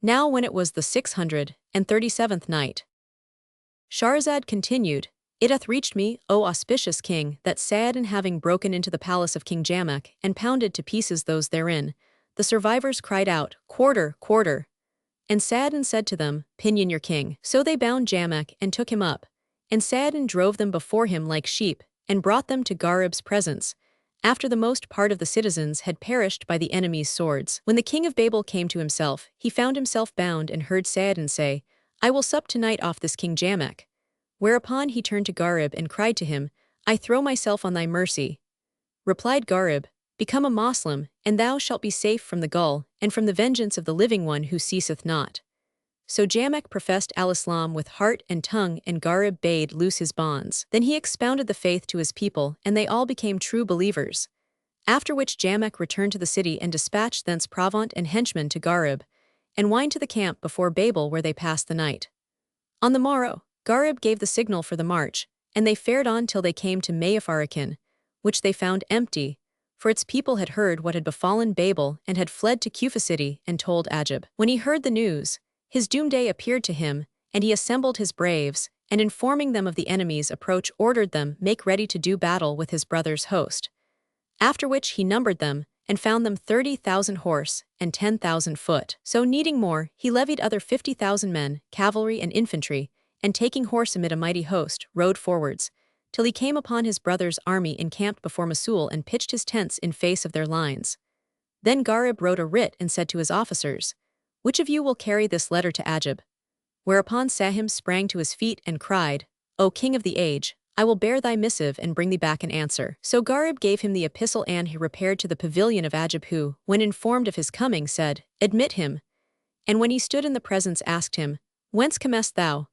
Now when it was the 637th night, Shahrazad continued, It hath reached me, O auspicious king, that Saadin having broken into the palace of King Jamak, and pounded to pieces those therein, the survivors cried out, Quarter, quarter! And Saadin said to them, Pinion your king. So they bound Jamak and took him up, and Saadin drove them before him like sheep, and brought them to Gharib's presence, after the most part of the citizens had perished by the enemy's swords. When the king of Babel came to himself, he found himself bound and heard Saadin say, I will sup tonight off this King Jamak. Whereupon he turned to Gharib and cried to him, I throw myself on thy mercy. Replied Gharib, Become a Moslem, and thou shalt be safe from the gull, and from the vengeance of the living one who ceaseth not. So Jamak professed al-Islam with heart and tongue, and Gharib bade loose his bonds. Then he expounded the faith to his people, and they all became true believers. After which Jamak returned to the city and dispatched thence provant and henchmen to Gharib, and whined to the camp before Babel where they passed the night. On the morrow, Gharib gave the signal for the march, and they fared on till they came to Mayafarakin, which they found empty, for its people had heard what had befallen Babel and had fled to Kufa city and told Ajib. When he heard the news, his doomday appeared to him, and he assembled his braves, and informing them of the enemy's approach ordered them make ready to do battle with his brother's host. After which he numbered them, and found them 30,000 horse, and 10,000 foot. So needing more, he levied other 50,000 men, cavalry and infantry, and taking horse amid a mighty host, rode forwards, till he came upon his brother's army encamped before Mosul and pitched his tents in face of their lines. Then Gharib wrote a writ and said to his officers, Which of you will carry this letter to Ajib? Whereupon Sahim sprang to his feet and cried, O king of the age, I will bear thy missive and bring thee back an answer. So Gharib gave him the epistle, and he repaired to the pavilion of Ajib, who, when informed of his coming, said, Admit him. And when he stood in the presence asked him, Whence comest thou?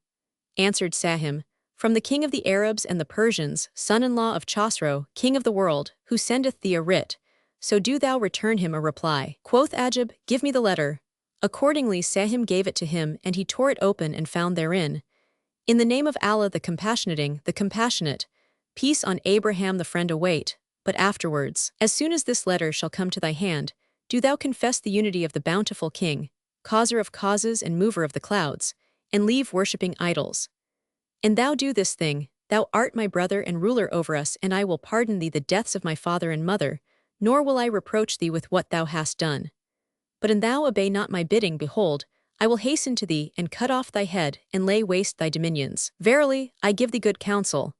Answered Sahim, From the king of the Arabs and the Persians, son-in-law of Chosroe, king of the world, who sendeth thee a writ. So do thou return him a reply. Quoth Ajib, Give me the letter. Accordingly Sahim gave it to him, and he tore it open and found therein, In the name of Allah the Compassionating, the Compassionate, peace on Abraham the friend await, but afterwards, as soon as this letter shall come to thy hand, do thou confess the unity of the bountiful King, causer of causes and mover of the clouds, and leave worshipping idols. And thou do this thing, thou art my brother and ruler over us, and I will pardon thee the deaths of my father and mother, nor will I reproach thee with what thou hast done. But an thou obey not my bidding, behold, I will hasten to thee and cut off thy head and lay waste thy dominions. Verily, I give thee good counsel,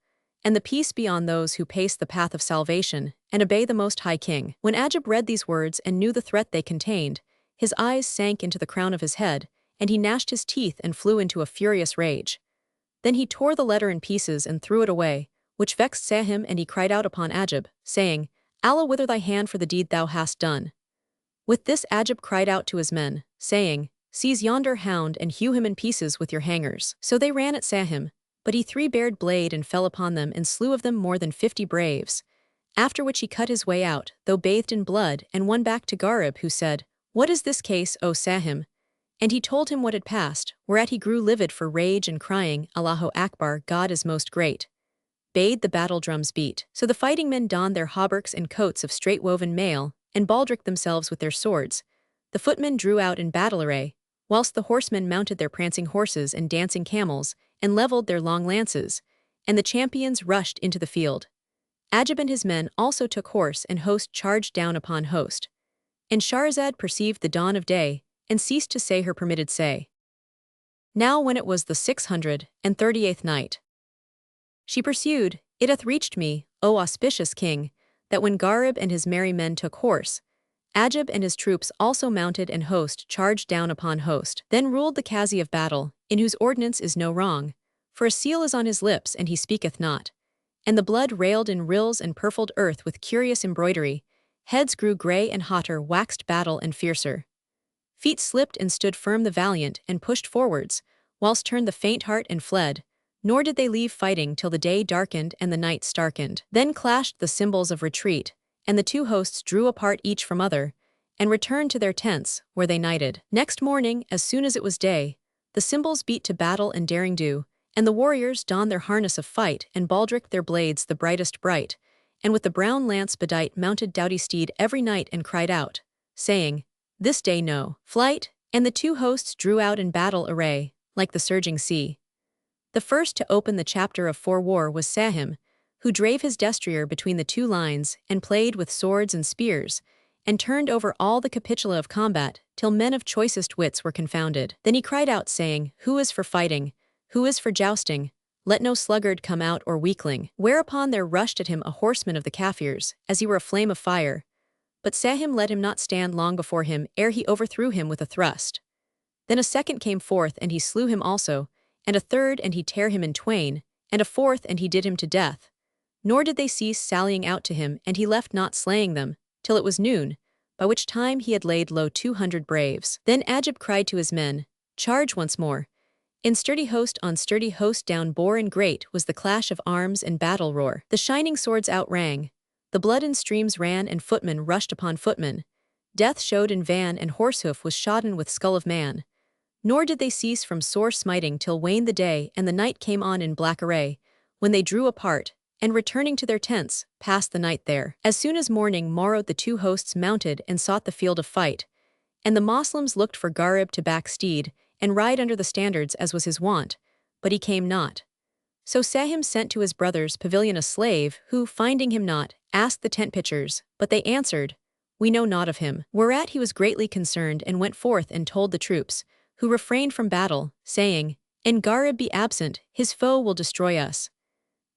and the peace be on those who pace the path of salvation, and obey the Most High King. When Ajib read these words and knew the threat they contained, his eyes sank into the crown of his head, and he gnashed his teeth and flew into a furious rage. Then he tore the letter in pieces and threw it away, which vexed Sahim, and he cried out upon Ajib, saying, Allah wither thy hand for the deed thou hast done. With this Ajib cried out to his men, saying, Seize yonder hound and hew him in pieces with your hangers. So they ran at Sahim, but he three-bared blade and fell upon them and slew of them more than 50 braves, after which he cut his way out, though bathed in blood, and won back to Gharib, who said, What is this case, O Sahim? And he told him what had passed, whereat he grew livid for rage and crying, Allahu Akbar, God is most great. Bade the battle drums beat. So the fighting men donned their hauberks and coats of straight-woven mail, and baldricked themselves with their swords. The footmen drew out in battle array, whilst the horsemen mounted their prancing horses and dancing camels, and levelled their long lances, and the champions rushed into the field. Ajib and his men also took horse, and host charged down upon host. And Shahrazad perceived the dawn of day, and ceased to say her permitted say. Now when it was the 638th night, she pursued, It hath reached me, O auspicious king, that when Gharib and his merry men took horse, Ajib and his troops also mounted, and host charged down upon host. Then ruled the Qazi of battle, in whose ordinance is no wrong, for a seal is on his lips and he speaketh not. And the blood railed in rills and purfled earth with curious embroidery, heads grew grey and hotter, waxed battle and fiercer. Feet slipped and stood firm the valiant, and pushed forwards, whilst turned the faint heart and fled, nor did they leave fighting till the day darkened and the night starkened. Then clashed the cymbals of retreat, and the two hosts drew apart each from other, and returned to their tents, where they nighted. Next morning, as soon as it was day, the cymbals beat to battle and daring do, and the warriors donned their harness of fight, and baldricked their blades the brightest bright, and with the brown lance bedight mounted doughty steed every knight, and cried out, saying, This day no flight, And the two hosts drew out in battle array, like the surging sea. The first to open the chapter of fore-war was Sahim, who drave his destrier between the two lines and played with swords and spears, and turned over all the capitula of combat, till men of choicest wits were confounded. Then he cried out, saying, Who is for fighting? Who is for jousting? Let no sluggard come out or weakling. Whereupon there rushed at him a horseman of the Kafirs, as he were a flame of fire. But Sahim let him not stand long before him, ere he overthrew him with a thrust. Then a second came forth, and he slew him also, and a third, and he tare him in twain, and a fourth, and he did him to death. Nor did they cease sallying out to him, and he left not slaying them, till it was noon, by which time he had laid low 200 braves. Then Ajib cried to his men, Charge once more. In sturdy host on sturdy host down bore and great was the clash of arms and battle roar. The shining swords outrang. The blood in streams ran and footmen rushed upon footmen. Death showed in van and horsehoof was shodden with skull of man. Nor did they cease from sore smiting till waned the day and the night came on in black array, when they drew apart, and returning to their tents, passed the night there. As soon as morning morrowed the two hosts mounted and sought the field of fight. And the Moslems looked for Gharib to back steed, and ride under the standards as was his wont, but he came not. So Sahim sent to his brother's pavilion a slave, who, finding him not, asked the tent pitchers, but they answered, We know naught of him. Whereat he was greatly concerned and went forth and told the troops, who refrained from battle, saying, An Gharib be absent, his foe will destroy us.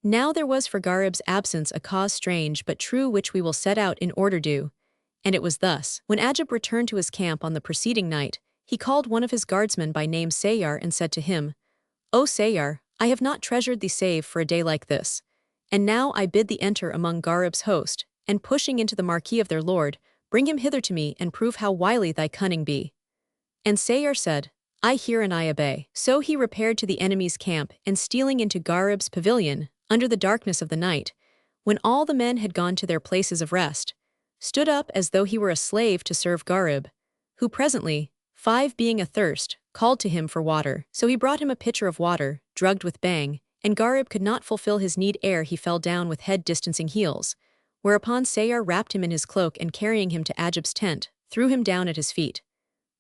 Now there was for Gharib's absence a cause strange but true which we will set out in order due. And it was thus. When Ajib returned to his camp on the preceding night, he called one of his guardsmen by name Sayyar and said to him, O Sayyar, I have not treasured thee save for a day like this. And now I bid thee enter among Gharib's host, and pushing into the marquee of their lord, bring him hither to me and prove how wily thy cunning be. And Sayyar said, I hear and I obey. So he repaired to the enemy's camp, and stealing into Gharib's pavilion, under the darkness of the night, when all the men had gone to their places of rest, stood up as though he were a slave to serve Gharib, who presently, 5 being athirst, called to him for water. So he brought him a pitcher of water, drugged with bang, and Gharib could not fulfill his need ere he fell down with head distancing heels, whereupon Sayyar wrapped him in his cloak and carrying him to Ajib's tent, threw him down at his feet.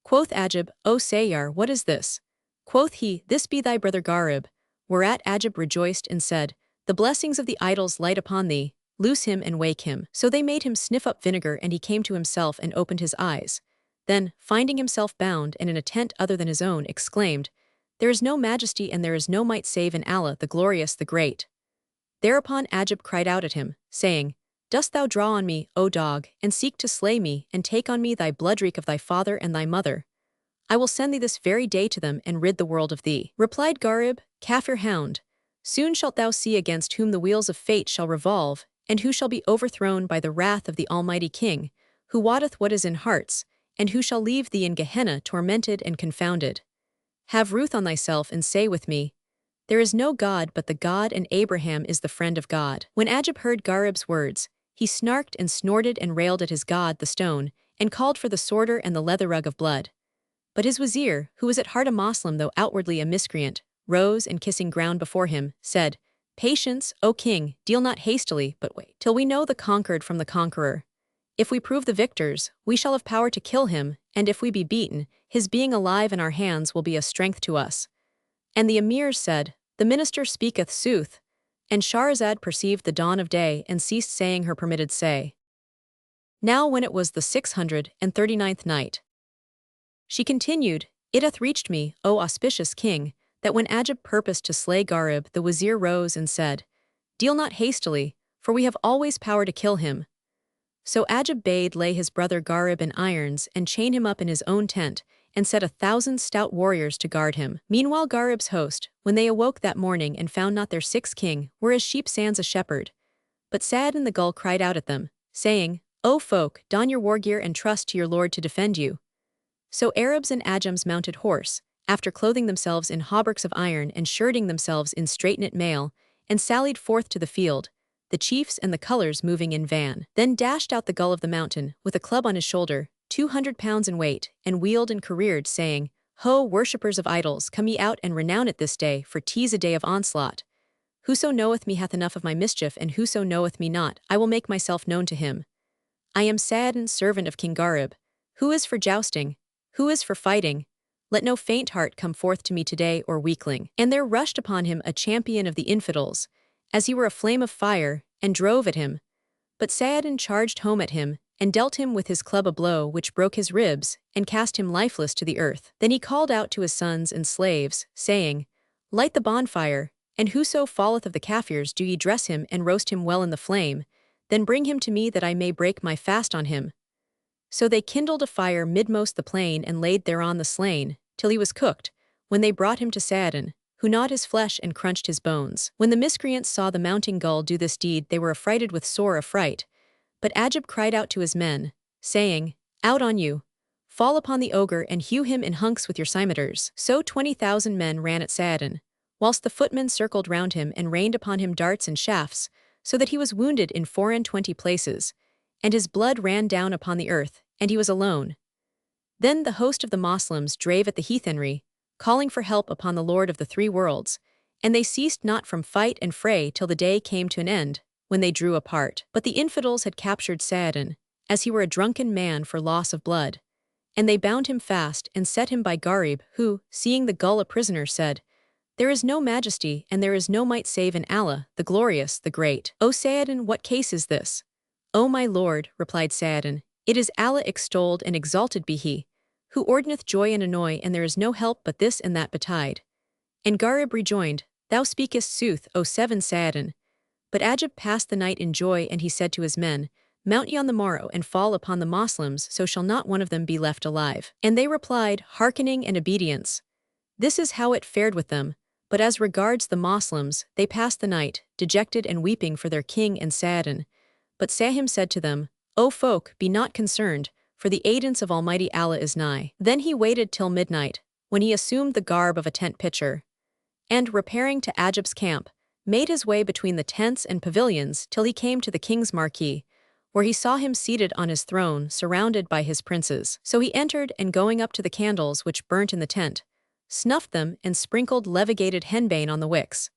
Quoth Ajib, O Sayyar, what is this? Quoth he, This be thy brother Gharib. Whereat Ajib rejoiced and said, The blessings of the idols light upon thee, loose him and wake him. So they made him sniff up vinegar, and he came to himself and opened his eyes. Then, finding himself bound and in a tent other than his own, exclaimed, There is no majesty and there is no might save in Allah, the glorious, the great. Thereupon Ajib cried out at him, saying, Dost thou draw on me, O dog, and seek to slay me, and take on me thy bloodreek of thy father and thy mother? I will send thee this very day to them and rid the world of thee. Replied Gharib, Kafir hound, soon shalt thou see against whom the wheels of fate shall revolve, and who shall be overthrown by the wrath of the Almighty King, who wotteth what is in hearts, and who shall leave thee in Gehenna tormented and confounded. Have ruth on thyself and say with me, There is no God but the God, and Abraham is the friend of God. When Ajib heard Gharib's words, he snarked and snorted and railed at his god, the stone, and called for the sworder and the leather rug of blood. But his wazir, who was at heart a Moslem though outwardly a miscreant, rose and kissing ground before him, said, Patience, O king, deal not hastily, but wait till we know the conquered from the conqueror. If we prove the victors, we shall have power to kill him, and if we be beaten, his being alive in our hands will be a strength to us. And the emirs said, The minister speaketh sooth. And Shahrazad perceived the dawn of day and ceased saying her permitted say. Now when it was the 639th night, she continued, It hath reached me, O auspicious king, that when Ajib purposed to slay Gharib, the wazir rose and said, Deal not hastily, for we have always power to kill him. So Ajib bade lay his brother Gharib in irons and chain him up in his own tent, and set 1,000 stout warriors to guard him. Meanwhile Gharib's host, when they awoke that morning and found not their sixth king, were as sheep sans a shepherd. But Sad and the Gull cried out at them, saying, O folk, don your war gear and trust to your lord to defend you. So Arabs and Ajams mounted horse, after clothing themselves in hauberks of iron and shirting themselves in straight-knit mail, and sallied forth to the field, the chiefs and the colours moving in van. Then dashed out the Gull of the mountain, with a club on his shoulder, 200 pounds in weight, and wheeled and careered, saying, Ho, worshippers of idols, come ye out and renown it this day, for 'tis a day of onslaught. Whoso knoweth me hath enough of my mischief, and whoso knoweth me not, I will make myself known to him. I am Sad and servant of King Gharib. Who is for jousting? Who is for fighting? Let no faint heart come forth to me today or weakling. And there rushed upon him a champion of the infidels, as he were a flame of fire, and drove at him. But Saladin charged home at him, and dealt him with his club a blow which broke his ribs, and cast him lifeless to the earth. Then he called out to his sons and slaves, saying, Light the bonfire, and whoso falleth of the Kafirs do ye dress him and roast him well in the flame, then bring him to me that I may break my fast on him. So they kindled a fire midmost the plain and laid thereon the slain, till he was cooked, when they brought him to Saladin, who gnawed his flesh and crunched his bones. When the miscreants saw the mounting gull do this deed, they were affrighted with sore affright. But Ajib cried out to his men, saying, Out on you! Fall upon the ogre and hew him in hunks with your scimitars. So 20,000 men ran at Saladin, whilst the footmen circled round him and rained upon him darts and shafts, so that he was wounded in 24 places, and his blood ran down upon the earth, and he was alone. Then the host of the Moslems drave at the heathenry, calling for help upon the Lord of the three worlds, and they ceased not from fight and fray till the day came to an end, when they drew apart. But the infidels had captured Saladin, as he were a drunken man for loss of blood. And they bound him fast and set him by Gharib, who, seeing the gull a prisoner, said, There is no majesty and there is no might save in Allah, the glorious, the great. O Saladin, what case is this? O my lord, replied Saladin, it is Allah extolled and exalted be he, who ordineth joy and annoy, and there is no help but this and that betide. And Gharib rejoined, Thou speakest sooth, O seven Saladin. But Ajib passed the night in joy, and he said to his men, Mount ye on the morrow and fall upon the Moslems, so shall not one of them be left alive. And they replied, Hearkening and obedience. This is how it fared with them. But as regards the Moslems, they passed the night, dejected and weeping for their king and Saladin. But Sahim said to them, O folk, be not concerned, for the aidance of Almighty Allah is nigh. Then he waited till midnight, when he assumed the garb of a tent pitcher, and, repairing to Ajib's camp, made his way between the tents and pavilions till he came to the king's marquee, where he saw him seated on his throne, surrounded by his princes. So he entered, and going up to the candles which burnt in the tent, snuffed them and sprinkled levigated henbane on the wicks.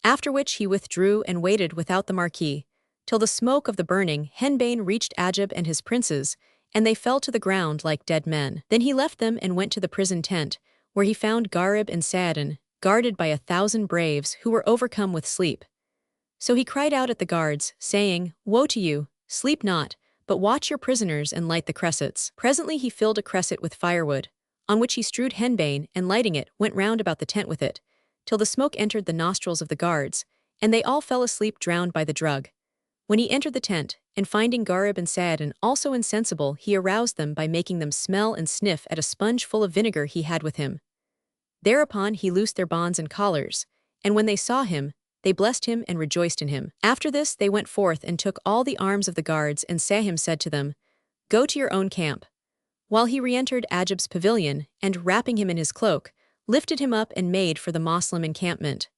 After which he withdrew and waited without the marquee, till the smoke of the burning henbane reached Ajib and his princes, and they fell to the ground like dead men. Then he left them and went to the prison tent, where he found Gharib and Saladin, guarded by 1,000 braves who were overcome with sleep. So he cried out at the guards, saying, Woe to you! Sleep not, but watch your prisoners and light the cressets. Presently he filled a cresset with firewood, on which he strewed henbane, and lighting it, went round about the tent with it, till the smoke entered the nostrils of the guards, and they all fell asleep drowned by the drug. When he entered the tent, and finding Gharib and Saladin also insensible, he aroused them by making them smell and sniff at a sponge full of vinegar he had with him. Thereupon he loosed their bonds and collars, and when they saw him, they blessed him and rejoiced in him. After this they went forth and took all the arms of the guards, and Sahim said to them, Go to your own camp. While he re-entered Ajib's pavilion, and wrapping him in his cloak, lifted him up and made for the Moslem encampment.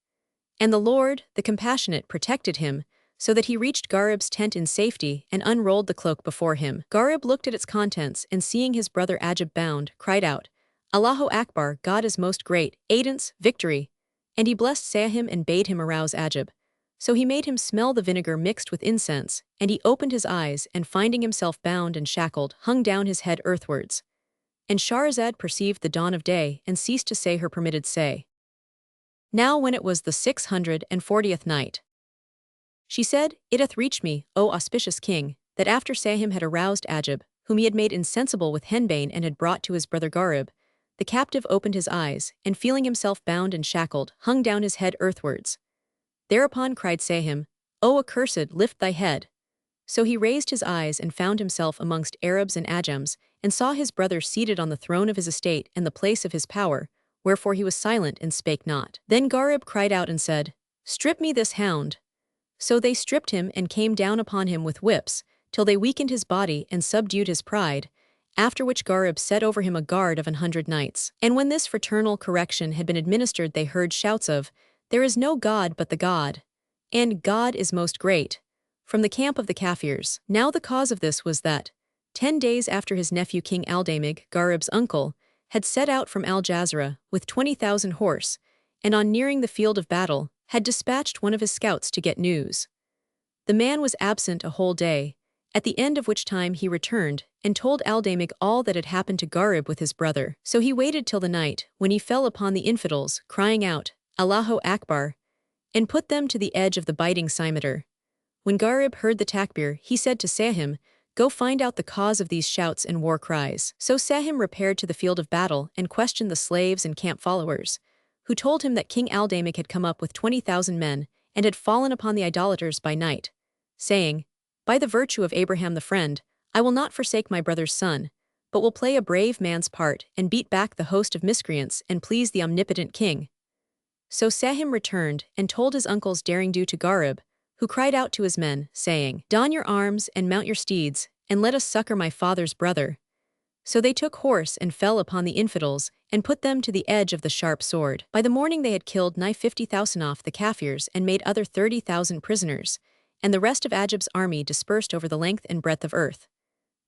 And the Lord, the Compassionate, protected him, so that he reached Gharib's tent in safety, and unrolled the cloak before him. Gharib looked at its contents, and seeing his brother Ajib bound, cried out, Allahu Akbar, God is most great, aidance, victory. And he blessed Sahim and bade him arouse Ajib. So he made him smell the vinegar mixed with incense, and he opened his eyes, and finding himself bound and shackled, hung down his head earthwards. And Shahrazad perceived the dawn of day, and ceased to say her permitted say. Now when it was the 640th night, she said, It hath reached me, O auspicious king, that after Sahim had aroused Ajib, whom he had made insensible with henbane and had brought to his brother Gharib, the captive opened his eyes, and feeling himself bound and shackled, hung down his head earthwards. Thereupon cried Sahim, O accursed, lift thy head. So he raised his eyes and found himself amongst Arabs and Ajams, and saw his brother seated on the throne of his estate and the place of his power, wherefore he was silent and spake not. Then Gharib cried out and said, Strip me this hound. So they stripped him and came down upon him with whips, till they weakened his body and subdued his pride, after which Gharib set over him a guard of 100 knights. And when this fraternal correction had been administered, they heard shouts of, There is no God but the God, and God is most great, from the camp of the Kafirs. Now the cause of this was that, 10 days after his nephew King Aldamig, Gharib's uncle, had set out from Al-Jazra with 20,000 horse, and on nearing the field of battle, had dispatched one of his scouts to get news. The man was absent a whole day, at the end of which time he returned, and told Aldamig all that had happened to Gharib with his brother. So he waited till the night, when he fell upon the infidels, crying out, Allahu Akbar, and put them to the edge of the biting cimeter. When Gharib heard the takbir, he said to Sahim, Go find out the cause of these shouts and war cries. So Sahim repaired to the field of battle and questioned the slaves and camp followers, who told him that King Aldamig had come up with 20,000 men, and had fallen upon the idolaters by night, saying, By the virtue of Abraham the friend, I will not forsake my brother's son, but will play a brave man's part and beat back the host of miscreants and please the omnipotent king. So Sahim returned and told his uncle's daring do to Gharib, who cried out to his men, saying, Don your arms and mount your steeds, and let us succor my father's brother. So they took horse and fell upon the infidels, and put them to the edge of the sharp sword. By the morning they had killed nigh 50,000 of the Kafirs and made other 30,000 prisoners, and the rest of Ajib's army dispersed over the length and breadth of earth.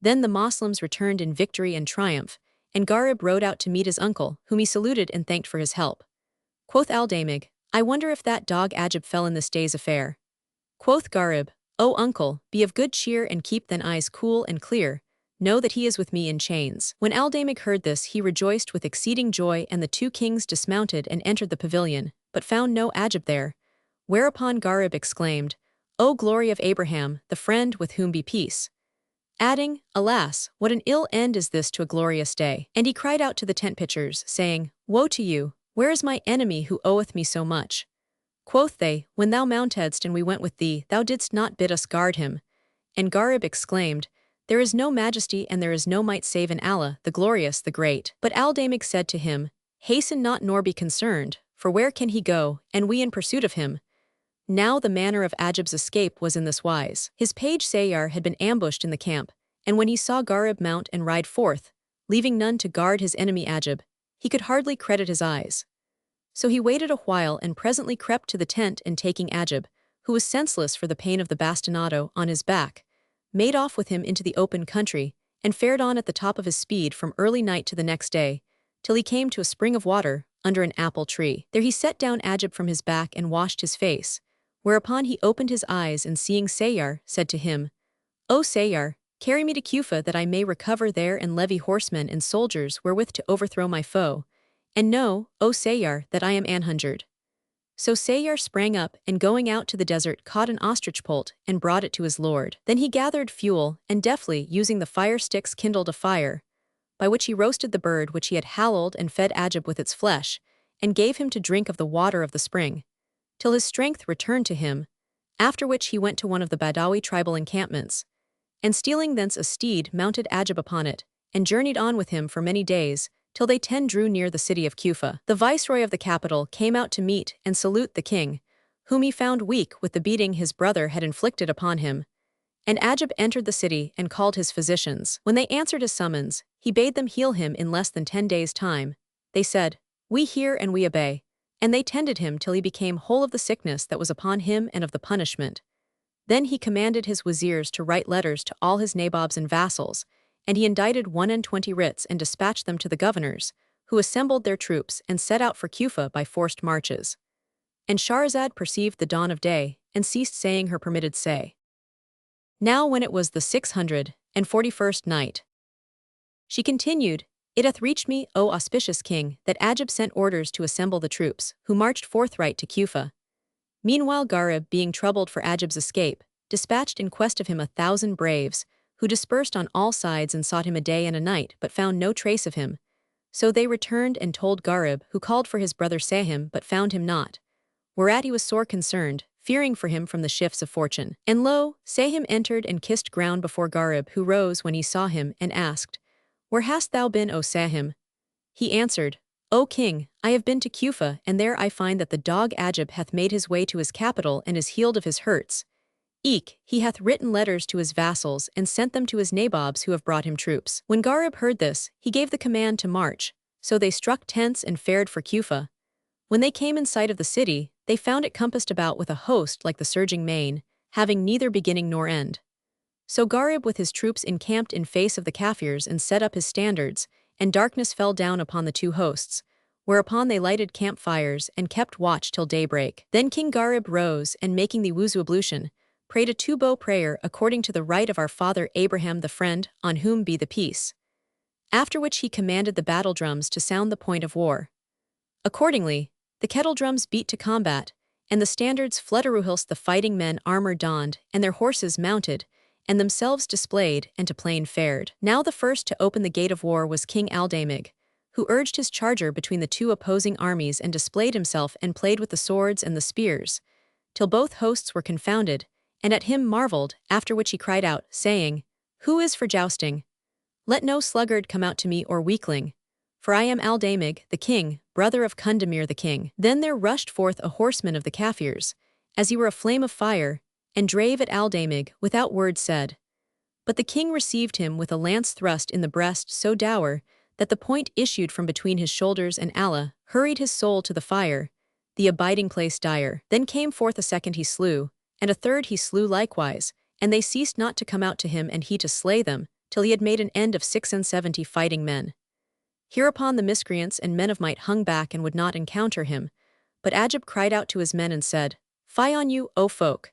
Then the Moslems returned in victory and triumph, and Gharib rode out to meet his uncle, whom he saluted and thanked for his help. Quoth Aldamig, I wonder if that dog Ajib fell in this day's affair. Quoth Gharib, O uncle, be of good cheer and keep thine eyes cool and clear. Know that he is with me in chains. When Aldamig heard this, he rejoiced with exceeding joy, and the two kings dismounted and entered the pavilion, but found no Ajib there. Whereupon Gharib exclaimed, O glory of Abraham, the friend with whom be peace. Adding, Alas, what an ill end is this to a glorious day. And he cried out to the tent pitchers, saying, Woe to you, where is my enemy who oweth me so much? Quoth they, When thou mountedst and we went with thee, thou didst not bid us guard him. And Gharib exclaimed, There is no majesty and there is no might save in Allah, the glorious, the great. But Aldamig said to him, Hasten not nor be concerned, for where can he go, and we in pursuit of him? Now the manner of Ajib's escape was in this wise. His page Sayyar had been ambushed in the camp, and when he saw Gharib mount and ride forth, leaving none to guard his enemy Ajib, he could hardly credit his eyes. So he waited a while and presently crept to the tent, and taking Ajib, who was senseless for the pain of the bastinado on his back, made off with him into the open country, and fared on at the top of his speed from early night to the next day, till he came to a spring of water under an apple tree. There he set down Ajib from his back and washed his face, whereupon he opened his eyes and seeing Sayyar, said to him, O Sayyar, carry me to Kufa that I may recover there and levy horsemen and soldiers wherewith to overthrow my foe, and know, O Sayyar, that I am anhungered. So Sayyar sprang up, and going out to the desert caught an ostrich poult, and brought it to his lord. Then he gathered fuel, and deftly using the fire sticks kindled a fire, by which he roasted the bird which he had halalled, and fed Ajib with its flesh, and gave him to drink of the water of the spring, till his strength returned to him, after which he went to one of the Badawi tribal encampments, and stealing thence a steed mounted Ajib upon it, and journeyed on with him for many days, till they drew near the city of Kufa. The viceroy of the capital came out to meet and salute the king, whom he found weak with the beating his brother had inflicted upon him. And Ajib entered the city and called his physicians. When they answered his summons, he bade them heal him in less than 10 days' time. They said, We hear and we obey. And they tended him till he became whole of the sickness that was upon him and of the punishment. Then he commanded his wazirs to write letters to all his nabobs and vassals, and he indicted 21 writs and dispatched them to the governors, who assembled their troops and set out for Kufa by forced marches. And Shahrazad perceived the dawn of day, and ceased saying her permitted say. Now when it was the 641st night, she continued, It hath reached me, O auspicious king, that Ajib sent orders to assemble the troops, who marched forthright to Kufa. Meanwhile Gharib, being troubled for Ajib's escape, dispatched in quest of him 1,000 braves, who dispersed on all sides and sought him a day and a night, but found no trace of him. So they returned and told Gharib, who called for his brother Sahim, but found him not. Whereat he was sore concerned, fearing for him from the shifts of fortune. And lo, Sahim entered and kissed ground before Gharib, who rose when he saw him, and asked, Where hast thou been, O Sahim? He answered, O king, I have been to Kufa, and there I find that the dog Ajib hath made his way to his capital and is healed of his hurts. Eke, he hath written letters to his vassals and sent them to his nabobs who have brought him troops. When Gharib heard this, he gave the command to march, so they struck tents and fared for Kufa. When they came in sight of the city, they found it compassed about with a host like the surging main, having neither beginning nor end. So Gharib with his troops encamped in face of the Kafirs and set up his standards, and darkness fell down upon the two hosts, whereupon they lighted campfires and kept watch till daybreak. Then King Gharib rose and making the wuzu ablution, prayed a two-bow prayer according to the rite of our father Abraham the friend, on whom be the peace. After which he commanded the battle drums to sound the point of war. Accordingly, the kettle drums beat to combat, and the standards flutteruhilst the fighting men armor donned, and their horses mounted, and themselves displayed, and to plain fared. Now the first to open the gate of war was King Aldamig, who urged his charger between the two opposing armies and displayed himself and played with the swords and the spears, till both hosts were confounded, and at him marvelled, after which he cried out, saying, Who is for jousting? Let no sluggard come out to me or weakling, for I am Aldamig, the king, brother of Cundamir the king. Then there rushed forth a horseman of the Kafirs, as he were a flame of fire, and drave at Aldamig without word said. But the king received him with a lance thrust in the breast so dour, that the point issued from between his shoulders, and Allah hurried his soul to the fire, the abiding place dire. Then came forth a second he slew, and a third he slew likewise, and they ceased not to come out to him and he to slay them, till he had made an end of 76 fighting men. Hereupon the miscreants and men of might hung back and would not encounter him, but Ajib cried out to his men and said, Fie on you, O folk!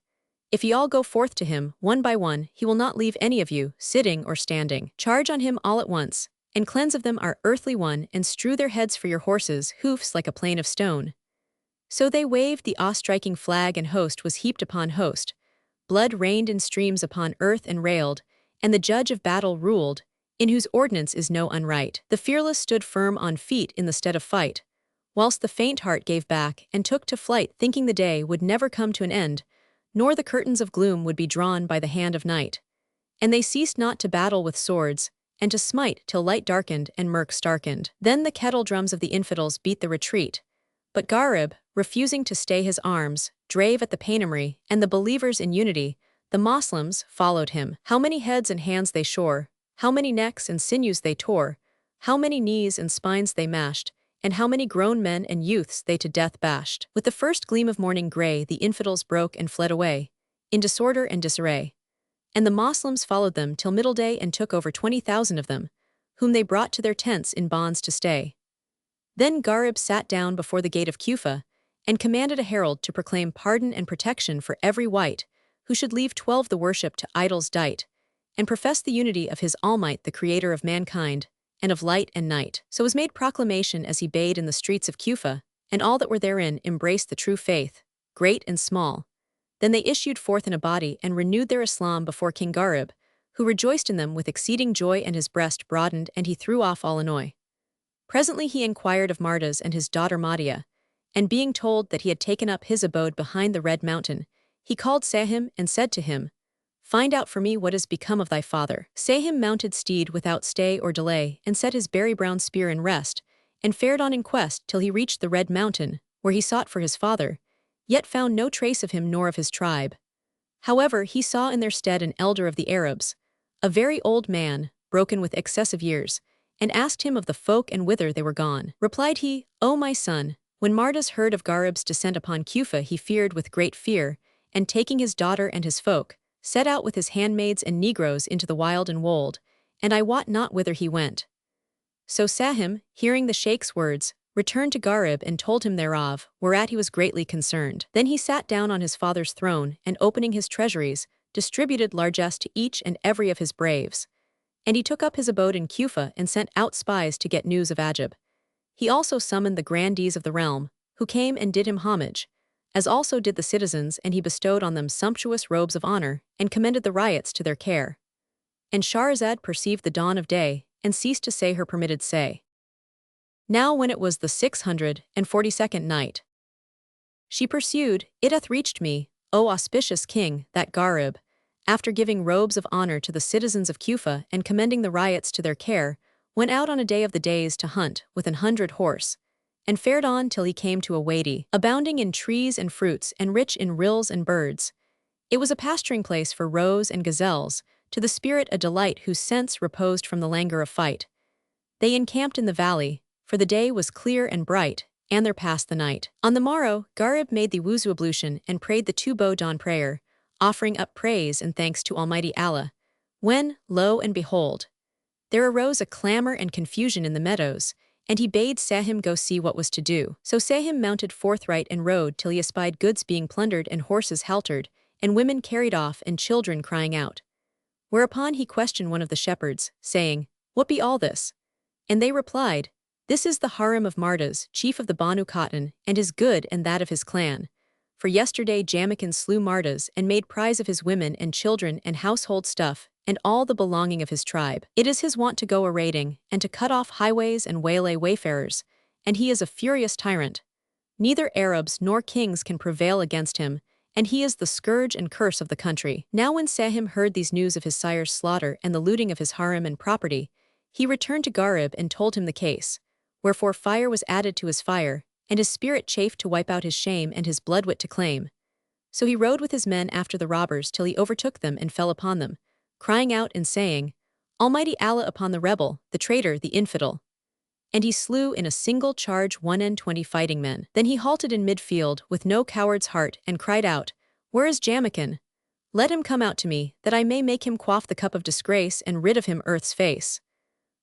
If ye all go forth to him, one by one, he will not leave any of you, sitting or standing. Charge on him all at once, and cleanse of them our earthly one, and strew their heads for your horses' hoofs like a plain of stone. So they waved the awe-striking flag, and host was heaped upon host. Blood rained in streams upon earth and railed, and the judge of battle ruled, in whose ordinance is no unright. The fearless stood firm on feet in the stead of fight, whilst the faint heart gave back and took to flight, thinking the day would never come to an end, nor the curtains of gloom would be drawn by the hand of night. And they ceased not to battle with swords, and to smite till light darkened and murk starkened. Then the kettle drums of the infidels beat the retreat, but Gharib, refusing to stay his arms, drave at the Painamry, and the believers in unity, the Moslems, followed him. How many heads and hands they shore, how many necks and sinews they tore, how many knees and spines they mashed, and how many grown men and youths they to death bashed. With the first gleam of morning grey the infidels broke and fled away, in disorder and disarray. And the Moslems followed them till middle day and took over 20,000 of them, whom they brought to their tents in bonds to stay. Then Gharib sat down before the gate of Kufa, and commanded a herald to proclaim pardon and protection for every wight, who should leave 12 the worship to idols dight, and profess the unity of his All-Might the Creator of mankind, and of light and night. So was made proclamation as he bade in the streets of Kufa, and all that were therein embraced the true faith, great and small. Then they issued forth in a body and renewed their Islam before King Gharib, who rejoiced in them with exceeding joy, and his breast broadened, and he threw off all annoy. Presently he inquired of Mardas and his daughter Madia, and being told that he had taken up his abode behind the Red Mountain, he called Sahim and said to him, Find out for me what is become of thy father. Sahim mounted steed without stay or delay, and set his berry-brown spear in rest, and fared on in quest till he reached the Red Mountain, where he sought for his father, yet found no trace of him nor of his tribe. However, he saw in their stead an elder of the Arabs, a very old man, broken with excessive years, and asked him of the folk and whither they were gone. Replied he, O my son, when Mardas heard of Gharib's descent upon Kufa he feared with great fear, and taking his daughter and his folk, set out with his handmaids and negroes into the wild and wold, and I wot not whither he went. So Sahim, hearing the sheikh's words, returned to Gharib and told him thereof, whereat he was greatly concerned. Then he sat down on his father's throne, and opening his treasuries, distributed largesse to each and every of his braves. And he took up his abode in Kufa and sent out spies to get news of Ajib. He also summoned the grandees of the realm, who came and did him homage, as also did the citizens, and he bestowed on them sumptuous robes of honor, and commended the riots to their care. And Shahrazad perceived the dawn of day, and ceased to say her permitted say. Now when it was the 642nd night, she pursued, It hath reached me, O auspicious king, that Gharib, after giving robes of honor to the citizens of Kufa and commending the riots to their care, went out on a day of the days to hunt with 100 horse, and fared on till he came to a wady, abounding in trees and fruits and rich in rills and birds. It was a pasturing place for roes and gazelles, to the spirit a delight whose sense reposed from the languor of fight. They encamped in the valley, for the day was clear and bright, and there passed the night. On the morrow, Gharib made the wuzu ablution and prayed the two-bow dawn prayer, offering up praise and thanks to Almighty Allah, when, lo and behold, there arose a clamor and confusion in the meadows, and he bade Sahim go see what was to do. So Sahim mounted forthright and rode till he espied goods being plundered and horses haltered, and women carried off and children crying out. Whereupon he questioned one of the shepherds, saying, "What be all this?" And they replied, "This is the harem of Mardas, chief of the Banu Cotton, and his good and that of his clan. For yesterday Jamaican slew Mardas and made prize of his women and children and household stuff, and all the belonging of his tribe. It is his wont to go a-raiding, and to cut off highways and waylay wayfarers, and he is a furious tyrant. Neither Arabs nor kings can prevail against him, and he is the scourge and curse of the country." Now when Sahim heard these news of his sire's slaughter and the looting of his harem and property, he returned to Gharib and told him the case, wherefore fire was added to his fire, and his spirit chafed to wipe out his shame and his bloodwit to claim. So he rode with his men after the robbers till he overtook them and fell upon them, crying out and saying, "Almighty Allah upon the rebel, the traitor, the infidel." And he slew in a single charge 120 fighting men. Then he halted in midfield with no coward's heart and cried out, "Where is Jamaican? Let him come out to me, that I may make him quaff the cup of disgrace and rid of him earth's face."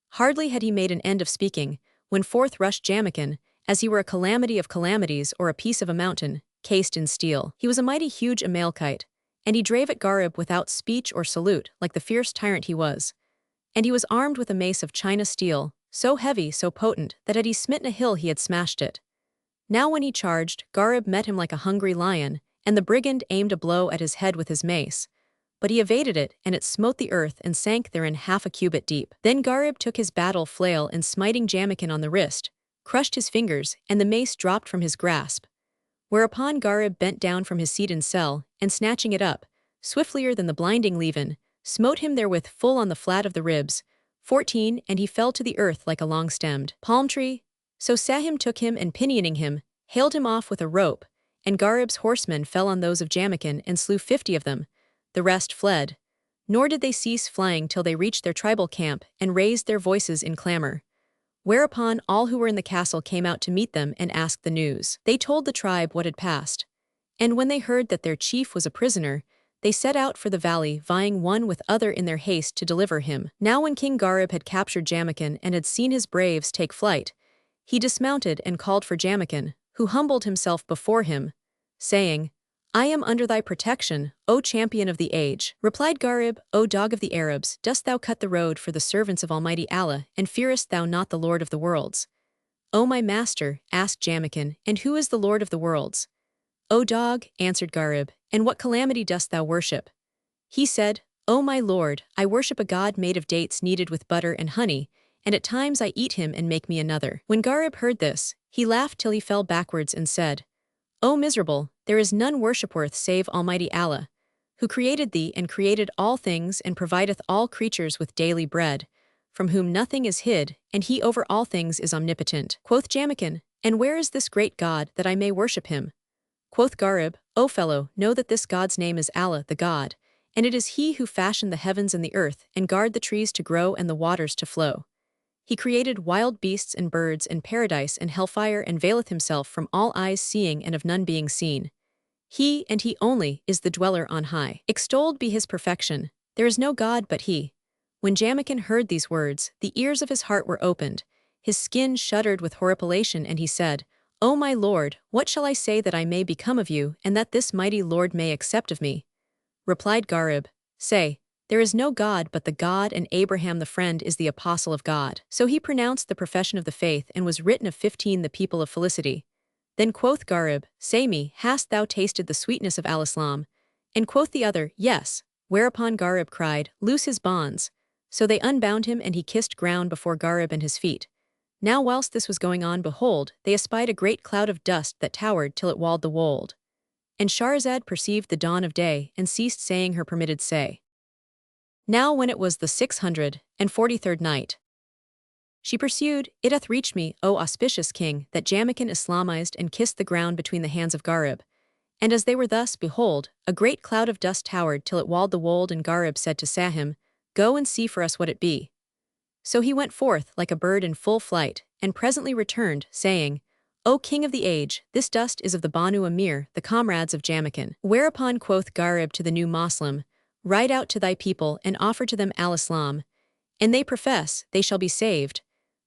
Hardly had he made an end of speaking, when forth rushed Jamaican, as he were a calamity of calamities or a piece of a mountain, cased in steel. He was a mighty huge Amalekite, and he drave at Gharib without speech or salute, like the fierce tyrant he was. And he was armed with a mace of China steel, so heavy, so potent, that had he smitten a hill he had smashed it. Now when he charged, Gharib met him like a hungry lion, and the brigand aimed a blow at his head with his mace. But he evaded it, and it smote the earth and sank therein half a cubit deep. Then Gharib took his battle flail and smiting Jamaican on the wrist, crushed his fingers, and the mace dropped from his grasp. Whereupon Gharib bent down from his seat in cell, and snatching it up, swiftlier than the blinding levin, smote him therewith full on the flat of the ribs, 14, and he fell to the earth like a long-stemmed palm tree. So Sahim took him and pinioning him, haled him off with a rope, and Gharib's horsemen fell on those of Jamaican and slew 50 of them. The rest fled. Nor did they cease flying till they reached their tribal camp and raised their voices in clamor. Whereupon all who were in the castle came out to meet them and asked the news. They told the tribe what had passed. And when they heard that their chief was a prisoner, they set out for the valley, vying one with other in their haste to deliver him. Now when King Gharib had captured Jamaican and had seen his braves take flight, he dismounted and called for Jamaican, who humbled himself before him, saying, "I am under thy protection, O champion of the age." Replied Gharib, "O dog of the Arabs, dost thou cut the road for the servants of Almighty Allah, and fearest thou not the Lord of the worlds?" "O my master," asked Jamaican, "and who is the Lord of the worlds?" "O dog," answered Gharib, "and what calamity dost thou worship?" He said, "O my lord, I worship a god made of dates kneaded with butter and honey, and at times I eat him and make me another." When Gharib heard this, he laughed till he fell backwards and said, "O miserable, there is none worshipworth save Almighty Allah, who created thee and created all things and provideth all creatures with daily bread, from whom nothing is hid, and he over all things is omnipotent." Quoth Jamaican, "And where is this great God, that I may worship him?" Quoth Gharib, "O fellow, know that this God's name is Allah the God, and it is he who fashioned the heavens and the earth, and guard the trees to grow and the waters to flow. He created wild beasts and birds and paradise and hellfire and veileth himself from all eyes seeing and of none being seen. He, and he only, is the dweller on high. Extolled be his perfection, there is no God but he." When Jamaican heard these words, the ears of his heart were opened, his skin shuddered with horripilation, and he said, "O my lord, what shall I say that I may become of you, and that this mighty Lord may accept of me?" Replied Gharib, "Say, there is no God but the God, and Abraham the friend is the apostle of God." So he pronounced the profession of the faith and was written of 15 the people of felicity. Then quoth Gharib, "Say me, hast thou tasted the sweetness of al-Islam?" And quoth the other, "Yes." Whereupon Gharib cried, "Loose his bonds." So they unbound him, and he kissed ground before Gharib and his feet. Now whilst this was going on, behold, they espied a great cloud of dust that towered till it walled the wold. And Shahrazad perceived the dawn of day, and ceased saying her permitted say. Now when it was the 643rd night, she pursued, "It hath reached me, O auspicious king, that Jamaican Islamized and kissed the ground between the hands of Gharib. And as they were thus, behold, a great cloud of dust towered till it walled the wold, and Gharib said to Sahim, Go and see for us what it be." So he went forth like a bird in full flight, and presently returned, saying, "O king of the age, this dust is of the Banu Amir, the comrades of Jamaican." Whereupon quoth Gharib to the new Moslem, "Ride out to thy people and offer to them al-Islam, and they profess, they shall be saved.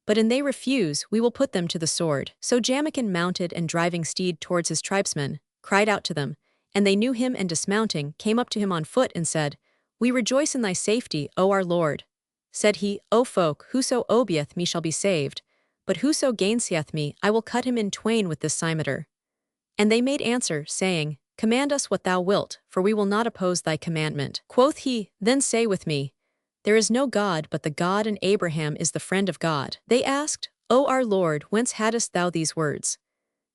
But an they refuse, we will put them to the sword." So Jamaican mounted and driving steed towards his tribesmen, cried out to them, And they knew him, and dismounting, came up to him on foot and said, We rejoice in thy safety, O our Lord. Said he, O folk, whoso obeyeth me shall be saved, but whoso gainsayeth me, I will cut him in twain with this cimeter. And they made answer, saying, Command us what thou wilt, for we will not oppose thy commandment. Quoth he, Then say with me, There is no God but the God, and Abraham is the friend of God. They asked, O our Lord, whence hadst thou these words?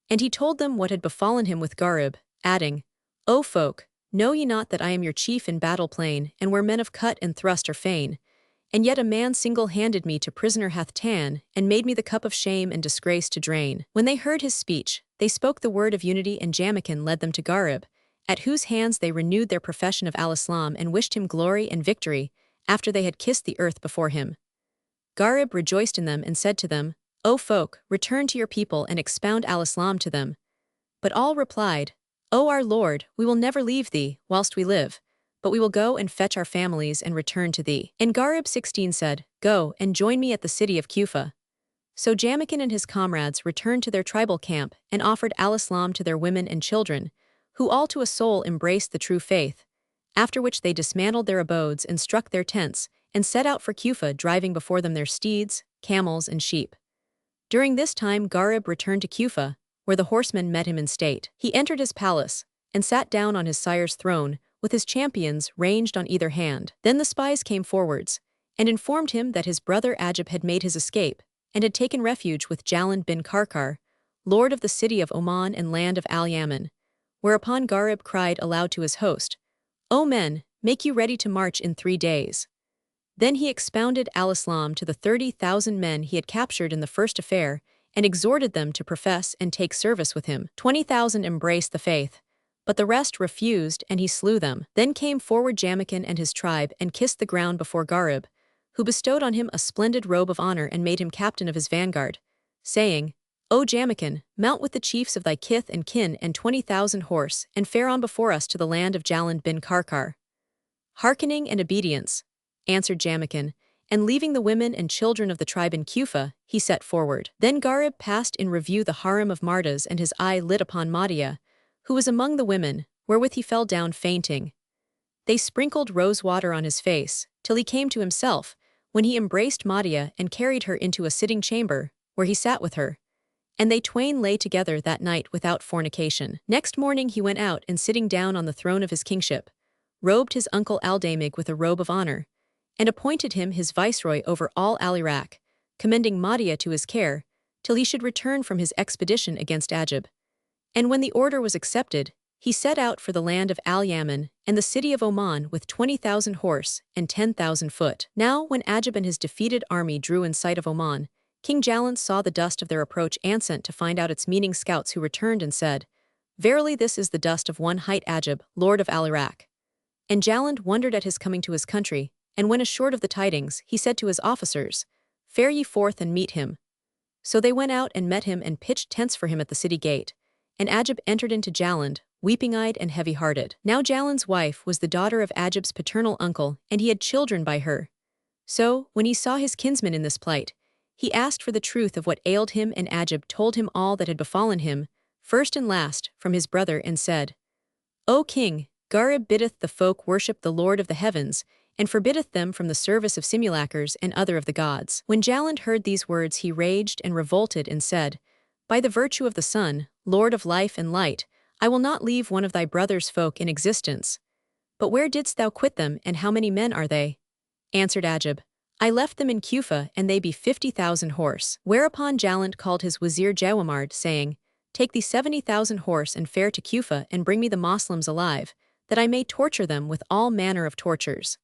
And he told them what had befallen him with Gareb, adding, O folk, know ye not that I am your chief in battle plain, and where men of cut and thrust are fain? And yet a man single-handed me to prisoner hath ta'en, and made me the cup of shame and disgrace to drain. When they heard his speech, they spoke the word of unity, and Jamaican led them to Gareb, at whose hands they renewed their profession of al-Islam and wished him glory and victory, after they had kissed the earth before him. Gareb rejoiced in them and said to them, O folk, return to your people and expound al-Islam to them. But all replied, O our Lord, we will never leave thee, whilst we live, but we will go and fetch our families and return to thee. And Gareb 16 said, Go and join me at the city of Kufa. So Jamaican and his comrades returned to their tribal camp and offered al-Islam to their women and children, who all to a soul embraced the true faith, after which they dismantled their abodes and struck their tents, and set out for Kufa, driving before them their steeds, camels, and sheep. During this time Gareb returned to Kufa, where the horsemen met him in state. He entered his palace, and sat down on his sire's throne, with his champions ranged on either hand. Then the spies came forwards, and informed him that his brother Ajib had made his escape, and had taken refuge with Jaland bin Karkar, lord of the city of Oman and land of Al-Yaman. Whereupon Gareb cried aloud to his host, O men, make you ready to march in 3 days. Then he expounded al-Islam to the 30,000 men he had captured in the first affair, and exhorted them to profess and take service with him. 20,000 embraced the faith, but the rest refused, and he slew them. Then came forward Jamaican and his tribe and kissed the ground before Gareb, who bestowed on him a splendid robe of honor and made him captain of his vanguard, saying, O Jamaican, mount with the chiefs of thy kith and kin and 20,000 horse, and fare on before us to the land of Jaland bin Karkar. Hearkening and obedience, answered Jamaican, and leaving the women and children of the tribe in Kufa, he set forward. Then Gareb passed in review the harem of Mardas, and his eye lit upon Madia, who was among the women, wherewith he fell down fainting. They sprinkled rose water on his face, till he came to himself, when he embraced Madia and carried her into a sitting chamber, where he sat with her. And they twain lay together that night without fornication. Next morning he went out, and sitting down on the throne of his kingship, robed his uncle Aldamig with a robe of honor, and appointed him his viceroy over all Al-Iraq, commending Madia to his care, till he should return from his expedition against Ajib. And when the order was accepted, he set out for the land of Al-Yaman and the city of Oman with 20,000 horse and 10,000 foot. Now when Ajib and his defeated army drew in sight of Oman, King Jaland saw the dust of their approach and sent to find out its meaning scouts, who returned and said, Verily this is the dust of one hight Ajib, lord of Al-Iraq. And Jaland wondered at his coming to his country, and when assured of the tidings, he said to his officers, Fare ye forth and meet him. So they went out and met him and pitched tents for him at the city gate. And Ajib entered into Jaland, weeping-eyed and heavy-hearted. Now Jaland's wife was the daughter of Ajib's paternal uncle, and he had children by her. So, when he saw his kinsman in this plight, he asked for the truth of what ailed him, and Ajib told him all that had befallen him, first and last, from his brother, and said, O king, Gareb biddeth the folk worship the Lord of the heavens, and forbiddeth them from the service of simulacres and other of the gods. When Jaland heard these words, he raged and revolted and said, By the virtue of the sun, Lord of life and light, I will not leave one of thy brother's folk in existence. But where didst thou quit them, and how many men are they? Answered Ajib, I left them in Kufa, and they be 50,000 horse. Whereupon Jaland called his wazir Jawamard, saying, Take thee 70,000 horse and fare to Kufa, and bring me the Moslems alive, that I may torture them with all manner of tortures.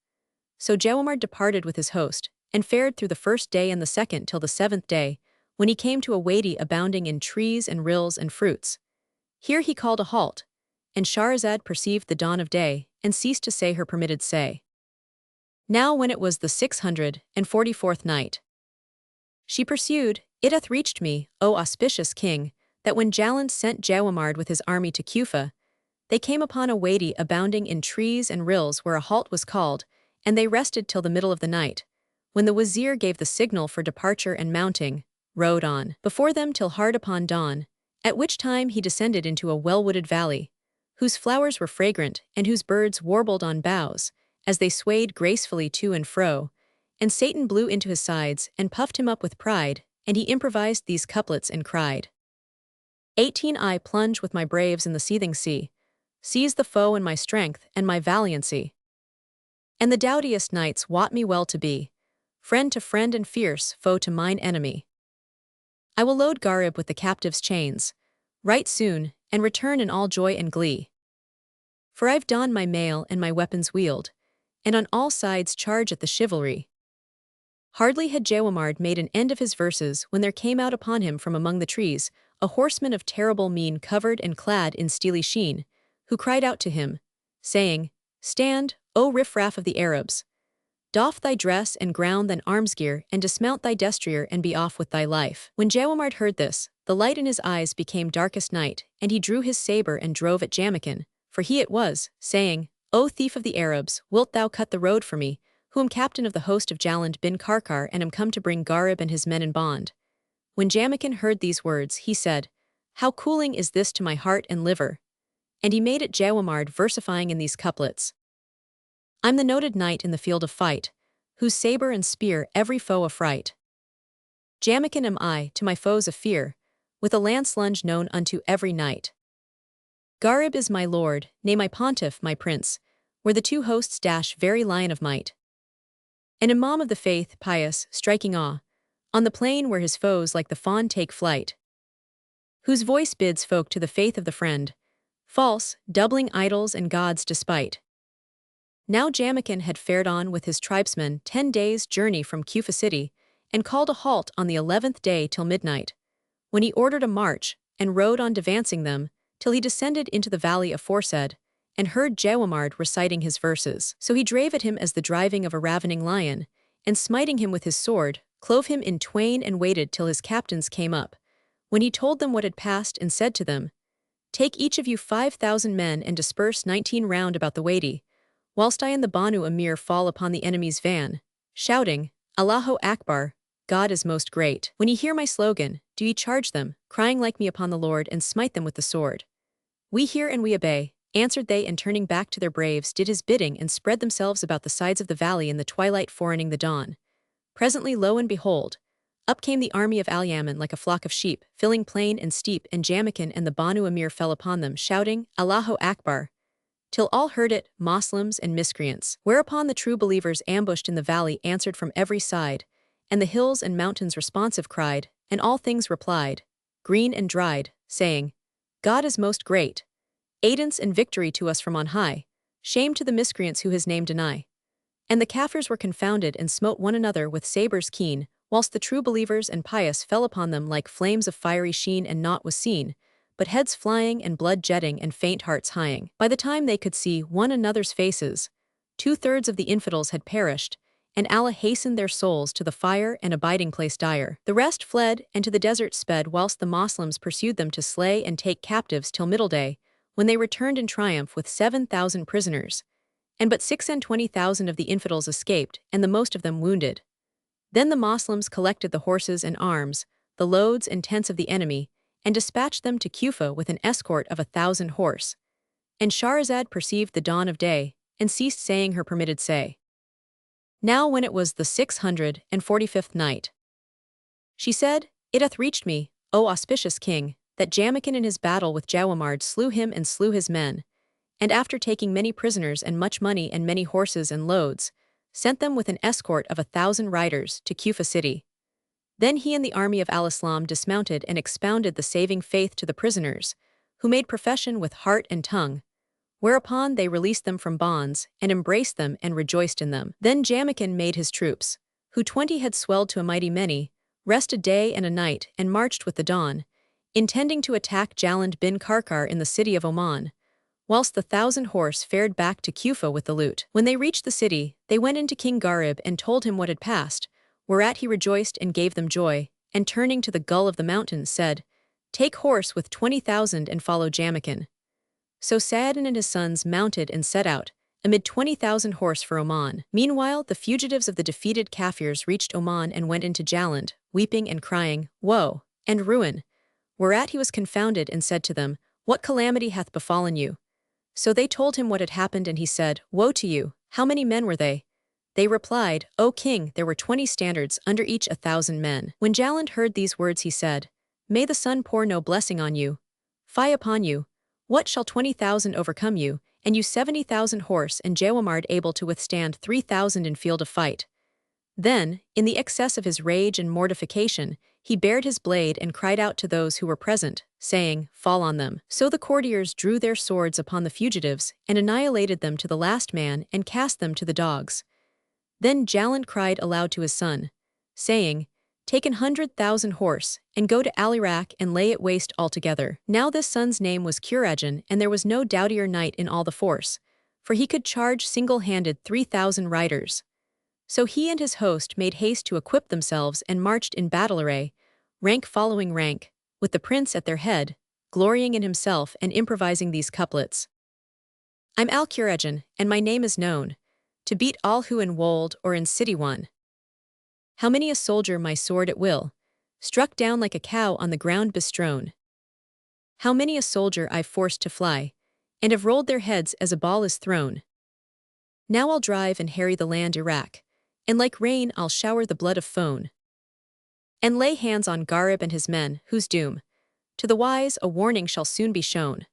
So Jawamard departed with his host, and fared through the first day and the second till the 7th day, when he came to a wady abounding in trees and rills and fruits. Here he called a halt, and Shahrazad perceived the dawn of day, and ceased to say her permitted say. Now when it was the 644th night, she pursued, It hath reached me, O auspicious king, that when Jaland sent Jawamard with his army to Kufa, they came upon a wady abounding in trees and rills, where a halt was called, and they rested till the middle of the night, when the wazir gave the signal for departure, and mounting, rode on before them till hard upon dawn, at which time he descended into a well-wooded valley, whose flowers were fragrant and whose birds warbled on boughs, as they swayed gracefully to and fro, and Satan blew into his sides and puffed him up with pride, and he improvised these couplets and cried. 18 I plunge with my braves in the seething sea, seize the foe in my strength and my valiancy. And the doughtiest knights wot me well to be, friend to friend and fierce foe to mine enemy. I will load Gharib with the captive's chains, right soon, and return in all joy and glee. For I've donned my mail and my weapons wield, and on all sides charge at the chivalry. Hardly had Jawamard made an end of his verses when there came out upon him from among the trees a horseman of terrible mien covered and clad in steely sheen, who cried out to him, saying, Stand, O riffraff of the Arabs! Doff thy dress and ground thine arms gear, and dismount thy destrier and be off with thy life. When Jawamard heard this, the light in his eyes became darkest night, and he drew his saber and drove at Jamaican, for he it was, saying, O thief of the Arabs, wilt thou cut the road for me, who am captain of the host of Jaland bin Karkar and am come to bring Gharib and his men in bond? When Jamaican heard these words, he said, How cooling is this to my heart and liver! And he made at Jawamard versifying in these couplets. I'm the noted knight in the field of fight, whose saber and spear every foe affright. Jamaican am I, to my foes a fear, with a lance lunge known unto every knight. Gharib is my lord, nay my pontiff, my prince, where the two hosts dash very lion of might. An imam of the faith, pious, striking awe, on the plain where his foes like the fawn take flight. Whose voice bids folk to the faith of the friend, false, doubling idols and gods despite. Now Jamaican had fared on with his tribesmen 10 days' journey from Kufa city, and called a halt on the 11th day till midnight, when he ordered a march, and rode on devancing them, till he descended into the valley aforesaid, and heard Jawamard reciting his verses. So he drave at him as the driving of a ravening lion, and smiting him with his sword, clove him in twain and waited till his captains came up, when he told them what had passed and said to them, Take each of you 5,000 men and disperse 19 round about the Wadi, whilst I and the Banu Emir fall upon the enemy's van, shouting, Allahu Akbar, God is most great. When ye hear my slogan, do ye charge them, crying like me upon the Lord and smite them with the sword. We hear and we obey, answered they, and turning back to their braves did his bidding and spread themselves about the sides of the valley in the twilight foreigning the dawn. Presently lo and behold, up came the army of Al-Yaman like a flock of sheep, filling plain and steep, and Jamaican and the Banu Emir fell upon them, shouting, Allahu Akbar, till all heard it, Moslems and miscreants. Whereupon the true believers ambushed in the valley answered from every side, and the hills and mountains responsive cried, and all things replied, green and dried, saying, God is most great. Aidance and victory to us from on high, shame to the miscreants who his name deny. And the Kafirs were confounded and smote one another with sabers keen, whilst the true believers and pious fell upon them like flames of fiery sheen, and naught was seen, but heads flying and blood jetting and faint hearts hieing. By the time they could see one another's faces, 2/3 of the infidels had perished, and Allah hastened their souls to the fire and abiding place dire. The rest fled and to the desert sped, whilst the Moslems pursued them to slay and take captives till middle day, when they returned in triumph with 7,000 prisoners, and but 26,000 of the infidels escaped, and the most of them wounded. Then the Moslems collected the horses and arms, the loads and tents of the enemy, and dispatched them to Kufa with an escort of 1,000 horse. And Shahrazad perceived the dawn of day, and ceased saying her permitted say. Now when it was the 645th night, she said, It hath reached me, O auspicious king, that Jamaican in his battle with Jawamard slew him and slew his men, and after taking many prisoners and much money and many horses and loads, sent them with an escort of 1,000 riders to Kufa city. Then he and the army of al-Islam dismounted and expounded the saving faith to the prisoners, who made profession with heart and tongue, whereupon they released them from bonds, and embraced them and rejoiced in them. Then Jamaican made his troops, who 20 had swelled to a mighty many, rest a day and a night, and marched with the dawn, intending to attack Jaland bin Karkar in the city of Oman, whilst the 1,000 horse fared back to Kufa with the loot. When they reached the city, they went into King Gharib and told him what had passed, whereat he rejoiced and gave them joy, and turning to the gull of the mountain said, Take horse with 20,000 and follow Jamaican. So Sa'adin and his sons mounted and set out, amid 20,000 horse for Oman. Meanwhile the fugitives of the defeated Kafirs reached Oman and went into Jaland, weeping and crying, Woe! And ruin! Whereat he was confounded and said to them, What calamity hath befallen you? So they told him what had happened, and he said, "Woe to you! How many men were they?" They replied, "O king, there were 20 standards, under each 1,000 men." When Jaland heard these words he said, "May the sun pour no blessing on you. Fie upon you! What shall 20,000 overcome you, and you 70,000 horse, and Jawamard able to withstand 3,000 in field of fight?" Then, in the excess of his rage and mortification, he bared his blade and cried out to those who were present, saying, "Fall on them." So the courtiers drew their swords upon the fugitives, and annihilated them to the last man, and cast them to the dogs. Then Jaland cried aloud to his son, saying, "Take 100,000 horse, and go to Al-Iraq and lay it waste altogether." Now this son's name was Kurajan, and there was no doughtier knight in all the force, for he could charge single-handed 3,000 riders. So he and his host made haste to equip themselves and marched in battle array, rank following rank, with the prince at their head, glorying in himself and improvising these couplets. "I'm Al-Kurajan, and my name is known, to beat all who in wold or in city won. How many a soldier my sword at will, struck down like a cow on the ground bestrown. How many a soldier I've forced to fly, and have rolled their heads as a ball is thrown. Now I'll drive and harry the land Iraq, and like rain I'll shower the blood of foe, and lay hands on Gharib and his men, whose doom, to the wise a warning shall soon be shown."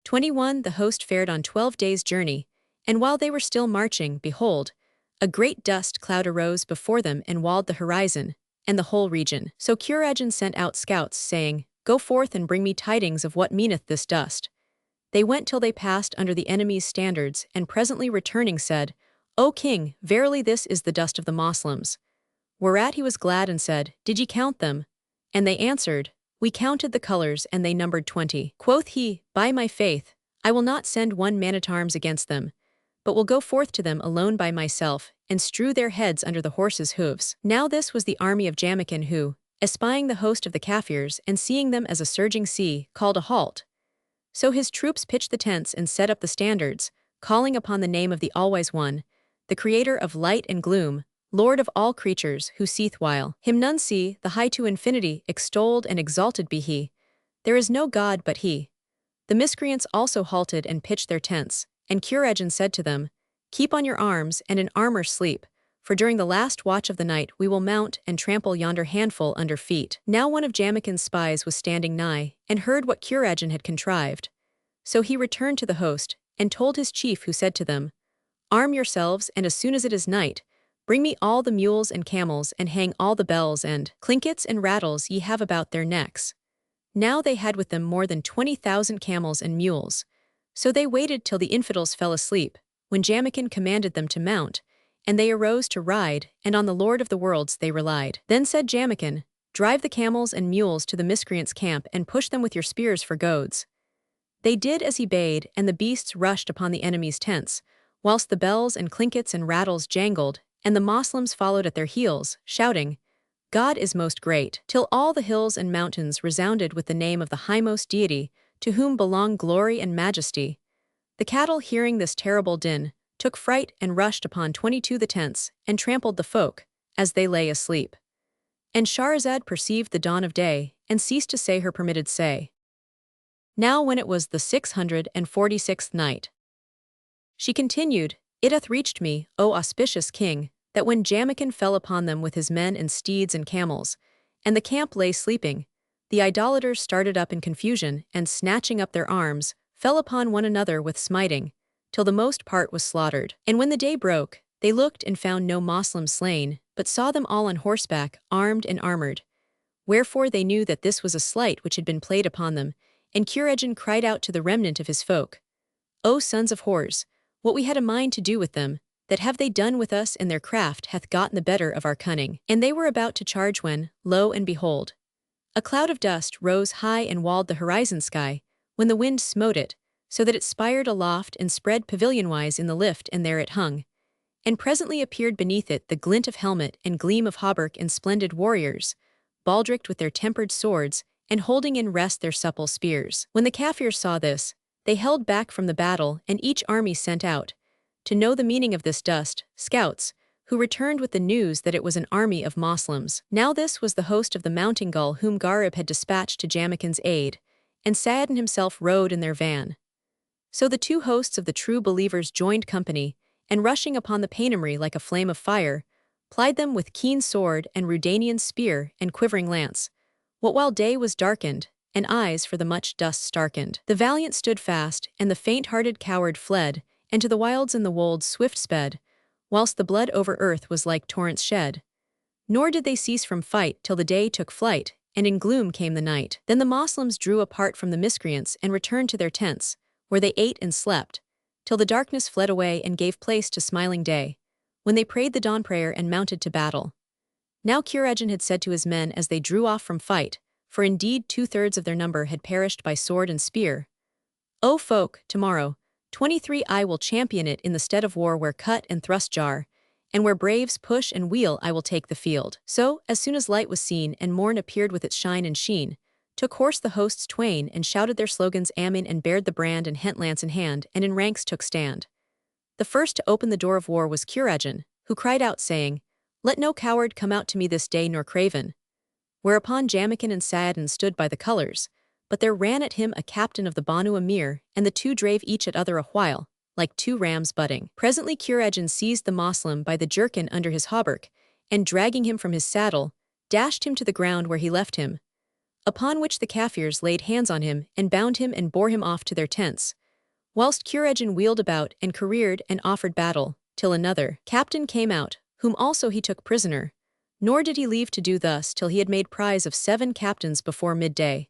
21 The host fared on 12 days' journey, and while they were still marching, behold, a great dust cloud arose before them and walled the horizon, and the whole region. So Kurajan sent out scouts, saying, "Go forth and bring me tidings of what meaneth this dust." They went till they passed under the enemy's standards, and presently returning said, "O king, verily this is the dust of the Moslems." Whereat he was glad and said, "Did ye count them?" And they answered, "We counted the colors, and they numbered 20. Quoth he, "By my faith, I will not send one man-at-arms against them, but will go forth to them alone by myself, and strew their heads under the horses' hooves." Now this was the army of Jamaican who, espying the host of the Kafirs and seeing them as a surging sea, called a halt. So his troops pitched the tents and set up the standards, calling upon the name of the Alwise One, the Creator of light and gloom, Lord of all creatures, who seeth while him none see, the high to infinity, extolled and exalted be he. There is no God but he. The miscreants also halted and pitched their tents, and Kurajan said to them, "Keep on your arms and in armor sleep, for during the last watch of the night we will mount and trample yonder handful under feet." Now one of Jamaican's spies was standing nigh, and heard what Kurajan had contrived. So he returned to the host, and told his chief, who said to them, "Arm yourselves, and as soon as it is night, bring me all the mules and camels, and hang all the bells and clinkets and rattles ye have about their necks." Now they had with them more than 20,000 camels and mules. So they waited till the infidels fell asleep, when Jamaican commanded them to mount, and they arose to ride, and on the Lord of the worlds they relied. Then said Jamaican, "Drive the camels and mules to the miscreants' camp, and push them with your spears for goads." They did as he bade, and the beasts rushed upon the enemy's tents, whilst the bells and clinkets and rattles jangled, and the Moslems followed at their heels, shouting, "God is most great," till all the hills and mountains resounded with the name of the highmost deity, to whom belong glory and majesty. The cattle, hearing this terrible din, took fright and rushed upon 22 the tents, and trampled the folk, as they lay asleep. And Shahrazad perceived the dawn of day, and ceased to say her permitted say. Now when it was the 646th night, she continued, "It hath reached me, O auspicious king, that when Jamaican fell upon them with his men and steeds and camels, and the camp lay sleeping, the idolaters started up in confusion, and snatching up their arms, fell upon one another with smiting, till the most part was slaughtered. And when the day broke, they looked and found no Moslem slain, but saw them all on horseback, armed and armored. Wherefore they knew that this was a sleight which had been played upon them, and Kurajan cried out to the remnant of his folk, "O sons of whores, what we had a mind to do with them, that have they done with us, and their craft hath gotten the better of our cunning." And they were about to charge when, lo and behold, a cloud of dust rose high and walled the horizon sky, when the wind smote it, so that it spired aloft and spread pavilionwise in the lift, and there it hung. And presently appeared beneath it the glint of helmet and gleam of hauberk and splendid warriors, baldricked with their tempered swords, and holding in rest their supple spears. When the Kafirs saw this, they held back from the battle, and each army sent out, to know the meaning of this dust, scouts, who returned with the news that it was an army of Moslems. Now this was the host of the Mountain Gull whom Gharib had dispatched to Jamaican's aid, and Saadin himself rode in their van. So the two hosts of the true believers joined company, and rushing upon the Paynimmry like a flame of fire, plied them with keen sword and Rudanian spear and quivering lance. What while day was darkened, and eyes for the much dust starkened. The valiant stood fast, and the faint-hearted coward fled, and to the wilds and the wolds swift sped, whilst the blood over earth was like torrents shed. Nor did they cease from fight till the day took flight, and in gloom came the night. Then the Moslems drew apart from the miscreants and returned to their tents, where they ate and slept, till the darkness fled away and gave place to smiling day, when they prayed the dawn prayer and mounted to battle. Now Kurajan had said to his men as they drew off from fight, for indeed 2/3 of their number had perished by sword and spear, "O folk, tomorrow, 23 I will champion it in the stead of war where cut and thrust jar, and where braves push and wheel I will take the field." So, as soon as light was seen and morn appeared with its shine and sheen, took horse the hosts twain and shouted their slogans amin and bared the brand and hent lance in hand and in ranks took stand. The first to open the door of war was Kurajan, who cried out saying, "Let no coward come out to me this day nor craven." Whereupon Jamaican and Saadin stood by the colours, but there ran at him a captain of the Banu Emir, and the two drave each at other a while, like two rams butting. Presently Kurajan seized the Moslem by the jerkin under his hauberk, and dragging him from his saddle, dashed him to the ground where he left him, upon which the Kafirs laid hands on him and bound him and bore him off to their tents, whilst Kurajan wheeled about and careered and offered battle, till another captain came out, whom also he took prisoner, nor did he leave to do thus till he had made prize of 7 captains before midday.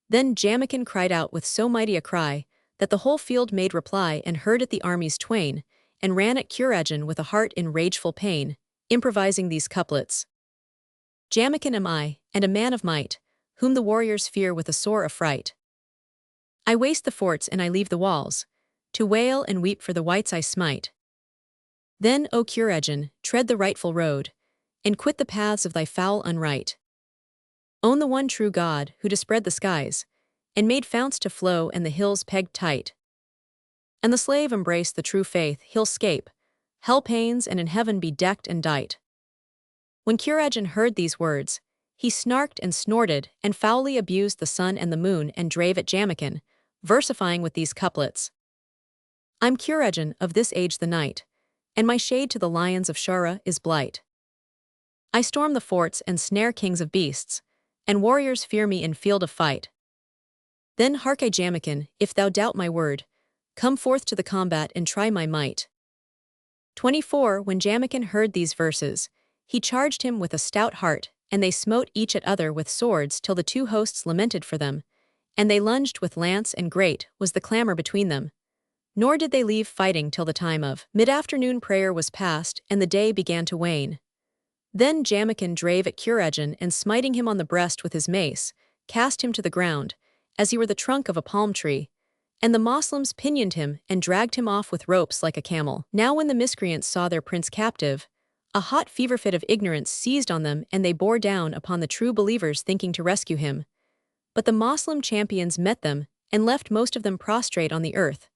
Then Jamaican cried out with so mighty a cry, that the whole field made reply and heard it the armies twain, and ran at Kurajan with a heart in rageful pain, improvising these couplets. Jamaican am I, and a man of might, whom the warriors fear with a sore affright. I waste the forts and I leave the walls, to wail and weep for the whites I smite. Then, O Kurajan, tread the rightful road, and quit the paths of thy foul unright. Own the one true God, who dispread the skies, and made founts to flow and the hills pegged tight. And the slave embrace the true faith, he'll scape hell pains and in heaven be decked and dight. When Kurajan heard these words, he snarked and snorted and foully abused the sun and the moon and drave at Jamaican, versifying with these couplets. I'm Kurajan of this age the night, and my shade to the lions of Shara is blight. I storm the forts and snare kings of beasts, and warriors fear me in field of fight. Then hark I Jamaican, if thou doubt my word, come forth to the combat and try my might. 24 When Jamaican heard these verses, he charged him with a stout heart, and they smote each at other with swords till the two hosts lamented for them, and they lunged with lance and great was the clamour between them. Nor did they leave fighting till the time of mid-afternoon prayer was past and the day began to wane. Then Jamaican drave at Kurajan and smiting him on the breast with his mace, cast him to the ground, as he were the trunk of a palm tree, and the Moslems pinioned him and dragged him off with ropes like a camel. Now when the miscreants saw their prince captive, a hot fever fit of ignorance seized on them and they bore down upon the true believers thinking to rescue him. But the Moslem champions met them and left most of them prostrate on the earth,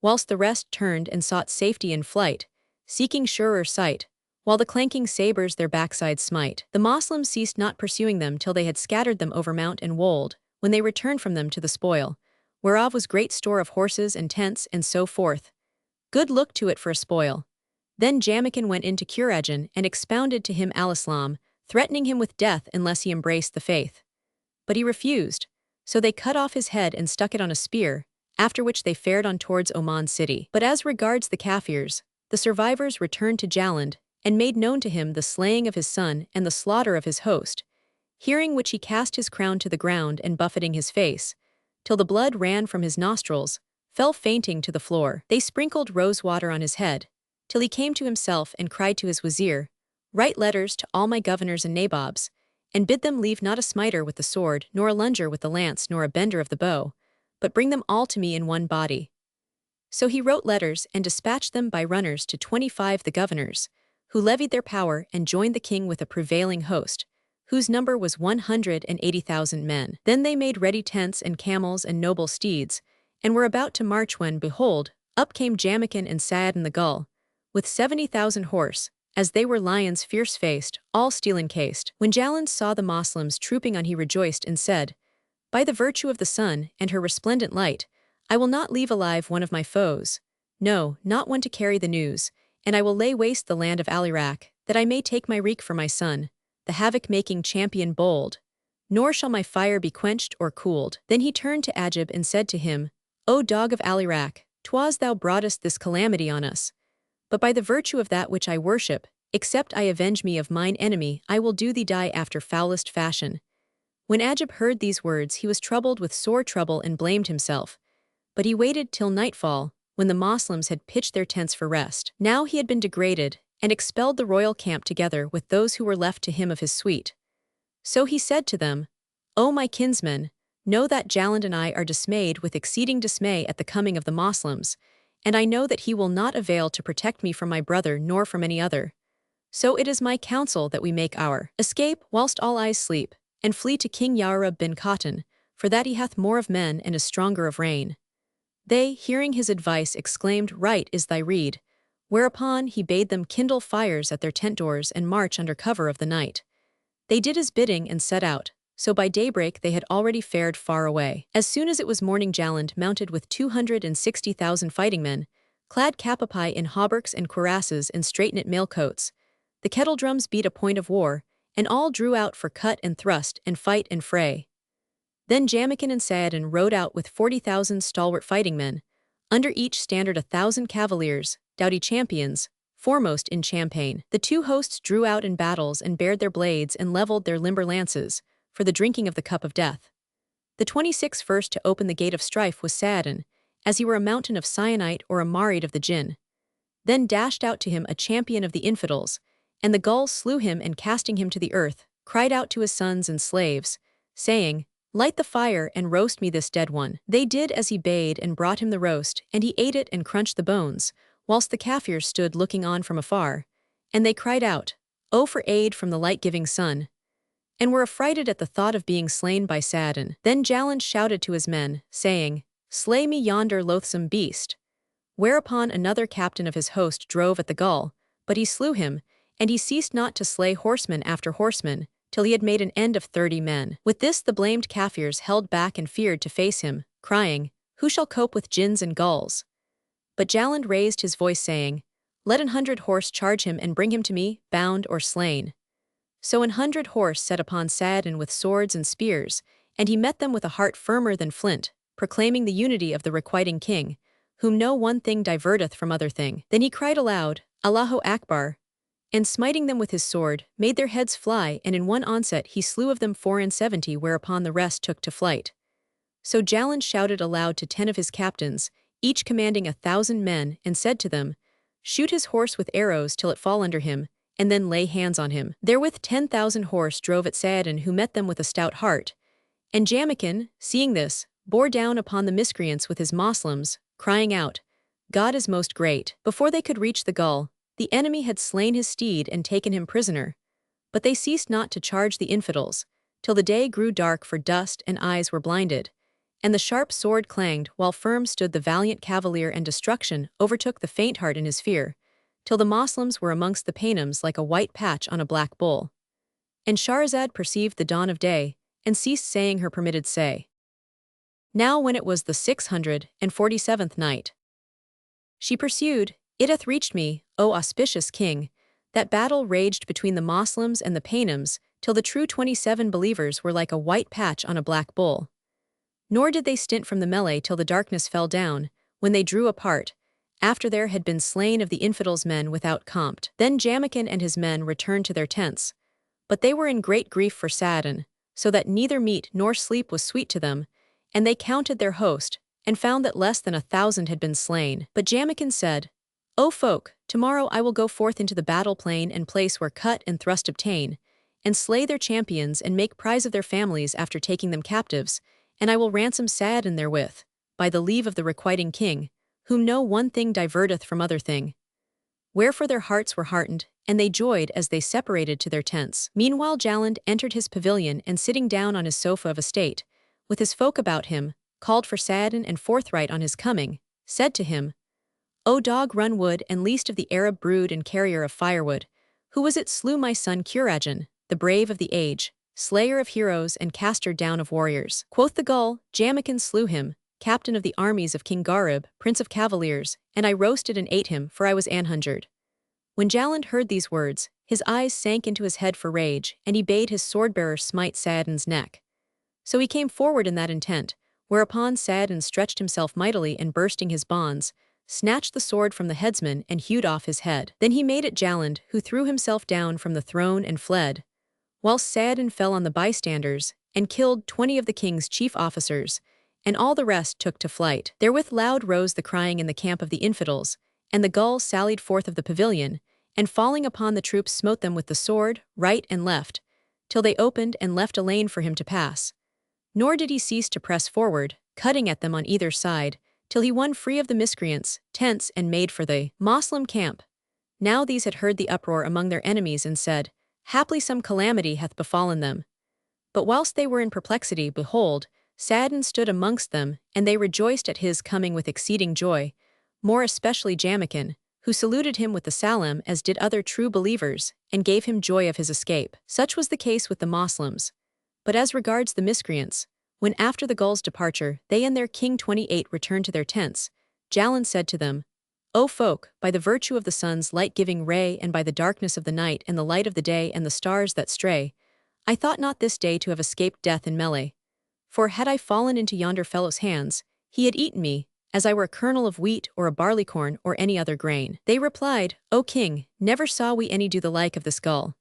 whilst the rest turned and sought safety in flight, seeking surer sight, while the clanking sabres their backsides smite. The Moslems ceased not pursuing them till they had scattered them over mount and wold, when they returned from them to the spoil, whereof was great store of horses and tents and so forth. Good look to it for a spoil. Then Jamaican went into Kurajan and expounded to him al-Islam, threatening him with death unless he embraced the faith. But he refused, so they cut off his head and stuck it on a spear, after which they fared on towards Oman city. But as regards the Kafirs, the survivors returned to Jaland, and made known to him the slaying of his son and the slaughter of his host, hearing which he cast his crown to the ground and buffeting his face, till the blood ran from his nostrils, fell fainting to the floor. They sprinkled rose water on his head, till he came to himself and cried to his wazir, "Write letters to all my governors and nabobs, and bid them leave not a smiter with the sword, nor a lunger with the lance, nor a bender of the bow, but bring them all to me in one body." So he wrote letters and dispatched them by runners to 25 the governors, who levied their power and joined the king with a prevailing host, whose number was 180,000 men. Then they made ready tents and camels and noble steeds, and were about to march when, behold, up came Jamaican and Saadin the gull, with 70,000 horse, as they were lions fierce-faced, all steel-encased. When Jaland saw the Moslems trooping on he rejoiced and said, "By the virtue of the sun and her resplendent light, I will not leave alive one of my foes, no, not one to carry the news, and I will lay waste the land of Alirak, that I may take my wreak for my son, the havoc-making champion bold. Nor shall my fire be quenched or cooled. Then he turned to Ajib and said to him, O dog of Alirak, 'twas thou broughtest this calamity on us. But by the virtue of that which I worship, except I avenge me of mine enemy, I will do thee die after foulest fashion. When Ajib heard these words, he was troubled with sore trouble and blamed himself. But he waited till nightfall, when the Moslems had pitched their tents for rest. Now he had been degraded, and expelled the royal camp together with those who were left to him of his suite. So he said to them, O my kinsmen, know that Jaland and I are dismayed with exceeding dismay at the coming of the Moslems, and I know that he will not avail to protect me from my brother nor from any other. So it is my counsel that we make our escape whilst all eyes sleep, and flee to King Yarab bin Khatun, for that he hath more of men and is stronger of rein. They, hearing his advice, exclaimed, Right is thy rede. Whereupon he bade them kindle fires at their tent doors and march under cover of the night. They did his bidding and set out, so by daybreak they had already fared far away. As soon as it was morning, Jaland, mounted with 260,000 fighting men, clad capapi in hauberks and cuirasses and straight-knit mail-coats. The kettle drums beat a point of war, and all drew out for cut and thrust and fight and fray. Then Jamaican and Saadin rode out with 40,000 stalwart fighting men, under each standard 1,000 cavaliers, doughty champions, foremost in champaign. The two hosts drew out in battles and bared their blades and levelled their limber lances, for the drinking of the cup of death. The 26th first to open the gate of strife was Saadin, as he were a mountain of syenite or a marid of the Jinn. Then dashed out to him a champion of the infidels, and the Gauls slew him and casting him to the earth, cried out to his sons and slaves, saying, Light the fire and roast me this dead one. They did as he bade and brought him the roast, and he ate it and crunched the bones, whilst the Kafirs stood looking on from afar. And they cried out, O for aid from the light-giving sun, and were affrighted at the thought of being slain by Saadin. Then Jaland shouted to his men, saying, Slay me yonder loathsome beast. Whereupon another captain of his host drove at the Gaul, but he slew him, and he ceased not to slay horseman after horseman, till he had made an end of 30 men. With this the blamed Kafirs held back and feared to face him, crying, Who shall cope with Jinns and Gauls? But Jaland raised his voice, saying, Let 100 horse charge him and bring him to me, bound or slain. So 100 horse set upon Saadin with swords and spears, and he met them with a heart firmer than flint, proclaiming the unity of the requiting king, whom no one thing diverteth from other thing. Then he cried aloud, Allahu Akbar, and smiting them with his sword, made their heads fly, and in one onset he slew of them 74, whereupon the rest took to flight. So Jaland shouted aloud to 10 of his captains, each commanding 1,000 men, and said to them, Shoot his horse with arrows till it fall under him, and then lay hands on him. Therewith 10,000 horse drove at Saadin, who met them with a stout heart. And Jamaican, seeing this, bore down upon the miscreants with his Moslems, crying out, God is most great. Before they could reach the Gaul, the enemy had slain his steed and taken him prisoner. But they ceased not to charge the infidels, till the day grew dark, for dust and eyes were blinded. And the sharp sword clanged, while firm stood the valiant cavalier, and destruction overtook the faint heart in his fear, till the Moslems were amongst the Paynims like a white patch on a black bull. And Shahrazad perceived the dawn of day, and ceased saying her permitted say. Now when it was the 647th night, she pursued, It hath reached me, O auspicious king, that battle raged between the Moslems and the Paynims, till the true 27 believers were like a white patch on a black bull. Nor did they stint from the melee till the darkness fell down, when they drew apart, after there had been slain of the infidels men without compt. Then Jamaican and his men returned to their tents, but they were in great grief for Saadin, so that neither meat nor sleep was sweet to them, and they counted their host, and found that less than 1,000 had been slain. But Jamaican said, O folk, tomorrow I will go forth into the battle plain and place where cut and thrust obtain, and slay their champions and make prize of their families after taking them captives, and I will ransom Saadin therewith, by the leave of the requiting king, whom no one thing diverteth from other thing. Wherefore their hearts were heartened, and they joyed as they separated to their tents. Meanwhile Jaland entered his pavilion, and sitting down on his sofa of estate, with his folk about him, called for Saadin, and forthright on his coming, said to him, O dog run wood and least of the Arab brood and carrier of firewood, who was it slew my son Kurajan, the brave of the age, slayer of heroes and caster down of warriors? Quoth the Gaul, Jamaican slew him, captain of the armies of King Garib, prince of cavaliers, and I roasted and ate him, for I was an hundred. When Jaland heard these words, his eyes sank into his head for rage, and he bade his sword-bearer smite Saadin's neck. So he came forward in that intent, whereupon Saadin stretched himself mightily and bursting his bonds, snatched the sword from the headsman and hewed off his head. Then he made at Jaland, who threw himself down from the throne and fled, whilst Saadin fell on the bystanders, and killed 20 of the king's chief officers, and all the rest took to flight. Therewith loud rose the crying in the camp of the infidels, and the gull sallied forth of the pavilion, and falling upon the troops smote them with the sword, right and left, till they opened and left a lane for him to pass. Nor did he cease to press forward, cutting at them on either side, till he won free of the miscreants, tents, and made for the Moslem camp. Now these had heard the uproar among their enemies and said, Haply some calamity hath befallen them. But whilst they were in perplexity, behold, Saadin stood amongst them, and they rejoiced at his coming with exceeding joy, more especially Jamaican, who saluted him with the salam as did other true believers, and gave him joy of his escape. Such was the case with the Moslems. But as regards the miscreants, when after the gull's departure they and their king 28 returned to their tents, Jaland said to them, O folk, by the virtue of the sun's light-giving ray and by the darkness of the night and the light of the day and the stars that stray, I thought not this day to have escaped death in melee. For had I fallen into yonder fellow's hands, he had eaten me, as I were a kernel of wheat or a barleycorn or any other grain. They replied, O king, never saw we any do the like of this gull.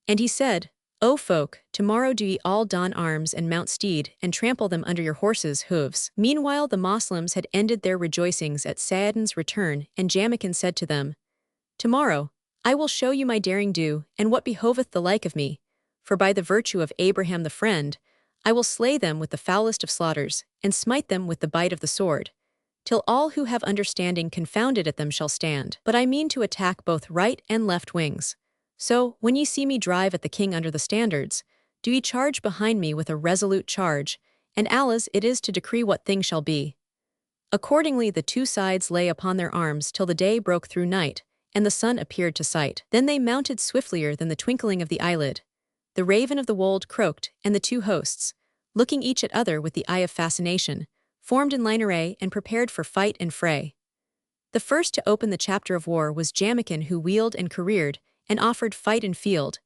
And he said, O folk, tomorrow do ye all don arms and mount steed, and trample them under your horses' hooves. Meanwhile the Moslems had ended their rejoicings at Saadin's return, and Jamaican said to them, Tomorrow, I will show you my daring do, and what behoveth the like of me, for by the virtue of Abraham the friend, I will slay them with the foulest of slaughters, and smite them with the bite of the sword, till all who have understanding confounded at them shall stand. But I mean to attack both right and left wings. So, when ye see me drive at the king under the standards, do ye charge behind me with a resolute charge, and Allah's it is to decree what thing shall be. Accordingly the two sides lay upon their arms till the day broke through night, and the sun appeared to sight. Then they mounted swiftlier than the twinkling of the eyelid. The raven of the wold croaked, and the two hosts, looking each at other with the eye of fascination, formed in line array and prepared for fight and fray. The first to open the chapter of war was Jamaican, who wheeled and careered, and offered fight in field,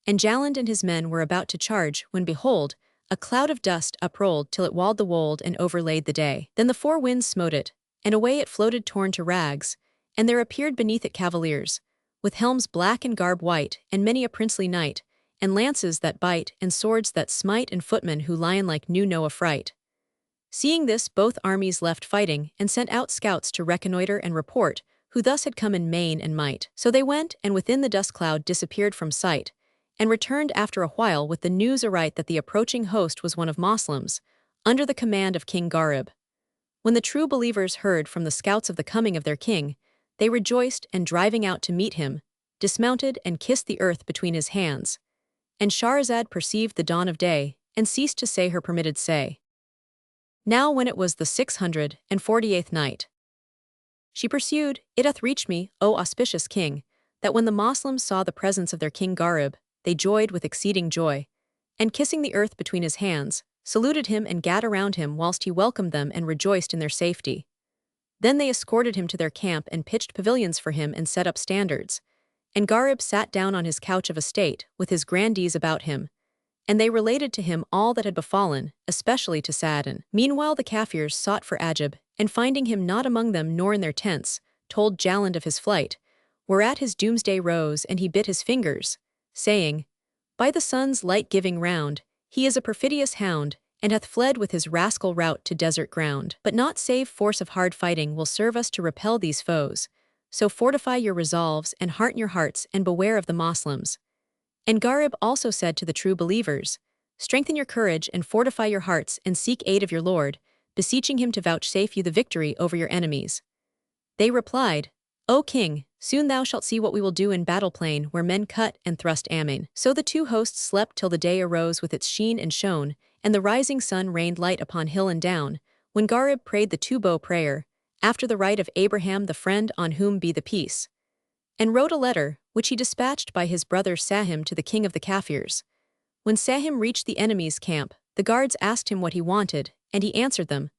and Jaland and his men were about to charge, when behold, a cloud of dust uprolled till it walled the wold and overlaid the day. Then the four winds smote it, and away it floated torn to rags, and there appeared beneath it cavaliers, with helms black and garb white, and many a princely knight, and lances that bite, and swords that smite, and footmen who lion-like knew no affright. Seeing this, both armies left fighting, and sent out scouts to reconnoiter and report, who thus had come in main and might. So they went, and within the dust cloud disappeared from sight, and returned after a while with the news aright that the approaching host was one of Moslems, under the command of King Garib. When the true believers heard from the scouts of the coming of their king, they rejoiced, and driving out to meet him, dismounted and kissed the earth between his hands. And Shahrazad perceived the dawn of day, and ceased to say her permitted say. Now when it was the 648th night, she pursued, It hath reached me, O auspicious king, that when the Moslems saw the presence of their king Garib, they joyed with exceeding joy, and kissing the earth between his hands, saluted him and gat around him whilst he welcomed them and rejoiced in their safety. Then they escorted him to their camp and pitched pavilions for him and set up standards, and Garib sat down on his couch of estate, with his grandees about him, and they related to him all that had befallen, especially to Saadin. Meanwhile the Kafirs sought for Ajib, and finding him not among them nor in their tents, told Jaland of his flight, whereat his doomsday rose and he bit his fingers, saying, By the sun's light-giving round, he is a perfidious hound, and hath fled with his rascal rout to desert ground. But not save force of hard fighting will serve us to repel these foes, so fortify your resolves and hearten your hearts and beware of the Moslems. And Garib also said to the true believers, Strengthen your courage and fortify your hearts and seek aid of your Lord, beseeching him to vouchsafe you the victory over your enemies. They replied, O king, soon thou shalt see what we will do in battle plain where men cut and thrust amen. So the two hosts slept till the day arose with its sheen and shone, and the rising sun rained light upon hill and down, when Garib prayed the two-bow prayer, after the rite of Abraham the friend on whom be the peace, and wrote a letter, which he dispatched by his brother Sahim to the king of the Kafirs. When Sahim reached the enemy's camp, the guards asked him what he wanted, and he answered them,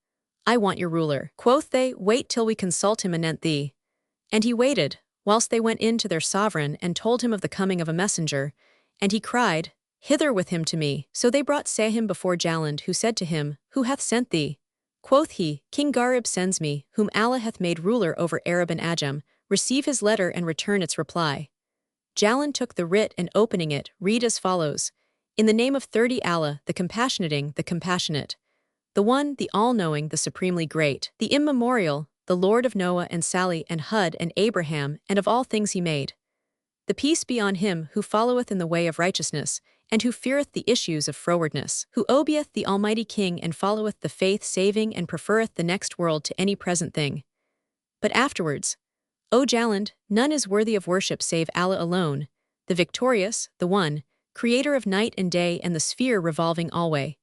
I want your ruler. Quoth they, Wait till we consult him anent thee. And he waited, whilst they went in to their sovereign and told him of the coming of a messenger, and he cried, Hither with him to me. So they brought Sahim before Jaland, who said to him, Who hath sent thee? Quoth he, King Gharib sends me, whom Allah hath made ruler over Arab and Ajam. Receive his letter and return its reply. Jaland took the writ and opening it, read as follows. In the name of 30 Allah, the compassionating, the compassionate. The One, the All-Knowing, the Supremely Great, the Immemorial, the Lord of Noah and Sally and Hud and Abraham and of all things he made. The peace be on him who followeth in the way of righteousness, and who feareth the issues of frowardness, who obeyeth the Almighty King and followeth the faith saving and preferreth the next world to any present thing. But afterwards, O Jaland, none is worthy of worship save Allah alone, the victorious, the One, creator of night and day and the sphere revolving alway.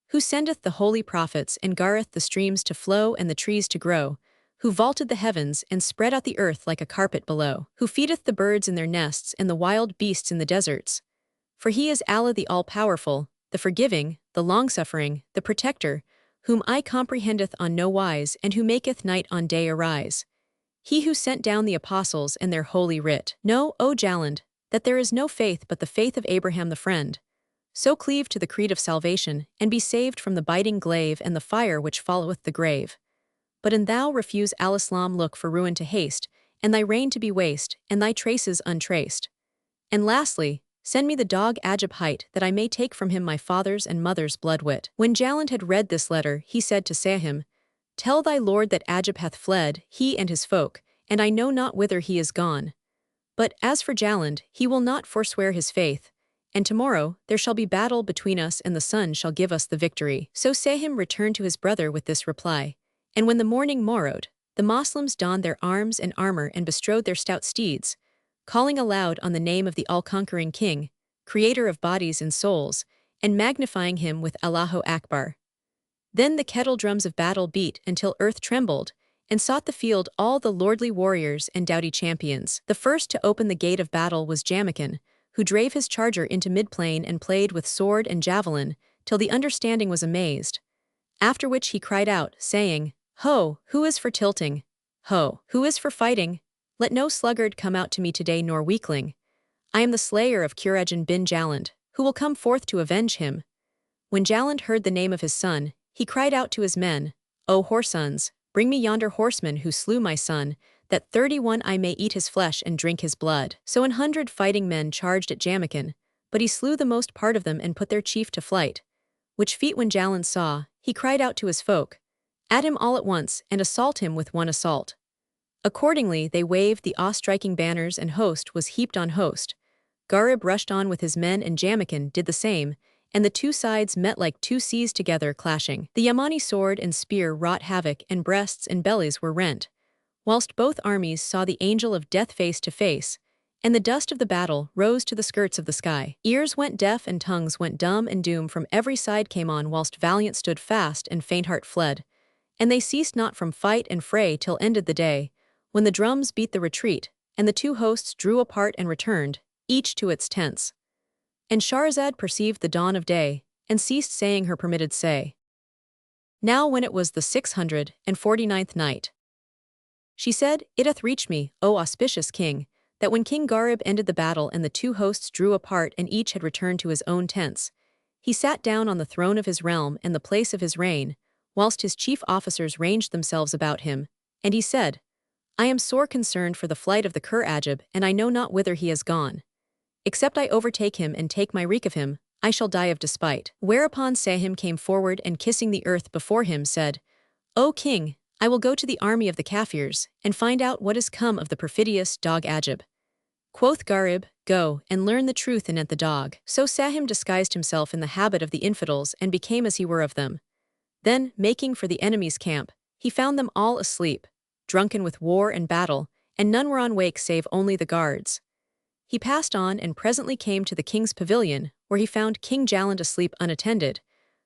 Who sendeth the holy prophets and garreth the streams to flow and the trees to grow, who vaulted the heavens and spread out the earth like a carpet below, who feedeth the birds in their nests and the wild beasts in the deserts. For he is Allah the All-Powerful, the Forgiving, the Long-Suffering, the Protector, whom I comprehendeth on no wise and who maketh night on day arise. He who sent down the apostles and their holy writ. Know, O Jaland, that there is no faith but the faith of Abraham the friend. So cleave to the creed of salvation, and be saved from the biting glaive and the fire which followeth the grave. But an thou refuse al-Islam, look for ruin to haste, and thy reign to be waste, and thy traces untraced. And lastly, send me the dog Ajib height, that I may take from him my father's and mother's blood wit. When Jaland had read this letter, he said to Sahim, Tell thy lord that Ajib hath fled, he and his folk, and I know not whither he is gone. But as for Jaland, he will not forswear his faith, and tomorrow there shall be battle between us and the sun shall give us the victory. So Sahim returned to his brother with this reply. And when the morning morrowed, the Moslems donned their arms and armor and bestrode their stout steeds, calling aloud on the name of the all-conquering King, creator of bodies and souls, and magnifying him with Allahu Akbar. Then the kettle drums of battle beat until earth trembled, and sought the field all the lordly warriors and doughty champions. The first to open the gate of battle was Jamaican, who drave his charger into mid-plain and played with sword and javelin, till the understanding was amazed. After which he cried out, saying, Ho, who is for tilting? Ho, who is for fighting? Let no sluggard come out to me today nor weakling. I am the slayer of Qurajin bin Jaland, who will come forth to avenge him. When Jaland heard the name of his son, he cried out to his men, O whoresons, bring me yonder horseman who slew my son, that 31 I may eat his flesh and drink his blood. So 100 fighting men charged at Jamaican, but he slew the most part of them and put their chief to flight. Which feat when Jaland saw, he cried out to his folk, At him all at once, and assault him with one assault. Accordingly they waved the awe-striking banners and host was heaped on host. Gharib rushed on with his men and Jamaican did the same, and the two sides met like two seas together clashing. The Yamani sword and spear wrought havoc and breasts and bellies were rent, whilst both armies saw the angel of death face to face, and the dust of the battle rose to the skirts of the sky. Ears went deaf and tongues went dumb, and doom from every side came on, whilst valiant stood fast and faint-heart fled. And they ceased not from fight and fray till ended the day, when the drums beat the retreat, and the two hosts drew apart and returned, each to its tents. And Shahrazad perceived the dawn of day, and ceased saying her permitted say. Now when it was the 649th night, she said, It hath reached me, O auspicious King, that when King Gharib ended the battle and the two hosts drew apart and each had returned to his own tents, he sat down on the throne of his realm and the place of his reign, whilst his chief officers ranged themselves about him, and he said, I am sore concerned for the flight of the Ajib, and I know not whither he has gone. Except I overtake him and take my wreak of him, I shall die of despite. Whereupon Sahim came forward and kissing the earth before him said, O King, I will go to the army of the Kafirs, and find out what is come of the perfidious dog Ajib. Quoth Gharib, Go, and learn the truth anent the dog. So Sahim disguised himself in the habit of the infidels and became as he were of them. Then, making for the enemy's camp, he found them all asleep, drunken with war and battle, and none were on wake save only the guards. He passed on and presently came to the king's pavilion, where he found King Jaland asleep unattended.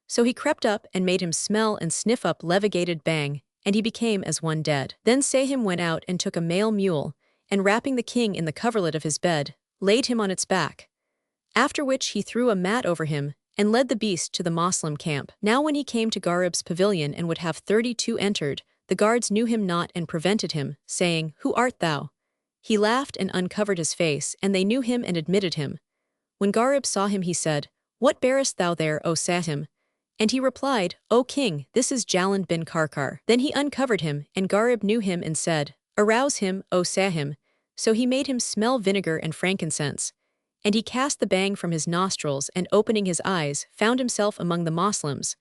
So he crept up and made him smell and sniff up levigated bang, and he became as one dead. Then Sahim went out and took a male mule, and wrapping the king in the coverlet of his bed, laid him on its back. After which he threw a mat over him, and led the beast to the Moslem camp. Now when he came to Gharib's pavilion and would have 32 entered, the guards knew him not and prevented him, saying, "Who art thou?" He laughed and uncovered his face, and they knew him and admitted him. When Gharib saw him he said, "What bearest thou there, O Sahim?" And he replied, "O king, this is Jaland bin Karkar." Then he uncovered him, and Gharib knew him and said, "Arouse him, O Sahim." So he made him smell vinegar and frankincense. And he cast the bang from his nostrils, and opening his eyes, found himself among the Moslems.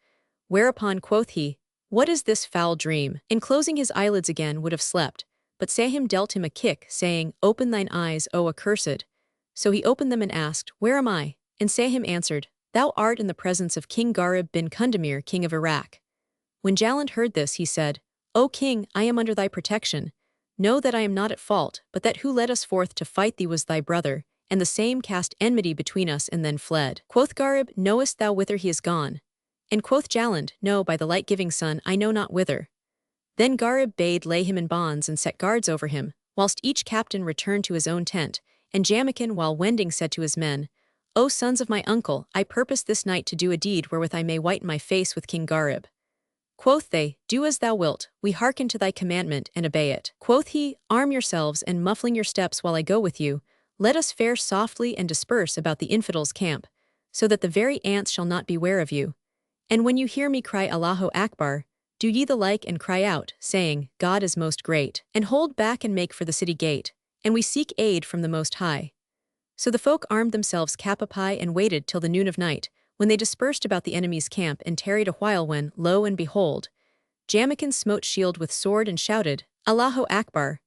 Whereupon quoth he, "What is this foul dream?" And closing his eyelids again would have slept, but Sahim dealt him a kick, saying, "Open thine eyes, O accursed." So he opened them and asked, "Where am I?" And Sahim answered, "Thou art in the presence of King Gharib bin Kundamir, king of Iraq." When Jaland heard this, he said, "O king, I am under thy protection. Know that I am not at fault, but that who led us forth to fight thee was thy brother, and the same cast enmity between us and then fled." Quoth Gharib, "Knowest thou whither he is gone?" And quoth Jaland, "No, by the light-giving sun, I know not whither." Then Gharib bade lay him in bonds and set guards over him, whilst each captain returned to his own tent, and Jamaican while wending said to his men, "O sons of my uncle, I purpose this night to do a deed wherewith I may whiten my face with King Gharib." Quoth they, "Do as thou wilt, we hearken to thy commandment and obey it." Quoth he, "Arm yourselves, and muffling your steps while I go with you, let us fare softly and disperse about the infidels' camp, so that the very ants shall not beware of you. And when you hear me cry Allahu Akbar, do ye the like and cry out, saying, God is most great. And hold back and make for the city gate, and we seek aid from the Most High." So the folk armed themselves capapai and waited till the noon of night, when they dispersed about the enemy's camp and tarried a while when, lo and behold, Jamaican smote shield with sword and shouted, "Allahu Akbar."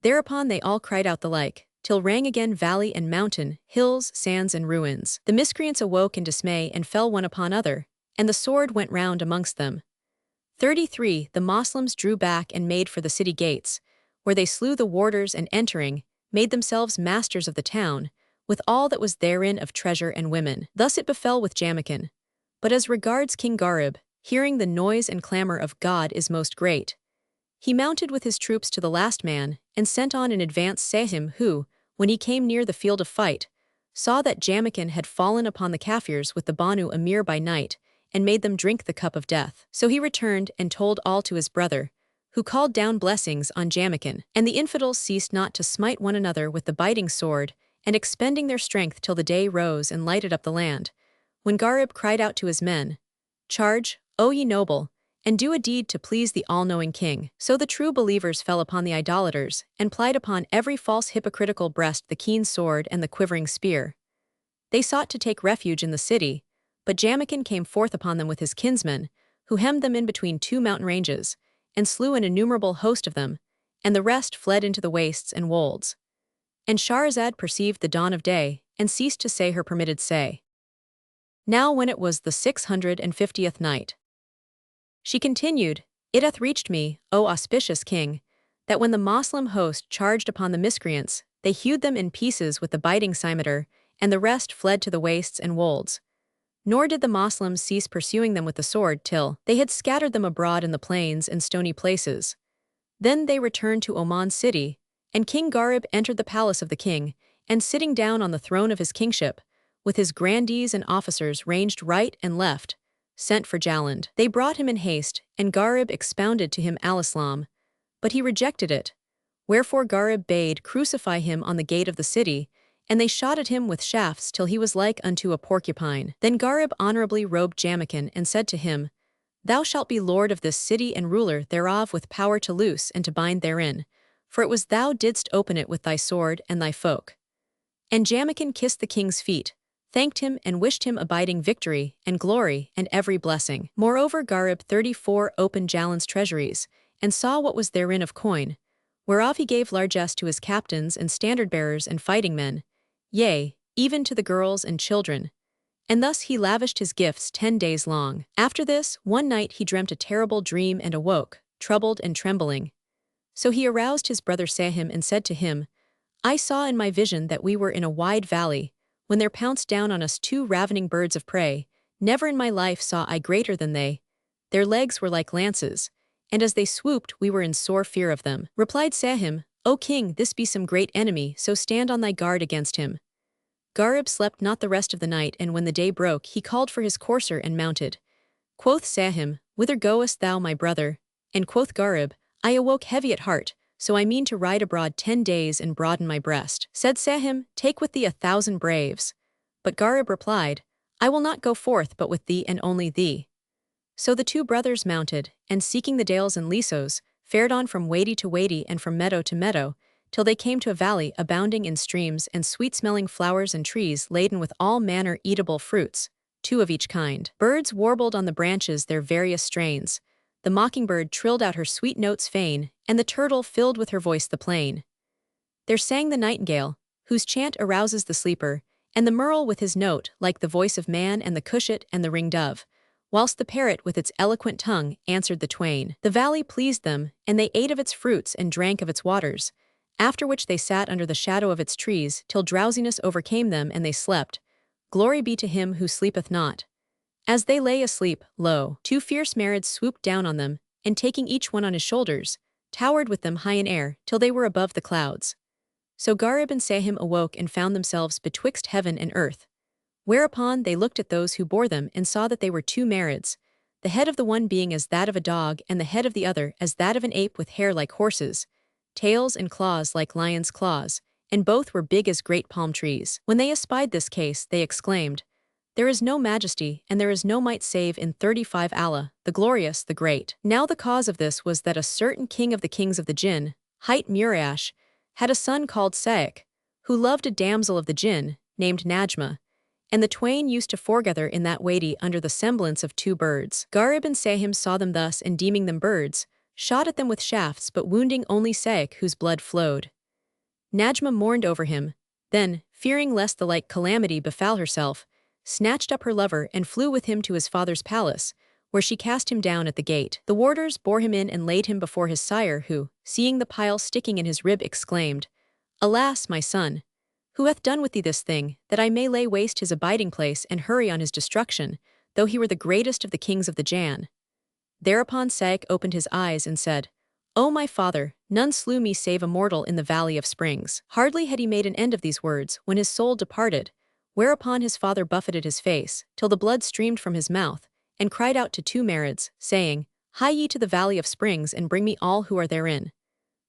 Thereupon they all cried out the like, till rang again valley and mountain, hills, sands and ruins. The miscreants awoke in dismay and fell one upon other, and the sword went round amongst them. 33 The Moslems drew back and made for the city gates, where they slew the warders and entering, made themselves masters of the town, with all that was therein of treasure and women. Thus it befell with Jamaican. But as regards King Gharib, hearing the noise and clamor of God is most great, he mounted with his troops to the last man, and sent on in advance Sahim who, when he came near the field of fight, saw that Jamaican had fallen upon the Kafirs with the Banu Emir by night, and made them drink the cup of death. So he returned and told all to his brother, who called down blessings on Jamaican. And the infidels ceased not to smite one another with the biting sword, and expending their strength till the day rose and lighted up the land, when Gharib cried out to his men, "Charge, O ye noble, and do a deed to please the all-knowing king." So the true believers fell upon the idolaters, and plied upon every false hypocritical breast the keen sword and the quivering spear. They sought to take refuge in the city, but Jamaican came forth upon them with his kinsmen, who hemmed them in between two mountain ranges, and slew an innumerable host of them, and the rest fled into the wastes and wolds. And Shahrazad perceived the dawn of day, and ceased to say her permitted say. Now when it was the 650th night, she continued, "It hath reached me, O auspicious king, that when the Moslem host charged upon the miscreants, they hewed them in pieces with the biting scimitar, and the rest fled to the wastes and wolds. Nor did the Moslems cease pursuing them with the sword till they had scattered them abroad in the plains and stony places. Then they returned to Oman city, and King Gharib entered the palace of the king, and sitting down on the throne of his kingship, with his grandees and officers ranged right and left, sent for Jaland. They brought him in haste, and Gharib expounded to him al-Islam, but he rejected it. Wherefore Gharib bade crucify him on the gate of the city, and they shot at him with shafts till he was like unto a porcupine. Then Gharib honorably robed Jamaican and said to him, "Thou shalt be lord of this city and ruler thereof with power to loose and to bind therein, for it was thou didst open it with thy sword and thy folk." And Jamaican kissed the king's feet, thanked him and wished him abiding victory and glory and every blessing. Moreover Gharib 34 opened Jaland's treasuries, and saw what was therein of coin, whereof he gave largesse to his captains and standard-bearers and fighting men, yea, even to the girls and children. And thus he lavished his gifts 10 days long. After this, one night he dreamt a terrible dream and awoke, troubled and trembling. So he aroused his brother Sahim and said to him, "I saw in my vision that we were in a wide valley, when there pounced down on us 2 ravening birds of prey. Never in my life saw I greater than they. Their legs were like lances, and as they swooped we were in sore fear of them." Replied Sahim, "O king, this be some great enemy, so stand on thy guard against him." Garib slept not the rest of the night, and when the day broke, he called for his courser and mounted. Quoth Sahim, "Whither goest thou, my brother?" And quoth Garib, "I awoke heavy at heart, so I mean to ride abroad 10 days and broaden my breast." Said Sahim, "Take with thee 1,000 braves." But Garib replied, "I will not go forth but with thee and only thee." So the two brothers mounted, and seeking the dales and leasos, fared on from wady to wady and from meadow to meadow, till they came to a valley abounding in streams and sweet-smelling flowers and trees laden with all manner eatable fruits, 2 of each kind. Birds warbled on the branches their various strains. The mockingbird trilled out her sweet notes fain, and the turtle filled with her voice the plain. There sang the nightingale, whose chant arouses the sleeper, and the merle with his note like the voice of man, and the cushat and the ring-dove, whilst the parrot with its eloquent tongue answered the twain. The valley pleased them, and they ate of its fruits and drank of its waters, after which they sat under the shadow of its trees till drowsiness overcame them and they slept. Glory be to him who sleepeth not. As they lay asleep, lo, 2 fierce Marids swooped down on them, and taking each one on his shoulders, towered with them high in air till they were above the clouds. So Garib and Sahim awoke and found themselves betwixt heaven and earth. Whereupon they looked at those who bore them and saw that they were 2 Marids, the head of the one being as that of a dog and the head of the other as that of an ape, with hair like horses, tails and claws like lions' claws, and both were big as great palm trees. When they espied this case, they exclaimed, "There is no majesty, and there is no might save in 35 Allah, the glorious, the great." Now the cause of this was that a certain king of the kings of the Jinn, hight Murash, had a son called Saik, who loved a damsel of the Jinn, named Najma, and the twain used to foregather in that wady under the semblance of 2 birds. Garib and Sahim saw them thus, and deeming them birds, shot at them with shafts, but wounding only Saik, whose blood flowed. Najma mourned over him, then, fearing lest the like calamity befall herself, snatched up her lover and flew with him to his father's palace, where she cast him down at the gate. The warders bore him in and laid him before his sire, who, seeing the pile sticking in his rib, exclaimed, "Alas, my son! Who hath done with thee this thing, that I may lay waste his abiding place and hurry on his destruction, though he were the greatest of the kings of the Jann?" Thereupon Saik opened his eyes and said, "O my father, none slew me save a mortal in the Valley of Springs." Hardly had he made an end of these words when his soul departed, whereupon his father buffeted his face, till the blood streamed from his mouth, and cried out to 2 Marids, saying, "Hie ye to the Valley of Springs and bring me all who are therein."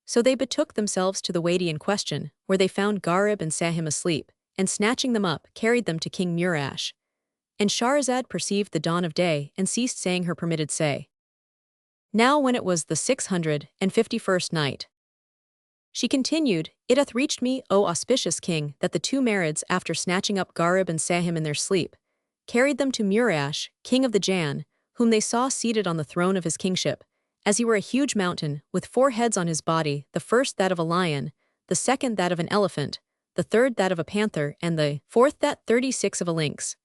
So they betook themselves to the wady in question, where they found Garib and Sahim asleep, and snatching them up, carried them to King Murash. And Shahrazad perceived the dawn of day and ceased saying her permitted say. Now when it was the 651st night, she continued, "It hath reached me, O auspicious king, that the 2 Marids, after snatching up Garib and Sahim in their sleep, carried them to Murash, king of the Jann, whom they saw seated on the throne of his kingship, as he were a huge mountain, with 4 heads on his body, the first that of a lion, the second that of an elephant, the third that of a panther, and the 4th that 36 of a lynx.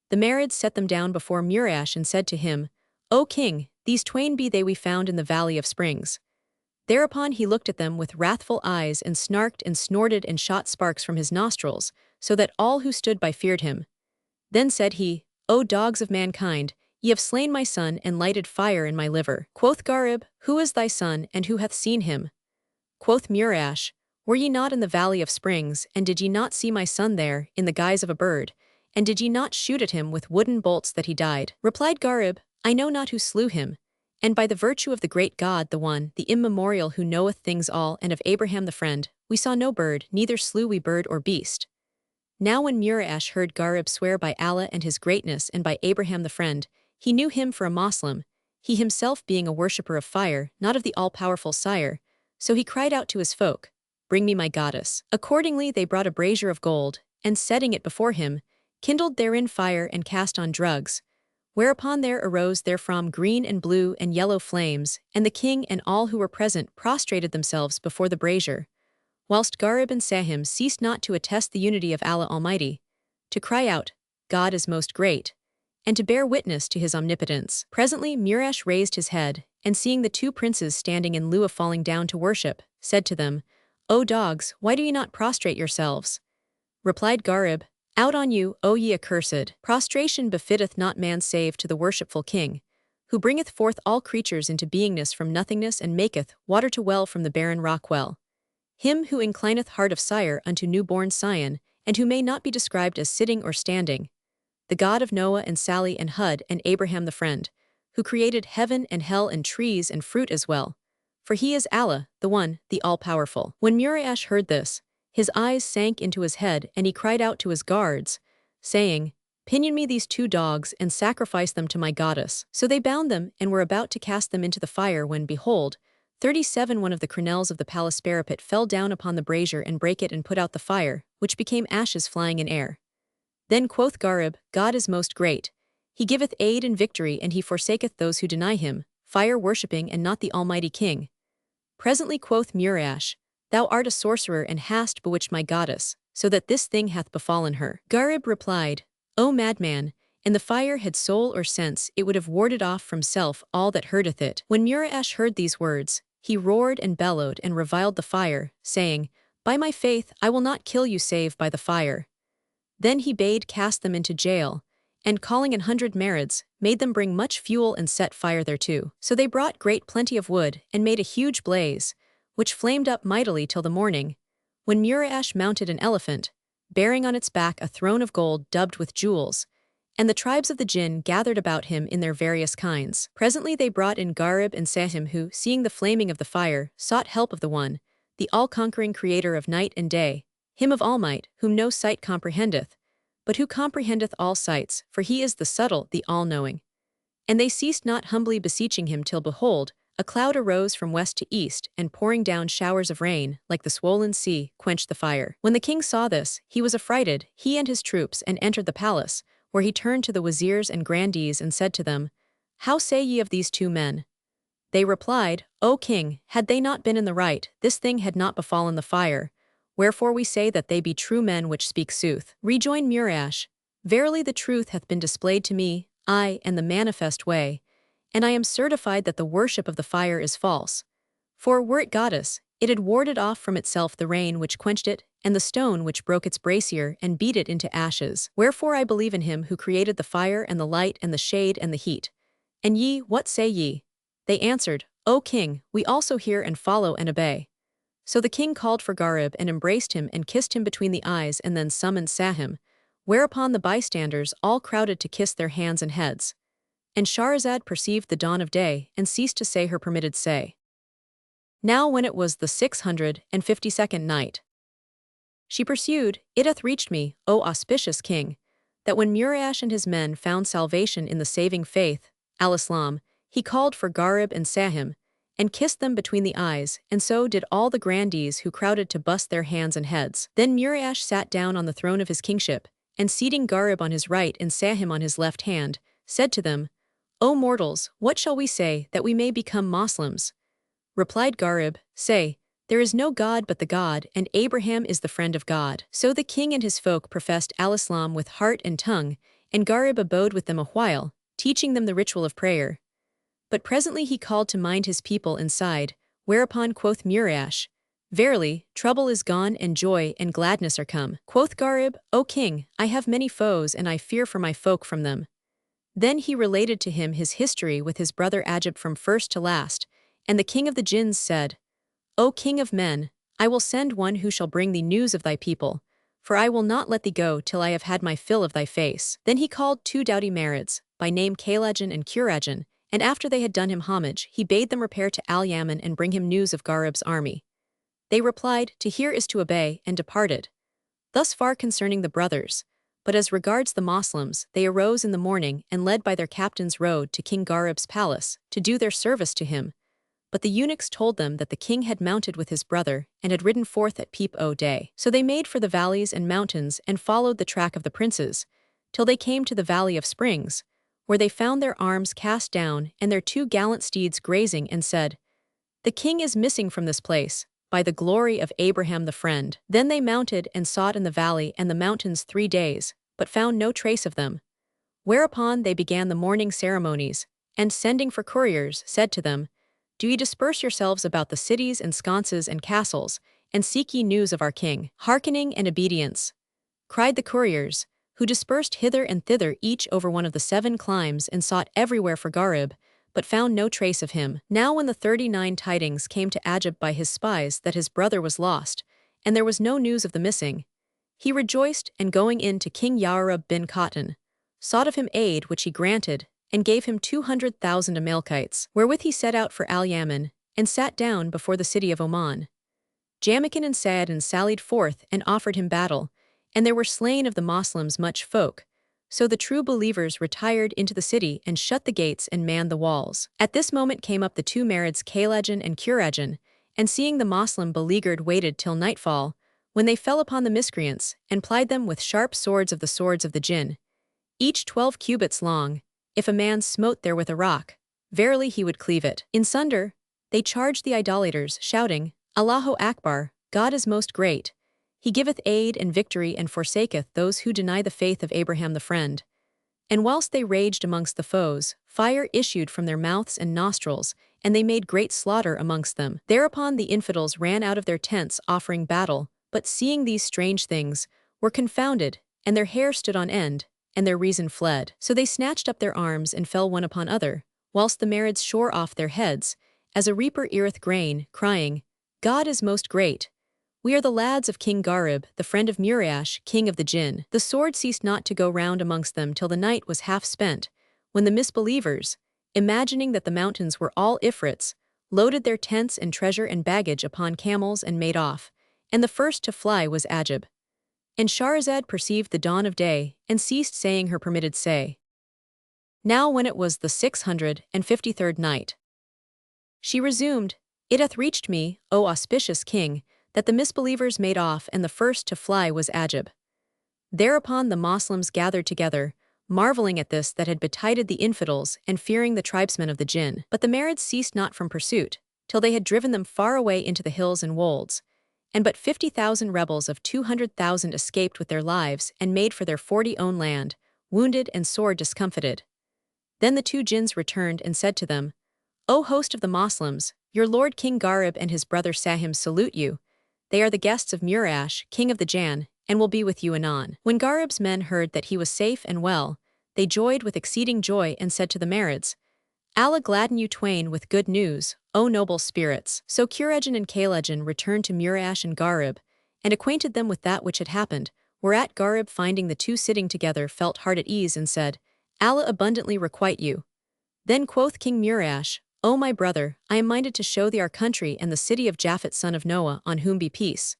The Marids set them down before Murash and said to him, "O king, these twain be they we found in the Valley of Springs." Thereupon he looked at them with wrathful eyes and snarked and snorted and shot sparks from his nostrils, so that all who stood by feared him. Then said he, "O dogs of mankind, ye have slain my son and lighted fire in my liver." Quoth Garib, "Who is thy son, and who hath seen him?" Quoth Murash, "Were ye not in the Valley of Springs, and did ye not see my son there, in the guise of a bird, and did ye not shoot at him with wooden bolts that he died?" Replied Garib, "I know not who slew him, and by the virtue of the great God, the one, the immemorial, who knoweth things all, and of Abraham the friend, we saw no bird, neither slew we bird or beast." Now when Murash heard Garib swear by Allah and his greatness and by Abraham the friend, he knew him for a Moslem, he himself being a worshipper of fire, not of the all-powerful sire, so he cried out to his folk, "Bring me my goddess." Accordingly they brought a brazier of gold, and setting it before him, kindled therein fire and cast on drugs, whereupon there arose therefrom green and blue and yellow flames, and the king and all who were present prostrated themselves before the brazier, whilst Garib and Sahim ceased not to attest the unity of Allah Almighty, to cry out, "God is most great," and to bear witness to his omnipotence. Presently Murash raised his head, and seeing the 2 princes standing in lieu of falling down to worship, said to them, "O dogs, why do ye not prostrate yourselves?" Replied Garib, "Out on you, O ye accursed! Prostration befitteth not man save to the worshipful king, who bringeth forth all creatures into beingness from nothingness and maketh water to well from the barren rock well. Him who inclineth heart of sire unto new-born scion, and who may not be described as sitting or standing, the God of Noah and Sally and Hud and Abraham the friend, who created heaven and hell and trees and fruit as well. For he is Allah, the One, the All-Powerful. When Muriash heard this, his eyes sank into his head and he cried out to his guards, saying, "Pinion me these 2 dogs and sacrifice them to my goddess." So they bound them and were about to cast them into the fire when, behold, 37 one of the crenelles of the palace parapet fell down upon the brazier and brake it and put out the fire, which became ashes flying in air. Then quoth Garib, "God is most great. He giveth aid and victory, and he forsaketh those who deny him, fire-worshipping and not the Almighty King." Presently quoth Muriash, "Thou art a sorcerer and hast bewitched my goddess, so that this thing hath befallen her." Garib replied, "O madman, an the fire had soul or sense, it would have warded off from self all that hurteth it." When Muriash heard these words, he roared and bellowed and reviled the fire, saying, "By my faith, I will not kill you save by the fire." Then he bade cast them into jail, and calling 100 Marids, made them bring much fuel and set fire thereto. So they brought great plenty of wood, and made a huge blaze, which flamed up mightily till the morning, when Muriash mounted an elephant, bearing on its back a throne of gold dubbed with jewels, and the tribes of the Jinn gathered about him in their various kinds. Presently they brought in Garib and Sahim who, seeing the flaming of the fire, sought help of the One, the all-conquering creator of night and day, him of all might, whom no sight comprehendeth, but who comprehendeth all sights, for he is the subtle, the all-knowing. And they ceased not humbly beseeching him till behold, a cloud arose from west to east, and pouring down showers of rain, like the swollen sea, quenched the fire. When the king saw this, he was affrighted, he and his troops, and entered the palace, where he turned to the wazirs and grandees and said to them, "How say ye of these 2 men?" They replied, "O king, had they not been in the right, this thing had not befallen the fire. Wherefore we say that they be true men which speak sooth." Rejoined Muriash, "Verily the truth hath been displayed to me, I and the manifest way, and I am certified that the worship of the fire is false. For were it goddess, it had warded off from itself the rain which quenched it, and the stone which broke its brazier and beat it into ashes. Wherefore I believe in him who created the fire and the light and the shade and the heat. And ye, what say ye?" They answered, "O king, we also hear and follow and obey." So the king called for Garib and embraced him and kissed him between the eyes and then summoned Sahim, whereupon the bystanders all crowded to kiss their hands and heads. And Shahrazad perceived the dawn of day and ceased to say her permitted say. Now when it was the 652nd night, she pursued, "It hath reached me, O auspicious king, that when Muriash and his men found salvation in the saving faith, al-Islam, he called for Garib and Sahim, and kissed them between the eyes, and so did all the grandees who crowded to buss their hands and heads. Then Muriash sat down on the throne of his kingship, and seating Garib on his right and Sahim on his left hand, said to them, "O mortals, what shall we say, that we may become Moslems?" Replied Garib, "Say, there is no God but the God, and Abraham is the friend of God." So the king and his folk professed al-Islam with heart and tongue, and Garib abode with them a while, teaching them the ritual of prayer. But presently he called to mind his people and sighed, whereupon quoth Muriash, "Verily, trouble is gone and joy and gladness are come." Quoth Garib, "O king, I have many foes and I fear for my folk from them." Then he related to him his history with his brother Ajib from first to last, and the king of the jinns said, "O king of men, I will send one who shall bring thee news of thy people, for I will not let thee go till I have had my fill of thy face." Then he called 2 doughty Marids, by name Kalajan and Kurajan, and after they had done him homage, he bade them repair to Al-Yaman and bring him news of Garib's army. They replied, "To hear is to obey," and departed. Thus far concerning the brothers. But as regards the Moslems, they arose in the morning and led by their captains rode to King Garib's palace, to do their service to him. But the eunuchs told them that the king had mounted with his brother, and had ridden forth at peep o' day. So they made for the valleys and mountains and followed the track of the princes, till they came to the Valley of Springs, where they found their arms cast down and their 2 gallant steeds grazing, and said, "The king is missing from this place, by the glory of Abraham the friend." Then they mounted and sought in the valley and the mountains 3 days, but found no trace of them. Whereupon they began the morning ceremonies, and sending for couriers, said to them, "Do ye disperse yourselves about the cities and sconces and castles, and seek ye news of our king." "Hearkening and obedience," cried the couriers, who dispersed hither and thither each over one of the 7 climes and sought everywhere for Garib, but found no trace of him. Now when the 39 tidings came to Ajib by his spies that his brother was lost, and there was no news of the missing, He rejoiced, and going in to King Yarub bin Khatun, sought of him aid, which he granted, and gave him 200,000 Amalkites, wherewith he set out for Al-Yaman, and sat down before the city of Oman. Jamaican and Sa'adan sallied forth and offered him battle, and there were slain of the Moslems much folk. So the true believers retired into the city and shut the gates and manned the walls. At this moment came up the two Marids Kalajan and Kurajan, and seeing the Moslem beleaguered waited till nightfall, when they fell upon the miscreants, and plied them with sharp swords of the swords of the Jinn, each 12 cubits long. If a man smote therewith a rock, verily he would cleave it in sunder. They charged the idolaters, shouting, Allahu Akbar, God is most great. He giveth aid and victory and forsaketh those who deny the faith of Abraham the friend. And whilst they raged amongst the foes, fire issued from their mouths and nostrils, and they made great slaughter amongst them. Thereupon the infidels ran out of their tents offering battle, but seeing these strange things, were confounded, and their hair stood on end, and their reason fled. So they snatched up their arms and fell one upon other, whilst the Marids shore off their heads, as a reaper eareth grain, crying, God is most great. We are the lads of King Garib, the friend of Mura'ash, king of the Jinn. The sword ceased not to go round amongst them till the night was half spent, when the misbelievers, imagining that the mountains were all Ifrits, loaded their tents and treasure and baggage upon camels and made off, and the first to fly was Ajib. And Shahrazad perceived the dawn of day, and ceased saying her permitted say. Now when it was the 653rd night, she resumed, It hath reached me, O auspicious king, that the misbelievers made off, and the first to fly was Ajib. Thereupon the Moslems gathered together, marveling at this that had betided the infidels, and fearing the tribesmen of the Jinn. But the Marids ceased not from pursuit, till they had driven them far away into the hills and wolds, and but 50,000 rebels of 200,000 escaped with their lives, and made for their 40 own land, wounded and sore discomfited. Then the two Jinns returned and said to them, O host of the Moslems, your lord King Garib and his brother Sahim salute you. They are the guests of Mura'ash, king of the Jann, and will be with you anon. When Garib's men heard that he was safe and well, they joyed with exceeding joy and said to the Marids, Allah gladden you twain with good news, O noble spirits. So Kurajan and Kalajan returned to Mura'ash and Garib, and acquainted them with that which had happened, whereat Garib, finding the two sitting together, felt hard at ease and said, Allah abundantly requite you. Then quoth King Mura'ash, O my brother, I am minded to show thee our country and the city of Japhet son of Noah, on whom be peace.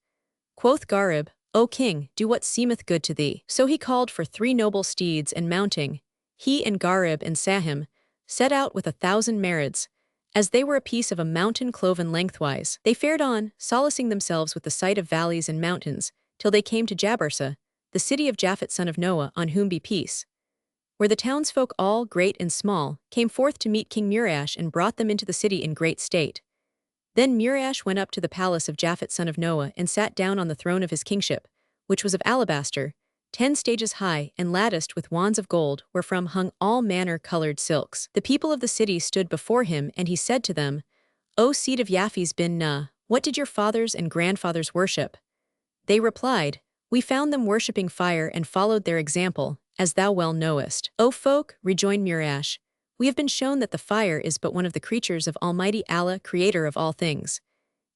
Quoth Garib, O king, do what seemeth good to thee. So he called for 3 noble steeds, and mounting, he and Garib and Sahim, set out with 1,000 Marids, as they were a piece of a mountain cloven lengthwise. They fared on, solacing themselves with the sight of valleys and mountains, till they came to Jabarsa, the city of Japhet son of Noah, on whom be peace, where the townsfolk all, great and small, came forth to meet King Mura'ash and brought them into the city in great state. Then Mura'ash went up to the palace of Japhet son of Noah and sat down on the throne of his kingship, which was of alabaster, 10 stages high and latticed with wands of gold, wherefrom hung all manner colored silks. The people of the city stood before him, and he said to them, O seed of Yafis bin Nuh, what did your fathers and grandfathers worship? They replied, We found them worshipping fire and followed their example, as thou well knowest. O folk, rejoined Mura'ash, we have been shown that the fire is but one of the creatures of Almighty Allah, creator of all things.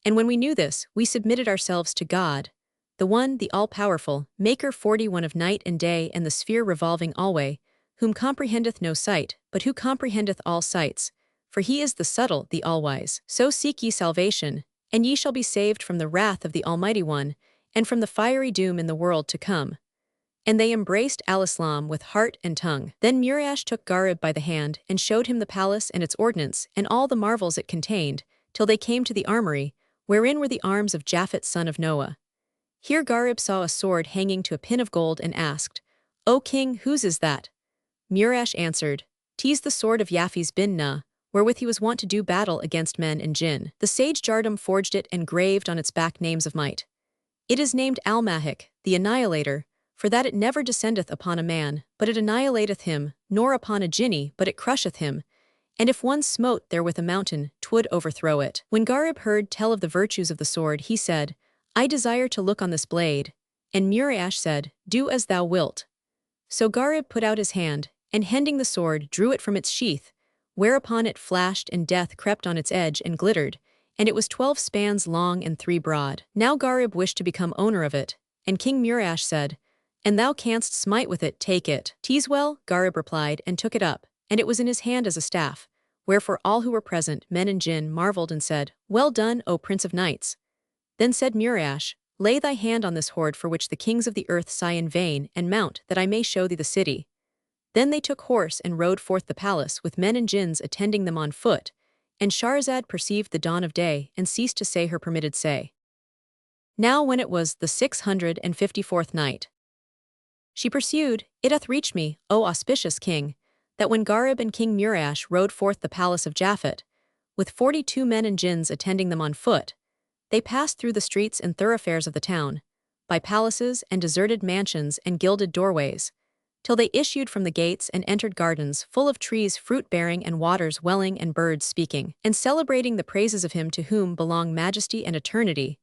And when we knew this, we submitted ourselves to God, the one, the all-powerful, maker 41 of night and day and the sphere revolving alway, whom comprehendeth no sight, but who comprehendeth all sights, for he is the subtle, the all-wise. So seek ye salvation, and ye shall be saved from the wrath of the Almighty One, and from the fiery doom in the world to come. And they embraced al-Islam with heart and tongue. Then Mura'ash took Garib by the hand, and showed him the palace and its ordnance, and all the marvels it contained, till they came to the armory, wherein were the arms of Japhet son of Noah. Here Garib saw a sword hanging to a pin of gold, and asked, O king, whose is that? Mura'ash answered, 'Tis the sword of Yafis bin Nuh, wherewith he was wont to do battle against men and Jinn. The sage Jardam forged it and graved on its back names of might. It is named Al-Mahik, the Annihilator, for that it never descendeth upon a man, but it annihilateth him, nor upon a Jinni, but it crusheth him. And if one smote therewith a mountain, 'twould overthrow it. When Garib heard tell of the virtues of the sword, he said, I desire to look on this blade. And Mura'ash said, Do as thou wilt. So Garib put out his hand, and hending the sword, drew it from its sheath, whereupon it flashed, and death crept on its edge and glittered, and it was 12 spans long and 3 broad. Now Garib wished to become owner of it, And King Mura'ash said, "And thou canst smite with it, take it." "'Tis well," Gharib replied, and took it up, and it was in his hand as a staff. Wherefore all who were present, men and jinn, marveled and said, "Well done, O Prince of Knights." Then said Mura'ash, "Lay thy hand on this hoard for which the kings of the earth sigh in vain, and mount, that I may show thee the city." Then they took horse and rode forth the palace, with men and jinns attending them on foot, and Shahrazad perceived the dawn of day, and ceased to say her permitted say. Now when it was the 654th night, she pursued, "It hath reached me, O auspicious king, that when Gharib and King Mura'ash rode forth the palace of Japhet, with 42 men and jinns attending them on foot, they passed through the streets and thoroughfares of the town, by palaces and deserted mansions and gilded doorways, till they issued from the gates and entered gardens full of trees fruit-bearing and waters welling and birds speaking, and celebrating the praises of him to whom belong majesty and eternity.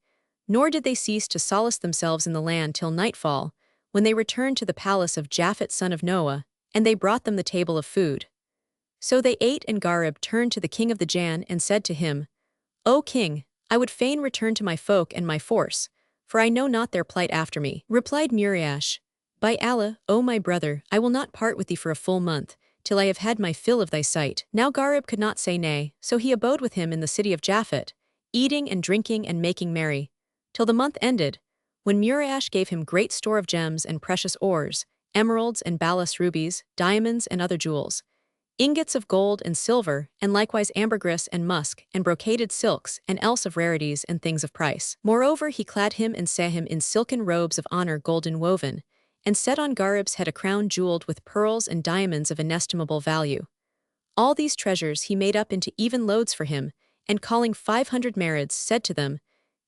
Nor did they cease to solace themselves in the land till nightfall, when they returned to the palace of Japhet son of Noah, and they brought them the table of food. So they ate, and Gharib turned to the king of the Jann and said to him, "O king, I would fain return to my folk and my force, for I know not their plight after me." Replied Mura'ash, "By Allah, O my brother, I will not part with thee for a full month, till I have had my fill of thy sight." Now Gharib could not say nay, so he abode with him in the city of Japhet, eating and drinking and making merry, till the month ended, when Mura'ash gave him great store of gems and precious ores, emeralds and balas rubies, diamonds and other jewels, ingots of gold and silver, and likewise ambergris and musk, and brocaded silks, and else of rarities and things of price. Moreover he clad him and set him in silken robes of honor golden woven, and set on Gharib's head a crown jeweled with pearls and diamonds of inestimable value. All these treasures he made up into even loads for him, and calling 500 Marids, said to them,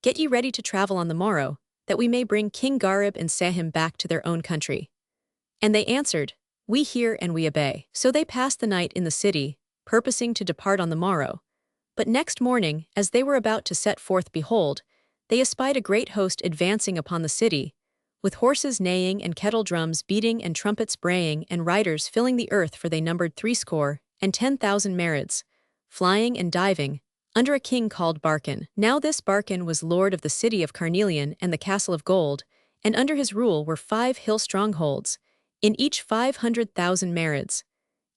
"Get ye ready to travel on the morrow, that we may bring King Gharib and Sahim back to their own country." And they answered, "We hear and we obey." So they passed the night in the city, purposing to depart on the morrow. But next morning, as they were about to set forth, behold, they espied a great host advancing upon the city, with horses neighing and kettle drums beating and trumpets braying and riders filling the earth, for they numbered 70,000 Marids, flying and diving, under a king called Burton. Now this Burton was lord of the city of Carnelian and the castle of gold, and under his rule were 5 hill strongholds, in each 500,000 Marids.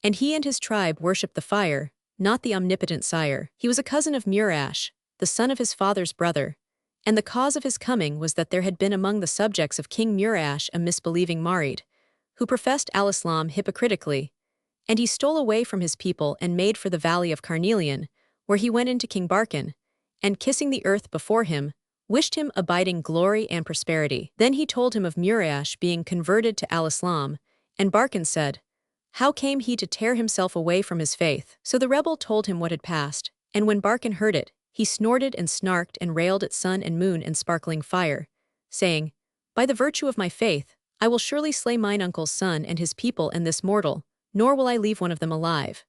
And he and his tribe worshipped the fire, not the omnipotent sire. He was a cousin of Mura'ash, the son of his father's brother, and the cause of his coming was that there had been among the subjects of King Mura'ash a misbelieving Marid, who professed al-Islam hypocritically, and he stole away from his people and made for the valley of Carnelian, where he went into King Burton, and kissing the earth before him, wished him abiding glory and prosperity. Then he told him of Mura'ash being converted to al-Islam, and Burton said, "How came he to tear himself away from his faith?" So the rebel told him what had passed, and when Burton heard it, he snorted and snarked and railed at sun and moon and sparkling fire, saying, "By the virtue of my faith, I will surely slay mine uncle's son and his people and this mortal, nor will I leave one of them alive."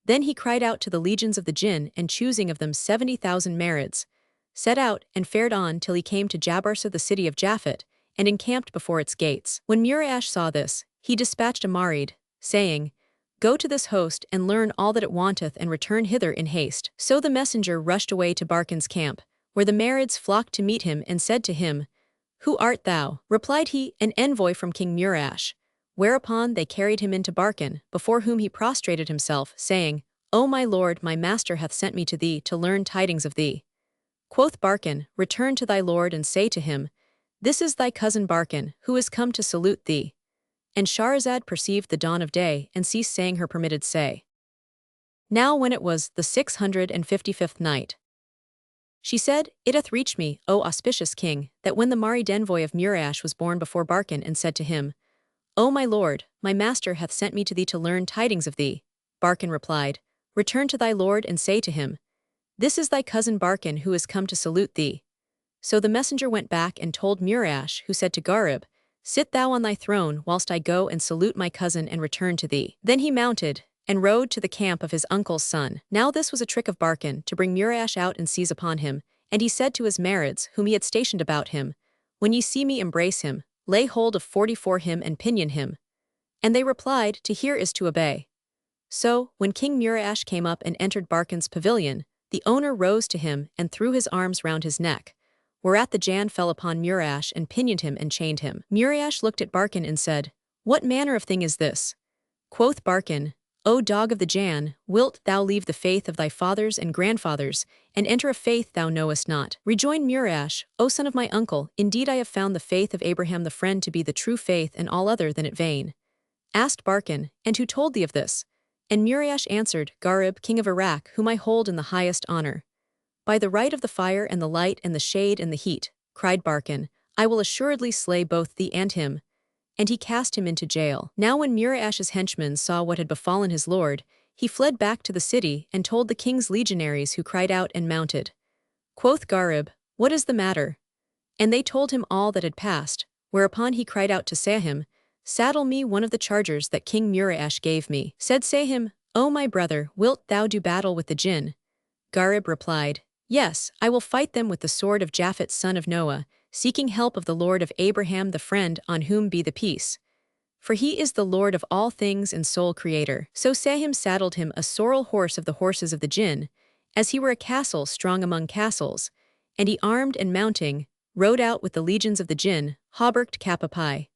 Then he cried out to the legions of the jinn, and choosing of them 70,000 Marids, set out and fared on till he came to Jabarsa, the city of Japhet, and encamped before its gates. When Mura'ash saw this, he dispatched a Marid, saying, "Go to this host and learn all that it wanteth, and return hither in haste." So the messenger rushed away to Burton's camp, where the Marids flocked to meet him and said to him, "Who art thou?" Replied he, "An envoy from King Mura'ash." Whereupon they carried him into Burton, before whom he prostrated himself, saying, "O my lord, my master hath sent me to thee to learn tidings of thee." Quoth Burton, "Return to thy lord and say to him, This is thy cousin Burton, who is come to salute thee." And Shahrazad perceived the dawn of day, and ceased saying her permitted say. Now when it was the 655th night, she said, "It hath reached me, O auspicious king, that when the Marid envoy of Mura'ash was borne before Burton and said to him, O my lord, my master hath sent me to thee to learn tidings of thee, Burton replied, "Return to thy lord and say to him, This is thy cousin Burton who is come to salute thee." So the messenger went back and told Mura'ash, who said to Gharib, "Sit thou on thy throne whilst I go and salute my cousin and return to thee." Then he mounted, and rode to the camp of his uncle's son. Now this was a trick of Burton to bring Mura'ash out and seize upon him, and he said to his Marids, whom he had stationed about him, "When ye see me embrace him, lay hold of 44 him and pinion him." And they replied, "To hear is to obey." So, when King Mura'ash came up and entered Burton's pavilion, the owner rose to him and threw his arms round his neck, whereat the Jann fell upon Mura'ash and pinioned him and chained him. Mura'ash looked at Burton and said, "What manner of thing is this?" Quoth Burton, "O dog of the Jann, wilt thou leave the faith of thy fathers and grandfathers, and enter a faith thou knowest not?" Rejoined Mura'ash, "O son of my uncle, indeed I have found the faith of Abraham the friend to be the true faith and all other than it vain." Asked Burton, "And who told thee of this?" And Mura'ash answered, "Gharib, king of Iraq, whom I hold in the highest honor." "By the right of the fire and the light and the shade and the heat," cried Burton, "I will assuredly slay both thee and him." And he cast him into jail. Now when Mura'ash's henchmen saw what had befallen his lord, he fled back to the city and told the king's legionaries, who cried out and mounted. Quoth Gharib, "What is the matter?" And they told him all that had passed, whereupon he cried out to Sahim, "Saddle me one of the chargers that King Mura'ash gave me." Said Sahim, "O my brother, wilt thou do battle with the Jinn?" Gharib replied, "Yes, I will fight them with the sword of Japhet son of Noah, seeking help of the Lord of Abraham the friend, on whom be the peace. For he is the Lord of all things and sole creator." So Sahim saddled him a sorrel horse of the horses of the Jinn, as he were a castle strong among castles, and he armed and mounting, rode out with the legions of the Jinn, hauberked Kapapai.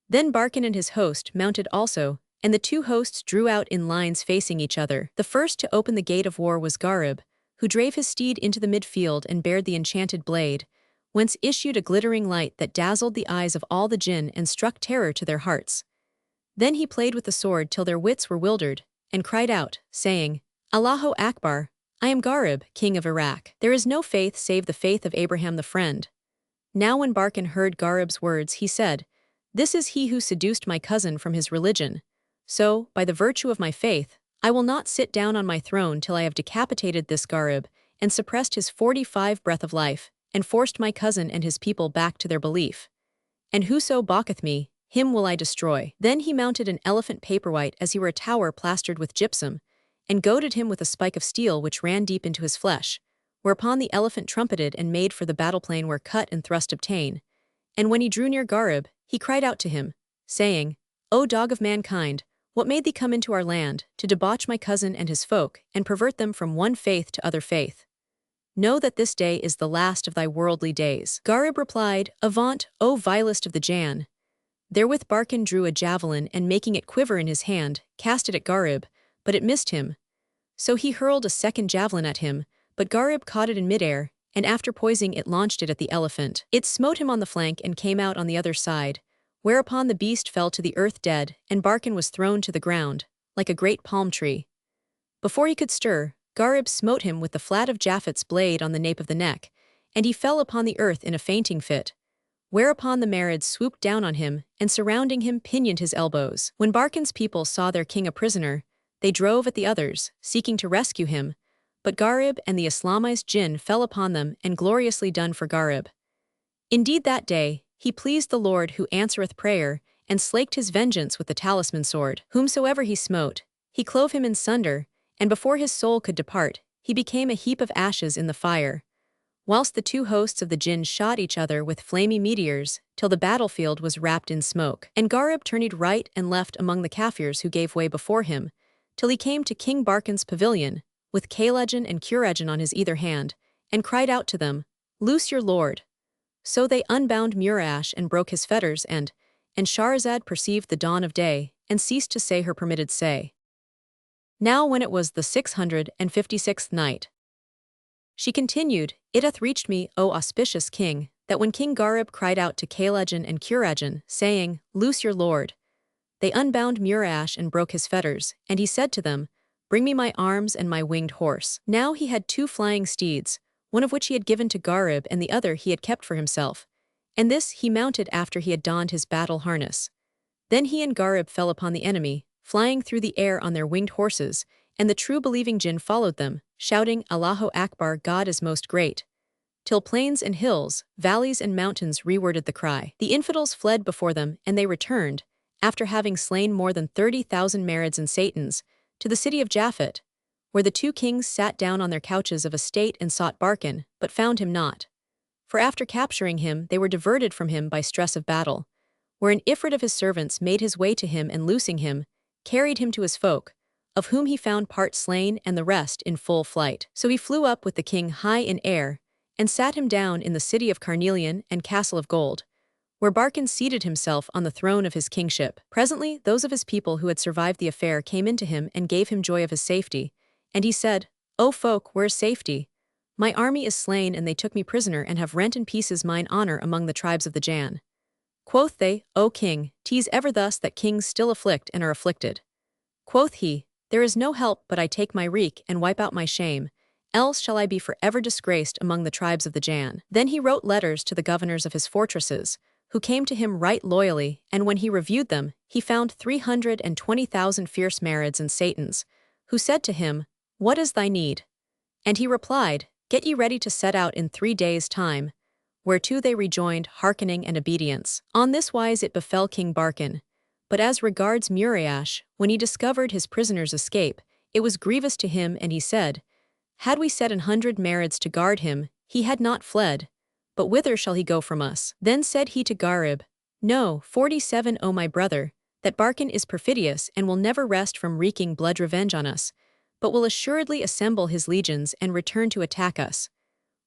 Then Burton and his host mounted also, and the two hosts drew out in lines facing each other. The first to open the gate of war was Gharib, who drave his steed into the midfield and bared the enchanted blade, whence issued a glittering light that dazzled the eyes of all the Jinn and struck terror to their hearts. Then he played with the sword till their wits were wildered, and cried out, saying, "Allahu Akbar, I am Gharib, king of Iraq. There is no faith save the faith of Abraham the friend." Now when Burton heard Gharib's words, he said, "This is he who seduced my cousin from his religion. So, by the virtue of my faith, I will not sit down on my throne till I have decapitated this Gharib, and suppressed his 45 breath of life, and forced my cousin and his people back to their belief. And whoso balketh me, him will I destroy." Then he mounted an elephant paperwhite as he were a tower plastered with gypsum, and goaded him with a spike of steel which ran deep into his flesh, whereupon the elephant trumpeted and made for the battle-plain where cut and thrust obtain. And when he drew near Gharib, he cried out to him, saying, "O dog of mankind, what made thee come into our land, to debauch my cousin and his folk, and pervert them from one faith to other faith? Know that this day is the last of thy worldly days." Gharib replied, "Avaunt, O vilest of the Jann." Therewith Burton drew a javelin and making it quiver in his hand, cast it at Gharib, but it missed him. So he hurled a second javelin at him, but Gharib caught it in midair, and after poising it launched it at the elephant. It smote him on the flank and came out on the other side, whereupon the beast fell to the earth dead, and Burton was thrown to the ground, like a great palm tree. Before he could stir, Gharib smote him with the flat of Japhet's blade on the nape of the neck, and he fell upon the earth in a fainting fit. Whereupon the Marids swooped down on him, and surrounding him pinioned his elbows. When Burton's people saw their king a prisoner, they drove at the others, seeking to rescue him, but Gharib and the Islamized Jinn fell upon them, and gloriously done for Gharib. Indeed that day, he pleased the Lord who answereth prayer, and slaked his vengeance with the talisman sword. Whomsoever he smote, he clove him in sunder, and before his soul could depart, he became a heap of ashes in the fire. Whilst the two hosts of the Jinn shot each other with flamy meteors, till the battlefield was wrapped in smoke. And Gharib turned right and left among the Kafirs who gave way before him, till he came to King Burton's pavilion, with Kalejan and Kurejan on his either hand, and cried out to them, "Loose your lord." So they unbound Mura'ash and broke his fetters, and Shahrazad perceived the dawn of day, and ceased to say her permitted say. Now when it was the 656th night, she continued, "It hath reached me, O auspicious king, that when King Gharib cried out to Kalejan and Kurejan, saying, Loose your lord, they unbound Mura'ash and broke his fetters, and he said to them, Bring me my arms and my winged horse. Now he had 2 flying steeds, one of which he had given to Gharib and the other he had kept for himself, and this he mounted after he had donned his battle harness. Then he and Gharib fell upon the enemy, flying through the air on their winged horses, and the true believing Jinn followed them, shouting, Allahu Akbar, God is most great. Till plains and hills, valleys and mountains reworded the cry. The infidels fled before them, and they returned, after having slain more than 30,000 Marids and Satans, to the city of Japhet, where the 2 kings sat down on their couches of estate and sought Burton, but found him not. For after capturing him they were diverted from him by stress of battle, where an Ifrit of his servants made his way to him and loosing him, carried him to his folk, of whom he found part slain and the rest in full flight. So he flew up with the king high in air, and sat him down in the city of carnelian and castle of gold, where Burton seated himself on the throne of his kingship. Presently, those of his people who had survived the affair came into him and gave him joy of his safety. And he said, O folk, where is safety? My army is slain, and they took me prisoner and have rent in pieces mine honor among the tribes of the Jan. Quoth they, O king, 'tis ever thus that kings still afflict and are afflicted. Quoth he, there is no help but I take my wreak and wipe out my shame, else shall I be forever disgraced among the tribes of the Jan. Then he wrote letters to the governors of his fortresses, who came to him right loyally, and when he reviewed them, he found 320,000 fierce Marids and Satans, who said to him, What is thy need? And he replied, Get ye ready to set out in 3 days' time, whereto they rejoined hearkening and obedience. On this wise it befell King Burton. But as regards Muriash, when he discovered his prisoner's escape, it was grievous to him, and he said, Had we set 100 Marids to guard him, he had not fled. But whither shall he go from us? Then said he to Gharib, No, 47, O my brother, that Burton is perfidious and will never rest from wreaking blood revenge on us, but will assuredly assemble his legions and return to attack us.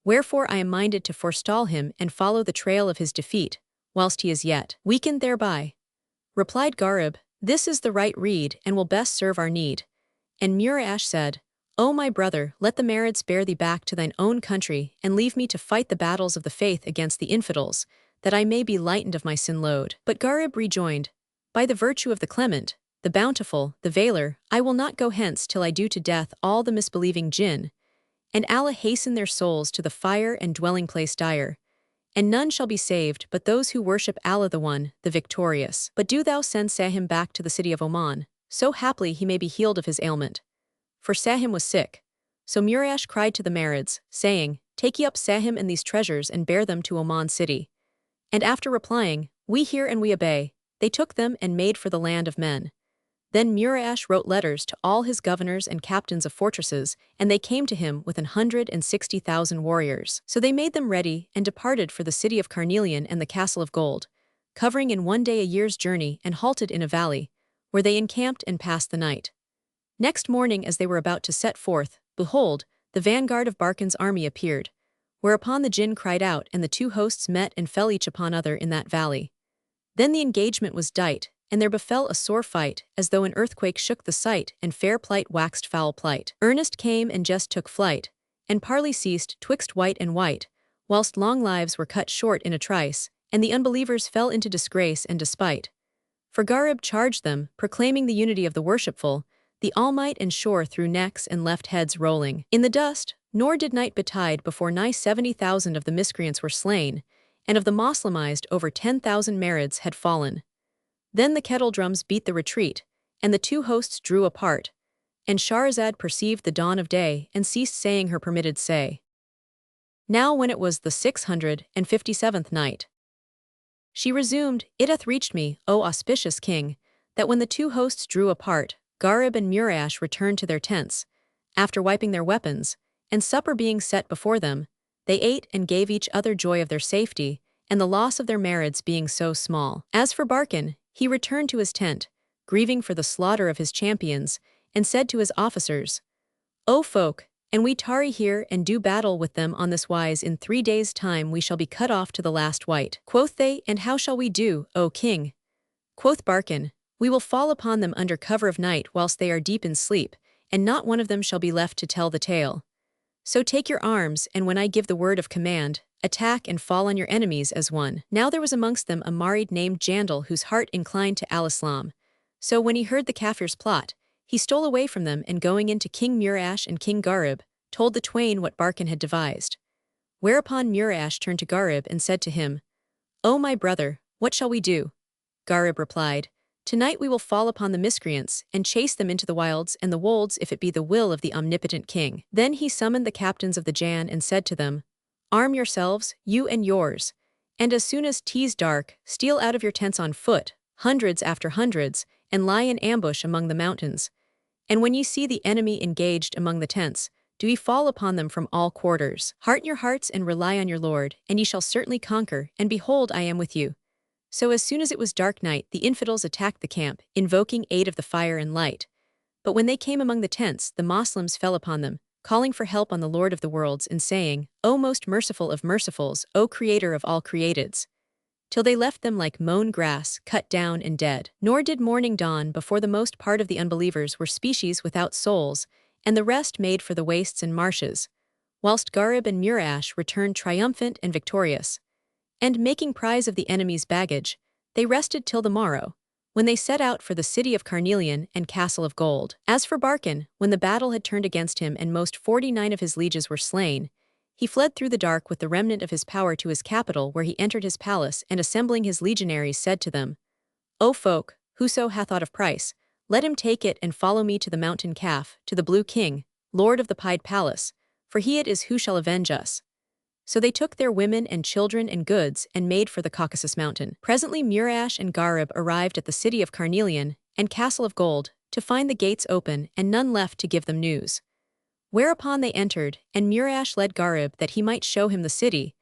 Wherefore I am minded to forestall him and follow the trail of his defeat, whilst he is yet weakened thereby. Replied Gharib, This is the right rede and will best serve our need. And Muriash said, O my brother, let the Marids bear thee back to thine own country, and leave me to fight the battles of the faith against the infidels, that I may be lightened of my sin load. But Gharib rejoined, By the virtue of the clement, the bountiful, the veiler, I will not go hence till I do to death all the misbelieving jinn, and Allah hasten their souls to the fire and dwelling place dire. And none shall be saved but those who worship Allah the One, the Victorious. But do thou send Sahim back to the city of Oman, so haply he may be healed of his ailment. For Sahim was sick. So Muriash cried to the Marids, saying, Take ye up Sahim and these treasures and bear them to Oman city. And after replying, We hear and we obey, they took them and made for the land of men. Then Muriash wrote letters to all his governors and captains of fortresses, and they came to him with 160,000 warriors. So they made them ready and departed for the city of carnelian and the castle of gold, covering in 1 day a year's journey, and halted in a valley, where they encamped and passed the night. Next morning as they were about to set forth, behold, the vanguard of Burton's army appeared, whereupon the jinn cried out, and the two hosts met and fell each upon other in that valley. Then the engagement was dight, and there befell a sore fight, as though an earthquake shook the sight, and fair plight waxed foul plight. Earnest came and jest took flight, and parley ceased twixt white and white, whilst long lives were cut short in a trice, and the unbelievers fell into disgrace and despite. For Gharib charged them, proclaiming the unity of the worshipful, the all-might and sure through necks and left heads rolling in the dust, nor did night betide before nigh 70,000 of the miscreants were slain, and of the Moslemized over 10,000 Marids had fallen. Then the kettle drums beat the retreat, and the two hosts drew apart, and Shahrazad perceived the dawn of day and ceased saying her permitted say. Now when it was the 657th night, she resumed, It hath reached me, O auspicious king, that when the two hosts drew apart, Gharib and Muriash returned to their tents, after wiping their weapons, and supper being set before them, they ate and gave each other joy of their safety, and the loss of their Marids being so small. As for Burton, he returned to his tent, grieving for the slaughter of his champions, and said to his officers, O folk, and we tarry here and do battle with them on this wise, in 3 days' time we shall be cut off to the last wight. Quoth they, And how shall we do, O king? Quoth Burton, We will fall upon them under cover of night whilst they are deep in sleep, and not one of them shall be left to tell the tale. So take your arms, and when I give the word of command, attack and fall on your enemies as one. Now there was amongst them a Marid named Jandal, whose heart inclined to al-Islam. So when he heard the Kafir's plot, he stole away from them, and going in to King Muriash and King Gharib, told the twain what Burton had devised. Whereupon Muriash turned to Gharib and said to him, O my brother, what shall we do? Gharib replied, Tonight we will fall upon the miscreants, and chase them into the wilds and the wolds if it be the will of the omnipotent king. Then he summoned the captains of the Jan and said to them, Arm yourselves, you and yours, and as soon as 'tis dark, steal out of your tents on foot, hundreds after hundreds, and lie in ambush among the mountains. And when ye see the enemy engaged among the tents, do ye fall upon them from all quarters. Hearten your hearts and rely on your Lord, and ye shall certainly conquer, and behold, I am with you. So as soon as it was dark night, the infidels attacked the camp, invoking aid of the fire and light. But when they came among the tents, the Moslems fell upon them, calling for help on the Lord of the worlds and saying, O most merciful of mercifuls, O creator of all createds, till they left them like mown grass, cut down and dead. Nor did morning dawn before the most part of the unbelievers were species without souls, and the rest made for the wastes and marshes, whilst Garib and Murash returned triumphant and victorious. And making prize of the enemy's baggage, they rested till the morrow, when they set out for the city of Carnelian and Castle of Gold. As for Burton, when the battle had turned against him and most 49 of his lieges were slain, he fled through the dark with the remnant of his power to his capital, where he entered his palace and assembling his legionaries said to them, O folk, whoso hath aught of price, let him take it and follow me to the mountain Calf, to the Blue King, lord of the Pied Palace, for he it is who shall avenge us. So they took their women and children and goods and made for the Caucasus mountain. Presently Murash and Garib arrived at the city of Carnelian and Castle of Gold, to find the gates open and none left to give them news. Whereupon they entered, and Murash led Garib that he might show him the city,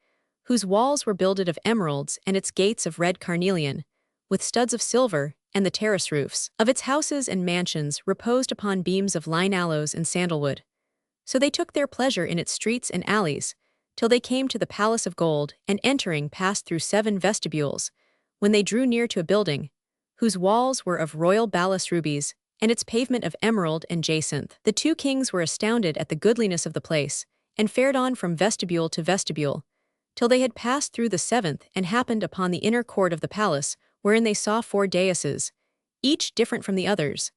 whose walls were builded of emeralds and its gates of red carnelian, with studs of silver, and the terrace roofs of its houses and mansions reposed upon beams of line aloes and sandalwood. So they took their pleasure in its streets and alleys, till they came to the Palace of Gold, and entering passed through 7 vestibules, when they drew near to a building, whose walls were of royal balas rubies, and its pavement of emerald and jacinth. The 2 kings were astounded at the goodliness of the place, and fared on from vestibule to vestibule, till they had passed through the 7th and happened upon the inner court of the palace, wherein they saw 4 daises, each different from the others,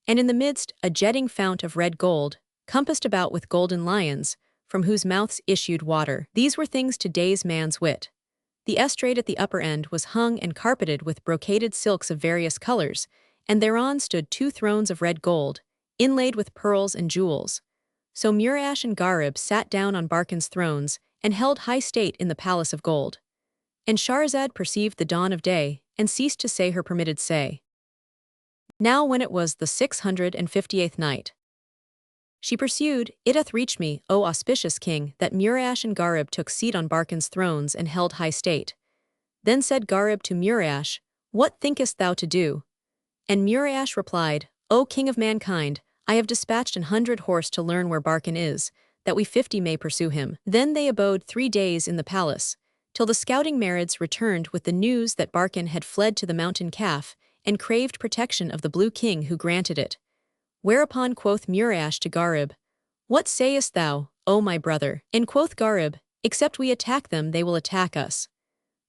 and in the midst a jetting fount of red gold, compassed about with golden lions, from whose mouths issued water. These were things to daze man's wit. The estrade at the upper end was hung and carpeted with brocaded silks of various colors, and thereon stood 2 thrones of red gold, inlaid with pearls and jewels. So Murash and Garib sat down on Burton's thrones, and held high state in the Palace of Gold. And Shahrazad perceived the dawn of day, and ceased to say her permitted say. Now when it was the 658th night, she pursued, It hath reached me, O auspicious king, that Murash and Garib took seat on Burton's thrones and held high state. Then said Garib to Murash, What thinkest thou to do? And Murash replied, O king of mankind, I have dispatched 100 horse to learn where Burton is, that we 50 may pursue him. Then they abode 3 days in the palace, till the scouting Marids returned with the news that Burton had fled to the mountain Calf, and craved protection of the Blue King who granted it. Whereupon quoth Murash to Garib, What sayest thou, O my brother? And quoth Garib, Except we attack them they will attack us.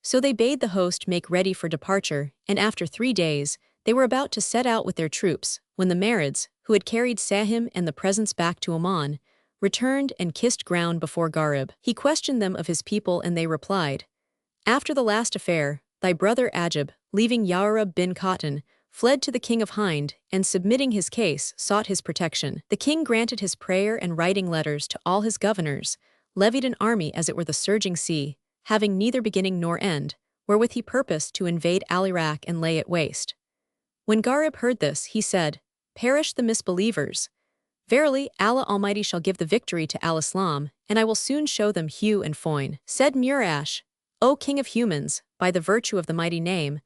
So they bade the host make ready for departure, and after 3 days, they were about to set out with their troops, when the Marids, who had carried Sahim and the presents back to Oman, returned and kissed ground before Garib. He questioned them of his people and they replied, After the last affair, thy brother Ajib, leaving Yaurub bin Cotton, fled to the king of Hind, and submitting his case, sought his protection. The king granted his prayer and writing letters to all his governors, levied an army as it were the surging sea, having neither beginning nor end, wherewith he purposed to invade Al-Iraq and lay it waste. When Garib heard this, he said, Perish the misbelievers. Verily, Allah Almighty shall give the victory to Al-Islam, and I will soon show them hew and foin. Said Murash, O king of humans, by the virtue of the mighty name,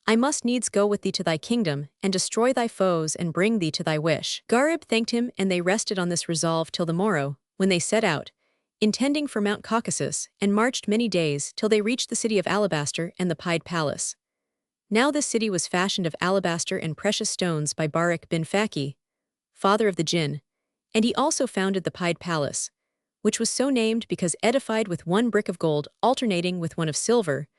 I must needs go with thee to thy kingdom, and destroy thy foes and bring thee to thy wish. Garib thanked him, and they rested on this resolve till the morrow, when they set out, intending for Mount Caucasus, and marched many days till they reached the city of Alabaster and the Pied Palace. Now this city was fashioned of alabaster and precious stones by Barak bin Faki, father of the Jinn, and he also founded the Pied Palace, which was so named because edified with 1 brick of gold alternating with 1 of silver,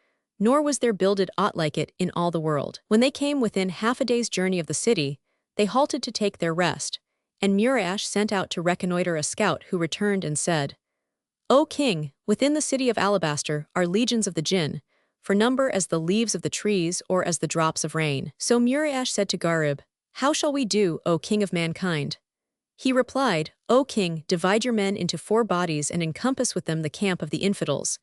nor was there builded aught like it in all the world. When they came within half a day's journey of the city, they halted to take their rest, and Murash sent out to reconnoiter a scout who returned and said, O king, within the city of Alabaster are legions of the Jinn, for number as the leaves of the trees or as the drops of rain. So Murash said to Garib, How shall we do, O king of mankind? He replied, O king, divide your men into 4 bodies and encompass with them the camp of the infidels.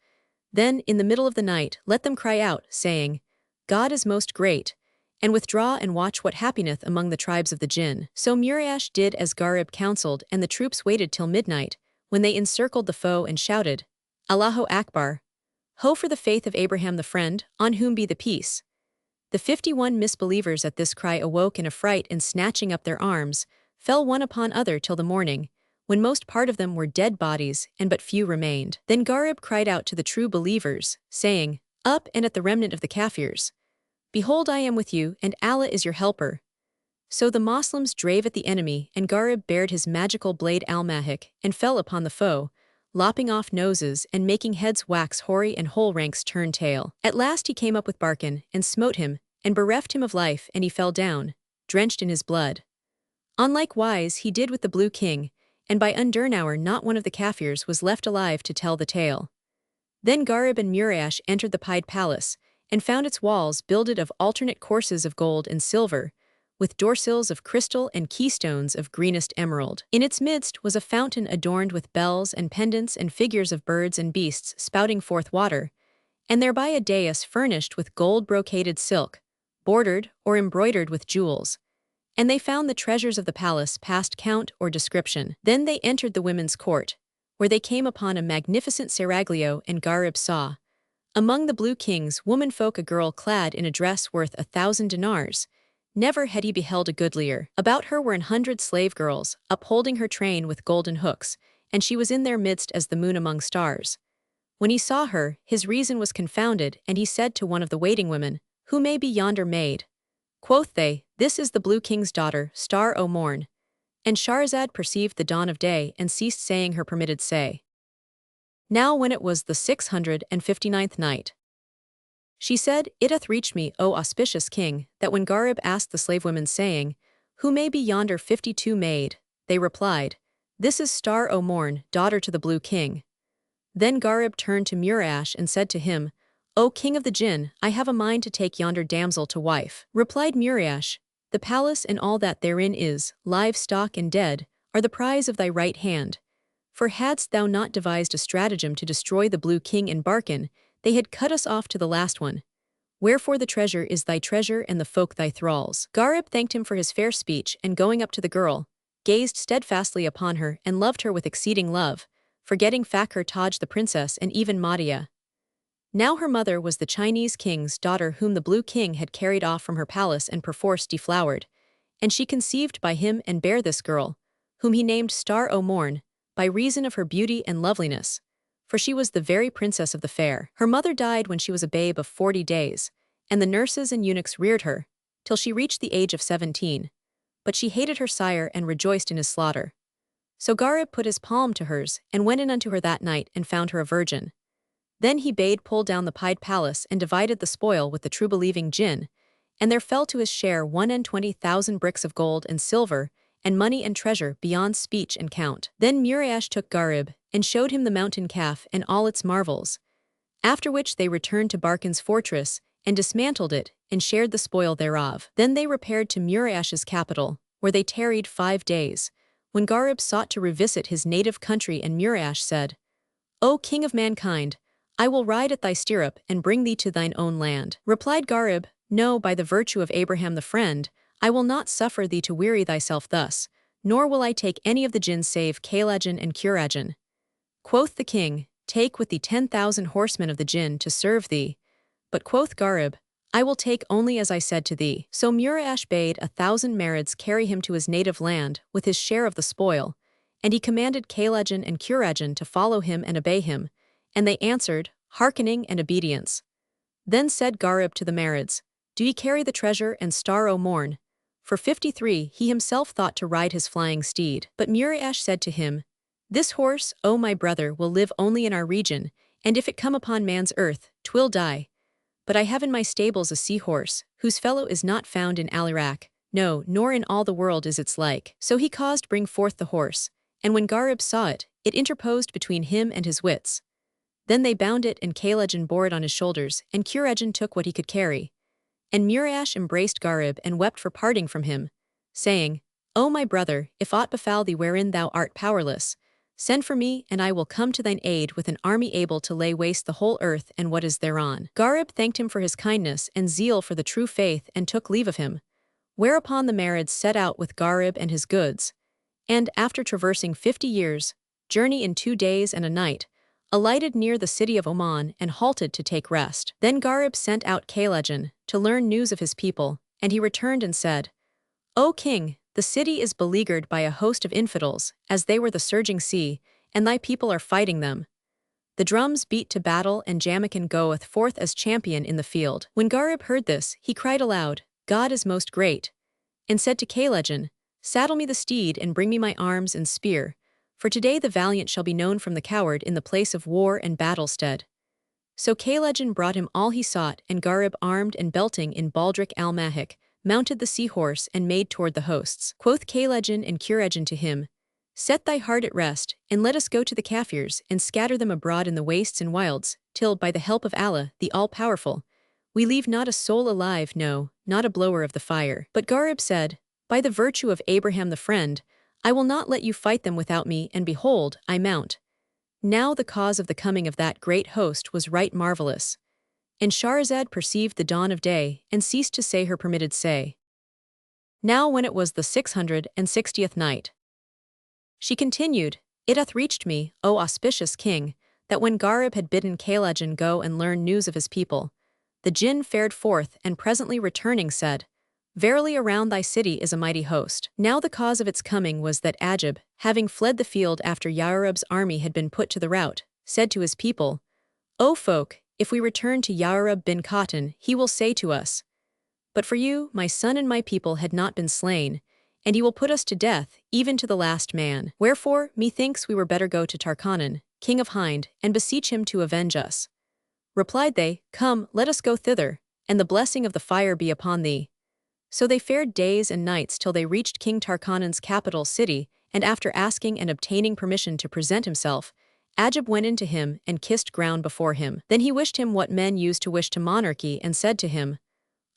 Then, in the middle of the night, let them cry out, saying, God is most great, and withdraw and watch what happeneth among the tribes of the Jinn. So Murash did as Garib counseled, and the troops waited till midnight, when they encircled the foe and shouted, Allahu Akbar! Ho for the faith of Abraham the friend, on whom be the peace. The 51 misbelievers at this cry awoke in affright and snatching up their arms, fell one upon other till the morning, when most part of them were dead bodies and but few remained. Then Gharib cried out to the true believers, saying, "Up and at the remnant of the Kafirs! Behold, I am with you, and Allah is your helper." So the Moslems drave at the enemy, and Gharib bared his magical blade al-Mahik and fell upon the foe, lopping off noses and making heads wax hoary and whole ranks turn tail. At last he came up with Burton and smote him, and bereft him of life, and he fell down, drenched in his blood. On like wise he did with the Blue King, and by Undurnhour not one of the Kafirs was left alive to tell the tale. Then Gharib and Muraysh entered the pied palace, and found its walls builded of alternate courses of gold and silver, with doorsills of crystal and keystones of greenest emerald. In its midst was a fountain adorned with bells and pendants and figures of birds and beasts spouting forth water, and thereby a dais furnished with gold-brocaded silk, bordered or embroidered with jewels. And they found the treasures of the palace past count or description. Then they entered the women's court, where they came upon a magnificent seraglio, and Gharib saw, among the Blue King's womanfolk, a girl clad in a dress worth 1,000 dinars. Never had he beheld a goodlier. About her were 100 slave girls, upholding her train with golden hooks, and she was in their midst as the moon among stars. When he saw her, his reason was confounded, and he said to one of the waiting women, "Who may be yonder maid?" Quoth they, "This is the Blue King's daughter, Star-o-Morn." And Shahrazad perceived the dawn of day and ceased saying her permitted say. Now when it was the 659th night, she said, "It hath reached me, O auspicious king, that when Gharib asked the slave women, saying, 'Who may be yonder 52 maid?' they replied, 'This is Star-o-Morn, daughter to the Blue King.' Then Gharib turned to Muraysh and said to him, 'O king of the Jinn, I have a mind to take yonder damsel to wife.' Replied Muraysh, 'The palace and all that therein is, livestock and dead, are the prize of thy right hand. For hadst thou not devised a stratagem to destroy the Blue King and Burton, they had cut us off to the last one. Wherefore the treasure is thy treasure and the folk thy thralls.' Gharib thanked him for his fair speech, and going up to the girl, gazed steadfastly upon her and loved her with exceeding love, forgetting Fakhr Taj the princess and even Madia. Now her mother was the Chinese king's daughter, whom the Blue King had carried off from her palace and perforce deflowered, and she conceived by him and bare this girl, whom he named Star-o-Morn, by reason of her beauty and loveliness, for she was the very princess of the fair. Her mother died when she was a babe of 40 days, and the nurses and eunuchs reared her, till she reached the age of 17. But she hated her sire and rejoiced in his slaughter. So Gharib put his palm to hers, and went in unto her that night, and found her a virgin. Then he bade pull down the pied palace, and divided the spoil with the true-believing Jinn, and there fell to his share 120,000 bricks of gold and silver, and money and treasure beyond speech and count. Then Muraysh took Gharib, and showed him the mountain Kaf and all its marvels. After which they returned to Burton's fortress, and dismantled it, and shared the spoil thereof. Then they repaired to Muraysh's capital, where they tarried 5 days, when Gharib sought to revisit his native country, and Muraysh said, "O king of mankind, I will ride at thy stirrup, and bring thee to thine own land." Replied Gharib, "No, by the virtue of Abraham the friend, I will not suffer thee to weary thyself thus, nor will I take any of the Jinn save Kalajan and Kurajan." Quoth the king, "Take with thee 10,000 horsemen of the Jinn to serve thee." But quoth Gharib, "I will take only as I said to thee." So Muraysh bade 1,000 Marids carry him to his native land, with his share of the spoil, and he commanded Kalajan and Kurajan to follow him and obey him, and they answered, hearkening and obedience. Then said Gharib to the Marids, "Do ye carry the treasure and Star-o-Morn?" For 53 he himself thought to ride his flying steed. But Muraysh said to him, "This horse, O my brother, will live only in our region, and if it come upon man's earth, 'twill die. But I have in my stables a sea-horse, whose fellow is not found in Al-Iraq, no, nor in all the world is its like." So he caused bring forth the horse, and when Gharib saw it, it interposed between him and his wits. Then they bound it, and Kalajan bore it on his shoulders, and Kurajan took what he could carry. And Muraysh embraced Gharib and wept for parting from him, saying, "O my brother, if aught befall thee wherein thou art powerless, send for me, and I will come to thine aid with an army able to lay waste the whole earth and what is thereon." Gharib thanked him for his kindness and zeal for the true faith, and took leave of him. Whereupon the Marids set out with Gharib and his goods, and, after traversing 50 years, journey in 2 days and a night, alighted near the city of Oman and halted to take rest. Then Gharib sent out Kalajan to learn news of his people, and he returned and said, "O king, the city is beleaguered by a host of infidels, as they were the surging sea, and thy people are fighting them. The drums beat to battle, and Jamaican goeth forth as champion in the field. When Gharib heard this, he cried aloud, God is most great, and said to Kaylejan, Saddle me the steed and bring me my arms and spear, for today the valiant shall be known from the coward in the place of war and battle stead. So Kaylejan brought him all he sought, and Gharib, armed and belting in baldric al-mahik, mounted the sea-horse and made toward the hosts. Quoth Kaylejan and Kurejan to him, Set thy heart at rest, and let us go to the Kafirs, and scatter them abroad in the wastes and wilds, till, by the help of Allah, the All-Powerful, we leave not a soul alive, no, not a blower of the fire. But Gharib said, By the virtue of Abraham the friend, I will not let you fight them without me, and behold, I mount. Now the cause of the coming of that great host was right marvelous. And Shahrazad perceived the dawn of day, and ceased to say her permitted say. Now when it was the 660th night, she continued, It hath reached me, O auspicious king, that when Gharib had bidden Kaylejan go and learn news of his people, the Jinn fared forth, and presently returning said, Verily around thy city is a mighty host. Now the cause of its coming was that Ajib, having fled the field after Ya'arub's army had been put to the rout, said to his people, O folk, if we return to Ya'arub bin Qatan, he will say to us, But for you, my son and my people had not been slain, and he will put us to death, even to the last man. Wherefore, methinks we were better go to Tarkanan, king of Hind, and beseech him to avenge us. Replied they, Come, let us go thither, and the blessing of the fire be upon thee. So they fared days and nights till they reached King Tarkanan's capital city, and after asking and obtaining permission to present himself, Ajib went in to him and kissed ground before him. Then he wished him what men used to wish to monarchy, and said to him,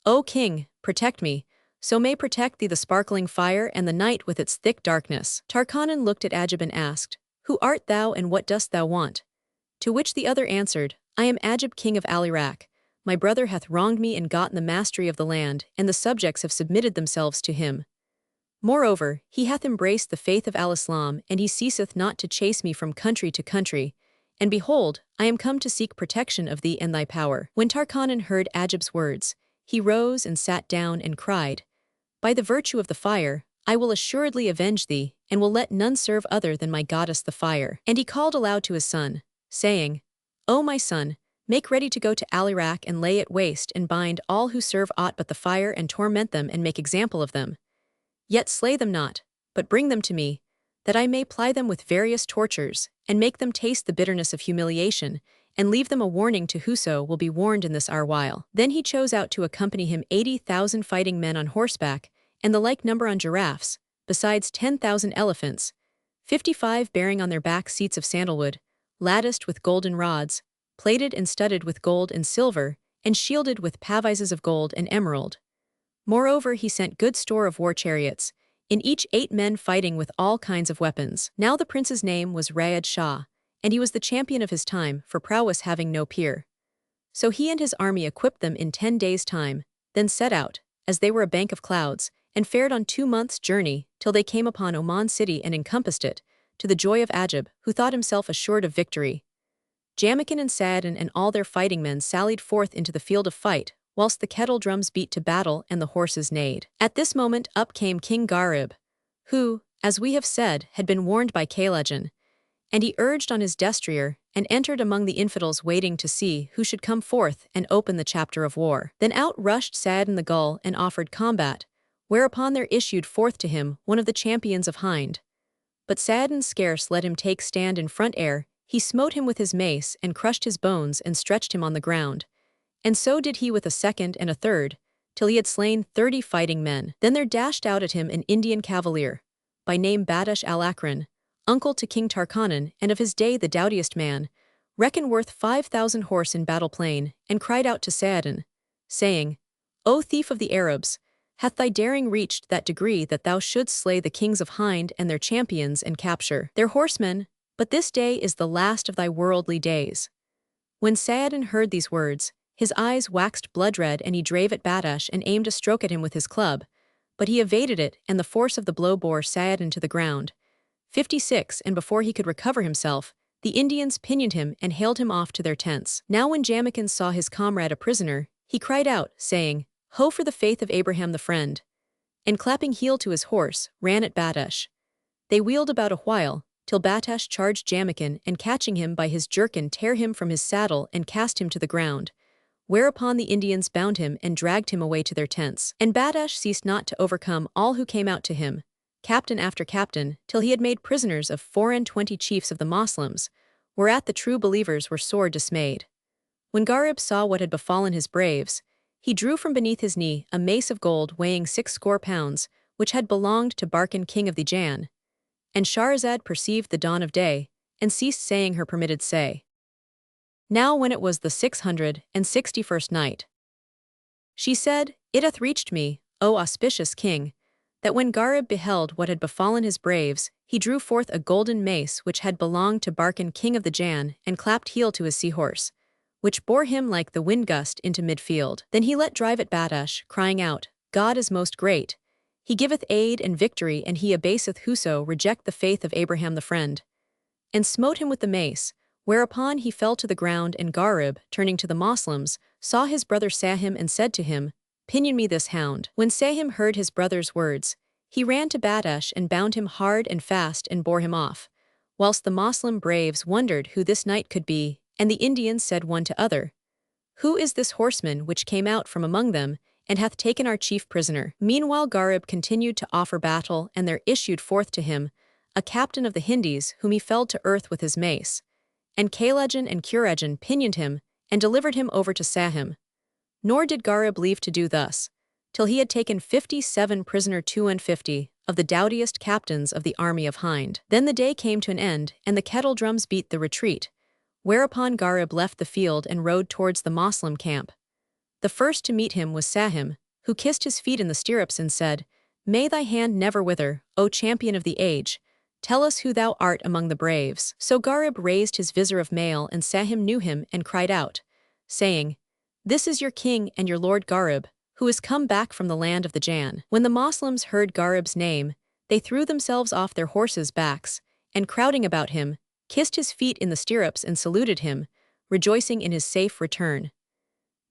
O king, protect me, so may protect thee the sparkling fire and the night with its thick darkness. Tarkanan looked at Ajib and asked, Who art thou and what dost thou want? To which the other answered, I am Ajib king of Al-Iraq. My brother hath wronged me and gotten the mastery of the land, and the subjects have submitted themselves to him. Moreover, he hath embraced the faith of Al-Islam, and he ceaseth not to chase me from country to country. And behold, I am come to seek protection of thee and thy power. When Tarkanan heard Ajib's words, he rose and sat down and cried, By the virtue of the fire, I will assuredly avenge thee, and will let none serve other than my goddess the fire. And he called aloud to his son, saying, O my son, make ready to go to Al-Iraq and lay it waste and bind all who serve aught but the fire and torment them and make example of them. Yet slay them not, but bring them to me, that I may ply them with various tortures, and make them taste the bitterness of humiliation, and leave them a warning to whoso will be warned in this our while. Then he chose out to accompany him 80,000 fighting men on horseback, and the like number on giraffes, besides 10,000 elephants, 55 bearing on their back seats of sandalwood, latticed with golden rods, plated and studded with gold and silver, and shielded with pavises of gold and emerald. Moreover, he sent good store of war chariots, in each 8 men fighting with all kinds of weapons. Now the prince's name was Rayad Shah, and he was the champion of his time, for prowess having no peer. So he and his army equipped them in 10 days' time, then set out, as they were a bank of clouds, and fared on 2 months' journey, till they came upon Oman city and encompassed it, to the joy of Ajib, who thought himself assured of victory. Jamaican and Sa'adin and all their fighting men sallied forth into the field of fight, whilst the kettle drums beat to battle and the horses neighed. At this moment up came King Gharib, who, as we have said, had been warned by Kaylejan, and he urged on his destrier, and entered among the infidels waiting to see who should come forth and open the chapter of war. Then out rushed Sa'adin the Gull and offered combat, whereupon there issued forth to him one of the champions of Hind. But Sa'adin scarce let him take stand in front ere he smote him with his mace and crushed his bones and stretched him on the ground. And so did he with a second and a third, till he had slain 30 fighting men. Then there dashed out at him an Indian cavalier, by name Badash al-Akran, uncle to King Tarkanan, and of his day the doughtiest man, reckoned worth 5,000 horse in battle plain, and cried out to Sa'adin, saying, O thief of the Arabs, hath thy daring reached that degree that thou shouldst slay the kings of Hind and their champions and capture their horsemen? But this day is the last of thy worldly days. When Sa'adin heard these words, his eyes waxed blood-red, and he drave at Badash and aimed a stroke at him with his club, but he evaded it, and the force of the blow bore Sa'adin to the ground. 56, and before he could recover himself, the Indians pinioned him and haled him off to their tents. Now when Jamaican saw his comrade a prisoner, he cried out, saying, Ho for the faith of Abraham the friend! and clapping heel to his horse, ran at Batash. They wheeled about a while, till Batash charged Jamaican and catching him by his jerkin tear him from his saddle and cast him to the ground, whereupon the Indians bound him and dragged him away to their tents. And Badash ceased not to overcome all who came out to him, captain after captain, till he had made prisoners of 24 chiefs of the Moslems, whereat the true believers were sore dismayed. When Gharib saw what had befallen his braves, he drew from beneath his knee a mace of gold weighing 60 pounds, which had belonged to Burton, king of the Jann. And Shahrazad perceived the dawn of day, and ceased saying her permitted say. Now when it was the 661st night, she said, It hath reached me, O auspicious king, that when Gharib beheld what had befallen his braves, he drew forth a golden mace which had belonged to Burton, king of the Jann, and clapped heel to his seahorse, which bore him like the wind gust into midfield. Then he let drive at Batash, crying out, God is most great. He giveth aid and victory, and he abaseth whoso reject the faith of Abraham the friend. And smote him with the mace, whereupon he fell to the ground, and Gharib, turning to the Moslems, saw his brother Sahim and said to him, Pinion me this hound. When Sahim heard his brother's words, he ran to Batash and bound him hard and fast and bore him off, whilst the Moslem braves wondered who this knight could be, and the Indians said one to other, Who is this horseman which came out from among them, and hath taken our chief prisoner? Meanwhile Gharib continued to offer battle, and there issued forth to him a captain of the Hindis, whom he felled to earth with his mace. And Kalejan and Kurejan pinioned him, and delivered him over to Sahim. Nor did Gharib leave to do thus, till he had taken 57 prisoner 250 of the doughtiest captains of the army of Hind. Then the day came to an end, and the kettle drums beat the retreat, whereupon Gharib left the field and rode towards the Moslem camp. The first to meet him was Sahim, who kissed his feet in the stirrups and said, May thy hand never wither, O champion of the age. Tell us who thou art among the braves. So Gharib raised his visor of mail, and Sahim knew him and cried out, saying, This is your king and your lord Gharib, who is come back from the land of the Jann. When the Moslems heard Gharib's name, they threw themselves off their horses' backs, and crowding about him, kissed his feet in the stirrups and saluted him, rejoicing in his safe return.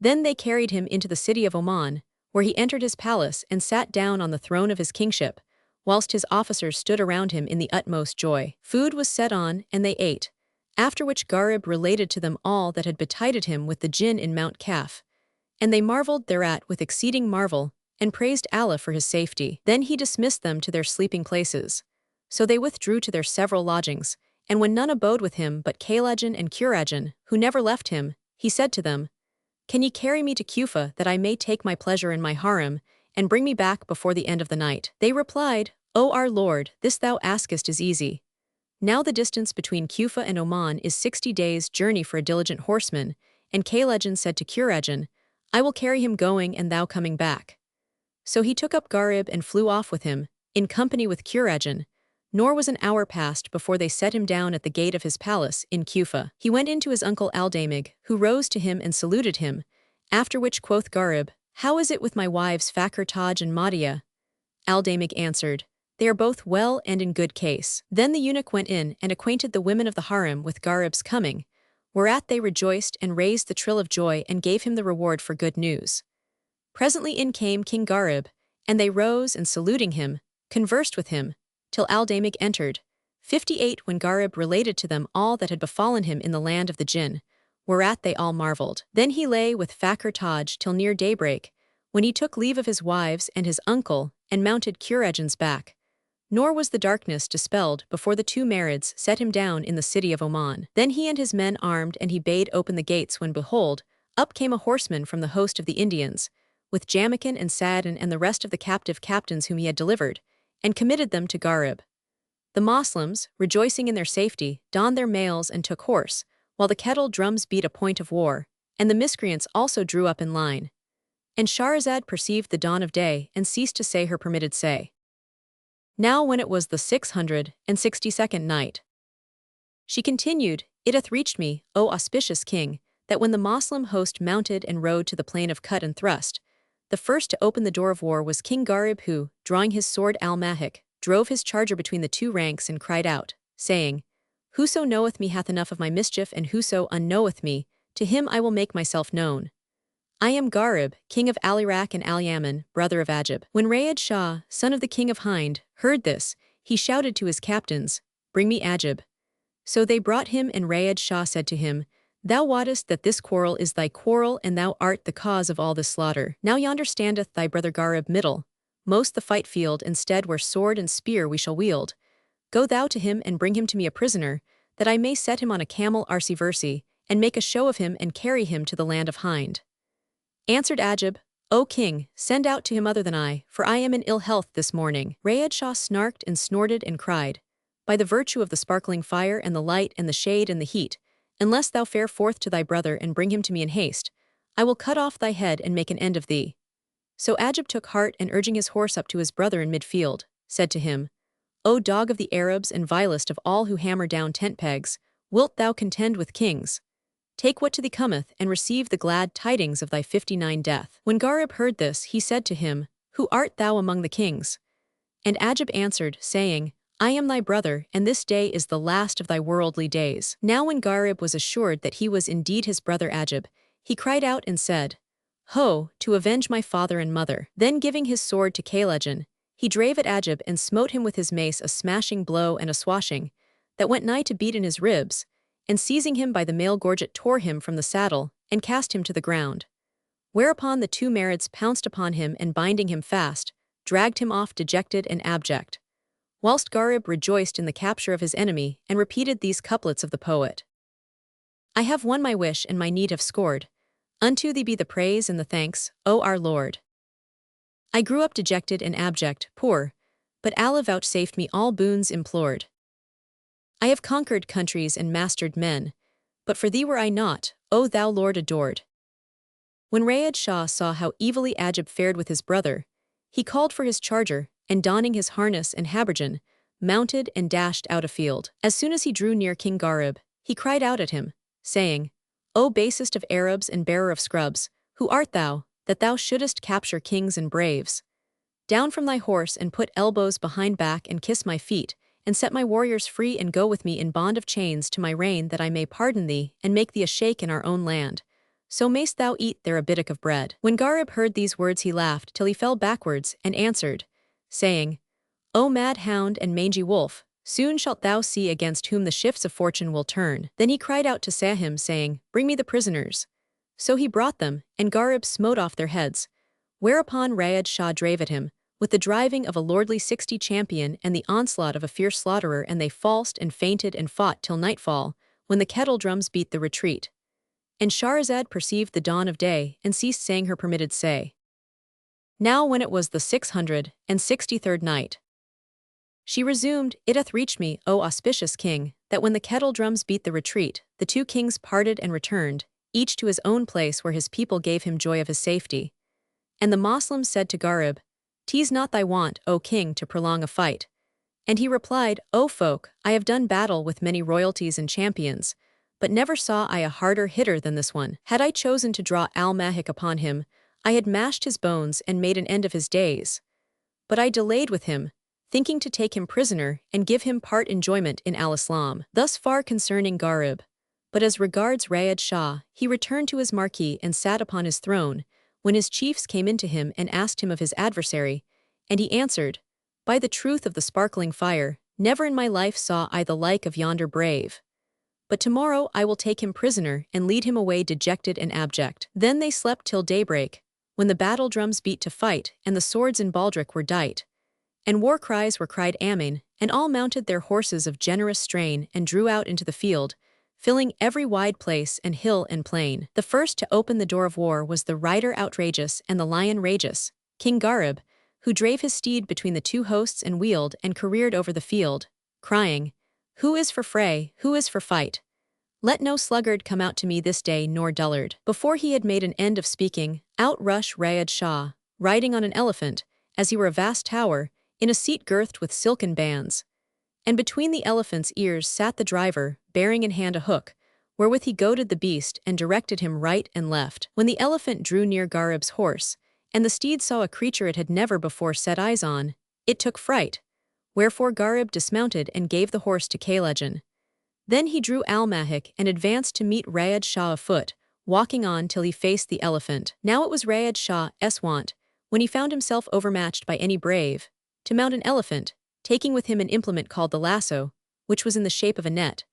Then they carried him into the city of Oman, where he entered his palace and sat down on the throne of his kingship, whilst his officers stood around him in the utmost joy. Food was set on, and they ate, after which Gharib related to them all that had betided him with the Jinn in Mount Kaf, and they marveled thereat with exceeding marvel, and praised Allah for his safety. Then he dismissed them to their sleeping places. So they withdrew to their several lodgings, and when none abode with him but Kalejan and Kurejan, who never left him, he said to them, Can ye carry me to Kufa, that I may take my pleasure in my harem, and bring me back before the end of the night? They replied, O our Lord, this thou askest is easy. Now the distance between Kufa and Oman is 60 days' journey for a diligent horseman, and Kalejan said to Kurejan, I will carry him going and thou coming back. So he took up Gharib and flew off with him, in company with Kurejan, nor was an hour passed before they set him down at the gate of his palace in Kufa. He went in to his uncle Aldamig, who rose to him and saluted him, after which quoth Gharib, How is it with my wives Fakhr Taj and Madia? Aldamig answered, They are both well and in good case. Then the eunuch went in and acquainted the women of the harem with Gharib's coming, whereat they rejoiced and raised the trill of joy and gave him the reward for good news. Presently in came King Gharib, and they rose and saluting him, conversed with him, till Aldamig entered, 58 when Gharib related to them all that had befallen him in the land of the Jinn, whereat they all marveled. Then he lay with Fakhr Taj till near daybreak, when he took leave of his wives and his uncle, and mounted Kurejan's back. Nor was the darkness dispelled before the two Marids set him down in the city of Oman. Then he and his men armed, and he bade open the gates, when behold, up came a horseman from the host of the Indians, with Jamaican and Sadin and the rest of the captive captains whom he had delivered, and committed them to Gharib. The Moslems, rejoicing in their safety, donned their mails and took horse, while the kettle drums beat a point of war, and the miscreants also drew up in line. And Shahrazad perceived the dawn of day, and ceased to say her permitted say. Now when it was the 662nd night, she continued, It hath reached me, O auspicious king, that when the Moslem host mounted and rode to the plain of cut and thrust, the first to open the door of war was King Gharib, who, drawing his sword al-Mahik, drove his charger between the two ranks and cried out, saying, Whoso knoweth me hath enough of my mischief, and whoso unknoweth me, to him I will make myself known. I am Gharib, king of Al-Iraq and Al-Yaman, brother of Ajib. When Rayad Shah, son of the king of Hind, heard this, he shouted to his captains, Bring me Ajib. So they brought him, and Rayad Shah said to him, Thou wottest that this quarrel is thy quarrel, and thou art the cause of all this slaughter. Now yonder standeth thy brother Gharib middle, most the fight field, instead where sword and spear we shall wield. Go thou to him and bring him to me a prisoner, that I may set him on a camel arsi-versi, and make a show of him and carry him to the land of Hind. Answered Ajib, O king, send out to him other than I, for I am in ill health this morning. Rayad Shah snarked and snorted and cried, By the virtue of the sparkling fire and the light and the shade and the heat, unless thou fare forth to thy brother and bring him to me in haste, I will cut off thy head and make an end of thee. So Ajib took heart, and urging his horse up to his brother in midfield, said to him, O dog of the Arabs and vilest of all who hammer down tent pegs, wilt thou contend with kings? Take what to thee cometh, and receive the glad tidings of thy 59 death. When Gharib heard this, he said to him, Who art thou among the kings? And Ajib answered, saying, I am thy brother, and this day is the last of thy worldly days. Now when Gharib was assured that he was indeed his brother Ajib, he cried out and said, Ho, to avenge my father and mother. Then giving his sword to Kaylajan, he drave at Ajib and smote him with his mace a smashing blow and a swashing, that went nigh to beat in his ribs, and seizing him by the mail gorget tore him from the saddle, and cast him to the ground. Whereupon the two Marids pounced upon him, and binding him fast, dragged him off dejected and abject. Whilst Gharib rejoiced in the capture of his enemy, and repeated these couplets of the poet. I have won my wish, and my need have scored. Unto thee be the praise and the thanks, O our Lord. I grew up dejected and abject, poor, but Allah vouchsafed me all boons implored. I have conquered countries and mastered men, but for thee were I not, O thou Lord adored. When Rayad Shah saw how evilly Ajib fared with his brother, he called for his charger, and donning his harness and habergeon, mounted and dashed out afield. As soon as he drew near King Gharib, he cried out at him, saying, O basest of Arabs and bearer of scrubs, who art thou, that thou shouldest capture kings and braves? Down from thy horse and put elbows behind back and kiss my feet, and set my warriors free and go with me in bond of chains to my reign, that I may pardon thee and make thee a sheikh in our own land. So mayst thou eat there a bittock of bread. When Gharib heard these words he laughed till he fell backwards, and answered, saying, O mad hound and mangy wolf, soon shalt thou see against whom the shifts of fortune will turn. Then he cried out to Sahim, saying, Bring me the prisoners. So he brought them, and Gharib smote off their heads. Whereupon Rayad Shah drave at him, with the driving of a lordly 60 champion and the onslaught of a fierce slaughterer, and they falsed and fainted and fought till nightfall, when the kettle drums beat the retreat. And Shahrazad perceived the dawn of day, and ceased saying her permitted say. Now when it was the 663rd night, she resumed, It hath reached me, O auspicious king, that when the kettle drums beat the retreat, the two kings parted and returned, each to his own place where his people gave him joy of his safety. And the Moslems said to Gharib, 'Tis not thy wont, O king, to prolong a fight. And he replied, O folk, I have done battle with many royalties and champions, but never saw I a harder hitter than this one. Had I chosen to draw al-Mahik upon him, I had mashed his bones and made an end of his days. But I delayed with him, thinking to take him prisoner and give him part enjoyment in al-Islam. Thus far concerning Gharib. But as regards Rayad Shah, he returned to his marquee and sat upon his throne, when his chiefs came in to him and asked him of his adversary, and he answered, By the truth of the sparkling fire, never in my life saw I the like of yonder brave. But tomorrow I will take him prisoner and lead him away dejected and abject. Then they slept till daybreak, when the battle drums beat to fight, and the swords in baldric were dight, and war cries were cried Amen, and all mounted their horses of generous strain and drew out into the field, filling every wide place and hill and plain. The first to open the door of war was the rider outrageous and the lion rageous, King Gharib, who drave his steed between the two hosts and wheeled and careered over the field, crying, Who is for fray, who is for fight? Let no sluggard come out to me this day nor dullard. Before he had made an end of speaking, out rushed Rayad Shah, riding on an elephant, as he were a vast tower, in a seat girthed with silken bands. And between the elephant's ears sat the driver, bearing in hand a hook, wherewith he goaded the beast and directed him right and left. When the elephant drew near Gharib's horse, and the steed saw a creature it had never before set eyes on, it took fright, wherefore Gharib dismounted and gave the horse to Kaylajan. Then he drew al-Mahik and advanced to meet Rayad Shah afoot, walking on till he faced the elephant. Now it was Rayad Shah's wont, when he found himself overmatched by any brave, to mount an elephant, taking with him an implement called the lasso, which was in the shape of a net,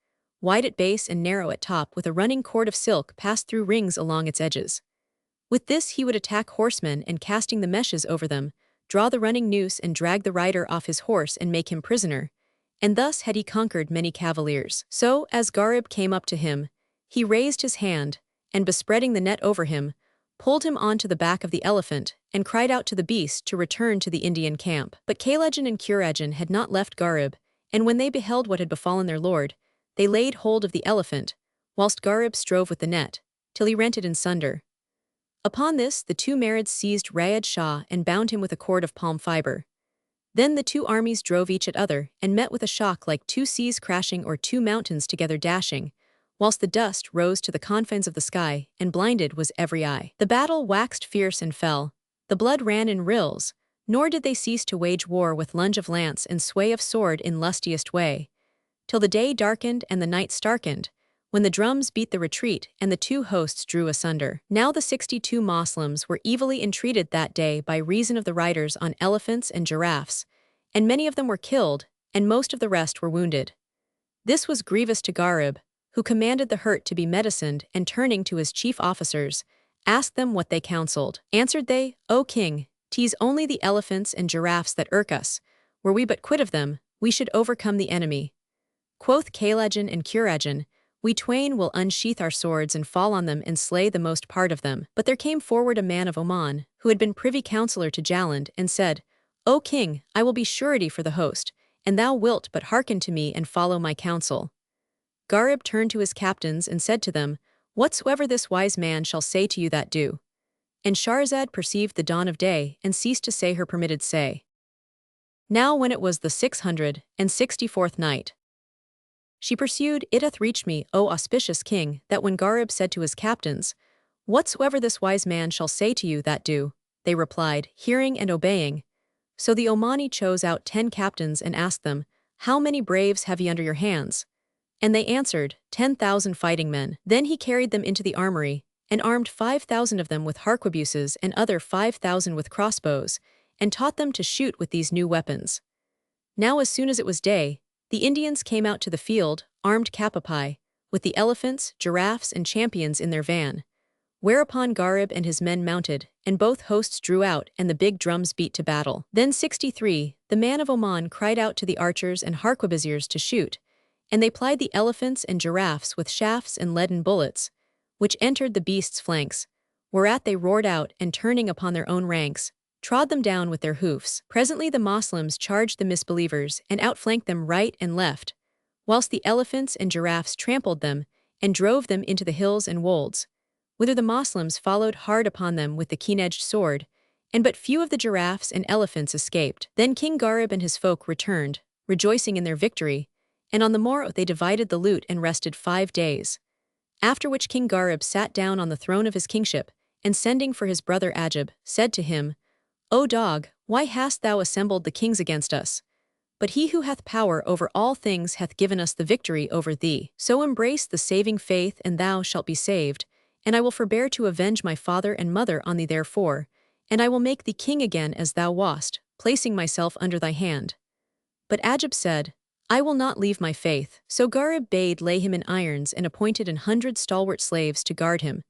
wide at base and narrow at top, with a running cord of silk passed through rings along its edges. With this he would attack horsemen, and casting the meshes over them, draw the running noose and drag the rider off his horse and make him prisoner, and thus had he conquered many cavaliers. So, as Gharib came up to him, he raised his hand, and bespreading the net over him, pulled him on to the back of the elephant, and cried out to the beast to return to the Indian camp. But Kaylajan and Kurajan had not left Gharib, and when they beheld what had befallen their lord, they laid hold of the elephant, whilst Gharib strove with the net, till he rent it in sunder. Upon this the two Marids seized Rayad Shah and bound him with a cord of palm fiber. Then the two armies drove each at other, and met with a shock like two seas crashing or two mountains together dashing, whilst the dust rose to the confines of the sky, and blinded was every eye. The battle waxed fierce and fell, the blood ran in rills, nor did they cease to wage war with lunge of lance and sway of sword in lustiest way, till the day darkened and the night starkened, when the drums beat the retreat and the two hosts drew asunder. Now the 62 Moslems were evilly entreated that day by reason of the riders on elephants and giraffes, and many of them were killed, and most of the rest were wounded. This was grievous to Gharib, who commanded the hurt to be medicined, and turning to his chief officers, asked them what they counseled. Answered they, O king, 'tis only the elephants and giraffes that irk us. Were we but quit of them, we should overcome the enemy. Quoth Kaylajan and Kurajan, we twain will unsheath our swords and fall on them and slay the most part of them. But there came forward a man of Oman, who had been privy counsellor to Jaland, and said, O king, I will be surety for the host, and thou wilt but hearken to me and follow my counsel. Gharib turned to his captains and said to them, Whatsoever this wise man shall say to you, that do. And Shahrazad perceived the dawn of day, and ceased to say her permitted say. Now when it was the 664th night, she pursued, It hath reached me, O auspicious king, that when Gharib said to his captains, Whatsoever this wise man shall say to you, that do, they replied, Hearing and obeying. So the Omani chose out 10 captains and asked them, How many braves have ye under your hands? And they answered, 10,000 fighting men. Then he carried them into the armory, and armed 5,000 of them with harquebuses and other 5,000 with crossbows, and taught them to shoot with these new weapons. Now as soon as it was day, the Indians came out to the field, armed capapai, with the elephants, giraffes, and champions in their van. Whereupon Gharib and his men mounted, and both hosts drew out, and the big drums beat to battle. Then 63, the man of Oman cried out to the archers and harquebusiers to shoot, and they plied the elephants and giraffes with shafts and leaden bullets, which entered the beasts' flanks, whereat they roared out, and turning upon their own ranks, trod them down with their hoofs. Presently the Moslems charged the misbelievers, and outflanked them right and left, whilst the elephants and giraffes trampled them, and drove them into the hills and wolds, whither the Moslems followed hard upon them with the keen-edged sword, and but few of the giraffes and elephants escaped. Then King Gharib and his folk returned, rejoicing in their victory, and on the morrow they divided the loot and rested 5 days. After which King Gharib sat down on the throne of his kingship, and sending for his brother Ajib, said to him, O dog, why hast thou assembled the kings against us? But he who hath power over all things hath given us the victory over thee. So embrace the saving faith, and thou shalt be saved, and I will forbear to avenge my father and mother on thee therefore, and I will make thee king again as thou wast, placing myself under thy hand. But Ajib said, I will not leave my faith. So Gharib bade lay him in irons and appointed 100 stalwart slaves to guard him,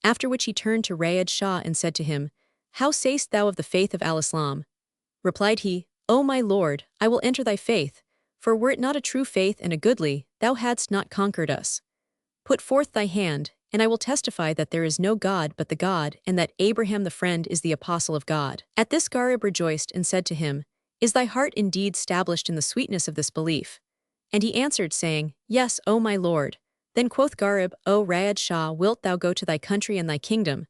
after which he turned to Rayad Shah and said to him, How sayst thou of the faith of al-Islam? Replied he, O my lord, I will enter thy faith, for were it not a true faith and a goodly, thou hadst not conquered us. Put forth thy hand, and I will testify that there is no God but the God, and that Abraham the friend is the apostle of God. At this Gharib rejoiced and said to him, Is thy heart indeed stablished in the sweetness of this belief? And he answered, saying, Yes, O my lord. Then quoth Gharib, O Rayad Shah, wilt thou go to thy country and thy kingdom?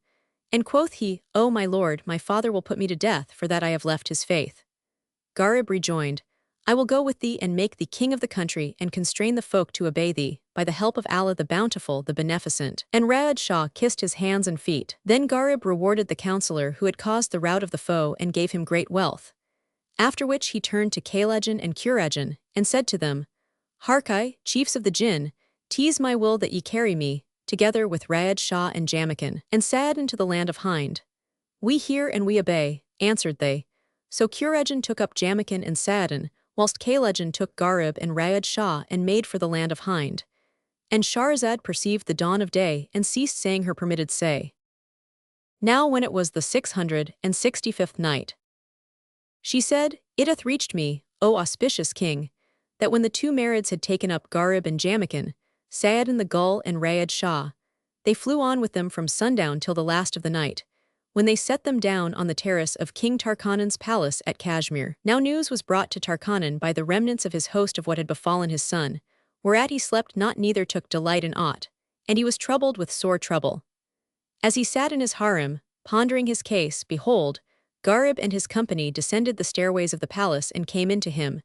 And quoth he, O my lord, my father will put me to death, for that I have left his faith. Gharib rejoined, I will go with thee and make thee king of the country, and constrain the folk to obey thee, by the help of Allah the Bountiful, the Beneficent. And Rayad Shah kissed his hands and feet. Then Gharib rewarded the counselor who had caused the rout of the foe, and gave him great wealth. After which he turned to Kaylajan and Kurajan, and said to them, Harkai, chiefs of the jinn, 'tis my will that ye carry me, together with Rayad Shah and Jamaican, and Saadin to the land of Hind. We hear and we obey, answered they. So Kurejan took up Jamaican and Saadin, whilst Kalejan took Gharib and Rayad Shah and made for the land of Hind. And Shahrazad perceived the dawn of day and ceased saying her permitted say. Now when it was the 665th night, she said, It hath reached me, O auspicious king, that when the two Marids had taken up Gharib and Jamaican, Saadin the gull and Rayad Shah, they flew on with them from sundown till the last of the night, when they set them down on the terrace of King Tarkanan's palace at Kashmir. Now news was brought to Tarkanan by the remnants of his host of what had befallen his son, whereat he slept not neither took delight in aught, and he was troubled with sore trouble. As he sat in his harem, pondering his case, behold, Gharib and his company descended the stairways of the palace and came in to him,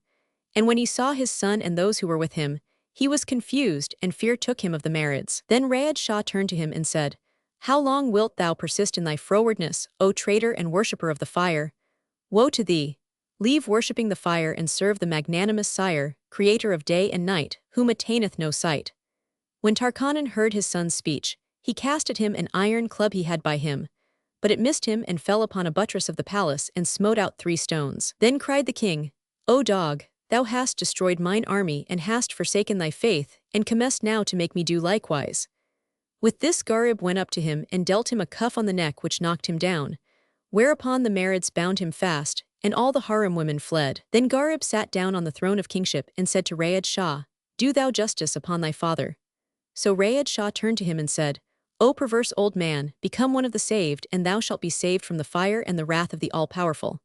and when he saw his son and those who were with him, he was confused, and fear took him of the Marids. Then Rayad Shah turned to him and said, How long wilt thou persist in thy frowardness, O traitor and worshipper of the fire? Woe to thee! Leave worshipping the fire and serve the magnanimous sire, creator of day and night, whom attaineth no sight. When Tarkanan heard his son's speech, he cast at him an iron club he had by him, but it missed him and fell upon a buttress of the palace and smote out 3 stones. Then cried the king, O dog, thou hast destroyed mine army and hast forsaken thy faith, and comest now to make me do likewise. With this Gharib went up to him and dealt him a cuff on the neck which knocked him down, whereupon the Marids bound him fast, and all the harem women fled. Then Gharib sat down on the throne of kingship and said to Rayad Shah, Do thou justice upon thy father. So Rayad Shah turned to him and said, O perverse old man, become one of the saved, and thou shalt be saved from the fire and the wrath of the all-powerful.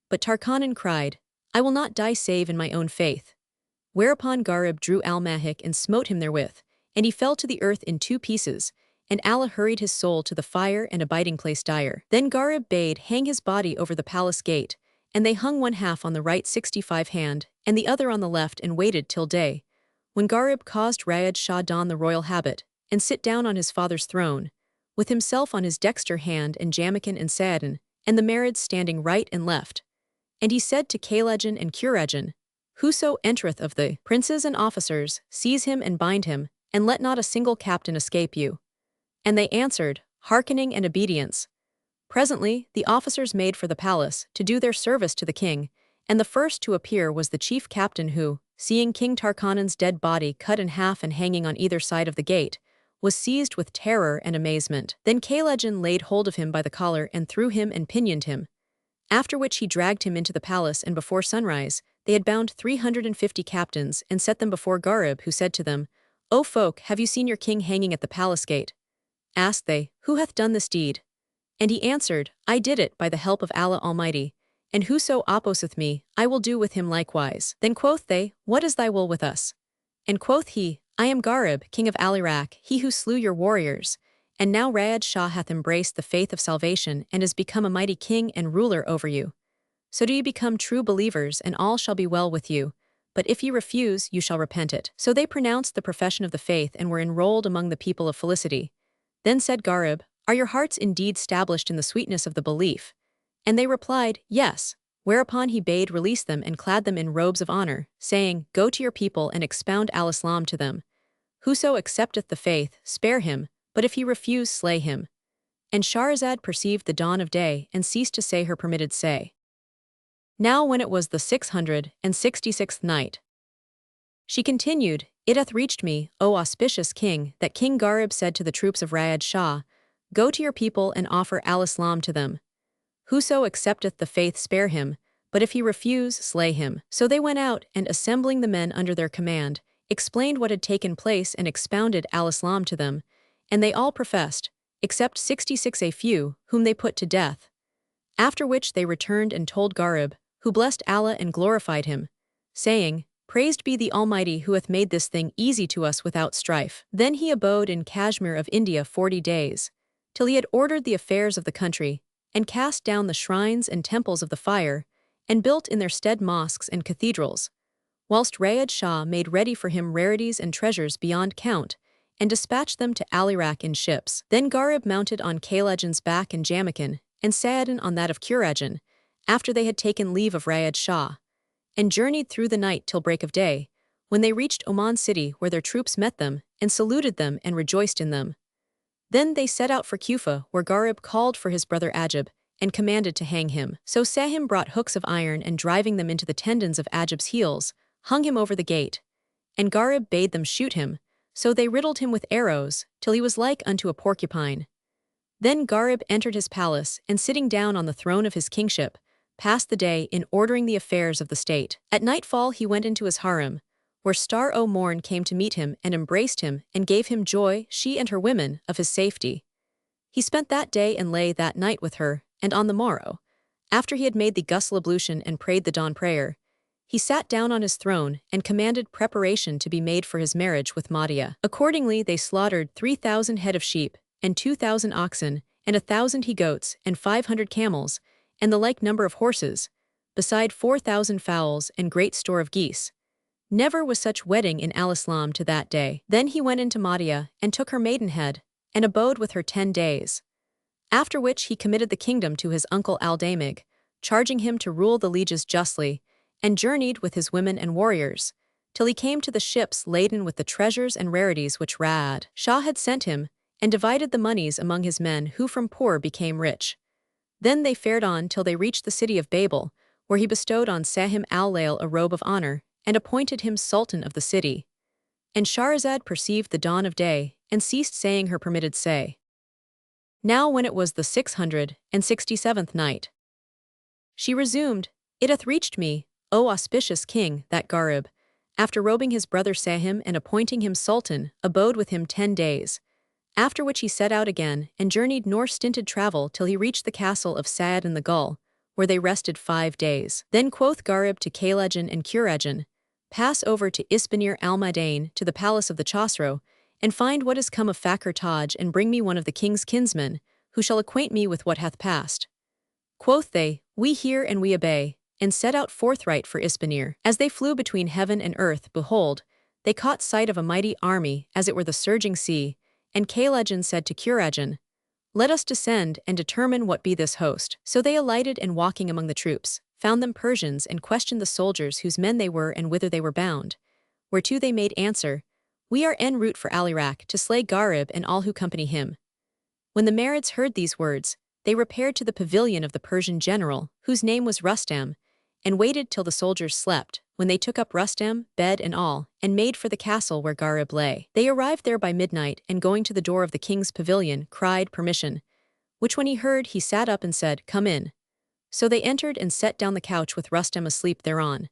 But Tarkanan cried, I will not die save in my own faith. Whereupon Gharib drew al-Mahik and smote him therewith, and he fell to the earth in 2 pieces, and Allah hurried his soul to the fire and abiding place dire. Then Gharib bade hang his body over the palace gate, and they hung one half on the right 65 hand, and the other on the left, and waited till day, when Gharib caused Rayad Shah don the royal habit, and sit down on his father's throne, with himself on his dexter hand and Jamaican and Saadin, and the Marids standing right and left. And he said to Kalejan and Kurejan, Whoso entereth of the princes and officers, seize him and bind him, and let not a single captain escape you. And they answered, Hearkening and obedience. Presently the officers made for the palace, to do their service to the king, and the first to appear was the chief captain who, seeing King Tarkanan's dead body cut in half and hanging on either side of the gate, was seized with terror and amazement. Then Kalejan laid hold of him by the collar and threw him and pinioned him, after which he dragged him into the palace, and before sunrise they had bound 350 captains and set them before Gharib, who said to them, O folk, have you seen your king hanging at the palace gate? Asked they, Who hath done this deed? And he answered, I did it by the help of Allah Almighty, and whoso opposeth me, I will do with him likewise. Then quoth they, What is thy will with us? And quoth he, I am Gharib, king of Al-Iraq, he who slew your warriors, and now Rayad Shah hath embraced the faith of salvation and is become a mighty king and ruler over you. So do ye become true believers, and all shall be well with you, but if ye refuse, you shall repent it. So they pronounced the profession of the faith and were enrolled among the people of felicity. Then said Gharib, Are your hearts indeed stablished in the sweetness of the belief? And they replied, Yes. Whereupon he bade release them and clad them in robes of honor, saying, Go to your people and expound al-Islam to them. Whoso accepteth the faith, spare him, but if he refuse, slay him. And Shahrazad perceived the dawn of day and ceased to say her permitted say. Now when it was the 666th night, she continued, It hath reached me, O auspicious king, that King Gharib said to the troops of Rayad Shah, Go to your people and offer al-Islam to them. Whoso accepteth the faith, spare him, but if he refuse, slay him. So they went out, and assembling the men under their command, explained what had taken place and expounded al-Islam to them, and they all professed, except 66 a few, whom they put to death. After which they returned and told Gharib, who blessed Allah and glorified him, saying, Praised be the Almighty who hath made this thing easy to us without strife. Then he abode in Kashmir of India 40 days, till he had ordered the affairs of the country, and cast down the shrines and temples of the fire, and built in their stead mosques and cathedrals, whilst Rayad Shah made ready for him rarities and treasures beyond count, and dispatched them to Al-Iraq in ships. Then Gharib mounted on Kalejan's back and Jamaican, and Saadin on that of Kurejan, after they had taken leave of Rayad Shah, and journeyed through the night till break of day, when they reached Oman city, where their troops met them, and saluted them and rejoiced in them. Then they set out for Kufa, where Gharib called for his brother Ajib, and commanded to hang him. So Sahim brought hooks of iron and driving them into the tendons of Ajib's heels, hung him over the gate. And Gharib bade them shoot him, so they riddled him with arrows, till he was like unto a porcupine. Then Gharib entered his palace, and sitting down on the throne of his kingship, passed the day in ordering the affairs of the state. At nightfall he went into his harem, where Star-o-Morn came to meet him and embraced him and gave him joy, she and her women, of his safety. He spent that day and lay that night with her, and on the morrow, after he had made the ghusl ablution and prayed the dawn prayer, he sat down on his throne and commanded preparation to be made for his marriage with Madia. Accordingly they slaughtered 3,000 head of sheep, and 2,000 oxen, and 1,000 he-goats, and 500 camels, and the like number of horses, beside 4,000 fowls and great store of geese. Never was such wedding in al-Islam to that day. Then he went into Madia, and took her maidenhead, and abode with her 10 days. After which he committed the kingdom to his uncle Al-Damig, charging him to rule the lieges justly, and journeyed with his women and warriors, till he came to the ships laden with the treasures and rarities which Ra'ad Shah had sent him, and divided the monies among his men who from poor became rich. Then they fared on till they reached the city of Babel, where he bestowed on Sahim al-Layl a robe of honor, and appointed him sultan of the city. And Shahrazad perceived the dawn of day, and ceased saying her permitted say. Now when it was the 667th night, she resumed, It hath reached me, O auspicious king, that Gharib, after robing his brother Sahim and appointing him sultan, abode with him 10 days, after which he set out again, and journeyed nor stinted travel till he reached the castle of Sa'ad in the Gull, where they rested 5 days. Then quoth Gharib to Kaylajan and Kurajan, Pass over to Isbanir al-Madain to the palace of the Chosroe, and find what is come of Fakhr Taj, and bring me one of the king's kinsmen, who shall acquaint me with what hath passed. Quoth they, We hear and we obey, and set out forthright for Isbanir. As they flew between heaven and earth, behold, they caught sight of a mighty army, as it were the surging sea, and Kaylajan said to Kurajan, Let us descend and determine what be this host. So they alighted, and walking among the troops, found them Persians, and questioned the soldiers whose men they were and whither they were bound. Whereto they made answer, We are en route for Al-Iraq to slay Gharib and all who company him. When the Marids heard these words, they repaired to the pavilion of the Persian general, whose name was Rustam, and waited till the soldiers slept, when they took up Rustam, bed and all, and made for the castle where Gharib lay. They arrived there by midnight, and going to the door of the king's pavilion, cried permission, which when he heard he sat up and said, Come in. So they entered and set down the couch with Rustam asleep thereon.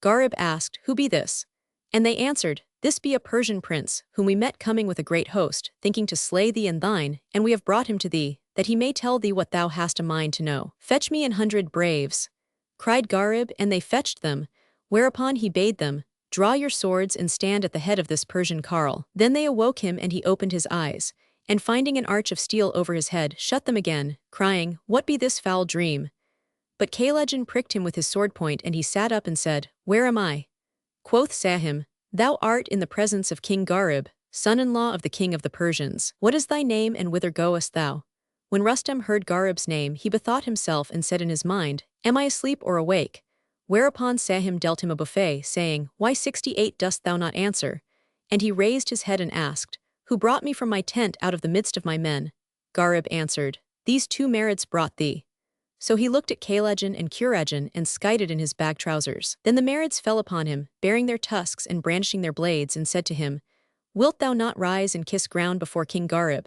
Gharib asked, Who be this? And they answered, This be a Persian prince, whom we met coming with a great host, thinking to slay thee and thine, and we have brought him to thee, that he may tell thee what thou hast a mind to know. Fetch me 100 braves, cried Gharib, and they fetched them, whereupon he bade them, Draw your swords and stand at the head of this Persian carle. Then they awoke him, and he opened his eyes, and finding an arch of steel over his head, shut them again, crying, What be this foul dream? But Kaylajan pricked him with his sword point, and he sat up and said, Where am I? Quoth Sahim, Thou art in the presence of King Gharib, son-in-law of the king of the Persians. What is thy name, and whither goest thou? When Rustam heard Gharib's name, he bethought himself and said in his mind, Am I asleep or awake? Whereupon Sahim dealt him a buffet, saying, Why 68 dost thou not answer? And he raised his head and asked, Who brought me from my tent out of the midst of my men? Gharib answered, These 2 Marids brought thee. So he looked at Kaylajan and Kurajan and skited in his bag trousers. Then the Marids fell upon him, bearing their tusks and brandishing their blades, and said to him, Wilt thou not rise and kiss ground before King Gharib?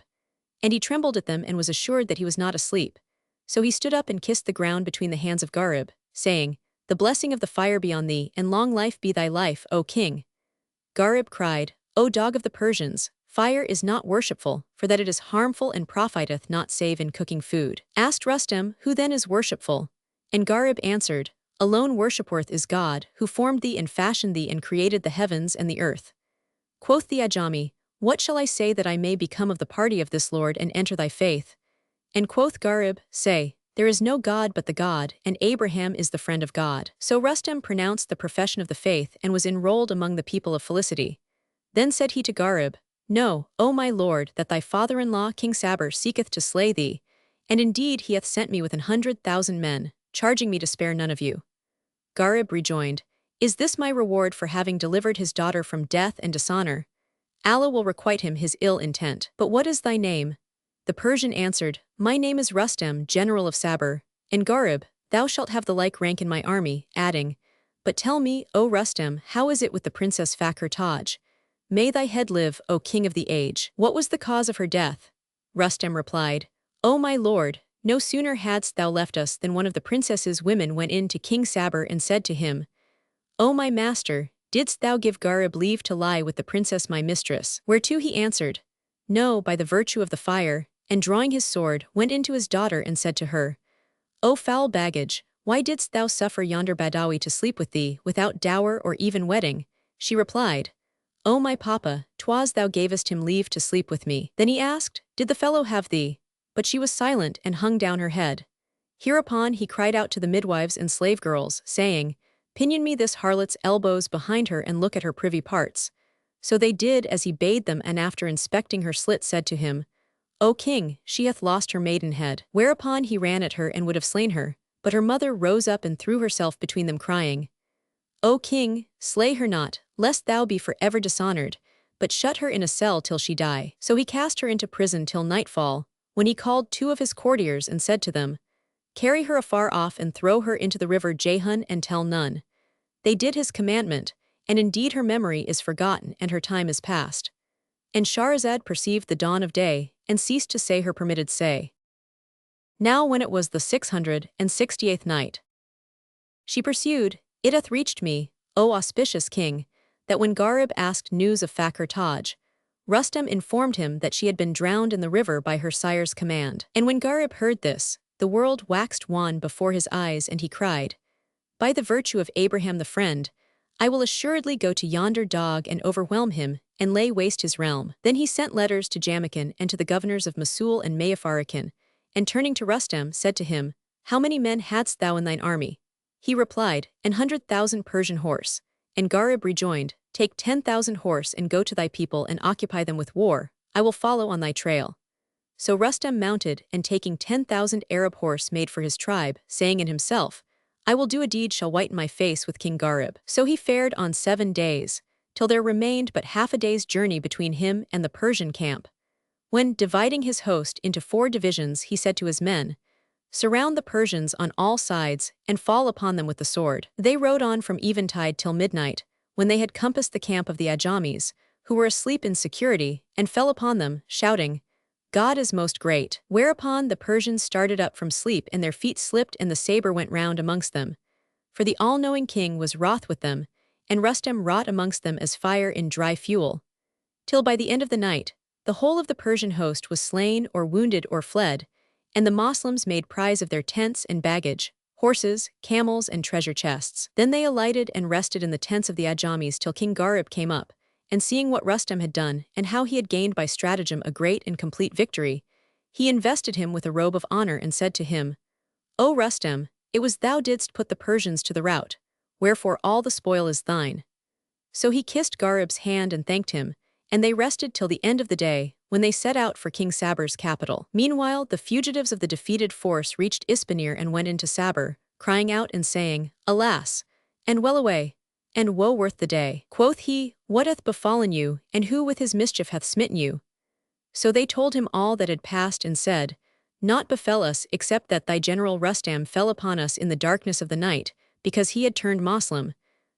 And he trembled at them and was assured that he was not asleep. So he stood up and kissed the ground between the hands of Gharib, saying, The blessing of the fire be on thee, and long life be thy life, O king. Gharib cried, O dog of the Persians, fire is not worshipful, for that it is harmful and profiteth not save in cooking food. Asked Rustam, Who then is worshipful? And Gharib answered, Alone worshipworth is God, who formed thee and fashioned thee and created the heavens and the earth. Quoth the Ajami, What shall I say that I may become of the party of this Lord and enter thy faith? And quoth Gharib, Say, There is no God but the God, and Abraham is the friend of God. So Rustam pronounced the profession of the faith and was enrolled among the people of felicity. Then said he to Gharib, Know, O my lord, that thy father-in-law King Sabur seeketh to slay thee, and indeed he hath sent me with 100,000 men, charging me to spare none of you. Gharib rejoined, Is this my reward for having delivered his daughter from death and dishonor? Allah will requite him his ill intent. But what is thy name? The Persian answered, My name is Rustam, general of Sabur, and Gharib, thou shalt have the like rank in my army, adding, But tell me, O Rustam, how is it with the Princess Fakhr Taj? May thy head live, O king of the age. What was the cause of her death? Rustam replied, O my lord, no sooner hadst thou left us than one of the princess's women went in to King Sabur and said to him, O my master, didst thou give Gharib leave to lie with the princess my mistress? Whereto he answered, No, by the virtue of the fire, and drawing his sword, went into his daughter and said to her, O foul baggage, why didst thou suffer yonder Badawi to sleep with thee, without dower or even wedding? She replied, O my papa, 'twas thou gavest him leave to sleep with me. Then he asked, Did the fellow have thee? But she was silent and hung down her head. Hereupon he cried out to the midwives and slave girls, saying, Pinion me this harlot's elbows behind her and look at her privy parts. So they did as he bade them, and after inspecting her slit said to him, O king, she hath lost her maidenhead. Whereupon he ran at her and would have slain her, but her mother rose up and threw herself between them, crying, O king, slay her not, lest thou be forever dishonored, but shut her in a cell till she die. So he cast her into prison till nightfall, when he called 2 of his courtiers and said to them, Carry her afar off and throw her into the river Jayhun and tell none. They did his commandment, and indeed her memory is forgotten and her time is past. And Shahrazad perceived the dawn of day, and ceased to say her permitted say. Now when it was the 668th night, she pursued, It hath reached me, O auspicious king, that when Gharib asked news of Fakhr Taj, Rustam informed him that she had been drowned in the river by her sire's command. And when Gharib heard this, the world waxed wan before his eyes, and he cried, By the virtue of Abraham the friend, I will assuredly go to yonder dog and overwhelm him, and lay waste his realm. Then he sent letters to Jamaican and to the governors of Mosul and Mayafarakan, and turning to Rustam said to him, How many men hadst thou in thine army? He replied, 100,000 Persian horse. And Gharib rejoined, Take 10,000 horse and go to thy people and occupy them with war, I will follow on thy trail. So Rustam mounted, and taking 10,000 Arab horse made for his tribe, saying in himself, I will do a deed shall whiten my face with King Gharib. So he fared on 7 days, till there remained but half a day's journey between him and the Persian camp. When, dividing his host into 4 divisions, he said to his men, Surround the Persians on all sides, and fall upon them with the sword. They rode on from eventide till midnight, when they had compassed the camp of the Ajamis, who were asleep in security, and fell upon them, shouting, God is most great. Whereupon the Persians started up from sleep, and their feet slipped, and the saber went round amongst them. For the all-knowing king was wroth with them, and Rustam wrought amongst them as fire in dry fuel. Till by the end of the night, the whole of the Persian host was slain or wounded or fled, and the Moslems made prize of their tents and baggage, horses, camels, and treasure chests. Then they alighted and rested in the tents of the Ajamis till King Gharib came up, and seeing what Rustam had done, and how he had gained by stratagem a great and complete victory, he invested him with a robe of honor and said to him, O Rustam, it was thou didst put the Persians to the rout, wherefore all the spoil is thine. So he kissed Gharib's hand and thanked him, and they rested till the end of the day, when they set out for King Sabur's capital. Meanwhile the fugitives of the defeated force reached Ispanir and went into Sabur, crying out and saying, Alas, and well away, and woe worth the day. Quoth he, What hath befallen you, and who with his mischief hath smitten you? So they told him all that had passed, and said, Naught befell us except that thy general Rustam fell upon us in the darkness of the night, because he had turned Moslem,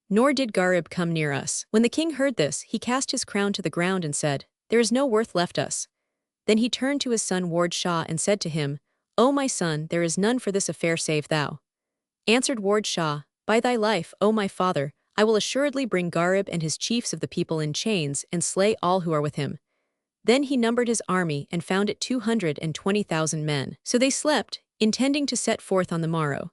nor did Gharib come near us. When the king heard this, he cast his crown to the ground and said, There is no worth left us. Then he turned to his son Ward Shah and said to him, O my son, there is none for this affair save thou. Answered Ward Shah, By thy life, O my father, I will assuredly bring Gharib and his chiefs of the people in chains and slay all who are with him. Then he numbered his army and found it 220,000 men. So they slept, intending to set forth on the morrow.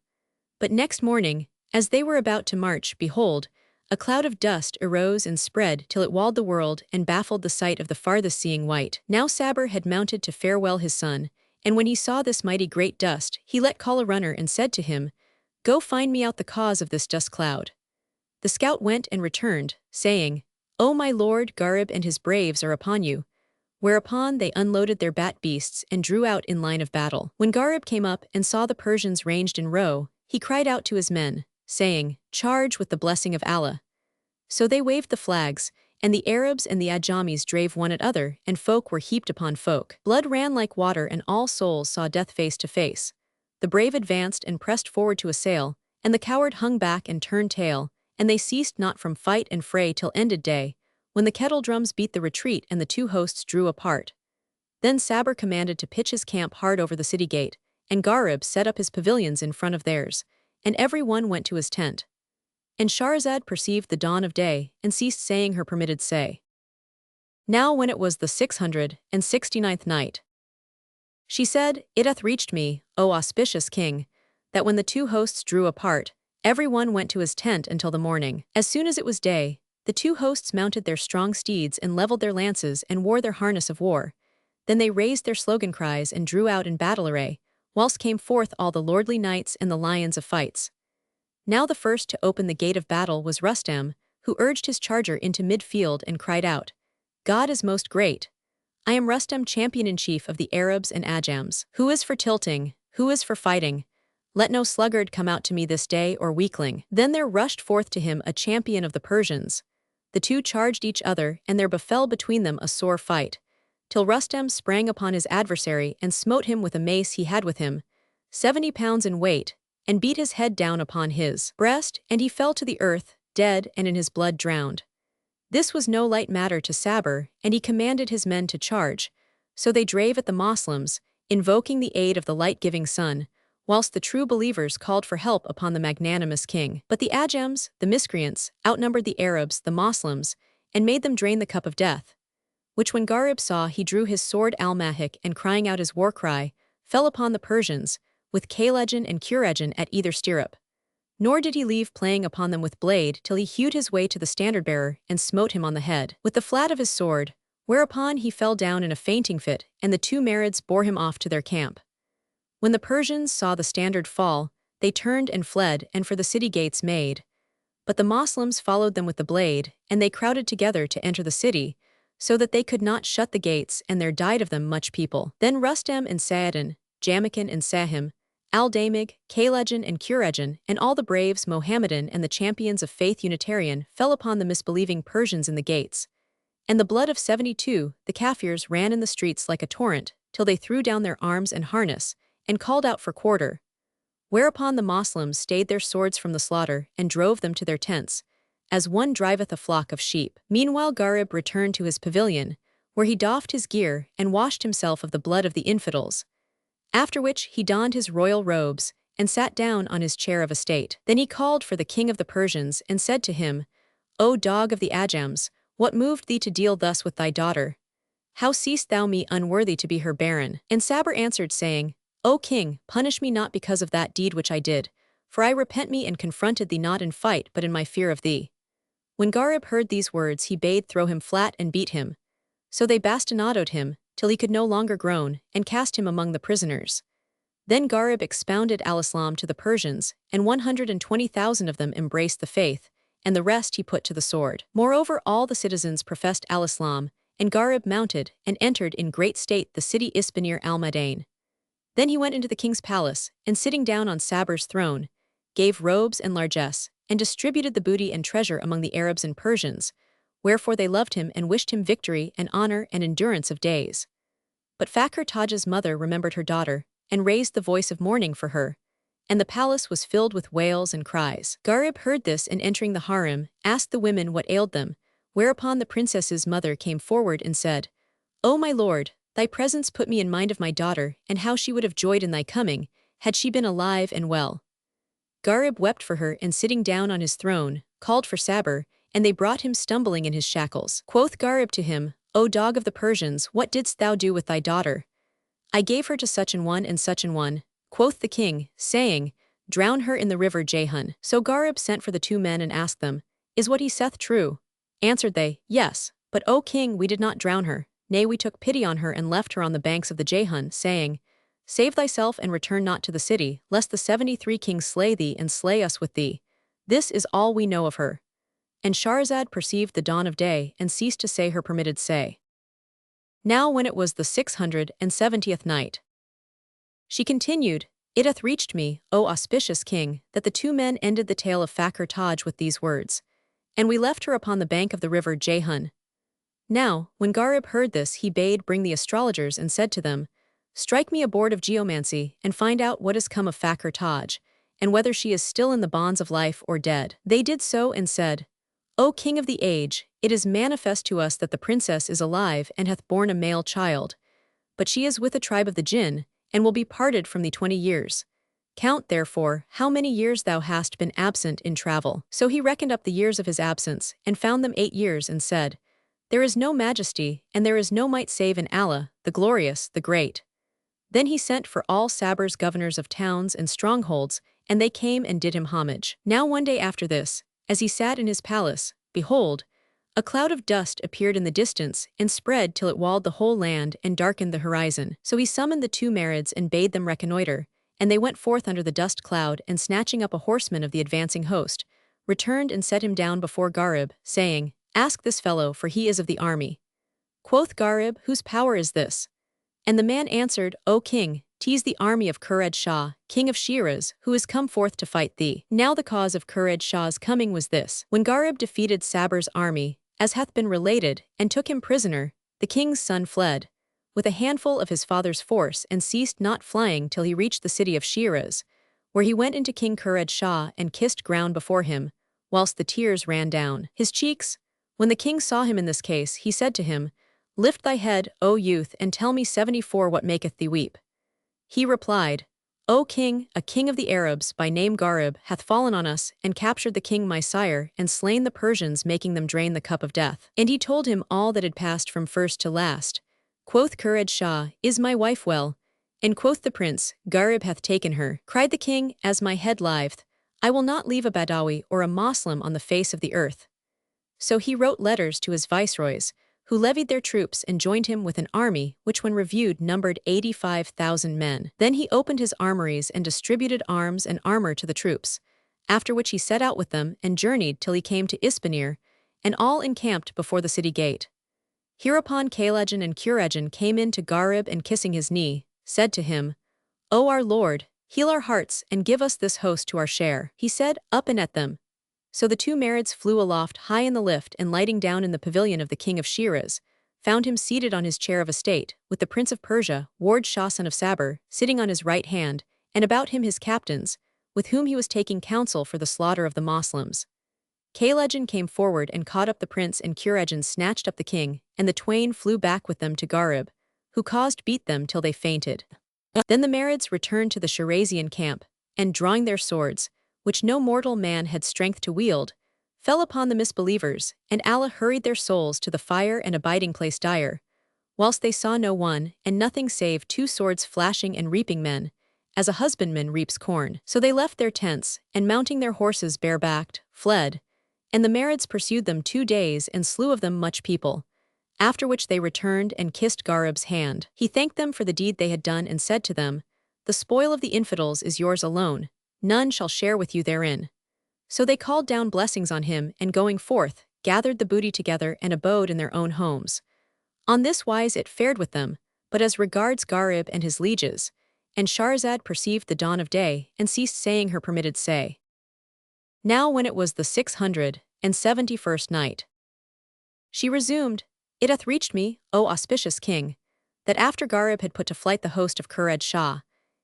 But next morning, as they were about to march, behold, a cloud of dust arose and spread till it walled the world and baffled the sight of the farthest seeing wight. Now Sabur had mounted to farewell his son, and when he saw this mighty great dust, he let call a runner and said to him, Go find me out the cause of this dust cloud. The scout went and returned, saying, O my lord, Gharib and his braves are upon you. Whereupon they unloaded their bat beasts and drew out in line of battle. When Gharib came up and saw the Persians ranged in row, he cried out to his men, saying, Charge with the blessing of Allah. So they waved the flags, and the Arabs and the Ajamis drave one at other, and folk were heaped upon folk. Blood ran like water, and all souls saw death face to face. The brave advanced and pressed forward to assail, and the coward hung back and turned tail, and they ceased not from fight and fray till ended day, when the kettle drums beat the retreat and the two hosts drew apart. Then Sabur commanded to pitch his camp hard over the city gate, and Gharib set up his pavilions in front of theirs, and every one went to his tent. And Shahrazad perceived the dawn of day, and ceased saying her permitted say. Now when it was the 669th night, she said, It hath reached me, O auspicious king, that when the two hosts drew apart, every one went to his tent until the morning. As soon as it was day, the two hosts mounted their strong steeds and levelled their lances and wore their harness of war. Then they raised their slogan cries and drew out in battle array, whilst came forth all the lordly knights and the lions of fights. Now the first to open the gate of battle was Rustam, who urged his charger into mid-field and cried out, God is most great. I am Rustam, champion-in-chief of the Arabs and Ajams. Who is for tilting? Who is for fighting? Let no sluggard come out to me this day or weakling. Then there rushed forth to him a champion of the Persians. The two charged each other, and there befell between them a sore fight, till Rustam sprang upon his adversary and smote him with a mace he had with him, 70 pounds in weight, and beat his head down upon his breast, and he fell to the earth, dead and in his blood drowned. This was no light matter to Sabur, and he commanded his men to charge. So they drave at the Moslems, invoking the aid of the light-giving sun, whilst the true believers called for help upon the magnanimous king. But the Ajams, the miscreants, outnumbered the Arabs, the Moslems, and made them drain the cup of death, which when Gharib saw, he drew his sword al-Mahik, and crying out his war cry, fell upon the Persians, with Kalejan and Kurejan at either stirrup. Nor did he leave playing upon them with blade till he hewed his way to the standard-bearer and smote him on the head with the flat of his sword, whereupon he fell down in a fainting fit, and the two Marids bore him off to their camp. When the Persians saw the standard fall, they turned and fled, and for the city gates made. But the Moslems followed them with the blade, and they crowded together to enter the city, so that they could not shut the gates, and there died of them much people. Then Rustam and Sa'adan, Jamakan and Sahim, Al-Damig, Kalejan and Kurejan, and all the braves Mohammedan and the champions of faith Unitarian fell upon the misbelieving Persians in the gates. And the blood of 72, the Kafirs, ran in the streets like a torrent, till they threw down their arms and harness, and called out for quarter. Whereupon the Moslems stayed their swords from the slaughter, and drove them to their tents, as one driveth a flock of sheep. Meanwhile Gharib returned to his pavilion, where he doffed his gear, and washed himself of the blood of the infidels. After which he donned his royal robes, and sat down on his chair of estate. Then he called for the king of the Persians, and said to him, O dog of the Ajams, what moved thee to deal thus with thy daughter? How seest thou me unworthy to be her baron? And Sabur answered, saying, O king, punish me not because of that deed which I did, for I repent me and confronted thee not in fight but in my fear of thee. When Gharib heard these words, he bade throw him flat and beat him. So they bastinadoed him, till he could no longer groan, and cast him among the prisoners. Then Gharib expounded al-Islam to the Persians, and 120,000 of them embraced the faith, and the rest he put to the sword. Moreover, all the citizens professed al-Islam, and Gharib mounted, and entered in great state the city Isbanir al-Madain. Then he went into the king's palace, and sitting down on Sabur's throne, gave robes and largesse, and distributed the booty and treasure among the Arabs and Persians, wherefore they loved him and wished him victory and honor and endurance of days. But Fakhr Taj's mother remembered her daughter, and raised the voice of mourning for her, and the palace was filled with wails and cries. Gharib heard this, and entering the harem, asked the women what ailed them, whereupon the princess's mother came forward and said, O my lord, thy presence put me in mind of my daughter, and how she would have joyed in thy coming, had she been alive and well. Gharib wept for her, and sitting down on his throne, called for Sabur, and they brought him stumbling in his shackles. Quoth Gharib to him, O dog of the Persians, what didst thou do with thy daughter? I gave her to such an one and such an one, quoth the king, saying, Drown her in the river Jayhun. So Gharib sent for the two men and asked them, Is what he saith true? Answered they, Yes, but O king, we did not drown her, nay, we took pity on her and left her on the banks of the Jayhun, saying, Save thyself and return not to the city, lest the 73 kings slay thee and slay us with thee. This is all we know of her. And Shahrazad perceived the dawn of day, and ceased to say her permitted say. Now when it was the 670th night, she continued, It hath reached me, O auspicious king, that the two men ended the tale of Fakhr Taj with these words, and we left her upon the bank of the river Jehun. Now, when Garib heard this, he bade bring the astrologers and said to them, Strike me a board of geomancy, and find out what has come of Fakhr Taj, and whether she is still in the bonds of life or dead. They did so and said, O king of the age, it is manifest to us that the princess is alive and hath borne a male child, but she is with a tribe of the Jinn, and will be parted from thee 20 years. Count, therefore, how many years thou hast been absent in travel. So he reckoned up the years of his absence, and found them 8 years, and said, There is no majesty, and there is no might save in Allah, the glorious, the great. Then he sent for all Sabr's governors of towns and strongholds, and they came and did him homage. Now one day after this, as he sat in his palace, behold, a cloud of dust appeared in the distance, and spread till it walled the whole land and darkened the horizon. So he summoned the 2 Marids and bade them reconnoiter, and they went forth under the dust cloud, and snatching up a horseman of the advancing host, returned and set him down before Garib, saying, Ask this fellow, for he is of the army. Quoth Garib, Whose power is this? And the man answered, O king, 'tis the army of Khurred Shah, king of Shiraz, who is come forth to fight thee. Now the cause of Khurred Shah's coming was this. When Garib defeated Sabr's army, as hath been related, and took him prisoner, the king's son fled, with a handful of his father's force, and ceased not flying till he reached the city of Shiraz, where he went into King Khurred Shah and kissed ground before him, whilst the tears ran down his cheeks. When the king saw him in this case, he said to him, Lift thy head, O youth, and tell me 74 what maketh thee weep. He replied, O king, a king of the Arabs, by name Garib, hath fallen on us, and captured the king my sire, and slain the Persians, making them drain the cup of death. And he told him all that had passed from first to last. Quoth Khurred Shah, Is my wife well? And quoth the prince, Garib hath taken her. Cried the king, As my head liveth, I will not leave a Badawi or a Moslem on the face of the earth. So he wrote letters to his viceroys, who levied their troops and joined him with an army which when reviewed numbered 85,000 men. Then he opened his armories and distributed arms and armor to the troops, after which he set out with them and journeyed till he came to Ispanir, and all encamped before the city gate. Hereupon Kaylajan and Kurejan came in to Garib, and kissing his knee, said to him, O our lord, heal our hearts and give us this host to our share. He said, Up and at them. So the 2 Marids flew aloft high in the lift, and lighting down in the pavilion of the king of Shiraz, found him seated on his chair of estate, with the prince of Persia, Ward Shah son of Sabr, sitting on his right hand, and about him his captains, with whom he was taking counsel for the slaughter of the Moslems. Kaylajan came forward and caught up the prince, and Kurejan snatched up the king, and the twain flew back with them to Garib, who caused beat them till they fainted. Then the Marids returned to the Shirazian camp, and drawing their swords, which no mortal man had strength to wield, fell upon the misbelievers, and Allah hurried their souls to the fire and abiding place dire, whilst they saw no one, and nothing save 2 swords flashing and reaping men, as a husbandman reaps corn. So they left their tents, and mounting their horses barebacked, fled, and the Marids pursued them 2 days, and slew of them much people, after which they returned and kissed Garib's hand. He thanked them for the deed they had done, and said to them, The spoil of the infidels is yours alone, none shall share with you therein. So they called down blessings on him, and going forth, gathered the booty together and abode in their own homes. On this wise it fared with them, but as regards Garib and his lieges, and Shahrazad perceived the dawn of day, and ceased saying her permitted say. Now when it was the 671st night, she resumed, It hath reached me, O auspicious king, that after Garib had put to flight the host of Khurred Shah,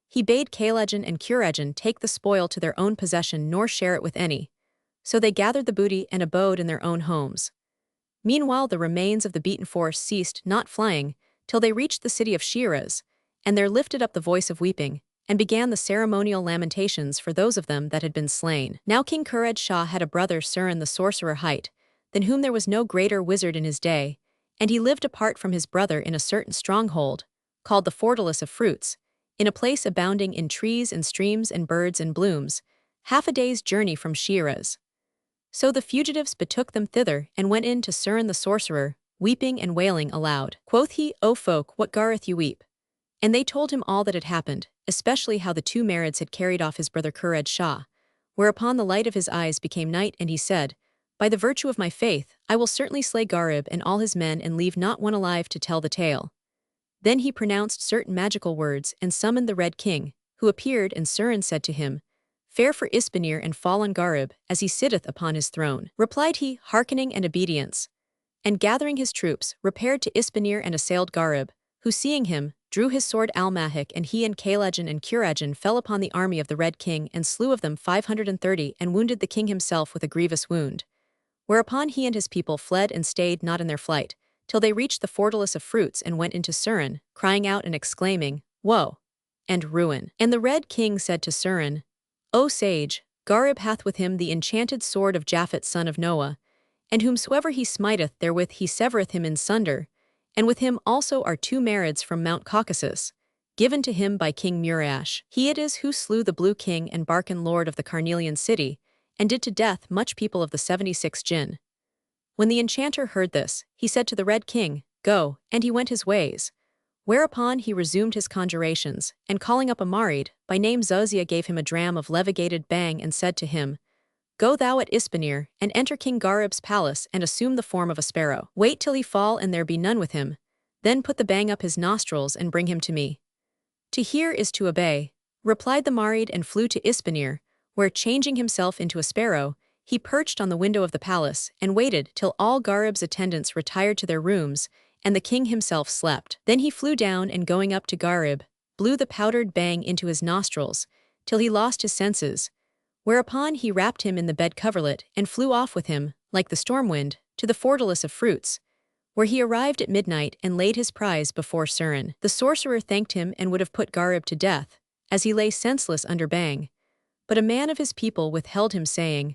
he bade Kaylajan and Kurejan take the spoil to their own possession, nor share it with any. So they gathered the booty and abode in their own homes. Meanwhile the remains of the beaten force ceased not flying, till they reached the city of Shiraz, and there lifted up the voice of weeping, and began the ceremonial lamentations for those of them that had been slain. Now King Khurred Shah had a brother Surin the sorcerer hight, than whom there was no greater wizard in his day, and he lived apart from his brother in a certain stronghold, called the Fortalice of Fruits, in a place abounding in trees and streams and birds and blooms, half a day's journey from Shiraz. So the fugitives betook them thither, and went in to Surin the sorcerer, weeping and wailing aloud. Quoth he, O folk, what garreth you weep? And they told him all that had happened, especially how the 2 Marids had carried off his brother Khurred Shah, whereupon the light of his eyes became night, and he said, By the virtue of my faith, I will certainly slay Garib and all his men, and leave not one alive to tell the tale. Then he pronounced certain magical words, and summoned the Red King, who appeared, and Surin said to him, Fair for Isbanir and fall on Gharib, as he sitteth upon his throne. Replied he, hearkening and obedience. And gathering his troops, repaired to Isbanir and assailed Gharib, who seeing him, drew his sword Almahik, and he and Kalajan and Kurajan fell upon the army of the Red King and slew of them 530 and wounded the king himself with a grievous wound. Whereupon he and his people fled and stayed not in their flight, till they reached the fortalice of fruits and went into Surin, crying out and exclaiming, Woe! And ruin. And the Red King said to Surin, O sage, Gharib hath with him the enchanted sword of Japhet son of Noah, and whomsoever he smiteth therewith he severeth him in sunder, and with him also are 2 Marids from Mount Caucasus, given to him by King Murash. He it is who slew the Blue King and Barkan lord of the Carnelian city, and did to death much people of the 76 Jinn. When the enchanter heard this, he said to the Red King, Go, and he went his ways. Whereupon he resumed his conjurations, and calling up a Marid, by name Zuzia, gave him a dram of levigated bang and said to him, Go thou at Isbanir, and enter King Gharib's palace and assume the form of a sparrow. Wait till he fall and there be none with him, then put the bang up his nostrils and bring him to me. To hear is to obey, replied the Marid, and flew to Isbanir, where changing himself into a sparrow, he perched on the window of the palace and waited till all Gharib's attendants retired to their rooms, and the king himself slept. Then he flew down and going up to Gharib, blew the powdered bang into his nostrils, till he lost his senses, whereupon he wrapped him in the bed coverlet and flew off with him, like the storm wind, to the fortalice of fruits, where he arrived at midnight and laid his prize before Surin. The sorcerer thanked him and would have put Gharib to death, as he lay senseless under bang, but a man of his people withheld him, saying,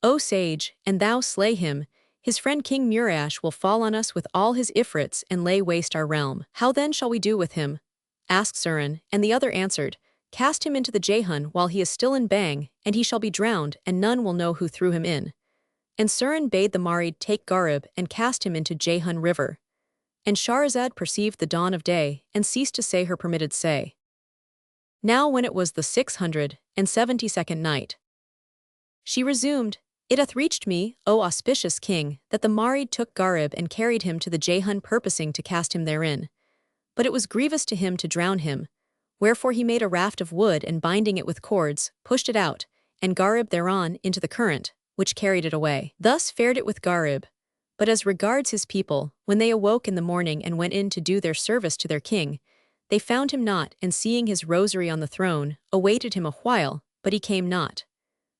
O sage, and thou slay him, his friend King Murash will fall on us with all his Ifrits and lay waste our realm. How then shall we do with him? Asked Surin, and the other answered, Cast him into the Jehun while he is still in bang, and he shall be drowned, and none will know who threw him in. And Surin bade the Marid take Gharib and cast him into Jehun river. And Shahrazad perceived the dawn of day, and ceased to say her permitted say. Now when it was the 672nd night, she resumed, It hath reached me, O auspicious king, that the Marid took Gharib and carried him to the Jehun, purposing to cast him therein. But it was grievous to him to drown him, wherefore he made a raft of wood, and binding it with cords, pushed it out, and Gharib thereon into the current, which carried it away. Thus fared it with Gharib. But as regards his people, when they awoke in the morning and went in to do their service to their king, they found him not, and seeing his rosary on the throne, awaited him a while, but he came not.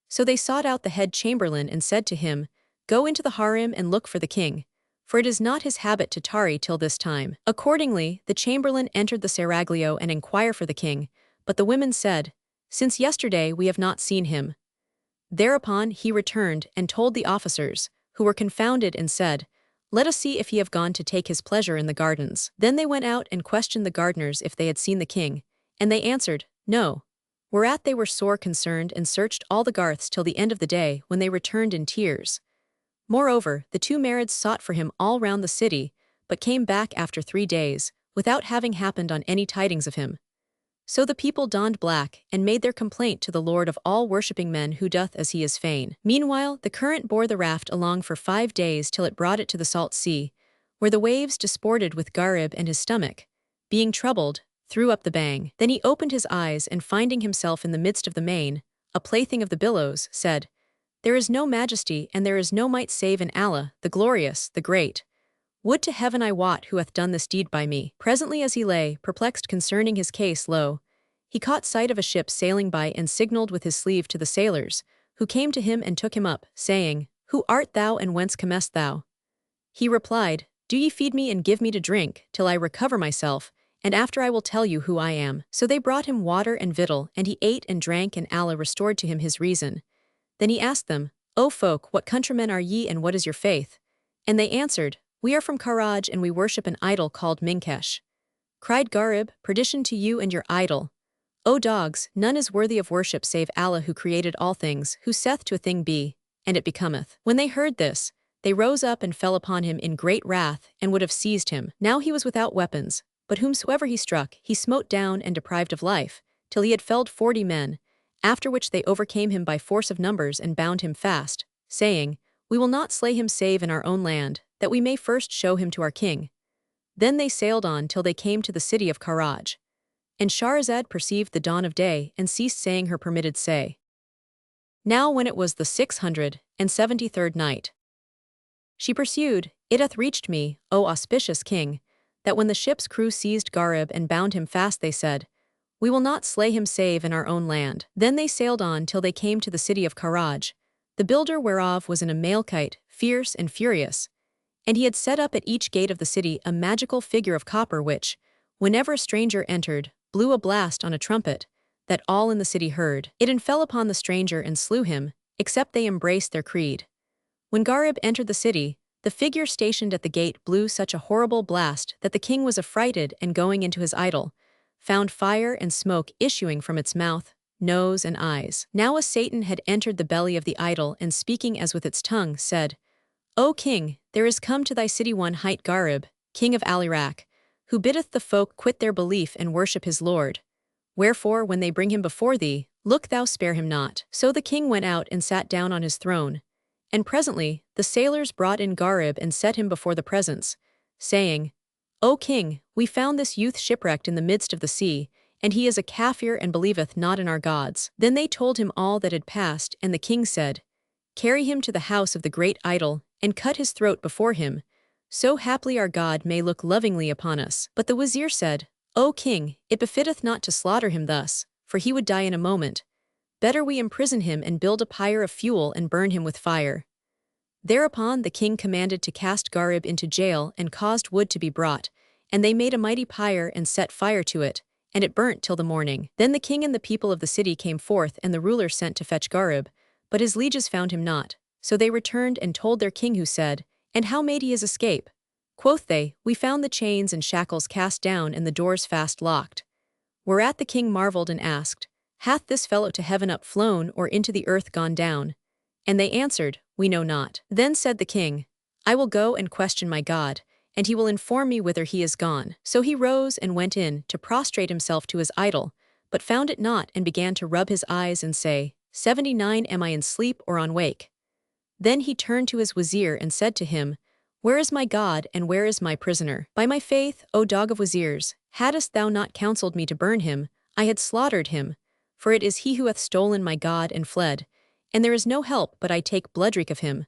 So they sought out the head chamberlain and said to him, Go into the harem and look for the king, for it is not his habit to tarry till this time. Accordingly, the chamberlain entered the seraglio and inquired for the king, but the women said, Since yesterday we have not seen him. Thereupon he returned and told the officers, who were confounded, and said, Let us see if he have gone to take his pleasure in the gardens. Then they went out and questioned the gardeners if they had seen the king, and they answered, No. Whereat they were sore concerned and searched all the garths till the end of the day, when they returned in tears. Moreover, the 2 Marids sought for him all round the city, but came back after 3 days, without having happened on any tidings of him. So the people donned black, and made their complaint to the Lord of all worshipping men, who doth as he is fain. Meanwhile the current bore the raft along for 5 days till it brought it to the salt sea, where the waves disported with Gharib, and his stomach, being troubled, threw up the bang. Then he opened his eyes, and finding himself in the midst of the main, a plaything of the billows, said, There is no majesty and there is no might save in Allah, the glorious, the great. Would to heaven I wot who hath done this deed by me. Presently as he lay, perplexed concerning his case, lo, he caught sight of a ship sailing by, and signalled with his sleeve to the sailors, who came to him and took him up, saying, Who art thou and whence comest thou? He replied, Do ye feed me and give me to drink, till I recover myself, and after I will tell you who I am. So they brought him water and victual, and he ate and drank, and Allah restored to him his reason. Then he asked them, O folk, what countrymen are ye, and what is your faith? And they answered, We are from Karaj, and we worship an idol called Minkesh. Cried Gharib, Perdition to you and your idol. O dogs, none is worthy of worship save Allah, who created all things, who saith to a thing be, and it becometh. When they heard this, they rose up and fell upon him in great wrath, and would have seized him. Now he was without weapons, but whomsoever he struck, he smote down and deprived of life, till he had felled 40 men, after which they overcame him by force of numbers and bound him fast, saying, We will not slay him save in our own land, that we may first show him to our king. Then they sailed on till they came to the city of Karaj. And Shahrazad perceived the dawn of day, and ceased saying her permitted say. Now when it was the 673rd night, she pursued, It hath reached me, O auspicious king, that when the ship's crew seized Garib and bound him fast they said, We will not slay him save in our own land. Then they sailed on till they came to the city of Karaj, the builder whereof was in a Malachite, fierce and furious, and he had set up at each gate of the city a magical figure of copper which, whenever a stranger entered, blew a blast on a trumpet, that all in the city heard. It infell upon the stranger and slew him, except they embraced their creed. When Garib entered the city, the figure stationed at the gate blew such a horrible blast that the king was affrighted, and going into his idol, found fire and smoke issuing from its mouth, nose and eyes. Now a Satan had entered the belly of the idol, and speaking as with its tongue, said, O king, there is come to thy city one hight Garib, king of Al-Iraq, who biddeth the folk quit their belief and worship his Lord. Wherefore when they bring him before thee, look thou spare him not. So the king went out and sat down on his throne, and presently the sailors brought in Garib and set him before the presence, saying, O king, we found this youth shipwrecked in the midst of the sea, and he is a Kafir and believeth not in our gods. Then they told him all that had passed, and the king said, Carry him to the house of the great idol, and cut his throat before him, so haply our God may look lovingly upon us. But the wazir said, O king, it befitteth not to slaughter him thus, for he would die in a moment. Better we imprison him and build a pyre of fuel and burn him with fire. Thereupon the king commanded to cast Garib into jail and caused wood to be brought, and they made a mighty pyre and set fire to it, and it burnt till the morning. Then the king and the people of the city came forth, and the ruler sent to fetch Garib, but his lieges found him not. So they returned and told their king, who said, And how made he his escape? Quoth they, We found the chains and shackles cast down and the doors fast locked. Whereat the king marveled and asked, Hath this fellow to heaven up flown or into the earth gone down? And they answered, We know not. Then said the king, I will go and question my God, and he will inform me whither he is gone. So he rose and went in to prostrate himself to his idol, but found it not, and began to rub his eyes and say, 79 Am I in sleep or on wake? Then he turned to his wazir and said to him, Where is my God, and where is my prisoner? By my faith, O dog of wazirs, hadst thou not counseled me to burn him, I had slaughtered him, for it is he who hath stolen my God and fled, and there is no help but I take bloodwreak of him.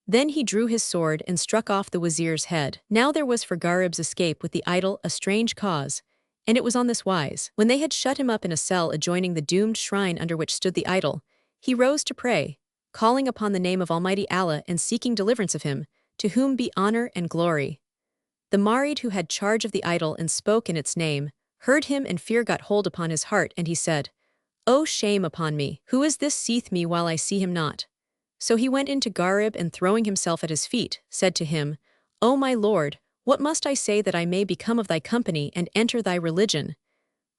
Then he drew his sword and struck off the wazir's head. Now there was for Garib's escape with the idol a strange cause, and it was on this wise. When they had shut him up in a cell adjoining the doomed shrine under which stood the idol, he rose to pray, calling upon the name of Almighty Allah and seeking deliverance of him, to whom be honor and glory. The Marid who had charge of the idol and spoke in its name, heard him, and fear got hold upon his heart, and he said, O shame upon me! Who is this seeth me while I see him not? So he went in to Garib, and throwing himself at his feet, said to him, O my lord, what must I say that I may become of thy company and enter thy religion?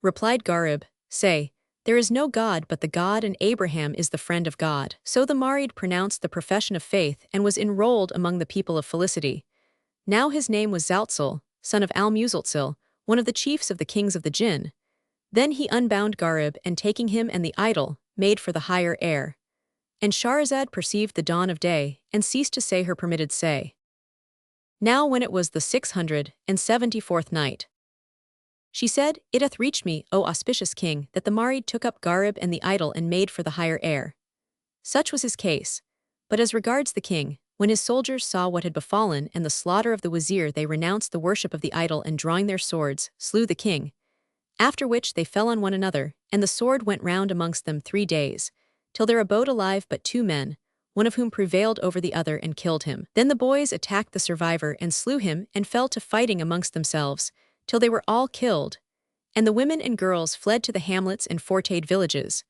Replied Garib, Say, There is no God but the God, and Abraham is the friend of God. So the Marid pronounced the profession of faith and was enrolled among the people of felicity. Now his name was Zaltzal, son of Al-Muzaltzil, one of the chiefs of the kings of the Jinn. Then he unbound Garib, and taking him and the idol, made for the higher air. And Shahrazad perceived the dawn of day, and ceased to say her permitted say. Now when it was the 674th night, she said, It hath reached me, O auspicious king, that the Marid took up Garib and the idol and made for the higher air. Such was his case. But as regards the king, when his soldiers saw what had befallen and the slaughter of the wazir, they renounced the worship of the idol, and drawing their swords, slew the king. After which they fell on one another, and the sword went round amongst them 3 days, till there abode alive but 2 men, one of whom prevailed over the other and killed him. Then the boys attacked the survivor and slew him, and fell to fighting amongst themselves, till they were all killed, and the women and girls fled to the hamlets and fortified villages.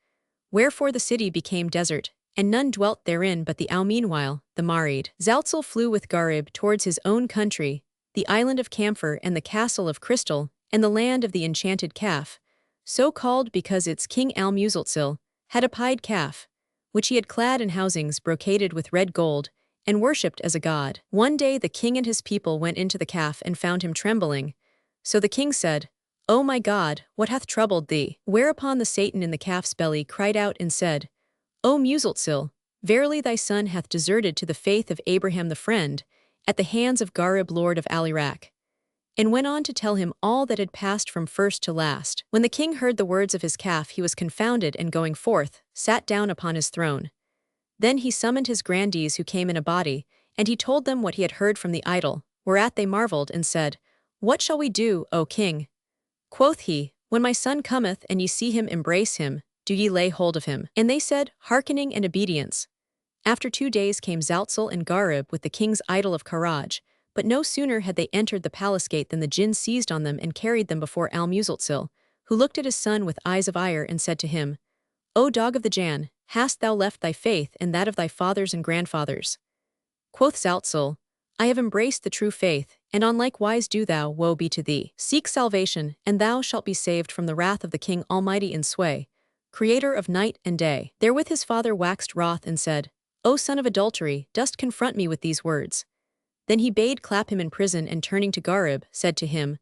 Wherefore the city became desert, and none dwelt therein but the meanwhile, the Marid. Zaltzal flew with Garib towards his own country, the island of Camphor and the castle of Crystal, and the land of the enchanted calf, so called because its king Al-Muzaltzil had a pied calf, which he had clad in housings brocaded with red gold, and worshipped as a god. One day the king and his people went into the calf and found him trembling. So the king said, O my God, what hath troubled thee? Whereupon the Satan in the calf's belly cried out and said, O Muzaltzil, verily thy son hath deserted to the faith of Abraham the friend, at the hands of Garib lord of Al-Iraq. and went on to tell him all that had passed from first to last. When the king heard the words of his calf, he was confounded, and going forth, sat down upon his throne. Then he summoned his grandees, who came in a body, and he told them what he had heard from the idol, whereat they marveled and said, "What shall we do, O king?" Quoth he, "When my son cometh, and ye see him, embrace him, do ye lay hold of him." And they said, "Hearkening and obedience." After 2 days came Zalzal and Garib with the king's idol of Karaj, but no sooner had they entered the palace gate than the jinn seized on them and carried them before Al-Muzatzil, who looked at his son with eyes of ire and said to him, "O dog of the Jann, hast thou left thy faith and that of thy fathers and grandfathers?" Quoth Zalzal, "I have embraced the true faith, and on like wise do thou, woe be to thee. Seek salvation, and thou shalt be saved from the wrath of the King Almighty in sway, creator of night and day." Therewith his father waxed wroth and said, "O son of adultery, dost confront me with these words?" Then he bade clap him in prison, and turning to Garib, said to him,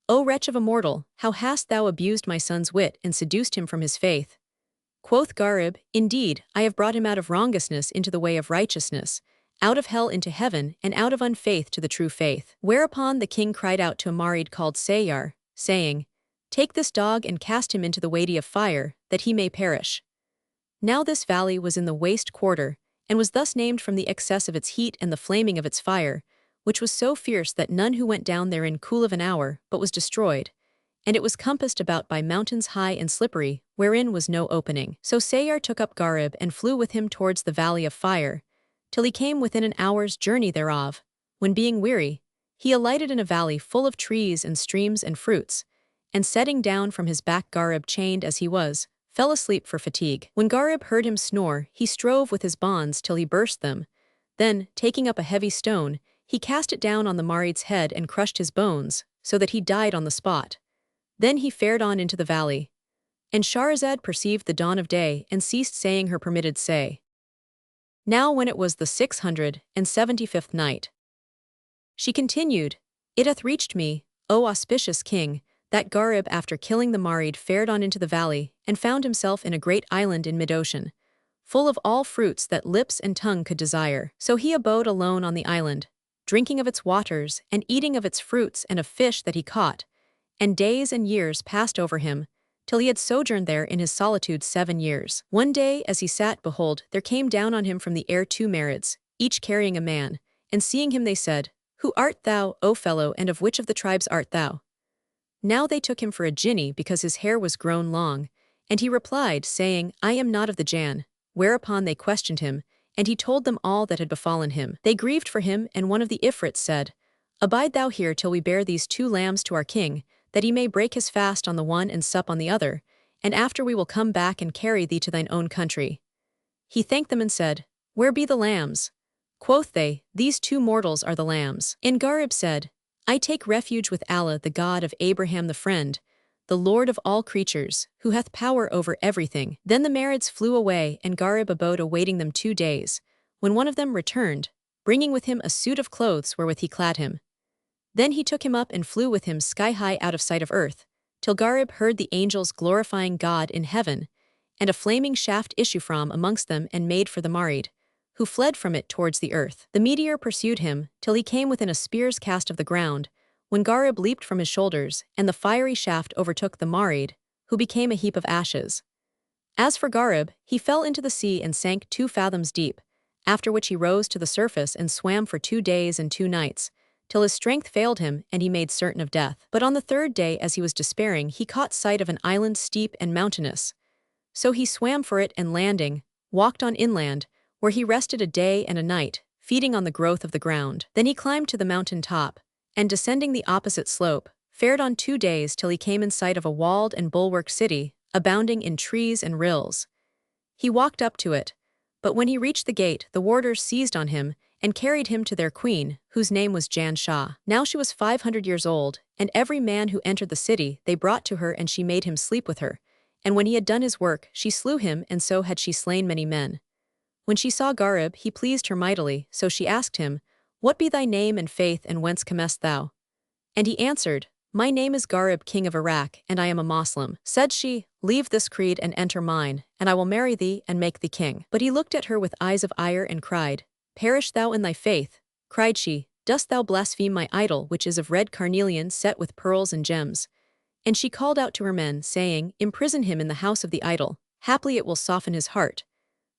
"O wretch of a mortal, how hast thou abused my son's wit and seduced him from his faith?" Quoth Garib, "Indeed, I have brought him out of wrongousness into the way of righteousness, out of hell into heaven, and out of unfaith to the true faith." Whereupon the king cried out to a Marid called Sayyar, saying, "Take this dog and cast him into the Wadi of fire, that he may perish." Now this valley was in the waste quarter, and was thus named from the excess of its heat and the flaming of its fire, which was so fierce that none who went down therein cool of an hour, but was destroyed. And it was compassed about by mountains high and slippery, wherein was no opening. So Sayyar took up Garib and flew with him towards the valley of fire, till he came within an hour's journey thereof, when being weary, he alighted in a valley full of trees and streams and fruits, and setting down from his back Garib chained as he was, fell asleep for fatigue. When Garib heard him snore, he strove with his bonds till he burst them. Then, taking up a heavy stone, he cast it down on the Marid's head and crushed his bones, so that he died on the spot. Then he fared on into the valley. And Shahrazad perceived the dawn of day and ceased saying her permitted say. Now when it was the 675th night, she continued, "It hath reached me, O auspicious king, that Garib after killing the Marid fared on into the valley, and found himself in a great island in mid-ocean, full of all fruits that lips and tongue could desire. So he abode alone on the island, drinking of its waters, and eating of its fruits and of fish that he caught, and days and years passed over him, till he had sojourned there in his solitude 7 years. One day as he sat, behold, there came down on him from the air 2 Marids, each carrying a man, and seeing him they said, "Who art thou, O fellow, and of which of the tribes art thou?" Now they took him for a Jinni because his hair was grown long, and he replied, saying, "I am not of the Jann." Whereupon they questioned him, and he told them all that had befallen him. They grieved for him, and one of the Ifrits said, "Abide thou here till we bear these 2 lambs to our king, that he may break his fast on the one and sup on the other, and after we will come back and carry thee to thine own country." He thanked them and said, "Where be the lambs?" Quoth they, "These 2 mortals are the lambs." And Garib said, "I take refuge with Allah, the God of Abraham the Friend, the Lord of all creatures, who hath power over everything." Then the Marids flew away, and Garib abode awaiting them 2 days, when one of them returned, bringing with him a suit of clothes wherewith he clad him. Then he took him up and flew with him sky-high out of sight of earth, till Garib heard the angels glorifying God in heaven, and a flaming shaft issue from amongst them and made for the Marid, who fled from it towards the earth. The meteor pursued him, till he came within a spear's cast of the ground, when Garib leaped from his shoulders, and the fiery shaft overtook the Marid, who became a heap of ashes. As for Garib, he fell into the sea and sank 2 fathoms deep, after which he rose to the surface and swam for 2 days and 2 nights, till his strength failed him and he made certain of death. But on the 3rd day as he was despairing, he caught sight of an island steep and mountainous. So he swam for it and landing, walked on inland, where he rested a day and a night, feeding on the growth of the ground. Then he climbed to the mountain top, and descending the opposite slope, fared on 2 days till he came in sight of a walled and bulwarked city, abounding in trees and rills. He walked up to it, but when he reached the gate, the warders seized on him, and carried him to their queen, whose name was Jan Shah. Now she was 500 years old, and every man who entered the city they brought to her, and she made him sleep with her. And when he had done his work, she slew him, and so had she slain many men. When she saw Garib, he pleased her mightily, so she asked him, "What be thy name and faith, and whence comest thou?" And he answered, "My name is Garib, king of Iraq, and I am a Moslem." Said she, "Leave this creed and enter mine, and I will marry thee and make thee king." But he looked at her with eyes of ire and cried, "Perish thou in thy faith." Cried she, dost thou blaspheme my idol which is of red carnelian set with pearls and gems? And she called out to her men, saying, Imprison him in the house of the idol, haply it will soften his heart.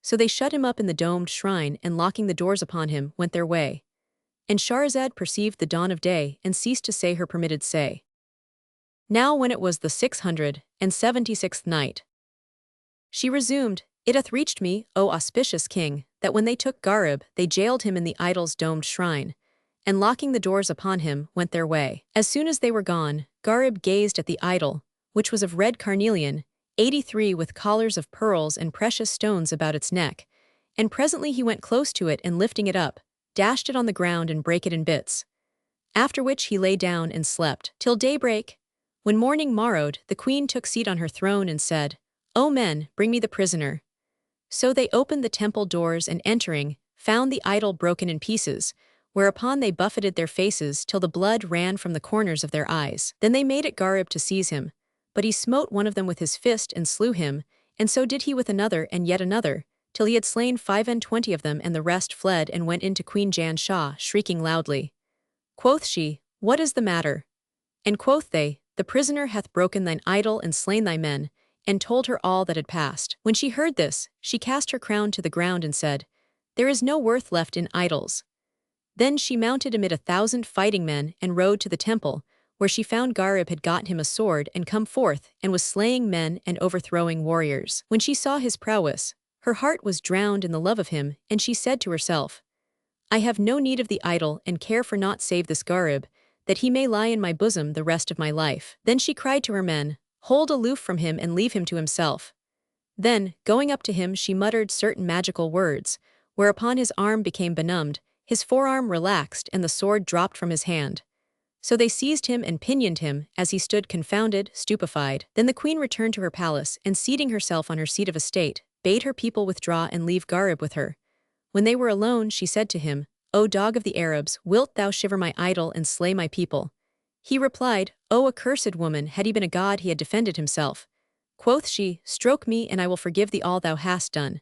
So they shut him up in the domed shrine, and locking the doors upon him, went their way. And Shahrazad perceived the dawn of day, and ceased to say her permitted say. Now when it was the 676th night, she resumed, It hath reached me, O auspicious king, that when they took Gharib, they jailed him in the idol's domed shrine, and locking the doors upon him, went their way. As soon as they were gone, Gharib gazed at the idol, which was of red carnelian, 83 with collars of pearls and precious stones about its neck, and presently he went close to it and lifting it up, dashed it on the ground and brake it in bits. After which he lay down and slept till daybreak. When morning morrowed, the queen took seat on her throne and said, O men, bring me the prisoner. So they opened the temple doors and entering, found the idol broken in pieces, whereupon they buffeted their faces till the blood ran from the corners of their eyes. Then they made at Gharib to seize him, but he smote one of them with his fist and slew him, and so did he with another and yet another, till he had slain 25 of them, and the rest fled and went into Queen Jan Shah, shrieking loudly. Quoth she, What is the matter? And quoth they, The prisoner hath broken thine idol and slain thy men, and told her all that had passed. When she heard this, she cast her crown to the ground and said, There is no worth left in idols. Then she mounted amid 1,000 fighting men and rode to the temple, where she found Gharib had gotten him a sword and come forth, and was slaying men and overthrowing warriors. When she saw his prowess, her heart was drowned in the love of him, and she said to herself, I have no need of the idol and care for naught save this Gharib, that he may lie in my bosom the rest of my life. Then she cried to her men, Hold aloof from him and leave him to himself. Then, going up to him, she muttered certain magical words, whereupon his arm became benumbed, his forearm relaxed, and the sword dropped from his hand. So they seized him and pinioned him, as he stood confounded, stupefied. Then the queen returned to her palace, and seating herself on her seat of estate, bade her people withdraw and leave Gharib with her. When they were alone, she said to him, O dog of the Arabs, wilt thou shiver my idol and slay my people? He replied, O accursed woman, had he been a god he had defended himself. Quoth she, Stroke me, and I will forgive thee all thou hast done.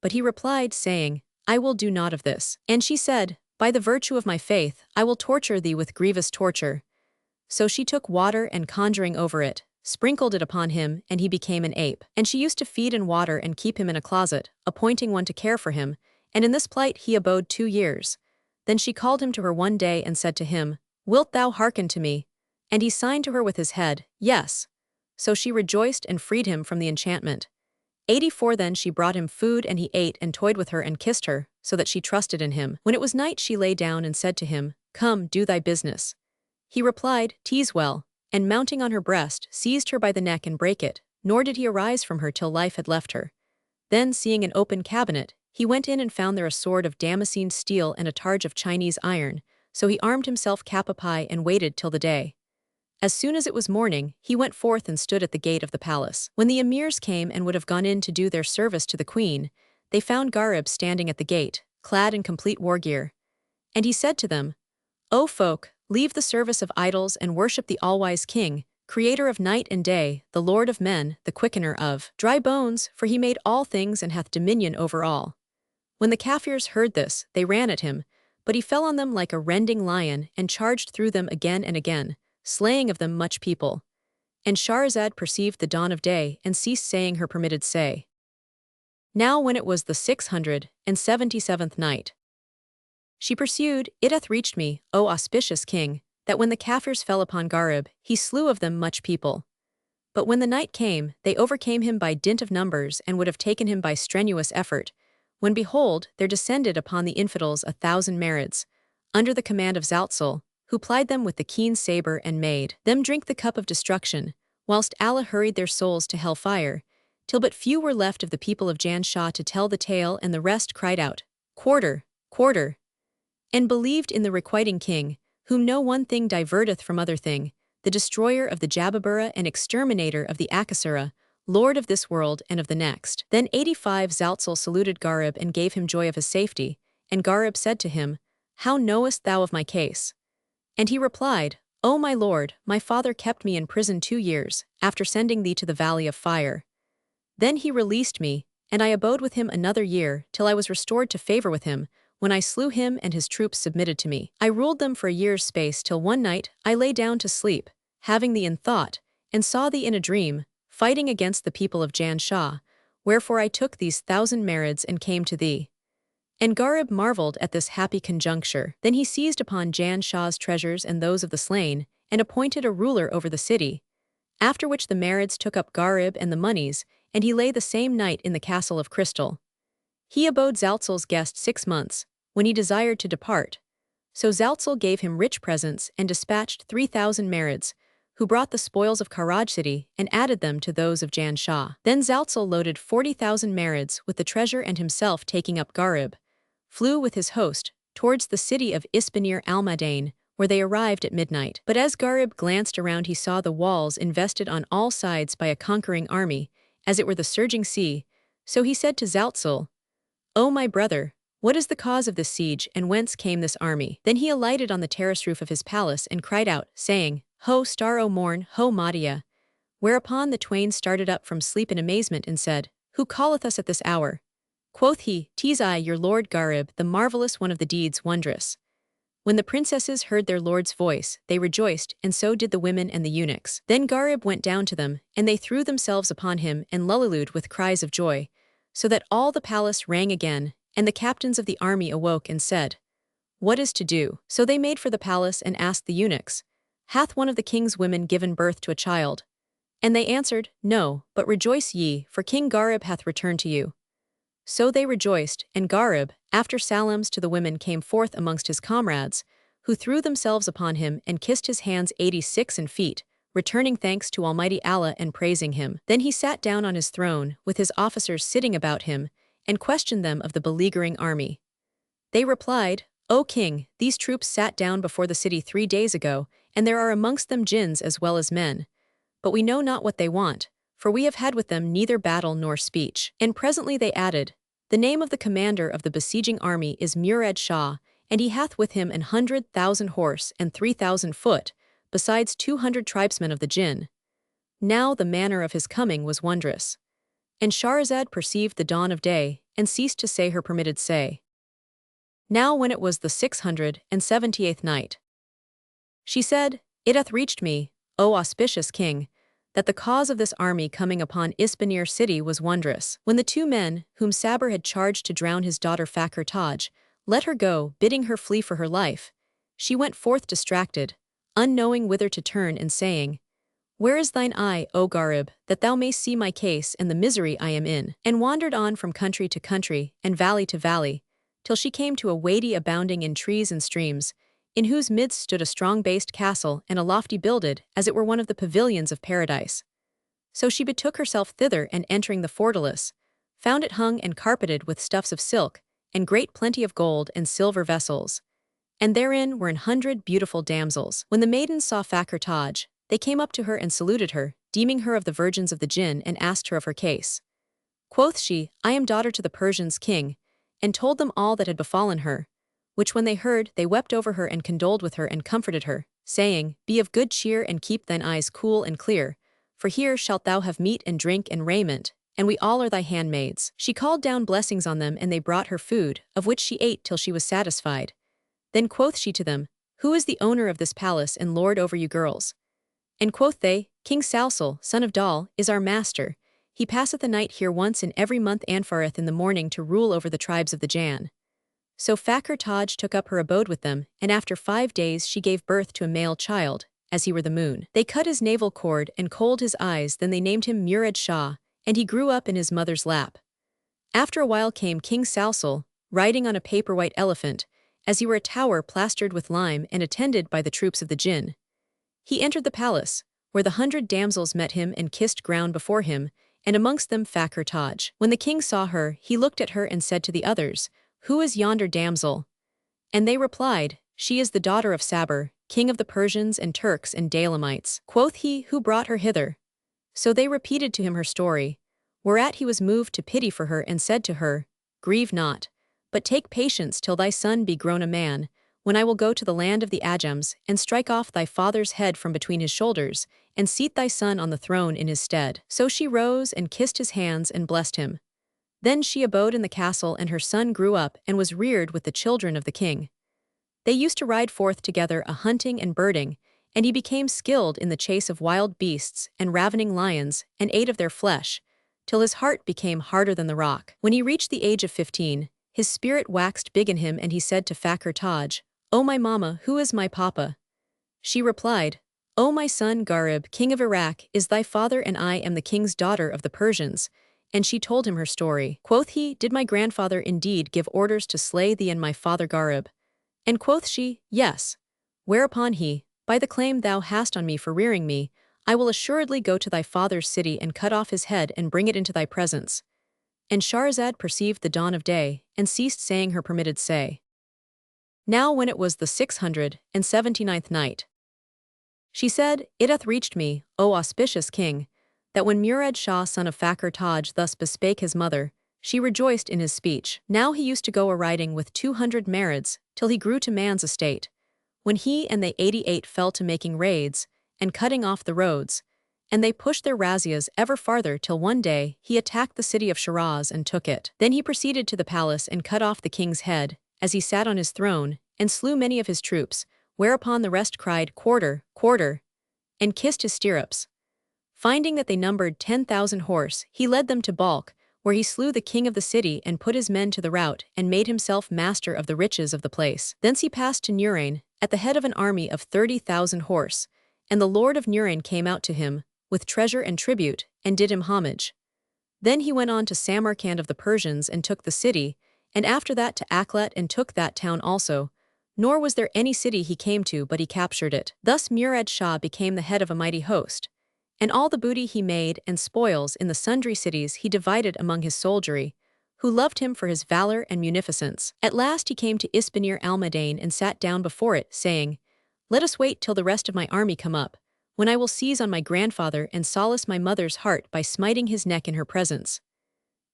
But he replied, saying, I will do naught of this. And she said, By the virtue of my faith, I will torture thee with grievous torture. So she took water and conjuring over it, sprinkled it upon him, and he became an ape. And she used to feed and water and keep him in a closet, appointing one to care for him, and in this plight he abode 2 years. Then she called him to her one day and said to him, Wilt thou hearken to me? And he signed to her with his head, Yes. So she rejoiced and freed him from the enchantment. 84 Then she brought him food, and he ate and toyed with her and kissed her, so that she trusted in him. When it was night she lay down and said to him, Come, do thy business. He replied, Tease well, and mounting on her breast, seized her by the neck and brake it, nor did he arise from her till life had left her. Then, seeing an open cabinet, he went in and found there a sword of Damascene steel and a targe of Chinese iron, so he armed himself cap a pie and waited till the day. As soon as it was morning, he went forth and stood at the gate of the palace. When the emirs came and would have gone in to do their service to the queen, they found Gharib standing at the gate, clad in complete war gear. And he said to them, O folk, leave the service of idols and worship the all-wise king, creator of night and day, the lord of men, the quickener of dry bones, for he made all things and hath dominion over all. When the Kafirs heard this, they ran at him, but he fell on them like a rending lion and charged through them again and again, slaying of them much people. And Shahrazad perceived the dawn of day and ceased saying her permitted say. Now when it was the 677th night, she pursued, It hath reached me, O auspicious king, that when the Kafirs fell upon Gharib, he slew of them much people. But when the night came, they overcame him by dint of numbers and would have taken him by strenuous effort, when behold, there descended upon the infidels 1,000 Marids, under the command of Zaltzal, who plied them with the keen saber and made them drink the cup of destruction, whilst Allah hurried their souls to hell fire, till but few were left of the people of Jan Shah to tell the tale, and the rest cried out, Quarter, quarter, and believed in the requiting king, whom no one thing diverteth from other thing, the destroyer of the Jababura and exterminator of the Akasura, Lord of this world and of the next. Then 85 Zaltzal saluted Gharib and gave him joy of his safety, and Gharib said to him, How knowest thou of my case? And he replied, O my lord, my father kept me in prison 2 years, after sending thee to the valley of fire. Then he released me, and I abode with him another year, till I was restored to favor with him, when I slew him and his troops submitted to me. I ruled them for a year's space till one night I lay down to sleep, having thee in thought, and saw thee in a dream, fighting against the people of Jan Shah, wherefore I took these 1,000 Marids and came to thee. And Gharib marveled at this happy conjuncture. Then he seized upon Jan Shah's treasures and those of the slain, and appointed a ruler over the city. After which the Marids took up Gharib and the monies, and he lay the same night in the castle of crystal. He abode Zaltzel's guest 6 months, when he desired to depart. So Zaltzel gave him rich presents and dispatched 3,000 Marids, who brought the spoils of Karaj city and added them to those of Jan Shah. Then Zaltzel loaded 40,000 Marids with the treasure, and himself taking up Gharib, flew with his host towards the city of Isbanir al-Madain, where they arrived at midnight. But as Gharib glanced around, he saw the walls invested on all sides by a conquering army, as it were the surging sea. So he said to Zaltzel, "O my brother, what is the cause of this siege, and whence came this army?" Then he alighted on the terrace roof of his palace and cried out, saying, "Ho, star o morn, ho, Madia!" Whereupon the twain started up from sleep in amazement and said, "Who calleth us at this hour?" Quoth he, "'Tis I, your lord Gharib, the marvelous one of the deeds wondrous." When the princesses heard their lord's voice, they rejoiced, and so did the women and the eunuchs. Then Gharib went down to them, and they threw themselves upon him and lullilooed with cries of joy, so that all the palace rang again, and the captains of the army awoke and said, "What is to do?" So they made for the palace and asked the eunuchs, "Hath one of the king's women given birth to a child?" And they answered, "No, but rejoice ye, for King Gharib hath returned to you." So they rejoiced, and Gharib, after salams to the women, came forth amongst his comrades, who threw themselves upon him and kissed his hands 86 and feet, returning thanks to Almighty Allah and praising him. Then he sat down on his throne, with his officers sitting about him, and questioned them of the beleaguering army. They replied, "O king, these troops sat down before the city 3 days ago, and there are amongst them jinns as well as men. But we know not what they want, for we have had with them neither battle nor speech." And presently they added, "The name of the commander of the besieging army is Murad Shah, and he hath with him 100,000 horse and 3,000 foot, besides 200 tribesmen of the jinn." Now the manner of his coming was wondrous. And Shahrazad perceived the dawn of day, and ceased to say her permitted say. Now when it was the 678th night, she said, "It hath reached me, O auspicious king, that the cause of this army coming upon Isbanir city was wondrous. When the 2 men, whom Sabr had charged to drown his daughter Fakhr Taj, let her go, bidding her flee for her life, she went forth distracted, unknowing whither to turn, and saying, "Where is thine eye, O Gharib, that thou mayst see my case and the misery I am in?" And wandered on from country to country, and valley to valley, till she came to a wady abounding in trees and streams, in whose midst stood a strong-based castle and a lofty builded, as it were one of the pavilions of paradise. So she betook herself thither, and entering the fortalice, found it hung and carpeted with stuffs of silk, and great plenty of gold and silver vessels. And therein were 100 beautiful damsels. When the maidens saw Fakhr Taj, they came up to her and saluted her, deeming her of the virgins of the jinn, and asked her of her case. Quoth she, "I am daughter to the Persians' king," and told them all that had befallen her, which when they heard, they wept over her and condoled with her and comforted her, saying, "Be of good cheer and keep thine eyes cool and clear, for here shalt thou have meat and drink and raiment, and we all are thy handmaids." She called down blessings on them, and they brought her food, of which she ate till she was satisfied. Then quoth she to them, "Who is the owner of this palace and lord over you girls?" And quoth they, "King Salsal, son of Dal, is our master. He passeth a night here once in every month, and fareth in the morning to rule over the tribes of the Jan." So Fakhr Taj took up her abode with them, and after 5 days she gave birth to a male child, as he were the moon. They cut his navel cord and kohled his eyes, then they named him Murad Shah, and he grew up in his mother's lap. After a while came King Salsal, riding on a paper-white elephant, as he were a tower plastered with lime and attended by the troops of the jinn. He entered the palace, where the 100 damsels met him and kissed ground before him, and amongst them Fakhr Taj. When the king saw her, he looked at her and said to the others, "Who is yonder damsel?" And they replied, "She is the daughter of Sabr, king of the Persians and Turks and Daylamites." Quoth he, "Who brought her hither?" So they repeated to him her story, whereat he was moved to pity for her and said to her, "Grieve not, but take patience till thy son be grown a man, when I will go to the land of the Ajams, and strike off thy father's head from between his shoulders, and seat thy son on the throne in his stead." So she rose and kissed his hands and blessed him. Then she abode in the castle, and her son grew up and was reared with the children of the king. They used to ride forth together a-hunting and birding, and he became skilled in the chase of wild beasts and ravening lions, and ate of their flesh, till his heart became harder than the rock. When he reached the age of 15, his spirit waxed big in him, and he said to Fakhr Taj, "O my mamma, who is my papa?" She replied, "O my son Gharib, king of Iraq, is thy father, and I am the king's daughter of the Persians." And she told him her story. Quoth he, "Did my grandfather indeed give orders to slay thee and my father Gharib?" And quoth she, "Yes." Whereupon he, "By the claim thou hast on me for rearing me, I will assuredly go to thy father's city and cut off his head and bring it into thy presence." And Shahrazad perceived the dawn of day, and ceased saying her permitted say. Now when it was the 679th night, she said, "It hath reached me, O auspicious king, that when Murad Shah son of Fakhr Taj thus bespake his mother, she rejoiced in his speech. Now he used to go a-riding with 200 Marids, till he grew to man's estate, when he and they 88 fell to making raids, and cutting off the roads, and they pushed their razzias ever farther till one day he attacked the city of Shiraz and took it. Then he proceeded to the palace and cut off the king's head, as he sat on his throne, and slew many of his troops, whereupon the rest cried, "Quarter, quarter," and kissed his stirrups. Finding that they numbered 10,000 horse, he led them to Balkh, where he slew the king of the city and put his men to the rout and made himself master of the riches of the place. Thence he passed to Nurain, at the head of an army of 30,000 horse, and the lord of Nurain came out to him, with treasure and tribute, and did him homage. Then he went on to Samarkand of the Persians and took the city, and after that to Aklat and took that town also, nor was there any city he came to but he captured it. Thus Murad Shah became the head of a mighty host, and all the booty he made and spoils in the sundry cities he divided among his soldiery, who loved him for his valor and munificence. At last he came to Isbanir al-Madain and sat down before it, saying, "Let us wait till the rest of my army come up, when I will seize on my grandfather and solace my mother's heart by smiting his neck in her presence."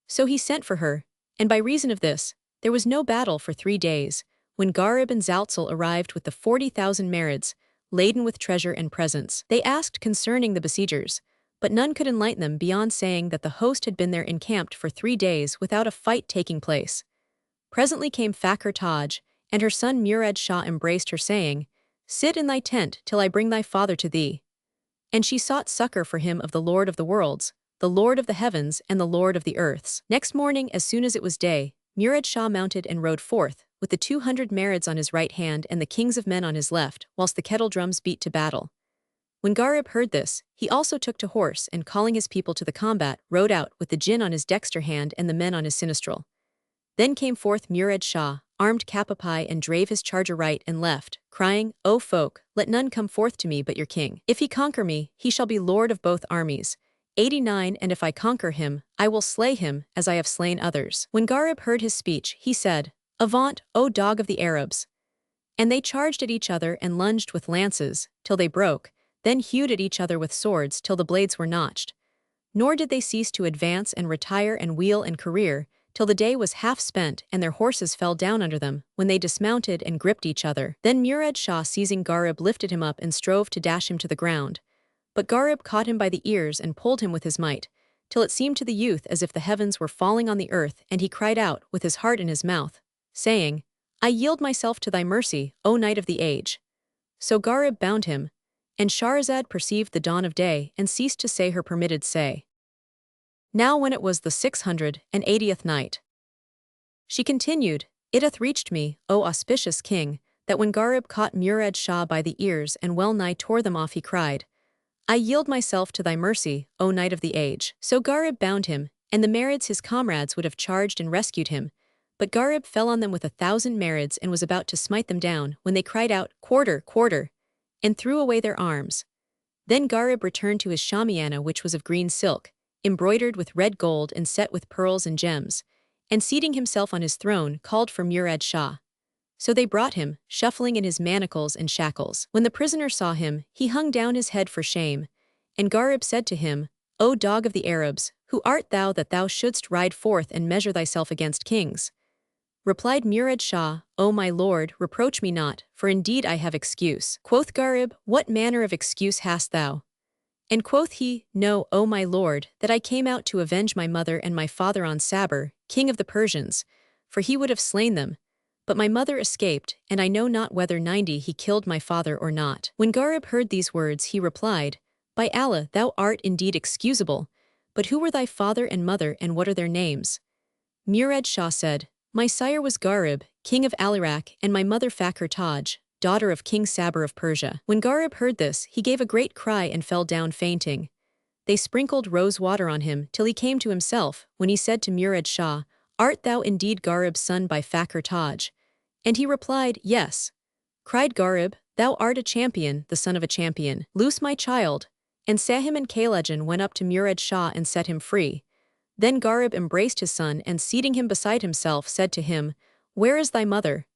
So he sent for her, and by reason of this, there was no battle for 3 days, when Gharib and Zaltzal arrived with the 40,000 Marids, laden with treasure and presents. They asked concerning the besiegers, but none could enlighten them beyond saying that the host had been there encamped for 3 days without a fight taking place. Presently came Fakhr Taj, and her son Murad Shah embraced her, saying, "Sit in thy tent till I bring thy father to thee." And she sought succor for him of the Lord of the worlds, the Lord of the heavens and the Lord of the earths. Next morning, as soon as it was day, Murad Shah mounted and rode forth, with the 200 Marids on his right hand and the kings of men on his left, whilst the kettle drums beat to battle. When Gharib heard this, he also took to horse, and calling his people to the combat, rode out with the Jinn on his dexter hand and the men on his sinistral. Then came forth Murad Shah, armed cap a pie, and drave his charger right and left, crying, "O folk, let none come forth to me but your king. If he conquer me, he shall be lord of both armies. 89 And if I conquer him, I will slay him, as I have slain others." When Gharib heard his speech, he said, "Avaunt, O dog of the Arabs!" And they charged at each other and lunged with lances, till they broke, then hewed at each other with swords till the blades were notched. Nor did they cease to advance and retire and wheel and career, till the day was half spent and their horses fell down under them, when they dismounted and gripped each other. Then Murad Shah, seizing Gharib, lifted him up and strove to dash him to the ground. But Gharib caught him by the ears and pulled him with his might, till it seemed to the youth as if the heavens were falling on the earth, and he cried out, with his heart in his mouth, saying, "I yield myself to thy mercy, O Knight of the Age." So Gharib bound him, and Shahrazad perceived the dawn of day and ceased to say her permitted say. Now when it was the 680th night, she continued, "It hath reached me, O auspicious king, that when Gharib caught Murad Shah by the ears and well nigh tore them off, he cried, "I yield myself to thy mercy, O Knight of the Age." So Gharib bound him, and the Marids his comrades would have charged and rescued him, but Gharib fell on them with 1,000 Marids and was about to smite them down, when they cried out, "Quarter, quarter," and threw away their arms. Then Gharib returned to his shamiana, which was of green silk, embroidered with red gold and set with pearls and gems, and seating himself on his throne, called for Murad Shah. So they brought him, shuffling in his manacles and shackles. When the prisoner saw him, he hung down his head for shame, and Gharib said to him, "O dog of the Arabs, who art thou that thou shouldst ride forth and measure thyself against kings?" Replied Murad Shah, "O my lord, reproach me not, for indeed I have excuse." Quoth Gharib, "What manner of excuse hast thou?" And quoth he, "Know, O my lord, that I came out to avenge my mother and my father on Sabr, king of the Persians, for he would have slain them. But my mother escaped, and I know not whether 90 he killed my father or not. When Gharib heard these words, he replied, By Allah, thou art indeed excusable, but who were thy father and mother, and what are their names? Murad Shah said, My sire was Gharib, king of Al-Iraq, and my mother Fakhr Taj, daughter of King Sabur of Persia. When Gharib heard this, he gave a great cry and fell down fainting. They sprinkled rose water on him till he came to himself, when he said to Murad Shah, Art thou indeed Gharib's son by Fakhr Taj? And he replied, Yes. Cried Gharib, Thou art a champion, the son of a champion. Loose my child. And Sahim and Kailajan went up to Murad Shah and set him free. Then Gharib embraced his son and seating him beside himself said to him, Where is thy mother?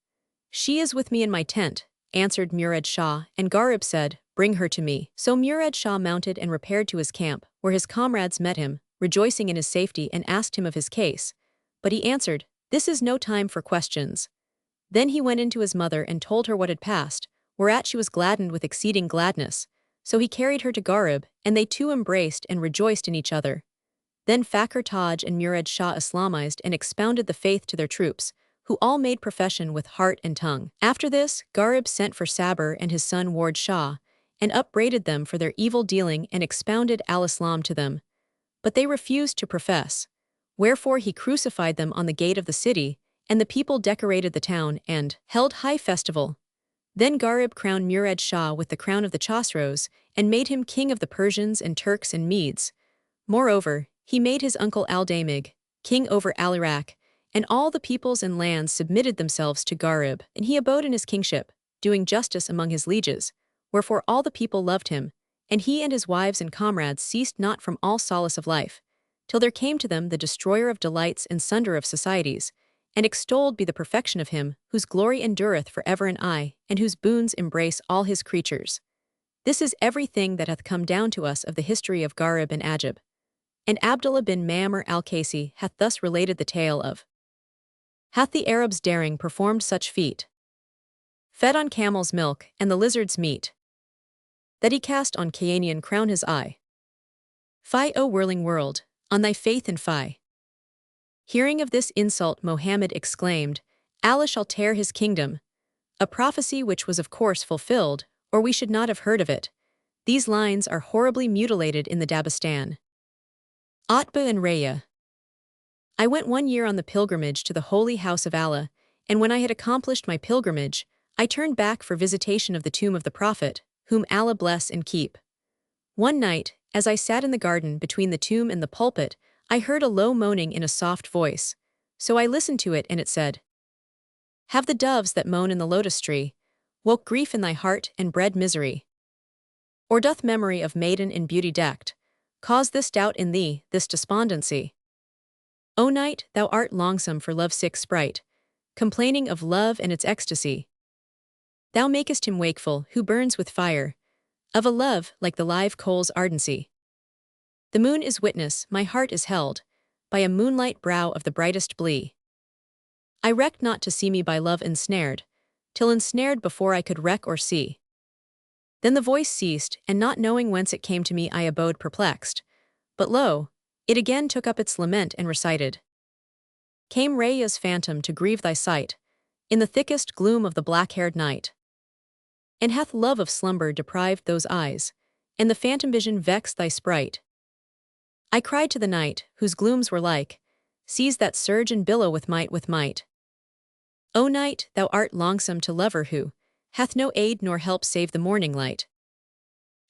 She is with me in my tent, answered Murad Shah, and Gharib said, Bring her to me. So Murad Shah mounted and repaired to his camp, where his comrades met him, rejoicing in his safety, and asked him of his case. But he answered, This is no time for questions. Then he went in to his mother and told her what had passed, whereat she was gladdened with exceeding gladness. So he carried her to Gharib, and they two embraced and rejoiced in each other. Then Fakhr Taj and Murad Shah Islamized and expounded the faith to their troops, who all made profession with heart and tongue. After this, Gharib sent for Sabur and his son Ward Shah, and upbraided them for their evil dealing and expounded al-Islam to them. But they refused to profess. Wherefore he crucified them on the gate of the city, and the people decorated the town and held high festival. Then Gharib crowned Murad Shah with the crown of the Chosroes, and made him king of the Persians and Turks and Medes. Moreover, he made his uncle Al-Damigh king over Al-Iraq, and all the peoples and lands submitted themselves to Gharib, and he abode in his kingship, doing justice among his lieges, wherefore all the people loved him, and he and his wives and comrades ceased not from all solace of life, till there came to them the destroyer of delights and sunder of societies, and extolled be the perfection of him, whose glory endureth for ever and aye, and whose boons embrace all his creatures. This is everything that hath come down to us of the history of Gharib and Ajib. And Abdullah bin Ma'amr al-Kasi hath thus related the tale of Hath the Arabs daring performed such feat, fed on camel's milk and the lizard's meat, that he cast on Caanian crown his eye. Fie, O whirling world, on thy faith and fie. Hearing of this insult, Mohammed exclaimed, Allah shall tear his kingdom, a prophecy which was of course fulfilled, or we should not have heard of it. These lines are horribly mutilated in the Dabistan. Atba and Raya. I went 1 year on the pilgrimage to the holy house of Allah, and when I had accomplished my pilgrimage, I turned back for visitation of the tomb of the Prophet, whom Allah bless and keep. One night, as I sat in the garden between the tomb and the pulpit, I heard a low moaning in a soft voice. So I listened to it, and it said, Have the doves that moan in the lotus tree woke grief in thy heart and bred misery? Or doth memory of maiden in beauty decked cause this doubt in thee, this despondency? O night, thou art longsome for love-sick sprite, complaining of love and its ecstasy. Thou makest him wakeful who burns with fire of a love like the live coal's ardency. The moon is witness, my heart is held by a moonlight brow of the brightest blee. I recked not to see me by love ensnared, till ensnared before I could reck or see. Then the voice ceased, and not knowing whence it came to me, I abode perplexed. But lo, it again took up its lament and recited, Came Raya's phantom to grieve thy sight, in the thickest gloom of the black-haired night. And hath love of slumber deprived those eyes, and the phantom vision vexed thy sprite? I cried to the night, whose glooms were like, Seas that surge and billow with might with might. O night, thou art longsome to lover who hath no aid nor help save the morning light.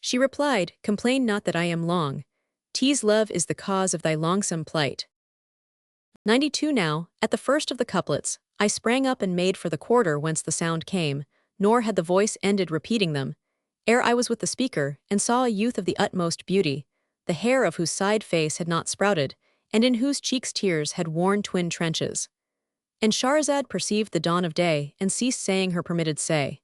She replied, Complain not that I am long, 'tis love is the cause of thy longsome plight. 92 Now, at the first of the couplets, I sprang up and made for the quarter whence the sound came, nor had the voice ended repeating them, ere I was with the speaker, and saw a youth of the utmost beauty, the hair of whose side face had not sprouted, and in whose cheeks tears had worn twin trenches. And Shahrazad perceived the dawn of day, and ceased saying her permitted say.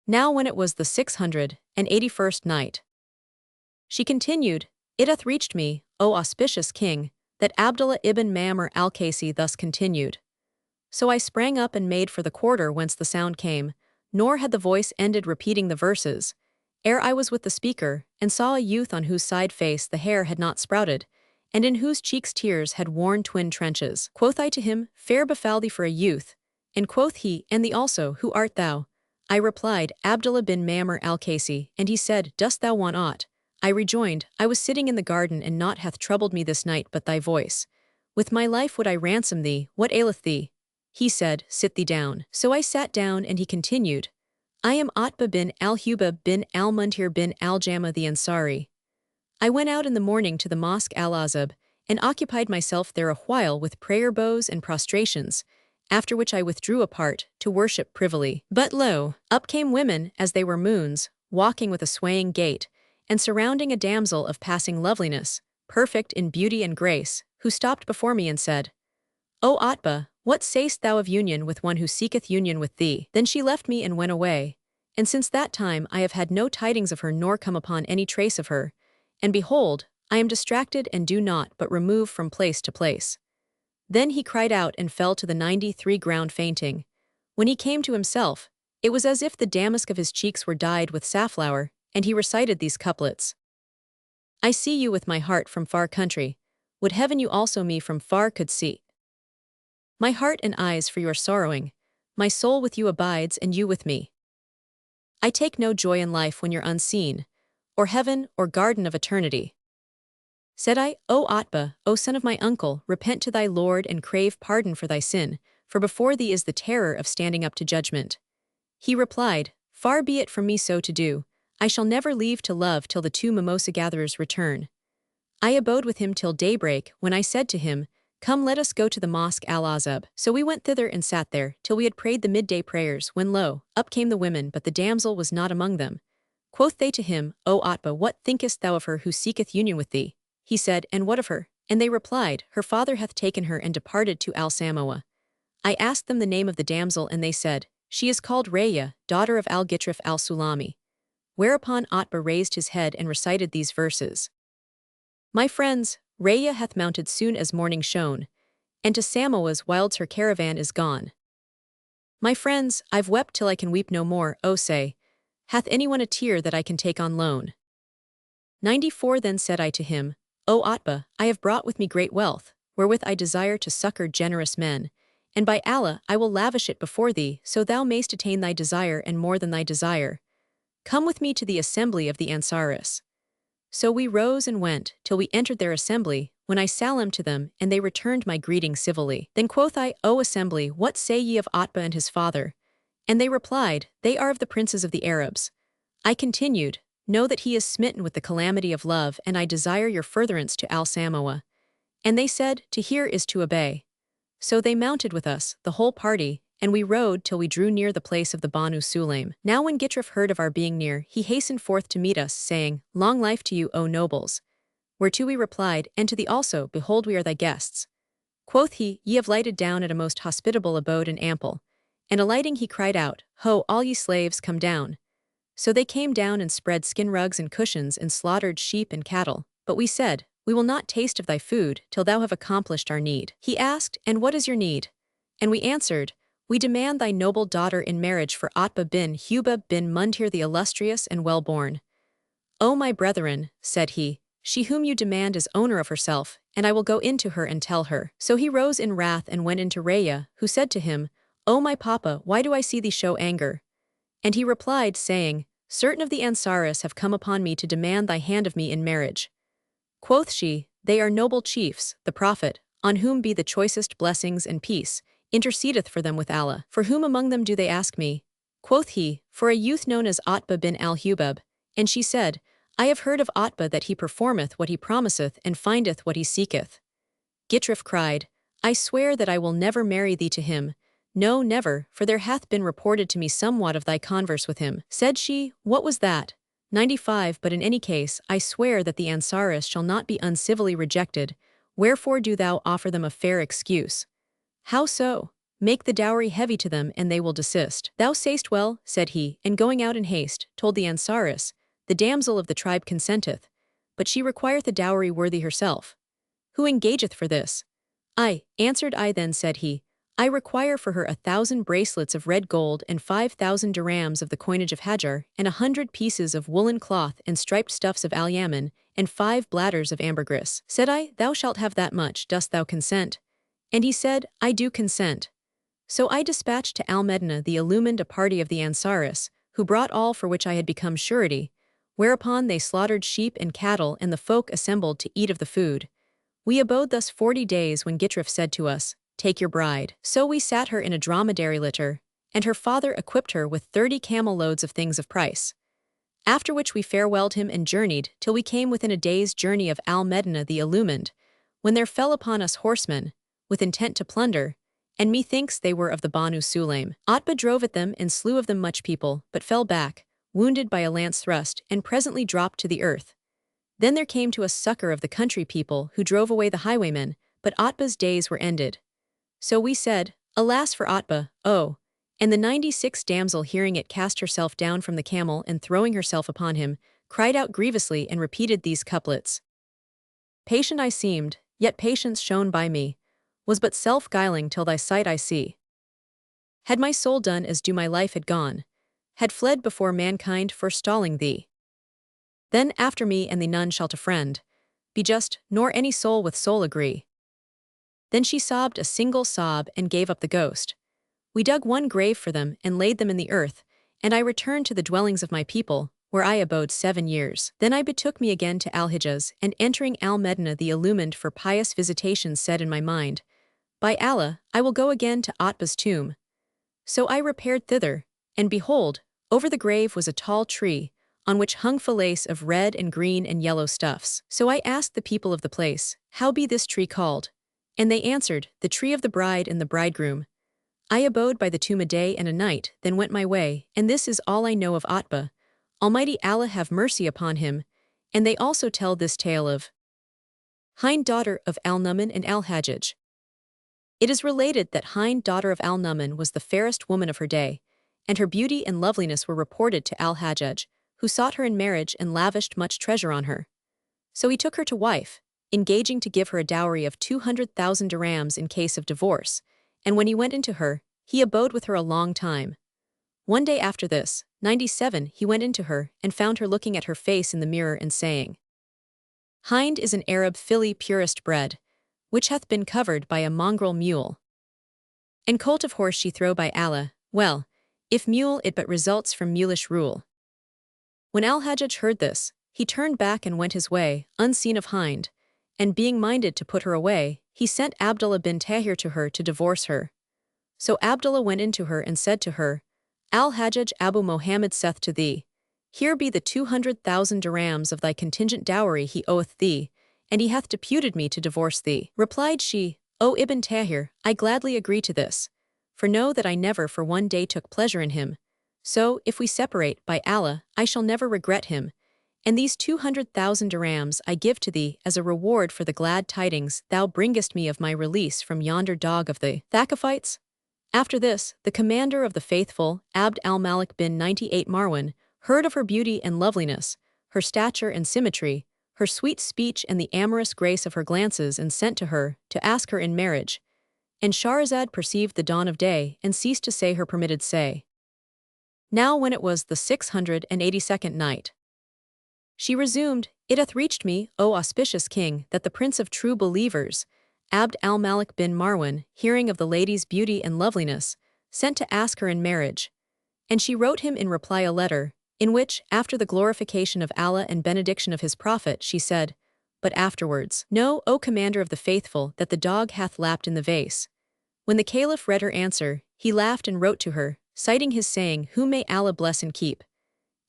Now when it was the 681st night, she continued, It hath reached me, O auspicious king, that Abdullah ibn Ma'amr al-Kasi thus continued. So I sprang up and made for the quarter whence the sound came, nor had the voice ended repeating the verses, ere I was with the speaker, and saw a youth on whose side face the hair had not sprouted, and in whose cheeks tears had worn twin trenches. Quoth I to him, Fair befall thee for a youth. And quoth he, And thee also, who art thou? I replied, Abdullah bin Ma'mar al-Kasi, and he said, Dost thou want aught? I rejoined, I was sitting in the garden, and naught hath troubled me this night but thy voice. With my life would I ransom thee, what aileth thee? He said, Sit thee down. So I sat down, and he continued, I am Utbah bin al-Huba bin al-Muntir bin al-Jama the Ansari. I went out in the morning to the mosque al-Azab, and occupied myself there a while with prayer bows and prostrations, after which I withdrew apart, to worship privily. But lo, up came women, as they were moons, walking with a swaying gait, and surrounding a damsel of passing loveliness, perfect in beauty and grace, who stopped before me and said, O Utbah, what sayst thou of union with one who seeketh union with thee? Then she left me and went away, and since that time I have had no tidings of her nor come upon any trace of her, and behold, I am distracted and do naught but remove from place to place. Then he cried out and fell to the 93 ground fainting. When he came to himself, it was as if the damask of his cheeks were dyed with safflower, and he recited these couplets. I see you with my heart from far country, would heaven you also me from far could see. My heart and eyes for your sorrowing, my soul with you abides and you with me. I take no joy in life when you're unseen, or heaven or garden of eternity. Said I, O Utbah, O son of my uncle, repent to thy Lord and crave pardon for thy sin, for before thee is the terror of standing up to judgment. He replied, Far be it from me so to do, I shall never leave to love till the two mimosa gatherers return. I abode with him till daybreak, when I said to him, Come let us go to the mosque al-Azab. So we went thither and sat there, till we had prayed the midday prayers, when lo, up came the women, but the damsel was not among them. Quoth they to him, O Utbah, what thinkest thou of her who seeketh union with thee? He said, And what of her? And they replied, Her father hath taken her and departed to al-Samoa. I asked them the name of the damsel, and they said, She is called Raya, daughter of al-Gitrif al-Sulami. Whereupon Utbah raised his head and recited these verses. My friends, Raya hath mounted soon as morning shone, and to Samoa's wilds her caravan is gone. My friends, I've wept till I can weep no more, oh say, hath anyone a tear that I can take on loan? 94 Then said I to him, O Utbah, I have brought with me great wealth, wherewith I desire to succor generous men, and by Allah I will lavish it before thee, so thou mayst attain thy desire and more than thy desire. Come with me to the assembly of the Ansaris. So we rose and went, till we entered their assembly, when I salamed to them, and they returned my greeting civilly. Then quoth I, O assembly, what say ye of Utbah and his father? And they replied, They are of the princes of the Arabs. I continued, Know that he is smitten with the calamity of love, and I desire your furtherance to al-Samoa. And they said, To hear is to obey. So they mounted with us, the whole party, and we rode till we drew near the place of the Banu Sulaim. Now when Gitrif heard of our being near, he hastened forth to meet us, saying, Long life to you, O nobles. Whereto we replied, And to thee also, behold we are thy guests. Quoth he, Ye have lighted down at a most hospitable abode and ample. And alighting he cried out, Ho, all ye slaves, come down. So they came down and spread skin rugs and cushions and slaughtered sheep and cattle. But we said, We will not taste of thy food till thou have accomplished our need. He asked, And what is your need? And we answered, We demand thy noble daughter in marriage for Utbah bin Huba bin Muntir the illustrious and well-born. O my brethren, said he, she whom you demand is owner of herself, and I will go in to her and tell her. So he rose in wrath and went into Raya, who said to him, O my papa, why do I see thee show anger? And he replied, saying, Certain of the Ansaris have come upon me to demand thy hand of me in marriage. Quoth she, They are noble chiefs, the Prophet, on whom be the choicest blessings and peace, intercedeth for them with Allah. For whom among them do they ask me? Quoth he, For a youth known as Utbah bin al-Hubab. And she said, I have heard of Utbah that he performeth what he promiseth and findeth what he seeketh. Gitrif cried, I swear that I will never marry thee to him. No, never, for there hath been reported to me somewhat of thy converse with him. Said she, What was that? 95 But in any case, I swear that the Ansaris shall not be uncivilly rejected, wherefore do thou offer them a fair excuse. How so? Make the dowry heavy to them, and they will desist. Thou sayst well, said he, and going out in haste, told the Ansaris, The damsel of the tribe consenteth, but she requireth a dowry worthy herself. Who engageth for this? I, answered I. Then said he, I require for her 1,000 bracelets of red gold and 5,000 dirhams of the coinage of Hajar, and 100 pieces of woolen cloth and striped stuffs of al-Yaman, and 5 bladders of ambergris. Said I, Thou shalt have that much, dost thou consent? And he said, I do consent. So I dispatched to Al-Medinah the illumined a party of the Ansaris, who brought all for which I had become surety, whereupon they slaughtered sheep and cattle, and the folk assembled to eat of the food. We abode thus 40 days, when Gitrif said to us, Take your bride. So we sat her in a dromedary litter, and her father equipped her with 30 camel loads of things of price. After which we farewelled him and journeyed till we came within a day's journey of Al-Medinah the illumined, when there fell upon us horsemen, with intent to plunder, and methinks they were of the Banu Sulaim. Utbah drove at them and slew of them much people, but fell back, wounded by a lance thrust, and presently dropped to the earth. Then there came to us succor of the country people, who drove away the highwaymen, but Utbah's days were ended. So we said, Alas for Utbah, oh! And the 96th damsel hearing it cast herself down from the camel, and throwing herself upon him, cried out grievously and repeated these couplets. Patient I seemed, yet patience shown by me was but self-guiling till thy sight I see. Had my soul done as do my life had gone, had fled before mankind forestalling thee. Then after me and thee none shall to friend be just, nor any soul with soul agree. Then she sobbed a single sob and gave up the ghost. We dug one grave for them and laid them in the earth, and I returned to the dwellings of my people, where I abode 7 years. Then I betook me again to Al-Hijaz, and entering Al-Medinah the illumined for pious visitations said in my mind, By Allah, I will go again to Utbah's tomb. So I repaired thither, and behold, over the grave was a tall tree, on which hung fillets of red and green and yellow stuffs. So I asked the people of the place, How be this tree called? And they answered, The tree of the bride and the bridegroom. I abode by the tomb a day and a night, then went my way, and this is all I know of Utbah. Almighty Allah have mercy upon him. And they also tell this tale of Hind, daughter of Al-Nu'man and Al-Hajjaj. It is related that Hind, daughter of Al-Nu'man, was the fairest woman of her day, and her beauty and loveliness were reported to Al-Hajjaj, who sought her in marriage and lavished much treasure on her. So he took her to wife, engaging to give her a dowry of 200,000 dirhams in case of divorce, and when he went into her, he abode with her a long time. One day after this, 97, he went into her, and found her looking at her face in the mirror and saying, Hind is an Arab filly purest bred, which hath been covered by a mongrel mule. And colt of horse she throw by Allah, well, if mule it but results from mulish rule. When Al-Hajjaj heard this, he turned back and went his way, unseen of Hind, and being minded to put her away, he sent Abdullah bin Tahir to her to divorce her. So Abdullah went into her and said to her, Al-Hajjaj Abu Mohammed saith to thee, Here be the 200,000 dirhams of thy contingent dowry he oweth thee, and he hath deputed me to divorce thee. Replied she, O Ibn Tahir, I gladly agree to this, for know that I never for one day took pleasure in him. So, if we separate, by Allah, I shall never regret him, and these 200,000 dirhams I give to thee as a reward for the glad tidings thou bringest me of my release from yonder dog of the Thaqafites. After this, the commander of the faithful, Abd al-Malik bin 98 Marwan, heard of her beauty and loveliness, her stature and symmetry, her sweet speech and the amorous grace of her glances, and sent to her, to ask her in marriage. And Shahrazad perceived the dawn of day, and ceased to say her permitted say. Now when it was the 682nd night, she resumed, It hath reached me, O auspicious king, that the prince of true believers, Abd al-Malik bin Marwan, hearing of the lady's beauty and loveliness, sent to ask her in marriage. And she wrote him in reply a letter, in which, after the glorification of Allah and benediction of his prophet, she said, But afterwards, know, O commander of the faithful, that the dog hath lapped in the vase. When the caliph read her answer, he laughed and wrote to her, citing his saying, Whom may Allah bless and keep.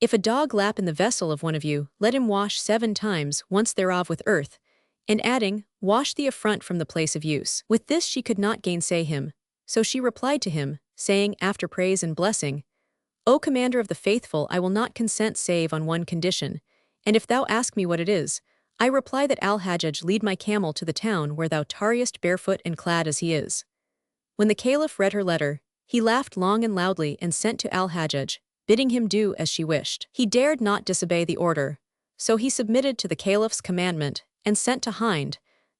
If a dog lap in the vessel of one of you, let him wash 7 times, once thereof with earth, and adding, Wash the affront from the place of use. With this she could not gainsay him, so she replied to him, saying, after praise and blessing, O commander of the faithful, I will not consent save on one condition, and if thou ask me what it is, I reply that Al-Hajjaj lead my camel to the town where thou tarriest barefoot and clad as he is. When the caliph read her letter, he laughed long and loudly and sent to Al-Hajjaj, bidding him do as she wished. He dared not disobey the order, so he submitted to the caliph's commandment, and sent to Hind,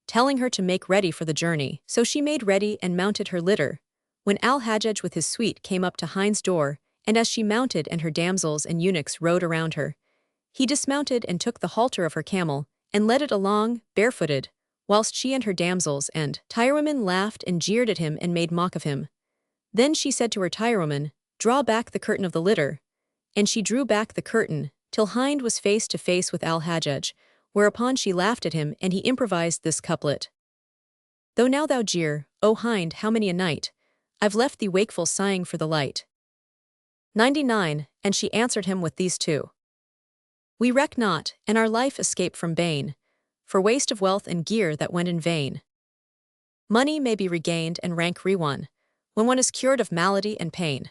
telling her to make ready for the journey. So she made ready and mounted her litter, when Al-Hajjaj with his suite came up to Hind's door, and as she mounted and her damsels and eunuchs rode around her, he dismounted and took the halter of her camel, and led it along, barefooted, whilst she and her damsels and tirewomen laughed and jeered at him and made mock of him. Then she said to her tirewoman, "Draw back the curtain of the litter." And she drew back the curtain, till Hind was face to face with Al-Hajjaj, whereupon she laughed at him and he improvised this couplet. "Though now thou jeer, O Hind, how many a night I've left thee wakeful sighing for the light." 99. And she answered him with these two. "We reck not, and our life escape from bane, for waste of wealth and gear that went in vain. Money may be regained and rank re-won, when one is cured of malady and pain."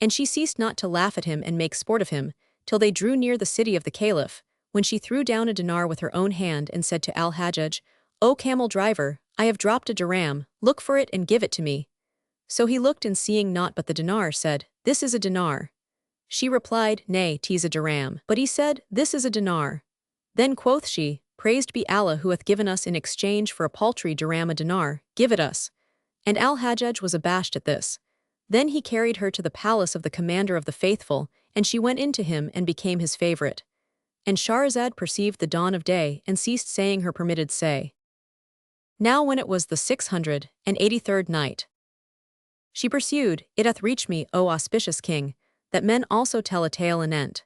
And she ceased not to laugh at him and make sport of him, till they drew near the city of the Caliph, when she threw down a dinar with her own hand and said to Al-Hajjaj, "O camel driver, I have dropped a dirham, look for it and give it to me." So he looked and seeing naught but the dinar said, "This is a dinar." She replied, "Nay, 'tis a dirham." But he said, "This is a dinar." Then quoth she, "Praised be Allah who hath given us in exchange for a paltry dirham a dinar, give it us." And Al-Hajjaj was abashed at this. Then he carried her to the palace of the commander of the faithful, and she went in to him and became his favorite. And Shahrazad perceived the dawn of day and ceased saying her permitted say. Now when it was the 683rd night, she pursued, "It hath reached me, O auspicious king, that men also tell a tale anent.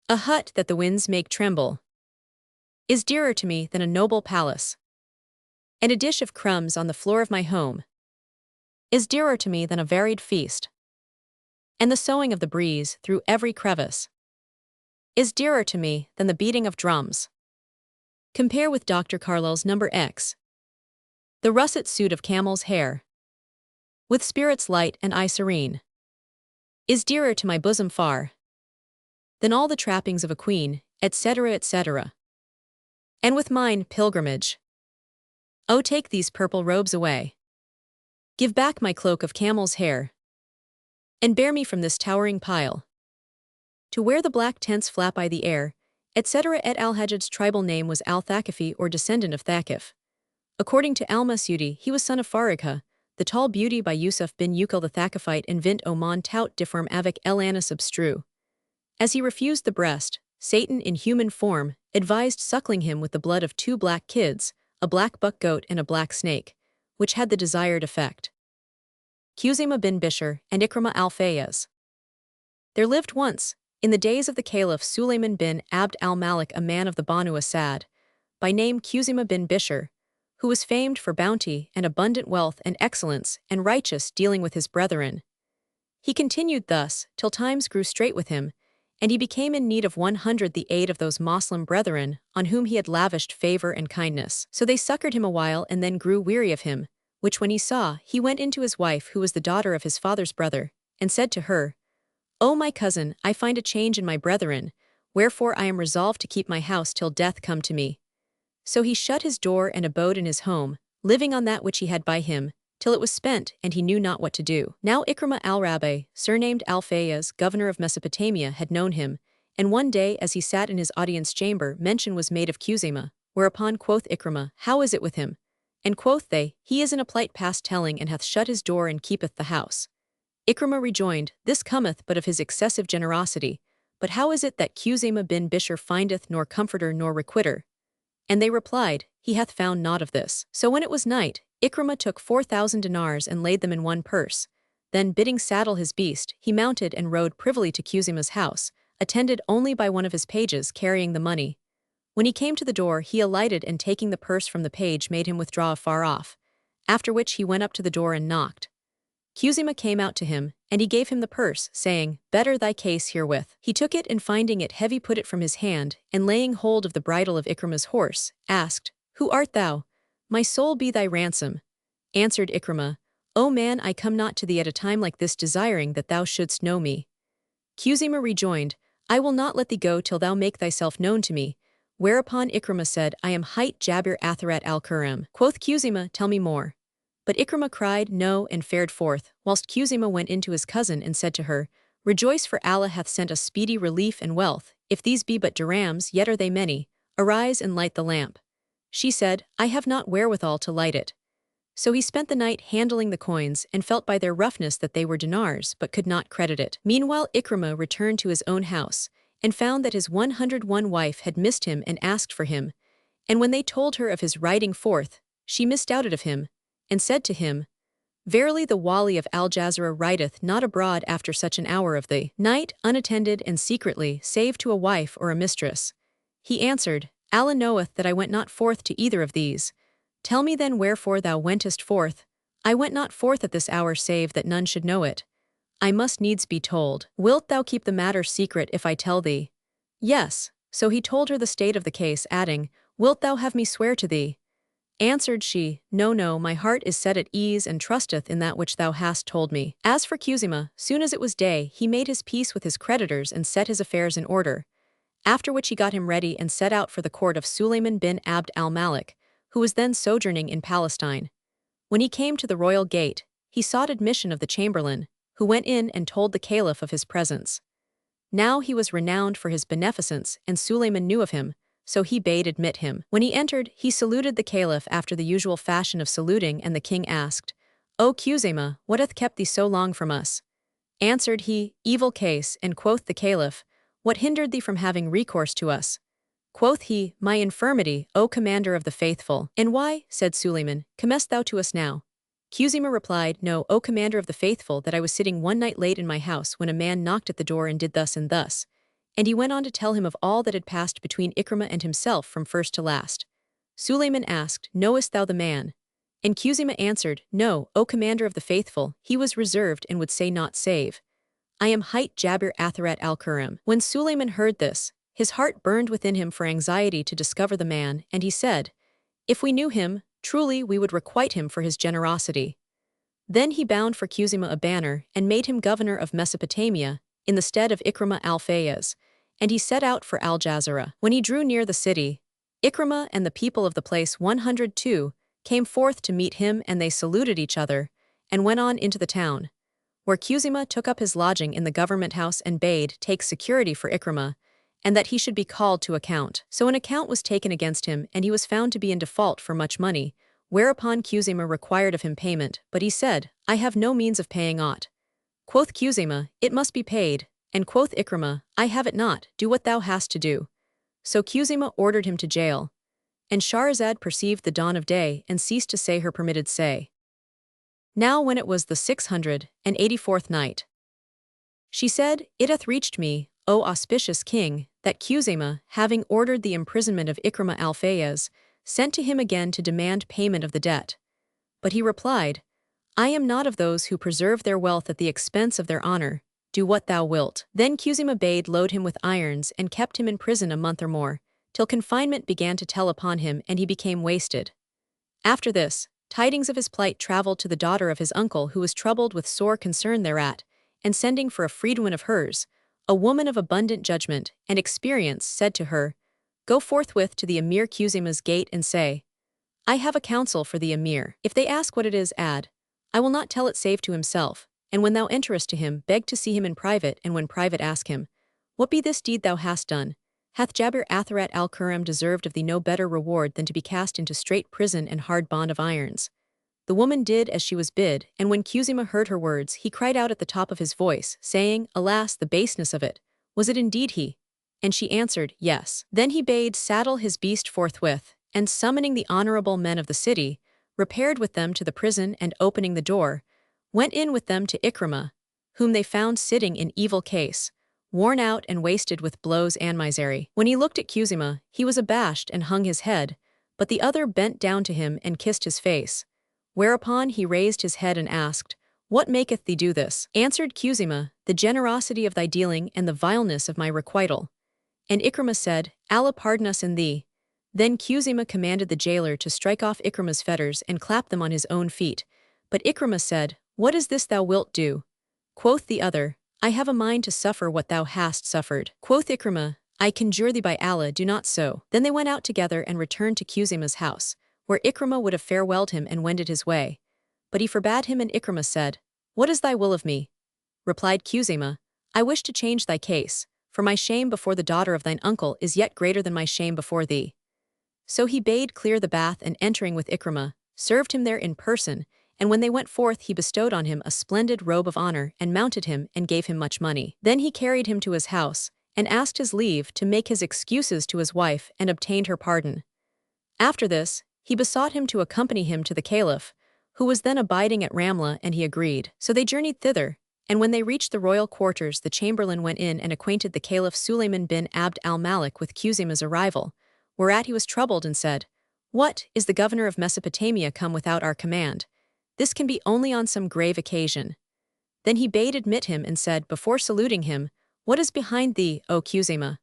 A hut that the winds make tremble is dearer to me than a noble palace, and a dish of crumbs on the floor of my home is dearer to me than a varied feast, and the soughing of the breeze through every crevice is dearer to me than the beating of drums." Compare with Dr. Carlyle's Number X. The russet suit of camel's hair, with spirits light and eye serene, is dearer to my bosom far than all the trappings of a queen, etc., etc. And with mine pilgrimage, oh, take these purple robes away. Give back my cloak of camel's hair, and bear me from this towering pile to where the black tents flap by the air, etc. Al-Hajjaj's tribal name was Al-Thaqafi or descendant of Thaqif. According to Al-Masudi, he was son of Farigha, the tall beauty by Yusuf bin Uqal the Thaqifite and vint Oman tout differm avec el-Anas obstru. As he refused the breast, Satan in human form advised suckling him with the blood of 2 black kids, a black buck goat and a black snake, which had the desired effect. Khuzaimah bin Bishr and Ikrimah al-Fayyaz. There lived once, in the days of the Caliph Sulayman bin Abd al-Malik, a man of the Banu Asad, by name Khuzaimah bin Bishr, who was famed for bounty and abundant wealth and excellence and righteous dealing with his brethren. He continued thus till times grew straight with him, and he became in need of 100 the aid of those Moslem brethren on whom he had lavished favor and kindness. So they succored him a while and then grew weary of him, which when he saw, he went into his wife who was the daughter of his father's brother, and said to her, "O my cousin, I find a change in my brethren, wherefore I am resolved to keep my house till death come to me." So he shut his door and abode in his home, living on that which he had by him, till it was spent and he knew not what to do. Now Ikrimah al-Rabi, surnamed al-Fayyaz, governor of Mesopotamia, had known him, and one day as he sat in his audience chamber mention was made of Khuzaimah, whereupon quoth Ikrimah, "How is it with him?" And quoth they, "He is in a plight past telling and hath shut his door and keepeth the house." Ikrimah rejoined, "This cometh but of his excessive generosity, but how is it that Khuzaimah bin Bishr findeth nor comforter nor requitter?" And they replied, "He hath found naught of this." So when it was night, Ikrimah took 4,000 dinars and laid them in one purse. Then bidding saddle his beast, he mounted and rode privily to Khuzaimah's house, attended only by one of his pages carrying the money. When he came to the door, he alighted and taking the purse from the page made him withdraw afar off, after which he went up to the door and knocked. Khuzaimah came out to him, and he gave him the purse, saying, "Better thy case herewith." He took it and finding it heavy put it from his hand, and laying hold of the bridle of Ikrimah's horse, asked, "Who art thou? My soul be thy ransom." Answered Ikrimah, "O man, I come not to thee at a time like this desiring that thou shouldst know me." Khuzaimah rejoined, "I will not let thee go till thou make thyself known to me." Whereupon Ikrimah said, "I am hight Jabir Atharat al-Kuram." Quoth Khuzaimah, "Tell me more." But Ikrimah cried, "No," and fared forth, whilst Khuzaimah went in to his cousin and said to her, "Rejoice, for Allah hath sent us speedy relief and wealth. If these be but dirhams, yet are they many. Arise and light the lamp." She said, "I have not wherewithal to light it." So he spent the night handling the coins and felt by their roughness that they were dinars but could not credit it. Meanwhile Ikrimah returned to his own house, and found that his 101 wife had missed him and asked for him. And when they told her of his riding forth, she misdoubted of him, and said to him, Verily the Wali of Al-Jazira rideth not abroad after such an hour of the night, unattended and secretly, save to a wife or a mistress. He answered, Allah knoweth that I went not forth to either of these. Tell me then wherefore thou wentest forth. I went not forth at this hour save that none should know it. I must needs be told. Wilt thou keep the matter secret if I tell thee? Yes. So he told her the state of the case, adding, Wilt thou have me swear to thee? Answered she, No, no, my heart is set at ease and trusteth in that which thou hast told me. As for Kuzima, soon as it was day, he made his peace with his creditors and set his affairs in order. After which he got him ready and set out for the court of Sulayman bin Abd al-Malik, who was then sojourning in Palestine. When he came to the royal gate, he sought admission of the chamberlain, who went in and told the caliph of his presence. Now he was renowned for his beneficence, and Sulayman knew of him, so he bade admit him. When he entered, he saluted the caliph after the usual fashion of saluting, and the king asked, O Kuzima, what hath kept thee so long from us? Answered he, Evil case, and quoth the caliph, What hindered thee from having recourse to us? Quoth he, My infirmity, O commander of the faithful. And why, said Sulayman, comest thou to us now? Kuzima replied, Know, O commander of the faithful, that I was sitting one night late in my house when a man knocked at the door and did thus and thus. And he went on to tell him of all that had passed between Ikrimah and himself from first to last. Sulayman asked, Knowest thou the man? And Kuzima answered, No, O commander of the faithful, he was reserved and would say not save. I am hight Jabir Atharat al-Kuram. When Sulayman heard this, his heart burned within him for anxiety to discover the man, and he said, If we knew him, truly we would requite him for his generosity. Then he bound for Kuzima a banner and made him governor of Mesopotamia, in the stead of Ikrimah al-Fayyaz, and he set out for Al-Jazira. When he drew near the city, Ikrimah and the people of the place 102 came forth to meet him, and they saluted each other, and went on into the town, where Kuzima took up his lodging in the government house and bade take security for Ikrimah, and that he should be called to account. So an account was taken against him, and he was found to be in default for much money, whereupon Kuzima required of him payment, but he said, I have no means of paying aught. Quoth Kuzima, It must be paid, and quoth Ikrimah, I have it not, do what thou hast to do. So Kuzima ordered him to jail. And Shahrazad perceived the dawn of day and ceased to say her permitted say. Now when it was the 684th night, she said, It hath reached me, O auspicious king, that Kuzima, having ordered the imprisonment of Ikrimah al-Fayyaz, sent to him again to demand payment of the debt. But he replied, I am not of those who preserve their wealth at the expense of their honor. Do what thou wilt. Then Kuzima bade load him with irons and kept him in prison a month or more, till confinement began to tell upon him and he became wasted. After this, tidings of his plight travelled to the daughter of his uncle, who was troubled with sore concern thereat, and sending for a freedwoman of hers, a woman of abundant judgment and experience, said to her, Go forthwith to the Emir Kuzima's gate and say, I have a counsel for the Emir. If they ask what it is, add, I will not tell it save to himself, and when thou enterest to him, beg to see him in private, and when private ask him, What be this deed thou hast done? Hath Jabir Atharat al-Kuram deserved of thee no better reward than to be cast into strait prison and hard bond of irons? The woman did as she was bid, and when Kuzima heard her words, he cried out at the top of his voice, saying, Alas, the baseness of it! Was it indeed he? And she answered, Yes. Then he bade saddle his beast forthwith, and summoning the honorable men of the city, repaired with them to the prison, and opening the door, went in with them to Ikrimah, whom they found sitting in evil case, worn out and wasted with blows and misery. When he looked at Kuzima, he was abashed and hung his head, but the other bent down to him and kissed his face. Whereupon he raised his head and asked, What maketh thee do this? Answered Kuzima, The generosity of thy dealing and the vileness of my requital. And Ikrimah said, Allah pardon us and thee. Then Kuzima commanded the jailer to strike off Ikrimah's fetters and clap them on his own feet. But Ikrimah said, What is this thou wilt do? Quoth the other, I have a mind to suffer what thou hast suffered. Quoth Ikrimah, I conjure thee by Allah, do not so. Then they went out together and returned to Kuzima's house, where Ikrimah would have farewelled him and wended his way. But he forbade him, and Ikrimah said, What is thy will of me? Replied Kuzima, I wish to change thy case, for my shame before the daughter of thine uncle is yet greater than my shame before thee. So he bade clear the bath, and entering with Ikrimah, served him there in person, and when they went forth he bestowed on him a splendid robe of honor, and mounted him, and gave him much money. Then he carried him to his house, and asked his leave to make his excuses to his wife and obtained her pardon. After this, he besought him to accompany him to the caliph, who was then abiding at Ramla, and he agreed. So they journeyed thither, and when they reached the royal quarters the chamberlain went in and acquainted the caliph Sulayman bin Abd al-Malik with Khuzaymah's arrival, whereat he was troubled and said, "What, is the governor of Mesopotamia come without our command? This can be only on some grave occasion." Then he bade admit him and said before saluting him, "What is behind thee, O Khuzaymah?"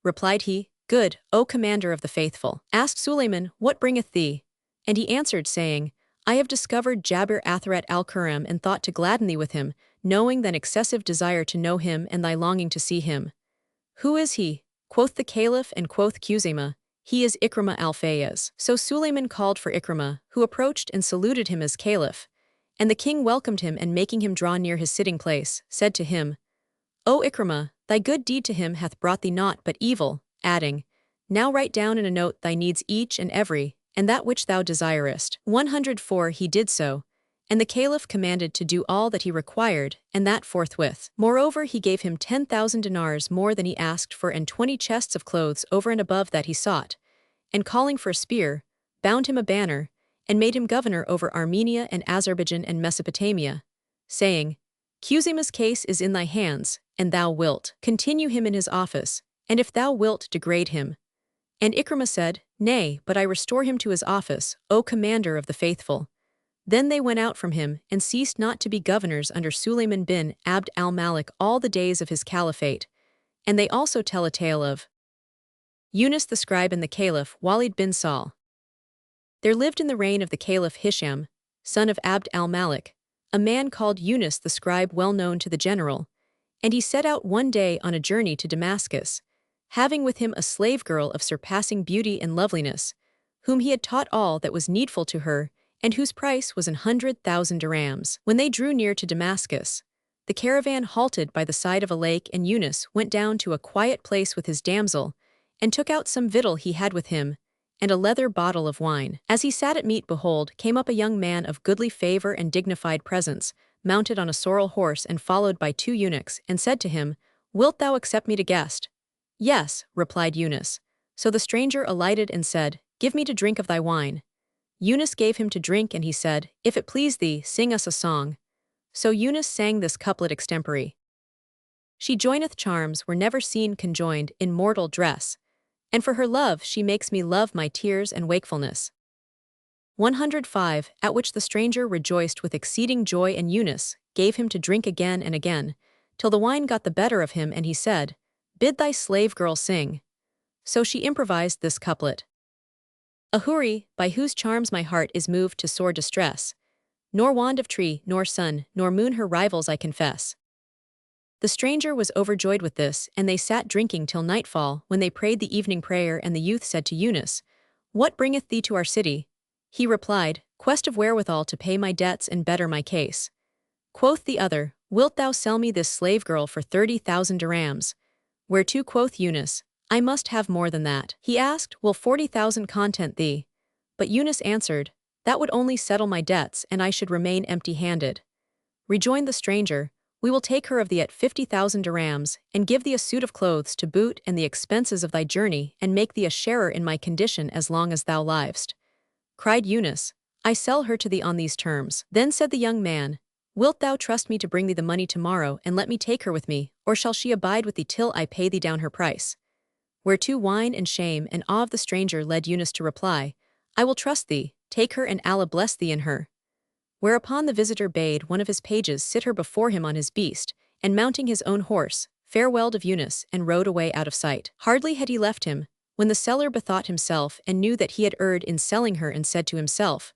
Replied he, "Good, O commander of the faithful." Asked Sulayman, "What bringeth thee?" And he answered, saying, "I have discovered Jabir Atharat al-Kuram and thought to gladden thee with him, knowing thine excessive desire to know him and thy longing to see him." "Who is he?" quoth the caliph, and quoth Khuzaymah, "He is Ikrimah al-Fayyaz." So Sulayman called for Ikrimah, who approached and saluted him as caliph. And the king welcomed him and making him draw near his sitting place, said to him, "O Ikrimah, thy good deed to him hath brought thee naught but evil," adding, "Now write down in a note thy needs each and every, and that which thou desirest." 104 He did so, and the caliph commanded to do all that he required, and that forthwith. Moreover, he gave him 10,000 dinars more than he asked for and 20 chests of clothes over and above that he sought, and calling for a spear, bound him a banner, and made him governor over Armenia and Azerbaijan and Mesopotamia, saying, "Khuzaymah's case is in thy hands, and thou wilt continue him in his office, and if thou wilt degrade him." And Ikrimah said, "Nay, but I restore him to his office, O commander of the faithful." Then they went out from him, and ceased not to be governors under Sulayman bin Abd al-Malik all the days of his caliphate. And they also tell a tale of Yunus the scribe and the caliph Walid bin Saul. There lived in the reign of the caliph Hisham, son of Abd al-Malik, a man called Yunus the scribe well known to the general, and he set out one day on a journey to Damascus, having with him a slave girl of surpassing beauty and loveliness, whom he had taught all that was needful to her, and whose price was 100,000 dirhams. When they drew near to Damascus, the caravan halted by the side of a lake, and Yunus went down to a quiet place with his damsel, and took out some victual he had with him, and a leather bottle of wine. As he sat at meat, behold, came up a young man of goodly favor and dignified presence, mounted on a sorrel horse and followed by 2 eunuchs, and said to him, "Wilt thou accept me to guest?" "Yes," replied Yunus. So the stranger alighted and said, "Give me to drink of thy wine." Yunus gave him to drink, and he said, "If it please thee, sing us a song." So Yunus sang this couplet extempore. "She joineth charms were never seen conjoined in mortal dress, and for her love she makes me love my tears and wakefulness." 105 At which the stranger rejoiced with exceeding joy, and Yunus gave him to drink again and again, till the wine got the better of him, and he said, "Bid thy slave girl sing." So she improvised this couplet. "A houri, by whose charms my heart is moved to sore distress, nor wand of tree, nor sun, nor moon her rivals I confess." The stranger was overjoyed with this, and they sat drinking till nightfall, when they prayed the evening prayer, and the youth said to Yunus, "What bringeth thee to our city?" He replied, "Quest of wherewithal to pay my debts and better my case." Quoth the other, "Wilt thou sell me this slave girl for 30,000 dirhams?" Whereto quoth Yunus, "I must have more than that." He asked, "Will 40,000 content thee?" But Yunus answered, "That would only settle my debts, and I should remain empty-handed." Rejoined the stranger, "We will take her of thee at 50,000 dirhams, and give thee a suit of clothes to boot and the expenses of thy journey, and make thee a sharer in my condition as long as thou livest." Cried Yunus, "I sell her to thee on these terms." Then said the young man, "Wilt thou trust me to bring thee the money tomorrow, and let me take her with me, or shall she abide with thee till I pay thee down her price?" Whereto wine and shame and awe of the stranger led Yunus to reply, "I will trust thee, take her, and Allah bless thee in her." Whereupon the visitor bade one of his pages sit her before him on his beast, and mounting his own horse, farewelled of Yunus, and rode away out of sight. Hardly had he left him, when the seller bethought himself and knew that he had erred in selling her, and said to himself,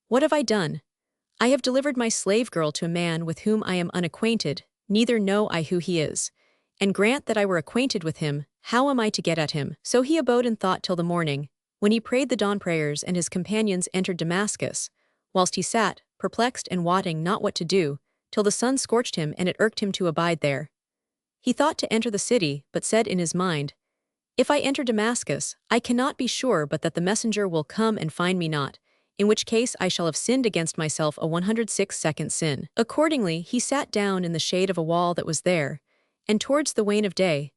"What have I done? I have delivered my slave girl to a man with whom I am unacquainted, neither know I who he is. And grant that I were acquainted with him, how am I to get at him?" So he abode in thought till the morning, when he prayed the dawn prayers, and his companions entered Damascus, whilst he sat, perplexed and wotting not what to do, till the sun scorched him, and it irked him to abide there. He thought to enter the city, but said in his mind, "If I enter Damascus, I cannot be sure but that the messenger will come and find me not, in which case I shall have sinned against myself a 106nd sin." Accordingly he sat down in the shade of a wall that was there, and towards the wane of day,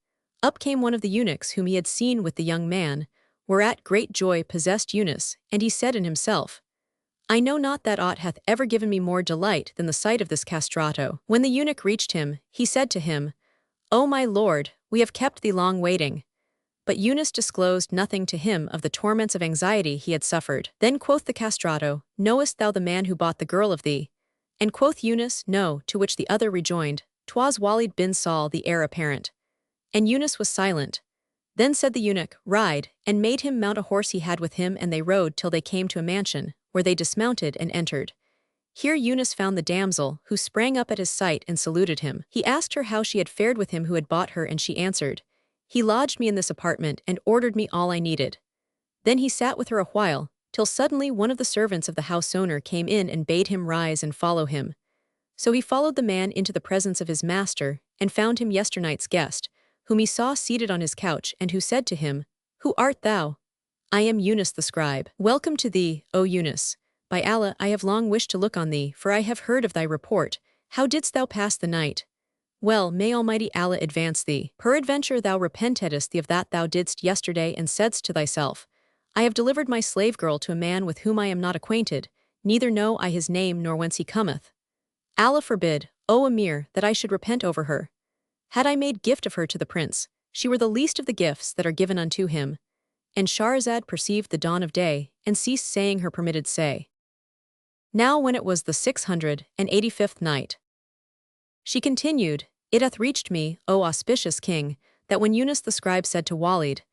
Up came one of the eunuchs whom he had seen with the young man, whereat great joy possessed Yunus, and he said in himself, I know not that aught hath ever given me more delight than the sight of this castrato. When the eunuch reached him, he said to him, O my lord, we have kept thee long waiting. But Yunus disclosed nothing to him of the torments of anxiety he had suffered. Then quoth the castrato, Knowest thou the man who bought the girl of thee? And quoth Yunus, No, to which the other rejoined, 'Twas Walid bin Saul the heir apparent. And Yunus was silent. Then said the eunuch, Ride, and made him mount a horse he had with him, and they rode till they came to a mansion, where they dismounted and entered. Here Yunus found the damsel, who sprang up at his sight and saluted him. He asked her how she had fared with him who had bought her, and she answered, He lodged me in this apartment and ordered me all I needed. Then he sat with her a while, till suddenly one of the servants of the house owner came in and bade him rise and follow him. So he followed the man into the presence of his master, and found him yesternight's guest, whom he saw seated on his couch, and who said to him, Who art thou? I am Yunus the scribe. Welcome to thee, O Yunus. By Allah, I have long wished to look on thee, for I have heard of thy report. How didst thou pass the night? Well, may Almighty Allah advance thee. Peradventure thou repentedst thee of that thou didst yesterday, and saidst to thyself, I have delivered my slave girl to a man with whom I am not acquainted, neither know I his name nor whence he cometh. Allah forbid, O Emir, that I should repent over her. Had I made gift of her to the prince, she were the least of the gifts that are given unto him. And Shahrazad perceived the dawn of day, and ceased saying her permitted say. Now when it was the 685th night, she continued, It hath reached me, O auspicious king, that when Yunus the scribe said to Walid,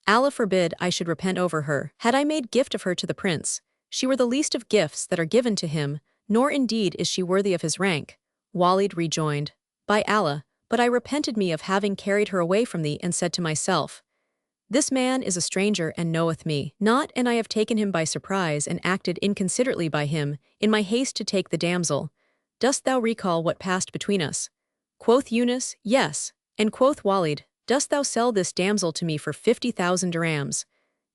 Allah forbid I should repent over her. Had I made gift of her to the prince, she were the least of gifts that are given to him, nor indeed is she worthy of his rank. Walid rejoined, By Allah, but I repented me of having carried her away from thee, and said to myself, This man is a stranger and knoweth me not, and I have taken him by surprise and acted inconsiderately by him, in my haste to take the damsel. Dost thou recall what passed between us? Quoth Yunus, Yes. And quoth Walid, Dost thou sell this damsel to me for 50,000 dirhams?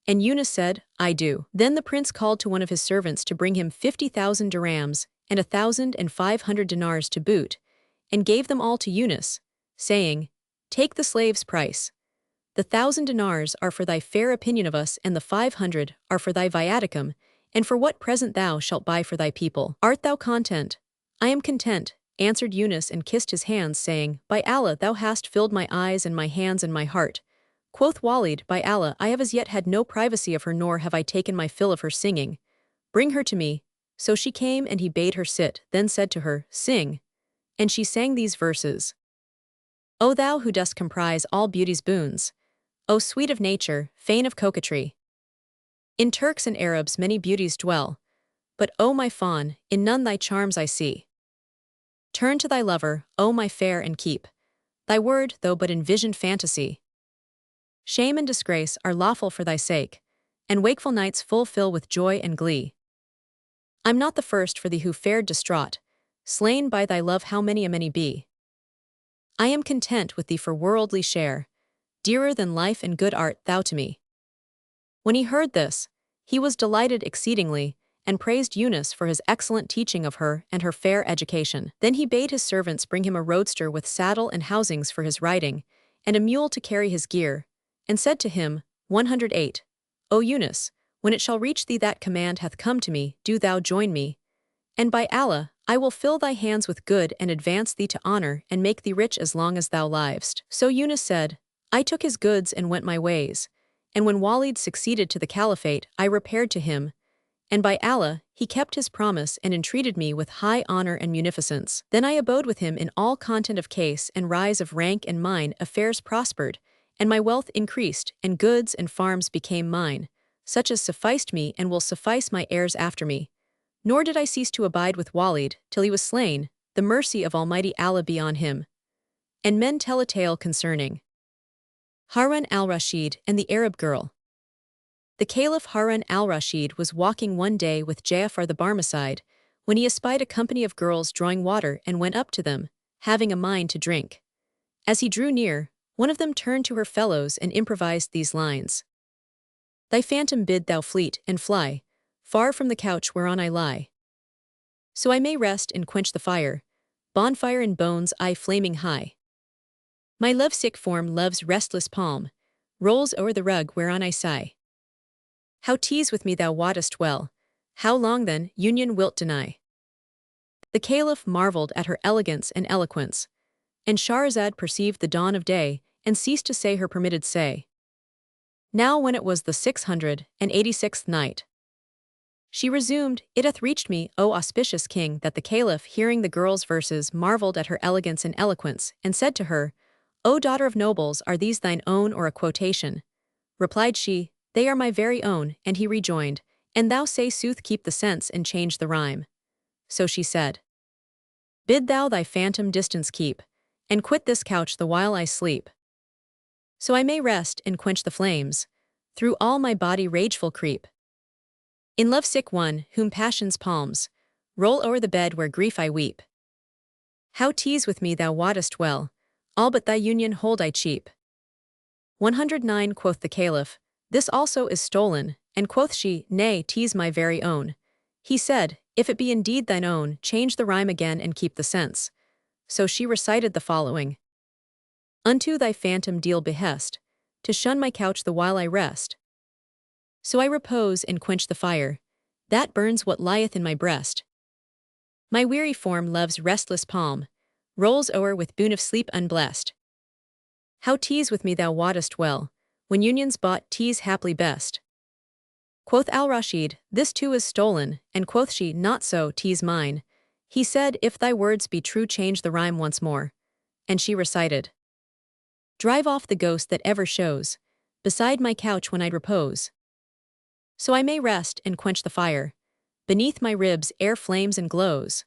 And Yunus said, I do. Then the prince called to one of his servants to bring him 50,000 dirhams, and 1,500 dinars to boot, and gave them all to Yunus, saying, Take the slave's price. The 1,000 dinars are for thy fair opinion of us, and the 500 are for thy viaticum, and for what present thou shalt buy for thy people. Art thou content? I am content, answered Yunus, and kissed his hands, saying, By Allah, thou hast filled my eyes and my hands and my heart. Quoth Walid, By Allah, I have as yet had no privacy of her, nor have I taken my fill of her singing. Bring her to me. So she came, and he bade her sit, then said to her, Sing. And she sang these verses. O thou who dost comprise all beauty's boons, O sweet of nature, fain of coquetry. In Turks and Arabs many beauties dwell, but O my fawn, in none thy charms I see. Turn to thy lover, O my fair, and keep thy word, though but in visioned fantasy. Shame and disgrace are lawful for thy sake, and wakeful nights full fill with joy and glee. I'm not the first for thee who fared distraught, slain by thy love how many a many be. I am content with thee for worldly share, dearer than life and good art thou to me. When he heard this, he was delighted exceedingly, and praised Yunus for his excellent teaching of her and her fair education. Then he bade his servants bring him a roadster with saddle and housings for his riding, and a mule to carry his gear, and said to him, 108. O Yunus, when it shall reach thee that command hath come to me, do thou join me. And by Allah, I will fill thy hands with good and advance thee to honor and make thee rich as long as thou livest. So Yunus said, I took his goods and went my ways, and when Walid succeeded to the caliphate, I repaired to him, and by Allah, he kept his promise and entreated me with high honor and munificence. Then I abode with him in all content of case and rise of rank, and mine affairs prospered, and my wealth increased, and goods and farms became mine, such as sufficed me and will suffice my heirs after me. Nor did I cease to abide with Walid till he was slain, the mercy of Almighty Allah be on him. And men tell a tale concerning Harun al-Rashid and the Arab girl. The Caliph Harun al-Rashid was walking one day with Ja'far the Barmecide, when he espied a company of girls drawing water and went up to them, having a mind to drink. As he drew near, one of them turned to her fellows and improvised these lines. Thy phantom bid thou fleet and fly, far from the couch whereon I lie. So I may rest and quench the fire, bonfire in bones I flaming high. My lovesick form love's restless palm, rolls o'er the rug whereon I sigh. How tease with me thou wottest well, how long then union wilt deny? The Caliph marveled at her elegance and eloquence, and Shahrazad perceived the dawn of day, and ceased to say her permitted say. Now when it was the 686th night, she resumed, It hath reached me, O auspicious king, that the Caliph, hearing the girl's verses, marveled at her elegance and eloquence, and said to her, O daughter of nobles, are these thine own or a quotation? Replied she, They are my very own, and he rejoined, And thou say sooth, keep the sense and change the rhyme. So she said, Bid thou thy phantom distance keep, and quit this couch the while I sleep, so I may rest and quench the flames, through all my body rageful creep. In lovesick one, whom passion's palms roll o'er the bed where grief I weep. How tease with me thou wottest well, all but thy union hold I cheap. 109 Quoth the Caliph, This also is stolen, and quoth she, Nay, 'tis my very own. He said, If it be indeed thine own, change the rhyme again and keep the sense. So she recited the following. Unto thy phantom deal behest, to shun my couch the while I rest. So I repose and quench the fire, that burns what lieth in my breast. My weary form love's restless palm, rolls o'er with boon of sleep unblessed. How tease with me thou wottest well, when unions bought tease haply best. Quoth Al-Rashid, This too is stolen, and quoth she, Not so, 'tis mine. He said, If thy words be true, change the rhyme once more. And she recited, Drive off the ghost that ever shows beside my couch when I'd repose, so I may rest and quench the fire beneath my ribs ere flames and glows.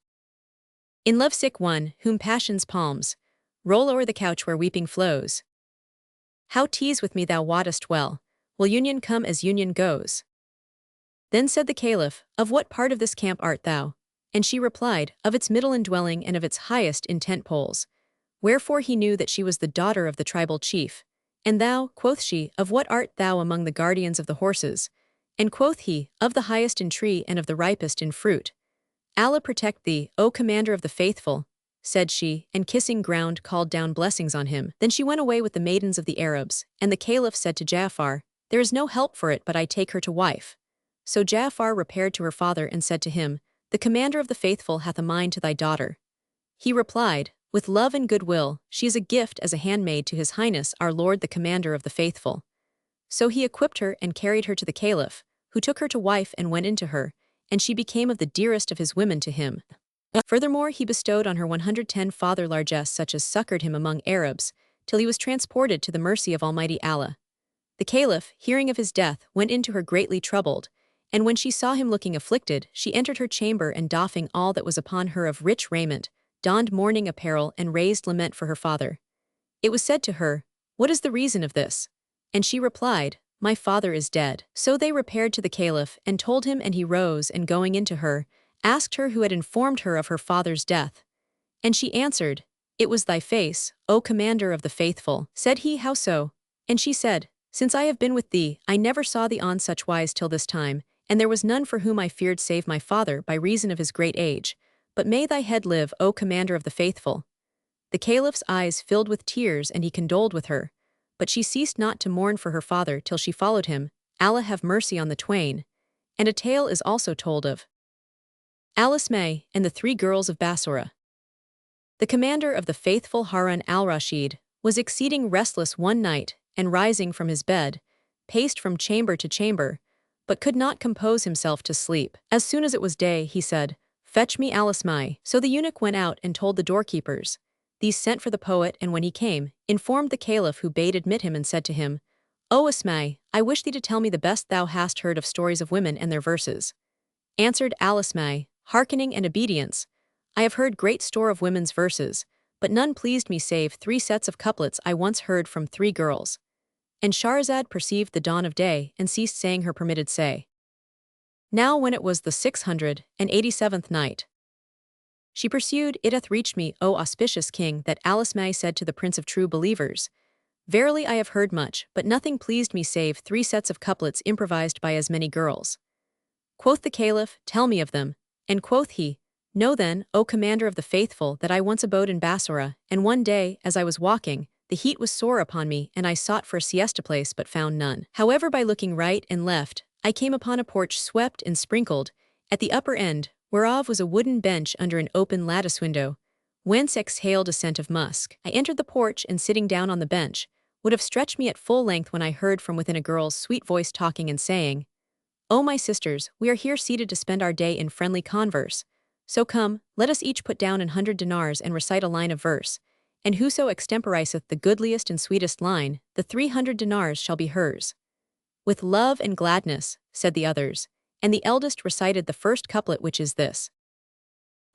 In lovesick one, whom passion's palms roll o'er the couch where weeping flows. How tease with me thou wottest well, will union come as union goes? Then said the Caliph, Of what part of this camp art thou? And she replied, Of its middle indwelling and of its highest in tent poles. Wherefore he knew that she was the daughter of the tribal chief. And thou, quoth she, of what art thou among the guardians of the horses? And quoth he, Of the highest in tree and of the ripest in fruit. Allah protect thee, O commander of the faithful, said she, and kissing ground called down blessings on him. Then she went away with the maidens of the Arabs, and the Caliph said to Ja'far, There is no help for it but I take her to wife. So Ja'far repaired to her father and said to him, The commander of the faithful hath a mind to thy daughter. He replied, With love and goodwill, she is a gift as a handmaid to his highness our lord the commander of the faithful. So he equipped her and carried her to the Caliph, who took her to wife and went into her, and she became of the dearest of his women to him. Furthermore he bestowed on her 110 father largesse such as succored him among Arabs, till he was transported to the mercy of Almighty Allah. The Caliph, hearing of his death, went into her greatly troubled, and when she saw him looking afflicted, she entered her chamber and doffing all that was upon her of rich raiment, donned mourning apparel and raised lament for her father. It was said to her, What is the reason of this? And she replied, My father is dead. So they repaired to the Caliph and told him, and he rose and going into her, asked her who had informed her of her father's death. And she answered, It was thy face, O commander of the faithful. Said he, How so? And she said, Since I have been with thee, I never saw thee on such wise till this time, and there was none for whom I feared save my father by reason of his great age. But may thy head live, O commander of the faithful. The Caliph's eyes filled with tears and he condoled with her, but she ceased not to mourn for her father till she followed him, Allah have mercy on the twain. And a tale is also told of Al-Asma and the 3 girls of Bassorah. The commander of the faithful Harun al-Rashid was exceeding restless one night, and rising from his bed, paced from chamber to chamber, but could not compose himself to sleep. As soon as it was day, he said, Fetch me Al-Asma. So the eunuch went out and told the doorkeepers. These sent for the poet, and when he came, informed the Caliph, who bade admit him and said to him, O Asma, I wish thee to tell me the best thou hast heard of stories of women and their verses. Answered Al-Asma, Hearkening and obedience. I have heard great store of women's verses, but none pleased me save 3 sets of couplets I once heard from 3 girls. And Shahrazad perceived the dawn of day and ceased saying her permitted say. Now when it was the 687th night, she pursued, It hath reached me, O auspicious king, that Al-Asma said to the prince of true believers, Verily I have heard much, but nothing pleased me save 3 sets of couplets improvised by as many girls. Quoth the Caliph, Tell me of them. And quoth he, Know then, O commander of the faithful, that I once abode in Bassorah, and one day, as I was walking, the heat was sore upon me, and I sought for a siesta place but found none. However, by looking right and left, I came upon a porch swept and sprinkled, at the upper end, whereof was a wooden bench under an open lattice window, whence exhaled a scent of musk. I entered the porch, and sitting down on the bench, would have stretched me at full length when I heard from within a girl's sweet voice talking and saying, "O my sisters, we are here seated to spend our day in friendly converse. So come, let us each put down 100 dinars and recite a line of verse, and whoso extemporizeth the goodliest and sweetest line, the 300 dinars shall be hers." "With love and gladness," said the others, and the eldest recited the first couplet, which is this: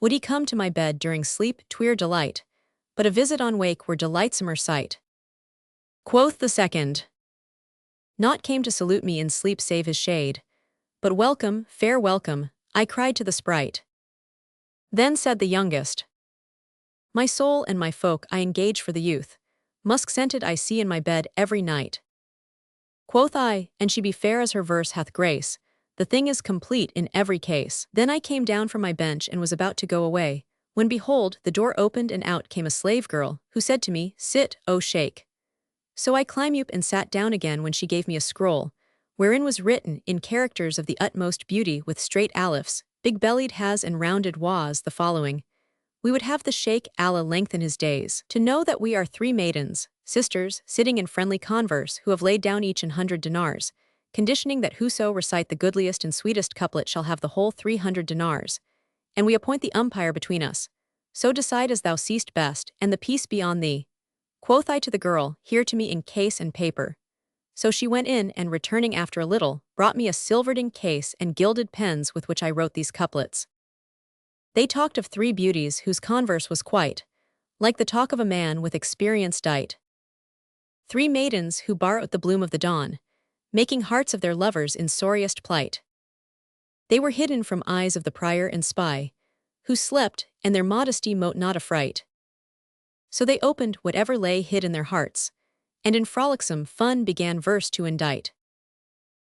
"Would he come to my bed during sleep, 'twere delight, but a visit on wake were delightsomer sight." Quoth the second, "Naught came to salute me in sleep save his shade, but welcome, fair welcome, I cried to the sprite." Then said the youngest, "My soul and my folk I engage for the youth, musk-scented I see in my bed every night." Quoth I, "And she be fair as her verse hath grace, the thing is complete in every case." Then I came down from my bench and was about to go away, when behold, the door opened and out came a slave girl, who said to me, "Sit, O Sheikh." So I climbed up and sat down again, when she gave me a scroll, wherein was written, in characters of the utmost beauty with straight alifs, big-bellied has and rounded was, the following: "We would have the Sheikh Allah lengthen his days, to know that we are 3 maidens, sisters, sitting in friendly converse, who have laid down each 100 dinars, conditioning that whoso recite the goodliest and sweetest couplet shall have the whole 300 dinars. And we appoint the umpire between us. So decide as thou seest best, and the peace be on thee." Quoth I to the girl, "Here to me in case and paper." So she went in, and returning after a little, brought me a silvered ink case and gilded pens with which I wrote these couplets. They talked of 3 beauties whose converse was quite like the talk of a man with experience dight. 3 maidens who borrowed the bloom of the dawn, making hearts of their lovers in sorriest plight. They were hidden from eyes of the prior and spy, who slept, and their modesty mote not affright. So they opened whatever lay hid in their hearts, and in frolicsome fun began verse to indite.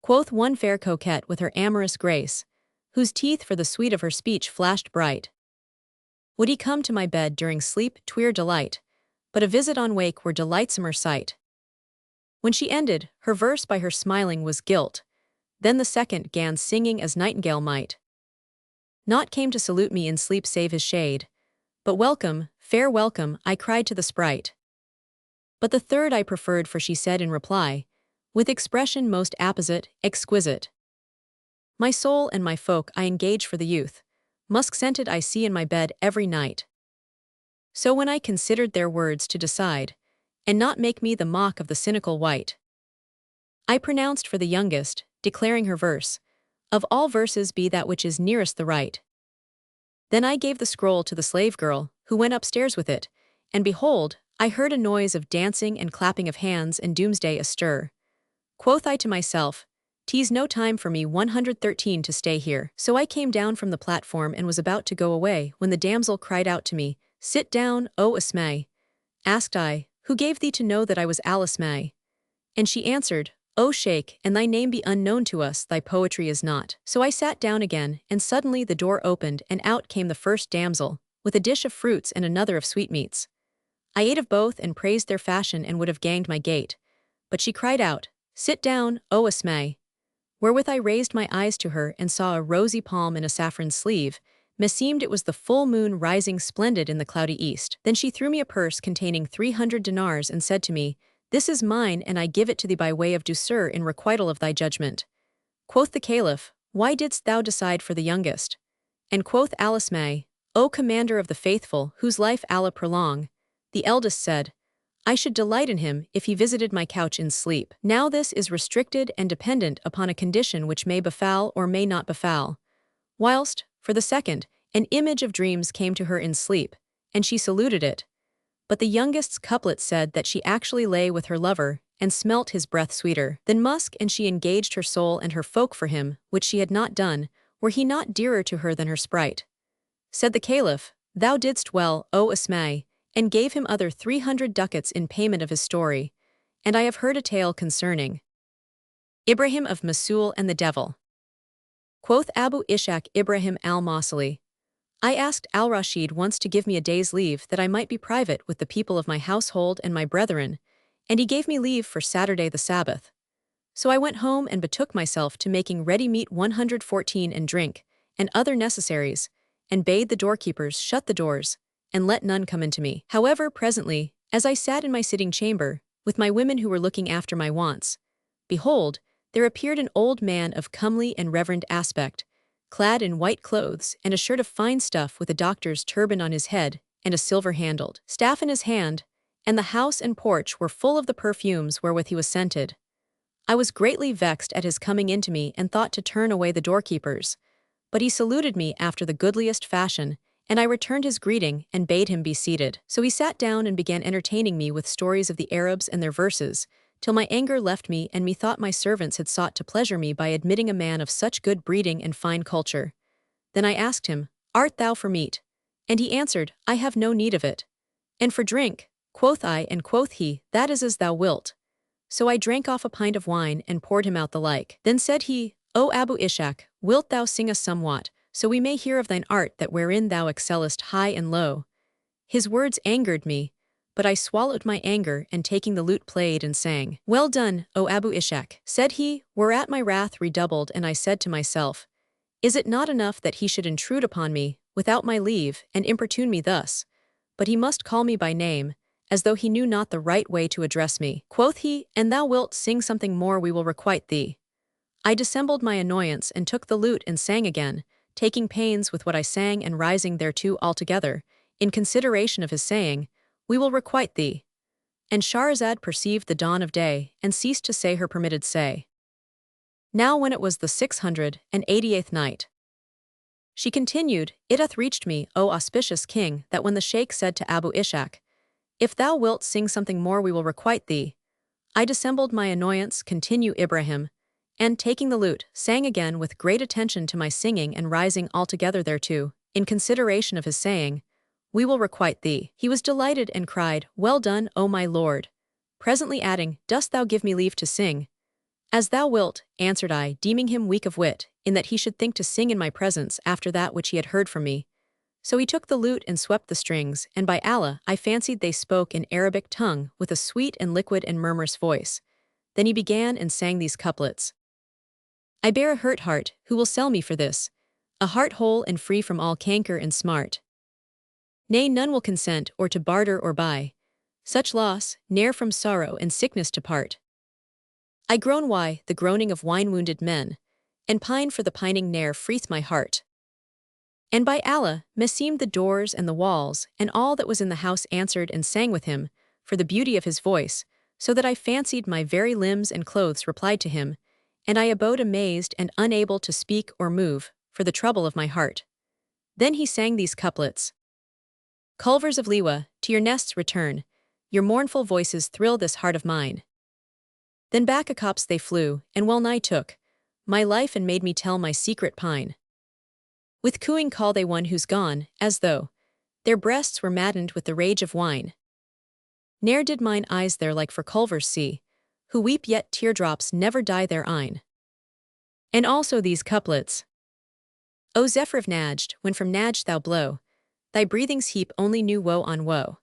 Quoth one fair coquette with her amorous grace, whose teeth for the sweet of her speech flashed bright, "Would he come to my bed during sleep, 'twere delight, but a visit on wake were delightsomer sight." When she ended, her verse by her smiling was gilt. Then the second 'gan singing as nightingale might: "Naught came to salute me in sleep save his shade, but welcome, fair welcome, I cried to the sprite." But the third I preferred, for she said in reply, with expression most apposite, exquisite: "My soul and my folk I engage for the youth, musk-scented I see in my bed every night." So when I considered their words to decide, and not make me the mock of the cynical wight, I pronounced for the youngest, declaring her verse, "Of all verses be that which is nearest the right." Then I gave the scroll to the slave girl, who went upstairs with it, and behold, I heard a noise of dancing and clapping of hands and doomsday astir. Quoth I to myself, "'Tis no time for me 113 to stay here." So I came down from the platform and was about to go away, when the damsel cried out to me, "Sit down, O Asmai." Asked I, "Who gave thee to know that I was Al-Asmai?" And she answered, "O Sheikh, and thy name be unknown to us, thy poetry is not." So I sat down again, and suddenly the door opened, and out came the first damsel, with a dish of fruits and another of sweetmeats. I ate of both and praised their fashion, and would have ganged my gait, but she cried out, "Sit down, O Asmai." Wherewith I raised my eyes to her, and saw a rosy palm in a saffron sleeve. Meseemed it was the full moon rising splendid in the cloudy east. Then she threw me a purse containing 300 dinars, and said to me, "This is mine, and I give it to thee by way of douceur in requital of thy judgment." Quoth the Caliph, "Why didst thou decide for the youngest?" And quoth Al-Asmai, "O Commander of the Faithful, whose life Allah prolong," the eldest said, "I should delight in him if he visited my couch in sleep. Now this is restricted and dependent upon a condition which may befall or may not befall." Whilst, for the second, an image of dreams came to her in sleep, and she saluted it. But the youngest's couplet said that she actually lay with her lover, and smelt his breath sweeter than musk, and she engaged her soul and her folk for him, which she had not done, were he not dearer to her than her sprite. Said the Caliph, "Thou didst well, O Asmai," and gave him other 300 ducats in payment of his story. And I have heard a tale concerning Ibrahim of Mosul and the devil. Quoth Abu Ishaq Ibrahim al-Mawsili, I asked Al-Rashid once to give me a day's leave that I might be private with the people of my household and my brethren, and he gave me leave for Saturday the Sabbath. So I went home and betook myself to making ready meat 114 and drink, and other necessaries, and bade the doorkeepers shut the doors, and let none come into me. However, presently, as I sat in my sitting chamber, with my women who were looking after my wants, behold, there appeared an old man of comely and reverend aspect, clad in white clothes and a shirt of fine stuff with a doctor's turban on his head and a silver-handled staff in his hand, and the house and porch were full of the perfumes wherewith he was scented. I was greatly vexed at his coming into me and thought to turn away the doorkeepers, but he saluted me after the goodliest fashion, and I returned his greeting and bade him be seated. So he sat down and began entertaining me with stories of the Arabs and their verses, till my anger left me and methought my servants had sought to pleasure me by admitting a man of such good breeding and fine culture. Then I asked him, "Art thou for meat?" And he answered, "I have no need of it." "And for drink?" quoth I, and quoth he, "That is as thou wilt." So I drank off a pint of wine and poured him out the like. Then said he, "O Abu Ishak, wilt thou sing us somewhat, so we may hear of thine art that wherein thou excellest high and low?" His words angered me, but I swallowed my anger and taking the lute played and sang. "Well done, O Abu Ishak," said he, whereat my wrath redoubled and I said to myself, "Is it not enough that he should intrude upon me, without my leave, and importune me thus? But he must call me by name, as though he knew not the right way to address me." Quoth he, "An thou wilt sing something more we will requite thee." I dissembled my annoyance and took the lute and sang again, taking pains with what I sang and rising thereto altogether, in consideration of his saying, "We will requite thee." And Shahrazad perceived the dawn of day, and ceased to say her permitted say. Now when it was the 688th night, she continued, "It hath reached me, O auspicious king, that when the Shaykh said to Abu Ishak, 'If thou wilt sing something more we will requite thee,' I dissembled my annoyance, continue Ibrahim, and, taking the lute, sang again with great attention to my singing and rising altogether thereto, in consideration of his saying, 'We will requite thee.' He was delighted and cried, 'Well done, O my lord,' presently adding, 'Dost thou give me leave to sing?' 'As thou wilt,' answered I, deeming him weak of wit, in that he should think to sing in my presence after that which he had heard from me. So he took the lute and swept the strings, and by Allah, I fancied they spoke in Arabic tongue with a sweet and liquid and murmurous voice. Then he began and sang these couplets. "I bear a hurt heart, who will sell me for this? A heart whole and free from all canker and smart. Nay, none will consent or to barter or buy such loss, ne'er from sorrow and sickness to part. I groan why, the groaning of wine-wounded men, and pine for the pining ne'er freeth my heart. And by Allah, meseemed the doors and the walls, and all that was in the house answered and sang with him, for the beauty of his voice, so that I fancied my very limbs and clothes replied to him, and I abode amazed and unable to speak or move, for the trouble of my heart." Then he sang these couplets. "Culvers of Liwa, to your nests return, your mournful voices thrill this heart of mine." Then back a copse they flew, and well nigh took my life and made me tell my secret pine. With cooing call they one who's gone, as though their breasts were maddened with the rage of wine. Ne'er did mine eyes their like for culvers see, who weep yet teardrops never dye their eyne. And also these couplets. "O Zephyr of Najd, when from Najd thou blow, thy breathings heap only new woe on woe.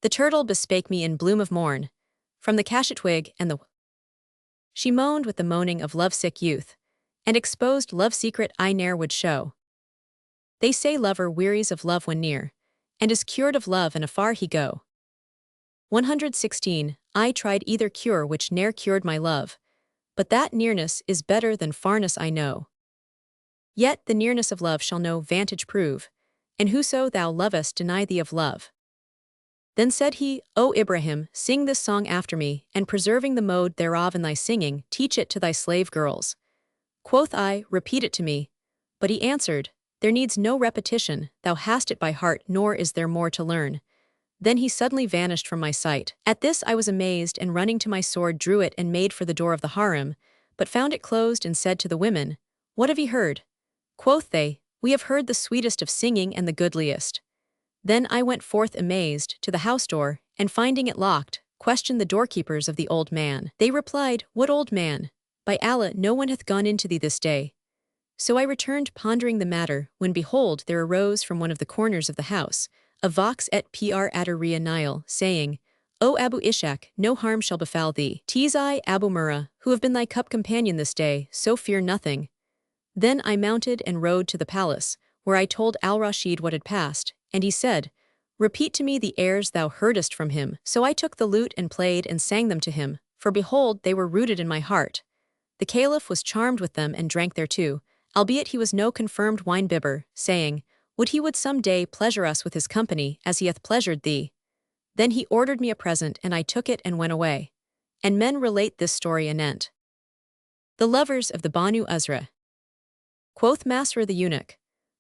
The turtle bespake me in bloom of morn, from the cassia twig and the she moaned with the moaning of love-sick youth, and exposed love-secret I ne'er would show. They say lover wearies of love when near, and is cured of love and afar he go. 116. I tried either cure which ne'er cured my love, but that nearness is better than farness I know. Yet the nearness of love shall no vantage prove, and whoso thou lovest deny thee of love." Then said he, "O Ibrahim, sing this song after me, and preserving the mode thereof in thy singing, teach it to thy slave girls." Quoth I, "Repeat it to me." But he answered, "There needs no repetition, thou hast it by heart, nor is there more to learn." Then he suddenly vanished from my sight. At this I was amazed, and running to my sword drew it and made for the door of the harem, but found it closed and said to the women, "What have ye heard?" Quoth they, "We have heard the sweetest of singing and the goodliest." Then I went forth amazed to the house door, and finding it locked, questioned the doorkeepers of the old man. They replied, "What old man? By Allah, no one hath gone into thee this day." So I returned pondering the matter, when behold there arose from one of the corners of the house a vox et pr adoria nihil, saying, O Abu Ishak, no harm shall befall thee. 'Tis I, Abu Murrah, who have been thy cup companion this day, so fear nothing. Then I mounted and rode to the palace, where I told Al-Rashid what had passed, and he said, Repeat to me the airs thou heardest from him. So I took the lute and played and sang them to him, for behold they were rooted in my heart. The Caliph was charmed with them and drank thereto, albeit he was no confirmed wine-bibber, saying, Would he would some day pleasure us with his company, as he hath pleasured thee. Then he ordered me a present, and I took it and went away. And men relate this story anent. The lovers of the Banu Uzra. Quoth Masrur the eunuch,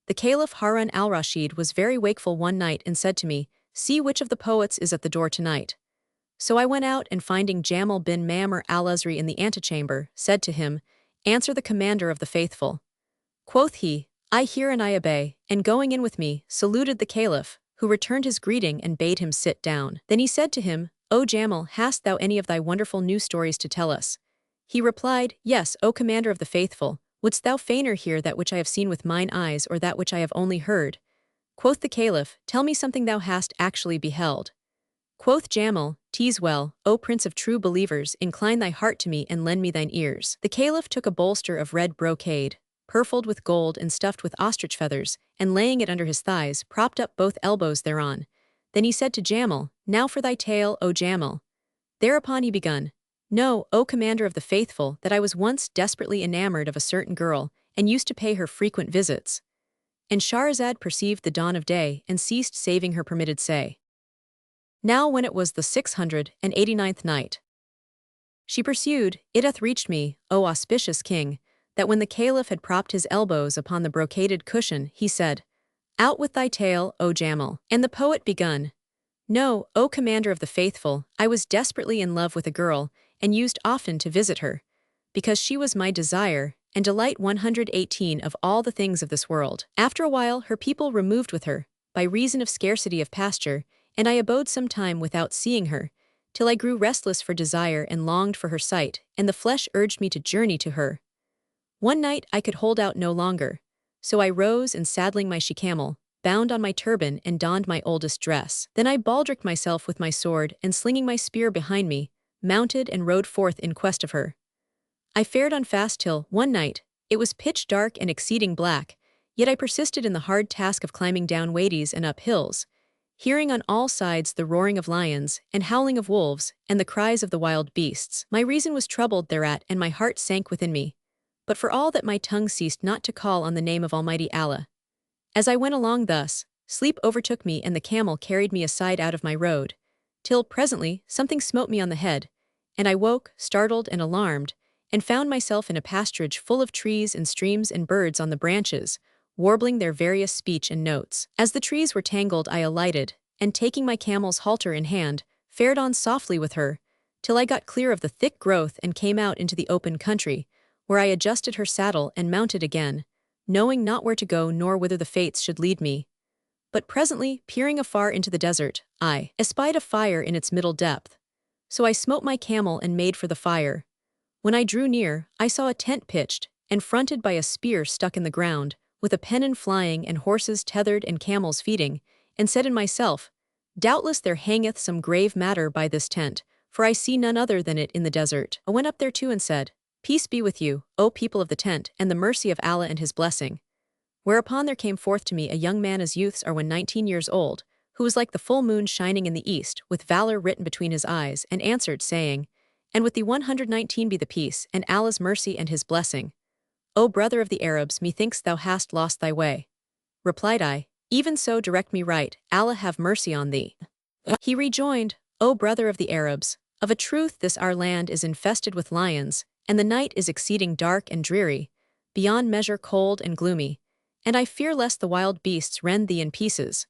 The Caliph Harun al-Rashid was very wakeful one night and said to me, See which of the poets is at the door tonight. So I went out and finding Jamal bin Ma'mar al-Uzri in the antechamber, said to him, Answer the commander of the faithful. Quoth he, I hear and I obey, and going in with me, saluted the Caliph, who returned his greeting and bade him sit down. Then he said to him, O Jamal, hast thou any of thy wonderful new stories to tell us? He replied, Yes, O commander of the faithful, wouldst thou fainer hear that which I have seen with mine eyes or that which I have only heard? Quoth the Caliph, Tell me something thou hast actually beheld. Quoth Jamal, 'Tis well, O Prince of true believers, incline thy heart to me and lend me thine ears. The Caliph took a bolster of red brocade, purfled with gold and stuffed with ostrich feathers, and laying it under his thighs, propped up both elbows thereon. Then he said to Jamal, Now for thy tale, O Jamal. Thereupon he begun, Know, O commander of the faithful, that I was once desperately enamored of a certain girl, and used to pay her frequent visits. And Shahrazad perceived the dawn of day, and ceased saving her permitted say. Now when it was the 689th night, she pursued, It hath reached me, O auspicious king, that when the Caliph had propped his elbows upon the brocaded cushion, he said, Out with thy tale, O Jamal. And the poet begun, Know, O commander of the faithful, I was desperately in love with a girl, and used often to visit her, because she was my desire, and delight 118 of all the things of this world. After a while her people removed with her, by reason of scarcity of pasture, and I abode some time without seeing her, till I grew restless for desire and longed for her sight, and the flesh urged me to journey to her. One night I could hold out no longer, so I rose and saddling my she-camel, bound on my turban and donned my oldest dress. Then I baldricked myself with my sword, and slinging my spear behind me, mounted and rode forth in quest of her. I fared on fast till, one night, it was pitch dark and exceeding black, yet I persisted in the hard task of climbing down wadies and up hills, hearing on all sides the roaring of lions, and howling of wolves, and the cries of the wild beasts. My reason was troubled thereat, and my heart sank within me, but for all that my tongue ceased not to call on the name of Almighty Allah. As I went along thus, sleep overtook me and the camel carried me aside out of my road, till presently something smote me on the head, and I woke, startled and alarmed, and found myself in a pasturage full of trees and streams and birds on the branches, warbling their various speech and notes. As the trees were tangled I alighted, and taking my camel's halter in hand, fared on softly with her, till I got clear of the thick growth and came out into the open country, where I adjusted her saddle and mounted again, knowing not where to go nor whither the fates should lead me. But presently, peering afar into the desert, I espied a fire in its middle depth. So I smote my camel and made for the fire. When I drew near, I saw a tent pitched, and fronted by a spear stuck in the ground, with a pennon flying and horses tethered and camels feeding, and said in myself, Doubtless there hangeth some grave matter by this tent, for I see none other than it in the desert. I went up thereto and said, Peace be with you, O people of the tent, and the mercy of Allah and his blessing. Whereupon there came forth to me a young man as youths are when 19 years old, who was like the full moon shining in the east, with valor written between his eyes, and answered, saying, And with thee 119 be the peace, and Allah's mercy and his blessing. O brother of the Arabs, methinks thou hast lost thy way. Replied I, Even so direct me right, Allah have mercy on thee. He rejoined, O brother of the Arabs, of a truth this our land is infested with lions, and the night is exceeding dark and dreary, beyond measure cold and gloomy, and I fear lest the wild beasts rend thee in pieces.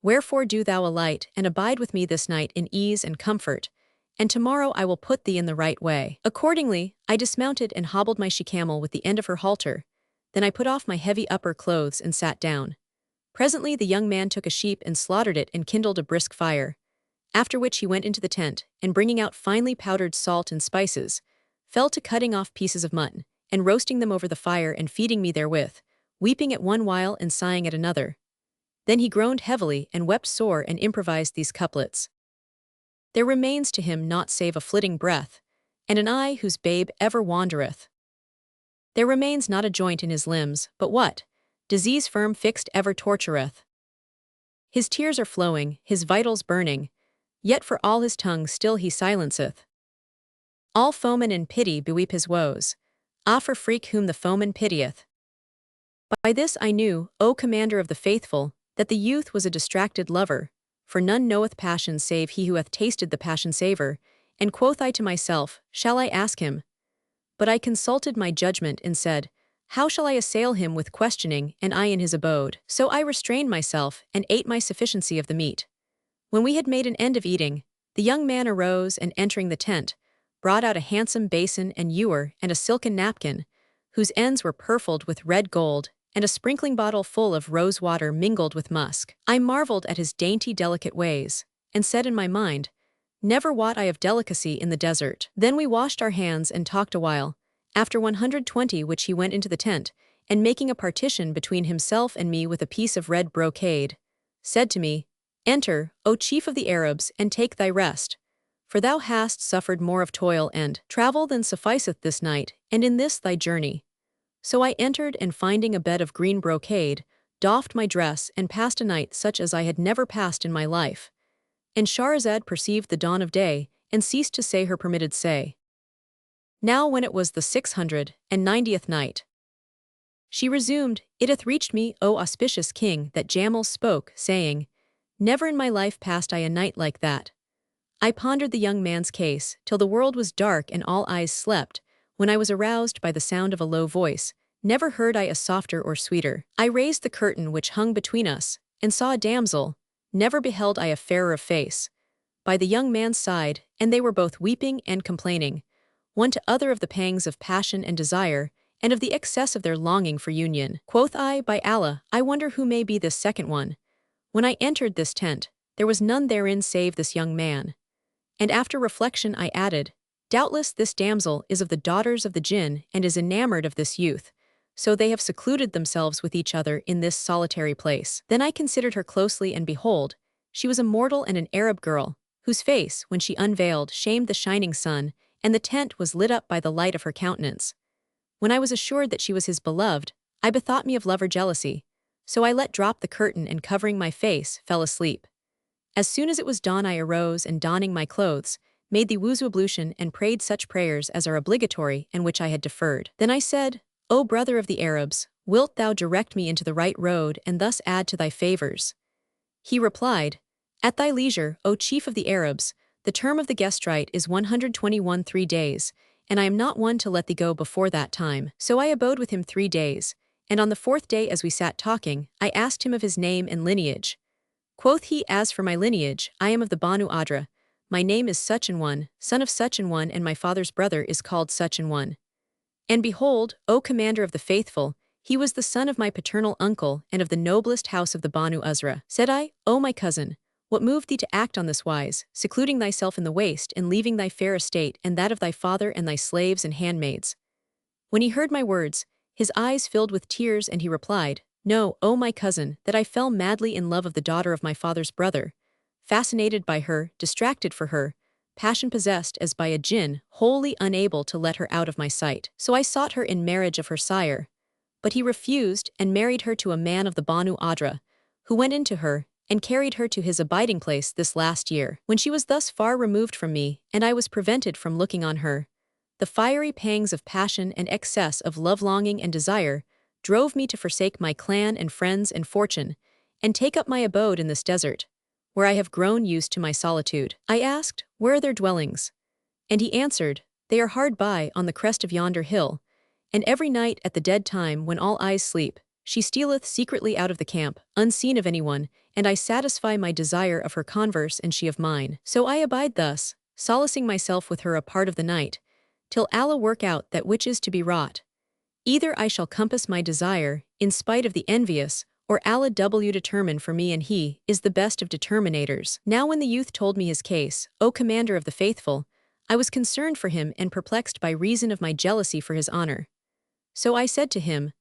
Wherefore do thou alight, and abide with me this night in ease and comfort, and tomorrow I will put thee in the right way. Accordingly, I dismounted and hobbled my she-camel with the end of her halter. Then I put off my heavy upper clothes and sat down. Presently the young man took a sheep and slaughtered it and kindled a brisk fire, after which he went into the tent, and bringing out finely powdered salt and spices, fell to cutting off pieces of mutton, and roasting them over the fire and feeding me therewith, weeping at one while and sighing at another. Then he groaned heavily and wept sore and improvised these couplets. There remains to him naught save a flitting breath, and an eye whose babe ever wandereth. There remains not a joint in his limbs, but what? Disease firm fixed ever tortureth. His tears are flowing, his vitals burning, yet for all his tongue still he silenceth. All foemen in pity beweep his woes, ah for freak whom the foeman pitieth. By this I knew, O commander of the faithful, that the youth was a distracted lover, for none knoweth passion save he who hath tasted the passion savour, and quoth I to myself, shall I ask him? But I consulted my judgment and said, how shall I assail him with questioning, and I in his abode? So I restrained myself, and ate my sufficiency of the meat. When we had made an end of eating, the young man arose and entering the tent, brought out a handsome basin and ewer and a silken napkin, whose ends were purfled with red gold, and a sprinkling bottle full of rose water mingled with musk. I marveled at his dainty delicate ways, and said in my mind, never wot I of delicacy in the desert. Then we washed our hands and talked a while, after 120 which he went into the tent, and making a partition between himself and me with a piece of red brocade, said to me, enter, O chief of the Arabs, and take thy rest, for thou hast suffered more of toil and travel than sufficeth this night, and in this thy journey. So I entered, and finding a bed of green brocade, doffed my dress and passed a night such as I had never passed in my life. And Shahrazad perceived the dawn of day, and ceased to say her permitted say. Now when it was the 690th night, she resumed, it hath reached me, O auspicious king, that Jamal spoke, saying, never in my life passed I a night like that. I pondered the young man's case, till the world was dark and all eyes slept, when I was aroused by the sound of a low voice, never heard I a softer or sweeter. I raised the curtain which hung between us, and saw a damsel, never beheld I a fairer face, by the young man's side, and they were both weeping and complaining, one to other of the pangs of passion and desire, and of the excess of their longing for union. Quoth I, by Allah, I wonder who may be this second one. When I entered this tent, there was none therein save this young man. And after reflection I added, doubtless this damsel is of the daughters of the Jinn and is enamored of this youth, so they have secluded themselves with each other in this solitary place. Then I considered her closely, and behold, she was a mortal and an Arab girl, whose face, when she unveiled, shamed the shining sun, and the tent was lit up by the light of her countenance. When I was assured that she was his beloved, I bethought me of lover jealousy, so I let drop the curtain and covering my face, fell asleep. As soon as it was dawn I arose and donning my clothes, made the wuzu ablution and prayed such prayers as are obligatory and which I had deferred. Then I said, O brother of the Arabs, wilt thou direct me into the right road and thus add to thy favors? He replied, at thy leisure, O chief of the Arabs, the term of the guest rite is 121 3 days, and I am not one to let thee go before that time. So I abode with him 3 days, and on the 4th day as we sat talking, I asked him of his name and lineage. Quoth he, as for my lineage, I am of the Banu Adra. My name is such and one, son of such and one, and my father's brother is called such and one. And behold, O commander of the faithful, he was the son of my paternal uncle and of the noblest house of the Banu Azra. Said I, O my cousin, what moved thee to act on this wise, secluding thyself in the waste and leaving thy fair estate and that of thy father and thy slaves and handmaids? When he heard my words, his eyes filled with tears, and he replied, know, O my cousin, that I fell madly in love of the daughter of my father's brother, fascinated by her, distracted for her, passion-possessed as by a jinn, wholly unable to let her out of my sight. So I sought her in marriage of her sire, but he refused and married her to a man of the Banu Adra, who went into her and carried her to his abiding place this last year. When she was thus far removed from me, and I was prevented from looking on her, the fiery pangs of passion and excess of love-longing and desire drove me to forsake my clan and friends and fortune, and take up my abode in this desert, where I have grown used to my solitude. I asked, where are their dwellings? And he answered, they are hard by, on the crest of yonder hill, and every night at the dead time when all eyes sleep, she stealeth secretly out of the camp, unseen of anyone, and I satisfy my desire of her converse and she of mine. So I abide thus, solacing myself with her a part of the night, till Allah work out that which is to be wrought. Either I shall compass my desire, in spite of the envious, or Allah determine for me, and he is the best of determinators. Now when the youth told me his case, O commander of the faithful, I was concerned for him and perplexed by reason of my jealousy for his honor. So I said to him,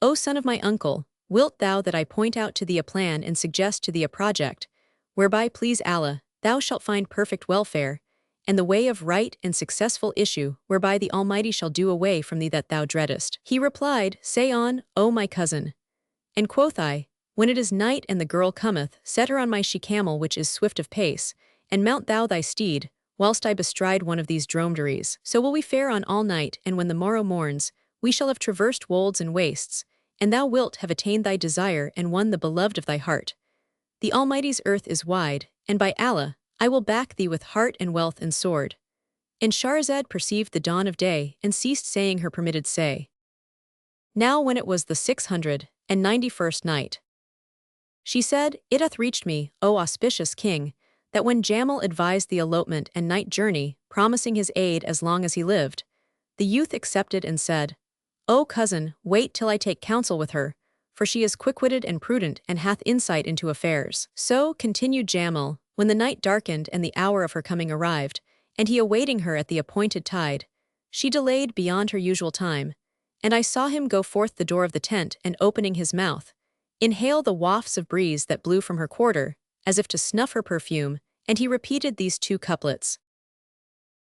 O son of my uncle, wilt thou that I point out to thee a plan and suggest to thee a project, whereby please Allah, thou shalt find perfect welfare, and the way of right and successful issue, whereby the Almighty shall do away from thee that thou dreadest. He replied, Say on, O my cousin. And quoth I, When it is night and the girl cometh, set her on my she-camel which is swift of pace, and mount thou thy steed, whilst I bestride one of these dromedaries. So will we fare on all night, and when the morrow morns, we shall have traversed wolds and wastes, and thou wilt have attained thy desire and won the beloved of thy heart. The Almighty's earth is wide, and by Allah, I will back thee with heart and wealth and sword. And Shahrazad perceived the dawn of day and ceased saying her permitted say. Now when it was the 691st night, she said, It hath reached me, O auspicious king, that when Jamal advised the elopement and night journey, promising his aid as long as he lived, the youth accepted and said, O cousin, wait till I take counsel with her, for she is quick-witted and prudent and hath insight into affairs. So, continued Jamal, when the night darkened and the hour of her coming arrived, and he awaiting her at the appointed tide, she delayed beyond her usual time, and I saw him go forth the door of the tent and opening his mouth, inhale the wafts of breeze that blew from her quarter, as if to snuff her perfume, and he repeated these two couplets.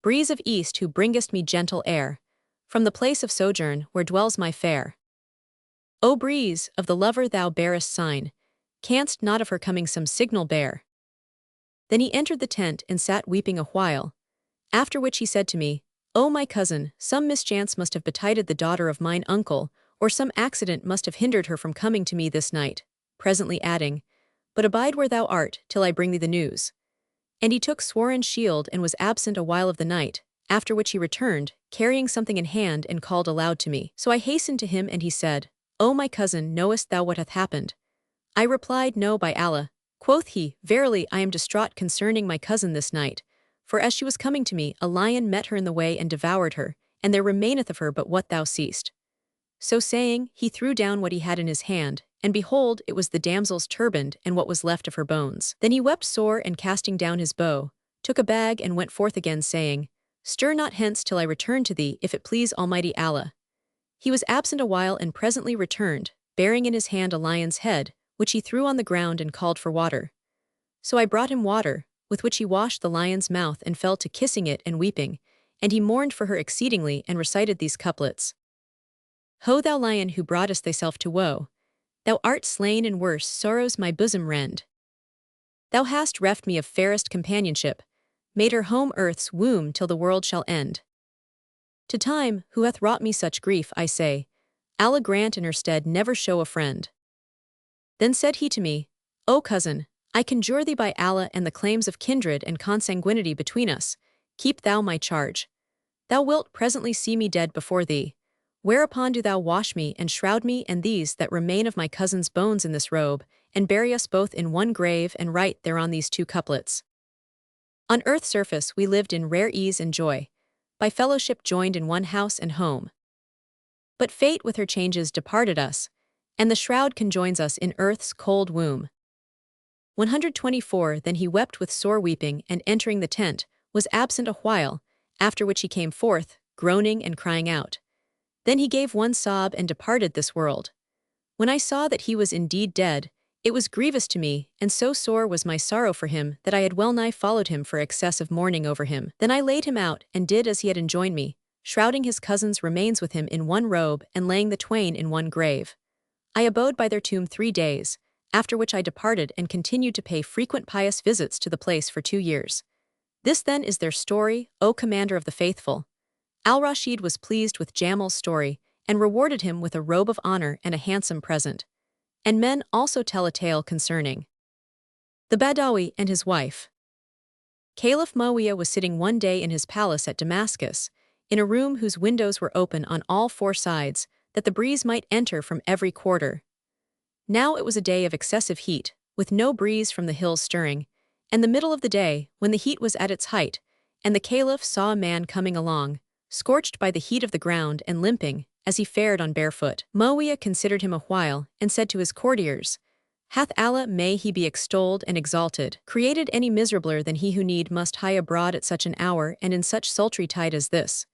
Breeze of east who bringest me gentle air, from the place of sojourn where dwells my fair. O breeze, of the lover thou bearest sign, canst not of her coming some signal bear? Then he entered the tent and sat weeping a while, after which he said to me, O my cousin, some mischance must have betided the daughter of mine uncle, or some accident must have hindered her from coming to me this night, presently adding, But abide where thou art, till I bring thee the news. And he took Swarin's shield and was absent a while of the night, after which he returned, carrying something in hand and called aloud to me. So I hastened to him and he said, O my cousin, knowest thou what hath happened? I replied, No, by Allah. Quoth he, Verily I am distraught concerning my cousin this night, for as she was coming to me, a lion met her in the way and devoured her, and there remaineth of her but what thou seest. So saying, he threw down what he had in his hand, and behold, it was the damsel's turband and what was left of her bones. Then he wept sore and casting down his bow, took a bag and went forth again saying, Stir not hence till I return to thee if it please Almighty Allah. He was absent a while and presently returned, bearing in his hand a lion's head, which he threw on the ground and called for water. So I brought him water, with which he washed the lion's mouth and fell to kissing it and weeping, and he mourned for her exceedingly and recited these couplets. Ho thou lion who broughtest thyself to woe, thou art slain and worse sorrows my bosom rend. Thou hast reft me of fairest companionship, made her home earth's womb till the world shall end. To time, who hath wrought me such grief, I say, Allah grant in her stead never show a friend. Then said he to me, O cousin, I conjure thee by Allah and the claims of kindred and consanguinity between us, keep thou my charge. Thou wilt presently see me dead before thee, whereupon do thou wash me and shroud me and these that remain of my cousin's bones in this robe, and bury us both in one grave and write thereon these two couplets. On earth's surface we lived in rare ease and joy, by fellowship joined in one house and home. But fate with her changes departed us, and the shroud conjoins us in earth's cold womb. 124 Then he wept with sore weeping, and entering the tent, was absent a while, after which he came forth, groaning and crying out. Then he gave one sob and departed this world. When I saw that he was indeed dead, it was grievous to me, and so sore was my sorrow for him that I had well nigh followed him for excess of mourning over him. Then I laid him out, and did as he had enjoined me, shrouding his cousin's remains with him in one robe and laying the twain in one grave. I abode by their tomb 3 days, after which I departed and continued to pay frequent pious visits to the place for 2 years. This then is their story, O Commander of the Faithful. Al-Rashid was pleased with Jamal's story, and rewarded him with a robe of honor and a handsome present. And men also tell a tale concerning the Badawi and his wife. Caliph Muawiyah was sitting one day in his palace at Damascus, in a room whose windows were open on all 4 sides, that the breeze might enter from every quarter. Now it was a day of excessive heat, with no breeze from the hills stirring, and the middle of the day, when the heat was at its height, and the caliph saw a man coming along, scorched by the heat of the ground and limping, as he fared on barefoot. Muawiyah considered him a while, and said to his courtiers, Hath Allah, may he be extolled and exalted, created any miserabler than he who must hie abroad at such an hour and in such sultry tide as this?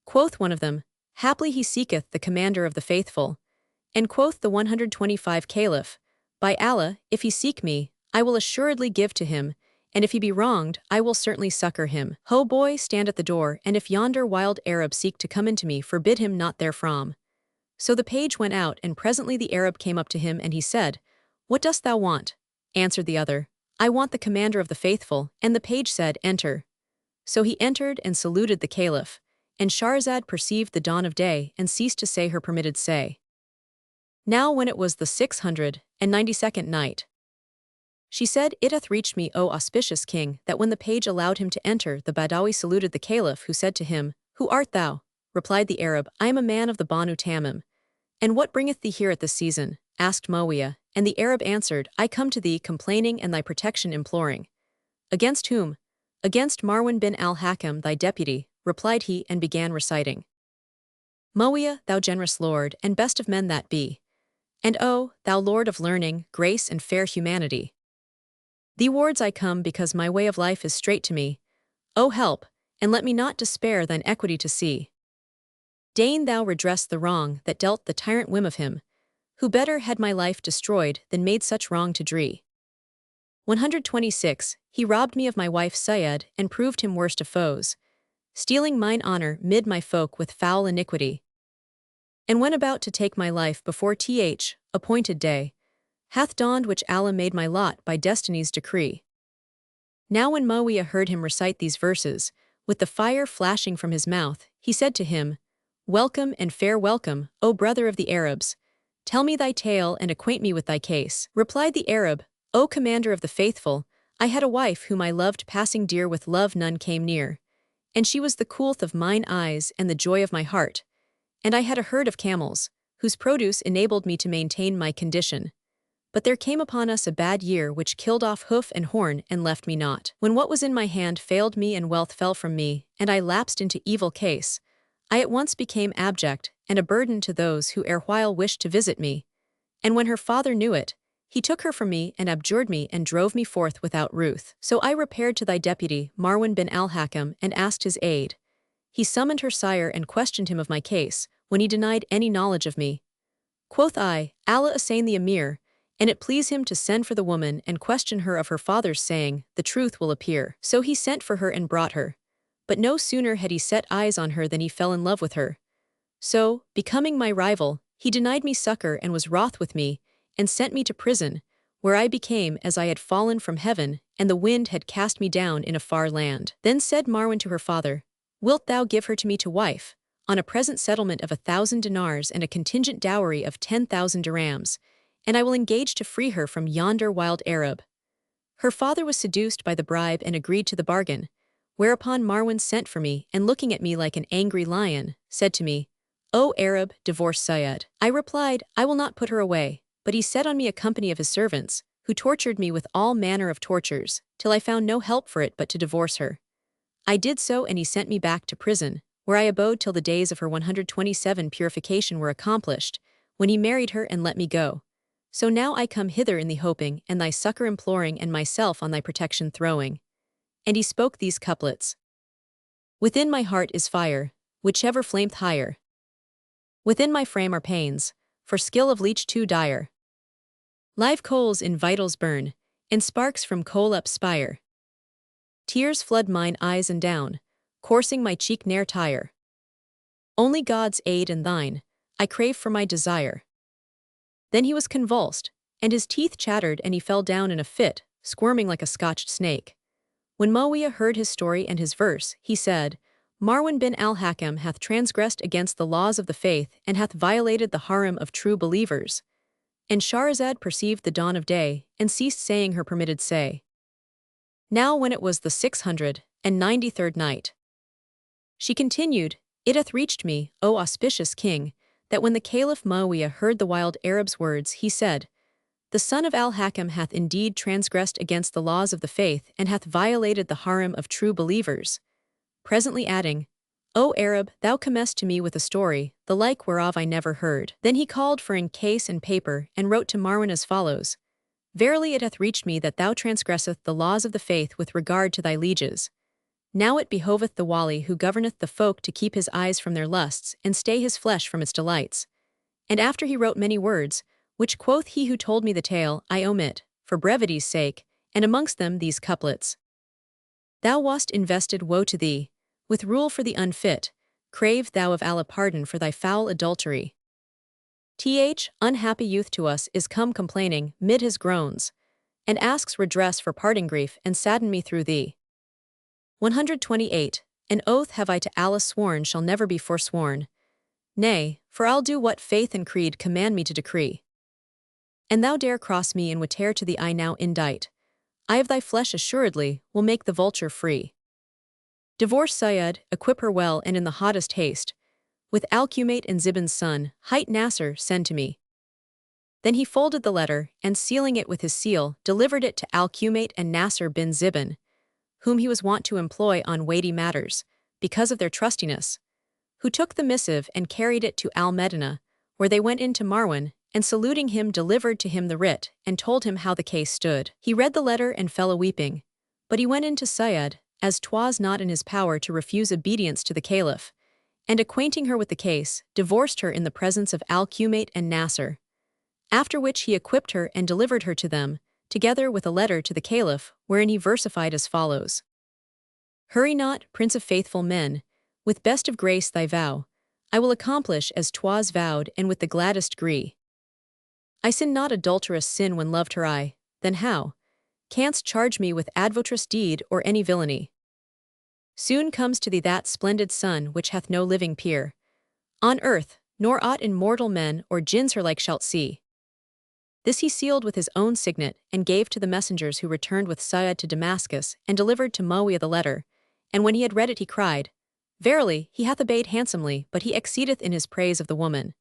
Quoth one of them, haply he seeketh the commander of the faithful. And quoth the 125 Caliph, By Allah, if he seek me, I will assuredly give to him, and if he be wronged, I will certainly succor him. Ho boy, stand at the door, and if yonder wild Arab seek to come into me, forbid him not therefrom. So the page went out, and presently the Arab came up to him, and he said, What dost thou want? Answered the other, I want the commander of the faithful. And the page said, Enter. So he entered and saluted the Caliph, and Shahrazad perceived the dawn of day and ceased to say her permitted say. Now when it was the 692nd night, she said, It hath reached me, O auspicious king, that when the page allowed him to enter, the Badawi saluted the Caliph, who said to him, Who art thou? Replied the Arab, I am a man of the Banu Tamim. And what bringeth thee here at this season? Asked Muawiyah, and the Arab answered, I come to thee complaining and thy protection imploring. Against whom? Against Marwan bin al-Hakam, thy deputy, replied he, and began reciting. Muawiyah, thou generous lord, and best of men that be. And O, thou lord of learning, grace, and fair humanity. Thee wards I come because my way of life is straight to me. O help, and let me not despair thine equity to see. Deign thou redress the wrong that dealt the tyrant whim of him, who better had my life destroyed than made such wrong to dree. 126. He robbed me of my wife Syed, and proved him worst of foes, stealing mine honor mid my folk with foul iniquity. And when about to take my life before appointed day, hath dawned which Allah made my lot by destiny's decree. Now when Muawiyah heard him recite these verses, with the fire flashing from his mouth, he said to him, Welcome and fair welcome, O brother of the Arabs. Tell me thy tale and acquaint me with thy case. Replied the Arab, O commander of the faithful, I had a wife whom I loved passing dear, with love none came near. And she was the coolth of mine eyes and the joy of my heart. And I had a herd of camels, whose produce enabled me to maintain my condition. But there came upon us a bad year which killed off hoof and horn and left me naught. When what was in my hand failed me and wealth fell from me, and I lapsed into evil case, I at once became abject and a burden to those who erewhile wished to visit me. And when her father knew it, he took her from me and abjured me and drove me forth without ruth. So I repaired to thy deputy, Marwan bin al-Hakam, and asked his aid. He summoned her sire and questioned him of my case, when he denied any knowledge of me. Quoth I, Allah assain the emir, and it please him to send for the woman and question her of her father's saying, the truth will appear. So he sent for her and brought her. But no sooner had he set eyes on her than he fell in love with her. So, becoming my rival, he denied me succor and was wroth with me, and sent me to prison, where I became as I had fallen from heaven, and the wind had cast me down in a far land. Then said Marwan to her father, Wilt thou give her to me to wife, on a present settlement of 1,000 dinars and a contingent dowry of 10,000 dirhams, and I will engage to free her from yonder wild Arab. Her father was seduced by the bribe and agreed to the bargain, whereupon Marwan sent for me, and looking at me like an angry lion, said to me, O Arab, divorce Syed. I replied, I will not put her away, but he set on me a company of his servants, who tortured me with all manner of tortures, till I found no help for it but to divorce her. I did so, and he sent me back to prison, where I abode till the days of her 127 purification were accomplished, when he married her and let me go. So now I come hither in thee hoping, and thy succor imploring, and myself on thy protection throwing. And he spoke these couplets. Within my heart is fire, whichever flameth higher. Within my frame are pains, for skill of leech too dire. Live coals in vitals burn, and sparks from coal upspire. Tears flood mine eyes and down, coursing my cheek ne'er tire. Only God's aid and thine, I crave for my desire. Then he was convulsed, and his teeth chattered, and he fell down in a fit, squirming like a scotched snake. When Muawiyah heard his story and his verse, he said, Marwan bin al-Hakam hath transgressed against the laws of the faith and hath violated the harem of true believers. And Shahrazad perceived the dawn of day and ceased saying her permitted say. Now when it was the 693rd night, she continued, It hath reached me, O auspicious king, that when the Caliph Muawiyah heard the wild Arab's words, he said, The son of al-Hakam hath indeed transgressed against the laws of the faith and hath violated the harem of true believers. Presently adding, O Arab, thou comest to me with a story, the like whereof I never heard. Then he called for ink case and paper, and wrote to Marwan as follows, Verily it hath reached me that thou transgresseth the laws of the faith with regard to thy lieges. Now it behoveth the wali who governeth the folk to keep his eyes from their lusts and stay his flesh from its delights. And after he wrote many words, which quoth he who told me the tale, I omit, for brevity's sake, and amongst them these couplets. Thou wast invested, woe to thee, with rule for the unfit, crave thou of Allah pardon for thy foul adultery. Unhappy youth to us is come complaining, mid his groans, and asks redress for parting grief and sadden me through thee. 128. An oath have I to Allah sworn shall never be forsworn. Nay, for I'll do what faith and creed command me to decree. And thou dare cross me in whate'er to thee I now indite. I of thy flesh assuredly will make the vulture free. Divorce Syed, equip her well and in the hottest haste. With Al-Qumate and Zibin's son, hight Nasser, send to me. Then he folded the letter, and sealing it with his seal, delivered it to Al-Qumate and Nasser bin Zibin, whom he was wont to employ on weighty matters, because of their trustiness, who took the missive and carried it to Al-Medina, where they went in to Marwan, and saluting him delivered to him the writ, and told him how the case stood. He read the letter and fell a-weeping, but he went in to Syed, as 'twas not in his power to refuse obedience to the Caliph, and acquainting her with the case, divorced her in the presence of Al-Qumate and Nasser. After which he equipped her and delivered her to them, together with a letter to the Caliph, wherein he versified as follows. Hurry not, Prince of faithful men, with best of grace thy vow, I will accomplish as 'twas vowed and with the gladdest gree. I sin not adulterous sin when loved her I, then how canst charge me with advotrous deed or any villainy? Soon comes to thee that splendid sun which hath no living peer on earth, nor aught in mortal men or jinns her like shalt see. This he sealed with his own signet, and gave to the messengers who returned with Syed to Damascus, and delivered to Muawiyah the letter. And when he had read it he cried, Verily, he hath obeyed handsomely, but he exceedeth in his praise of the woman.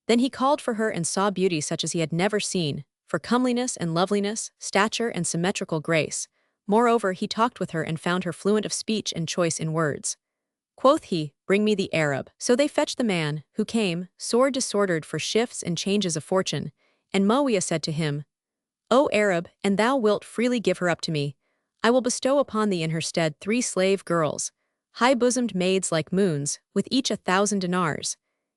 Then he called for her and saw beauty such as he had never seen, for comeliness and loveliness, stature and symmetrical grace. Moreover, he talked with her and found her fluent of speech and choice in words. Quoth he, Bring me the Arab. So they fetched the man, who came, sore disordered for shifts and changes of fortune. And Muawiyah said to him, O Arab, and thou wilt freely give her up to me, I will bestow upon thee in her stead 3 slave girls, high-bosomed maids like moons, with each 1,000 dinars.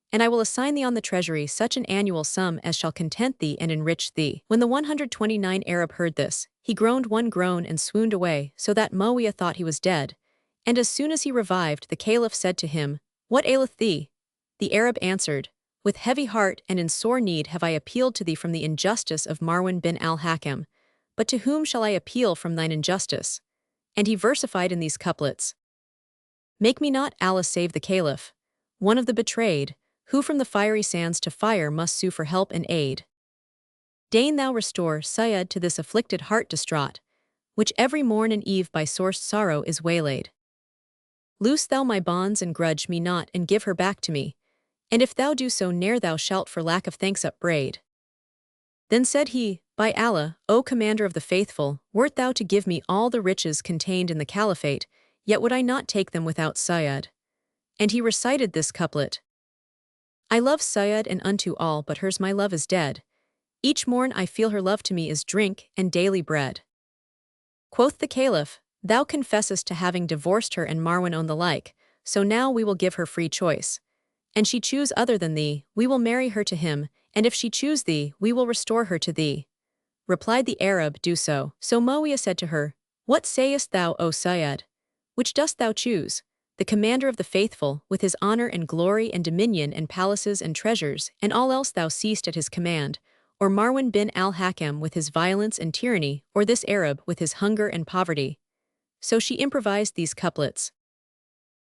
And I will assign thee on the treasury such an annual sum as shall content thee and enrich thee. When the 129 Arab heard this, he groaned one groan and swooned away, so that Muawiyah thought he was dead. And as soon as he revived, the Caliph said to him, What aileth thee? The Arab answered, With heavy heart and in sore need have I appealed to thee from the injustice of Marwan bin al-Hakam, but to whom shall I appeal from thine injustice? And he versified in these couplets. Make me not Allah save the Caliph, one of the betrayed, who from the fiery sands to fire must sue for help and aid. Deign thou restore Syed to this afflicted heart distraught, which every morn and eve by sourced sorrow is waylaid. Loose thou my bonds and grudge me not and give her back to me, and if thou do so ne'er thou shalt for lack of thanks upbraid. Then said he, By Allah, O Commander of the Faithful, wert thou to give me all the riches contained in the Caliphate, yet would I not take them without Syed. And he recited this couplet. I love Syed and unto all but hers my love is dead. Each morn I feel her love to me is drink and daily bread. Quoth the Caliph, Thou confessest to having divorced her and Marwan own the like, so now we will give her free choice. And she choose other than thee, we will marry her to him, and if she choose thee, we will restore her to thee. Replied the Arab, Do so. So Muawiyah said to her, What sayest thou, O Syed? Which dost thou choose? The Commander of the Faithful, with his honor and glory and dominion and palaces and treasures, and all else thou seest at his command, or Marwan bin al-Hakam with his violence and tyranny, or this Arab with his hunger and poverty? So she improvised these couplets.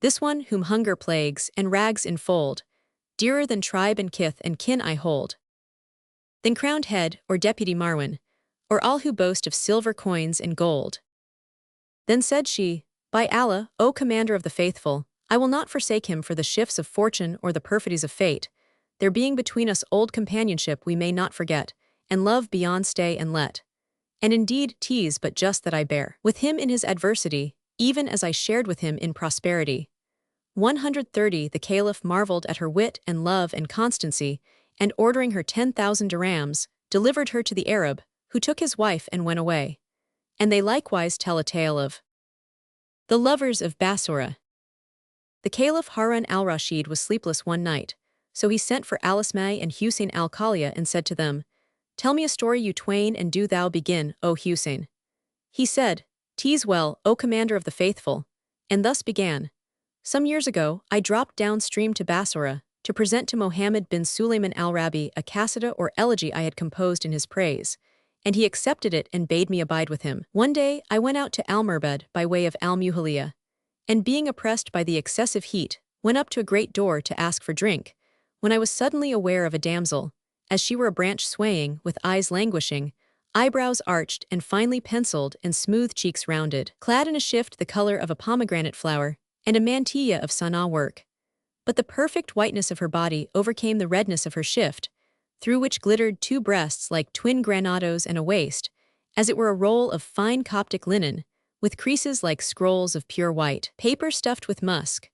This one whom hunger plagues and rags enfold, dearer than tribe and kith and kin I hold. Than crowned head or deputy Marwan, or all who boast of silver coins and gold. Then said she, By Allah, O Commander of the Faithful, I will not forsake him for the shifts of fortune or the perfidies of fate. There being between us old companionship we may not forget, and love beyond stay and let. And indeed 'tis but just that I bear with him in his adversity, even as I shared with him in prosperity. 130 The Caliph marveled at her wit and love and constancy, and ordering her 10,000 dirhams, delivered her to the Arab, who took his wife and went away. And they likewise tell a tale of The lovers of Bassora. The Caliph Harun al-Rashid was sleepless one night, so he sent for Alismay and Husain al-Khalia and said to them, "Tell me a story, you twain, and do thou begin, O Husain." He said, "'Tis well, O commander of the faithful," and thus began. Some years ago, I dropped downstream to Bassora to present to Mohammed bin Sulayman al-Rabi a qasida or elegy I had composed in his praise, and he accepted it and bade me abide with him. One day, I went out to Al-Murbad by way of Al-Muhalliya, and being oppressed by the excessive heat, went up to a great door to ask for drink, when I was suddenly aware of a damsel, as she were a branch swaying, with eyes languishing, eyebrows arched and finely penciled and smooth cheeks rounded, clad in a shift the color of a pomegranate flower, and a mantilla of Sana'a work. But the perfect whiteness of her body overcame the redness of her shift, through which glittered two breasts like twin granados and a waist, as it were a roll of fine Coptic linen, with creases like scrolls of pure white paper stuffed with musk.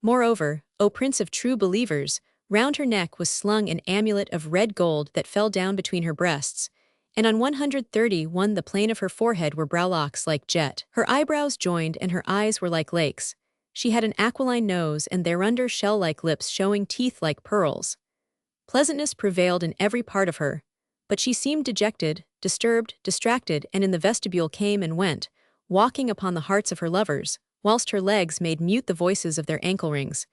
Moreover, O Prince of true believers, round her neck was slung an amulet of red gold that fell down between her breasts, and on 131 the plane of her forehead were browlocks like jet. Her eyebrows joined and her eyes were like lakes. She had an aquiline nose and thereunder shell-like lips showing teeth like pearls. Pleasantness prevailed in every part of her, but she seemed dejected, disturbed, distracted, and in the vestibule came and went, walking upon the hearts of her lovers, whilst her legs made mute the voices of their ankle rings.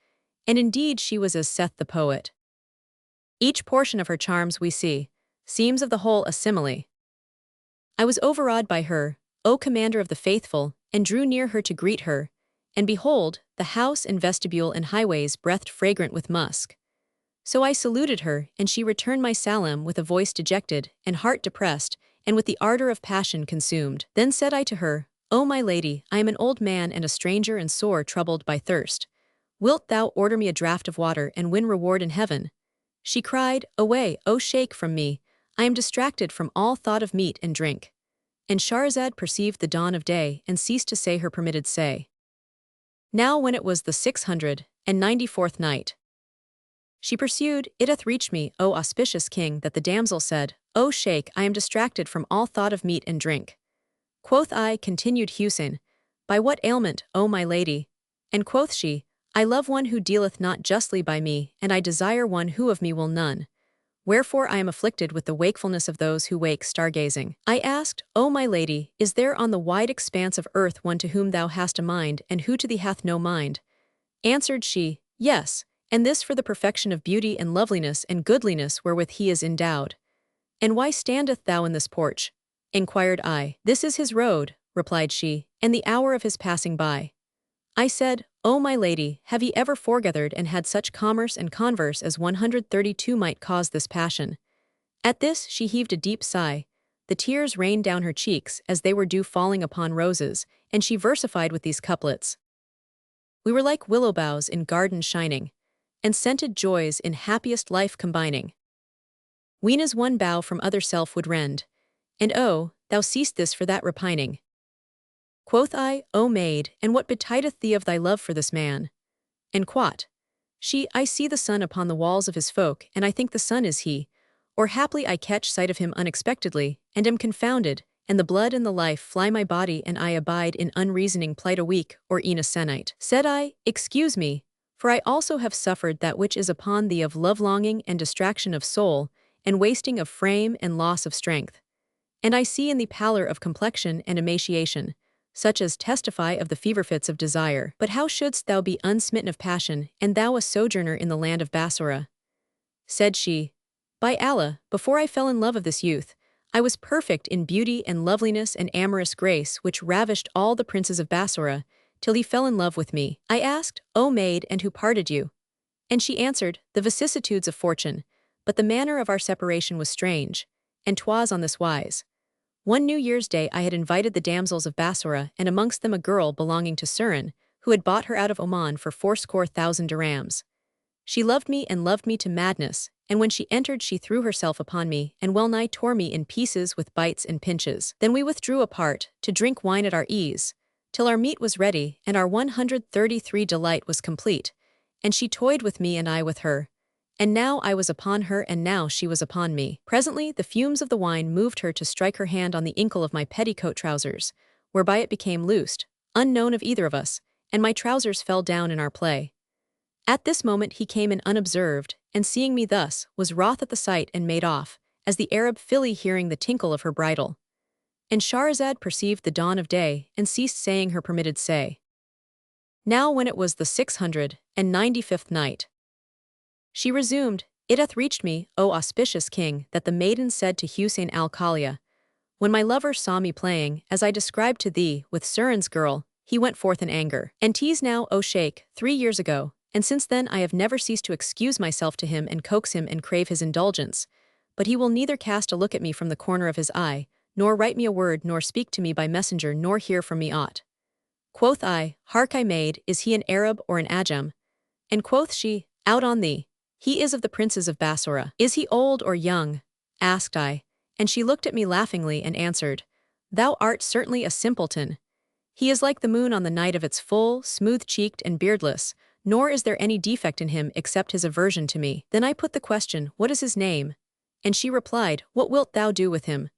And indeed she was as saith the poet. Each portion of her charms we see, seems of the whole a simile. I was overawed by her, O commander of the faithful, and drew near her to greet her, and behold, the house and vestibule and highways breathed fragrant with musk. So I saluted her, and she returned my salam with a voice dejected, and heart depressed, and with the ardor of passion consumed. Then said I to her, O my lady, I am an old man and a stranger and sore troubled by thirst. Wilt thou order me a draught of water and win reward in heaven? She cried, Away, O Shaykh, from me, I am distracted from all thought of meat and drink. And Shahrazad perceived the dawn of day and ceased to say her permitted say. Now when it was the 694th night, she pursued, It hath reached me, O auspicious king, that the damsel said, O Shaykh, I am distracted from all thought of meat and drink. Quoth I, continued Husain, By what ailment, O my lady? And quoth she, I love one who dealeth not justly by me, and I desire one who of me will none. Wherefore I am afflicted with the wakefulness of those who wake stargazing. I asked, O my lady, is there on the wide expanse of earth one to whom thou hast a mind, and who to thee hath no mind? Answered she, Yes, and this for the perfection of beauty and loveliness and goodliness wherewith he is endowed. And why standeth thou in this porch? Inquired I. This is his road, replied she, and the hour of his passing by. I said, O my lady, have ye ever foregathered and had such commerce and converse as 132 might cause this passion? At this she heaved a deep sigh, the tears rained down her cheeks as they were dew falling upon roses, and she versified with these couplets. We were like willow boughs in garden shining, and scented joys in happiest life combining. Ween as one bough from other self would rend, and oh, thou seest this for that repining. Quoth I, O maid, and what betideth thee of thy love for this man? And quot she, I see the sun upon the walls of his folk, and I think the sun is he, or haply I catch sight of him unexpectedly, and am confounded, and the blood and the life fly my body, and I abide in unreasoning plight a week, or e'en a sennight. Said I, Excuse me, for I also have suffered that which is upon thee of love-longing and distraction of soul, and wasting of frame and loss of strength. And I see in thee pallor of complexion and emaciation, such as testify of the fever fits of desire. But how shouldst thou be unsmitten of passion, and thou a sojourner in the land of Bassora? Said she, By Allah, before I fell in love of this youth, I was perfect in beauty and loveliness and amorous grace which ravished all the princes of Bassora, till he fell in love with me. I asked, O maid, and who parted you? And she answered, The vicissitudes of fortune, but the manner of our separation was strange, and 'twas on this wise. One New Year's Day I had invited the damsels of Bassora, and amongst them a girl belonging to Surin, who had bought her out of Oman for 80,000 dirhams. She loved me to madness, and when she entered she threw herself upon me, and well nigh tore me in pieces with bites and pinches. Then we withdrew apart, to drink wine at our ease, till our meat was ready, and our 133 delight was complete, and she toyed with me and I with her. And now I was upon her, and now she was upon me. Presently the fumes of the wine moved her to strike her hand on the inkle of my petticoat trousers, whereby it became loosed, unknown of either of us, and my trousers fell down in our play. At this moment he came in unobserved, and seeing me thus, was wroth at the sight and made off, as the Arab filly hearing the tinkle of her bridle. And Shahrazad perceived the dawn of day, and ceased saying her permitted say. Now when it was the 695th night, she resumed, It hath reached me, O auspicious king, that the maiden said to Husain al-Khalia, When my lover saw me playing, as I described to thee, with Surin's girl, he went forth in anger. And 'tis now, O Sheikh, 3 years ago, and since then I have never ceased to excuse myself to him and coax him and crave his indulgence, but he will neither cast a look at me from the corner of his eye, nor write me a word, nor speak to me by messenger, nor hear from me aught. Quoth I, Hark I maid, is he an Arab or an Ajam? And quoth she, Out on thee. He is of the princes of Bassora. Is he old or young? Asked I, and she looked at me laughingly and answered, Thou art certainly a simpleton. He is like the moon on the night of its full, smooth-cheeked and beardless, nor is there any defect in him except his aversion to me. Then I put the question, What is his name? And she replied, What wilt thou do with him?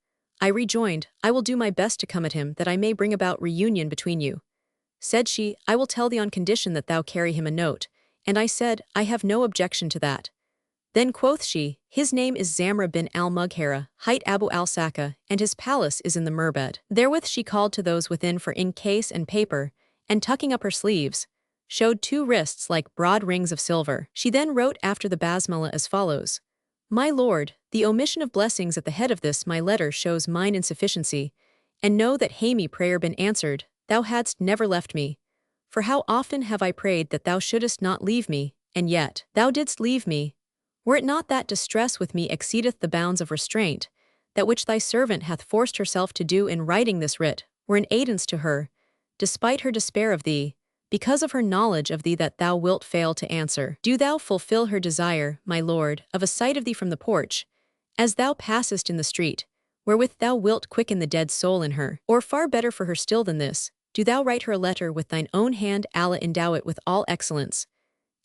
I rejoined, I will do my best to come at him, that I may bring about reunion between you. Said she, I will tell thee on condition that thou carry him a note. And I said, I have no objection to that. Then quoth she, His name is Zamra bin al-Mughira, hight Abu al-Saka, and his palace is in the Merbed. Therewith she called to those within for ink case and paper, and tucking up her sleeves, showed 2 wrists like broad rings of silver. She then wrote after the basmala as follows, My lord, the omission of blessings at the head of this my letter shows mine insufficiency, and know that hay me prayer been answered, thou hadst never left me. For how often have I prayed that thou shouldest not leave me, and yet thou didst leave me. Were it not that distress with me exceedeth the bounds of restraint, that which thy servant hath forced herself to do in writing this writ, were an aidance to her, despite her despair of thee, because of her knowledge of thee that thou wilt fail to answer. Do thou fulfill her desire, my lord, of a sight of thee from the porch, as thou passest in the street, wherewith thou wilt quicken the dead soul in her. Or far better for her still than this, do thou write her a letter with thine own hand, Allah endow it with all excellence,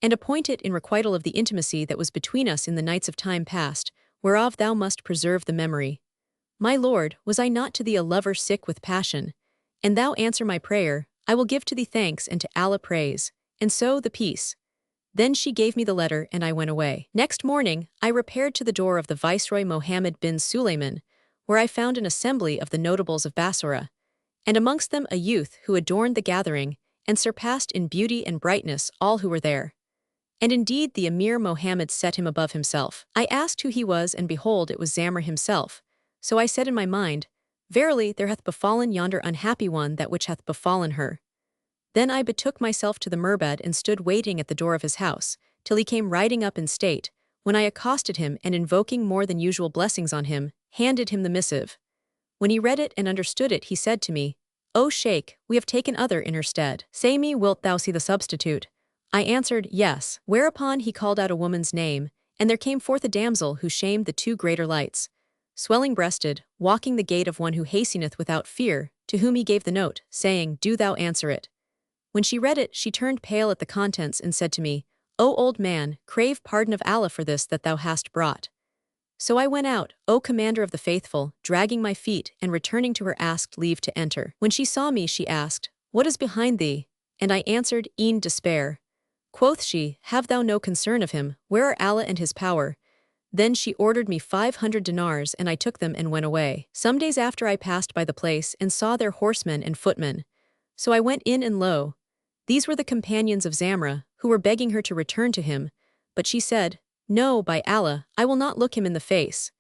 and appoint it in requital of the intimacy that was between us in the nights of time past, whereof thou must preserve the memory. My lord, was I not to thee a lover sick with passion? And thou answer my prayer, I will give to thee thanks and to Allah praise, and so the peace. Then she gave me the letter and I went away. Next morning, I repaired to the door of the Viceroy Mohammed bin Sulayman, where I found an assembly of the notables of Bassora, and amongst them a youth who adorned the gathering, and surpassed in beauty and brightness all who were there. And indeed the Emir Mohammed set him above himself. I asked who he was, and behold, it was Zamra himself. So I said in my mind, Verily there hath befallen yonder unhappy one that which hath befallen her. Then I betook myself to the Merbed and stood waiting at the door of his house, till he came riding up in state, when I accosted him and invoking more than usual blessings on him, handed him the missive. When he read it and understood it, he said to me, O Sheikh, we have taken other in her stead. Say me, wilt thou see the substitute? I answered, Yes. Whereupon he called out a woman's name, and there came forth a damsel who shamed the 2 greater lights, swelling-breasted, walking the gait of one who hasteneth without fear, to whom he gave the note, saying, Do thou answer it. When she read it, she turned pale at the contents and said to me, O old man, crave pardon of Allah for this that thou hast brought. So I went out, O Commander of the Faithful, dragging my feet, and returning to her asked leave to enter. When she saw me, she asked, What is behind thee? And I answered, E'en despair. Quoth she, Have thou no concern of him, where are Allah and his power? Then she ordered me 500 dinars, and I took them and went away. Some days after I passed by the place, and saw their horsemen and footmen. So I went in, and lo, these were the companions of Zamra, who were begging her to return to him, but she said, No, by Allah, I will not look him in the face.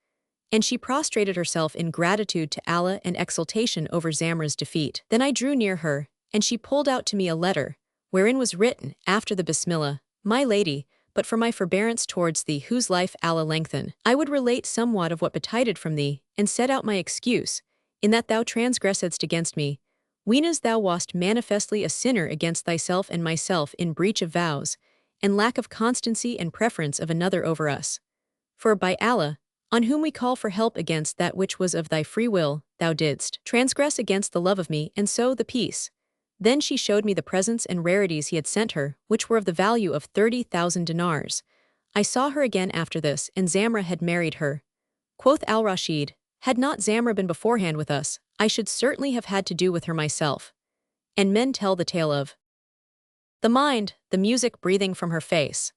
And she prostrated herself in gratitude to Allah and exultation over Zamra's defeat. Then I drew near her, and she pulled out to me a letter, wherein was written, after the Bismillah, My lady, but for my forbearance towards thee whose life Allah lengthen, I would relate somewhat of what betided from thee, and set out my excuse, in that thou transgressedst against me, weenas thou wast manifestly a sinner against thyself and myself in breach of vows, and lack of constancy and preference of another over us. For by Allah, on whom we call for help against that which was of thy free will, thou didst transgress against the love of me, and so the peace. Then she showed me the presents and rarities he had sent her, which were of the value of 30,000 dinars. I saw her again after this, and Zamra had married her. Quoth Al-Rashid, Had not Zamra been beforehand with us, I should certainly have had to do with her myself. and men tell the tale of the mind, the music breathing from her face.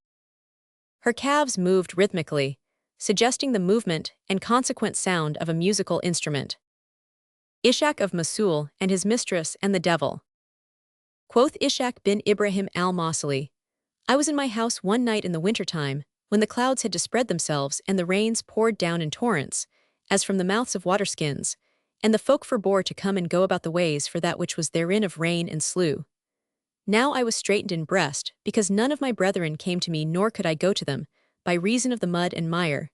Her calves moved rhythmically, suggesting the movement and consequent sound of a musical instrument. Ishaq of Mosul and his mistress and the devil. Quoth Ishaq bin Ibrahim al-Mawsili, I was in my house one night in the winter-time, when the clouds had dispread themselves and the rains poured down in torrents, as from the mouths of waterskins, and the folk forbore to come and go about the ways for that which was therein of rain and slew. Now I was straitened in breast, because none of my brethren came to me nor could I go to them, by reason of the mud and mire.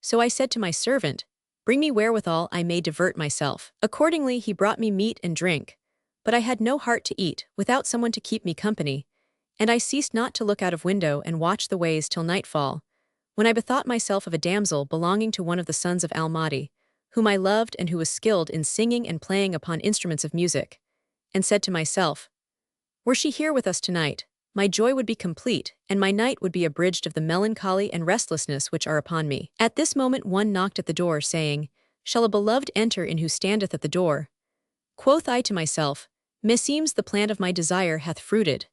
So I said to my servant, Bring me wherewithal I may divert myself. Accordingly he brought me meat and drink, but I had no heart to eat, without someone to keep me company, and I ceased not to look out of window and watch the ways till nightfall, when I bethought myself of a damsel belonging to one of the sons of Al-Mahdi, whom I loved and who was skilled in singing and playing upon instruments of music, and said to myself, Were she here with us tonight, my joy would be complete, and my night would be abridged of the melancholy and restlessness which are upon me. At this moment one knocked at the door, saying, Shall a beloved enter in who standeth at the door? Quoth I to myself, Meseems the plant of my desire hath fruited.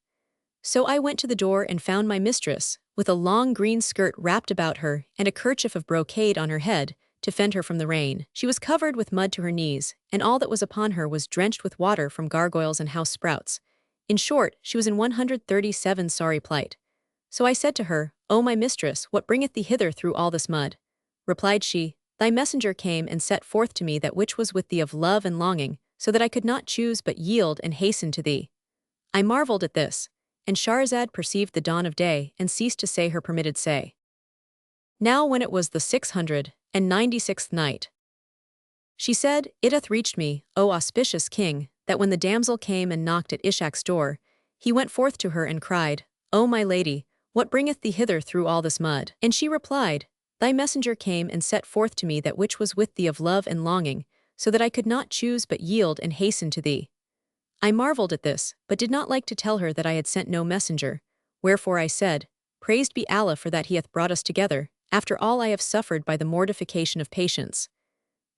So I went to the door and found my mistress, with a long green skirt wrapped about her and a kerchief of brocade on her head, to fend her from the rain. She was covered with mud to her knees, and all that was upon her was drenched with water from gargoyles and house sprouts. In short, she was in 137 sorry plight. So I said to her, O my mistress, what bringeth thee hither through all this mud? Replied she, Thy messenger came and set forth to me that which was with thee of love and longing, so that I could not choose but yield and hasten to thee. I marveled at this, and Shahrazad perceived the dawn of day and ceased to say her permitted say. Now when it was the 696th night, she said, It hath reached me, O auspicious king, that when the damsel came and knocked at Ishaq's door, he went forth to her and cried, O my lady, what bringeth thee hither through all this mud? And she replied, Thy messenger came and set forth to me that which was with thee of love and longing, so that I could not choose but yield and hasten to thee. I marveled at this, but did not like to tell her that I had sent no messenger, wherefore I said, Praised be Allah for that he hath brought us together, after all I have suffered by the mortification of patience.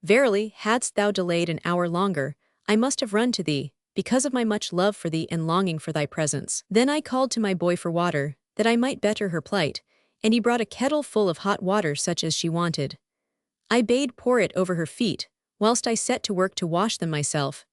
Verily, hadst thou delayed an hour longer, I must have run to thee, because of my much love for thee and longing for thy presence. Then I called to my boy for water, that I might better her plight, and he brought a kettle full of hot water such as she wanted. I bade pour it over her feet, whilst I set to work to wash them myself.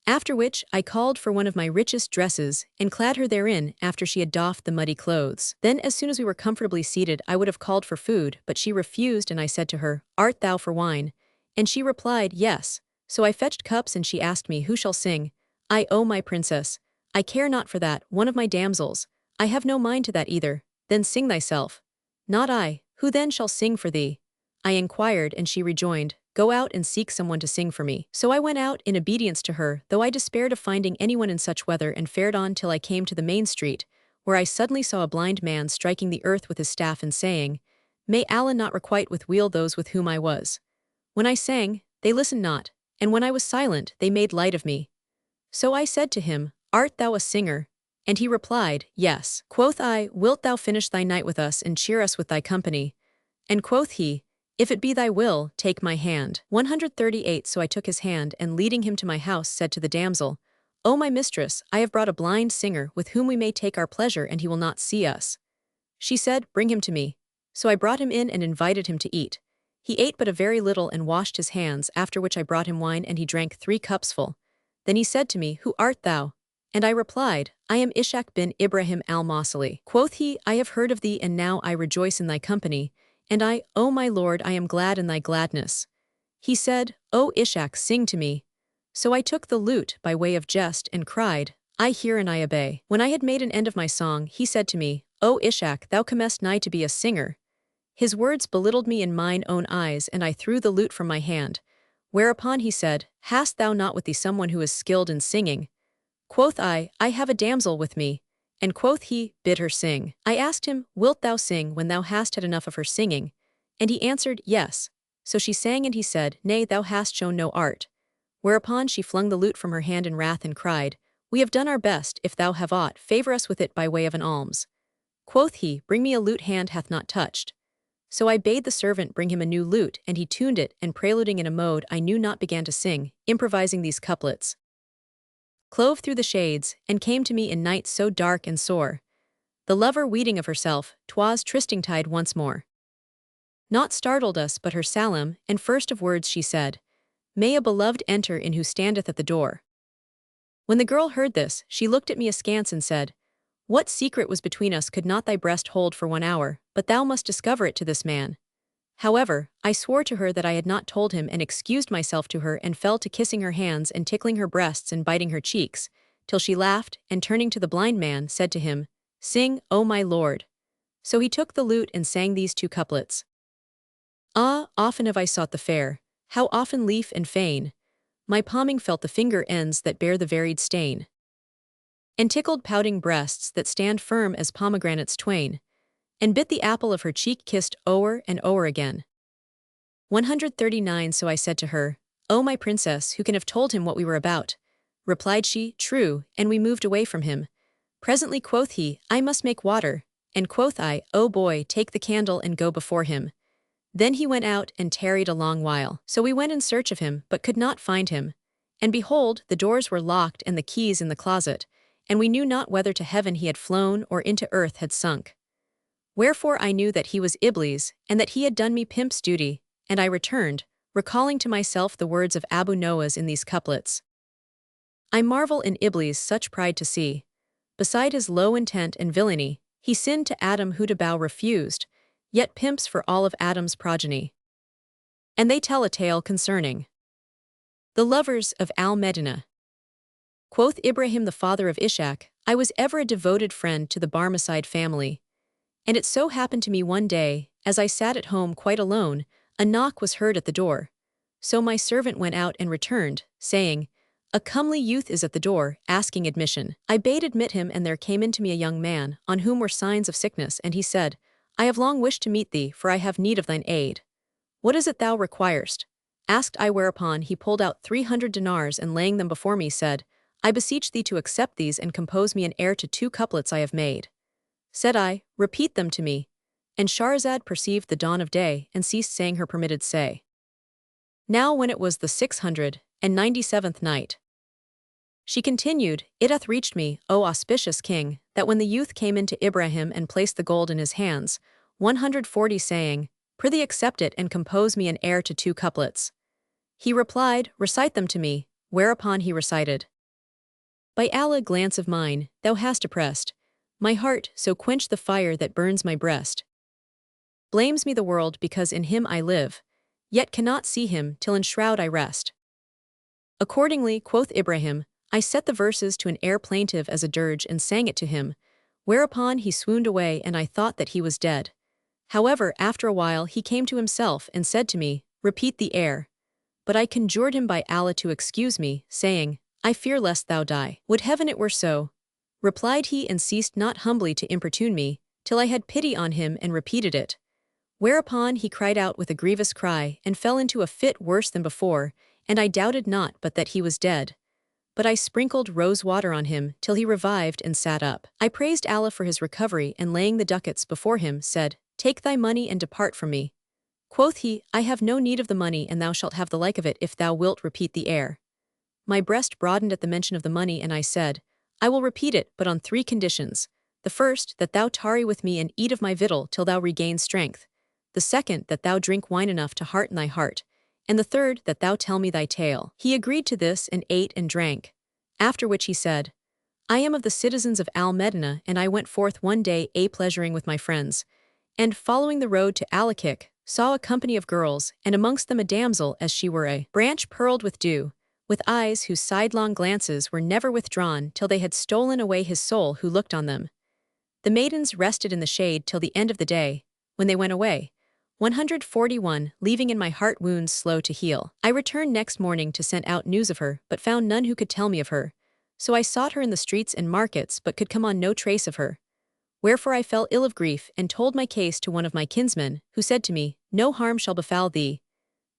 After which I called for one of my richest dresses, and clad her therein after she had doffed the muddy clothes. Then as soon as we were comfortably seated I would have called for food, but she refused, and I said to her, Art thou for wine? And she replied, Yes. So I fetched cups, and she asked me, Who shall sing? I, O my princess, I care not for that, one of my damsels, I have no mind to that either. Then sing thyself. Not I. Who then shall sing for thee? I inquired, and she rejoined, Go out and seek someone to sing for me. So I went out in obedience to her, though I despaired of finding anyone in such weather, and fared on till I came to the main street, where I suddenly saw a blind man striking the earth with his staff and saying, May Allah not requite with weal those with whom I was. When I sang, they listened not, and when I was silent, they made light of me. So I said to him, Art thou a singer? And he replied, Yes. Quoth I, Wilt thou finish thy night with us and cheer us with thy company? And quoth he, If it be thy will, take my hand. 138 So I took his hand, and leading him to my house said to the damsel, O my mistress, I have brought a blind singer, with whom we may take our pleasure, and he will not see us. She said, Bring him to me. So I brought him in and invited him to eat. He ate but a very little and washed his hands, after which I brought him wine, and he drank 3 cups full. Then he said to me, Who art thou? And I replied, I am Ishaq bin Ibrahim al-Mawsili. Quoth he, I have heard of thee, and now I rejoice in thy company. And I, O my lord, I am glad in thy gladness. He said, O Ishaq, sing to me. So I took the lute by way of jest and cried, I hear and I obey. When I had made an end of my song, he said to me, O Ishaq, thou comest nigh to be a singer. His words belittled me in mine own eyes, and I threw the lute from my hand. Whereupon he said, Hast thou not with thee someone who is skilled in singing? Quoth I have a damsel with me. And quoth he, Bid her sing. I asked him, Wilt thou sing when thou hast had enough of her singing? And he answered, Yes. So she sang, and he said, Nay, thou hast shown no art. Whereupon she flung the lute from her hand in wrath and cried, We have done our best. If thou have aught, favor us with it by way of an alms. Quoth he, Bring me a lute hand hath not touched. So I bade the servant bring him a new lute, and he tuned it, and preluding in a mode I knew not began to sing, improvising these couplets. clove through the shades, and came to me in night so dark and sore. The lover weeding of herself, 'twas trysting-tide once more. Naught startled us but her salam, and first of words she said, May a beloved enter in who standeth at the door. When the girl heard this, she looked at me askance and said, What secret was between us could not thy breast hold for 1 hour, but thou must discover it to this man. However, I swore to her that I had not told him and excused myself to her and fell to kissing her hands and tickling her breasts and biting her cheeks, till she laughed, and turning to the blind man, said to him, Sing, O my lord. So he took the lute and sang these 2 couplets. Ah, often have I sought the fair, how often lief and fain, my palming felt the finger ends that bear the varied stain, and tickled pouting breasts that stand firm as pomegranates twain, and bit the apple of her cheek kissed o'er and o'er again. 139 So I said to her, O my princess, who can have told him what we were about? Replied she, True, and we moved away from him. Presently quoth he, I must make water, and quoth I, O boy, take the candle and go before him. Then he went out and tarried a long while. So we went in search of him, but could not find him. And behold, the doors were locked and the keys in the closet, and we knew not whether to heaven he had flown or into earth had sunk. Wherefore I knew that he was Iblis, and that he had done me pimp's duty, and I returned, recalling to myself the words of Abu Nowas in these couplets. I marvel in Iblis such pride to see. Beside his low intent and villainy, he sinned to Adam who to bow refused, yet pimps for all of Adam's progeny. And they tell a tale concerning the lovers of Al-Medina. Quoth Ibrahim the father of Ishaq, I was ever a devoted friend to the Barmecide family. And it so happened to me one day, as I sat at home quite alone, a knock was heard at the door. So my servant went out and returned, saying, A comely youth is at the door, asking admission. I bade admit him, and there came in to me a young man, on whom were signs of sickness, and he said, I have long wished to meet thee, for I have need of thine aid. What is it thou requirest? Asked I, whereupon he pulled out 300 dinars and laying them before me said, I beseech thee to accept these and compose me an air to 2 couplets I have made. Said I, Repeat them to me. And Shahrazad perceived the dawn of day and ceased saying her permitted say. Now when it was the 697th night, she continued, It hath reached me, O auspicious king, that when the youth came in to Ibrahim and placed the gold in his hands, 140 saying, Prithee accept it and compose me an air to 2 couplets. He replied, Recite them to me, whereupon he recited. By Allah, glance of mine, thou hast oppressed my heart, so quench the fire that burns my breast. Blames me the world because in him I live, yet cannot see him till in shroud I rest. Accordingly, quoth Ibrahim, I set the verses to an air plaintive as a dirge and sang it to him, whereupon he swooned away and I thought that he was dead. However, after a while he came to himself and said to me, Repeat the air. But I conjured him by Allah to excuse me, saying, I fear lest thou die. Would heaven it were so. Replied he and ceased not humbly to importune me, till I had pity on him and repeated it. Whereupon he cried out with a grievous cry and fell into a fit worse than before, and I doubted not but that he was dead. But I sprinkled rose water on him till he revived and sat up. I praised Allah for his recovery and laying the ducats before him said, Take thy money and depart from me. Quoth he, I have no need of the money and thou shalt have the like of it if thou wilt repeat the air. My breast broadened at the mention of the money and I said, I will repeat it but on 3 conditions. The first, that thou tarry with me and eat of my victual till thou regain strength. The second, that thou drink wine enough to hearten thy heart. And the third, that thou tell me thy tale. He agreed to this and ate and drank. After which he said, I am of the citizens of Al-Medina and I went forth one day a-pleasuring with my friends. And following the road to Alakik, saw a company of girls, and amongst them a damsel as she were a branch pearled with dew, with eyes whose sidelong glances were never withdrawn till they had stolen away his soul who looked on them. The maidens rested in the shade till the end of the day, when they went away. 141, leaving in my heart wounds slow to heal. I returned next morning to send out news of her, but found none who could tell me of her. So I sought her in the streets and markets, but could come on no trace of her. Wherefore I fell ill of grief, and told my case to one of my kinsmen, who said to me, No harm shall befall thee.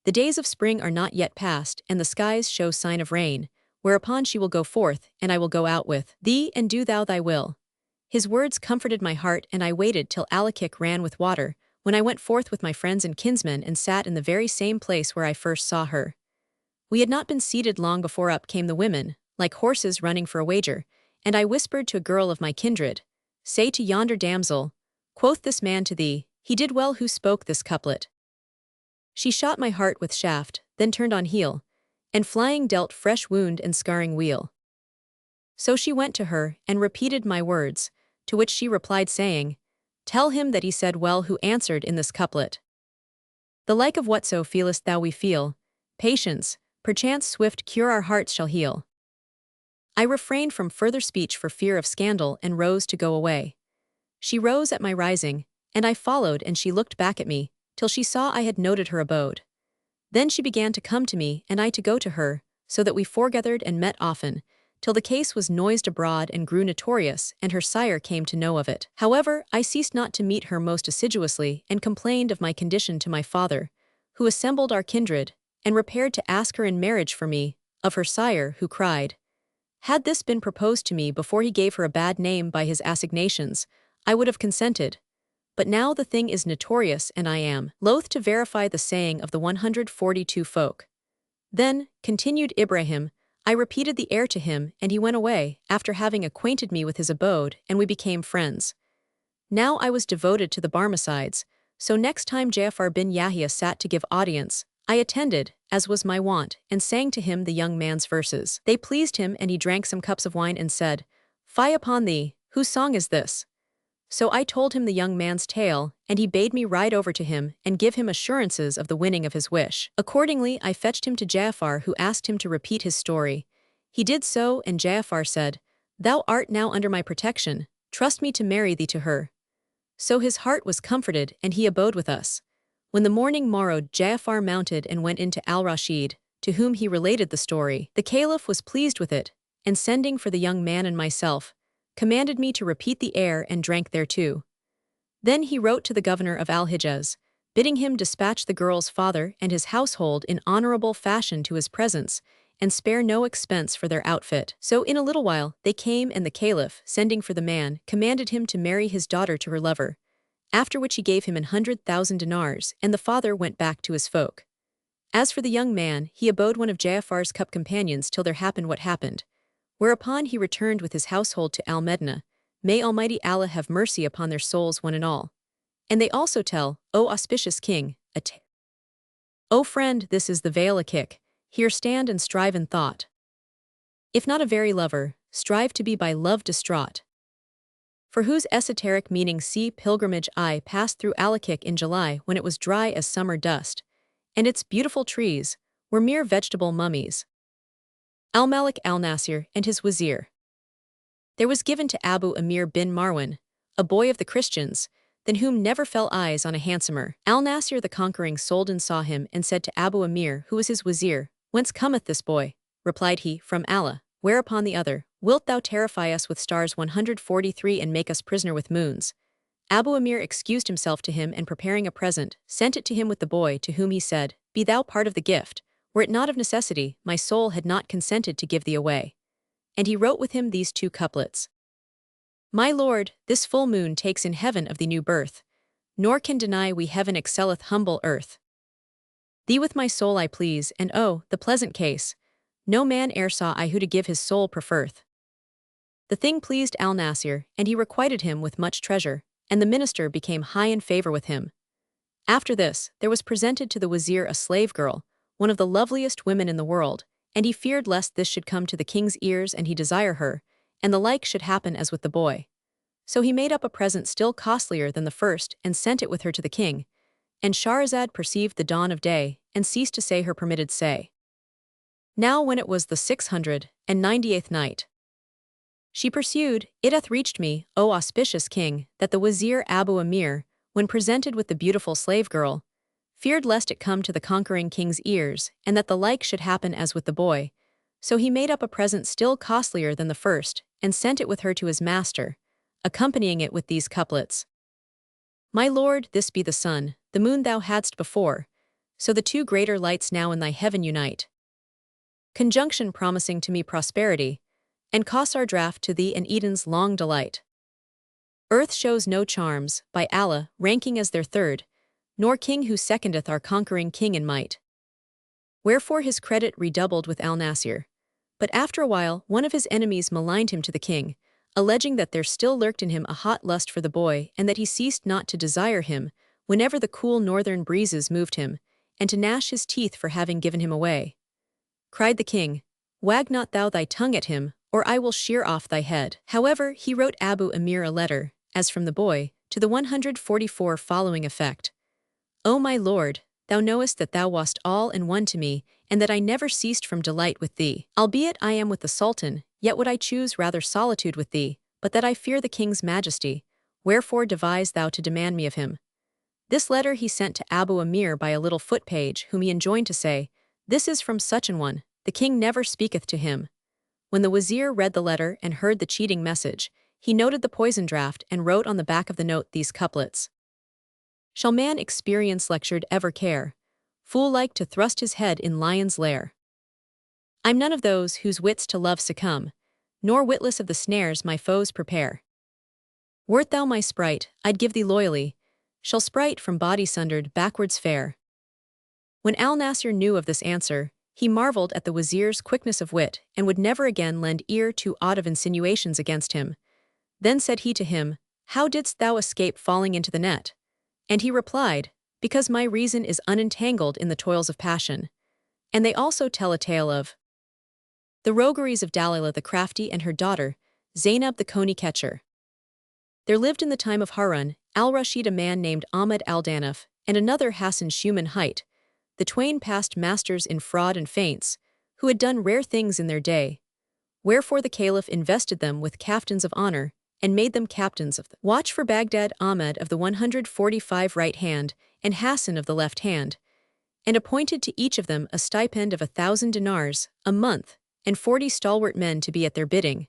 The days of spring are not yet past, and the skies show sign of rain, whereupon she will go forth, and I will go out with thee, and do thou thy will. His words comforted my heart, and I waited till Alakik ran with water, when I went forth with my friends and kinsmen and sat in the very same place where I first saw her. We had not been seated long before up came the women, like horses running for a wager, and I whispered to a girl of my kindred, "Say to yonder damsel, quoth this man to thee, he did well who spoke this couplet." She shot my heart with shaft, then turned on heel, and flying dealt fresh wound and scarring weal. So she went to her, and repeated my words, to which she replied saying, "Tell him that he said well who answered in this couplet. The like of whatso feelest thou we feel, patience, perchance swift cure our hearts shall heal." I refrained from further speech for fear of scandal and rose to go away. She rose at my rising, and I followed, and she looked back at me, till she saw I had noted her abode. Then she began to come to me and I to go to her, so that we foregathered and met often, till the case was noised abroad and grew notorious, and her sire came to know of it. However, I ceased not to meet her most assiduously, and complained of my condition to my father, who assembled our kindred, and repaired to ask her in marriage for me, of her sire, who cried, "Had this been proposed to me before he gave her a bad name by his assignations, I would have consented. But now the thing is notorious, and I am loath to verify the saying of the 142 folk." Then, continued Ibrahim, I repeated the air to him, and he went away, after having acquainted me with his abode, and we became friends. Now I was devoted to the Barmecides, so next time Ja'far bin Yahya sat to give audience, I attended, as was my wont, and sang to him the young man's verses. They pleased him, and he drank some cups of wine and said, "Fie upon thee, whose song is this?" So I told him the young man's tale, and he bade me ride over to him and give him assurances of the winning of his wish. Accordingly, I fetched him to Ja'far, who asked him to repeat his story. He did so, and Ja'far said, "Thou art now under my protection, trust me to marry thee to her." So his heart was comforted, and he abode with us. When the morning morrowed, Ja'far mounted and went into Al-Rashid, to whom he related the story. The Caliph was pleased with it, and sending for the young man and myself, commanded me to repeat the air and drank thereto. Then he wrote to the governor of Al-Hijaz, bidding him dispatch the girl's father and his household in honorable fashion to his presence, and spare no expense for their outfit. So in a little while they came, and the Caliph, sending for the man, commanded him to marry his daughter to her lover, after which he gave him 100,000 dinars, and the father went back to his folk. As for the young man, he abode one of Ja'far's cup companions till there happened what happened, whereupon he returned with his household to Al-Medina. May Almighty Allah have mercy upon their souls one and all. And they also tell, O auspicious king, O friend, this is the veil a kick, here stand and strive in thought. If not a very lover, strive to be by love distraught. For whose esoteric meaning see pilgrimage I passed through Alakik in July when it was dry as summer dust, and its beautiful trees were mere vegetable mummies. Al-Malik al-Nasir and his wazir. There was given to Abu Amir bin Marwan, a boy of the Christians, than whom never fell eyes on a handsomer. Al-Nasir the conquering Soldan saw him and said to Abu Amir, who was his wazir, "Whence cometh this boy?" Replied he, "From Allah." Whereupon the other, "Wilt thou terrify us with stars 143 and make us prisoner with moons?" Abu Amir excused himself to him, and preparing a present, sent it to him with the boy, to whom he said, "Be thou part of the gift. Were it not of necessity, my soul had not consented to give thee away." And he wrote with him these two couplets. My lord, this full moon takes in heaven of thee new birth, nor can deny we heaven excelleth humble earth. Thee with my soul I please, and oh, the pleasant case, no man e'er saw I who to give his soul preferth. The thing pleased Al-Nasir, and he requited him with much treasure, and the minister became high in favor with him. After this, there was presented to the wazir a slave girl, one of the loveliest women in the world, and he feared lest this should come to the king's ears and he desire her, and the like should happen as with the boy. So he made up a present still costlier than the first and sent it with her to the king, and Shahrazad perceived the dawn of day and ceased to say her permitted say. Now when it was the 698th night, she pursued, It hath reached me, O auspicious king, that the wazir Abu Amir, when presented with the beautiful slave girl, feared lest it come to the conquering king's ears, and that the like should happen as with the boy. So he made up a present still costlier than the first, and sent it with her to his master, accompanying it with these couplets. My lord, this be the sun, the moon thou hadst before, so the two greater lights now in thy heaven unite. Conjunction promising to me prosperity, and Kausar draught to thee and Eden's long delight. Earth shows no charms, by Allah, ranking as their third, nor king who secondeth our conquering king in might. Wherefore his credit redoubled with Al-Nasir. But after a while, one of his enemies maligned him to the king, alleging that there still lurked in him a hot lust for the boy, and that he ceased not to desire him, whenever the cool northern breezes moved him, and to gnash his teeth for having given him away. Cried the king, "Wag not thou thy tongue at him, or I will shear off thy head." However, he wrote Abu Amir a letter, as from the boy, to the 144 following effect. "O my lord, thou knowest that thou wast all and one to me, and that I never ceased from delight with thee. Albeit I am with the Sultan, yet would I choose rather solitude with thee, but that I fear the king's majesty, wherefore devise thou to demand me of him." This letter he sent to Abu Amir by a little foot-page, whom he enjoined to say, "This is from such an one, the king never speaketh to him." When the wazir read the letter and heard the cheating message, he noted the poison draught and wrote on the back of the note these couplets. "Shall man experience lectured ever care, fool-like to thrust his head in lion's lair? I'm none of those whose wits to love succumb, nor witless of the snares my foes prepare. Wert thou my sprite, I'd give thee loyally, shall sprite from body sundered backwards fare." When Al-Nasir knew of this answer, he marveled at the wazir's quickness of wit and would never again lend ear to aught of insinuations against him. Then said he to him, "How didst thou escape falling into the net?" And he replied, "Because my reason is unentangled in the toils of passion." And they also tell a tale of the rogueries of Dalilah the crafty and her daughter, Zainab the coney catcher. There lived in the time of Harun al-Rashid a man named Ahmad al-Danaf, and another Hassan Shuman hight. The twain past masters in fraud and feints, who had done rare things in their day. Wherefore the caliph invested them with caftans of honor, and made them captains of the watch for Baghdad, Ahmad of the 145 right hand, and Hassan of the left hand, and appointed to each of them a stipend of 1,000 dinars a month, and 40 stalwart men to be at their bidding.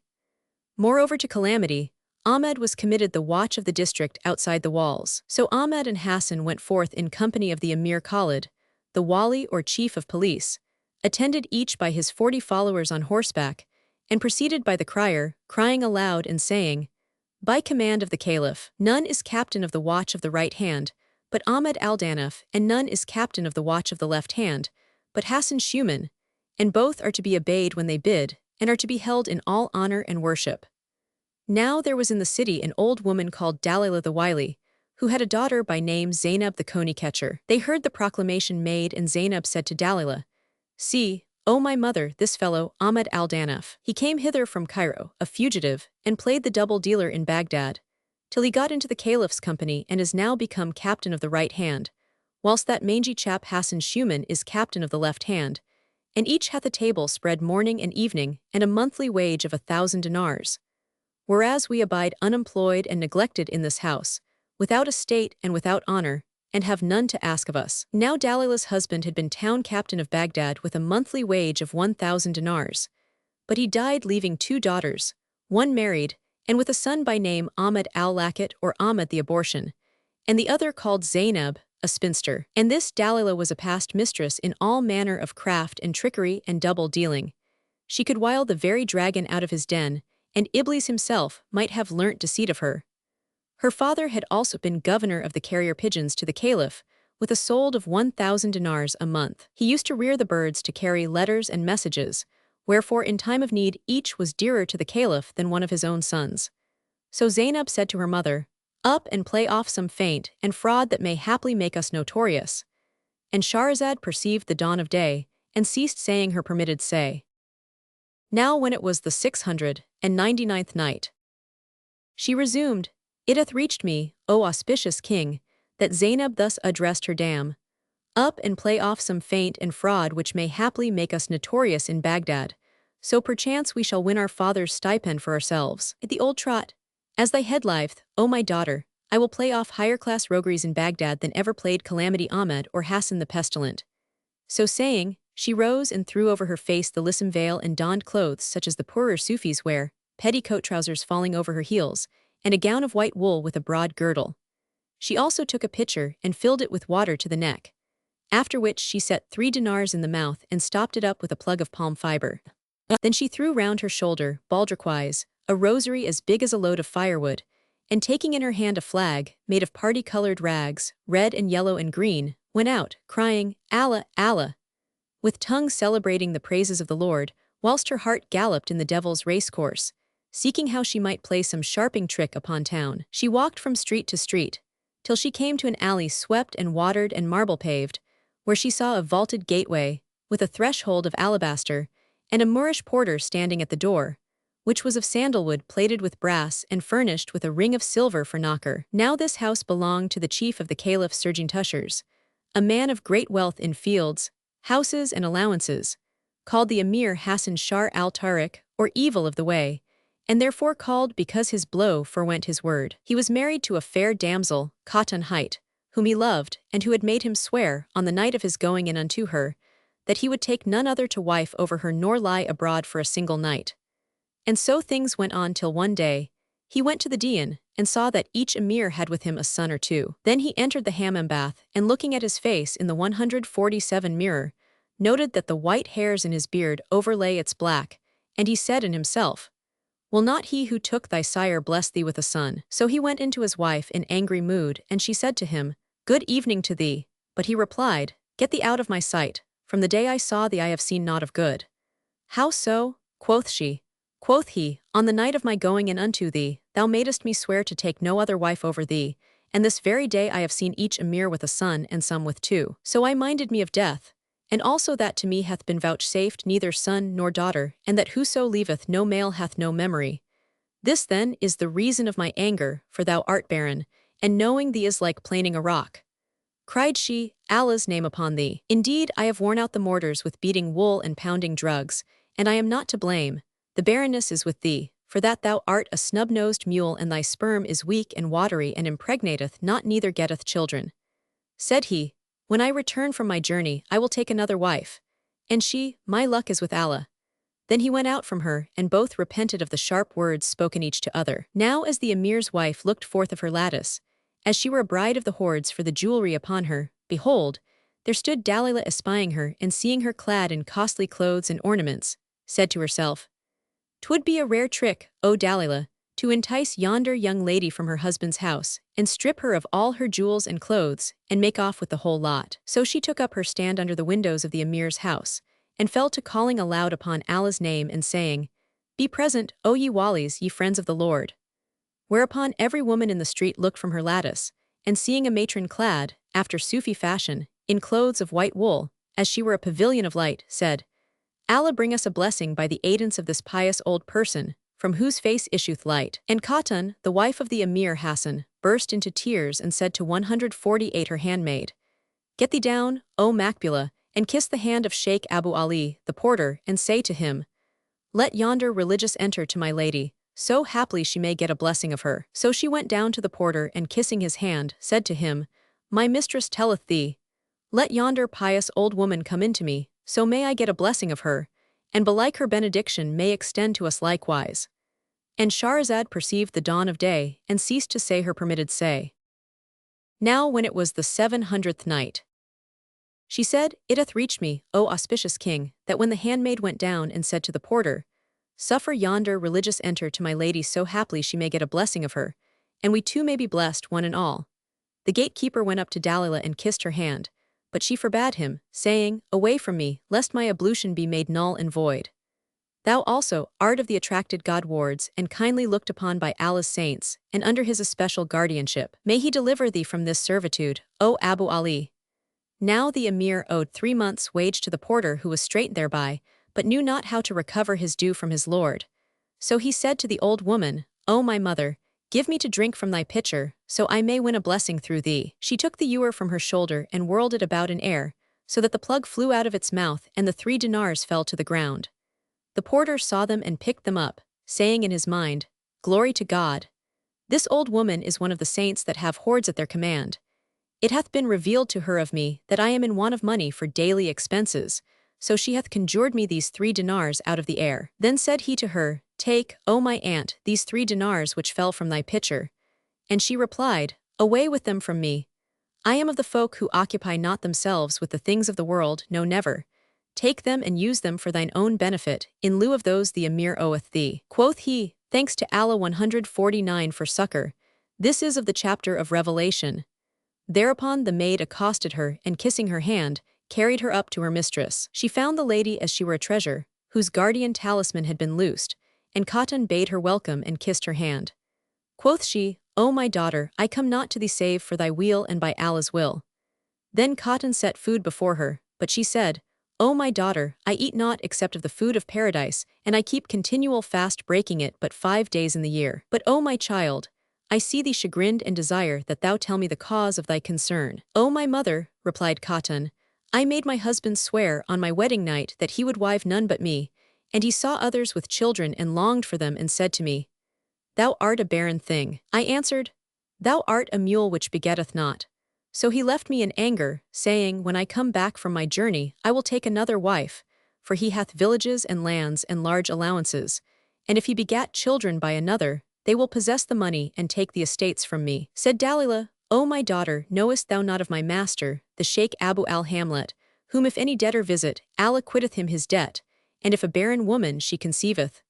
Moreover to calamity, Ahmad was committed the watch of the district outside the walls. So Ahmad and Hassan went forth in company of the Emir Khalid, the wali or chief of police, attended each by his 40 followers on horseback, and preceded by the crier, crying aloud and saying, "By command of the caliph, none is captain of the watch of the right hand, but Ahmad al-Danaf, and none is captain of the watch of the left hand, but Hassan Shuman, and both are to be obeyed when they bid, and are to be held in all honor and worship." Now there was in the city an old woman called Dalilah the Wily, who had a daughter by name Zainab the coney catcher. They heard the proclamation made, and Zainab said to Dalilah, "See, O my mother, this fellow, Ahmad al-Danaf. He came hither from Cairo, a fugitive, and played the double dealer in Baghdad, till he got into the caliph's company and is now become captain of the right hand, whilst that mangy chap Hassan Shuman is captain of the left hand, and each hath a table spread morning and evening, and a monthly wage of 1,000 dinars. Whereas we abide unemployed and neglected in this house, without estate and without honor, and have none to ask of us." Now Dalilah's husband had been town captain of Baghdad with a monthly wage of 1,000 dinars. But he died leaving 2 daughters, one married, and with a son by name Ahmad al-Lakit or Ahmad the abortion, and the other called Zainab, a spinster. And this Dalilah was a past mistress in all manner of craft and trickery and double dealing. She could wile the very dragon out of his den, and Iblis himself might have learnt deceit of her. Her father had also been governor of the carrier pigeons to the caliph, with a solde of 1,000 dinars a month. He used to rear the birds to carry letters and messages, wherefore in time of need each was dearer to the caliph than one of his own sons. So Zainab said to her mother, "Up and play off some feint and fraud that may haply make us notorious." And Shahrazad perceived the dawn of day, and ceased saying her permitted say. Now when it was the 699th night, she resumed, "It hath reached me, O auspicious king, that Zainab thus addressed her dam, Up and play off some feint and fraud which may haply make us notorious in Baghdad, so perchance we shall win our father's stipend for ourselves. At the old trot, as thy head liveth, O my daughter, I will play off higher-class rogueries in Baghdad than ever played Calamity Ahmed or Hassan the Pestilent." So saying, she rose and threw over her face the lissom veil and donned clothes such as the poorer Sufis wear, petticoat trousers falling over her heels, and a gown of white wool with a broad girdle. She also took a pitcher and filled it with water to the neck, after which she set 3 dinars in the mouth and stopped it up with a plug of palm fiber. Then she threw round her shoulder, baldric-wise, a rosary as big as a load of firewood, and taking in her hand a flag, made of party-colored rags, red and yellow and green, went out, crying, "Allah, Allah," with tongue celebrating the praises of the Lord, whilst her heart galloped in the devil's racecourse, seeking how she might play some sharping trick upon town. She walked from street to street, till she came to an alley swept and watered and marble-paved, where she saw a vaulted gateway, with a threshold of alabaster, and a Moorish porter standing at the door, which was of sandalwood plated with brass and furnished with a ring of silver for knocker. Now this house belonged to the chief of the Caliph Sergeantushers, a man of great wealth in fields, houses and allowances, called the Emir Hassan Shar al-Tariq, or Evil of the Way, and therefore called because his blow forewent his word. He was married to a fair damsel, Khatan hight, whom he loved, and who had made him swear, on the night of his going in unto her, that he would take none other to wife over her nor lie abroad for a single night. And so things went on till one day, he went to the Dian, and saw that each emir had with him a son or two. Then he entered the hammam bath, and looking at his face in the 147 mirror, noted that the white hairs in his beard overlay its black, and he said in himself, "Will not he who took thy sire bless thee with a son?" So he went into his wife in angry mood, and she said to him, "Good evening to thee." But he replied, "Get thee out of my sight. From the day I saw thee I have seen naught of good." "How so?" quoth she. Quoth he, "On the night of my going in unto thee, thou madest me swear to take no other wife over thee, and this very day I have seen each emir with a son and some with two. So I minded me of death, and also that to me hath been vouchsafed neither son nor daughter, and that whoso leaveth no male hath no memory. This then is the reason of my anger, for thou art barren, and knowing thee is like planing a rock." Cried she, "Allah's name upon thee. Indeed, I have worn out the mortars with beating wool and pounding drugs, and I am not to blame. The barrenness is with thee, for that thou art a snub-nosed mule, and thy sperm is weak and watery, and impregnateth not, neither getteth children." Said he, "When I return from my journey, I will take another wife." And she, "My luck is with Allah." Then he went out from her, and both repented of the sharp words spoken each to other. Now as the emir's wife looked forth of her lattice, as she were a bride of the hordes for the jewelry upon her, behold, there stood Dalilah espying her, and seeing her clad in costly clothes and ornaments, said to herself, "'Twould be a rare trick, O Dalilah, to entice yonder young lady from her husband's house, and strip her of all her jewels and clothes, and make off with the whole lot." So she took up her stand under the windows of the emir's house, and fell to calling aloud upon Allah's name and saying, "Be present, O ye walis, ye friends of the Lord." Whereupon every woman in the street looked from her lattice, and seeing a matron clad, after Sufi fashion, in clothes of white wool, as she were a pavilion of light, said, "Allah bring us a blessing by the aidance of this pious old person, from whose face issueth light." And Khatan, the wife of the Emir Hassan, burst into tears and said to 148 her handmaid, "Get thee down, O Makbula, and kiss the hand of Sheikh Abu Ali, the porter, and say to him, Let yonder religious enter to my lady, so haply she may get a blessing of her." So she went down to the porter, and kissing his hand, said to him, "My mistress telleth thee, let yonder pious old woman come in to me, so may I get a blessing of her, and belike her benediction may extend to us likewise." And Shahrazad perceived the dawn of day, and ceased to say her permitted say. Now when it was the 700th night, she said, "It hath reached me, O auspicious king, that when the handmaid went down and said to the porter, Suffer yonder religious enter to my lady, so haply she may get a blessing of her, and we too may be blessed one and all. The gatekeeper went up to Dalilah and kissed her hand, but she forbade him, saying, Away from me, lest my ablution be made null and void. Thou also art of the attracted God wards, and kindly looked upon by Allah's saints, and under his especial guardianship. May he deliver thee from this servitude, O Abu Ali." Now the emir owed 3 months' wage to the porter, who was straitened thereby, but knew not how to recover his due from his lord. So he said to the old woman, "O my mother, give me to drink from thy pitcher, so I may win a blessing through thee." She took the ewer from her shoulder and whirled it about in air, so that the plug flew out of its mouth, and the 3 dinars fell to the ground. The porter saw them and picked them up, saying in his mind, "Glory to God! This old woman is one of the saints that have hoards at their command. It hath been revealed to her of me that I am in want of money for daily expenses, so she hath conjured me these 3 dinars out of the air." Then said he to her, "Take, O my aunt, these 3 dinars which fell from thy pitcher." And she replied, "Away with them from me. I am of the folk who occupy not themselves with the things of the world, no never. Take them and use them for thine own benefit, in lieu of those the emir oweth thee." Quoth he, "Thanks to Allah 149 for succor. This is of the chapter of Revelation." Thereupon the maid accosted her, and kissing her hand, carried her up to her mistress. She found the lady as she were a treasure, whose guardian talisman had been loosed, and Khatan bade her welcome and kissed her hand. Quoth she, O my daughter, I come not to thee save for thy weal and by Allah's will. Then Khatan set food before her, but she said, O my daughter, I eat naught except of the food of paradise, and I keep continual fast breaking it but 5 days in the year. But O my child, I see thee chagrined and desire that thou tell me the cause of thy concern. O my mother, replied Khatan, I made my husband swear on my wedding night that he would wive none but me, and he saw others with children and longed for them and said to me, Thou art a barren thing. I answered, Thou art a mule which begetteth not. So he left me in anger, saying, When I come back from my journey, I will take another wife, for he hath villages and lands and large allowances, and if he begat children by another, they will possess the money and take the estates from me. Said Dalilah, O my daughter, knowest thou not of my master, the Sheikh Abu al-Hamlet, whom if any debtor visit, Allah quitteth him his debt, and if a barren woman she conceiveth?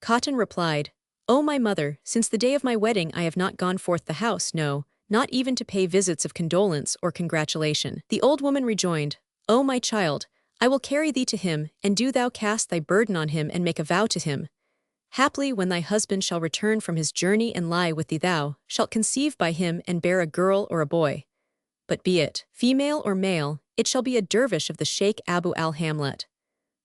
Khatan replied, O my mother, since the day of my wedding I have not gone forth the house, no, not even to pay visits of condolence or congratulation. The old woman rejoined, O my child, I will carry thee to him, and do thou cast thy burden on him and make a vow to him. Haply when thy husband shall return from his journey and lie with thee thou shalt conceive by him and bear a girl or a boy. But be it female or male, it shall be a dervish of the Sheikh Abu al-Hamlet.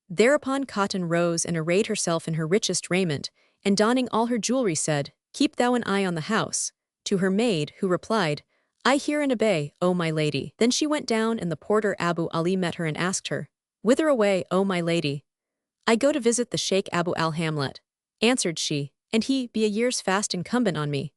Thereupon Khatan rose and arrayed herself in her richest raiment, and donning all her jewelry said, Keep thou an eye on the house, to her maid, who replied, I hear and obey, O my lady. Then she went down, and the porter Abu Ali met her and asked her, Whither away, O my lady? I go to visit the Sheikh Abu al-Hamlet, answered she, and he be a year's fast incumbent on me.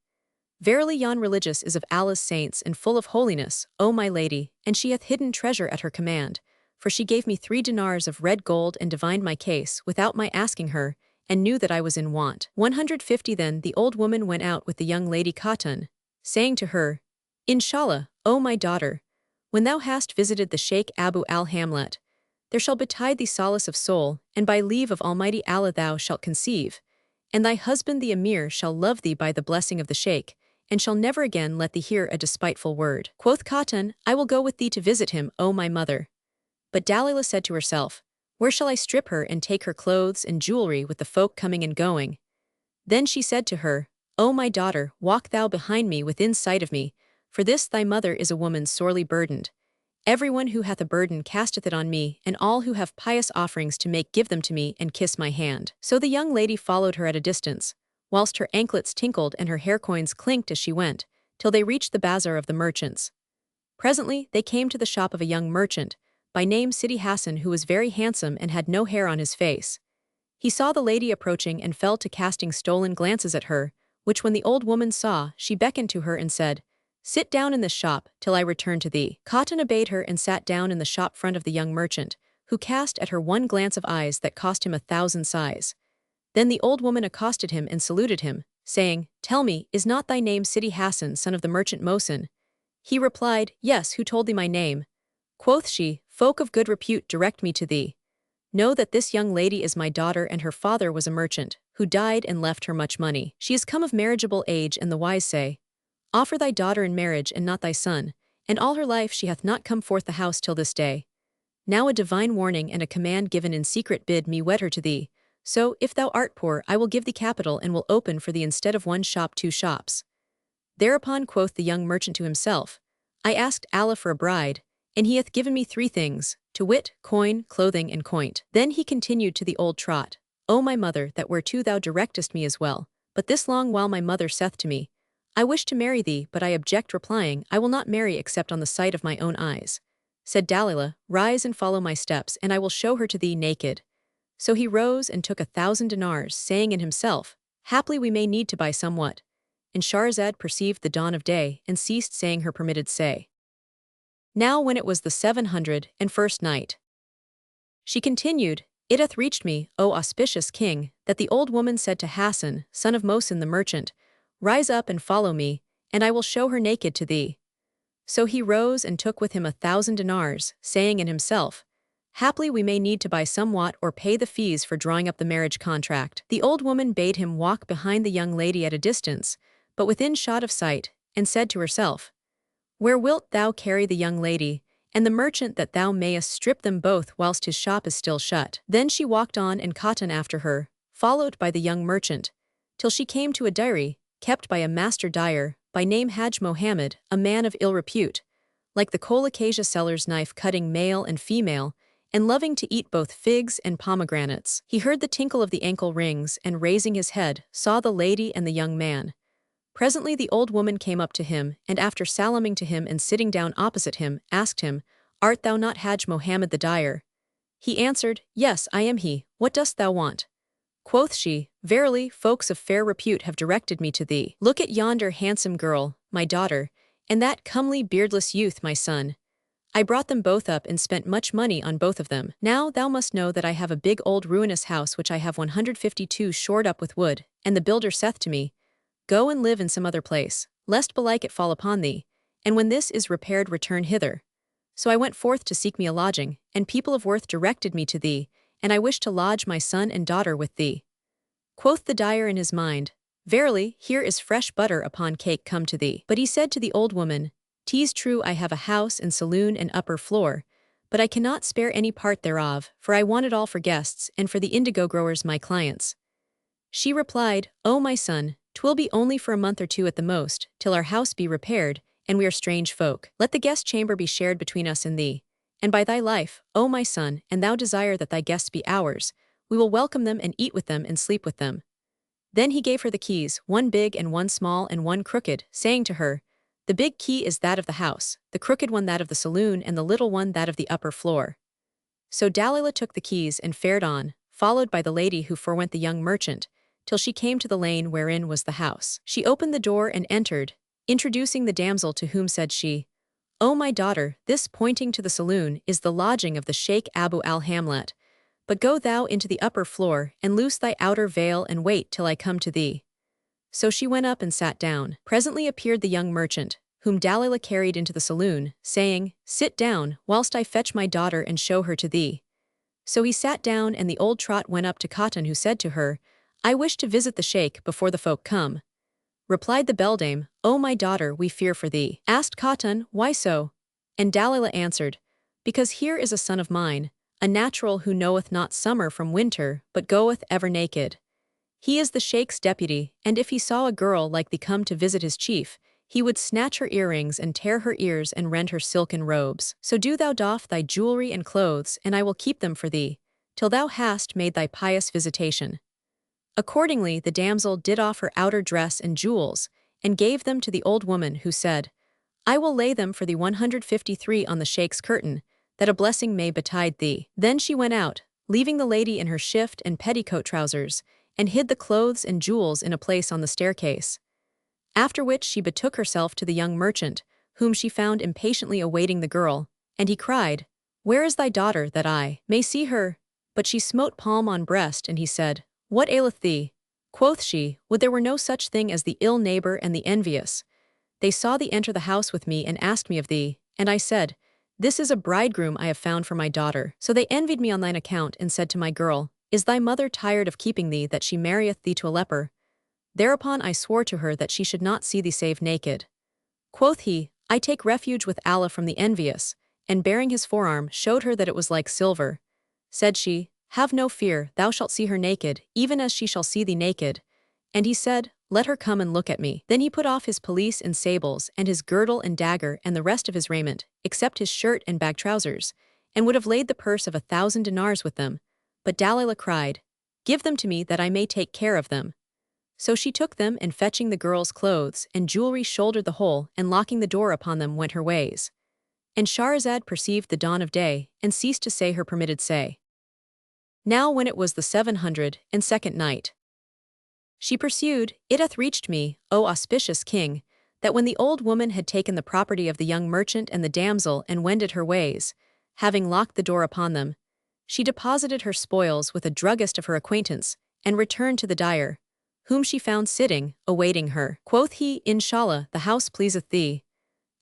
Verily yon religious is of Allah's saints and full of holiness, O my lady, and she hath hidden treasure at her command, for she gave me 3 dinars of red gold and divined my case without my asking her, and knew that I was in want. 150 Then the old woman went out with the young lady Khatan, saying to her, Inshallah, O my daughter, when thou hast visited the Sheikh Abu al-Hamlet, there shall betide thee solace of soul, and by leave of Almighty Allah thou shalt conceive, and thy husband the Emir shall love thee by the blessing of the Sheikh, and shall never again let thee hear a despiteful word. Quoth Khatan, I will go with thee to visit him, O my mother. But Dalilah said to herself, Where shall I strip her and take her clothes and jewelry with the folk coming and going? Then she said to her, O my daughter, walk thou behind me within sight of me, for this thy mother is a woman sorely burdened. Everyone who hath a burden casteth it on me, and all who have pious offerings to make give them to me and kiss my hand. So the young lady followed her at a distance, whilst her anklets tinkled and her hair coins clinked as she went, till they reached the bazaar of the merchants. Presently they came to the shop of a young merchant, by name Sidi Hassan, who was very handsome and had no hair on his face. He saw the lady approaching and fell to casting stolen glances at her, which when the old woman saw, she beckoned to her and said, Sit down in this shop, till I return to thee. Khatan obeyed her and sat down in the shop front of the young merchant, who cast at her one glance of eyes that cost him 1,000 sighs. Then the old woman accosted him and saluted him, saying, Tell me, is not thy name Sidi Hassan, son of the merchant Mohsin? He replied, Yes, who told thee my name? Quoth she, Folk of good repute direct me to thee. Know that this young lady is my daughter, and her father was a merchant, who died and left her much money. She is come of marriageable age, and the wise say, Offer thy daughter in marriage and not thy son, and all her life she hath not come forth the house till this day. Now a divine warning and a command given in secret bid me wed her to thee, so, if thou art poor, I will give thee capital and will open for thee instead of one shop 2 shops. Thereupon quoth the young merchant to himself, I asked Allah for a bride, and he hath given me 3 things, to wit, coin, clothing, and coint. Then he continued to the old trot, O my mother, that whereto thou directest me is well, but this long while my mother saith to me, I wish to marry thee, but I object, replying, I will not marry except on the sight of my own eyes. Said Dalilah, Rise and follow my steps, and I will show her to thee naked. So he rose and took 1,000 dinars, saying in himself, Haply we may need to buy somewhat. And Shahrazad perceived the dawn of day, and ceased saying her permitted say. Now when it was the 701st night, she continued, It hath reached me, O auspicious king, that the old woman said to Hassan, son of Mohsin the merchant, Rise up and follow me, and I will show her naked to thee. So he rose and took with him 1,000 dinars, saying in himself, Haply we may need to buy somewhat or pay the fees for drawing up the marriage contract. The old woman bade him walk behind the young lady at a distance, but within shot of sight, and said to herself, Where wilt thou carry the young lady, and the merchant that thou mayest strip them both whilst his shop is still shut. Then she walked on and Cotton after her, followed by the young merchant, till she came to a dairy, kept by a master dyer, by name Hajj Mohammed, a man of ill repute, like the colocasia seller's knife cutting male and female, and loving to eat both figs and pomegranates. He heard the tinkle of the ankle rings, and raising his head, saw the lady and the young man. Presently the old woman came up to him, and after salaming to him and sitting down opposite him, asked him, Art thou not Hajj Mohammed the dyer? He answered, Yes, I am he. What dost thou want? Quoth she, Verily, folks of fair repute have directed me to thee. Look at yonder handsome girl, my daughter, and that comely beardless youth, my son. I brought them both up and spent much money on both of them. Now thou must know that I have a big old ruinous house which I have 152 shored up with wood, and the builder saith to me, Go and live in some other place, lest belike it fall upon thee, and when this is repaired return hither. So I went forth to seek me a lodging, and people of worth directed me to thee, and I wish to lodge my son and daughter with thee. Quoth the dyer in his mind, Verily, here is fresh butter upon cake come to thee. But he said to the old woman, 'Tis true I have a house and saloon and upper floor, but I cannot spare any part thereof, for I want it all for guests and for the indigo growers my clients. She replied, O my son, 'twill be only for a month or two at the most, till our house be repaired, and we are strange folk. Let the guest chamber be shared between us and thee. And by thy life, O my son, and thou desire that thy guests be ours, we will welcome them and eat with them and sleep with them. Then he gave her the keys, one big and one small and one crooked, saying to her, The big key is that of the house, the crooked one that of the saloon, and the little one that of the upper floor. So Dalilah took the keys and fared on, followed by the lady who forewent the young merchant, till she came to the lane wherein was the house. She opened the door and entered, introducing the damsel, to whom said she, O my daughter, this, pointing to the saloon, is the lodging of the Sheikh Abu al-Hamlat, but go thou into the upper floor, and loose thy outer veil and wait till I come to thee. So she went up and sat down. Presently appeared the young merchant, whom Dalilah carried into the saloon, saying, Sit down, whilst I fetch my daughter and show her to thee. So he sat down, and the old trot went up to Cotton, who said to her, I wish to visit the sheikh before the folk come. Replied the beldame, O my daughter, we fear for thee. Asked Cotton, Why so? And Dalilah answered, Because here is a son of mine, a natural who knoweth not summer from winter, but goeth ever naked. He is the sheikh's deputy, and if he saw a girl like thee come to visit his chief, he would snatch her earrings and tear her ears and rend her silken robes. So do thou doff thy jewelry and clothes, and I will keep them for thee, till thou hast made thy pious visitation. Accordingly the damsel did off her outer dress and jewels, and gave them to the old woman, who said, I will lay them for thee 153 on the sheikh's curtain, that a blessing may betide thee. Then she went out, leaving the lady in her shift and petticoat trousers, and hid the clothes and jewels in a place on the staircase. After which she betook herself to the young merchant, whom she found impatiently awaiting the girl, and he cried, Where is thy daughter, that I may see her? But she smote palm on breast, and he said, What aileth thee? Quoth she, Would there were no such thing as the ill neighbor and the envious. They saw thee enter the house with me and asked me of thee, and I said, This is a bridegroom I have found for my daughter. So they envied me on thine account, and said to my girl, Is thy mother tired of keeping thee, that she marrieth thee to a leper? Thereupon I swore to her that she should not see thee save naked. Quoth he, I take refuge with Allah from the envious, and baring his forearm, showed her that it was like silver. Said she, Have no fear, thou shalt see her naked, even as she shall see thee naked. And he said, Let her come and look at me. Then he put off his pelisse and sables, and his girdle and dagger, and the rest of his raiment, except his shirt and bag trousers, and would have laid the purse of 1,000 dinars with them. But Dalilah cried, Give them to me, that I may take care of them. So she took them, and fetching the girl's clothes and jewelry, shouldered the whole, and locking the door upon them, went her ways. And Shahrazad perceived the dawn of day, and ceased to say her permitted say. Now when it was the 702nd night, she pursued, It hath reached me, O auspicious king, that when the old woman had taken the property of the young merchant and the damsel and wended her ways, having locked the door upon them, she deposited her spoils with a druggist of her acquaintance, and returned to the dyer, whom she found sitting, awaiting her. Quoth he, Inshallah, the house pleaseth thee.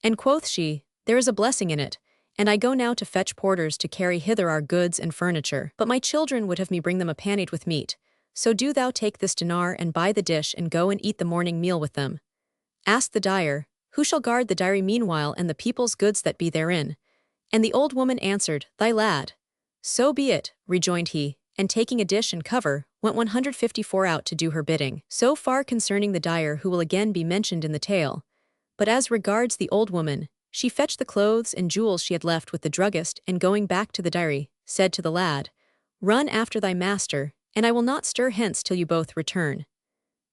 And quoth she, There is a blessing in it, and I go now to fetch porters to carry hither our goods and furniture. But my children would have me bring them a panade with meat, so do thou take this dinar and buy the dish and go and eat the morning meal with them. Asked the dyer, Who shall guard the dairy meanwhile and the people's goods that be therein? And the old woman answered, Thy lad. So be it, rejoined he, and taking a dish and cover, went 154 out to do her bidding. So far concerning the dyer who will again be mentioned in the tale. But as regards the old woman, she fetched the clothes and jewels she had left with the druggist, and going back to the dairy, said to the lad, Run after thy master, and I will not stir hence till you both return.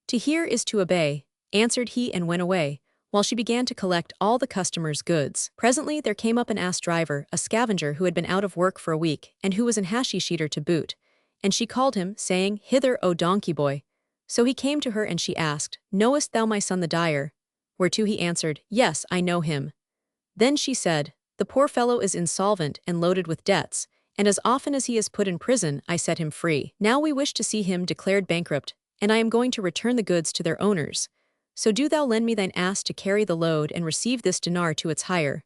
To hear is to obey, answered he, and went away, while she began to collect all the customers' goods. Presently there came up an ass driver, a scavenger who had been out of work for a week, and who was an hashish eater to boot. And she called him, saying, Hither, O donkey boy. So he came to her, and she asked, Knowest thou my son the dyer? Whereto he answered, Yes, I know him. Then she said, The poor fellow is insolvent and loaded with debts, and as often as he is put in prison, I set him free. Now we wish to see him declared bankrupt, and I am going to return the goods to their owners. So do thou lend me thine ass to carry the load, and receive this dinar to its hire.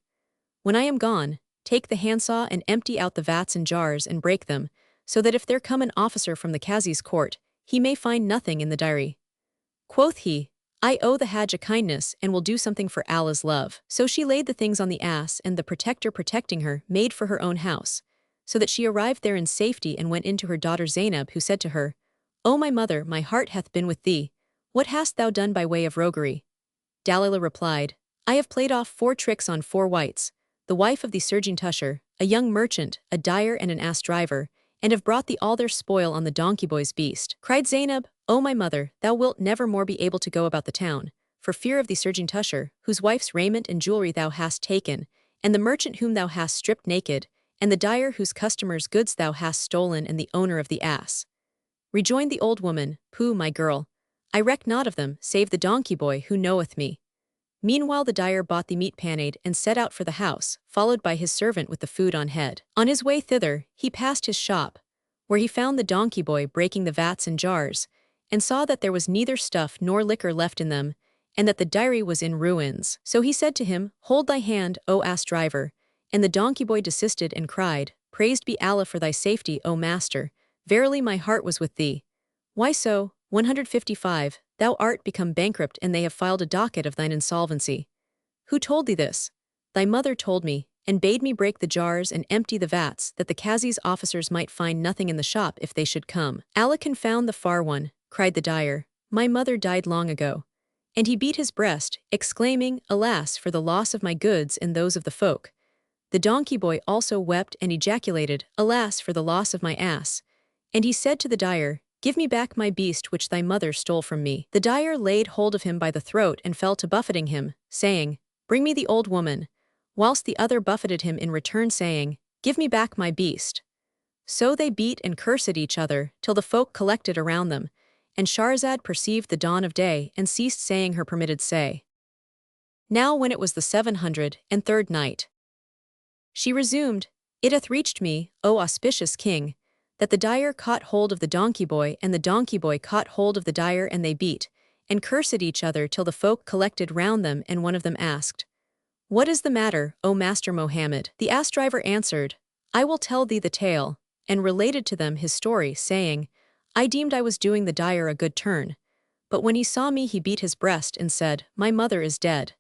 When I am gone, take the handsaw and empty out the vats and jars and break them, so that if there come an officer from the Qazi's court, he may find nothing in the dairy. Quoth he, I owe the Hajj a kindness, and will do something for Allah's love. So she laid the things on the ass, and the protector protecting her made for her own house, so that she arrived there in safety, and went in to her daughter Zainab, who said to her, O my mother, my heart hath been with thee. What hast thou done by way of roguery? Dalilah replied, I have played off 4 tricks on 4 whites, the wife of the surging tusher, a young merchant, a dyer, and an ass driver, and have brought thee all their spoil on the donkey boy's beast. Cried Zainab, O my mother, thou wilt never more be able to go about the town, for fear of the surging tusher, whose wife's raiment and jewelry thou hast taken, and the merchant whom thou hast stripped naked, and the dyer whose customers' goods thou hast stolen, and the owner of the ass. Rejoined the old woman, Pooh, my girl, I reck not of them, save the donkey boy who knoweth me. Meanwhile the dyer bought the meat panade and set out for the house, followed by his servant with the food on head. On his way thither, he passed his shop, where he found the donkey boy breaking the vats and jars, and saw that there was neither stuff nor liquor left in them, and that the dairy was in ruins. So he said to him, Hold thy hand, O ass driver. And the donkey boy desisted and cried, Praised be Allah for thy safety, O master. Verily my heart was with thee. Why so? 155. Thou art become bankrupt, and they have filed a docket of thine insolvency. Who told thee this? Thy mother told me, and bade me break the jars and empty the vats, that the Qazi's officers might find nothing in the shop if they should come. Allah confound the far one, cried the dyer. My mother died long ago. And he beat his breast, exclaiming, Alas for the loss of my goods and those of the folk. The donkey boy also wept and ejaculated, Alas for the loss of my ass. And he said to the dyer, Give me back my beast which thy mother stole from me. The dyer laid hold of him by the throat and fell to buffeting him, saying, Bring me the old woman, whilst the other buffeted him in return, saying, Give me back my beast. So they beat and cursed each other, till the folk collected around them, and Shahrazad perceived the dawn of day, and ceased saying her permitted say. Now when it was the 703rd night, she resumed, It hath reached me, O auspicious king, that the dyer caught hold of the donkey boy, and the donkey boy caught hold of the dyer, and they beat, and cursed each other till the folk collected round them, and one of them asked, What is the matter, O Master Mohammed? The ass driver answered, I will tell thee the tale, and related to them his story, saying, I deemed I was doing the dyer a good turn, but when he saw me he beat his breast and said, My mother is dead.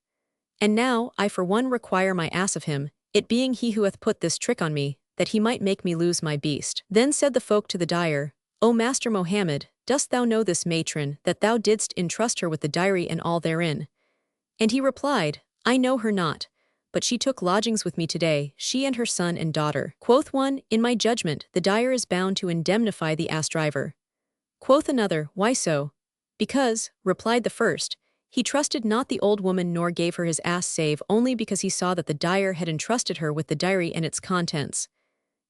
And now I for one require my ass of him, it being he who hath put this trick on me, that he might make me lose my beast. Then said the folk to the dyer, O Master Mohammed, dost thou know this matron, that thou didst entrust her with the dairy and all therein? And he replied, I know her not, but she took lodgings with me today, she and her son and daughter. Quoth one, In my judgment, the dyer is bound to indemnify the ass driver. Quoth another, Why so? Because, replied the first, he trusted not the old woman nor gave her his ass save only because he saw that the dyer had entrusted her with the dairy and its contents.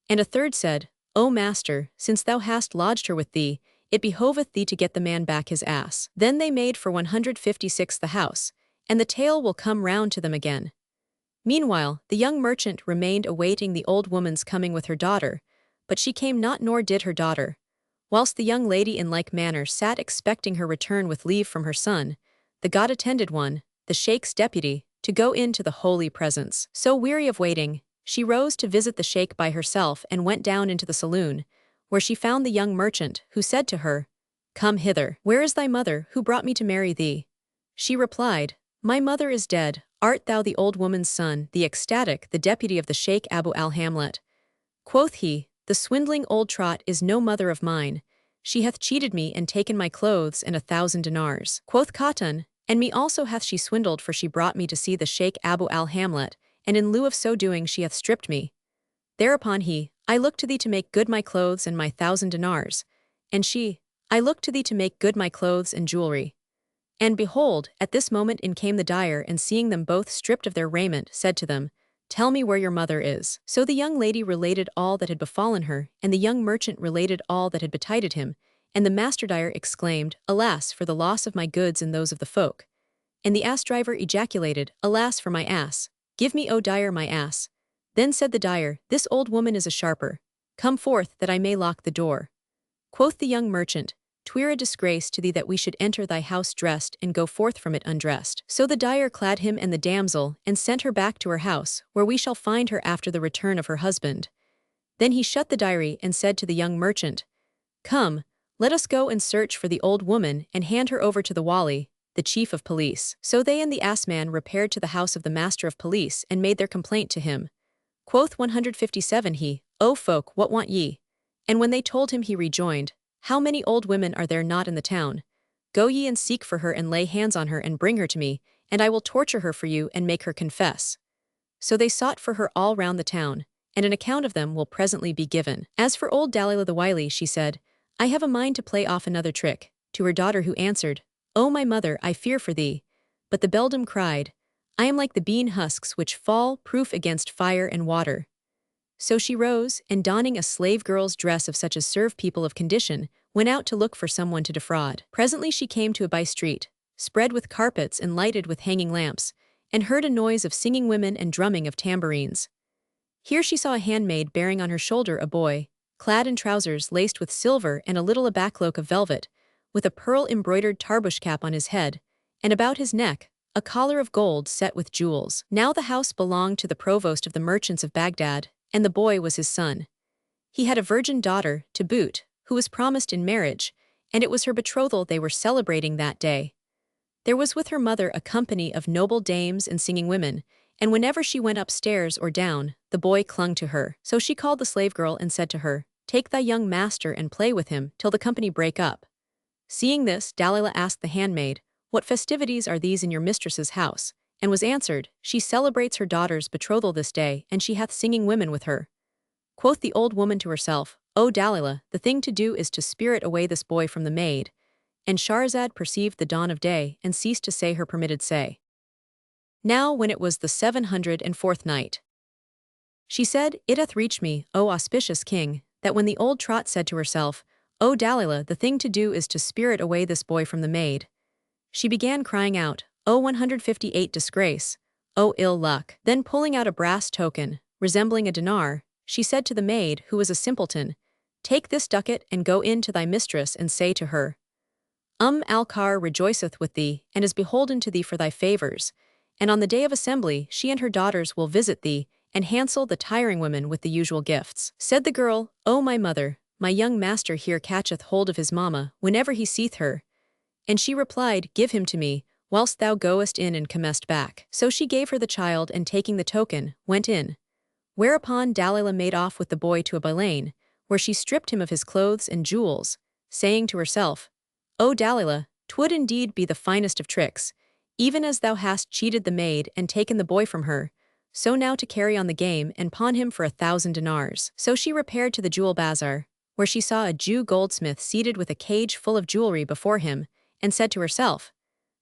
And a third said, O master, since thou hast lodged her with thee, it behoveth thee to get the man back his ass. Then they made for 156 the house, and the tale will come round to them again. Meanwhile, the young merchant remained awaiting the old woman's coming with her daughter, but she came not nor did her daughter. Whilst the young lady in like manner sat expecting her return with leave from her son, the God-attended one, the Sheikh's deputy, to go into the holy presence. So weary of waiting, she rose to visit the Sheikh by herself and went down into the saloon, where she found the young merchant, who said to her, Come hither. Where is thy mother, who brought me to marry thee? She replied, My mother is dead, art thou the old woman's son, the ecstatic, the deputy of the Sheikh Abu al-Hamlet? Quoth he, the swindling old trot is no mother of mine. She hath cheated me and taken my clothes and 1,000 dinars. Quoth Khatun, and me also hath she swindled, for she brought me to see the Sheikh Abu al-Hamlet, and in lieu of so doing she hath stripped me. Thereupon he, I look to thee to make good my clothes and my 1,000 dinars. And she, I look to thee to make good my clothes and jewelry. And behold, at this moment in came the dyer, and seeing them both stripped of their raiment, said to them, Tell me where your mother is. So the young lady related all that had befallen her, and the young merchant related all that had betided him, and the master dyer exclaimed, Alas for the loss of my goods and those of the folk. And the ass driver ejaculated, Alas for my ass. Give me, O dyer, my ass. Then said the dyer, This old woman is a sharper. Come forth, that I may lock the door. Quoth the young merchant, 'Twere a disgrace to thee that we should enter thy house dressed and go forth from it undressed. So the dyer clad him and the damsel, and sent her back to her house, where we shall find her after the return of her husband. Then he shut the dyery and said to the young merchant, Come, let us go and search for the old woman and hand her over to the wali, the chief of police. So they and the ass-man repaired to the house of the master of police and made their complaint to him. Quoth 157 he, O folk, what want ye? And when they told him, he rejoined, How many old women are there not in the town? Go ye and seek for her and lay hands on her and bring her to me, and I will torture her for you and make her confess. So they sought for her all round the town, and an account of them will presently be given. As for old Dalila the wily, she said, I have a mind to play off another trick, to her daughter, who answered, O my mother, I fear for thee. But the beldam cried, I am like the bean husks which fall, proof against fire and water. So she rose, and donning a slave girl's dress of such as serve people of condition, went out to look for someone to defraud. Presently she came to a by-street, spread with carpets and lighted with hanging lamps, and heard a noise of singing women and drumming of tambourines. Here she saw a handmaid bearing on her shoulder a boy, clad in trousers laced with silver and a little backcloak of velvet, with a pearl-embroidered tarbush cap on his head, and about his neck, a collar of gold set with jewels. Now the house belonged to the provost of the merchants of Baghdad, and the boy was his son. He had a virgin daughter, to boot, who was promised in marriage, and it was her betrothal they were celebrating that day. There was with her mother a company of noble dames and singing women, and whenever she went upstairs or down, the boy clung to her. So she called the slave girl and said to her, Take thy young master and play with him, till the company break up. Seeing this, Dalila asked the handmaid, What festivities are these in your mistress's house? And was answered, She celebrates her daughter's betrothal this day, and she hath singing women with her. Quoth the old woman to herself, O Dalila, the thing to do is to spirit away this boy from the maid. And Shahrazad perceived the dawn of day, and ceased to say her permitted say. Now when it was the 704th night, she said, It hath reached me, O auspicious king, that when the old trot said to herself, O Dalila, the thing to do is to spirit away this boy from the maid, she began crying out, O 158 disgrace, O ill luck. Then pulling out a brass token, resembling a dinar, she said to the maid, who was a simpleton, Take this ducat and go in to thy mistress and say to her, Al-Kar rejoiceth with thee, and is beholden to thee for thy favors, and on the day of assembly she and her daughters will visit thee, and hansel the tiring women with the usual gifts. Said the girl, O my mother, my young master here catcheth hold of his mamma, whenever he seeth her. And she replied, Give him to me, whilst thou goest in and comest back. So she gave her the child, and taking the token, went in. Whereupon Dalila made off with the boy to a bailane, where she stripped him of his clothes and jewels, saying to herself, O Dalila, 'twould indeed be the finest of tricks, even as thou hast cheated the maid and taken the boy from her, so now to carry on the game and pawn him for 1,000 dinars. So she repaired to the jewel bazaar, where she saw a Jew goldsmith seated with a cage full of jewelry before him, and said to herself,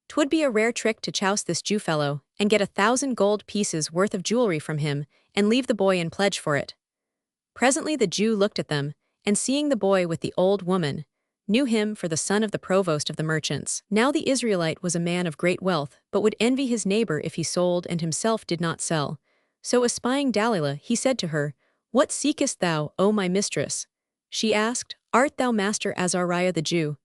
'Twould be a rare trick to chouse this Jew fellow, and get 1,000 gold pieces worth of jewelry from him, and leave the boy in pledge for it. Presently the Jew looked at them, and seeing the boy with the old woman, knew him for the son of the provost of the merchants. Now the Israelite was a man of great wealth, but would envy his neighbor if he sold and himself did not sell. So espying Dalila, he said to her, What seekest thou, O my mistress? She asked, Art thou Master Azariah the Jew?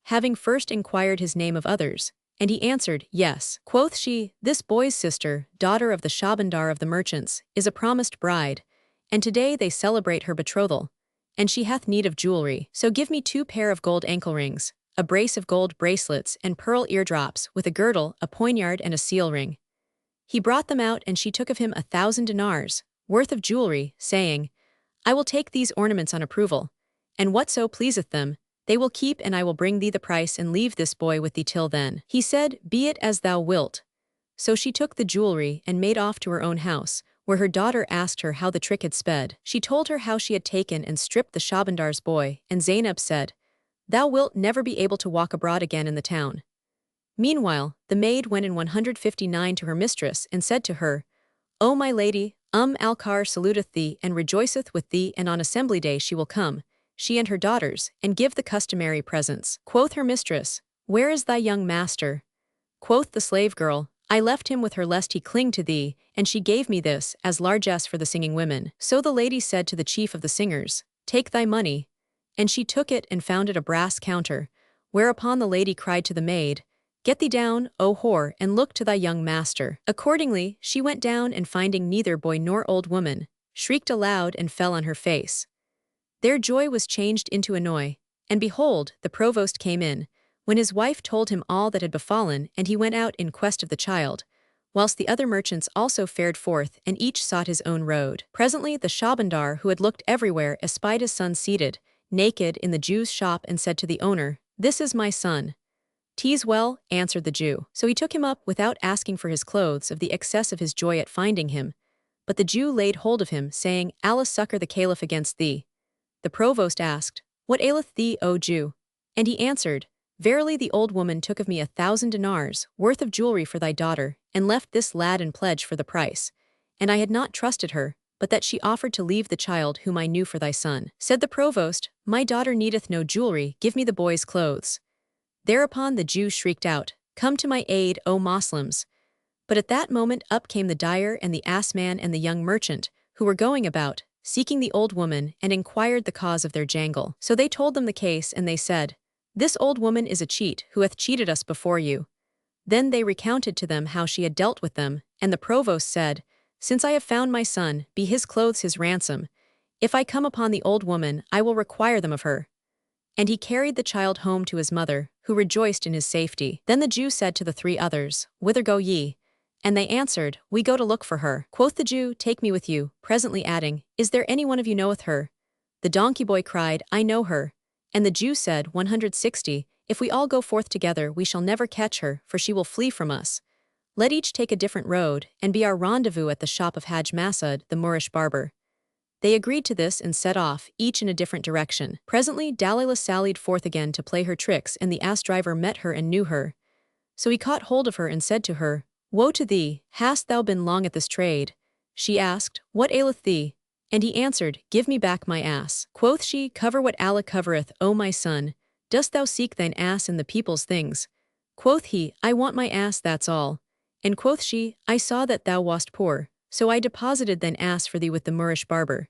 Having first inquired his name of others, and he answered, Yes. Quoth she, This boy's sister, daughter of the Shabandar of the merchants, is a promised bride, and today they celebrate her betrothal, and she hath need of jewelry. So give me 2 pair of gold ankle rings, a brace of gold bracelets and pearl eardrops, with a girdle, a poignard and a seal ring. He brought them out, and she took of him 1,000 dinars, worth of jewelry, saying, I will take these ornaments on approval, and whatso pleaseth them, they will keep, and I will bring thee the price and leave this boy with thee till then. He said, Be it as thou wilt. So she took the jewelry and made off to her own house, where her daughter asked her how the trick had sped. She told her how she had taken and stripped the Shabandar's boy, and Zainab said, Thou wilt never be able to walk abroad again in the town. Meanwhile, the maid went in 159 to her mistress and said to her, O my lady, Al-Kar saluteth thee and rejoiceth with thee, and on assembly day she will come, she and her daughters, and give the customary presents. Quoth her mistress, Where is thy young master? Quoth the slave girl, I left him with her lest he cling to thee, and she gave me this as largesse for the singing women. So the lady said to the chief of the singers, Take thy money. And she took it and found it a brass counter, whereupon the lady cried to the maid, Get thee down, O whore, and look to thy young master. Accordingly, she went down, and finding neither boy nor old woman, shrieked aloud and fell on her face. Their joy was changed into annoy, and behold, the provost came in, when his wife told him all that had befallen, and he went out in quest of the child, whilst the other merchants also fared forth, and each sought his own road. Presently the Shabandar, who had looked everywhere, espied his son seated, naked, in the Jew's shop, and said to the owner, This is my son. "'Tis well," answered the Jew. So he took him up without asking for his clothes of the excess of his joy at finding him. But the Jew laid hold of him, saying, Allah succor the Caliph against thee. The provost asked, What aileth thee, O Jew? And he answered, Verily the old woman took of me 1,000 dinars, worth of jewelry for thy daughter, and left this lad in pledge for the price. And I had not trusted her, but that she offered to leave the child whom I knew for thy son. Said the provost, My daughter needeth no jewelry, give me the boy's clothes. Thereupon the Jew shrieked out, Come to my aid, O Moslems! But at that moment up came the dyer and the assman and the young merchant, who were going about, seeking the old woman, and inquired the cause of their jangle. So they told them the case, and they said, This old woman is a cheat, who hath cheated us before you. Then they recounted to them how she had dealt with them, and the provost said, Since I have found my son, be his clothes his ransom. If I come upon the old woman, I will require them of her. And he carried the child home to his mother, who rejoiced in his safety. Then the Jew said to the 3 others, Whither go ye? And they answered, We go to look for her. Quoth the Jew, Take me with you, presently adding, Is there any one of you knoweth her? The donkey boy cried, I know her. And the Jew said, 160, If we all go forth together, we shall never catch her, for she will flee from us. Let each take a different road, and be our rendezvous at the shop of Hajj Masud, the Moorish barber. They agreed to this and set off, each in a different direction. Presently Dalilah sallied forth again to play her tricks, and the ass-driver met her and knew her. So he caught hold of her and said to her, Woe to thee, hast thou been long at this trade? She asked, What aileth thee? And he answered, Give me back my ass. Quoth she, Cover what Allah covereth, O my son. Dost thou seek thine ass in the people's things? Quoth he, I want my ass, that's all. And quoth she, I saw that thou wast poor, so I deposited thine ass for thee with the Moorish barber.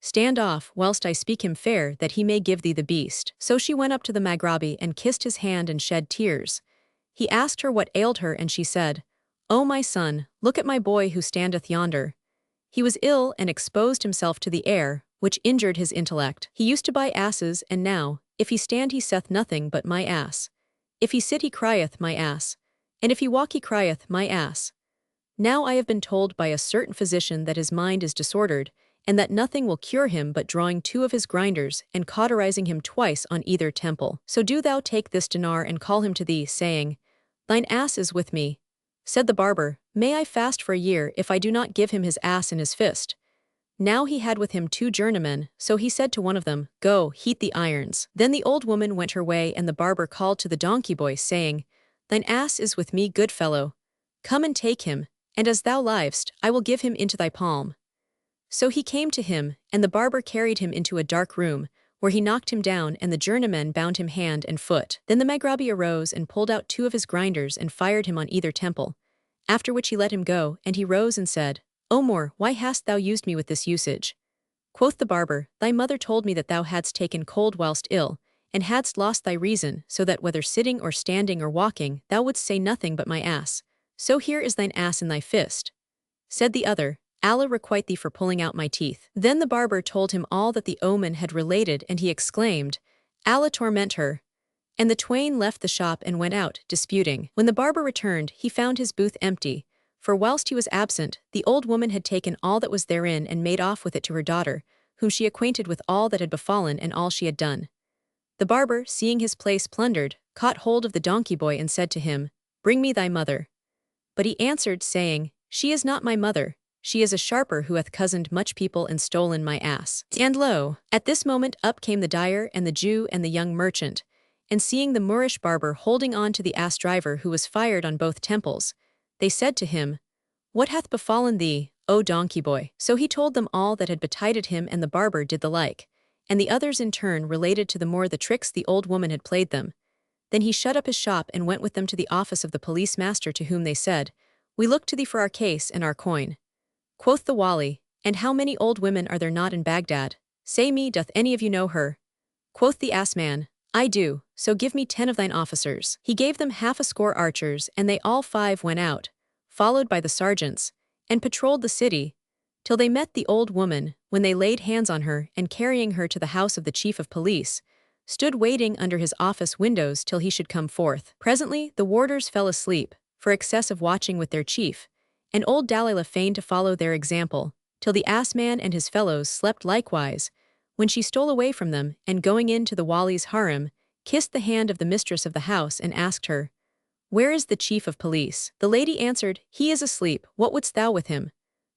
Stand off, whilst I speak him fair, that he may give thee the beast. So she went up to the Maghrabi and kissed his hand and shed tears. He asked her what ailed her, and she said, O my son, look at my boy who standeth yonder. He was ill and exposed himself to the air, which injured his intellect. He used to buy asses, and now, if he stand he saith nothing but my ass. If he sit he crieth my ass. And if he walk he crieth my ass. Now I have been told by a certain physician that his mind is disordered, and that nothing will cure him but drawing 2 of his grinders and cauterizing him twice on either temple. So do thou take this dinar and call him to thee, saying, Thine ass is with me. Said the barber, May I fast for a year if I do not give him his ass in his fist? Now he had with him 2 journeymen, so he said to one of them, Go, heat the irons. Then the old woman went her way, and the barber called to the donkey boy, saying, Thine ass is with me, good fellow. Come and take him, and as thou livest, I will give him into thy palm. So he came to him, and the barber carried him into a dark room, where he knocked him down, and the journeymen bound him hand and foot. Then the Maghrabi arose and pulled out 2 of his grinders and fired him on either temple, after which he let him go, and he rose and said, O Moor, why hast thou used me with this usage? Quoth the barber, Thy mother told me that thou hadst taken cold whilst ill, and hadst lost thy reason, so that whether sitting or standing or walking, thou wouldst say nothing but my ass. So here is thine ass in thy fist. Said the other, Allah requite thee for pulling out my teeth. Then the barber told him all that the omen had related, and he exclaimed, Allah torment her. And the twain left the shop and went out, disputing. When the barber returned, he found his booth empty, for whilst he was absent, the old woman had taken all that was therein and made off with it to her daughter, whom she acquainted with all that had befallen and all she had done. The barber, seeing his place plundered, caught hold of the donkey boy and said to him, "Bring me thy mother." But he answered, saying, "She is not my mother, she is a sharper who hath cozened much people and stolen my ass." And lo, at this moment up came the dyer and the Jew and the young merchant, and seeing the Moorish barber holding on to the ass driver who was fired on both temples, they said to him, "What hath befallen thee, O donkey boy?" So he told them all that had betided him, and the barber did the like, and the others in turn related to the Moor the tricks the old woman had played them. Then he shut up his shop and went with them to the office of the police master, to whom they said, "We look to thee for our case and our coin." Quoth the Wali, "And how many old women are there not in Baghdad? Say me, doth any of you know her?" Quoth the ass man, "I do, so give me 10 of thine officers." He gave them 50 archers, and they all 5 went out, followed by the sergeants, and patrolled the city, till they met the old woman, when they laid hands on her, and carrying her to the house of the chief of police, stood waiting under his office windows till he should come forth. Presently the warders fell asleep, for excess of watching with their chief, and old Dalila feigned to follow their example, till the ass man and his fellows slept likewise, when she stole away from them, and going in to the Wali's harem, kissed the hand of the mistress of the house and asked her, "Where is the chief of police?" The lady answered, "He is asleep, what wouldst thou with him?"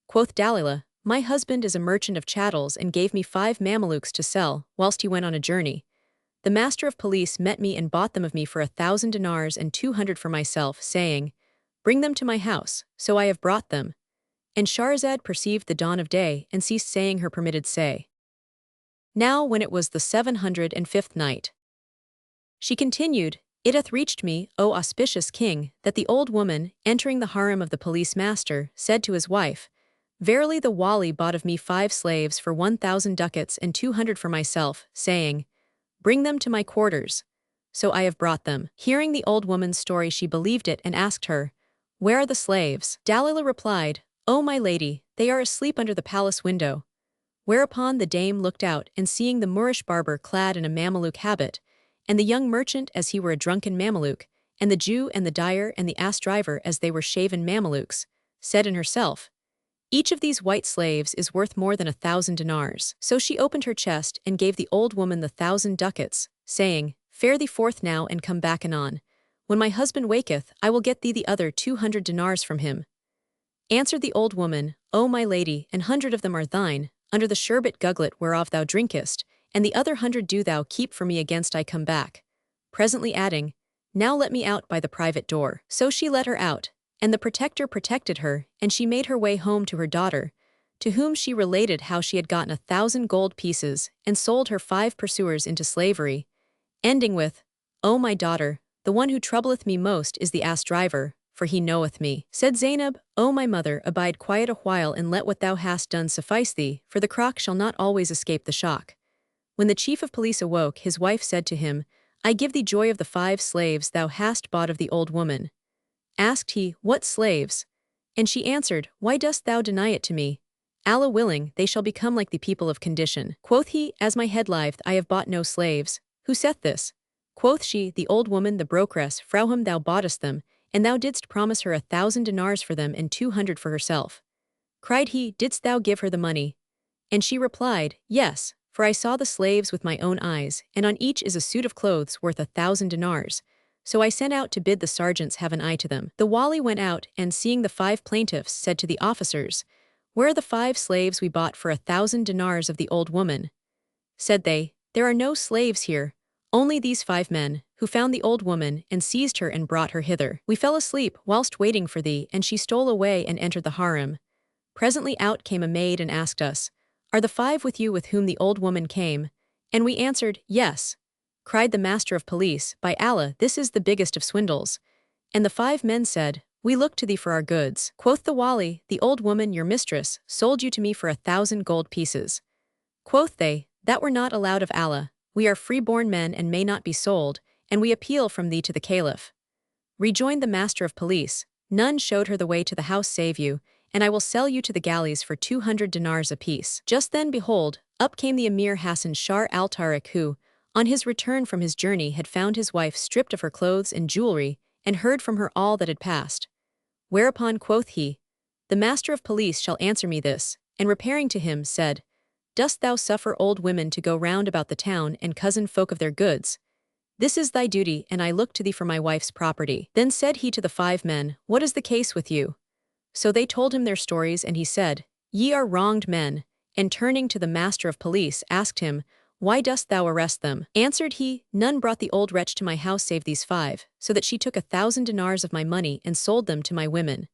Quoth Dalila, "My husband is a merchant of chattels and gave me 5 Mamelukes to sell, whilst he went on a journey. The master of police met me and bought them of me for 1,000 dinars and 200 for myself, saying, 'Bring them to my house,' so I have brought them." And Shahrazad perceived the dawn of day and ceased saying her permitted say. Now when it was the 705th night, she continued, "It hath reached me, O auspicious king, that the old woman, entering the harem of the police master, said to his wife, 'Verily the Wali bought of me 5 slaves for 1,000 ducats and 200 for myself, saying, Bring them to my quarters.' So I have brought them." Hearing the old woman's story, she believed it and asked her, "Where are the slaves?" Dalila replied, "O my lady, they are asleep under the palace window." Whereupon the dame looked out, and seeing the Moorish barber clad in a Mameluke habit, and the young merchant as he were a drunken Mameluke, and the Jew and the dyer and the ass driver as they were shaven Mamelukes, said in herself, "Each of these white slaves is worth more than 1,000 dinars." So she opened her chest and gave the old woman the 1,000 ducats, saying, "Fare thee forth now and come back anon. When my husband waketh, I will get thee the other 200 dinars from him." Answered the old woman, "O my lady, 100 of them are thine, under the sherbet gugglet whereof thou drinkest, and the other 100 do thou keep for me against I come back." Presently adding, "Now let me out by the private door." So she let her out, and the protector protected her, and she made her way home to her daughter, to whom she related how she had gotten 1,000 gold pieces, and sold her 5 pursuers into slavery, ending with, "O my daughter, the one who troubleth me most is the ass driver, for he knoweth me." Said Zainab, "O my mother, abide quiet a while and let what thou hast done suffice thee, for the crock shall not always escape the shock." When the chief of police awoke, his wife said to him, "I give thee joy of the 5 slaves thou hast bought of the old woman." Asked he, "What slaves?" And she answered, "Why dost thou deny it to me? Allah willing, they shall become like the people of condition." Quoth he, "As my head liveth, I have bought no slaves." "Who saith this?" Quoth she, "The old woman, the brokeress, fra whom thou boughtest them, and thou didst promise her 1,000 dinars for them and 200 for herself." Cried he, "Didst thou give her the money?" And she replied, "Yes, for I saw the slaves with my own eyes, and on each is a suit of clothes worth 1,000 dinars. So I sent out to bid the sergeants have an eye to them." The Wali went out, and seeing the 5 plaintiffs, said to the officers, "Where are the 5 slaves we bought for 1,000 dinars of the old woman?" Said they, "There are no slaves here, only these 5 men, who found the old woman, and seized her and brought her hither. We fell asleep whilst waiting for thee, and she stole away and entered the harem. Presently out came a maid and asked us, 'Are the 5 with you with whom the old woman came?' And we answered, 'Yes.' Cried the master of police, 'By Allah, this is the biggest of swindles.' And the 5 men said, 'We look to thee for our goods.' Quoth the Wali, 'The old woman, your mistress, sold you to me for 1,000 gold pieces.' Quoth they, 'That were not allowed of Allah. We are free-born men and may not be sold, and we appeal from thee to the caliph.' Rejoined the master of police, 'None showed her the way to the house save you, and I will sell you to the galleys for 200 dinars apiece." Just then behold, up came the Emir Hassan Shar al-Tariq who, on his return from his journey, had found his wife stripped of her clothes and jewelry, and heard from her all that had passed. Whereupon quoth he, The master of police shall answer me this, and repairing to him, said, Dost thou suffer old women to go round about the town and cozen folk of their goods? This is thy duty, and I look to thee for my wife's property. Then said he to the 5 men, What is the case with you? So they told him their stories, and he said, Ye are wronged men, and turning to the master of police asked him, Why dost thou arrest them? Answered he, None brought the old wretch to my house save these 5, so that she took 1,000 dinars of my money and sold them to my women.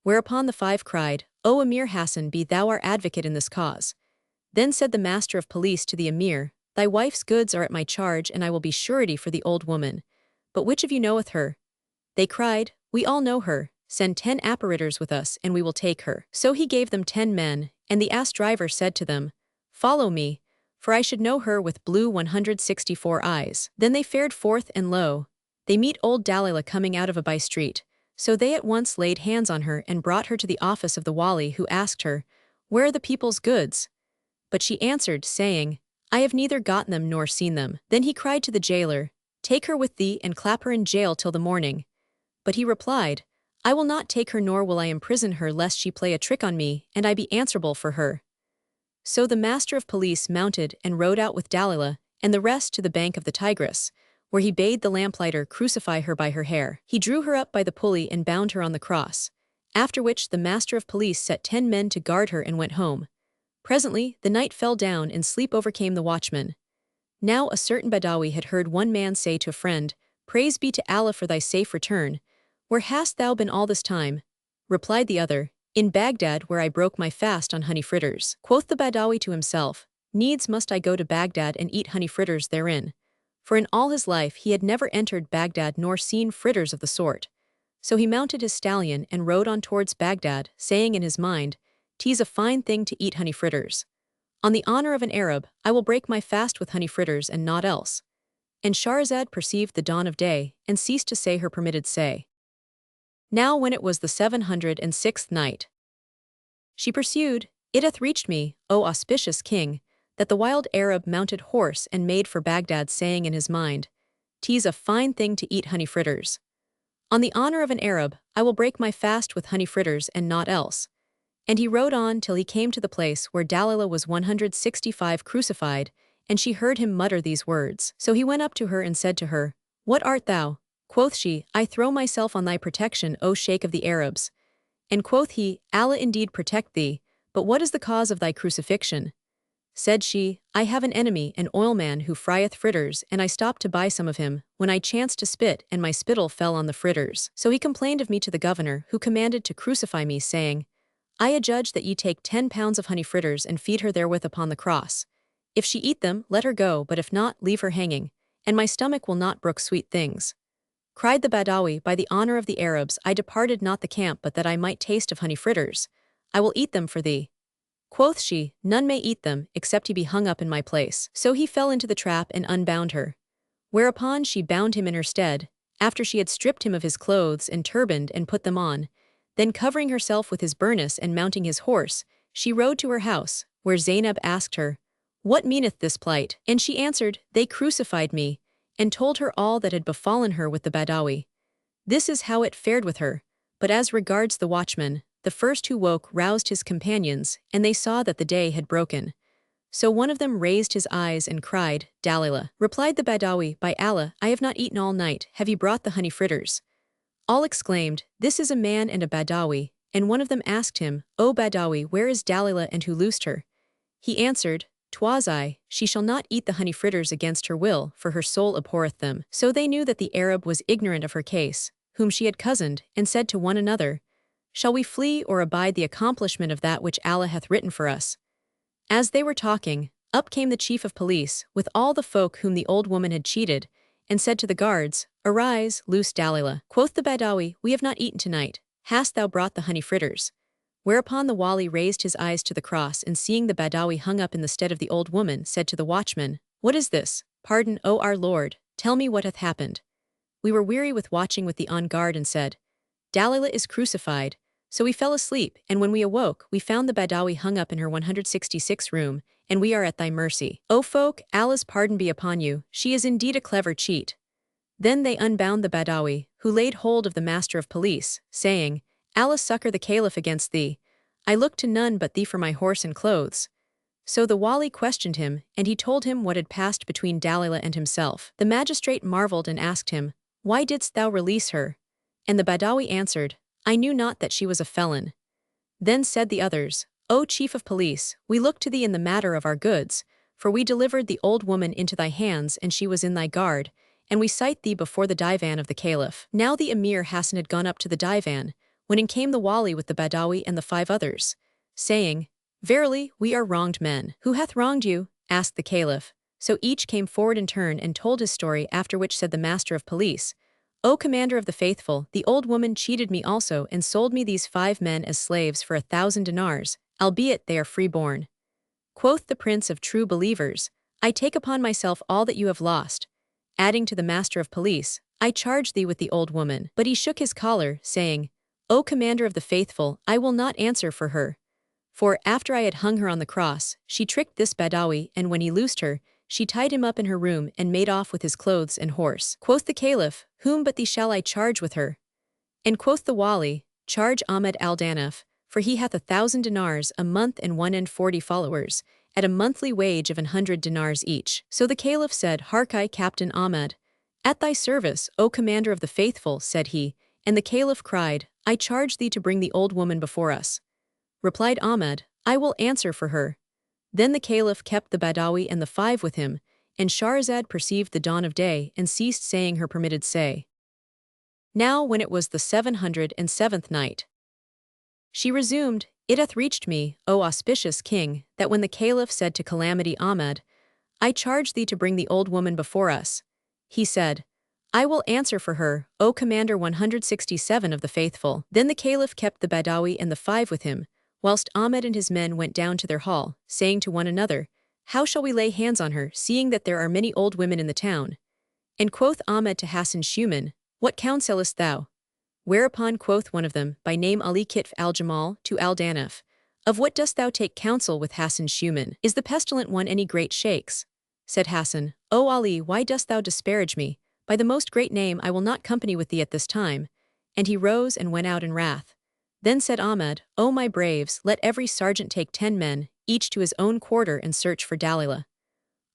Whereupon the 5 cried, O Emir Hassan, be thou our advocate in this cause. Then said the master of police to the emir, Thy wife's goods are at my charge, and I will be surety for the old woman. But which of you knoweth her? They cried, We all know her. Send 10 apparitors with us, and we will take her. So he gave them 10 men, and the ass driver said to them, Follow me, for I should know her with blue 164 eyes. Then they fared forth, and lo, they meet old Dalilah coming out of a by-street. So they at once laid hands on her and brought her to the office of the wali, who asked her, Where are the people's goods? But she answered, saying, I have neither gotten them nor seen them. Then he cried to the jailer, Take her with thee and clap her in jail till the morning. But he replied, I will not take her, nor will I imprison her, lest she play a trick on me, and I be answerable for her. So the master of police mounted and rode out with Dalilah and the rest to the bank of the Tigris, where he bade the lamplighter crucify her by her hair. He drew her up by the pulley and bound her on the cross, after which the master of police set 10 men to guard her and went home. Presently the night fell down, and sleep overcame the watchman. Now a certain Badawi had heard one man say to a friend, Praise be to Allah for thy safe return. Where hast thou been all this time? Replied the other, In Baghdad, where I broke my fast on honey fritters. Quoth the Badawi to himself, Needs must I go to Baghdad and eat honey fritters therein. For in all his life he had never entered Baghdad nor seen fritters of the sort. So he mounted his stallion and rode on towards Baghdad, saying in his mind, 'Tis a fine thing to eat honey fritters. On the honor of an Arab, I will break my fast with honey fritters and naught else. And Shahrazad perceived the dawn of day, and ceased to say her permitted say. Now when it was the 706th night, she pursued, It hath reached me, O auspicious king, that the wild Arab mounted horse and made for Baghdad, saying in his mind, 'Tis a fine thing to eat honey fritters. On the honor of an Arab, I will break my fast with honey fritters and naught else. And he rode on till he came to the place where Dalilah was 165 crucified, and she heard him mutter these words. So he went up to her and said to her, What art thou? Quoth she, I throw myself on thy protection, O Sheikh of the Arabs. And quoth he, Allah indeed protect thee, but what is the cause of thy crucifixion? Said she, I have an enemy, an oilman who frieth fritters, and I stopped to buy some of him, when I chanced to spit, and my spittle fell on the fritters. So he complained of me to the governor, who commanded to crucify me, saying, I adjudge that ye take 10 pounds of honey fritters and feed her therewith upon the cross. If she eat them, let her go, but if not, leave her hanging, and my stomach will not brook sweet things. Cried the Badawi, By the honor of the Arabs, I departed not the camp but that I might taste of honey fritters. I will eat them for thee. Quoth she, None may eat them, except he be hung up in my place. So he fell into the trap and unbound her. Whereupon she bound him in her stead, after she had stripped him of his clothes and turbaned and put them on. Then covering herself with his burnous and mounting his horse, she rode to her house, where Zainab asked her, What meaneth this plight? And she answered, They crucified me, and told her all that had befallen her with the Badawi. This is how it fared with her. But as regards the watchman, the first who woke roused his companions, and they saw that the day had broken. So one of them raised his eyes and cried, Dalilah. Replied the Badawi, By Allah, I have not eaten all night, have ye brought the honey fritters? All exclaimed, This is a man and a Badawi, and one of them asked him, O Badawi, where is Dalilah, and who loosed her? He answered, 'Twas I, she shall not eat the honey fritters against her will, for her soul abhorreth them. So they knew that the Arab was ignorant of her case, whom she had cozened, and said to one another, Shall we flee or abide the accomplishment of that which Allah hath written for us? As they were talking, up came the chief of police, with all the folk whom the old woman had cheated, and said to the guards, Arise, loose Dalilah. Quoth the Badawi, We have not eaten tonight. Hast thou brought the honey fritters? Whereupon the wali raised his eyes to the cross, and seeing the Badawi hung up in the stead of the old woman, said to the watchman, What is this? Pardon, O our Lord, tell me what hath happened. We were weary with watching with the on guard, and said, Dalilah is crucified. So we fell asleep, and when we awoke, we found the Badawi hung up in her 166 room, and we are at thy mercy. O folk, Allah's pardon be upon you, she is indeed a clever cheat. Then they unbound the Badawi, who laid hold of the master of police, saying, Allah succor the Caliph against thee. I look to none but thee for my horse and clothes. So the wali questioned him, and he told him what had passed between Dalila and himself. The magistrate marveled and asked him, Why didst thou release her? And the Badawi answered, I knew not that she was a felon. Then said the others, O chief of police, we look to thee in the matter of our goods, for we delivered the old woman into thy hands and she was in thy guard, and we cite thee before the divan of the Caliph. Now the Emir Hassan had gone up to the divan, when in came the wali with the Badawi and the 5 others, saying, Verily, we are wronged men. Who hath wronged you? Asked the Caliph. So each came forward in turn and told his story, after which said the master of police, O commander of the faithful, the old woman cheated me also and sold me these 5 men as slaves for 1,000 dinars, albeit they are freeborn. Quoth the prince of true believers, I take upon myself all that you have lost. Adding to the master of police, I charge thee with the old woman. But he shook his collar, saying, O commander of the faithful, I will not answer for her. For, after I had hung her on the cross, she tricked this Badawi, and when he loosed her, she tied him up in her room and made off with his clothes and horse. Quoth the Caliph, Whom but thee shall I charge with her? And quoth the wali, Charge Ahmed al-Danaf, for he hath 1,000 dinars a month and 140 followers, at a monthly wage of 100 dinars each. So the Caliph said, Harkai Captain Ahmed. At thy service, O commander of the faithful, said he, and the Caliph cried, I charge thee to bring the old woman before us. Replied Ahmed, I will answer for her. Then the Caliph kept the Badawi and the 5 with him, and Shahrazad perceived the dawn of day and ceased saying her permitted say. Now when it was the 707th night, she resumed, It hath reached me, O auspicious king, that when the Caliph said to Calamity Ahmed, I charge thee to bring the old woman before us, he said, I will answer for her, O commander 167 of the faithful. Then the Caliph kept the Badawi and the 5 with him, whilst Ahmed and his men went down to their hall, saying to one another, How shall we lay hands on her, seeing that there are many old women in the town? And quoth Ahmed to Hassan Shuman, What counsellest thou? Whereupon quoth one of them, by name Ali Kitf al-Jamal, to al-Danaf, Of what dost thou take counsel with Hassan Shuman? Is the pestilent one any great shakes? Said Hassan, O Ali, why dost thou disparage me? By the most great name I will not company with thee at this time. And he rose and went out in wrath. Then said Ahmed, O my braves, let every sergeant take 10 men, each to his own quarter, and search for Dalila.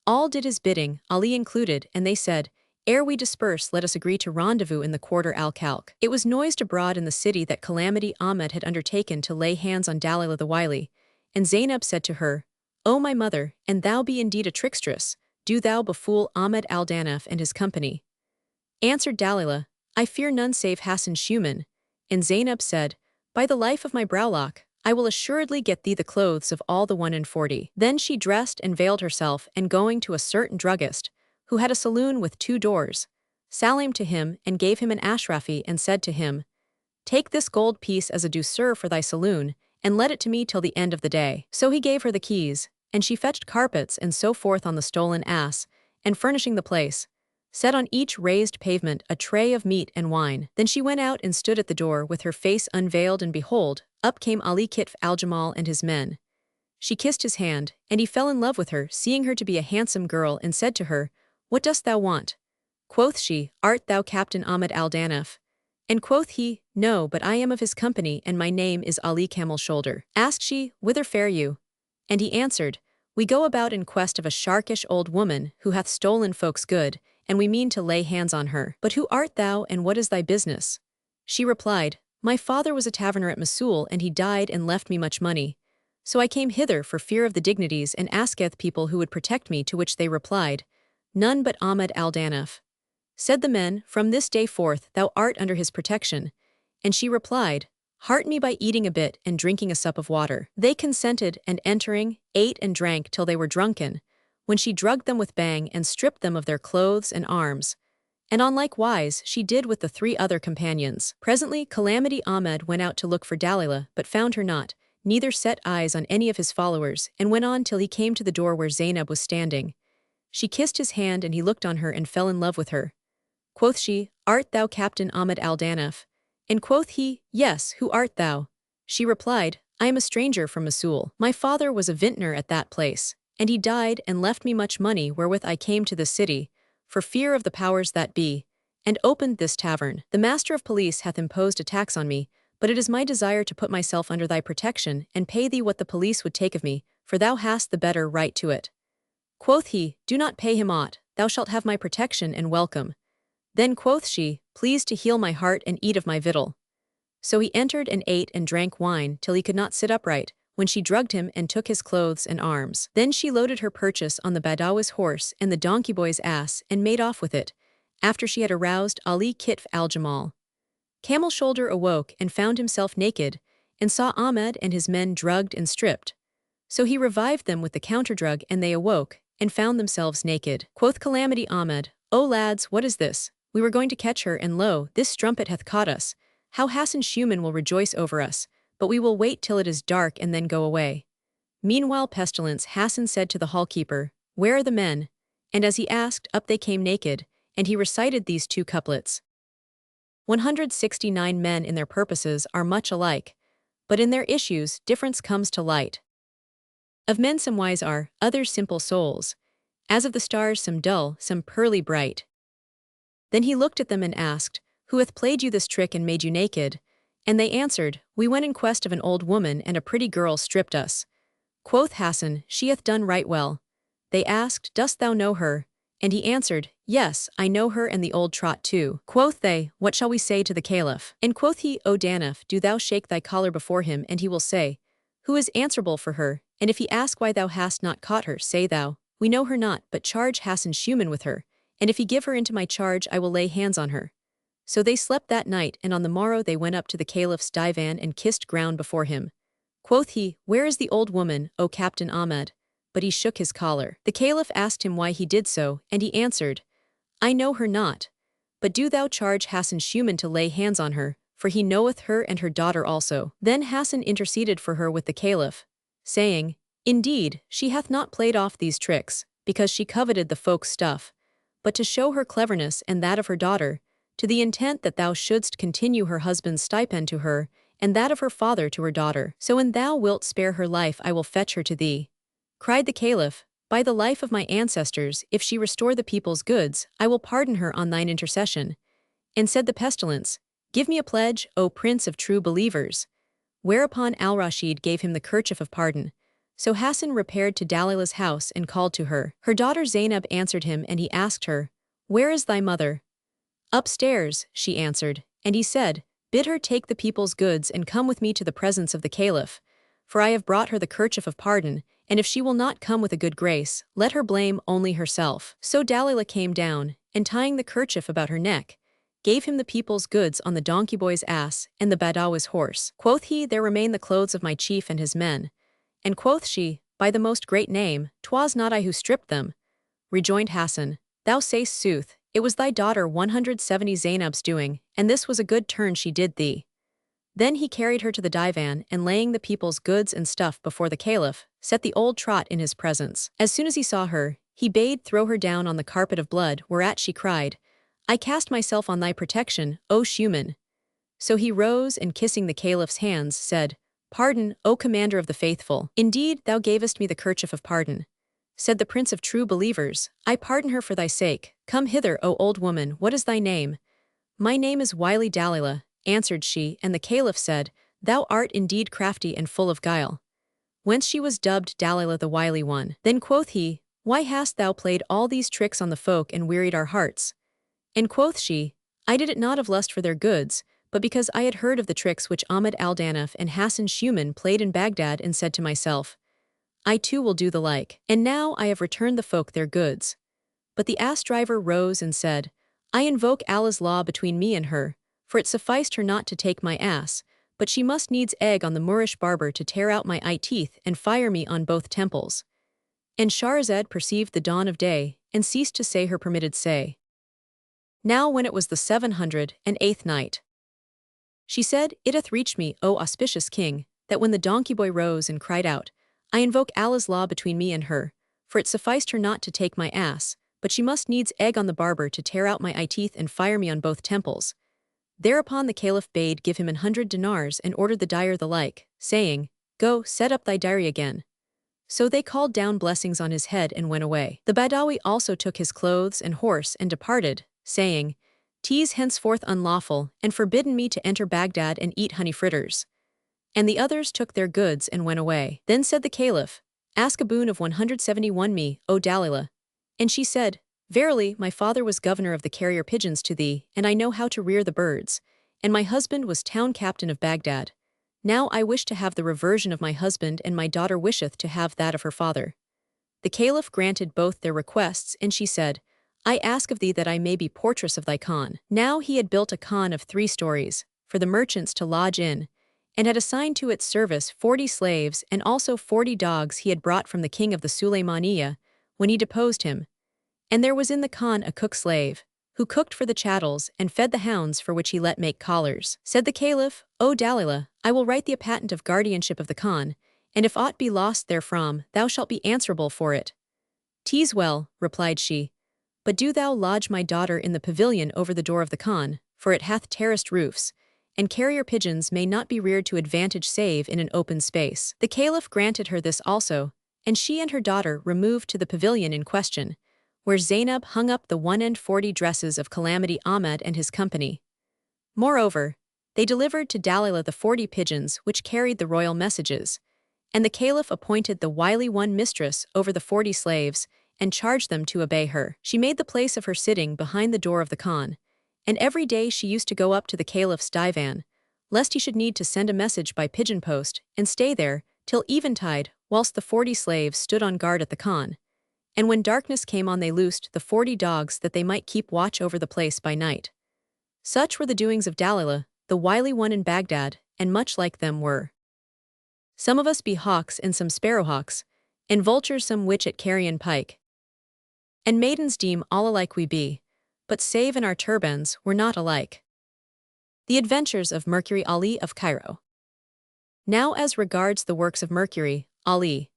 All did his bidding, Ali included, and they said, Ere we disperse, let us agree to rendezvous in the quarter al-Kalk. It was noised abroad in the city that Calamity Ahmed had undertaken to lay hands on Dalila the wily, and Zainab said to her, O my mother, and thou be indeed a trickstress, do thou befool Ahmed al-Danaf and his company. Answered Dalila, I fear none save Hassan Shuman. And Zainab said, By the life of my browlock, I will assuredly get thee the clothes of all the 140. Then she dressed and veiled herself, and going to a certain druggist, who had a saloon with 2 doors, salamed to him and gave him an ashrafi and said to him, Take this gold piece as a douceur for thy saloon, and let it to me till the end of the day. So he gave her the keys, and she fetched carpets and so forth on the stolen ass, and furnishing the place, set on each raised pavement a tray of meat and wine. Then she went out and stood at the door with her face unveiled, and behold, up came Ali Kitf al-Jamal and his men. She kissed his hand, and he fell in love with her, seeing her to be a handsome girl, and said to her, What dost thou want? Quoth she, Art thou Captain Ahmed al-Danaf? And quoth he, No, but I am of his company, and my name is Ali Camel Shoulder. Asked she, Whither fare you? And he answered, We go about in quest of a sharkish old woman, who hath stolen folks' good, and we mean to lay hands on her. But who art thou, and what is thy business? She replied, My father was a taverner at Mosul, and he died and left me much money. So I came hither for fear of the dignities, and asketh people who would protect me, to which they replied, None but Ahmed al-Danaf. Said the men, From this day forth thou art under his protection. And she replied, Heart me by eating a bit and drinking a sup of water. They consented, and entering, ate and drank till they were drunken, when she drugged them with bang and stripped them of their clothes and arms. And on like wise she did with the 3 other companions. Presently Calamity Ahmed went out to look for Dalila, but found her not, neither set eyes on any of his followers, and went on till he came to the door where Zainab was standing. She kissed his hand, and he looked on her and fell in love with her. Quoth she, Art thou Captain Ahmed al-Danaf? And quoth he, Yes, who art thou? She replied, I am a stranger from Mosul. My father was a vintner at that place, and he died and left me much money, wherewith I came to this city, for fear of the powers that be, and opened this tavern. The master of police hath imposed a tax on me, but it is my desire to put myself under thy protection, and pay thee what the police would take of me, for thou hast the better right to it. Quoth he, Do not pay him aught, thou shalt have my protection and welcome. Then quoth she, Please to heal my heart and eat of my victual. So he entered and ate and drank wine till he could not sit upright, when she drugged him and took his clothes and arms. Then she loaded her purchase on the Badawi's horse and the donkey boy's ass and made off with it, after she had aroused Ali Kitf al-Jamal. Camel Shoulder awoke and found himself naked, and saw Ahmed and his men drugged and stripped. So he revived them with the counter-drug, and they awoke, and found themselves naked. Quoth Calamity Ahmed, O lads, what is this? We were going to catch her, and lo, this strumpet hath caught us. How Hassan Schumann will rejoice over us, but we will wait till it is dark and then go away. Meanwhile Pestilence Hassan said to the hallkeeper, Where are the men? And as he asked, up they came naked, and he recited these two couplets. 169 men in their purposes are much alike, but in their issues difference comes to light. Of men some wise are, others simple souls, as of the stars some dull, some pearly bright. Then he looked at them and asked, Who hath played you this trick and made you naked? And they answered, We went in quest of an old woman, and a pretty girl stripped us. Quoth Hassan, She hath done right well. They asked, Dost thou know her? And he answered, Yes, I know her and the old trot too. Quoth they, What shall we say to the Caliph? And quoth he, O Danaf, do thou shake thy collar before him, and he will say, Who is answerable for her? And if he ask why thou hast not caught her, say thou, We know her not, but charge Hassan Schumann with her, and if he give her into my charge I will lay hands on her. So they slept that night, and on the morrow they went up to the Caliph's divan and kissed ground before him. Quoth he, Where is the old woman, O Captain Ahmed? But he shook his collar. The Caliph asked him why he did so, and he answered, I know her not. But do thou charge Hassan Schumann to lay hands on her, for he knoweth her and her daughter also. Then Hassan interceded for her with the Caliph, saying, Indeed, she hath not played off these tricks, because she coveted the folk's stuff, but to show her cleverness and that of her daughter, to the intent that thou shouldst continue her husband's stipend to her, and that of her father to her daughter. So when thou wilt spare her life I will fetch her to thee. Cried the Caliph, By the life of my ancestors, if she restore the people's goods, I will pardon her on thine intercession. And said the Pestilence, Give me a pledge, O Prince of true believers. Whereupon Al-Rashid gave him the kerchief of pardon. So Hassan repaired to Dalilah's house and called to her. Her daughter Zainab answered him, and he asked her, Where is thy mother? Upstairs, she answered, and he said, Bid her take the people's goods and come with me to the presence of the Caliph, for I have brought her the kerchief of pardon, and if she will not come with a good grace, let her blame only herself. So Dalilah came down, and tying the kerchief about her neck, gave him the people's goods on the donkey boy's ass and the Badawi's horse. Quoth he, There remain the clothes of my chief and his men. And quoth she, By the most great name, 'twas not I who stripped them. Rejoined Hassan, Thou say'st sooth, it was thy daughter 170 Zainab's doing, and this was a good turn she did thee. Then he carried her to the divan, and laying the people's goods and stuff before the Caliph, set the old trot in his presence. As soon as he saw her, he bade throw her down on the carpet of blood, whereat she cried, I cast myself on thy protection, O Schumann. So he rose and kissing the Caliph's hands, said, Pardon, O Commander of the Faithful. Indeed, thou gavest me the kerchief of pardon. Said the Prince of True Believers, I pardon her for thy sake. Come hither, O old woman, what is thy name? My name is wily Dalilah, answered she, and the Caliph said, Thou art indeed crafty and full of guile. Whence she was dubbed Dalilah the Wily One. Then quoth he, Why hast thou played all these tricks on the folk and wearied our hearts? And quoth she, I did it not of lust for their goods, but because I had heard of the tricks which Ahmed al-Danaf and Hassan Schumann played in Baghdad, and said to myself, I too will do the like. And now I have returned the folk their goods. But the ass-driver rose and said, I invoke Allah's law between me and her, for it sufficed her not to take my ass, but she must needs egg on the Moorish barber to tear out my eye teeth and fire me on both temples. And Shahrazad perceived the dawn of day, and ceased to say her permitted say. Now when it was the 708th night, she said, It hath reached me, O auspicious king, that when the donkey boy rose and cried out, I invoke Allah's law between me and her, for it sufficed her not to take my ass, but she must needs egg on the barber to tear out my eye teeth and fire me on both temples. Thereupon the Caliph bade give him 100 dinars and ordered the dyer the like, saying, Go, set up thy diary again. So they called down blessings on his head and went away. The Badawi also took his clothes and horse and departed, saying, 'Tis henceforth unlawful, and forbidden me to enter Baghdad and eat honey fritters. And the others took their goods and went away. Then said the Caliph, Ask a boon of 171 me, O Dalila. And she said, Verily, my father was governor of the carrier pigeons to thee, and I know how to rear the birds. And my husband was town captain of Baghdad. Now I wish to have the reversion of my husband, and my daughter wisheth to have that of her father. The Caliph granted both their requests, and she said, I ask of thee that I may be portress of thy khan. Now he had built a khan of 3 stories, for the merchants to lodge in, and had assigned to its service 40 slaves and also 40 dogs he had brought from the king of the Sulaymaniyah, when he deposed him. And there was in the khan a cook-slave, who cooked for the chattels and fed the hounds, for which he let make collars. Said the Caliph, O Dalila, I will write thee a patent of guardianship of the khan, and if aught be lost therefrom, thou shalt be answerable for it. 'Tis well, replied she, but do thou lodge my daughter in the pavilion over the door of the khan, for it hath terraced roofs, and carrier pigeons may not be reared to advantage save in an open space. The Caliph granted her this also, and she and her daughter removed to the pavilion in question, where Zainab hung up the 140 dresses of Calamity Ahmed and his company. Moreover, they delivered to Dalila the 40 pigeons which carried the royal messages, and the Caliph appointed the wily one mistress over the 40 slaves, and charged them to obey her. She made the place of her sitting behind the door of the khan, and every day she used to go up to the Caliph's divan, lest he should need to send a message by pigeon post, and stay there till eventide, whilst the 40 slaves stood on guard at the khan. And when darkness came on they loosed the 40 dogs that they might keep watch over the place by night. Such were the doings of Dalila, the wily one in Baghdad, and much like them were some of us be hawks and some sparrowhawks, and vultures some which at carrion pike. And maidens deem all alike we be, but save in our turbans we're not alike. The Adventures of Mercury Ali of Cairo. Now as regards the works of Mercury Ali,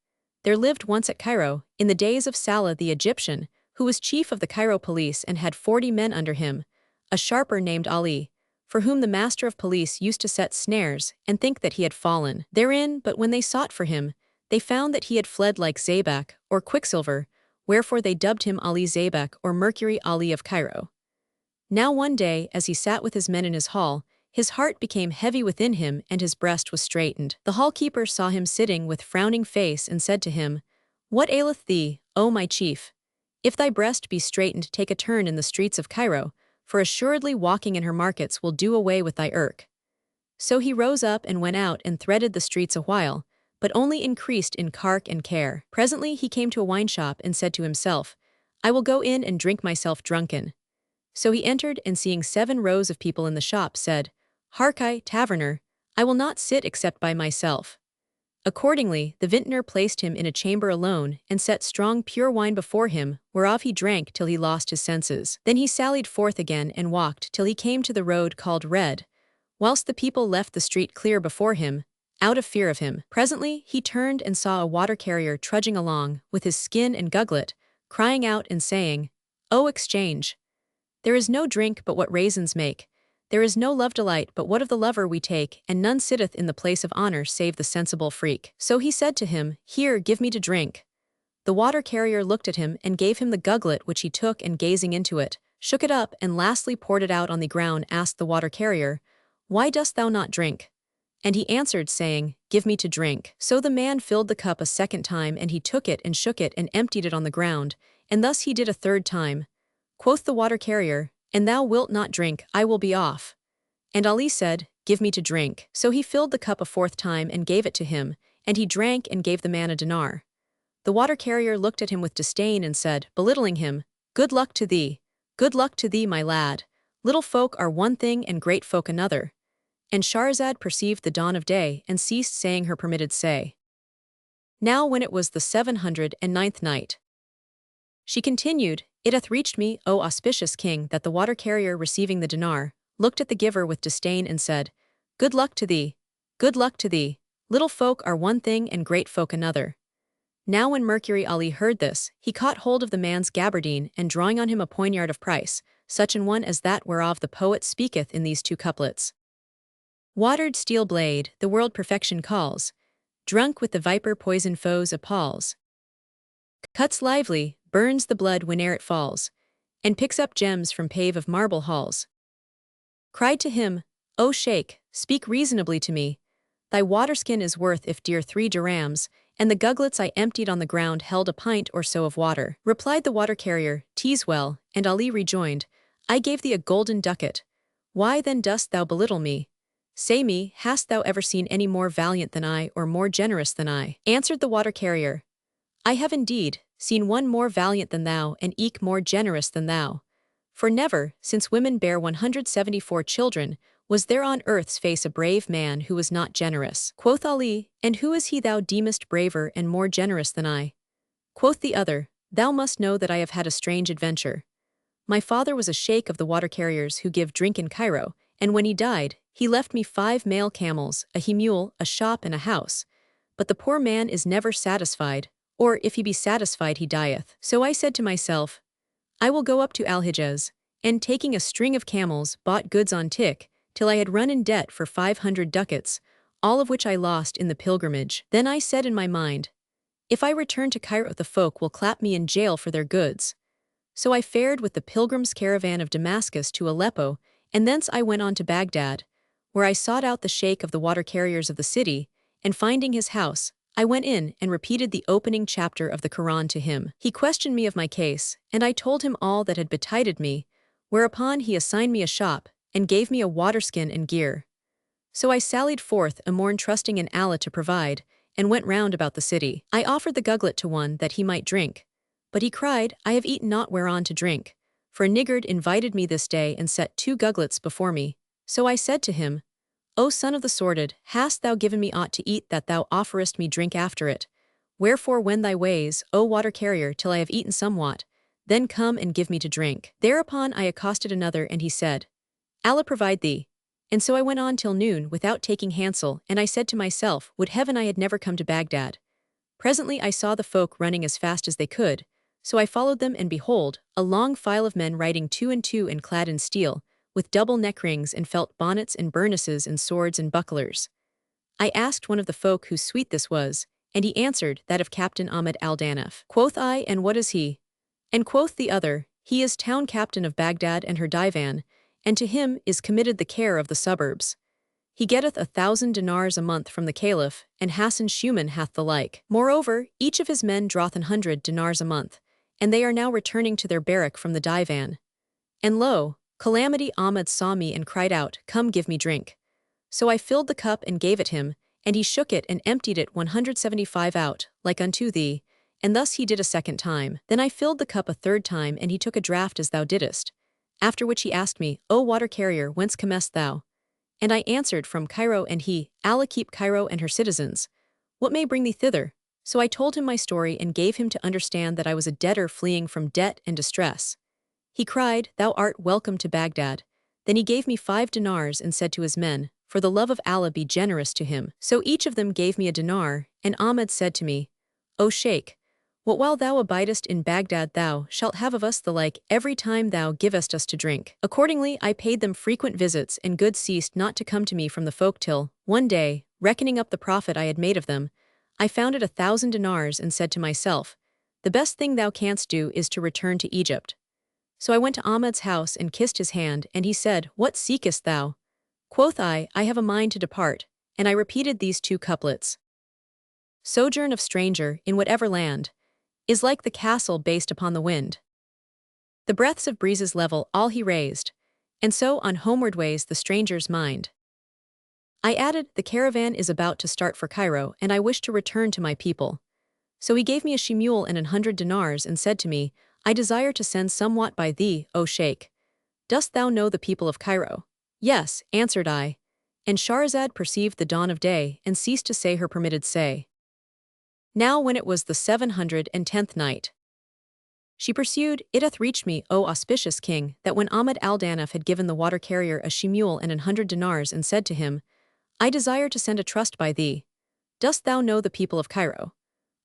there lived once at Cairo, in the days of Salah the Egyptian, who was chief of the Cairo police and had 40 men under him, a sharper named Ali, for whom the master of police used to set snares and think that he had fallen therein, but when they sought for him, they found that he had fled like Zabak, or Quicksilver, wherefore they dubbed him Ali Zabak or Mercury Ali of Cairo. Now one day, as he sat with his men in his hall, his heart became heavy within him and his breast was straitened. The hall-keeper saw him sitting with frowning face and said to him, What aileth thee, O my chief? If thy breast be straitened, take a turn in the streets of Cairo, for assuredly walking in her markets will do away with thy irk. So he rose up and went out and threaded the streets a while, but only increased in cark and care. Presently he came to a wine shop and said to himself, I will go in and drink myself drunken. So he entered, and seeing 7 rows of people in the shop, said, Hark, taverner, I will not sit except by myself. Accordingly, the vintner placed him in a chamber alone, and set strong pure wine before him, whereof he drank till he lost his senses. Then he sallied forth again and walked till he came to the road called Red, whilst the people left the street clear before him, out of fear of him. Presently he turned and saw a water carrier trudging along, with his skin and gugglet, crying out and saying, O exchange! There is no drink but what raisins make, there is no love delight but what of the lover we take, and none sitteth in the place of honor save the sensible freak. So he said to him, Here, give me to drink. The water carrier looked at him and gave him the gugglet, which he took, and gazing into it, shook it up and lastly poured it out on the ground. Asked the water carrier, Why dost thou not drink? And he answered, saying, Give me to drink. So the man filled the cup a second time, and he took it and shook it and emptied it on the ground, and thus he did a third time. Quoth the water carrier, And thou wilt not drink, I will be off. And Ali said, Give me to drink. So he filled the cup a fourth time and gave it to him, and he drank and gave the man a dinar. The water carrier looked at him with disdain and said, belittling him, Good luck to thee, my lad. Little folk are one thing and great folk another. And Shahrazad perceived the dawn of day and ceased saying her permitted say. Now when it was the 709th night, she continued, It hath reached me, O auspicious king, that the water carrier receiving the dinar, looked at the giver with disdain and said, Good luck to thee, little folk are one thing and great folk another. Now when Mercury Ali heard this, he caught hold of the man's gabardine, and drawing on him a poignard of price, such an one as that whereof the poet speaketh in these 2 couplets. Watered steel blade, the world perfection calls, drunk with the viper poison foes appalls. Cuts lively, burns the blood whene'er it falls, and picks up gems from pave of marble halls. cried to him, "O Sheikh, speak reasonably to me. Thy waterskin is worth if dear 3 dirhams, and the guglets I emptied on the ground held a pint or so of water." Replied the water carrier, "'Tis well," and Ali rejoined, "I gave thee a golden ducat. Why then dost thou belittle me? Say me, hast thou ever seen any more valiant than I or more generous than I?" Answered the water carrier, "I have indeed seen one more valiant than thou and eke more generous than thou. For never, since women bare 174 children, was there on earth's face a brave man who was not generous." Quoth Ali, "And who is he thou deemest braver and more generous than I?" Quoth the other, "Thou must know that I have had a strange adventure. My father was a sheikh of the water carriers who give drink in Cairo, and when he died, he left me 5 male camels, a he-mule, a shop and a house. But the poor man is never satisfied, or if he be satisfied he dieth. So I said to myself, I will go up to Al-Hijaz, and taking a string of camels bought goods on tick, till I had run in debt for 500 ducats, all of which I lost in the pilgrimage. Then I said in my mind, if I return to Cairo the folk will clap me in jail for their goods. So I fared with the pilgrims' caravan of Damascus to Aleppo, and thence I went on to Baghdad, where I sought out the sheikh of the water carriers of the city, and finding his house, I went in and repeated the opening chapter of the Quran to him. He questioned me of my case, and I told him all that had betided me, whereupon he assigned me a shop, and gave me a waterskin and gear. So I sallied forth a morn trusting in Allah to provide, and went round about the city. I offered the guglet to one that he might drink, but he cried, I have eaten naught whereon to drink, for a niggard invited me this day and set 2 guglets before me. So I said to him, O son of the sordid, hast thou given me aught to eat that thou offerest me drink after it? Wherefore wend thy ways, O water carrier, till I have eaten somewhat, then come and give me to drink. Thereupon I accosted another, and he said, Allah provide thee. And so I went on till noon without taking hansel, and I said to myself, would heaven I had never come to Baghdad. Presently I saw the folk running as fast as they could, so I followed them, and behold, a long file of men riding 2 and 2 and clad in steel, with double neck rings and felt bonnets and burnesses and swords and bucklers. I asked one of the folk whose suite this was, and he answered, that of Captain Ahmed al-Danaf. Quoth I, and what is he? And quoth the other, he is town captain of Baghdad and her divan, and to him is committed the care of the suburbs. He getteth 1,000 dinars a month from the caliph, and Hassan Shuman hath the like. Moreover, each of his men draweth 100 dinars a month, and they are now returning to their barrack from the divan. And lo, Calamity Ahmed saw me and cried out, Come give me drink. So I filled the cup and gave it him, and he shook it and emptied it 175 out, like unto thee, and thus he did a second time. Then I filled the cup a third time, and he took a draught as thou didst. After which he asked me, O water carrier, whence comest thou? And I answered, From Cairo, and he, Allah keep Cairo and her citizens. What may bring thee thither? So I told him my story and gave him to understand that I was a debtor fleeing from debt and distress. He cried, Thou art welcome to Baghdad. Then he gave me 5 dinars and said to his men, For the love of Allah be generous to him. So each of them gave me a dinar, and Ahmed said to me, O Sheikh, what while thou abidest in Baghdad thou shalt have of us the like every time thou givest us to drink. Accordingly I paid them frequent visits, and goods ceased not to come to me from the folk till, one day, reckoning up the profit I had made of them, I found it 1,000 dinars and said to myself, The best thing thou canst do is to return to Egypt. So I went to Ahmed's house and kissed his hand, and he said, What seekest thou? Quoth I have a mind to depart, and I repeated these 2 couplets. Sojourn of stranger, in whatever land, is like the castle based upon the wind. The breaths of breezes level all he raised, and so on homeward ways the stranger's mind. I added, The caravan is about to start for Cairo, and I wish to return to my people. So he gave me a she-mule and 100 dinars and said to me, I desire to send somewhat by thee, O Sheikh. Dost thou know the people of Cairo? Yes, answered I. And Shahrazad perceived the dawn of day, and ceased to say her permitted say. Now when it was the 710th night, she pursued, It hath reached me, O auspicious king, that when Ahmed al-Danaf had given the water carrier a she-mule and 100 dinars and said to him, I desire to send a trust by thee. Dost thou know the people of Cairo?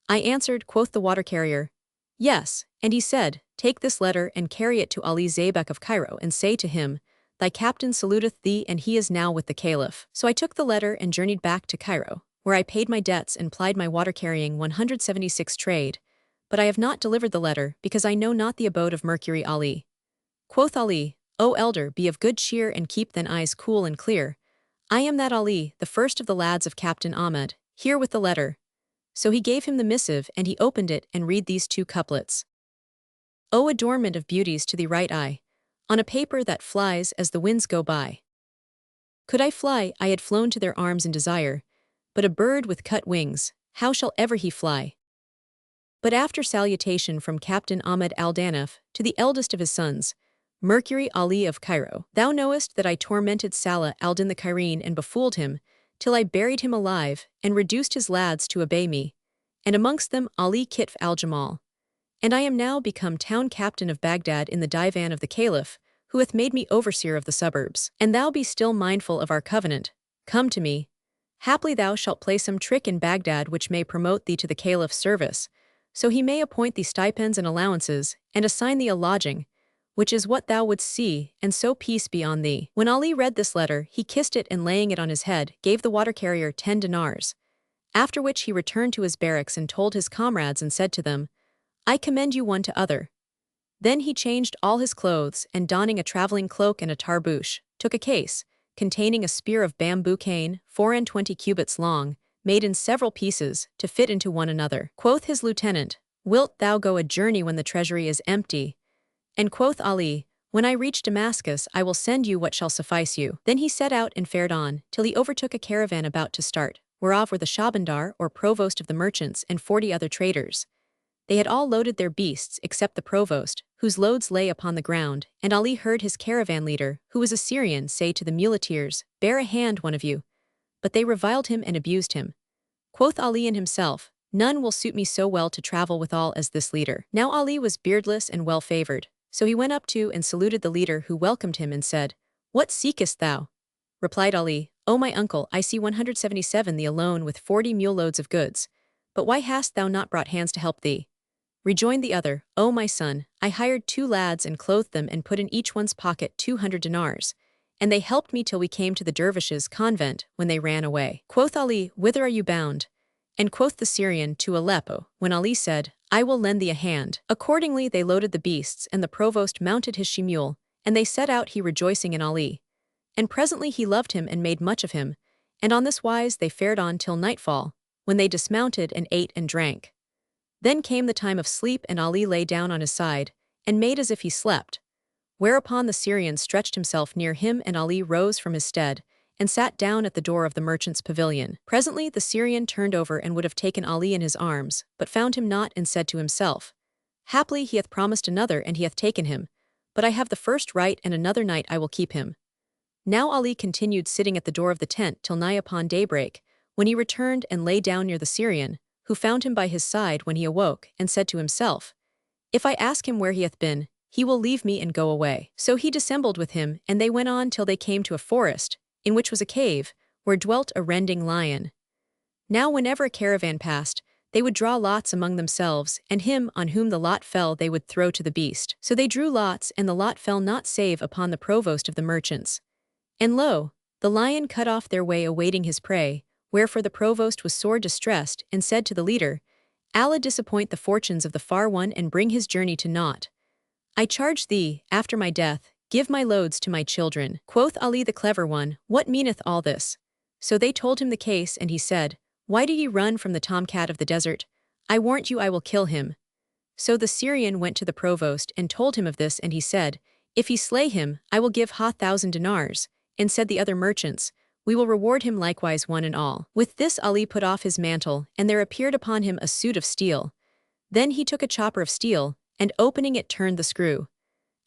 I answered, quoth the water carrier, Yes, and he said, Take this letter and carry it to Ali Zaybek of Cairo, and say to him, Thy captain saluteth thee, and he is now with the caliph. So I took the letter and journeyed back to Cairo, where I paid my debts and plied my water-carrying 176 trade, but I have not delivered the letter, because I know not the abode of Mercury Ali. Quoth Ali, "O elder, be of good cheer and keep thine eyes cool and clear. I am that Ali, the first of the lads of Captain Ahmed, here with the letter." So he gave him the missive, and he opened it and read these two couplets. "O adornment of beauties to the right eye, on a paper that flies as the winds go by. Could I fly, I had flown to their arms in desire, but a bird with cut wings, how shall ever he fly?" But after salutation from Captain Ahmed al-Danaf to the eldest of his sons, Mercury Ali of Cairo, "Thou knowest that I tormented Salah al-Din the Cairene and befooled him, till I buried him alive, and reduced his lads to obey me, and amongst them Ali Kitf al-Jamal. And I am now become town captain of Baghdad in the divan of the Caliph, who hath made me overseer of the suburbs. And thou be still mindful of our covenant. Come to me. Haply thou shalt play some trick in Baghdad which may promote thee to the Caliph's service, so he may appoint thee stipends and allowances, and assign thee a lodging, which is what thou wouldst see, and so peace be on thee." When Ali read this letter, he kissed it and laying it on his head, gave the water carrier 10 dinars. After which he returned to his barracks and told his comrades and said to them, "I commend you one to other." Then he changed all his clothes, and donning a traveling cloak and a tarbouche, took a case, containing a spear of bamboo cane, 24 cubits long, made in several pieces, to fit into one another. Quoth his lieutenant, "Wilt thou go a journey when the treasury is empty?" And quoth Ali, "When I reach Damascus, I will send you what shall suffice you." Then he set out and fared on, till he overtook a caravan about to start, whereof were the Shabandar or provost of the merchants and 40 other traders. They had all loaded their beasts except the provost, whose loads lay upon the ground, and Ali heard his caravan leader, who was a Syrian, say to the muleteers, "Bear a hand, one of you." But they reviled him and abused him. Quoth Ali in himself, "None will suit me so well to travel withal as this leader." Now Ali was beardless and well-favored, so he went up to and saluted the leader, who welcomed him and said, "What seekest thou?" Replied Ali, "O my uncle, I see 177 thee alone with 40 mule loads of goods. But why hast thou not brought hands to help thee?" Rejoined the other, "O my son, I hired 2 lads and clothed them and put in each one's pocket 200 dinars. And they helped me till we came to the dervishes' convent, when they ran away." Quoth Ali, "Whither are you bound?" And quoth the Syrian, "To Aleppo." When Ali said, "I will lend thee a hand." Accordingly they loaded the beasts, and the provost mounted his she-mule, and they set out, he rejoicing in Ali. And presently he loved him and made much of him, and on this wise they fared on till nightfall, when they dismounted and ate and drank. Then came the time of sleep, and Ali lay down on his side, and made as if he slept. Whereupon the Syrian stretched himself near him, and Ali rose from his stead, and sat down at the door of the merchant's pavilion. Presently the Syrian turned over and would have taken Ali in his arms, but found him not, and said to himself, "Haply he hath promised another, and he hath taken him. But I have the first right, and another night I will keep him." Now Ali continued sitting at the door of the tent till nigh upon daybreak, when he returned and lay down near the Syrian, who found him by his side when he awoke, and said to himself, "If I ask him where he hath been, he will leave me and go away." So he dissembled with him, and they went on till they came to a forest, in which was a cave, where dwelt a rending lion. Now whenever a caravan passed, they would draw lots among themselves, and him on whom the lot fell they would throw to the beast. So they drew lots, and the lot fell not save upon the provost of the merchants. And lo, the lion cut off their way awaiting his prey, wherefore the provost was sore distressed, and said to the leader, "Allah disappoint the fortunes of the far one and bring his journey to naught. I charge thee, after my death, give my loads to my children." Quoth Ali the clever one, "What meaneth all this?" So they told him the case, and he said, "Why do ye run from the tomcat of the desert? I warrant you I will kill him." So the Syrian went to the provost and told him of this, and he said, "If he slay him, I will give 1,000 dinars. And said the other merchants, "We will reward him likewise one and all." With this Ali put off his mantle, and there appeared upon him a suit of steel. Then he took a chopper of steel, and opening it turned the screw.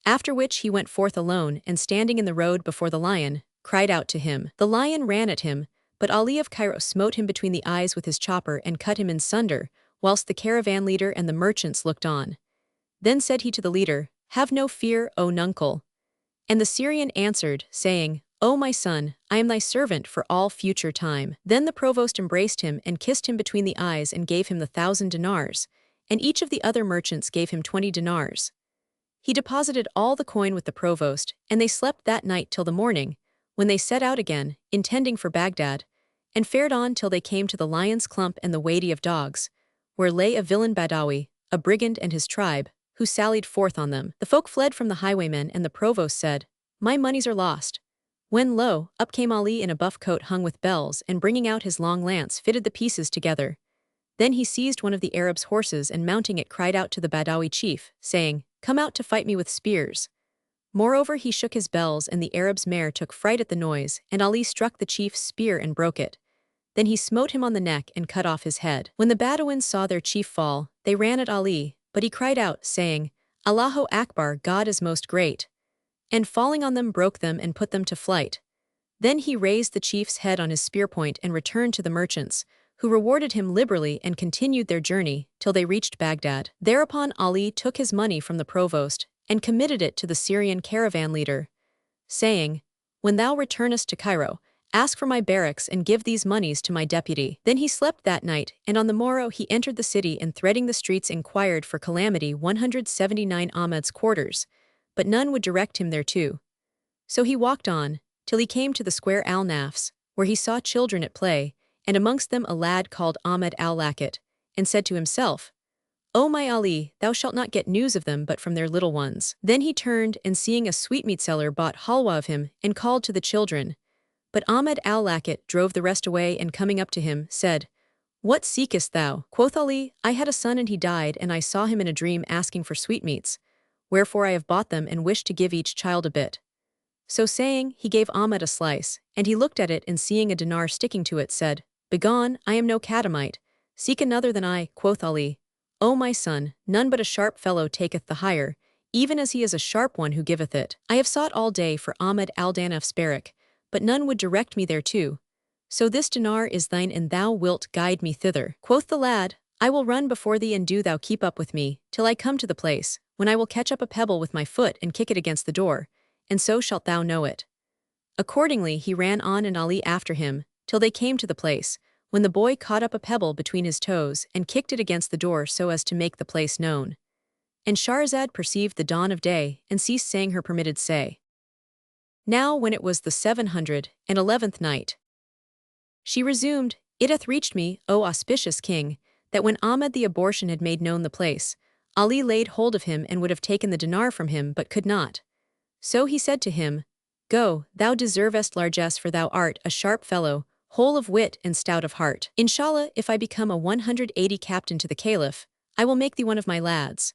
After which he went forth alone, and standing in the road before the lion, cried out to him. The lion ran at him, but Ali of Cairo smote him between the eyes with his chopper and cut him in sunder, whilst the caravan leader and the merchants looked on. Then said he to the leader, "Have no fear, O nuncle." And the Syrian answered, saying, "O my son, I am thy servant for all future time." Then the provost embraced him and kissed him between the eyes and gave him the 1,000 dinars, and each of the other merchants gave him 20 dinars. He deposited all the coin with the provost, and they slept that night till the morning, when they set out again, intending for Baghdad, and fared on till they came to the Lion's Clump and the Wady of Dogs, where lay a villain Badawi, a brigand and his tribe, who sallied forth on them. The folk fled from the highwaymen, and the provost said, my monies are lost. When lo, up came Ali in a buff coat hung with bells, and bringing out his long lance fitted the pieces together. Then he seized one of the Arabs' horses and mounting it cried out to the Badawi chief, saying, "Come out to fight me with spears." Moreover he shook his bells and the Arab's mare took fright at the noise, and Ali struck the chief's spear and broke it. Then he smote him on the neck and cut off his head. When the Badawins saw their chief fall, they ran at Ali, but he cried out, saying, "Allahu Akbar, God is most great," and falling on them broke them and put them to flight. Then he raised the chief's head on his spearpoint and returned to the merchants, who rewarded him liberally and continued their journey till they reached Baghdad. Thereupon Ali took his money from the provost and committed it to the Syrian caravan leader, saying, "When thou returnest to Cairo, ask for my barracks and give these monies to my deputy." Then he slept that night, and on the morrow he entered the city and threading the streets inquired for Calamity 179 Ahmed's quarters, but none would direct him thereto. So he walked on, till he came to the square Al-Nafs, where he saw children at play, and amongst them a lad called Ahmed al-Lakit, and said to himself, "O my Ali, thou shalt not get news of them but from their little ones." Then he turned, and seeing a sweetmeat seller bought halwa of him, and called to the children. But Ahmed al-Lakit drove the rest away and coming up to him, said, "What seekest thou?" Quoth Ali, "I had a son and he died, and I saw him in a dream asking for sweetmeats, wherefore I have bought them and wish to give each child a bit." So saying, he gave Ahmed a slice, and he looked at it and seeing a dinar sticking to it said, "Begone, I am no catamite, seek another than I." Quoth Ali, "O my son, none but a sharp fellow taketh the hire, even as he is a sharp one who giveth it. I have sought all day for Ahmed al-Danaf's barrack, but none would direct me thereto. So this dinar is thine and thou wilt guide me thither." Quoth the lad, "I will run before thee and do thou keep up with me, till I come to the place, when I will catch up a pebble with my foot and kick it against the door, and so shalt thou know it." Accordingly he ran on and Ali after him, till they came to the place, when the boy caught up a pebble between his toes and kicked it against the door so as to make the place known. And Shahrazad perceived the dawn of day and ceased saying her permitted say. Now when it was the 711th night, she resumed, "It hath reached me, O auspicious king, that when Ahmed the abortion had made known the place, Ali laid hold of him and would have taken the dinar from him but could not. So he said to him, Go, thou deservest largesse, for thou art a sharp fellow, whole of wit and stout of heart. Inshallah, if I become a 180 captain to the Caliph, I will make thee one of my lads."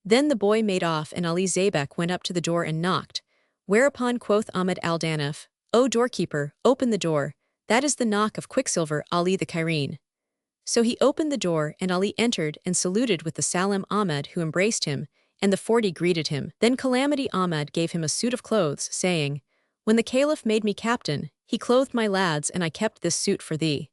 Then the boy made off and Ali Zabek went up to the door and knocked, whereupon quoth Ahmed al-Danaf, "O doorkeeper, open the door, that is the knock of Quicksilver Ali the Cairene." So he opened the door and Ali entered and saluted with the Salam Ahmed who embraced him, and the 40 greeted him. Then Calamity Ahmed gave him a suit of clothes, saying, "When the Caliph made me captain, he clothed my lads and I kept this suit for thee."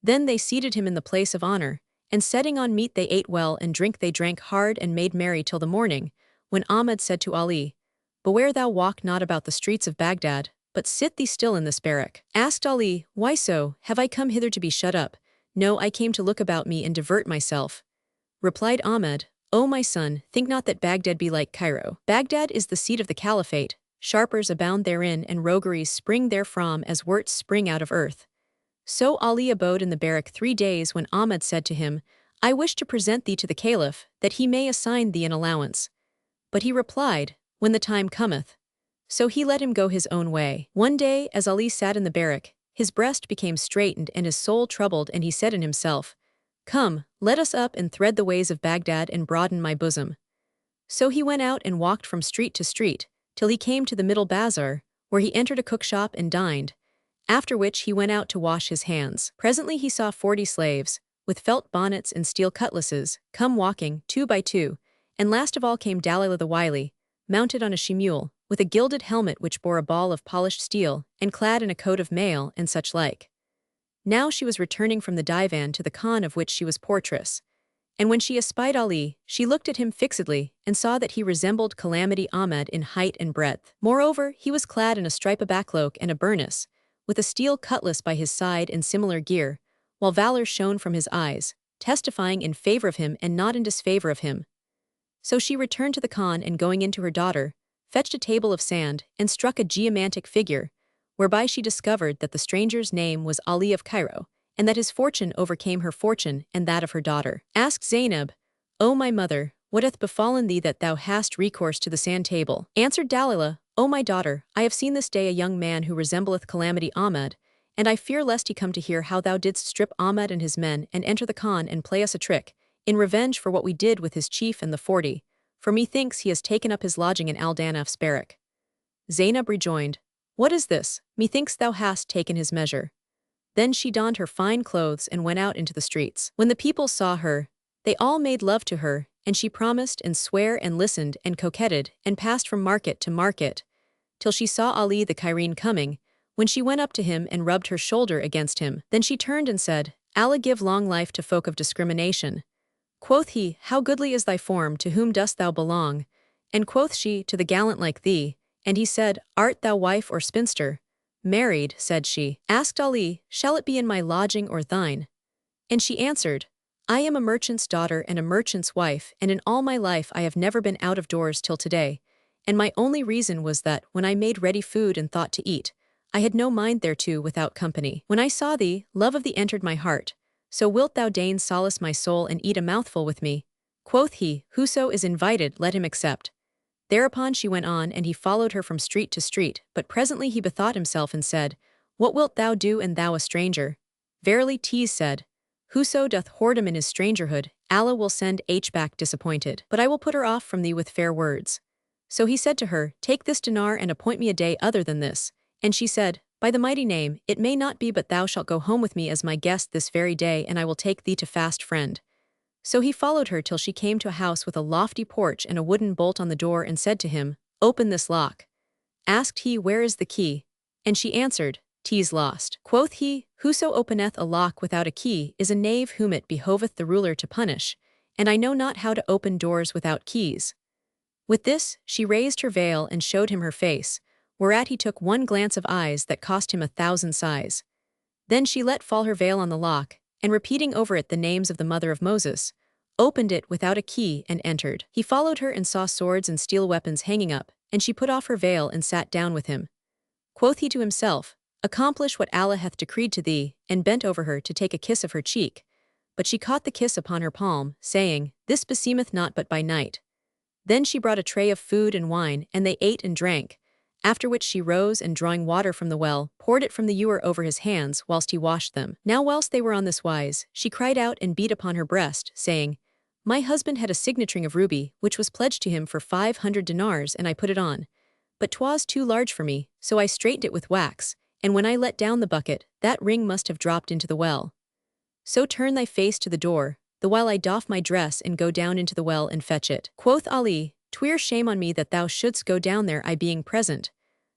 Then they seated him in the place of honor, and setting on meat they ate well and drink they drank hard and made merry till the morning, when Ahmed said to Ali, "Beware thou walk not about the streets of Baghdad, but sit thee still in this barrack." Asked Ali, "Why so? Have I come hither to be shut up?" "No, I came to look about me and divert myself." Replied Ahmed, "O my son, think not that Baghdad be like Cairo. Baghdad is the seat of the caliphate, sharpers abound therein and rogueries spring therefrom as worts spring out of earth." So Ali abode in the barrack 3 days when Ahmed said to him, "I wish to present thee to the Caliph, that he may assign thee an allowance." But he replied, "When the time cometh." So he let him go his own way. One day, as Ali sat in the barrack, his breast became straitened and his soul troubled, and he said in himself, "Come, let us up and thread the ways of Baghdad and broaden my bosom." So he went out and walked from street to street, till he came to the middle bazaar, where he entered a cookshop and dined, after which he went out to wash his hands. Presently he saw 40 slaves, with felt bonnets and steel cutlasses, come walking, 2 by 2, and last of all came Dalilah the wily, mounted on a she-mule, with a gilded helmet which bore a ball of polished steel, and clad in a coat of mail and such like. Now she was returning from the divan to the khan of which she was portress, and when she espied Ali, she looked at him fixedly, and saw that he resembled Calamity Ahmed in height and breadth. Moreover, he was clad in a stripe backcloak and a burnous, with a steel cutlass by his side and similar gear, while valor shone from his eyes, testifying in favor of him and not in disfavor of him. So she returned to the khan and going in to her daughter, fetched a table of sand, and struck a geomantic figure, whereby she discovered that the stranger's name was Ali of Cairo, and that his fortune overcame her fortune and that of her daughter. Asked Zainab, "O my mother, what hath befallen thee that thou hast recourse to the sand table?" Answered Dalilah, O my daughter, I have seen this day a young man who resembleth Calamity Ahmed, and I fear lest he come to hear how thou didst strip Ahmed and his men and enter the Khan and play us a trick, in revenge for what we did with his chief and the 40, for methinks he has taken up his lodging in Al-Danaf's barrack. Zainab rejoined, What is this? Methinks thou hast taken his measure. Then she donned her fine clothes and went out into the streets. When the people saw her, they all made love to her, and she promised and sware and listened and coquetted and passed from market to market, till she saw Ali the Cairene coming, when she went up to him and rubbed her shoulder against him. Then she turned and said, Allah give long life to folk of discrimination. Quoth he, How goodly is thy form, to whom dost thou belong? And quoth she, To the gallant like thee. And he said, Art thou wife or spinster? Married, said she. Asked Ali, Shall it be in my lodging or thine? And she answered, I am a merchant's daughter and a merchant's wife, and in all my life I have never been out of doors till today. And my only reason was that, when I made ready food and thought to eat, I had no mind thereto without company. When I saw thee, love of thee entered my heart. So wilt thou deign solace my soul and eat a mouthful with me? Quoth he, Whoso is invited, let him accept. Thereupon she went on, and he followed her from street to street, but presently he bethought himself and said, What wilt thou do, and thou a stranger? Verily Tees said, Whoso doth whoredom in his strangerhood, Allah will send back disappointed. But I will put her off from thee with fair words. So he said to her, Take this dinar and appoint me a day other than this. And she said, By the mighty name, it may not be, but thou shalt go home with me as my guest this very day, and I will take thee to fast friend. So he followed her till she came to a house with a lofty porch and a wooden bolt on the door, and said to him, Open this lock. Asked he, Where is the key? And she answered, 'Tis lost. Quoth he, Whoso openeth a lock without a key is a knave whom it behoveth the ruler to punish, and I know not how to open doors without keys. With this, she raised her veil and showed him her face, whereat he took one glance of eyes that cost him 1,000 sighs. Then she let fall her veil on the lock, and repeating over it the names of the mother of Moses, opened it without a key and entered. He followed her and saw swords and steel weapons hanging up, and she put off her veil and sat down with him. Quoth he to himself, Accomplish what Allah hath decreed to thee, and bent over her to take a kiss of her cheek. But she caught the kiss upon her palm, saying, This beseemeth not but by night. Then she brought a tray of food and wine, and they ate and drank, after which she rose and drawing water from the well, poured it from the ewer over his hands whilst he washed them. Now whilst they were on this wise, she cried out and beat upon her breast, saying, My husband had a signetring of ruby, which was pledged to him for 500 dinars, and I put it on. But 'twas too large for me, so I straightened it with wax, and when I let down the bucket, that ring must have dropped into the well. So turn thy face to the door, the while I doff my dress and go down into the well and fetch it. Quoth Ali, 'Twere shame on me that thou shouldst go down there, I being present.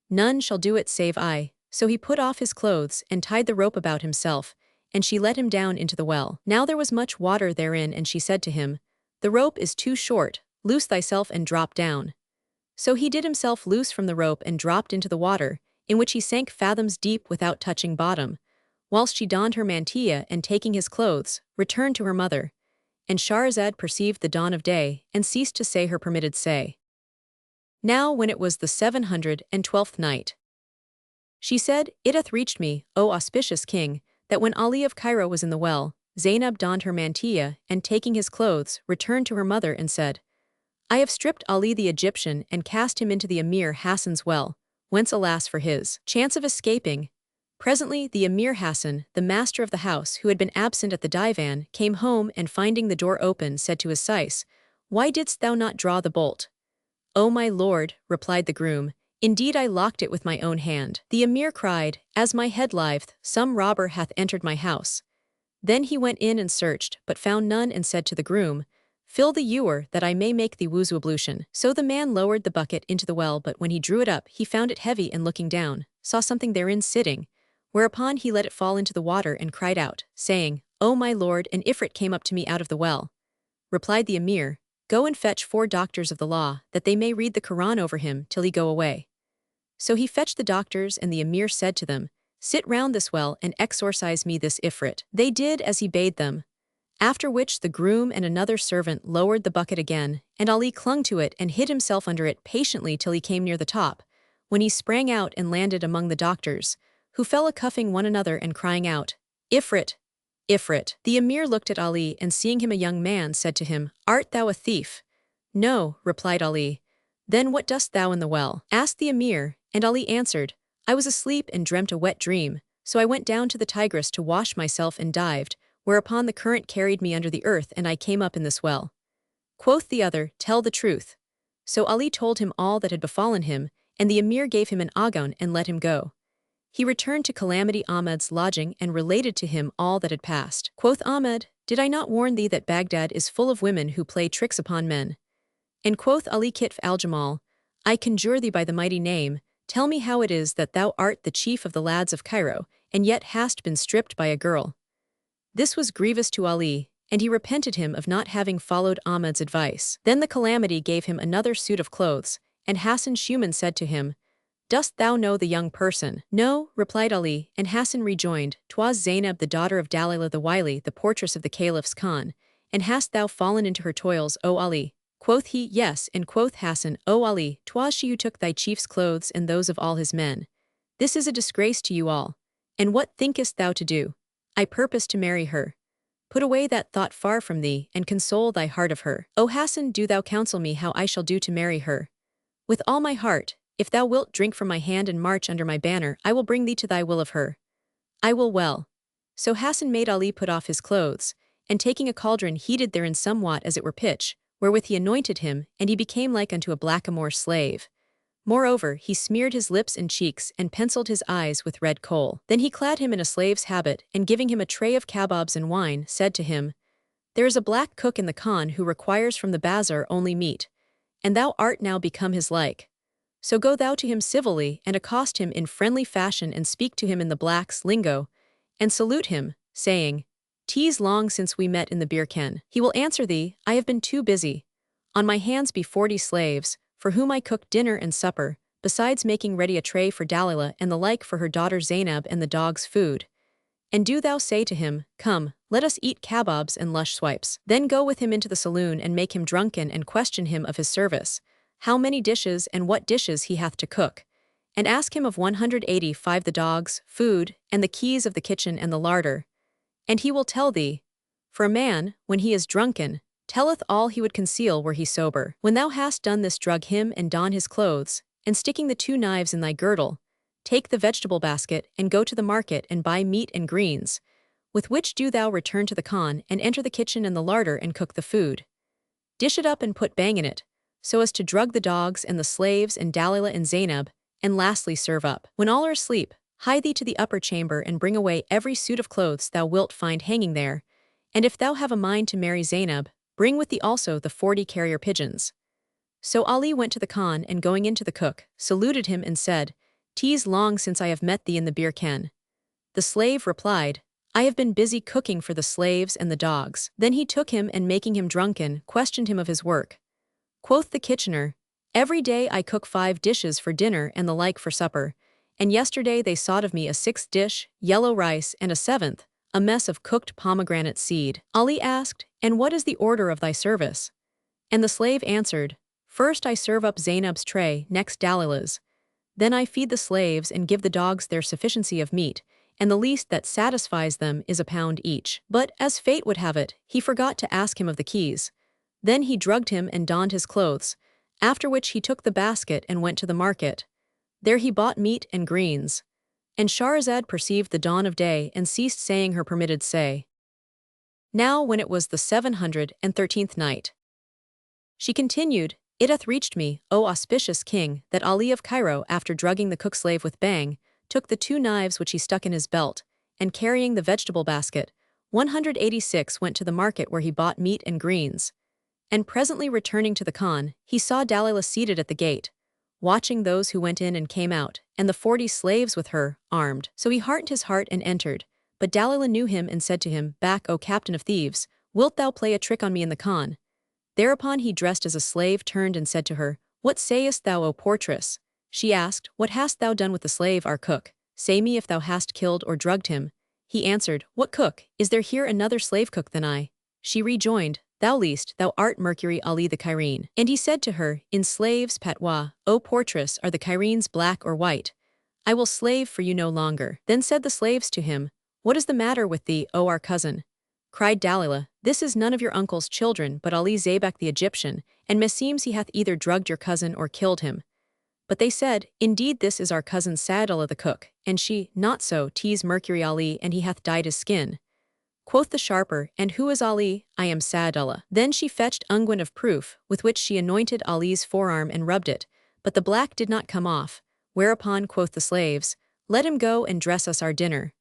None shall do it save I. So he put off his clothes and tied the rope about himself, and she let him down into the well. Now there was much water therein, and she said to him, The rope is too short, loose thyself and drop down. So he did himself loose from the rope and dropped into the water, in which he sank fathoms deep without touching bottom, whilst she donned her mantilla and taking his clothes, returned to her mother. And Shahrazad perceived the dawn of day, and ceased to say her permitted say. Now when it was the 712th night, she said, It hath reached me, O auspicious king, that when Ali of Cairo was in the well, Zainab donned her mantilla, and taking his clothes, returned to her mother and said, I have stripped Ali the Egyptian and cast him into the Emir Hassan's well, whence alas for his chance of escaping. Presently the Emir Hassan, the master of the house, who had been absent at the divan, came home, and finding the door open, said to his Sais, Why didst thou not draw the bolt? O my lord, replied the groom, Indeed I locked it with my own hand. The Emir cried, As my head liveth, some robber hath entered my house. Then he went in and searched, but found none, and said to the groom, Fill the ewer, that I may make the wuzu ablution. So the man lowered the bucket into the well, but when he drew it up, he found it heavy, and looking down, saw something therein sitting, whereupon he let it fall into the water and cried out, saying, O my lord, an Ifrit came up to me out of the well. Replied the Emir, Go and fetch 4 doctors of the law, that they may read the Quran over him till he go away. So he fetched the doctors, and the Emir said to them, Sit round this well and exorcise me this Ifrit. They did as he bade them. After which the groom and another servant lowered the bucket again, and Ali clung to it and hid himself under it patiently till he came near the top, when he sprang out and landed among the doctors, who fell a-cuffing one another and crying out, Ifrit! Ifrit! The Emir looked at Ali, and seeing him a young man, said to him, Art thou a thief? No, replied Ali, Then what dost thou in the well? Asked the emir, and Ali answered, I was asleep and dreamt a wet dream, so I went down to the Tigris to wash myself and dived, whereupon the current carried me under the earth and I came up in this well. Quoth the other, Tell the truth. So Ali told him all that had befallen him, and the emir gave him an agon and let him go. He returned to Calamity Ahmed's lodging and related to him all that had passed. Quoth Ahmed, Did I not warn thee that Baghdad is full of women who play tricks upon men? And quoth Ali Kitf al-Jamal, I conjure thee by the mighty name, tell me how it is that thou art the chief of the lads of Cairo, and yet hast been stripped by a girl. This was grievous to Ali, and he repented him of not having followed Ahmed's advice. Then the Calamity gave him another suit of clothes, and Hassan Shuman said to him, Dost thou know the young person? No, replied Ali, and Hassan rejoined, 'Twas Zainab the daughter of Dalila the Wily, the portress of the Caliph's Khan, and hast thou fallen into her toils, O Ali? Quoth he, Yes, and quoth Hassan, O Ali, 'twas she who took thy chief's clothes and those of all his men. This is a disgrace to you all. And what thinkest thou to do? I purpose to marry her. Put away that thought far from thee, and console thy heart of her. O Hassan, do thou counsel me how I shall do to marry her. With all my heart, if thou wilt drink from my hand and march under my banner, I will bring thee to thy will of her. I will well. So Hassan made Ali put off his clothes, and taking a cauldron heated therein somewhat as it were pitch, wherewith he anointed him, and he became like unto a blackamoor slave. Moreover, he smeared his lips and cheeks, and penciled his eyes with red coal. Then he clad him in a slave's habit, and giving him a tray of kabobs and wine, said to him, There is a black cook in the Khan who requires from the bazaar only meat, and thou art now become his like. So go thou to him civilly, and accost him in friendly fashion, and speak to him in the blacks' lingo, and salute him, saying, 'Tis long since we met in the beer ken. He will answer thee, I have been too busy. On my hands be 40 slaves, for whom I cook dinner and supper, besides making ready a tray for Dalila and the like for her daughter Zainab and the dog's food. And do thou say to him, Come, let us eat kabobs and lush swipes. Then go with him into the saloon and make him drunken and question him of his service, how many dishes and what dishes he hath to cook, and ask him of 185 the dogs, food, and the keys of the kitchen and the larder. And he will tell thee, for a man, when he is drunken, telleth all he would conceal were he sober. When thou hast done this, drug him and don his clothes, and sticking the 2 knives in thy girdle, take the vegetable basket and go to the market and buy meat and greens, with which do thou return to the Khan and enter the kitchen and the larder and cook the food. Dish it up and put bang in it, so as to drug the dogs and the slaves and Dalila and Zainab, and lastly serve up. When all are asleep, hie thee to the upper chamber and bring away every suit of clothes thou wilt find hanging there, and if thou have a mind to marry Zainab, bring with thee also the 40 carrier pigeons. So Ali went to the Khan and going in to the cook, saluted him and said, 'Tis long since I have met thee in the beer ken. The slave replied, I have been busy cooking for the slaves and the dogs. Then he took him and making him drunken, questioned him of his work. Quoth the kitchener, Every day I cook 5 dishes for dinner and the like for supper, and yesterday they sought of me a 6th dish, yellow rice, and a 7th, a mess of cooked pomegranate seed. Ali asked, And what is the order of thy service? And the slave answered, First I serve up Zainab's tray, next Dalila's. Then I feed the slaves and give the dogs their sufficiency of meat, and the least that satisfies them is a pound each. But, as fate would have it, he forgot to ask him of the keys. Then he drugged him and donned his clothes, after which he took the basket and went to the market. There he bought meat and greens. And Shahrazad perceived the dawn of day and ceased saying her permitted say. Now when it was the 713th night, she continued, It hath reached me, O auspicious king, that Ali of Cairo, after drugging the cook-slave with bang, took the 2 knives which he stuck in his belt, and carrying the vegetable basket, 186 went to the market where he bought meat and greens. And presently returning to the Khan, he saw Dalila seated at the gate, watching those who went in and came out, and the 40 slaves with her, armed. So he heartened his heart and entered, but Dalila knew him and said to him, Back, O captain of thieves, wilt thou play a trick on me in the Khan? Thereupon he dressed as a slave turned and said to her, What sayest thou, O portress? She asked, What hast thou done with the slave our cook? Say me if thou hast killed or drugged him. He answered, What cook? Is there here another slave cook than I? She rejoined, Thou least, thou art Mercury Ali the Cairene. And he said to her, In slaves' patois, O portress, are the Cairenes black or white? I will slave for you no longer. Then said the slaves to him, What is the matter with thee, O our cousin? cried Dalilah, this is none of your uncle's children but Ali Zabak the Egyptian, and meseems he hath either drugged your cousin or killed him. But they said, indeed this is our cousin Saadullah the cook, and she, not so, tease Mercury Ali, and he hath dyed his skin. Quoth the sharper, and who is Ali? I am Saadullah. Then she fetched unguent of proof, with which she anointed Ali's forearm and rubbed it, but the black did not come off, whereupon quoth the slaves, let him go and dress us our dinner.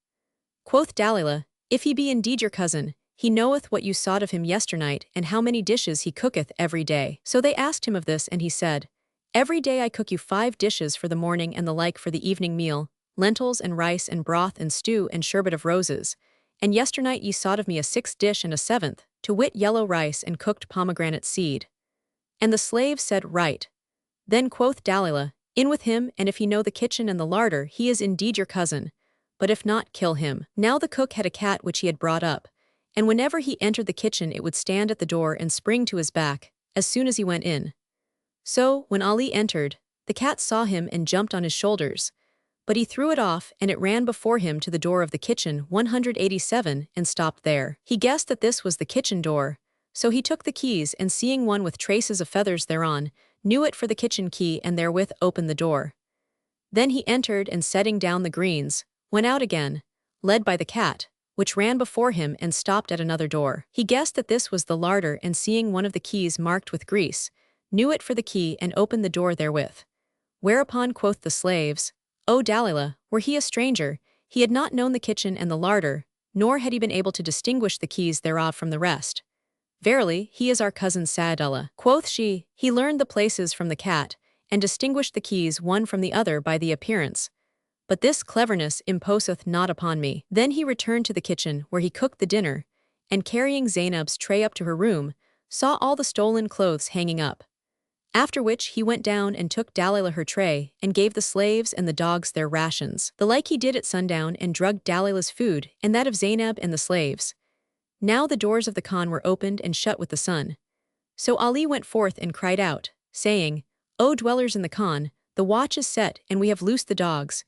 Quoth Dalilah, if he be indeed your cousin, he knoweth what you sought of him yesternight, and how many dishes he cooketh every day. So they asked him of this, and he said, every day I cook you 5 dishes for the morning and the like for the evening meal, lentils and rice and broth and stew and sherbet of roses. And yesternight ye sought of me a 6th dish and a 7th, to wit yellow rice and cooked pomegranate seed. And the slave said, right. Then quoth Dalilah, in with him, and if he know the kitchen and the larder, he is indeed your cousin, but if not, kill him. Now the cook had a cat which he had brought up, and whenever he entered the kitchen it would stand at the door and spring to his back, as soon as he went in. So, when Ali entered, the cat saw him and jumped on his shoulders, but he threw it off, and it ran before him to the door of the kitchen 187 and stopped there. He guessed that this was the kitchen door, so he took the keys, and seeing one with traces of feathers thereon, knew it for the kitchen key, and therewith opened the door. Then he entered, and setting down the greens, went out again, led by the cat, which ran before him and stopped at another door. He guessed that this was the larder, and seeing one of the keys marked with grease, knew it for the key, and opened the door therewith. Whereupon quoth the slaves, O Dalilah, were he a stranger, he had not known the kitchen and the larder, nor had he been able to distinguish the keys thereof from the rest. Verily, he is our cousin Saadullah. Quoth she, he learned the places from the cat, and distinguished the keys one from the other by the appearance. But this cleverness imposeth not upon me. Then he returned to the kitchen, where he cooked the dinner, and carrying Zainab's tray up to her room, saw all the stolen clothes hanging up. After which he went down and took Dalilah her tray, and gave the slaves and the dogs their rations. The like he did at sundown, and drugged Dalilah's food, and that of Zainab and the slaves. Now the doors of the khan were opened and shut with the sun. So Ali went forth and cried out, saying, O dwellers in the khan, the watch is set, and we have loosed the dogs.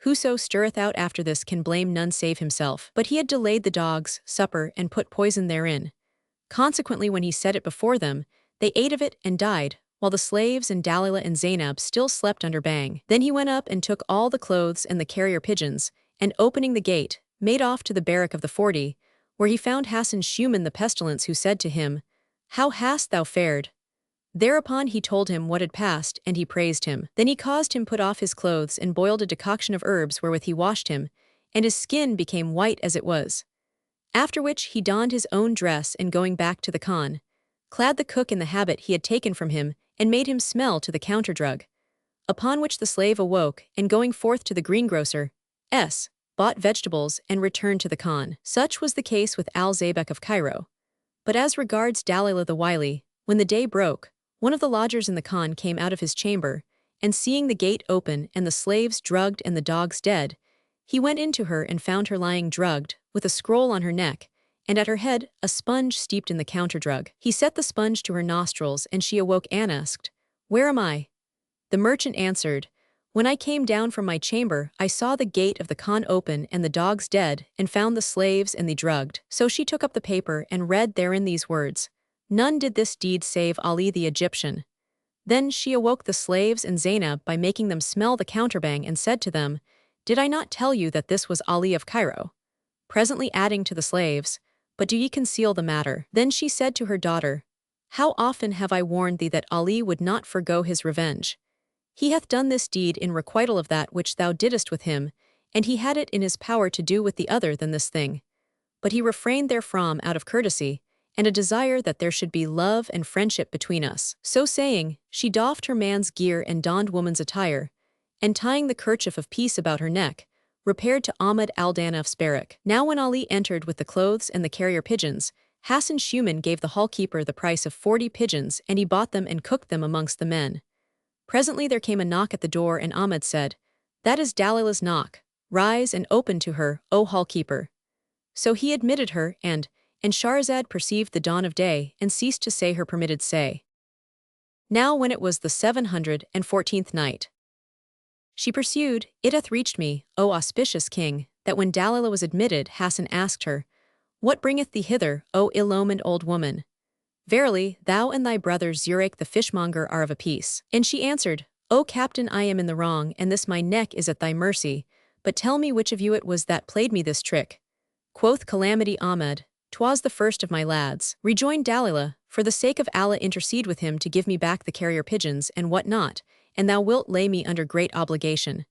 Whoso stirreth out after this can blame none save himself. But he had delayed the dogs' supper, and put poison therein. Consequently when he set it before them, they ate of it and died, while the slaves and Dalilah and Zainab still slept under bang. Then he went up and took all the clothes and the carrier pigeons, and opening the gate, made off to the barrack of the 40, where he found Fisherman the pestilence, who said to him, How hast thou fared? Thereupon he told him what had passed, and he praised him. Then he caused him put off his clothes, and boiled a decoction of herbs wherewith he washed him, and his skin became white as it was. After which he donned his own dress, and going back to the khan, clad the cook in the habit he had taken from him, and made him smell to the counter-drug. Upon which the slave awoke, and going forth to the greengrocer, bought vegetables, and returned to the khan. Such was the case with al-Zabak of Cairo. But as regards Dalilah the wily, when the day broke, one of the lodgers in the khan came out of his chamber, and seeing the gate open and the slaves drugged and the dogs dead, he went in to her and found her lying drugged, with a scroll on her neck, and at her head a sponge steeped in the counter-drug. He set the sponge to her nostrils, and she awoke and asked, Where am I? The merchant answered, When I came down from my chamber, I saw the gate of the khan open and the dogs dead, and found the slaves and the drugged. So she took up the paper and read therein these words, None did this deed save Ali the Egyptian. Then she awoke the slaves and Zainab by making them smell the counterbang, and said to them, Did I not tell you that this was Ali of Cairo? Presently adding to the slaves, But do ye conceal the matter? Then she said to her daughter, How often have I warned thee that Ali would not forgo his revenge? He hath done this deed in requital of that which thou didst with him, and he had it in his power to do with the other than this thing. But he refrained therefrom out of courtesy, and a desire that there should be love and friendship between us. So saying, she doffed her man's gear and donned woman's attire, and tying the kerchief of peace about her neck, repaired to Ahmad al-Danaf's barrack. Now when Ali entered with the clothes and the carrier pigeons, Fisherman gave the hall-keeper the price of 40 pigeons, and he bought them and cooked them amongst the men. Presently there came a knock at the door, and Ahmad said, That is Dalilah's knock. Rise and open to her, O hall-keeper. So he admitted her, and Shahrazad perceived the dawn of day, and ceased to say her permitted say. Now when it was the 714th night, she pursued, It hath reached me, O auspicious king, that when Dalilah was admitted, Hassan asked her, What bringeth thee hither, O ill-omened old woman? Verily, thou and thy brother Zurich the fishmonger are of a piece. And she answered, O captain, I am in the wrong, and this my neck is at thy mercy, but tell me which of you it was that played me this trick. Quoth Calamity Ahmed, 'Twas the first of my lads. Rejoined Dalilah, For the sake of Allah intercede with him to give me back the carrier pigeons and what not, and thou wilt lay me under great obligation.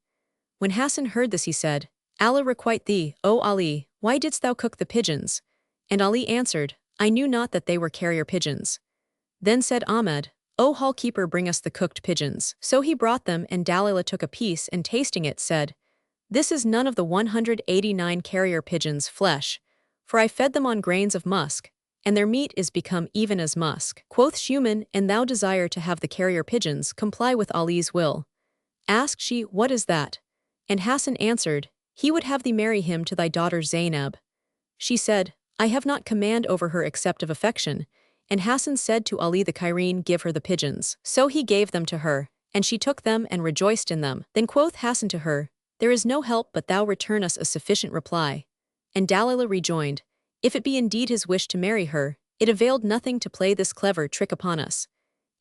When Hassan heard this he said, Allah requite thee, O Ali, why didst thou cook the pigeons? And Ali answered, I knew not that they were carrier pigeons. Then said Ahmed, O hall-keeper, bring us the cooked pigeons. So he brought them, and Dalilah took a piece and tasting it said, This is none of the 189 carrier pigeons' flesh, for I fed them on grains of musk, and their meat is become even as musk. Quoth Shuman, And thou desire to have the carrier pigeons, comply with Ali's will. Asked she, What is that? And Hassan answered, He would have thee marry him to thy daughter Zainab. She said, I have not command over her except of affection. And Hassan said to Ali the Cairene, Give her the pigeons. So he gave them to her, and she took them and rejoiced in them. Then quoth Hassan to her, There is no help but thou return us a sufficient reply. And Dalilah rejoined, If it be indeed his wish to marry her, it availed nothing to play this clever trick upon us.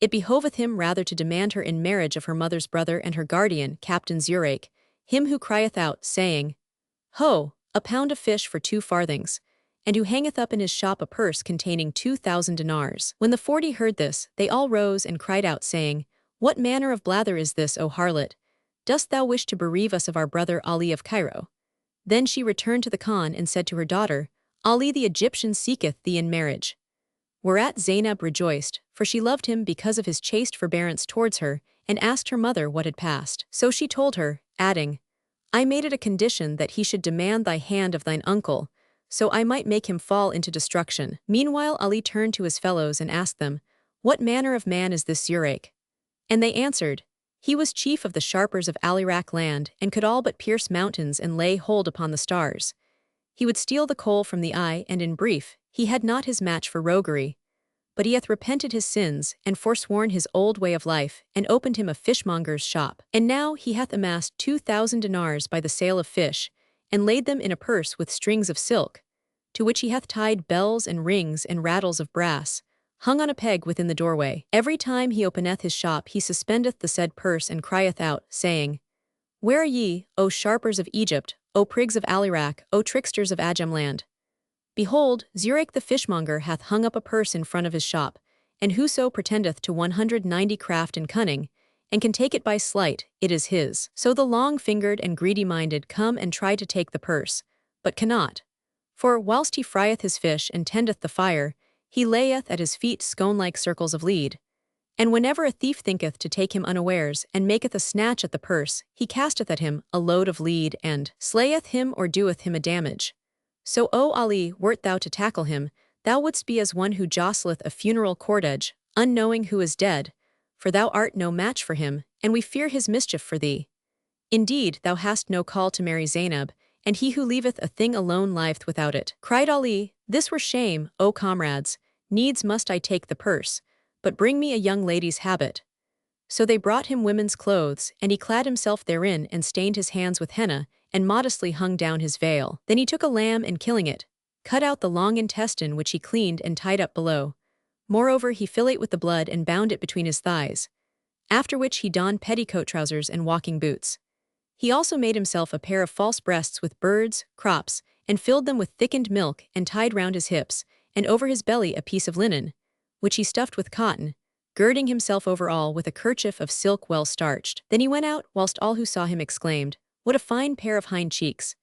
It behoveth him rather to demand her in marriage of her mother's brother and her guardian, Captain Zurich, him who crieth out, saying, Ho, a pound of fish for 2 farthings, and who hangeth up in his shop a purse containing 2,000 dinars. When the 40 heard this, they all rose and cried out, saying, What manner of blather is this, O harlot? Dost thou wish to bereave us of our brother Ali of Cairo? Then she returned to the Khan and said to her daughter, Ali the Egyptian seeketh thee in marriage. Whereat Zainab rejoiced, for she loved him because of his chaste forbearance towards her, and asked her mother what had passed. So she told her, adding, I made it a condition that he should demand thy hand of thine uncle, so I might make him fall into destruction. Meanwhile Ali turned to his fellows and asked them, What manner of man is this Zurich? And they answered, He was chief of the sharpers of Al-Iraq land, and could all but pierce mountains and lay hold upon the stars. He would steal the coal from the eye, and in brief, he had not his match for roguery. But he hath repented his sins, and forsworn his old way of life, and opened him a fishmonger's shop. And now he hath amassed 2,000 dinars by the sale of fish, and laid them in a purse with strings of silk, to which he hath tied bells and rings and rattles of brass, hung on a peg within the doorway. Every time he openeth his shop he suspendeth the said purse and crieth out, saying, Where are ye, O sharpers of Egypt, O prigs of Al-Iraq, O tricksters of Ajam land? Behold, Zurich the fishmonger hath hung up a purse in front of his shop, and whoso pretendeth to 190 craft and cunning, and can take it by sleight, it is his. So the long-fingered and greedy-minded come and try to take the purse, but cannot. For whilst he frieth his fish and tendeth the fire, he layeth at his feet scone-like circles of lead. And whenever a thief thinketh to take him unawares, and maketh a snatch at the purse, he casteth at him a load of lead, and slayeth him or doeth him a damage. So, O Ali, wert thou to tackle him, thou wouldst be as one who jostleth a funeral cordage, unknowing who is dead, for thou art no match for him, and we fear his mischief for thee. Indeed, thou hast no call to marry Zainab, and he who leaveth a thing alone liveth without it. Cried Ali, This were shame, O comrades, needs must I take the purse, but bring me a young lady's habit. So they brought him women's clothes, and he clad himself therein and stained his hands with henna, and modestly hung down his veil. Then he took a lamb and killing it, cut out the long intestine which he cleaned and tied up below. Moreover he fillate with the blood and bound it between his thighs, after which he donned petticoat trousers and walking boots. He also made himself a pair of false breasts with birds, crops, and filled them with thickened milk and tied round his hips, and over his belly a piece of linen, which he stuffed with cotton, girding himself over all with a kerchief of silk well starched. Then he went out, whilst all who saw him exclaimed, What a fine pair of hind cheeks!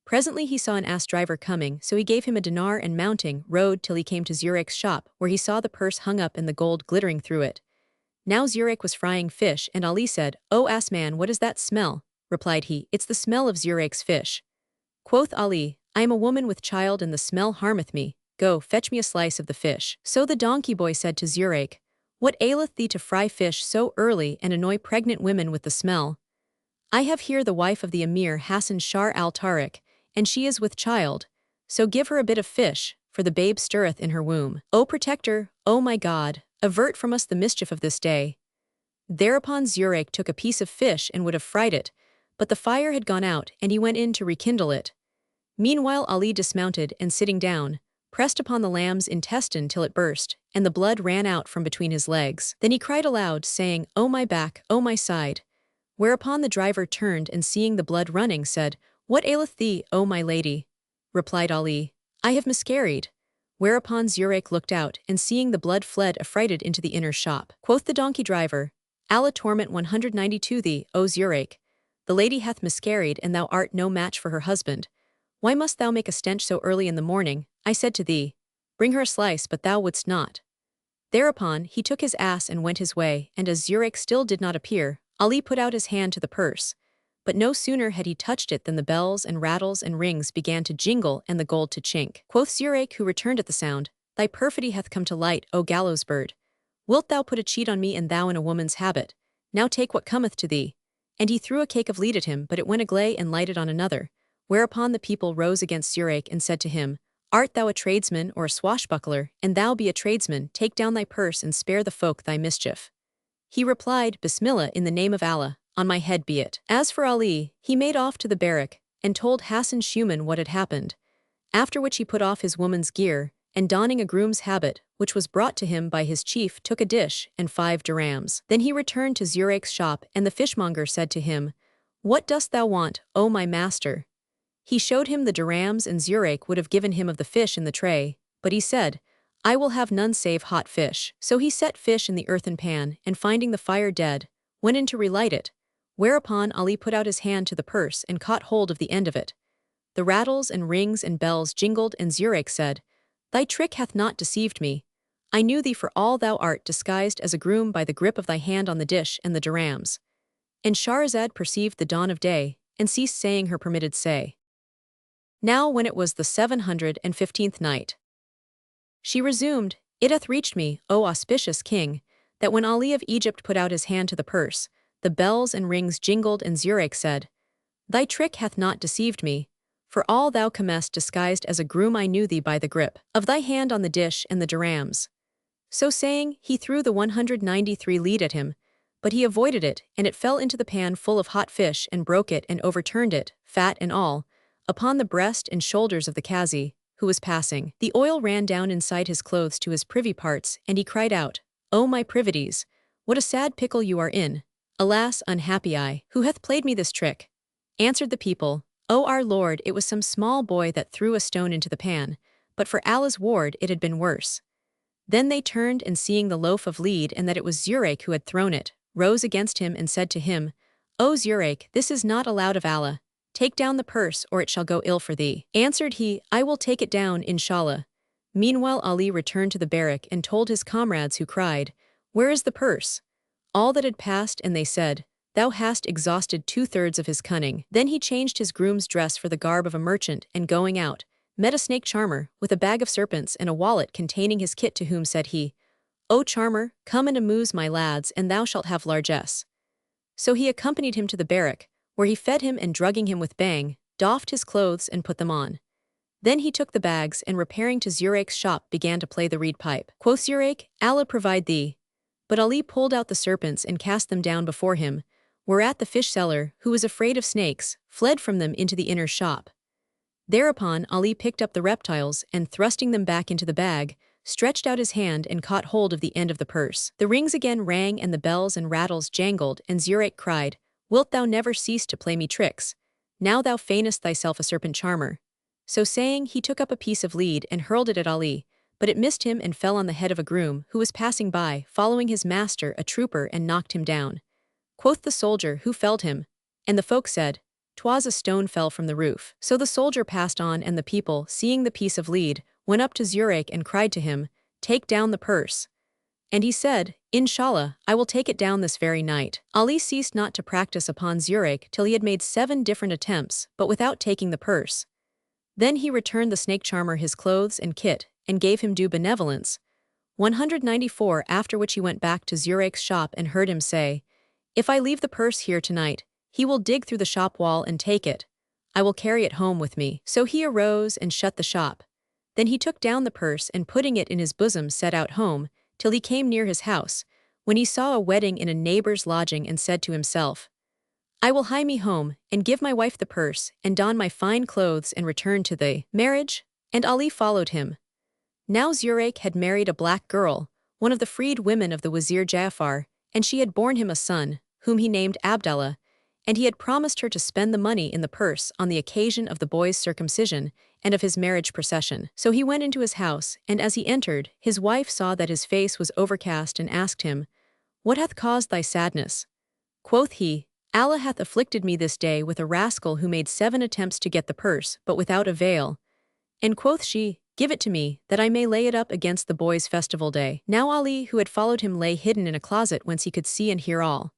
Presently he saw an ass-driver coming, so he gave him a dinar and mounting, rode till he came to Zurich's shop, where he saw the purse hung up and the gold glittering through it. Now Zurich was frying fish, and Ali said, O ass-man, what is that smell? Replied he, It's the smell of Zurich's fish. Quoth Ali, I am a woman with child, and the smell harmeth me. Go, fetch me a slice of the fish. So the donkey boy said to Zurich, What aileth thee to fry fish so early and annoy pregnant women with the smell? I have here the wife of the Emir Hassan Shar al-Tariq, and she is with child, so give her a bit of fish, for the babe stirreth in her womb. O protector, O my God, avert from us the mischief of this day. Thereupon Zurich took a piece of fish and would have fried it, but the fire had gone out, and he went in to rekindle it. Meanwhile Ali dismounted, and sitting down, pressed upon the lamb's intestine till it burst, and the blood ran out from between his legs. Then he cried aloud, saying, "O my back, O my side." Whereupon the driver turned and seeing the blood running said, "What aileth thee, O my lady?" Replied Ali, "I have miscarried." Whereupon Zurayk looked out, and seeing the blood fled affrighted into the inner shop. Quoth the donkey driver, Allah torment 192 thee, O Zurayk. The lady hath miscarried, and thou art no match for her husband. Why must thou make a stench so early in the morning? I said to thee, bring her a slice, but thou wouldst not. Thereupon he took his ass and went his way, and as Zurayk still did not appear, Ali put out his hand to the purse. But no sooner had he touched it than the bells and rattles and rings began to jingle and the gold to chink. Quoth Zurayk, who returned at the sound, "Thy perfidy hath come to light, O gallows bird. Wilt thou put a cheat on me, and thou in a woman's habit? Now take what cometh to thee." And he threw a cake of lead at him, but it went agley and lighted on another. Whereupon the people rose against Zurayk and said to him, "Art thou a tradesman or a swashbuckler? And thou be a tradesman, take down thy purse and spare the folk thy mischief." He replied, "Bismillah, in the name of Allah, on my head be it." As for Ali, he made off to the barrack, and told Hassan Shuman what had happened. After which he put off his woman's gear, and donning a groom's habit, which was brought to him by his chief, took a dish and 5 dirhams. Then he returned to Zurayk's shop, and the fishmonger said to him, "What dost thou want, O my master?" He showed him the dirhams, and Zurayk would have given him of the fish in the tray, but he said, "I will have none save hot fish." So he set fish in the earthen pan, and finding the fire dead, went in to relight it. Whereupon Ali put out his hand to the purse and caught hold of the end of it. The rattles and rings and bells jingled, and Zurayk said, "Thy trick hath not deceived me. I knew thee for all thou art disguised as a groom by the grip of thy hand on the dish and the dirhams." And Shahrazad perceived the dawn of day, and ceased saying her permitted say. Now when it was the 715th night, she resumed, "It hath reached me, O auspicious king, that when Ali of Egypt put out his hand to the purse, the bells and rings jingled, and Zurayk said, Thy trick hath not deceived me. For all thou comest disguised as a groom, I knew thee by the grip of thy hand on the dish and the dirhams." So saying, he threw the 193 lead at him, but he avoided it, and it fell into the pan full of hot fish, and broke it and overturned it, fat and all, upon the breast and shoulders of the Kazi, who was passing. The oil ran down inside his clothes to his privy parts, and he cried out, "O my privities, what a sad pickle you are in! Alas, unhappy I, who hath played me this trick?" Answered the people, "O our lord, it was some small boy that threw a stone into the pan, but for Allah's ward it had been worse." Then they turned, and seeing the loaf of lead and that it was Zurayk who had thrown it, rose against him and said to him, "O Zurayk, this is not allowed of Allah. Take down the purse, or it shall go ill for thee." Answered he, "I will take it down, inshallah." Meanwhile Ali returned to the barrack and told his comrades, who cried, "Where is the purse?" All that had passed, and they said, "Thou hast exhausted 2/3 of his cunning." Then he changed his groom's dress for the garb of a merchant, and going out, met a snake charmer, with a bag of serpents and a wallet containing his kit, to whom said he, "O charmer, come and amuse my lads, and thou shalt have largesse." So he accompanied him to the barrack, where he fed him, and drugging him with bang, doffed his clothes and put them on. Then he took the bags, and repairing to Zurayk's shop began to play the reed pipe. Quoth Zurayk, "Allah provide thee." But Ali pulled out the serpents and cast them down before him, whereat the fish seller, who was afraid of snakes, fled from them into the inner shop. Thereupon Ali picked up the reptiles, and thrusting them back into the bag, stretched out his hand and caught hold of the end of the purse. The rings again rang, and the bells and rattles jangled, and Zurayk cried, "Wilt thou never cease to play me tricks? Now thou feignest thyself a serpent charmer." So saying, he took up a piece of lead and hurled it at Ali, but it missed him and fell on the head of a groom who was passing by, following his master, a trooper, and knocked him down. Quoth the soldier, "Who felled him?" And the folk said, "'Twas a stone fell from the roof." So the soldier passed on, and the people, seeing the piece of lead, went up to Zurayk and cried to him, "Take down the purse." And he said, "Inshallah, I will take it down this very night." Ali ceased not to practice upon Zurayk till he had made 7 different attempts, but without taking the purse. Then he returned the snake charmer his clothes and kit, and gave him due benevolence. 194. After which he went back to Zurayk's shop and heard him say, "If I leave the purse here tonight, he will dig through the shop wall and take it. I will carry it home with me." So he arose and shut the shop. Then he took down the purse, and putting it in his bosom set out home, till he came near his house, when he saw a wedding in a neighbor's lodging, and said to himself, "I will hie me home, and give my wife the purse, and don my fine clothes, and return to the marriage." And Ali followed him. Now Zurayk had married a black girl, one of the freed women of the Wazir Ja'far, and she had borne him a son, whom he named Abdallah, and he had promised her to spend the money in the purse on the occasion of the boy's circumcision and of his marriage procession. So he went into his house, and as he entered, his wife saw that his face was overcast and asked him, "What hath caused thy sadness?" Quoth he, "Allah hath afflicted me this day with a rascal who made 7 attempts to get the purse, but without avail." And quoth she, "Give it to me, that I may lay it up against the boy's festival day." Now Ali, who had followed him, lay hidden in a closet whence he could see and hear all.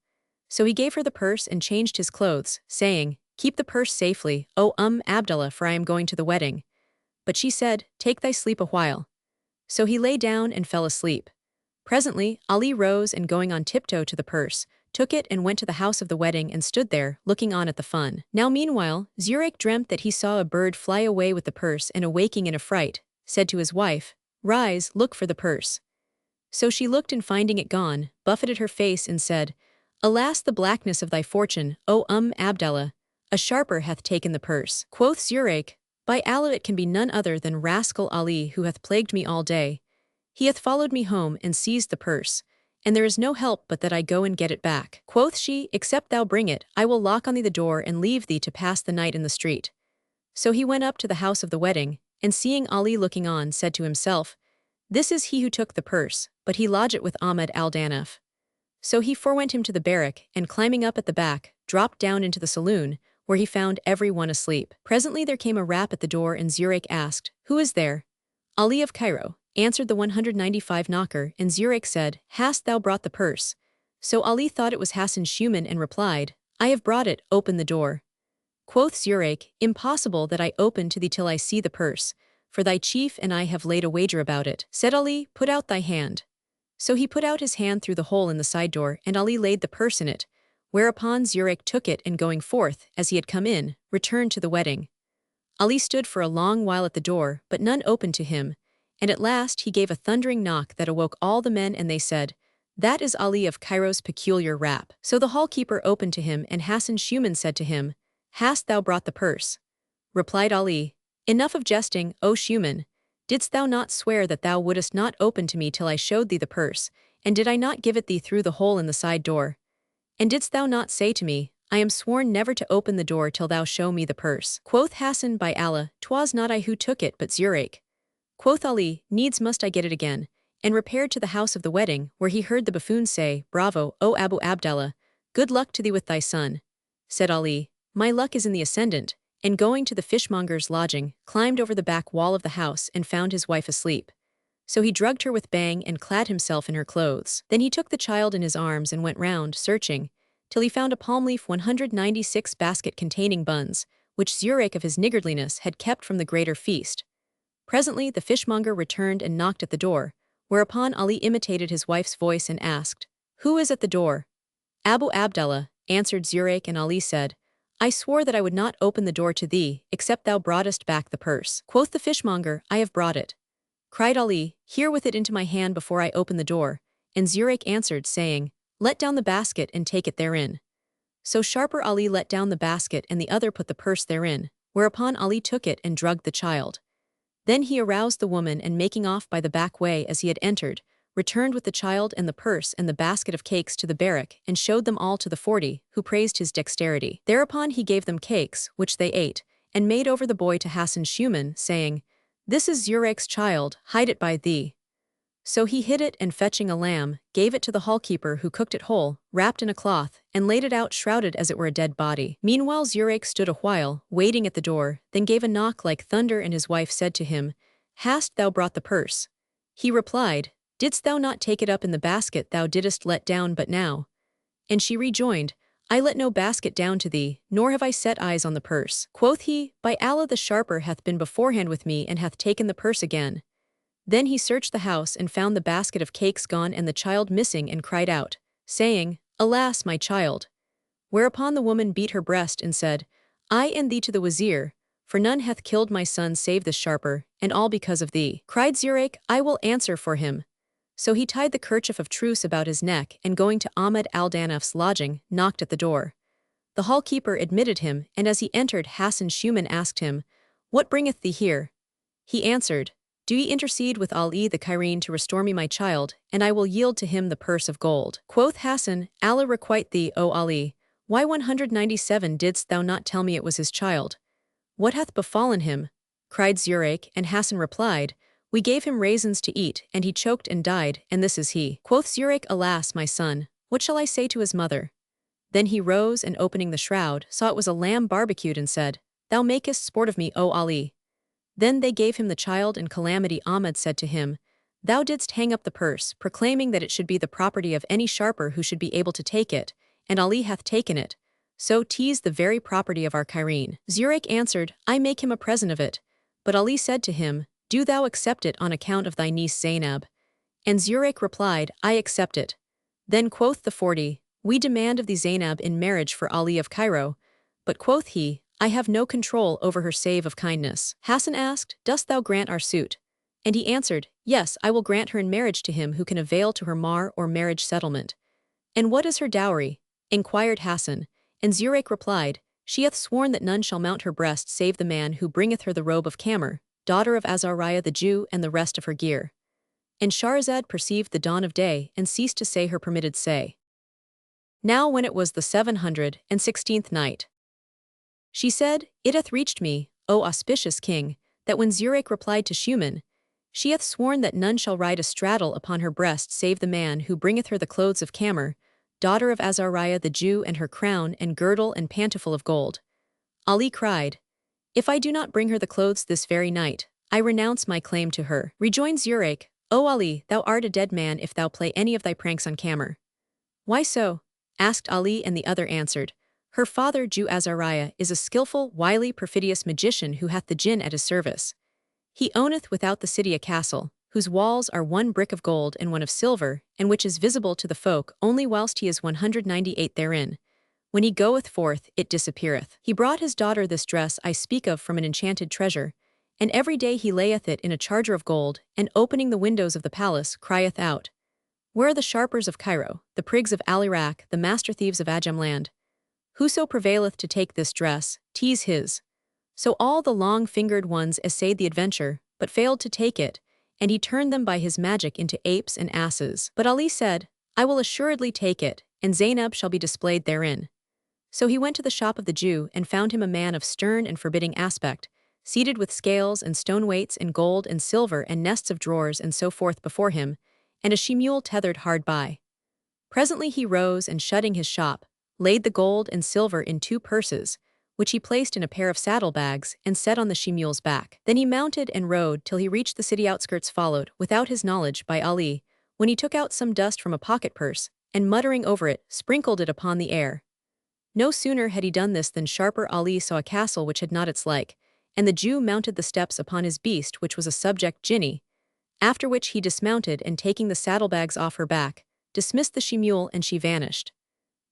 So he gave her the purse and changed his clothes, saying, "Keep the purse safely, O Abdallah, for I am going to the wedding." But she said, "Take thy sleep a while." So he lay down and fell asleep. Presently, Ali rose and going on tiptoe to the purse, took it and went to the house of the wedding and stood there, looking on at the fun. Now meanwhile, Zurayk dreamt that he saw a bird fly away with the purse, and awaking in a fright, said to his wife, "Rise, look for the purse." So she looked, and finding it gone, buffeted her face and said, "Alas, the blackness of thy fortune, O Abdallah, a sharper hath taken the purse." Quoth Zurayk, "By Allah, it can be none other than rascal Ali, who hath plagued me all day. He hath followed me home and seized the purse, and there is no help but that I go and get it back." Quoth she, "Except thou bring it, I will lock on thee the door and leave thee to pass the night in the street." So he went up to the house of the wedding, and seeing Ali looking on, said to himself, "This is he who took the purse, but he lodge it with Ahmad al-Danaf." So he forewent him to the barrack, and climbing up at the back, dropped down into the saloon, where he found every one asleep. Presently there came a rap at the door, and Zurayk asked, "Who is there?" "Ali of Cairo," answered the 195 knocker, and Zurayk said, "Hast thou brought the purse?" So Ali thought it was Hassan Shuman and replied, "I have brought it, open the door." Quoth Zurayk, "Impossible that I open to thee till I see the purse, for thy chief and I have laid a wager about it." Said Ali, "Put out thy hand." So he put out his hand through the hole in the side door, and Ali laid the purse in it, whereupon Zurayk took it and going forth, as he had come in, returned to the wedding. Ali stood for a long while at the door, but none opened to him, and at last he gave a thundering knock that awoke all the men, and they said, "That is Ali of Cairo's peculiar rap." So the hall-keeper opened to him, and Hassan Shuman said to him, "Hast thou brought the purse?" Replied Ali, "Enough of jesting, O Shuman. Didst thou not swear that thou wouldest not open to me till I showed thee the purse, and did I not give it thee through the hole in the side door? And didst thou not say to me, I am sworn never to open the door till thou show me the purse?" Quoth Hassan, "By Allah, 'twas not I who took it but Zurayk." Quoth Ali, "Needs must I get it again," and repaired to the house of the wedding, where he heard the buffoon say, "Bravo, O Abu Abdallah, good luck to thee with thy son." Said Ali, "My luck is in the ascendant," and going to the fishmonger's lodging, climbed over the back wall of the house and found his wife asleep. So he drugged her with bang and clad himself in her clothes. Then he took the child in his arms and went round, searching, till he found a palm leaf 196 basket containing buns, which Zurayk of his niggardliness had kept from the greater feast. Presently the fishmonger returned and knocked at the door, whereupon Ali imitated his wife's voice and asked, "Who is at the door?" "Abu Abdallah," answered Zurayk, and Ali said, "I swore that I would not open the door to thee, except thou broughtest back the purse." Quoth the fishmonger, "I have brought it." Cried Ali, "Here with it into my hand before I open the door." And Zurayk answered, saying, "Let down the basket and take it therein." So sharper Ali let down the basket, and the other put the purse therein, whereupon Ali took it and drugged the child. Then he aroused the woman, and making off by the back way as he had entered, returned with the child and the purse and the basket of cakes to the barrack, and showed them all to the 40, who praised his dexterity. Thereupon he gave them cakes, which they ate, and made over the boy to Hassan Shuman, saying, "This is Zurayk's child, hide it by thee." So he hid it, and fetching a lamb, gave it to the hall-keeper, who cooked it whole, wrapped in a cloth, and laid it out shrouded as it were a dead body. Meanwhile Zurayk stood a while, waiting at the door, then gave a knock like thunder, and his wife said to him, "Hast thou brought the purse?" He replied, "Didst thou not take it up in the basket thou didst let down but now?" And she rejoined, "I let no basket down to thee, nor have I set eyes on the purse." Quoth he, "By Allah, the sharper hath been beforehand with me, and hath taken the purse again." Then he searched the house, and found the basket of cakes gone and the child missing, and cried out, saying, "Alas, my child!" Whereupon the woman beat her breast and said, "I and thee to the wazir, for none hath killed my son save this sharper, and all because of thee." Cried Zurayk, "I will answer for him." So he tied the kerchief of truce about his neck, and going to Ahmad al-Danaf's lodging, knocked at the door. The hall-keeper admitted him, and as he entered, Hassan Shuman asked him, "What bringeth thee here?" He answered, Do ye intercede with Ali the Cairene to restore me my child, and I will yield to him the purse of gold. Quoth Hassan, Allah requite thee, O Ali, why 197 didst thou not tell me it was his child? What hath befallen him? Cried Zurayk, and Hassan replied, We gave him raisins to eat, and he choked and died, and this is he. Quoth Zurayk, Alas, my son, what shall I say to his mother? Then he rose and opening the shroud, saw it was a lamb barbecued and said, Thou makest sport of me, O Ali. Then they gave him the child, and Calamity Ahmad said to him, Thou didst hang up the purse, proclaiming that it should be the property of any sharper who should be able to take it, and Ali hath taken it. So 'tis the very property of our Cairene. Zurayk answered, I make him a present of it. But Ali said to him, Do thou accept it on account of thy niece Zainab? And Zurayk replied, I accept it. Then quoth the 40, We demand of thee Zainab in marriage for Ali of Cairo. But quoth he, I have no control over her save of kindness. Hassan asked, Dost thou grant our suit? And he answered, Yes, I will grant her in marriage to him who can avail to her mahr or marriage settlement. And what is her dowry? Inquired Hassan. And Zurayk replied, She hath sworn that none shall mount her breast save the man who bringeth her the robe of Camr, daughter of Azariah the Jew, and the rest of her gear. And Shahrazad perceived the dawn of day, and ceased to say her permitted say. Now when it was the 716th night, she said, It hath reached me, O auspicious king, that when Zurayk replied to Shuman, She hath sworn that none shall ride astraddle upon her breast save the man who bringeth her the clothes of Camr, daughter of Azariah the Jew, and her crown and girdle and pantoufle of gold. Ali cried, If I do not bring her the clothes this very night, I renounce my claim to her. Rejoined Zurayk, O Ali, thou art a dead man if thou play any of thy pranks on Camr. Why so? Asked Ali, and the other answered, Her father, Jew Azariah, is a skillful, wily, perfidious magician who hath the jinn at his service. He owneth without the city a castle, whose walls are one brick of gold and one of silver, and which is visible to the folk only whilst he is 198 therein. When he goeth forth, it disappeareth. He brought his daughter this dress I speak of from an enchanted treasure, and every day he layeth it in a charger of gold, and opening the windows of the palace, crieth out, Where are the sharpers of Cairo, the prigs of Al-Iraq, the master thieves of Ajam land? Whoso prevaileth to take this dress, 'tis his. So all the long-fingered ones essayed the adventure, but failed to take it, and he turned them by his magic into apes and asses. But Ali said, I will assuredly take it, and Zainab shall be displayed therein. So he went to the shop of the Jew, and found him a man of stern and forbidding aspect, seated with scales and stone weights and gold and silver and nests of drawers and so forth before him, and a she-mule tethered hard by. Presently he rose, and shutting his shop, laid the gold and silver in 2 purses, which he placed in a pair of saddlebags, and set on the she-mule's back. Then he mounted and rode till he reached the city outskirts, followed, without his knowledge, by Ali, when he took out some dust from a pocket-purse, and muttering over it, sprinkled it upon the air. No sooner had he done this than sharper Ali saw a castle which had not its like, and the Jew mounted the steps upon his beast, which was a subject Jinni, after which he dismounted, and taking the saddlebags off her back, dismissed the she-mule, and she vanished.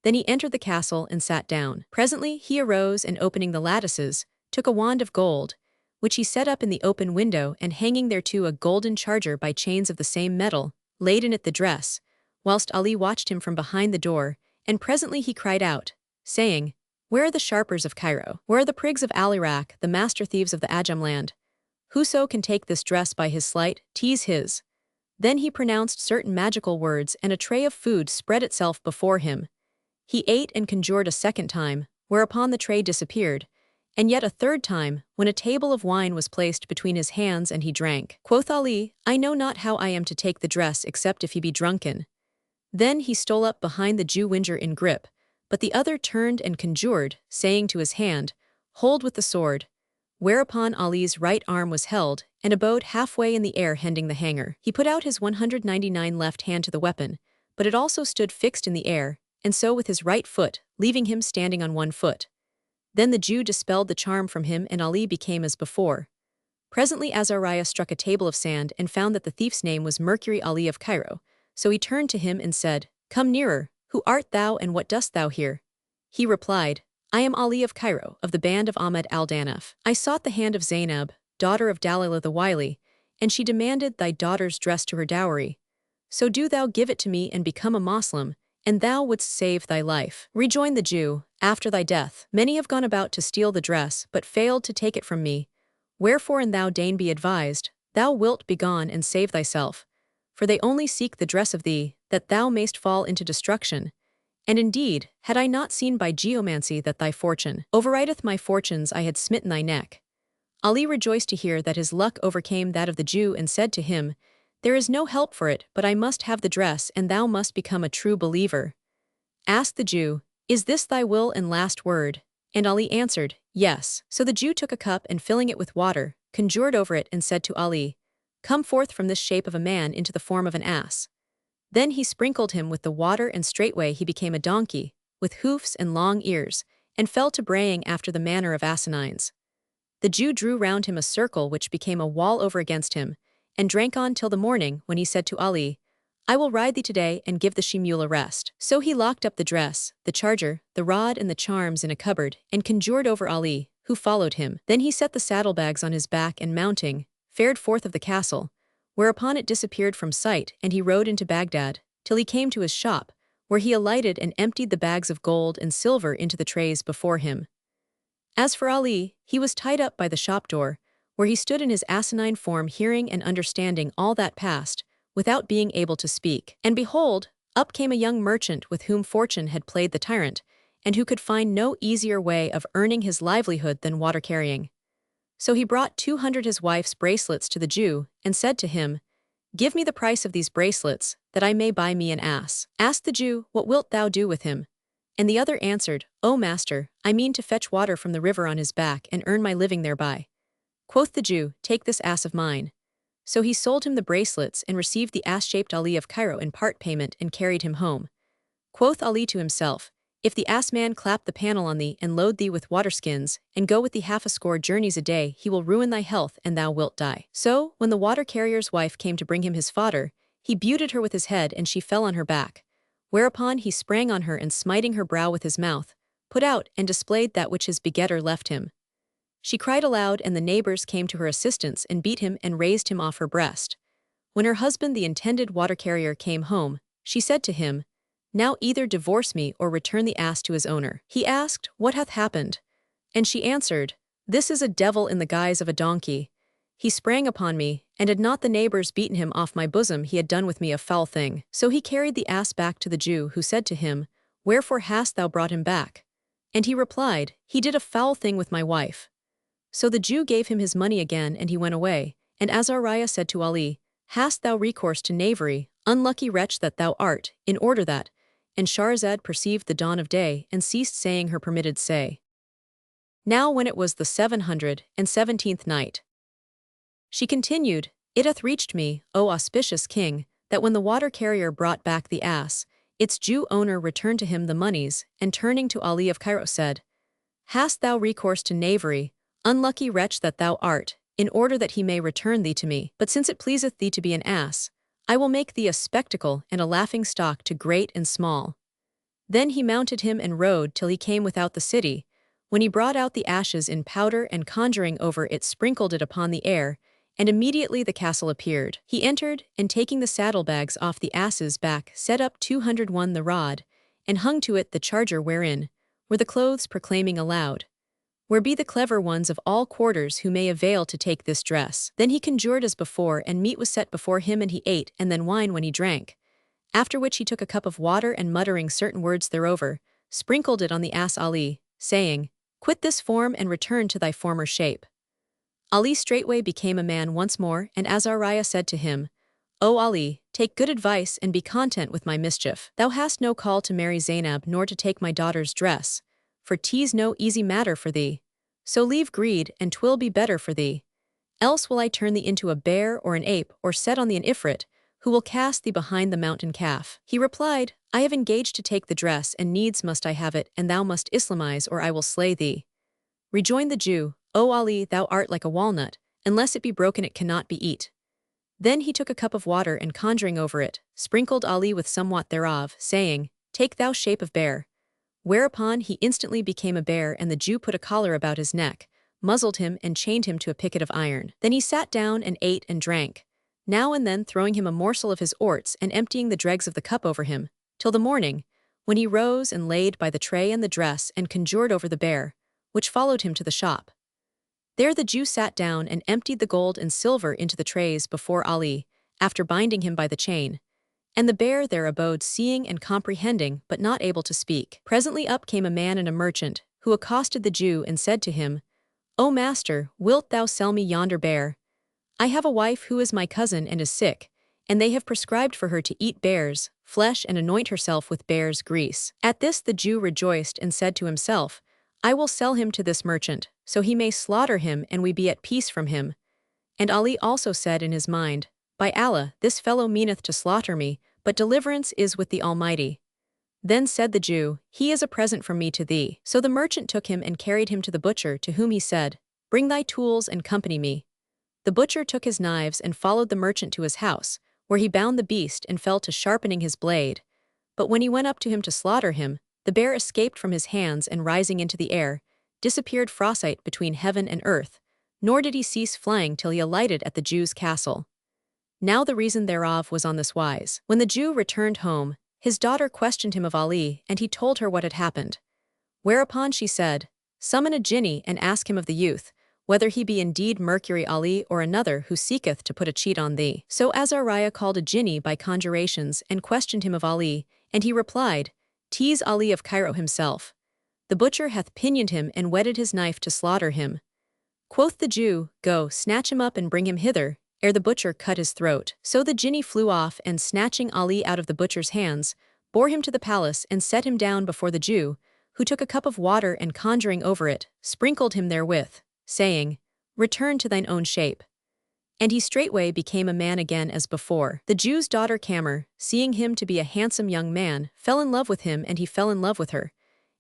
Then he entered the castle and sat down. Presently he arose, and opening the lattices, took a wand of gold, which he set up in the open window, and hanging thereto a golden charger by chains of the same metal, laid in it the dress, whilst Ali watched him from behind the door, and presently he cried out, saying, Where are the sharpers of Cairo? Where are the prigs of Al-Iraq, the master thieves of the Ajam land? Whoso can take this dress by his sleight, 'tis his. Then he pronounced certain magical words, and a tray of food spread itself before him. He ate and conjured a second time, whereupon the tray disappeared, and yet a third time, when a table of wine was placed between his hands, and he drank. Quoth Ali, I know not how I am to take the dress except if he be drunken. Then he stole up behind the Jew Winger in grip, but the other turned and conjured, saying to his hand, Hold with the sword. Whereupon Ali's right arm was held, and abode halfway in the air hending the hanger. He put out his 199 left hand to the weapon, but it also stood fixed in the air, and so with his right foot, leaving him standing on one foot. Then the Jew dispelled the charm from him, and Ali became as before. Presently Azariah struck a table of sand, and found that the thief's name was Mercury Ali of Cairo. So he turned to him and said, Come nearer, who art thou, and what dost thou here? He replied, I am Ali of Cairo, of the band of Ahmad al-Danaf. I sought the hand of Zainab, daughter of Dalilah the Wily, and she demanded thy daughter's dress to her dowry. So do thou give it to me and become a Moslem, and thou wouldst save thy life. Rejoined the Jew, After thy death, many have gone about to steal the dress, but failed to take it from me. Wherefore, and thou deign be advised, thou wilt begone and save thyself, for they only seek the dress of thee, that thou mayst fall into destruction. And indeed, had I not seen by geomancy that thy fortune overrideth my fortunes, I had smitten thy neck. Ali rejoiced to hear that his luck overcame that of the Jew and said to him, There is no help for it, but I must have the dress and thou must become a true believer. Asked the Jew, Is this thy will and last word? And Ali answered, Yes. So the Jew took a cup and filling it with water, conjured over it and said to Ali, Come forth from this shape of a man into the form of an ass. Then he sprinkled him with the water and straightway he became a donkey, with hoofs and long ears, and fell to braying after the manner of asinines. The Jew drew round him a circle which became a wall over against him, and drank on till the morning, when he said to Ali, I will ride thee today and give the she-mule a rest. So he locked up the dress, the charger, the rod and the charms in a cupboard, and conjured over Ali, who followed him. Then he set the saddlebags on his back and mounting, fared forth of the castle, whereupon it disappeared from sight, and he rode into Baghdad, till he came to his shop, where he alighted and emptied the bags of gold and silver into the trays before him. As for Ali, he was tied up by the shop door, where he stood in his asinine form hearing and understanding all that passed, without being able to speak. And behold, up came a young merchant with whom fortune had played the tyrant, and who could find no easier way of earning his livelihood than water-carrying. So he brought 200 his wife's bracelets to the Jew, and said to him, Give me the price of these bracelets, that I may buy me an ass. Asked the Jew, What wilt thou do with him? And the other answered, O master, I mean to fetch water from the river on his back and earn my living thereby. Quoth the Jew, Take this ass of mine. So he sold him the bracelets and received the ass-shaped Ali of Cairo in part payment and carried him home. Quoth Ali to himself, If the ass-man clap the panel on thee and load thee with waterskins, and go with thee 60 journeys a day, he will ruin thy health and thou wilt die. So, when the water-carrier's wife came to bring him his fodder, he buted her with his head and she fell on her back. Whereupon he sprang on her and smiting her brow with his mouth, put out and displayed that which his begetter left him. She cried aloud and the neighbors came to her assistance and beat him and raised him off her breast. When her husband the intended water-carrier came home, she said to him, Now either divorce me or return the ass to his owner. He asked, What hath happened? And she answered, This is a devil in the guise of a donkey. He sprang upon me, and had not the neighbors beaten him off my bosom, he had done with me a foul thing. So he carried the ass back to the Jew, who said to him, Wherefore hast thou brought him back? And he replied, He did a foul thing with my wife. So the Jew gave him his money again and he went away, and Azariah said to Ali, Hast thou recourse to knavery, unlucky wretch that thou art, in order that— And Shahrazad perceived the dawn of day and ceased saying her permitted say. Now when it was the 717th night, she continued, It hath reached me, O auspicious king, that when the water-carrier brought back the ass, its Jew owner returned to him the monies, and turning to Ali of Cairo said, Hast thou recourse to knavery, unlucky wretch that thou art, in order that he may return thee to me? But since it pleaseth thee to be an ass, I will make thee a spectacle and a laughing stock to great and small. Then he mounted him and rode till he came without the city, when he brought out the ashes in powder and conjuring over it sprinkled it upon the air, and immediately the castle appeared. He entered, and taking the saddlebags off the ass's back set up 201 the rod, and hung to it the charger wherein were the clothes, proclaiming aloud, Where be the clever ones of all quarters who may avail to take this dress? Then he conjured as before, and meat was set before him and he ate, and then wine when he drank. After which he took a cup of water and muttering certain words thereover, sprinkled it on the ass Ali, saying, Quit this form and return to thy former shape. Ali straightway became a man once more, and Azariah said to him, O Ali, take good advice and be content with my mischief. Thou hast no call to marry Zainab nor to take my daughter's dress, for 'tis no easy matter for thee. So leave greed, and 'twill be better for thee. Else will I turn thee into a bear or an ape, or set on thee an ifrit, who will cast thee behind the mountain calf. He replied, I have engaged to take the dress, and needs must I have it, and thou must Islamize, or I will slay thee. Rejoined the Jew, O Ali, thou art like a walnut, unless it be broken it cannot be eat. Then he took a cup of water and conjuring over it, sprinkled Ali with somewhat thereof, saying, Take thou shape of bear. Whereupon he instantly became a bear, and the Jew put a collar about his neck, muzzled him and chained him to a picket of iron. Then he sat down and ate and drank, now and then throwing him a morsel of his orts and emptying the dregs of the cup over him, till the morning, when he rose and laid by the tray and the dress and conjured over the bear, which followed him to the shop. There the Jew sat down and emptied the gold and silver into the trays before Ali, after binding him by the chain. And the bear there abode, seeing and comprehending, but not able to speak. Presently up came a man and a merchant, who accosted the Jew and said to him, O master, wilt thou sell me yonder bear? I have a wife who is my cousin and is sick, and they have prescribed for her to eat bear's flesh and anoint herself with bear's grease. At this the Jew rejoiced and said to himself, I will sell him to this merchant, so he may slaughter him and we be at peace from him. And Ali also said in his mind, By Allah, this fellow meaneth to slaughter me, but deliverance is with the Almighty. Then said the Jew, He is a present from me to thee. So the merchant took him and carried him to the butcher, to whom he said, Bring thy tools and company me. The butcher took his knives and followed the merchant to his house, where he bound the beast and fell to sharpening his blade. But when he went up to him to slaughter him, the bear escaped from his hands and rising into the air, disappeared frostbite between heaven and earth, nor did he cease flying till he alighted at the Jew's castle. Now the reason thereof was on this wise. When the Jew returned home, his daughter questioned him of Ali, and he told her what had happened. Whereupon she said, Summon a Jinni and ask him of the youth, whether he be indeed Mercury Ali or another who seeketh to put a cheat on thee. So Azariah called a Jinni by conjurations and questioned him of Ali, and he replied, 'Tis Ali of Cairo himself. The butcher hath pinioned him and whetted his knife to slaughter him. Quoth the Jew, Go, snatch him up and bring him hither, ere the butcher cut his throat. So the Jinni flew off and snatching Ali out of the butcher's hands, bore him to the palace and set him down before the Jew, who took a cup of water and conjuring over it, sprinkled him therewith, saying, Return to thine own shape. And he straightway became a man again as before. The Jew's daughter Kamar, seeing him to be a handsome young man, fell in love with him and he fell in love with her.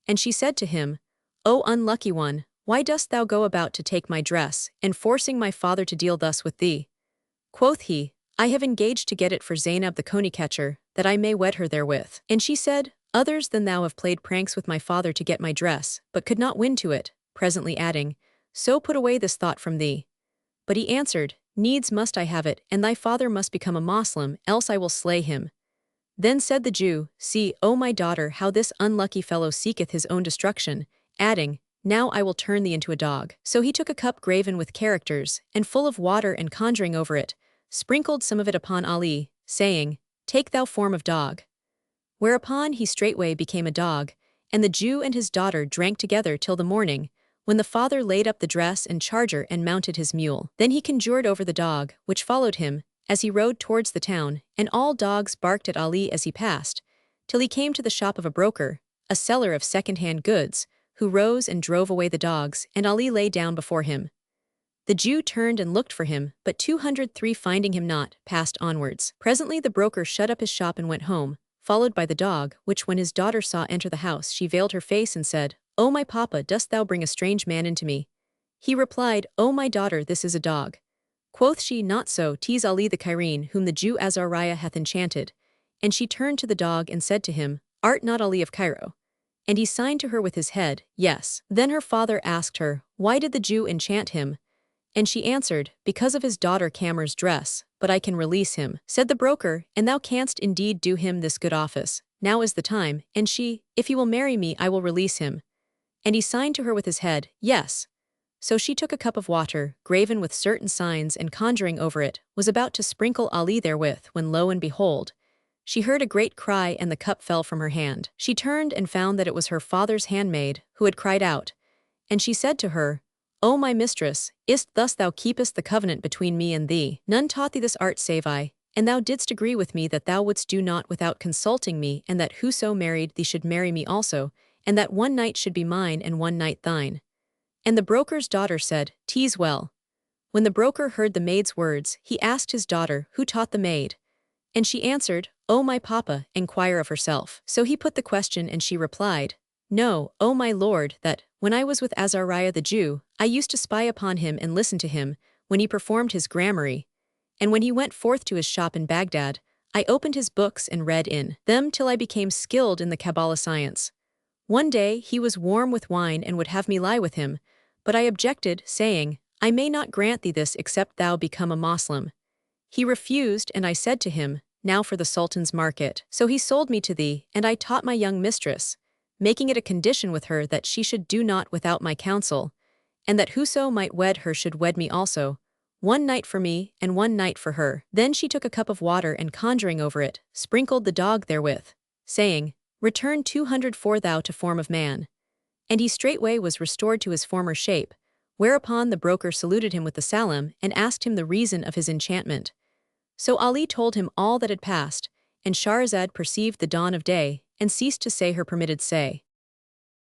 And she said to him, O unlucky one, why dost thou go about to take my dress, and forcing my father to deal thus with thee? Quoth he, I have engaged to get it for Zainab the coney-catcher, that I may wed her therewith. And she said, Others than thou have played pranks with my father to get my dress, but could not win to it, presently adding, So put away this thought from thee. But he answered, Needs must I have it, and thy father must become a Moslem, else I will slay him. Then said the Jew, See, O my daughter, how this unlucky fellow seeketh his own destruction, adding, Now I will turn thee into a dog. So he took a cup graven with characters, and full of water and conjuring over it, sprinkled some of it upon Ali, saying, Take thou form of dog. Whereupon he straightway became a dog, and the Jew and his daughter drank together till the morning, when the father laid up the dress and charger and mounted his mule. Then he conjured over the dog, which followed him, as he rode towards the town, and all dogs barked at Ali as he passed, till he came to the shop of a broker, a seller of second-hand goods, who rose and drove away the dogs, and Ali lay down before him. The Jew turned and looked for him, but 203 finding him not, passed onwards. Presently the broker shut up his shop and went home, followed by the dog, which when his daughter saw enter the house she veiled her face and said, O my papa, dost thou bring a strange man into me? He replied, O my daughter, this is a dog. Quoth she, Not so, 'tis Ali the Cairene, whom the Jew Azariah hath enchanted. And she turned to the dog and said to him, Art not Ali of Cairo? And he signed to her with his head, Yes. Then her father asked her, Why did the Jew enchant him? And she answered, Because of his daughter Kamar's dress, but I can release him. Said the broker, And thou canst indeed do him this good office. Now is the time. And she, If he will marry me, I will release him. And he signed to her with his head, Yes. So she took a cup of water, graven with certain signs and conjuring over it, was about to sprinkle Ali therewith, when lo and behold, she heard a great cry and the cup fell from her hand. She turned and found that it was her father's handmaid, who had cried out. And she said to her, O my mistress, is't thus thou keepest the covenant between me and thee? None taught thee this art save I, and thou didst agree with me that thou wouldst do naught without consulting me, and that whoso married thee should marry me also, and that one night should be mine and one night thine. And the broker's daughter said, 'Tis well. When the broker heard the maid's words, he asked his daughter, Who taught the maid? And she answered, O my papa, enquire of herself. So he put the question and she replied, No, O my lord, that, when I was with Azariah the Jew, I used to spy upon him and listen to him, when he performed his gramarye. And when he went forth to his shop in Baghdad, I opened his books and read in them till I became skilled in the Kabbalah science. One day he was warm with wine and would have me lie with him, but I objected, saying, I may not grant thee this except thou become a Moslem. He refused, and I said to him, Now for the Sultan's market. So he sold me to thee, and I taught my young mistress, making it a condition with her that she should do naught without my counsel. and that whoso might wed her should wed me also, 1 night for me and 1 night for her. Then she took a cup of water and conjuring over it, sprinkled the dog therewith, saying, Return 204 thou to form of man. And he straightway was restored to his former shape, whereupon the broker saluted him with the salam and asked him the reason of his enchantment. So Ali told him all that had passed, and Shahrazad perceived the dawn of day, and ceased to say her permitted say.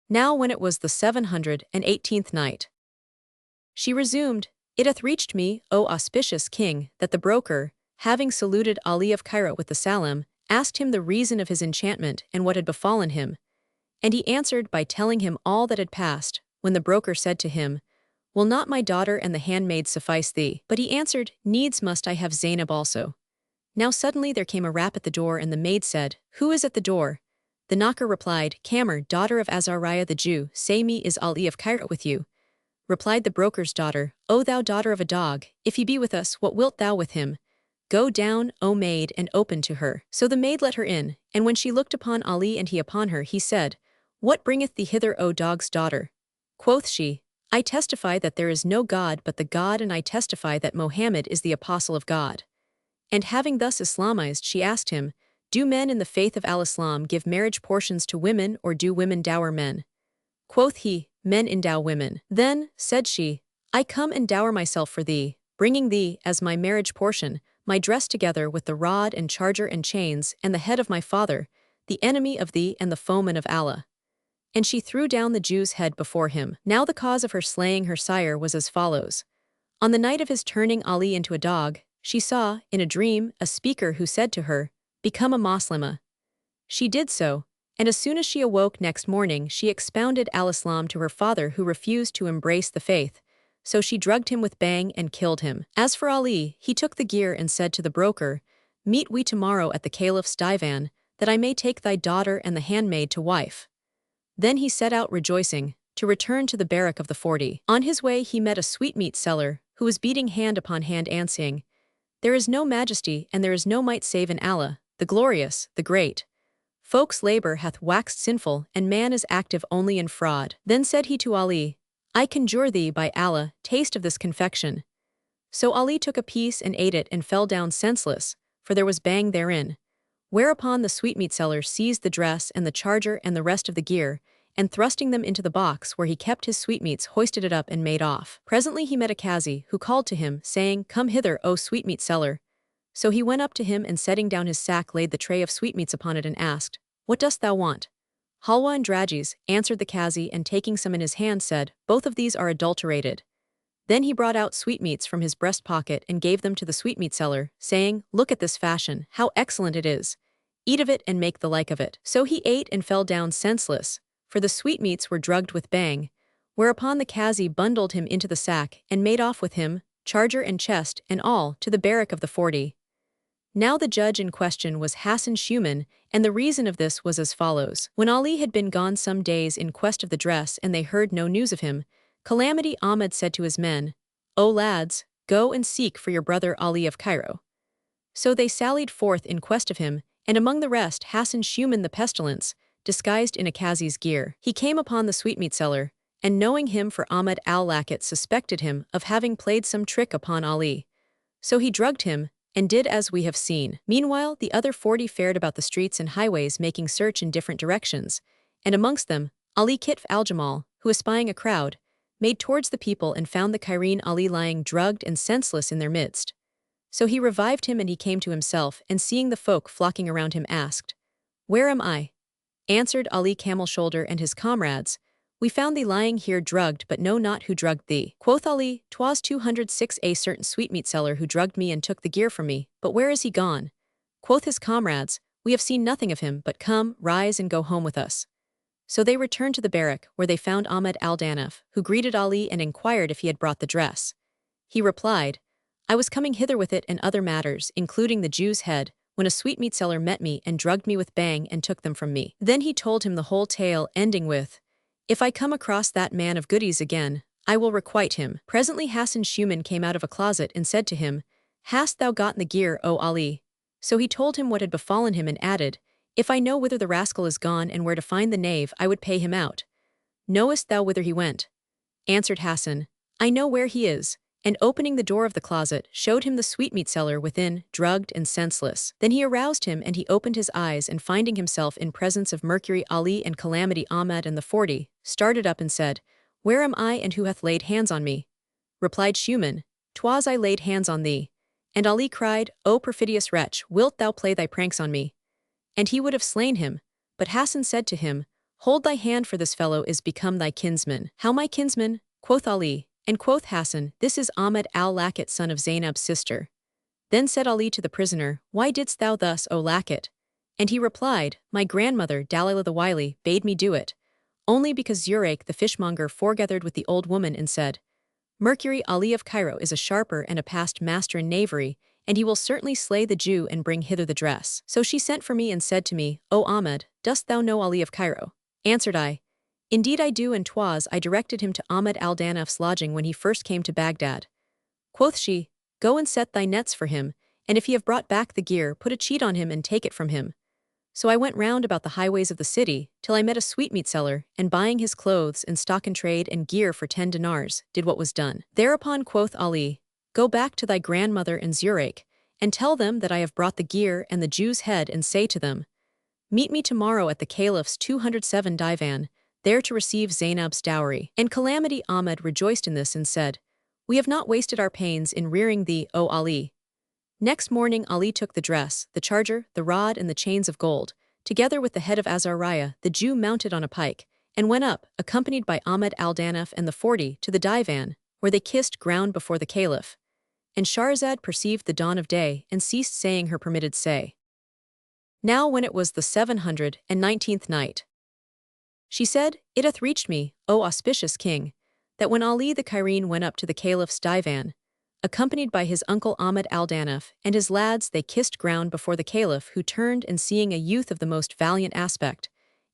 Now when it was the 718th night, she resumed, It hath reached me, O auspicious king, that the broker, having saluted Ali of Cairo with the salam, asked him the reason of his enchantment and what had befallen him. And he answered by telling him all that had passed, when the broker said to him, Will not my daughter and the handmaid suffice thee? But he answered, Needs must I have Zainab also. Now suddenly there came a rap at the door, and the maid said, Who is at the door? The knocker replied, Kamar, daughter of Azariah the Jew, say me, is Ali of Cairo with you? Replied the broker's daughter, O thou daughter of a dog, if he be with us, what wilt thou with him? Go down, O maid, and open to her. So the maid let her in, and when she looked upon Ali and he upon her, he said, What bringeth thee hither, O dog's daughter? Quoth she, I testify that there is no God but the God, and I testify that Mohammed is the apostle of God. And having thus Islamized, she asked him, Do men in the faith of al-Islam give marriage portions to women, or do women dower men? Quoth he, Men endow women. Then, said she, I come and dower myself for thee, bringing thee, as my marriage portion, my dress together with the rod and charger and chains, and the head of my father, the enemy of thee and the foeman of Allah. And she threw down the Jew's head before him. Now the cause of her slaying her sire was as follows. On the night of his turning Ali into a dog, she saw, in a dream, a speaker who said to her, Become a Moslema. She did so, and as soon as she awoke next morning she expounded al-Islam to her father, who refused to embrace the faith, so she drugged him with bang and killed him. As for Ali, he took the gear and said to the broker, Meet we tomorrow at the caliph's divan, that I may take thy daughter and the handmaid to wife. Then he set out rejoicing, to return to the barrack of the 40. On his way he met a sweetmeat seller, who was beating hand upon hand and saying, There is no majesty and there is no might save in Allah, the glorious, the great. Folks' labor hath waxed sinful, and man is active only in fraud. Then said he to Ali, I conjure thee by Allah, taste of this confection. So Ali took a piece and ate it and fell down senseless, for there was bang therein. Whereupon the sweetmeat seller seized the dress and the charger and the rest of the gear, and thrusting them into the box where he kept his sweetmeats, hoisted it up and made off. Presently he met a Kazi, who called to him, saying, Come hither, O sweetmeat seller. So he went up to him, and setting down his sack laid the tray of sweetmeats upon it and asked, What dost thou want? Halwa and dragis, answered the Kazi, and taking some in his hand said, Both of these are adulterated. Then he brought out sweetmeats from his breast pocket and gave them to the sweetmeat seller, saying, Look at this fashion, how excellent it is. Eat of it and make the like of it. So he ate and fell down senseless, for the sweetmeats were drugged with bang, whereupon the Kazi bundled him into the sack and made off with him, charger and chest and all, to the barrack of the 40. Now the judge in question was Hassan Shuman, and the reason of this was as follows. When Ali had been gone some days in quest of the dress and they heard no news of him, Calamity Ahmad said to his men, O lads, go and seek for your brother Ali of Cairo. So they sallied forth in quest of him, and among the rest Hassan Shuman the pestilence, disguised in a Kazi's gear. He came upon the sweetmeat seller, and knowing him for Ahmad al-Lakat, suspected him of having played some trick upon Ali. So he drugged him, and did as we have seen. Meanwhile the other 40 fared about the streets and highways, making search in different directions, and amongst them Ali Kitf al-Jamal, who espying a crowd, made towards the people and found the Cairene Ali lying drugged and senseless in their midst. So he revived him, and he came to himself, and seeing the folk flocking around him asked, Where am I? Answered Ali Camel Shoulder and his comrades, We found thee lying here drugged, but know not who drugged thee. Quoth Ali, 'Twas 206 a certain sweetmeat seller who drugged me and took the gear from me, but where is he gone? Quoth his comrades, We have seen nothing of him, but come, rise and go home with us. So they returned to the barrack, where they found Ahmad al-Danaf, who greeted Ali and inquired if he had brought the dress. He replied, I was coming hither with it and other matters, including the Jew's head, when a sweetmeat seller met me and drugged me with bang and took them from me. Then he told him the whole tale, ending with, If I come across that man of goodies again, I will requite him. Presently Hassan Shuman came out of a closet and said to him, Hast thou gotten the gear, O Ali? So he told him what had befallen him and added, If I know whither the rascal is gone and where to find the knave, I would pay him out. Knowest thou whither he went? answered Hassan. I know where he is. And opening the door of the closet, showed him the sweetmeat seller within, drugged and senseless. Then he aroused him and he opened his eyes and finding himself in presence of Mercury Ali and Calamity Ahmad and the 40, started up and said, Where am I and who hath laid hands on me? Replied Shuman, 'Twas I laid hands on thee. And Ali cried, O perfidious wretch, wilt thou play thy pranks on me? And he would have slain him, but Hassan said to him, Hold thy hand, for this fellow is become thy kinsman. How my kinsman? Quoth Ali. And quoth Hassan, This is Ahmad al-Lakit, son of Zainab's sister. Then said Ali to the prisoner, Why didst thou thus, O Lakit? And he replied, My grandmother, Dalila the Wily, bade me do it, only because Zurayk the fishmonger foregathered with the old woman and said, Mercury Ali of Cairo is a sharper and a past master in knavery, and he will certainly slay the Jew and bring hither the dress. So she sent for me and said to me, O Ahmad, dost thou know Ali of Cairo? Answered I, Indeed I do, and 'twas I directed him to Ahmad al-Danaf's lodging when he first came to Baghdad. Quoth she, Go and set thy nets for him, and if he have brought back the gear, put a cheat on him and take it from him. So I went round about the highways of the city, till I met a sweetmeat seller, and buying his clothes and stock in trade and gear for 10 dinars, did what was done. Thereupon quoth Ali, Go back to thy grandmother and Zurayk, and tell them that I have brought the gear and the Jew's head, and say to them, Meet me tomorrow at the Caliph's 207 divan, there to receive Zainab's dowry. And Calamity Ahmad rejoiced in this and said, We have not wasted our pains in rearing thee, O Ali. Next morning Ali took the dress, the charger, the rod and the chains of gold, together with the head of Azariah, the Jew mounted on a pike, and went up, accompanied by Ahmad al-Danaf and the 40, to the divan, where they kissed ground before the Caliph. And Shahrazad perceived the dawn of day and ceased saying her permitted say. Now when it was the 719th night, she said, It hath reached me, O auspicious king, that when Ali the Cairene went up to the Caliph's divan, accompanied by his uncle Ahmad al-Danaf and his lads, they kissed ground before the Caliph, who turned and seeing a youth of the most valiant aspect,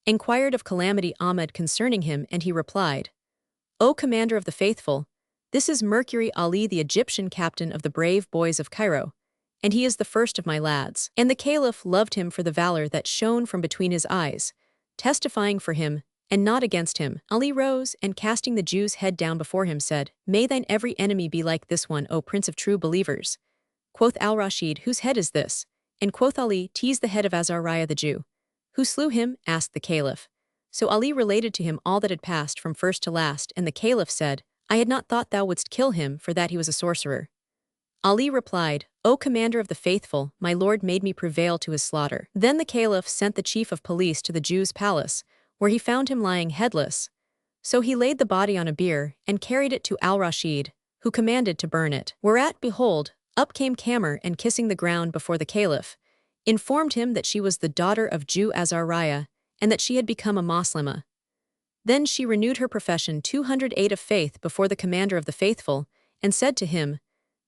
inquired of Calamity Ahmad concerning him, and he replied, O Commander of the Faithful, this is Mercury Ali, the Egyptian captain of the brave boys of Cairo, and he is the first of my lads. And the Caliph loved him for the valor that shone from between his eyes, testifying for him, and not against him. Ali rose, and casting the Jew's head down before him said, May thine every enemy be like this one, O Prince of true believers. Quoth Al-Rashid, Whose head is this? And quoth Ali, 'Tis the head of Azariah the Jew. Who slew him? Asked the Caliph. So Ali related to him all that had passed from first to last, and the Caliph said, I had not thought thou wouldst kill him, for that he was a sorcerer. Ali replied, O Commander of the Faithful, my lord made me prevail to his slaughter. Then the Caliph sent the chief of police to the Jew's palace, where he found him lying headless. So he laid the body on a bier, and carried it to Al-Rashid, who commanded to burn it. Whereat, behold, up came Kamar, and kissing the ground before the Caliph, informed him that she was the daughter of Jew Azariah, and that she had become a Moslema. Then she renewed her profession 208 of faith before the Commander of the Faithful, and said to him,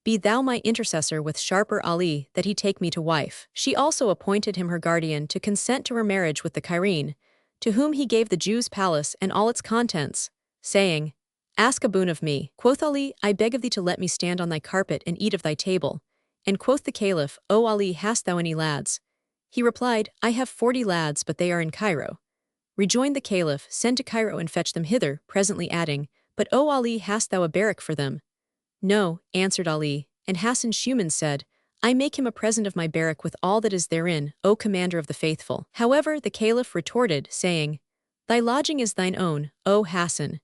Be thou my intercessor with Sharper Ali, that he take me to wife. She also appointed him her guardian to consent to her marriage with the Cairene, to whom he gave the Jew's palace and all its contents, saying, Ask a boon of me. Quoth Ali, I beg of thee to let me stand on thy carpet and eat of thy table. And quoth the Caliph, O Ali, hast thou any lads? He replied, I have 40 lads, but they are in Cairo. Rejoined the Caliph, Send to Cairo and fetch them hither, presently adding, But O Ali, hast thou a barrack for them? No, answered Ali, and Hassan Shuman said, I make him a present of my barrack with all that is therein, O Commander of the Faithful. However, the Caliph retorted, saying, Thy lodging is thine own, O Hassan.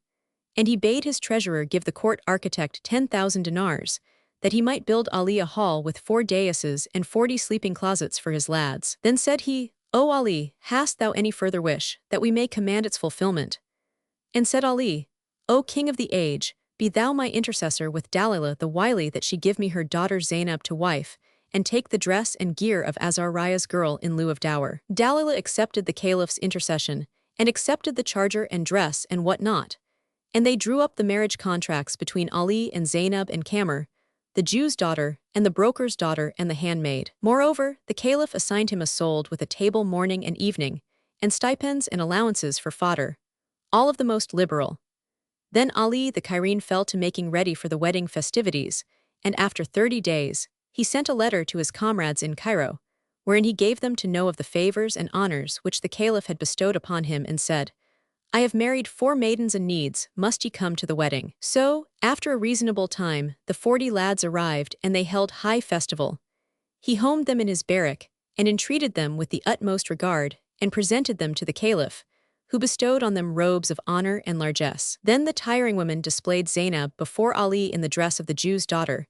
And he bade his treasurer give the court architect 10,000 dinars, that he might build Ali a hall with 4 daises and 40 sleeping closets for his lads. Then said he, O Ali, hast thou any further wish, that we may command its fulfillment? And said Ali, O King of the age, be thou my intercessor with Dalila the Wily, that she give me her daughter Zainab to wife, and take the dress and gear of Azariah's girl in lieu of dower. Dalila accepted the Caliph's intercession, and accepted the charger and dress and what not. And they drew up the marriage contracts between Ali and Zainab and Kamar, the Jew's daughter, and the broker's daughter and the handmaid. Moreover, the Caliph assigned him a solde with a table morning and evening, and stipends and allowances for fodder, all of the most liberal. Then Ali the Cairene fell to making ready for the wedding festivities, and after 30 days, he sent a letter to his comrades in Cairo, wherein he gave them to know of the favors and honors which the Caliph had bestowed upon him, and said, I have married 4 maidens and needs, must ye come to the wedding. So, after a reasonable time, the 40 lads arrived, and they held high festival. He homed them in his barrack, and entreated them with the utmost regard, and presented them to the Caliph, who bestowed on them robes of honor and largesse. Then the tiring woman displayed Zainab before Ali in the dress of the Jew's daughter,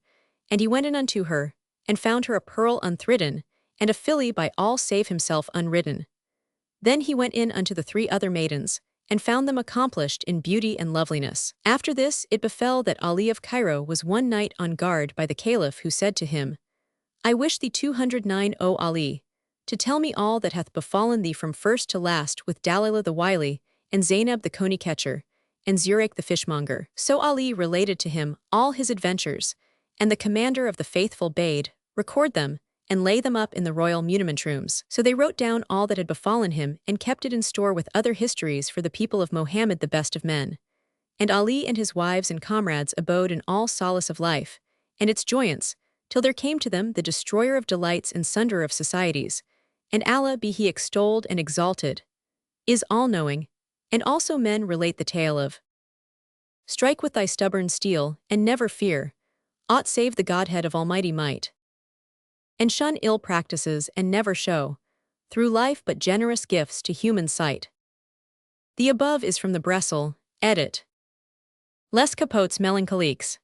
and he went in unto her, and found her a pearl unthridden, and a filly by all save himself unridden. Then he went in unto the 3 other maidens, and found them accomplished in beauty and loveliness. After this it befell that Ali of Cairo was one night on guard by the Caliph, who said to him, I wish thee 209, O Ali, to tell me all that hath befallen thee from first to last with Dalilah the wily, and Zainab the coney catcher, and Zurayk the fishmonger. So Ali related to him all his adventures, and the commander of the faithful bade record them, and lay them up in the royal muniment rooms. So they wrote down all that had befallen him, and kept it in store with other histories for the people of Mohammed the best of men. And Ali and his wives and comrades abode in all solace of life, and its joyance, till there came to them the destroyer of delights and sunderer of societies. And Allah, be he extolled and exalted, is all-knowing, and also men relate the tale of strike with thy stubborn steel, and never fear aught save the Godhead of almighty might. And shun ill practices, and never show through life but generous gifts to human sight. The above is from the Bressel, edit. Les capotes melancholiques.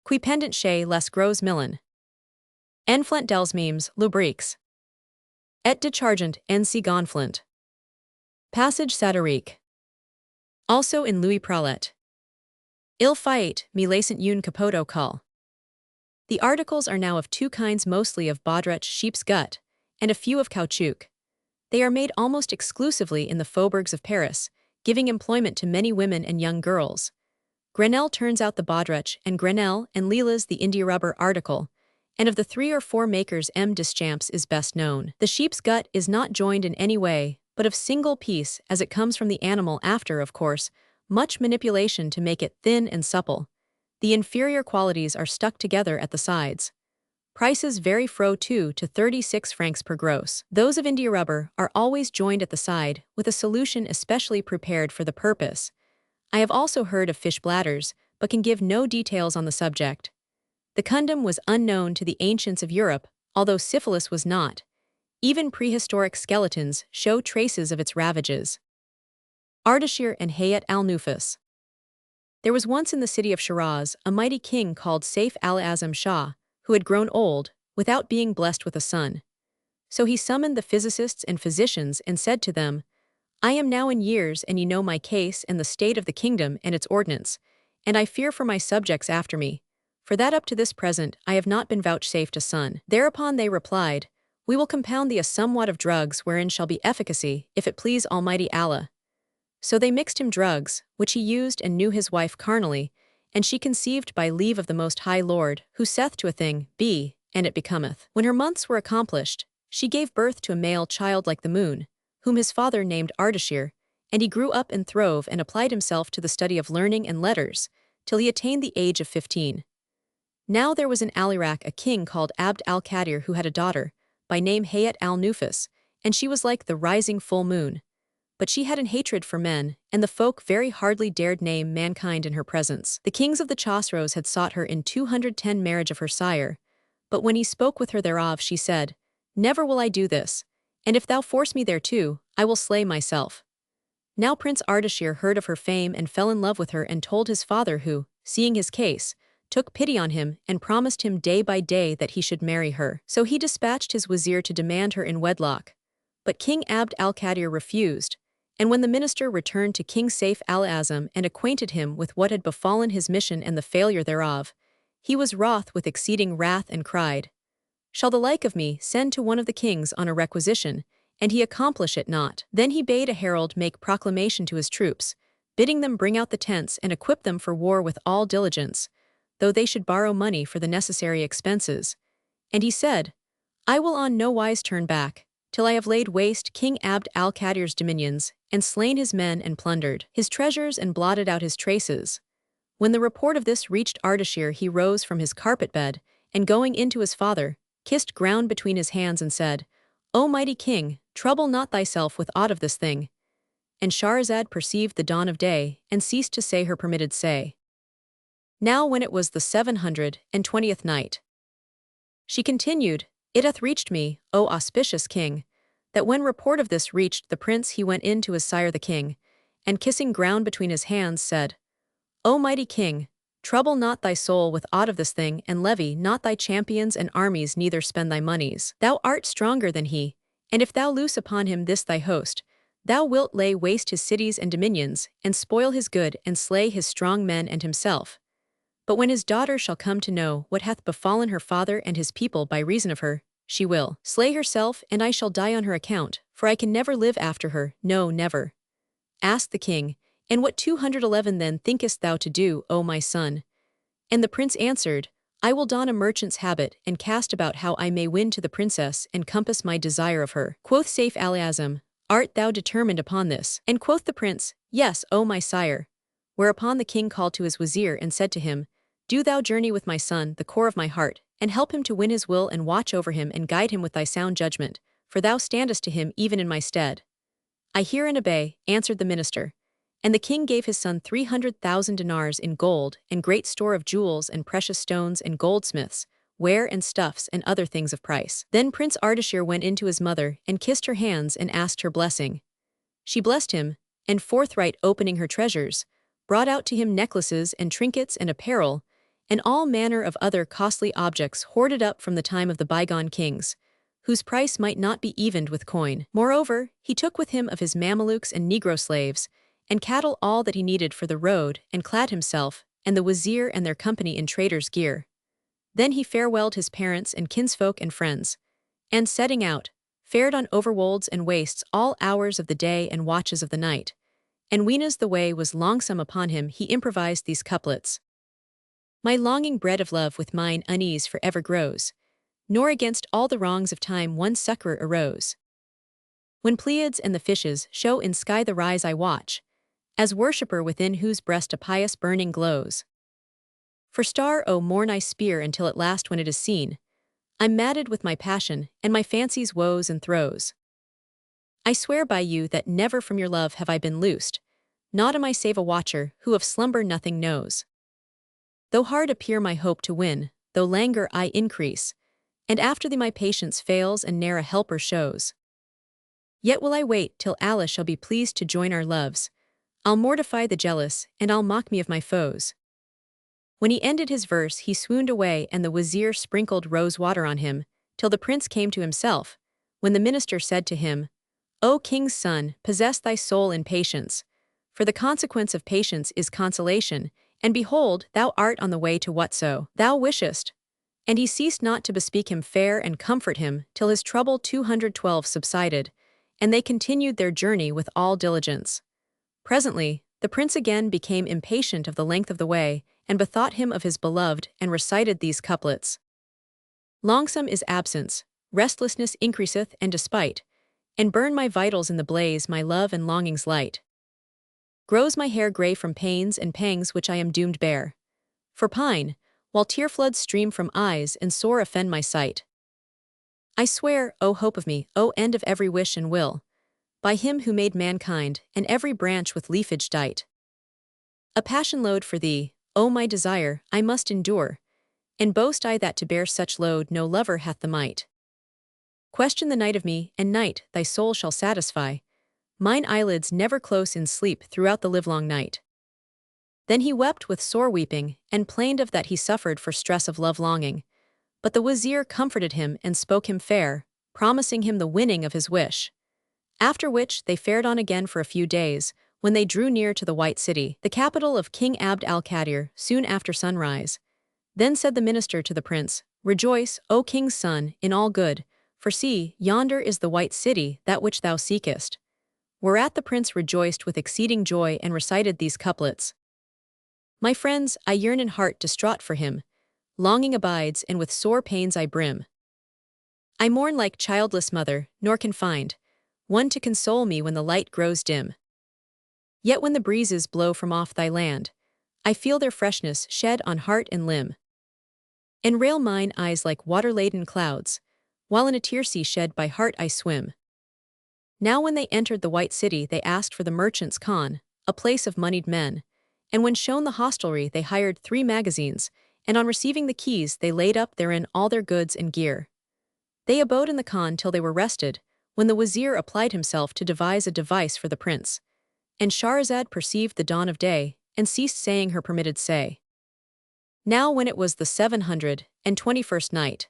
Qui pendant chez les gros millon. Enflant dels memes, lubriques. Et dechargent NC gonflant. Passage satirique. Also in Louis Pralet. Il fait, me lacent une capoto cul. The articles are now of 2 kinds, mostly of baudruche sheep's gut, and a few of caoutchouc. They are made almost exclusively in the faubourgs of Paris, giving employment to many women and young girls. Grenelle turns out the baudruche, and Grenelle and Lilas the India rubber article, and of the 3 or 4 makers M. Deschamps is best known. The sheep's gut is not joined in any way, but of single piece, as it comes from the animal after, of course, much manipulation to make it thin and supple. The inferior qualities are stuck together at the sides. Prices vary fro 2 to 36 francs per gross. Those of India rubber are always joined at the side, with a solution especially prepared for the purpose. I have also heard of fish bladders, but can give no details on the subject. The condom was unknown to the ancients of Europe, although syphilis was not. Even prehistoric skeletons show traces of its ravages. Ardashir and Hayat al-Nufus. There was once in the city of Shiraz a mighty king called Saif al-Azam Shah, who had grown old, without being blessed with a son. So he summoned the physicists and physicians and said to them, I am now in years, and ye know my case and the state of the kingdom and its ordinance, and I fear for my subjects after me, for that up to this present I have not been vouchsafed a son. Thereupon they replied, We will compound thee a somewhat of drugs wherein shall be efficacy, if it please Almighty Allah. So they mixed him drugs, which he used, and knew his wife carnally, and she conceived by leave of the Most High Lord, who saith to a thing, Be, and it becometh. When her months were accomplished, she gave birth to a male child like the moon, whom his father named Ardashir, and he grew up and throve and applied himself to the study of learning and letters, till he attained the age of 15. Now there was in Al-Iraq a king called Abd al-Qadir who had a daughter, by name Hayat al-Nufus, and she was like the rising full moon. But she had an hatred for men, and the folk very hardly dared name mankind in her presence. The kings of the Chosroes had sought her in 210 marriage of her sire, but when he spoke with her thereof, she said, Never will I do this, and if thou force me thereto, I will slay myself. Now Prince Ardashir heard of her fame and fell in love with her, and told his father, who, seeing his case, took pity on him and promised him day by day that he should marry her. So he dispatched his wazir to demand her in wedlock. But King Abd al-Qadir refused, and when the minister returned to King Saif al-Azam and acquainted him with what had befallen his mission and the failure thereof, he was wroth with exceeding wrath and cried, Shall the like of me send to one of the kings on a requisition, and he accomplish it not? Then he bade a herald make proclamation to his troops, bidding them bring out the tents and equip them for war with all diligence, though they should borrow money for the necessary expenses. And he said, I will on no wise turn back, till I have laid waste King Abd al-Qadir's dominions, and slain his men and plundered his treasures and blotted out his traces. When the report of this reached Ardashir, he rose from his carpet bed, and going in to his father, kissed ground between his hands and said, O mighty king, trouble not thyself with aught of this thing. and Shahrazad perceived the dawn of day, and ceased to say her permitted say. Now when it was the 720th night, she continued, It hath reached me, O auspicious king, that when report of this reached the prince he went in to his sire the king, and kissing ground between his hands said, O mighty king, trouble not thy soul with aught of this thing, and levy not thy champions and armies, neither spend thy moneys. Thou art stronger than he, and if thou loose upon him this thy host, thou wilt lay waste his cities and dominions, and spoil his good, and slay his strong men and himself. But when his daughter shall come to know what hath befallen her father and his people by reason of her, she will slay herself, and I shall die on her account, for I can never live after her, no, never. Asked the king, And what 211 then thinkest thou to do, O my son? And the prince answered, I will don a merchant's habit, and cast about how I may win to the princess, and compass my desire of her. Quoth Saif al-Azam, Art thou determined upon this? And quoth the prince, Yes, O my sire. Whereupon the king called to his wazir and said to him, Do thou journey with my son, the core of my heart, and help him to win his will, and watch over him and guide him with thy sound judgment, for thou standest to him even in my stead. I hear and obey, answered the minister. And the king gave his son 300,000 dinars in gold, and great store of jewels and precious stones and goldsmiths, ware and stuffs and other things of price. Then Prince Ardashir went in to his mother, and kissed her hands and asked her blessing. She blessed him, and forthright opening her treasures, brought out to him necklaces and trinkets and apparel, and all manner of other costly objects hoarded up from the time of the bygone kings, whose price might not be evened with coin. Moreover, he took with him of his Mamelukes and Negro slaves, and cattle all that he needed for the road, and clad himself, and the wazir and their company in traders' gear. Then he farewelled his parents and kinsfolk and friends, and setting out, fared on overwolds and wastes all hours of the day and watches of the night. And weenas the way was longsome upon him, he improvised these couplets. My longing bred of love with mine unease for ever grows, nor against all the wrongs of time one succor arose. When Pleiads and the fishes show in sky the rise I watch, as worshipper within whose breast a pious burning glows. For star, O mourn I spear until at last when it is seen, I'm madded with my passion, and my fancy's woes and throes. I swear by you that never from your love have I been loosed, not am I save a watcher, who of slumber nothing knows. Though hard appear my hope to win, though languor I increase, and after thee my patience fails and ne'er a helper shows. Yet will I wait till Allah shall be pleased to join our loves, I'll mortify the jealous, and I'll mock me of my foes. When he ended his verse he swooned away, and the wazir sprinkled rose water on him, till the prince came to himself, when the minister said to him, O king's son, possess thy soul in patience, for the consequence of patience is consolation, and behold, thou art on the way to whatso thou wishest. And he ceased not to bespeak him fair and comfort him, till his trouble 212 subsided, and they continued their journey with all diligence. Presently, the prince again became impatient of the length of the way, and bethought him of his beloved, and recited these couplets. Longsome is absence, restlessness increaseth and despite, and burn my vitals in the blaze my love and longing's light. Grows my hair grey from pains and pangs which I am doomed bear, for pine, while tear floods stream from eyes and sore offend my sight. I swear, O hope of me, O end of every wish and will, by him who made mankind, and every branch with leafage dight. A passion load for thee, O my desire, I must endure, and boast I that to bear such load no lover hath the might. Question the night of me, and night thy soul shall satisfy, mine eyelids never close in sleep throughout the livelong night. Then he wept with sore weeping, and plained of that he suffered for stress of love longing, but the wazir comforted him and spoke him fair, promising him the winning of his wish. After which they fared on again for a few days, when they drew near to the White City, the capital of King Abd al-Qadir, soon after sunrise. Then said the minister to the prince, Rejoice, O king's son, in all good, for see, yonder is the White City, that which thou seekest. Whereat the prince rejoiced with exceeding joy and recited these couplets. My friends, I yearn in heart distraught for him, longing abides and with sore pains I brim. I mourn like childless mother, nor can find one to console me when the light grows dim. Yet when the breezes blow from off thy land, I feel their freshness shed on heart and limb. And rail mine eyes like water-laden clouds, while in a tear sea shed by heart I swim. Now when they entered the White City they asked for the merchant's khan, a place of moneyed men, and when shown the hostelry they hired 3 magazines, and on receiving the keys they laid up therein all their goods and gear. They abode in the khan till they were rested, when the wazir applied himself to devise a device for the prince. And Shahrazad perceived the dawn of day, and ceased saying her permitted say. Now when it was the 721st night,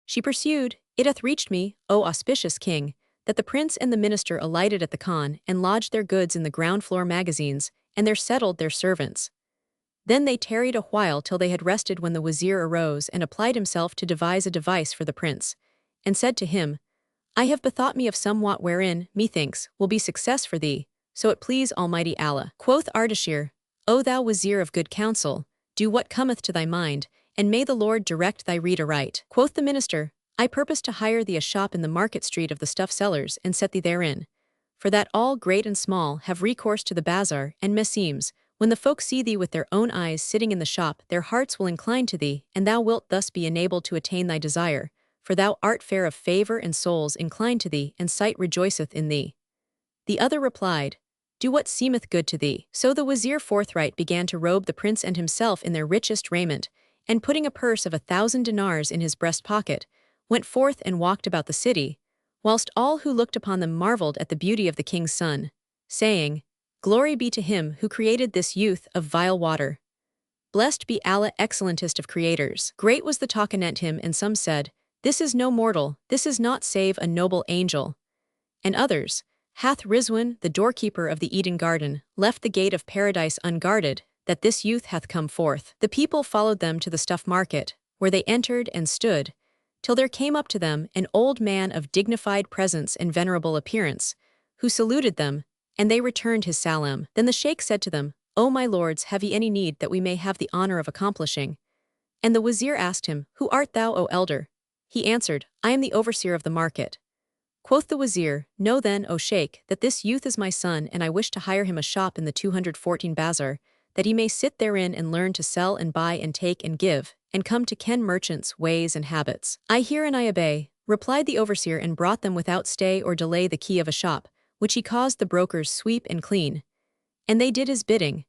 she pursued, It hath reached me, O auspicious king, that the prince and the minister alighted at the khan and lodged their goods in the ground-floor magazines, and there settled their servants. Then they tarried a while till they had rested when the wazir arose and applied himself to devise a device for the prince, and said to him, I have bethought me of somewhat wherein, methinks, will be success for thee, so it please Almighty Allah. Quoth Ardashir, O thou wazir of good counsel, do what cometh to thy mind, and may the Lord direct thy rede aright. Quoth the minister, I purpose to hire thee a shop in the market street of the stuff sellers and set thee therein, for that all great and small have recourse to the bazaar, and meseems, when the folk see thee with their own eyes sitting in the shop, their hearts will incline to thee, and thou wilt thus be enabled to attain thy desire, for thou art fair of favor and souls incline to thee, and sight rejoiceth in thee. The other replied, Do what seemeth good to thee. So the wazir forthright began to robe the prince and himself in their richest raiment, and putting a purse of 1,000 dinars in his breast pocket, went forth and walked about the city, whilst all who looked upon them marveled at the beauty of the king's son, saying, Glory be to him who created this youth of vile water. Blessed be Allah, excellentest of creators. Great was the talk anent him, and some said, This is no mortal, this is not save a noble angel. And others, Hath Rizwan, the doorkeeper of the Eden garden, left the gate of paradise unguarded, that this youth hath come forth? The people followed them to the stuff market, where they entered and stood, till there came up to them an old man of dignified presence and venerable appearance, who saluted them, and they returned his salam. Then the sheikh said to them, O my lords, have ye any need that we may have the honor of accomplishing? And the wazir asked him, Who art thou, O elder? He answered, I am the overseer of the market. Quoth the wazir, Know then, O sheikh, that this youth is my son, and I wish to hire him a shop in the 214 bazaar, that he may sit therein and learn to sell and buy and take and give, and come to ken merchants' ways and habits. I hear and I obey, replied the overseer, and brought them without stay or delay the key of a shop, which he caused the brokers sweep and clean. And they did his bidding.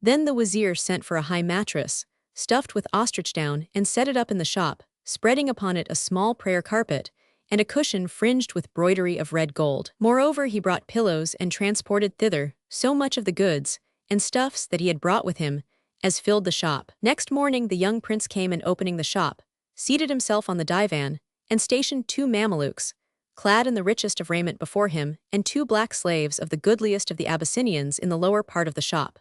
Then the wazir sent for a high mattress, stuffed with ostrich down, and set it up in the shop, spreading upon it a small prayer carpet, and a cushion fringed with broidery of red gold. Moreover he brought pillows and transported thither so much of the goods and stuffs that he had brought with him, as filled the shop. Next morning the young prince came, and opening the shop, seated himself on the divan, and stationed 2 Mamelukes, clad in the richest of raiment before him, and 2 black slaves of the goodliest of the Abyssinians in the lower part of the shop.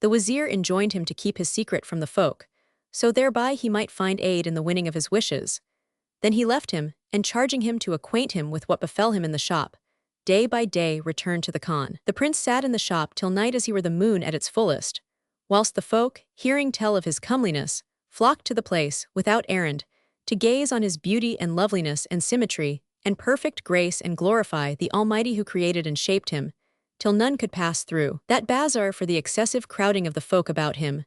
The wazir enjoined him to keep his secret from the folk, so thereby he might find aid in the winning of his wishes. Then he left him, and charging him to acquaint him with what befell him in the shop, day by day returned to the khan. The prince sat in the shop till night as he were the moon at its fullest, whilst the folk, hearing tell of his comeliness, flocked to the place, without errand, to gaze on his beauty and loveliness and symmetry, and perfect grace, and glorify the Almighty who created and shaped him, till none could pass through that bazaar for the excessive crowding of the folk about him.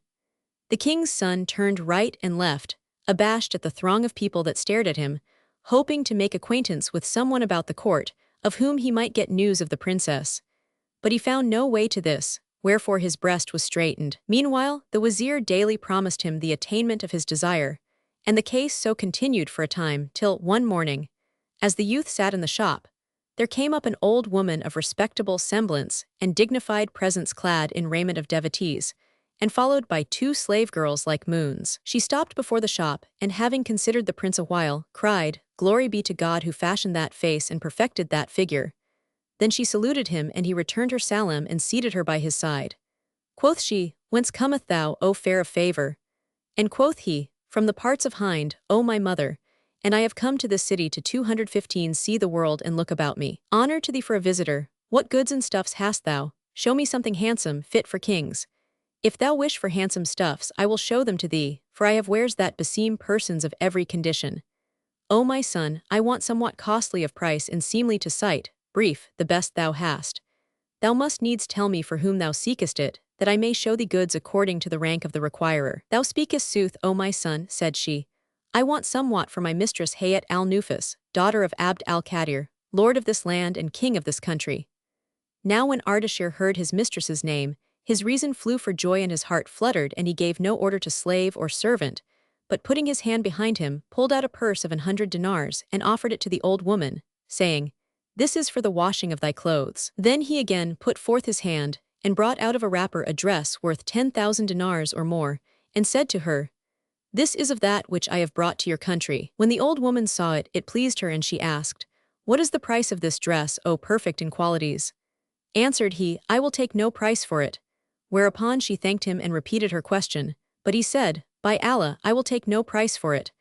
The king's son turned right and left, abashed at the throng of people that stared at him, hoping to make acquaintance with someone about the court, of whom he might get news of the princess. But he found no way to this, wherefore his breast was straitened. Meanwhile, the wazir daily promised him the attainment of his desire, and the case so continued for a time, till, one morning, as the youth sat in the shop, there came up an old woman of respectable semblance and dignified presence, clad in raiment of devotees, and followed by 2 slave girls like moons. She stopped before the shop, and having considered the prince a while, cried, Glory be to God who fashioned that face and perfected that figure. Then she saluted him, and he returned her salam and seated her by his side. Quoth she, Whence cometh thou, O fair of favor? And quoth he, From the parts of Hind, O my mother, and I have come to this city to 215 see the world and look about me. Honor to thee for a visitor. What goods and stuffs hast thou? Show me something handsome, fit for kings. If thou wish for handsome stuffs, I will show them to thee, for I have wares that beseem persons of every condition. O my son, I want somewhat costly of price and seemly to sight, brief, the best thou hast. Thou must needs tell me for whom thou seekest it, that I may show thee goods according to the rank of the requirer. Thou speakest sooth, O my son, said she. I want somewhat for my mistress Hayat al-Nufus, daughter of Abd al-Qadir, lord of this land and king of this country. Now when Ardashir heard his mistress's name, his reason flew for joy and his heart fluttered, and he gave no order to slave or servant, but putting his hand behind him, pulled out a purse of 100 dinars and offered it to the old woman, saying, "This is for the washing of thy clothes." Then he again put forth his hand, and brought out of a wrapper a dress worth 10,000 dinars or more, and said to her, "This is of that which I have brought to your country." When the old woman saw it, it pleased her, and she asked, "What is the price of this dress, O perfect in qualities?" Answered he, "I will take no price for it." Whereupon she thanked him and repeated her question, but he said, "By Allah, I will take no price for it.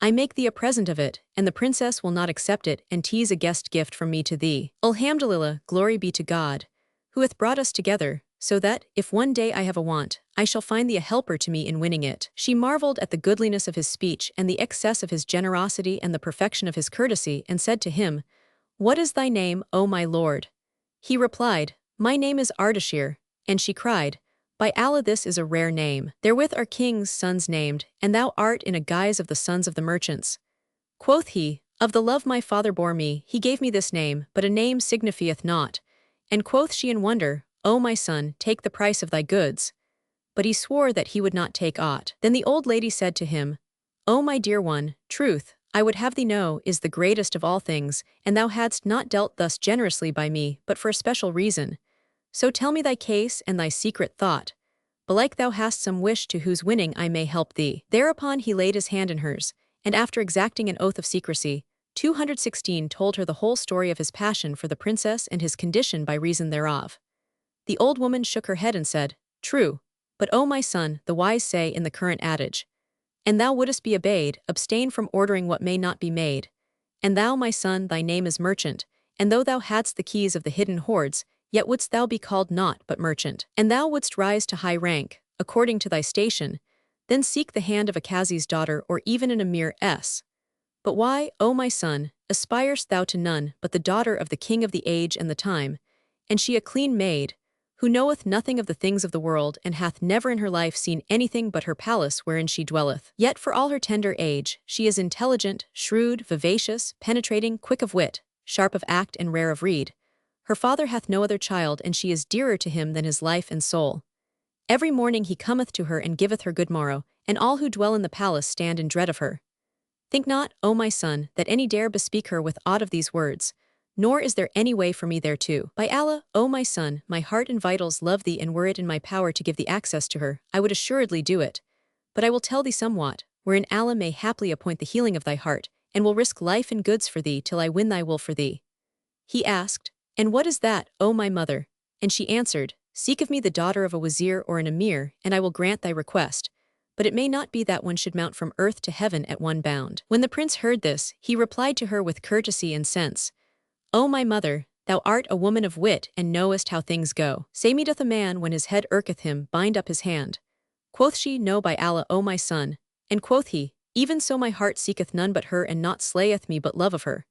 I make thee a present of it, and the princess will not accept it, and 'tis a guest gift from me to thee. Alhamdulillah, glory be to God, who hath brought us together, so that, if one day I have a want, I shall find thee a helper to me in winning it." She marveled at the goodliness of his speech and the excess of his generosity and the perfection of his courtesy, and said to him, "What is thy name, O my lord?" He replied, "My name is Ardashir." And she cried, "By Allah, this is a rare name. Therewith are kings' sons named, and thou art in a guise of the sons of the merchants." Quoth he, "Of the love my father bore me, he gave me this name, but a name signifieth naught." And quoth she in wonder, "O my son, take the price of thy goods." But he swore that he would not take aught. Then the old lady said to him, "O my dear one, truth, I would have thee know, is the greatest of all things, and thou hadst not dealt thus generously by me, but for a special reason. So tell me thy case and thy secret thought. Belike thou hast some wish to whose winning I may help thee." Thereupon he laid his hand in hers, and after exacting an oath of secrecy, 216 told her the whole story of his passion for the princess and his condition by reason thereof. The old woman shook her head and said, "True, but O my son, the wise say in the current adage, and thou wouldest be obeyed, abstain from ordering what may not be made. And thou, my son, thy name is merchant, and though thou hadst the keys of the hidden hoards, yet wouldst thou be called naught but merchant. And thou wouldst rise to high rank, according to thy station, then seek the hand of a Kazi's daughter or even an Emir's. But why, O my son, aspirest thou to none but the daughter of the king of the age and the time, and she a clean maid, who knoweth nothing of the things of the world and hath never in her life seen anything but her palace wherein she dwelleth. Yet for all her tender age, she is intelligent, shrewd, vivacious, penetrating, quick of wit, sharp of act and rare of rede. Her father hath no other child, and she is dearer to him than his life and soul. Every morning he cometh to her and giveth her good morrow, and all who dwell in the palace stand in dread of her. Think not, O my son, that any dare bespeak her with aught of these words, nor is there any way for me thereto. By Allah, O my son, my heart and vitals love thee, and were it in my power to give thee access to her, I would assuredly do it. But I will tell thee somewhat, wherein Allah may haply appoint the healing of thy heart, and will risk life and goods for thee till I win thy will for thee." He asked, "And what is that, O my mother?" And she answered, "Seek of me the daughter of a wazir or an emir, and I will grant thy request. But it may not be that one should mount from earth to heaven at one bound." When the prince heard this, he replied to her with courtesy and sense, "O my mother, thou art a woman of wit and knowest how things go. Say me, doth a man when his head irketh him bind up his hand?" Quoth she, "No, by Allah, O my son." And quoth he, "Even so my heart seeketh none but her, and naught slayeth me but love of her.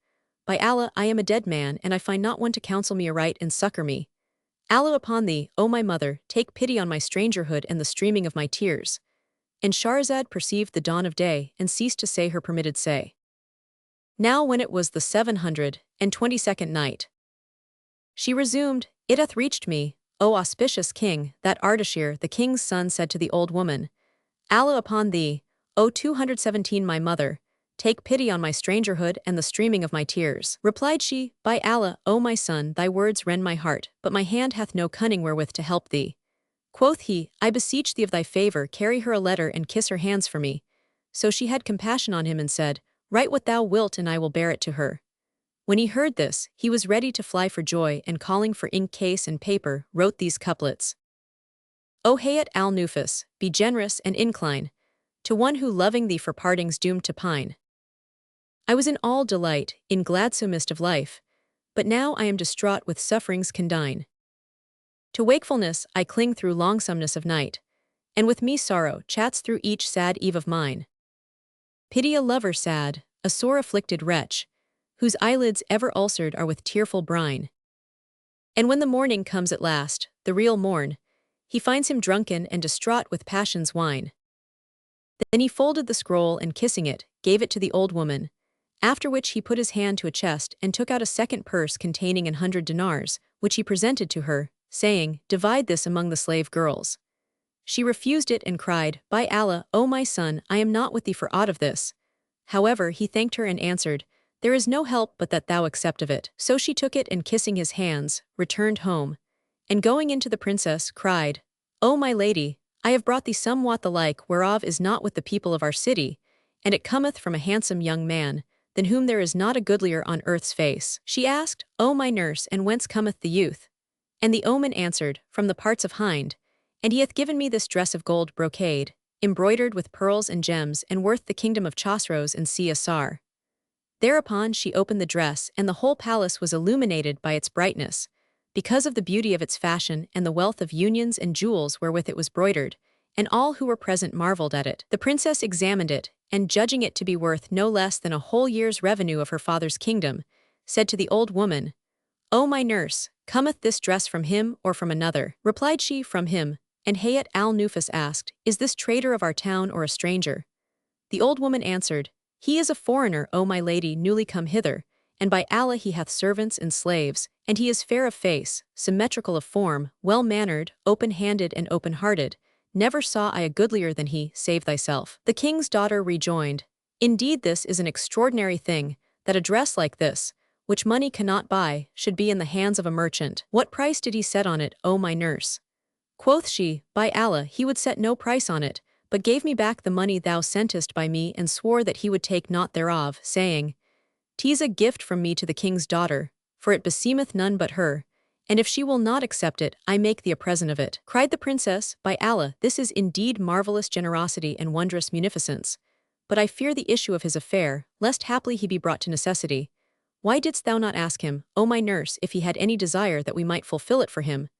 By Allah, I am a dead man, and I find not one to counsel me aright and succor me. Allah upon thee, O my mother, take pity on my strangerhood and the streaming of my tears." And Shahrazad perceived the dawn of day, and ceased to say her permitted say. Now when it was the 722nd night, she resumed, "It hath reached me, O auspicious king, that Ardashir, the king's son, said to the old woman, Allah upon thee, O 217 my mother, take pity on my strangerhood and the streaming of my tears." Replied she, "By Allah, O my son, thy words rend my heart, but my hand hath no cunning wherewith to help thee." Quoth he, "I beseech thee of thy favor, carry her a letter and kiss her hands for me." So she had compassion on him and said, "Write what thou wilt and I will bear it to her." When he heard this, he was ready to fly for joy, and calling for ink case and paper, wrote these couplets. O Hayat al-Nufus, be generous and incline to one who loving thee for partings doomed to pine. I was in all delight, in gladsomest of life, but now I am distraught with sufferings condign. To wakefulness I cling through longsomeness of night, and with me sorrow chats through each sad eve of mine. Pity a lover sad, a sore afflicted wretch, whose eyelids ever ulcered are with tearful brine. And when the morning comes at last, the real morn, he finds him drunken and distraught with passion's wine. Then he folded the scroll and kissing it, gave it to the old woman, After which he put his hand to a chest and took out a second purse containing 100 dinars, which he presented to her, saying, "Divide this among the slave girls." She refused it and cried, "By Allah, O my son, I am not with thee for aught of this." However, he thanked her and answered, "There is no help but that thou accept of it." So she took it and kissing his hands, returned home, and going in to the princess, cried, "O my lady, I have brought thee somewhat the like whereof is not with the people of our city, and it cometh from a handsome young man, than whom there is not a goodlier on earth's face." She asked, "O my nurse, and whence cometh the youth?" And the omen answered, "From the parts of Hind, and he hath given me this dress of gold brocade, embroidered with pearls and gems, and worth the kingdom of Chosroes and sea Asar." Thereupon she opened the dress, and the whole palace was illuminated by its brightness, because of the beauty of its fashion and the wealth of unions and jewels wherewith it was broidered, and all who were present marveled at it. The princess examined it, and judging it to be worth no less than a whole year's revenue of her father's kingdom, said to the old woman, "O my nurse, cometh this dress from him or from another?" Replied she, "From him." And Hayat al-Nufus asked, "Is this trader of our town or a stranger?" The old woman answered, "He is a foreigner, O my lady, newly come hither, and by Allah he hath servants and slaves, and he is fair of face, symmetrical of form, well-mannered, open-handed and open-hearted. Never saw I a goodlier than he, save thyself." The king's daughter rejoined, "Indeed this is an extraordinary thing, that a dress like this, which money cannot buy, should be in the hands of a merchant. What price did he set on it, O my nurse?" Quoth she, "By Allah, he would set no price on it, but gave me back the money thou sentest by me and swore that he would take naught thereof, saying, 'Tis a gift from me to the king's daughter, for it beseemeth none but her, and if she will not accept it, I make thee a present of it." Cried the princess, "By Allah, this is indeed marvelous generosity and wondrous munificence, but I fear the issue of his affair, lest haply he be brought to necessity. Why didst thou not ask him, O my nurse, if he had any desire that we might fulfill it for him?"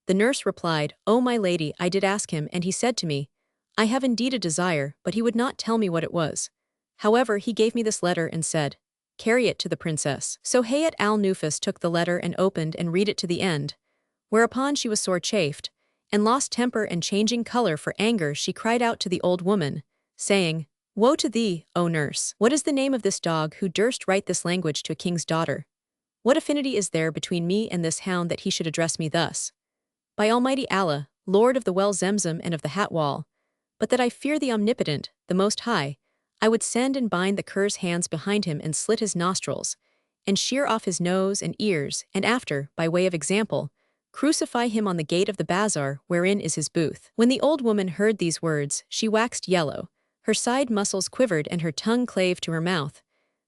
The nurse replied, "O my lady, I did ask him, and he said to me, 'I have indeed a desire, but he would not tell me what it was. However, he gave me this letter and said, carry it to the princess.'" So Hayat al-Nufus took the letter and opened and read it to the end, whereupon she was sore chafed, and lost temper, and changing color for anger she cried out to the old woman, saying, "Woe to thee, O nurse! What is the name of this dog who durst write this language to a king's daughter? What affinity is there between me and this hound that he should address me thus? By Almighty Allah, Lord of the well Zemzem and of the hat wall, but that I fear the Omnipotent, the Most High, I would send and bind the cur's hands behind him and slit his nostrils, and shear off his nose and ears, and after, by way of example, crucify him on the gate of the bazaar wherein is his booth." When the old woman heard these words, she waxed yellow, her side muscles quivered and her tongue clave to her mouth,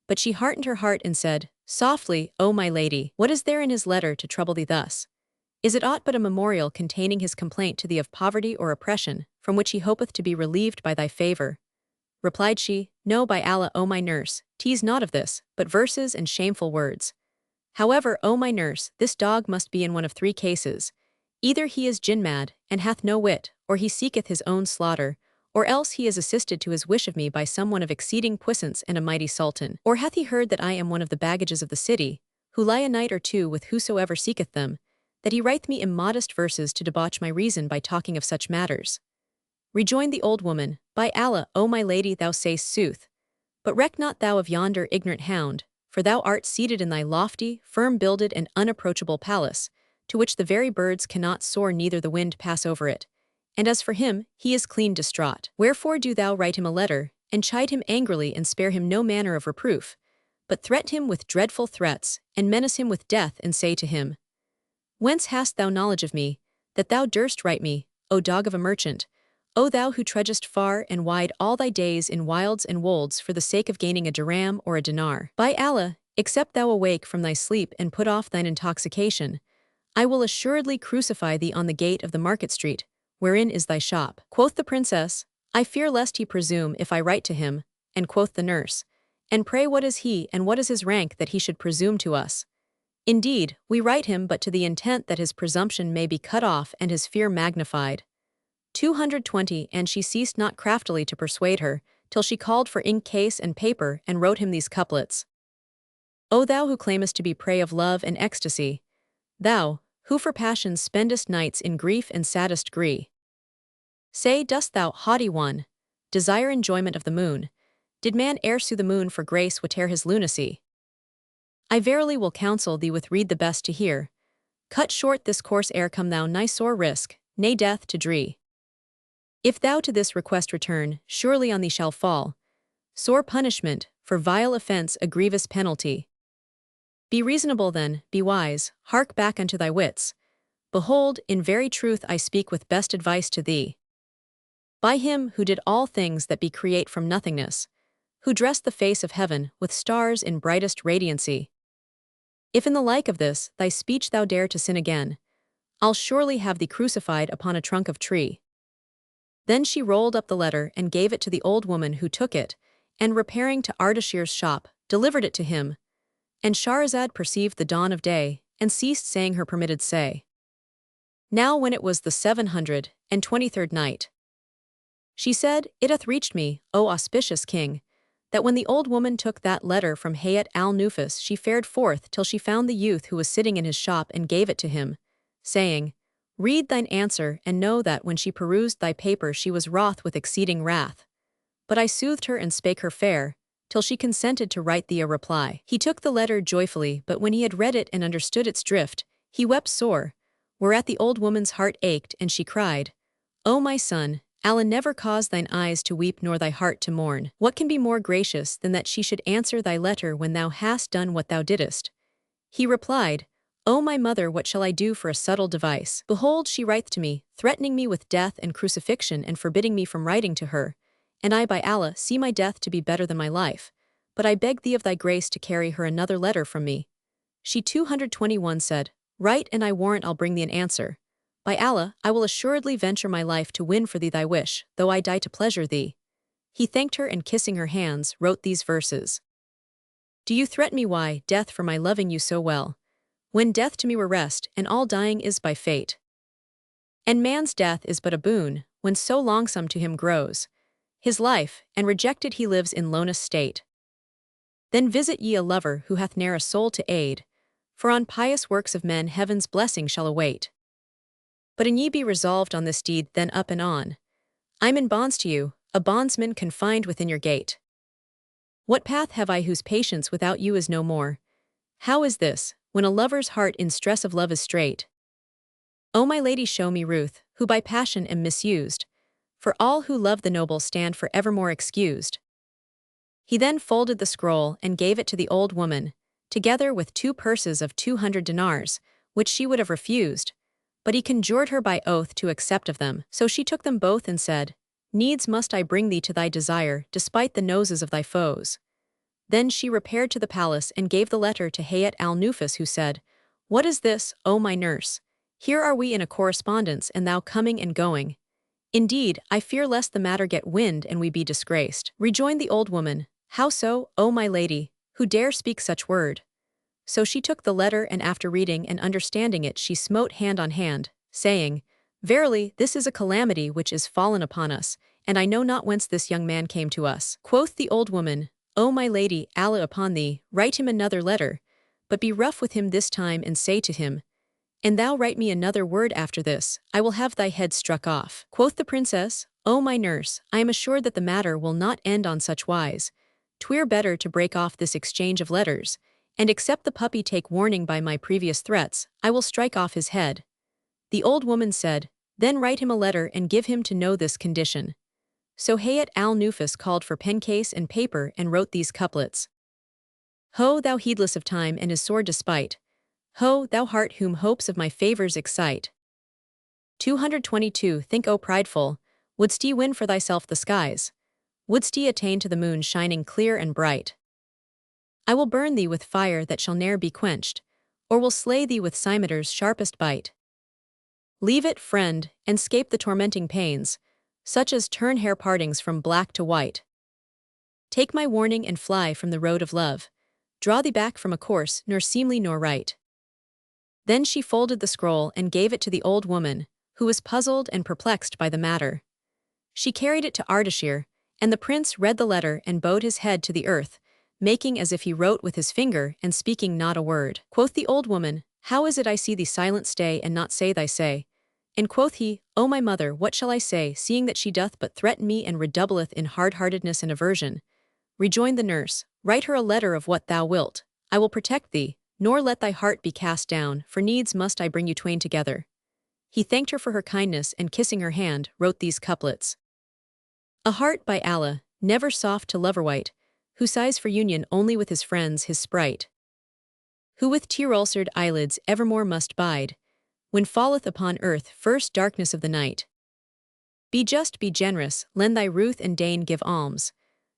but she heartened her heart and said, "Softly, O my lady, what is there in his letter to trouble thee thus? Is it aught but a memorial containing his complaint to thee of poverty or oppression, from which he hopeth to be relieved by thy favor?" Replied she, "No, by Allah, O my nurse, 'tis not of this, but verses and shameful words. However, O my nurse, this dog must be in one of three cases. Either he is jinn-mad, and hath no wit, or he seeketh his own slaughter, or else he is assisted to his wish of me by someone of exceeding puissance and a mighty sultan. Or hath he heard that I am one of the baggages of the city, who lie a night or two with whosoever seeketh them, that he writeth me immodest verses to debauch my reason by talking of such matters?" Rejoined the old woman, "By Allah, O my lady, thou sayst sooth. But reck not thou of yonder ignorant hound, for thou art seated in thy lofty, firm-builded and unapproachable palace, to which the very birds cannot soar neither the wind pass over it. And as for him, he is clean distraught. Wherefore do thou write him a letter, and chide him angrily and spare him no manner of reproof, but threat him with dreadful threats, and menace him with death, and say to him, 'Whence hast thou knowledge of me, that thou durst write me, O dog of a merchant? O thou who trudgest far and wide all thy days in wilds and wolds for the sake of gaining a dirham or a dinar. By Allah, except thou awake from thy sleep and put off thine intoxication, I will assuredly crucify thee on the gate of the market street, wherein is thy shop." Quoth the princess, "I fear lest he presume if I write to him," and quoth the nurse, "And pray what is he and what is his rank that he should presume to us? Indeed, we write him but to the intent that his presumption may be cut off and his fear magnified." 220 And she ceased not craftily to persuade her, till she called for ink case and paper and wrote him these couplets. "O thou who claimest to be prey of love and ecstasy, thou, who for passion spendest nights in grief and saddest gree, say, dost thou, haughty one, desire enjoyment of the moon, Did man e'er sue the moon for grace whate'er his lunacy? I verily will counsel thee with read the best to hear. Cut short this course ere come thou nigh sore risk, nay death to dree. If thou to this request return, surely on thee shall fall sore punishment, for vile offence a grievous penalty. Be reasonable then, be wise, hark back unto thy wits. Behold, in very truth I speak with best advice to thee. By him who did all things that be create from nothingness, who dressed the face of heaven with stars in brightest radiancy. If in the like of this thy speech thou dare to sin again, I'll surely have thee crucified upon a trunk of tree. Then she rolled up the letter and gave it to the old woman, who took it, and repairing to Ardashir's shop, delivered it to him. And Shahrazad perceived the dawn of day, and ceased saying her permitted say. Now when it was the 723rd night, she said, It hath reached me, O auspicious king, that when the old woman took that letter from Hayat al-Nufus, she fared forth till she found the youth who was sitting in his shop, and gave it to him, saying, Read thine answer, and know that when she perused thy paper she was wroth with exceeding wrath. But I soothed her and spake her fair, till she consented to write thee a reply. He took the letter joyfully, but when he had read it and understood its drift, he wept sore, whereat the old woman's heart ached, and she cried, O my son, Allah never cause thine eyes to weep nor thy heart to mourn. What can be more gracious than that she should answer thy letter when thou hast done what thou didst? He replied, O my mother, what shall I do for a subtle device? Behold, she writeth to me, threatening me with death and crucifixion, and forbidding me from writing to her. And I, by Allah, see my death to be better than my life. But I beg thee of thy grace to carry her another letter from me. She 221 said, Write, and I warrant I'll bring thee an answer. By Allah, I will assuredly venture my life to win for thee thy wish, though I die to pleasure thee. He thanked her, and kissing her hands, wrote these verses. Do you threaten me? Why, death, for my loving you so well? When death to me were rest, and all dying is by fate. And man's death is but a boon, when so longsome to him grows his life, and rejected he lives in lowest state. Then visit ye a lover who hath ne'er a soul to aid, for on pious works of men heaven's blessing shall await. But an ye be resolved on this deed, then up and on. I'm in bonds to you, a bondsman confined within your gate. What path have I whose patience without you is no more? How is this, when a lover's heart in stress of love is strait? O my lady, show me ruth, who by passion am misused, for all who love the noble stand for evermore excused. He then folded the scroll and gave it to the old woman, together with 2 purses of 200 dinars, which she would have refused, but he conjured her by oath to accept of them. So she took them both and said, Needs must I bring thee to thy desire, despite the noses of thy foes. Then she repaired to the palace and gave the letter to Hayat al-Nufus, who said, What is this, O my nurse? Here are we in a correspondence, and thou coming and going. Indeed, I fear lest the matter get wind and we be disgraced. Rejoined the old woman, How so, O my lady, who dare speak such word? So she took the letter, and after reading and understanding it she smote hand on hand, saying, Verily, this is a calamity which is fallen upon us, and I know not whence this young man came to us. Quoth the old woman, O my lady, Allah upon thee, write him another letter, but be rough with him this time, and say to him, And thou write me another word after this, I will have thy head struck off. Quoth the princess, O my nurse, I am assured that the matter will not end on such wise. 'Twere better to break off this exchange of letters, and except the puppy take warning by my previous threats, I will strike off his head. The old woman said, Then write him a letter and give him to know this condition. So Hayat al-Nufus called for pencase and paper and wrote these couplets. Ho, thou heedless of time and his sore despite. Ho, thou heart whom hopes of my favors excite. 222 Think, O prideful, wouldst ye win for thyself the skies? Wouldst ye attain to the moon shining clear and bright? I will burn thee with fire that shall ne'er be quenched, or will slay thee with cimeter's sharpest bite. Leave it, friend, and scape the tormenting pains, such as turn hair partings from black to white. Take my warning and fly from the road of love. Draw thee back from a course nor seemly nor right. Then she folded the scroll and gave it to the old woman, who was puzzled and perplexed by the matter. She carried it to Ardashir, and the prince read the letter and bowed his head to the earth, making as if he wrote with his finger and speaking not a word. Quoth the old woman, How is it I see thee silent stay and not say thy say? And quoth he, O my mother, what shall I say, seeing that she doth but threaten me and redoubleth in hard-heartedness and aversion? rejoined the nurse, write her a letter of what thou wilt. I will protect thee, nor let thy heart be cast down, for needs must I bring you twain together. He thanked her for her kindness and kissing her hand, wrote these couplets. A heart by Allah, never soft to lover white, who sighs for union only with his friends his sprite. Who with tear-ulcered eyelids evermore must bide, when falleth upon earth first darkness of the night. Be just, be generous, lend thy ruth and deign give alms,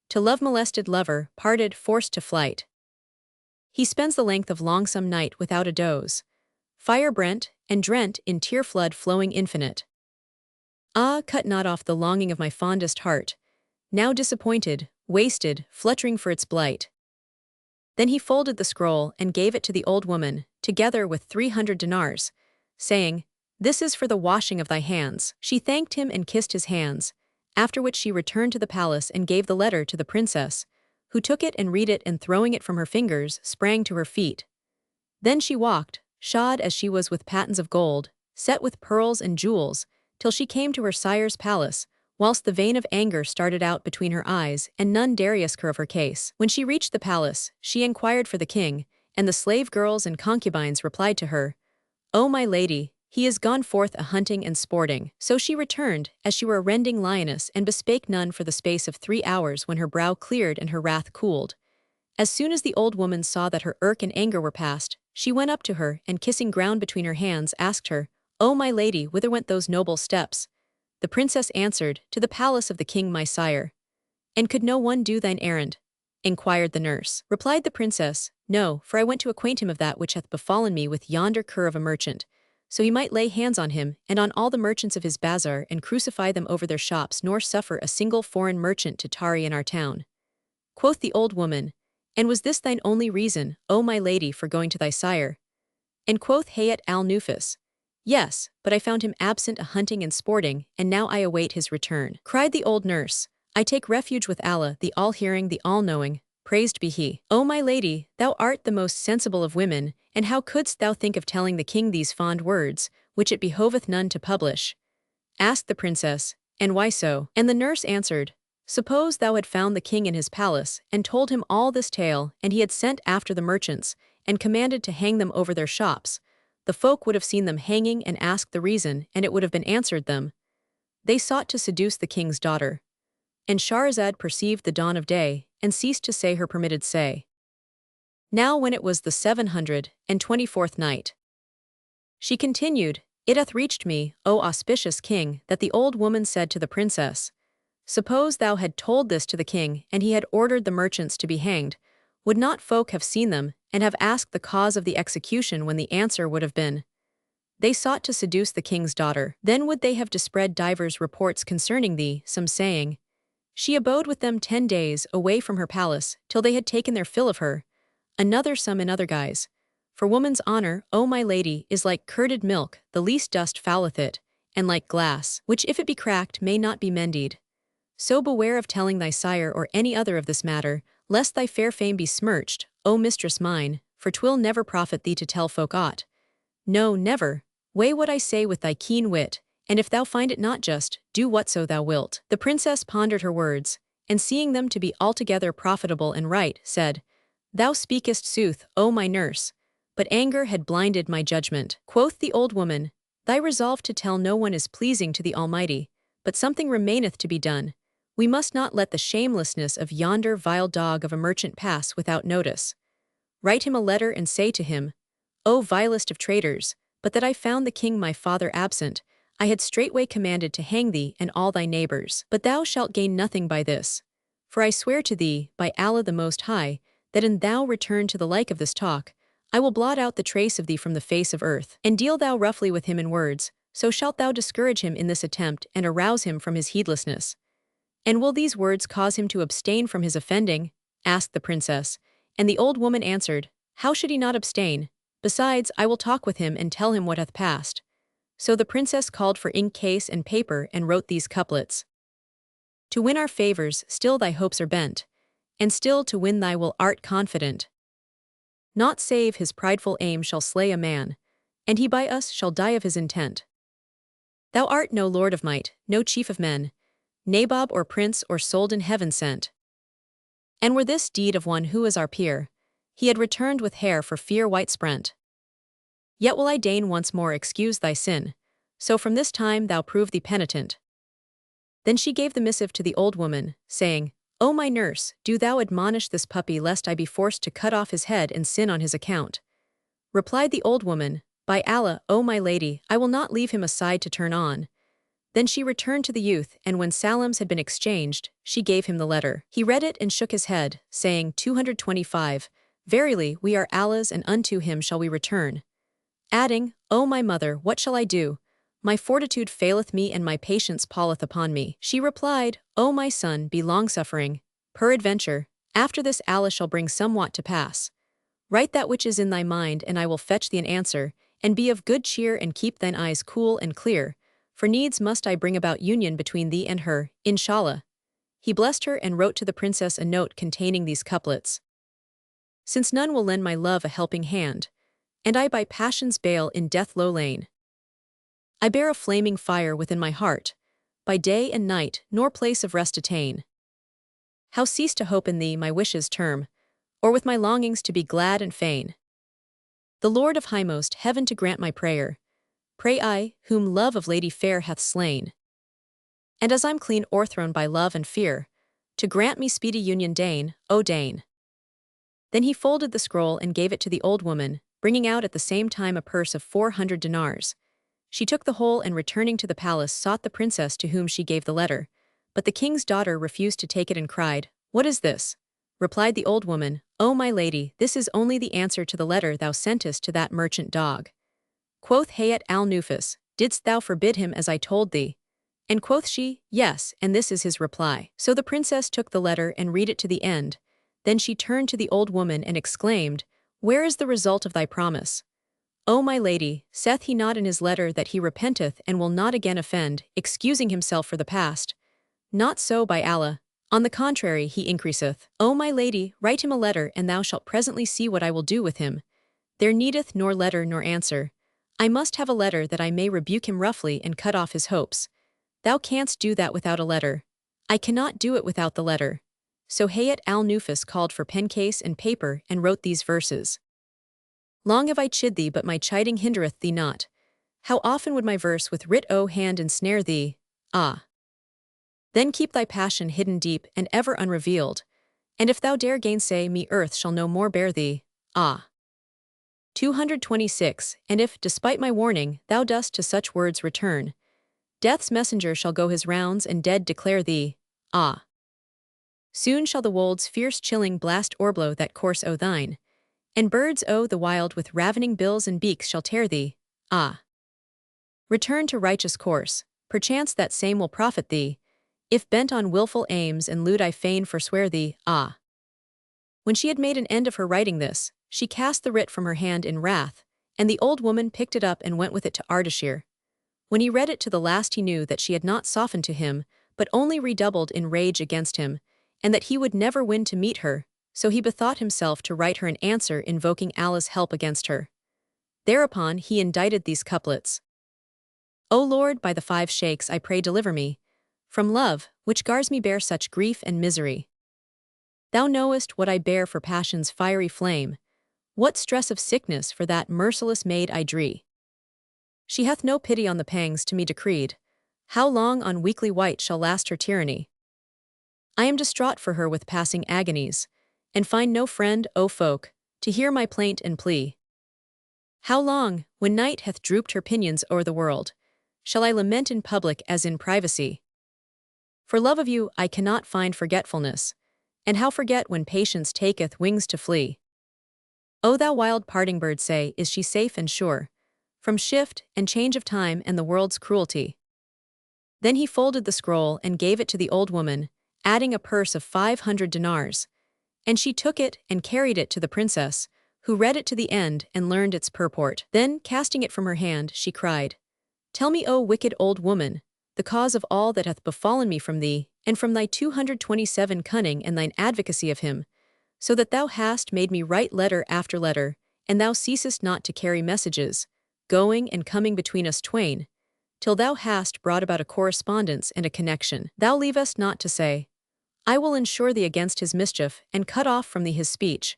to love-molested lover, parted, forced to flight. He spends the length of longsome night without a doze, fire-brent and drent in tear-flood flowing infinite. Ah, cut not off the longing of my fondest heart, now disappointed, wasted, fluttering for its blight. Then he folded the scroll and gave it to the old woman, together with 300 dinars, saying, This is for the washing of thy hands. She thanked him and kissed his hands, after which she returned to the palace and gave the letter to the princess, who took it and read it and throwing it from her fingers, sprang to her feet. Then she walked, shod as she was with patens of gold, set with pearls and jewels, till she came to her sire's palace, whilst the vein of anger started out between her eyes, and none darius her of her case. When she reached the palace, she inquired for the king, and the slave girls and concubines replied to her, O my lady, he is gone forth a-hunting and sporting. So she returned, as she were a rending lioness, and bespake none for the space of 3 hours, when her brow cleared and her wrath cooled. As soon as the old woman saw that her irk and anger were past, she went up to her, and kissing ground between her hands, asked her, O my lady, whither went those noble steps? The princess answered, To the palace of the king my sire. And could no one do thine errand? Inquired the nurse. Replied the princess, No, for I went to acquaint him of that which hath befallen me with yonder cur of a merchant, so he might lay hands on him, and on all the merchants of his bazaar, and crucify them over their shops, nor suffer a single foreign merchant to tarry in our town. Quoth the old woman, And was this thine only reason, O my lady, for going to thy sire? And quoth Hayat al-Nufus, Yes, but I found him absent a-hunting and sporting, and now I await his return. Cried the old nurse, I take refuge with Allah, the all-hearing, the all-knowing, praised be he. O my lady, thou art the most sensible of women, and how couldst thou think of telling the king these fond words, which it behoveth none to publish? Asked the princess, And why so? And the nurse answered, Suppose thou had found the king in his palace, and told him all this tale, and he had sent after the merchants, and commanded to hang them over their shops. The folk would have seen them hanging and asked the reason, and it would have been answered them. They sought to seduce the king's daughter. And Shahrazad perceived the dawn of day, and ceased to say her permitted say. Now when it was the 724th night, she continued, It hath reached me, O auspicious king, that the old woman said to the princess, Suppose thou had told this to the king, and he had ordered the merchants to be hanged, would not folk have seen them, and have asked the cause of the execution, when the answer would have been, They sought to seduce the king's daughter? Then would they have dispread divers reports concerning thee, some saying, She abode with them 10 days away from her palace, till they had taken their fill of her, another some in other guise. For woman's honor, O my lady, is like curded milk, the least dust fouleth it, and like glass, which if it be cracked may not be mended. So beware of telling thy sire or any other of this matter, lest thy fair fame be smirched, O mistress mine, for 'twill never profit thee to tell folk aught. No, never. Weigh what I say with thy keen wit, and if thou find it not just, do whatso thou wilt. The princess pondered her words, and seeing them to be altogether profitable and right, said, Thou speakest sooth, O my nurse, but anger had blinded my judgment. Quoth the old woman, Thy resolve to tell no one is pleasing to the Almighty, but something remaineth to be done. We must not let the shamelessness of yonder vile dog of a merchant pass without notice. Write him a letter and say to him, O vilest of traitors, but that I found the king my father absent, I had straightway commanded to hang thee and all thy neighbors. But thou shalt gain nothing by this. For I swear to thee, by Allah the Most High, that an thou return to the like of this talk, I will blot out the trace of thee from the face of earth. And deal thou roughly with him in words, so shalt thou discourage him in this attempt and arouse him from his heedlessness. And will these words cause him to abstain from his offending? Asked the princess. And the old woman answered, How should he not abstain? Besides, I will talk with him and tell him what hath passed. So the princess called for ink case and paper and wrote these couplets. To win our favors still thy hopes are bent, and still to win thy will art confident. Not save his prideful aim shall slay a man, and he by us shall die of his intent. Thou art no lord of might, no chief of men, nabob or prince or soldan heaven sent. And were this deed of one who is our peer, he had returned with hair for fear white sprent. Yet will I deign once more excuse thy sin, so from this time thou prove thee penitent. Then she gave the missive to the old woman, saying, O my nurse, do thou admonish this puppy lest I be forced to cut off his head and sin on his account. Replied the old woman, By Allah, O my lady, I will not leave him aside to turn on. Then she returned to the youth, and when salams had been exchanged, she gave him the letter. He read it and shook his head, saying, 225, Verily, we are Allah's and unto him shall we return. Adding, O my mother, what shall I do? My fortitude faileth me and my patience palleth upon me. She replied, O my son, be longsuffering. Peradventure, after this Allah shall bring somewhat to pass. Write that which is in thy mind, and I will fetch thee an answer, and be of good cheer and keep thine eyes cool and clear, for needs must I bring about union between thee and her, inshallah. He blessed her and wrote to the princess a note containing these couplets. Since none will lend my love a helping hand, and I by passion's bale in death low lain. I bear a flaming fire within my heart, by day and night nor place of rest attain. How cease to hope in thee my wishes term, or with my longings to be glad and fain. The Lord of highmost heaven to grant my prayer, pray I, whom love of lady fair hath slain. And as I'm clean o'erthrown by love and fear, to grant me speedy union deign, O deign. Then he folded the scroll and gave it to the old woman, bringing out at the same time a purse of 400 dinars. She took the whole and returning to the palace sought the princess to whom she gave the letter, but the king's daughter refused to take it and cried, What is this? Replied the old woman, O my lady, this is only the answer to the letter thou sentest to that merchant dog. Quoth Hayat al-Nufus, Didst thou forbid him as I told thee? And quoth she, Yes, and this is his reply. So the princess took the letter and read it to the end. Then she turned to the old woman and exclaimed, Where is the result of thy promise? O my lady, saith he not in his letter that he repenteth and will not again offend, excusing himself for the past? Not so by Allah. On the contrary, he increaseth. O my lady, write him a letter, and thou shalt presently see what I will do with him. There needeth nor letter nor answer. I must have a letter that I may rebuke him roughly and cut off his hopes. Thou canst do that without a letter. I cannot do it without the letter. So Hayat al-Nufus called for pencase and paper and wrote these verses. Long have I chid thee, but my chiding hindereth thee not. How often would my verse with writ o hand ensnare thee? Ah! Then keep thy passion hidden deep and ever unrevealed, and if thou dare gainsay me, earth shall no more bear thee. Ah! 226. And if, despite my warning, thou dost to such words return, death's messenger shall go his rounds and dead declare thee. Ah! Soon shall the wold's fierce chilling blast o'erblow that course o' thine, and birds o' the wild with ravening bills and beaks shall tear thee. Ah! Return to righteous course, perchance that same will profit thee, if bent on wilful aims and lewd I fain forswear thee. Ah! When she had made an end of her writing this, she cast the writ from her hand in wrath, and the old woman picked it up and went with it to Ardashir. When he read it to the last, he knew that she had not softened to him, but only redoubled in rage against him, and that he would never win to meet her, so he bethought himself to write her an answer invoking Allah's help against her. Thereupon he indited these couplets. O Lord, by the 5 sheikhs I pray deliver me from love, which gars me bear such grief and misery. Thou knowest what I bear for passion's fiery flame, what stress of sickness for that merciless maid I dree. She hath no pity on the pangs to me decreed. How long on weakly wight shall last her tyranny? I am distraught for her with passing agonies, and find no friend, O folk, to hear my plaint and plea. How long, when night hath drooped her pinions o'er the world, shall I lament in public as in privacy? For love of you I cannot find forgetfulness, and how forget when patience taketh wings to flee? O thou wild parting bird, say, is she safe and sure from shift and change of time and the world's cruelty? Then he folded the scroll and gave it to the old woman, adding a purse of 500 dinars. And she took it and carried it to the princess, who read it to the end and learned its purport. Then, casting it from her hand, she cried, Tell me, O wicked old woman, the cause of all that hath befallen me from thee, and from thy 227 cunning and thine advocacy of him, so that thou hast made me write letter after letter, and thou ceasest not to carry messages, going and coming between us twain, till thou hast brought about a correspondence and a connection. Thou leavest not to say, I will ensure thee against his mischief, and cut off from thee his speech.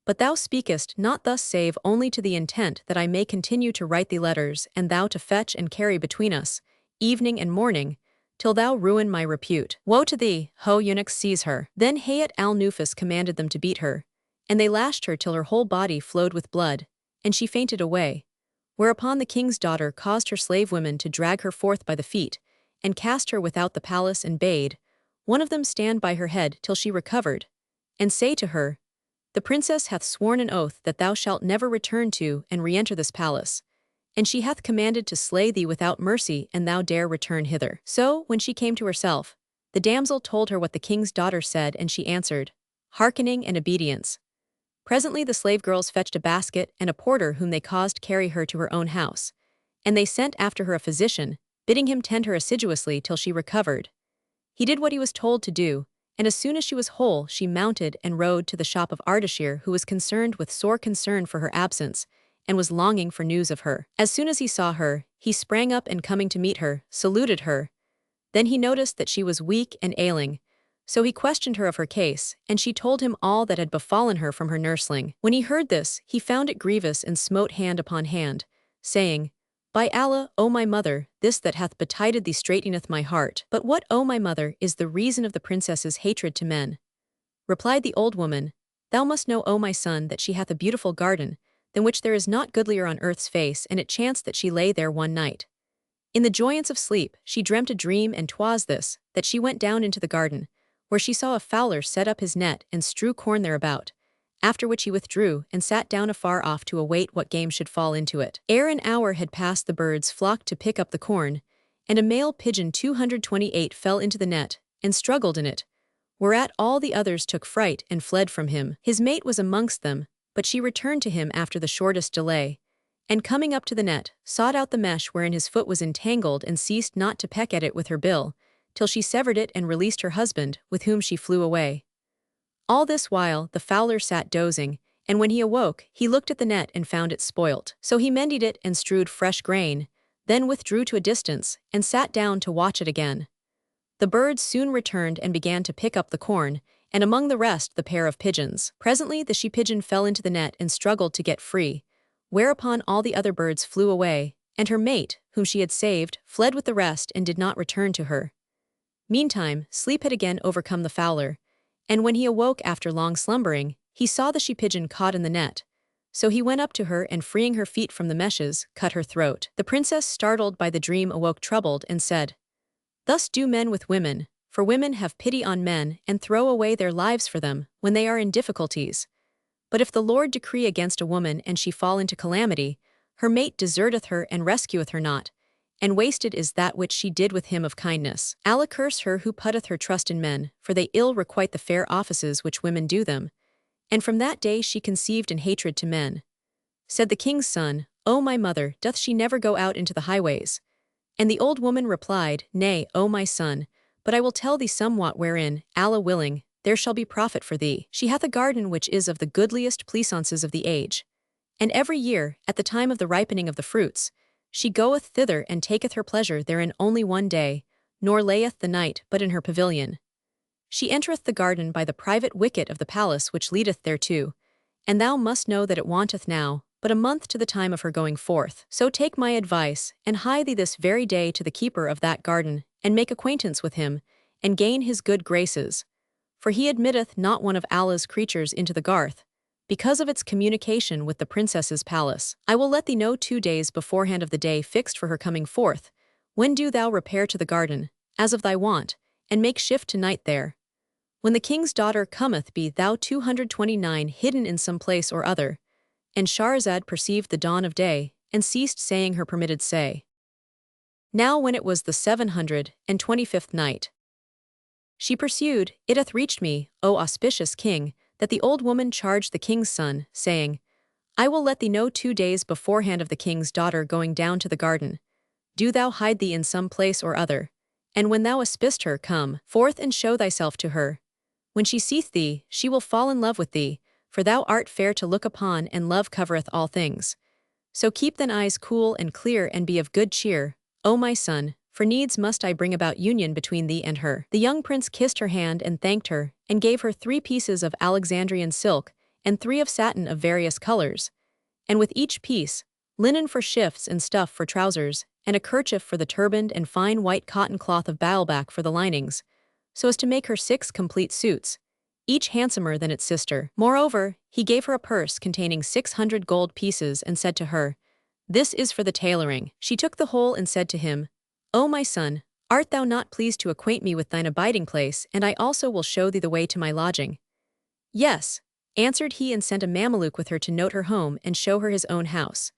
But thou speakest not thus save only to the intent that I may continue to write thee letters, and thou to fetch and carry between us, evening and morning, till thou ruin my repute. Woe to thee, ho eunuchs, seize her. Then Hayat al-Nufus commanded them to beat her, and they lashed her till her whole body flowed with blood, and she fainted away. Whereupon the king's daughter caused her slave women to drag her forth by the feet, and cast her without the palace, and bade one of them stand by her head till she recovered, and say to her, The princess hath sworn an oath that thou shalt never return to and re-enter this palace, and she hath commanded to slay thee without mercy, and thou dare return hither. So, when she came to herself, the damsel told her what the king's daughter said, and she answered, Hearkening and obedience. Presently the slave girls fetched a basket and a porter whom they caused carry her to her own house, and they sent after her a physician, bidding him tend her assiduously till she recovered. He did what he was told to do, and as soon as she was whole she mounted and rode to the shop of Ardashir, who was concerned with sore concern for her absence, and was longing for news of her. As soon as he saw her, he sprang up and coming to meet her, saluted her. Then he noticed that she was weak and ailing, so he questioned her of her case, and she told him all that had befallen her from her nursling. When he heard this, he found it grievous and smote hand upon hand, saying, By Allah, O my mother, this that hath betided thee straiteneth my heart. But what, O my mother, is the reason of the princess's hatred to men? Replied the old woman, Thou must know, O my son, that she hath a beautiful garden, than which there is not goodlier on earth's face, and it chanced that she lay there one night. In the joyance of sleep, she dreamt a dream, and 'twas this, that she went down into the garden, where she saw a fowler set up his net and strew corn thereabout, after which he withdrew and sat down afar off to await what game should fall into it. Ere an hour had passed, the birds flocked to pick up the corn, and a male pigeon 228 fell into the net, and struggled in it, whereat all the others took fright and fled from him. His mate was amongst them, but she returned to him after the shortest delay, and coming up to the net, sought out the mesh wherein his foot was entangled, and ceased not to peck at it with her bill, till she severed it and released her husband, with whom she flew away. All this while the fowler sat dozing, and when he awoke, he looked at the net and found it spoilt. So he mended it and strewed fresh grain, then withdrew to a distance, and sat down to watch it again. The birds soon returned and began to pick up the corn, and among the rest the pair of pigeons. Presently the she-pigeon fell into the net and struggled to get free, whereupon all the other birds flew away, and her mate, whom she had saved, fled with the rest and did not return to her. Meantime, sleep had again overcome the fowler, and when he awoke after long slumbering, he saw the she-pigeon caught in the net. So he went up to her and, freeing her feet from the meshes, cut her throat. The princess, startled by the dream, awoke troubled and said, Thus do men with women, for women have pity on men and throw away their lives for them when they are in difficulties. But if the Lord decree against a woman and she fall into calamity, her mate deserteth her and rescueth her not, and wasted is that which she did with him of kindness. Allah curse her who putteth her trust in men, for they ill requite the fair offices which women do them. And from that day she conceived an hatred to men. Said the king's son, O my mother, doth she never go out into the highways? And the old woman replied, Nay, O my son, but I will tell thee somewhat wherein, Allah willing, there shall be profit for thee. She hath a garden which is of the goodliest pleasaunces of the age. And every year, at the time of the ripening of the fruits, she goeth thither and taketh her pleasure therein only one day, nor layeth the night but in her pavilion. She entereth the garden by the private wicket of the palace which leadeth thereto, and thou must know that it wanteth now but a month to the time of her going forth. So take my advice, and hie thee this very day to the keeper of that garden, and make acquaintance with him, and gain his good graces. For he admitteth not one of Allah's creatures into the garth, because of its communication with the princess's palace. I will let thee know 2 days beforehand of the day fixed for her coming forth, when do thou repair to the garden, as of thy wont, and make shift to night there. When the king's daughter cometh, be thou 229 hidden in some place or other. And Shahrazad perceived the dawn of day, and ceased saying her permitted say. Now when it was the 725th night, she pursued, It hath reached me, O auspicious king, that the old woman charged the king's son, saying, I will let thee know 2 days beforehand of the king's daughter going down to the garden. Do thou hide thee in some place or other, and when thou espiest her, come forth and show thyself to her. When she seeth thee, she will fall in love with thee, for thou art fair to look upon, and love covereth all things. So keep thine eyes cool and clear, and be of good cheer, O my son, for needs must I bring about union between thee and her." The young prince kissed her hand and thanked her, and gave her 3 pieces of Alexandrian silk, and 3 of satin of various colors, and with each piece, linen for shifts and stuff for trousers, and a kerchief for the turban and fine white cotton cloth of Baalbek for the linings, so as to make her 6 complete suits, each handsomer than its sister. Moreover, he gave her a purse containing 600 gold pieces and said to her, "This is for the tailoring." She took the whole and said to him, "O my son, art thou not pleased to acquaint me with thine abiding place, and I also will show thee the way to my lodging?" "Yes," answered he, and sent a Mameluke with her to note her home and show her his own house.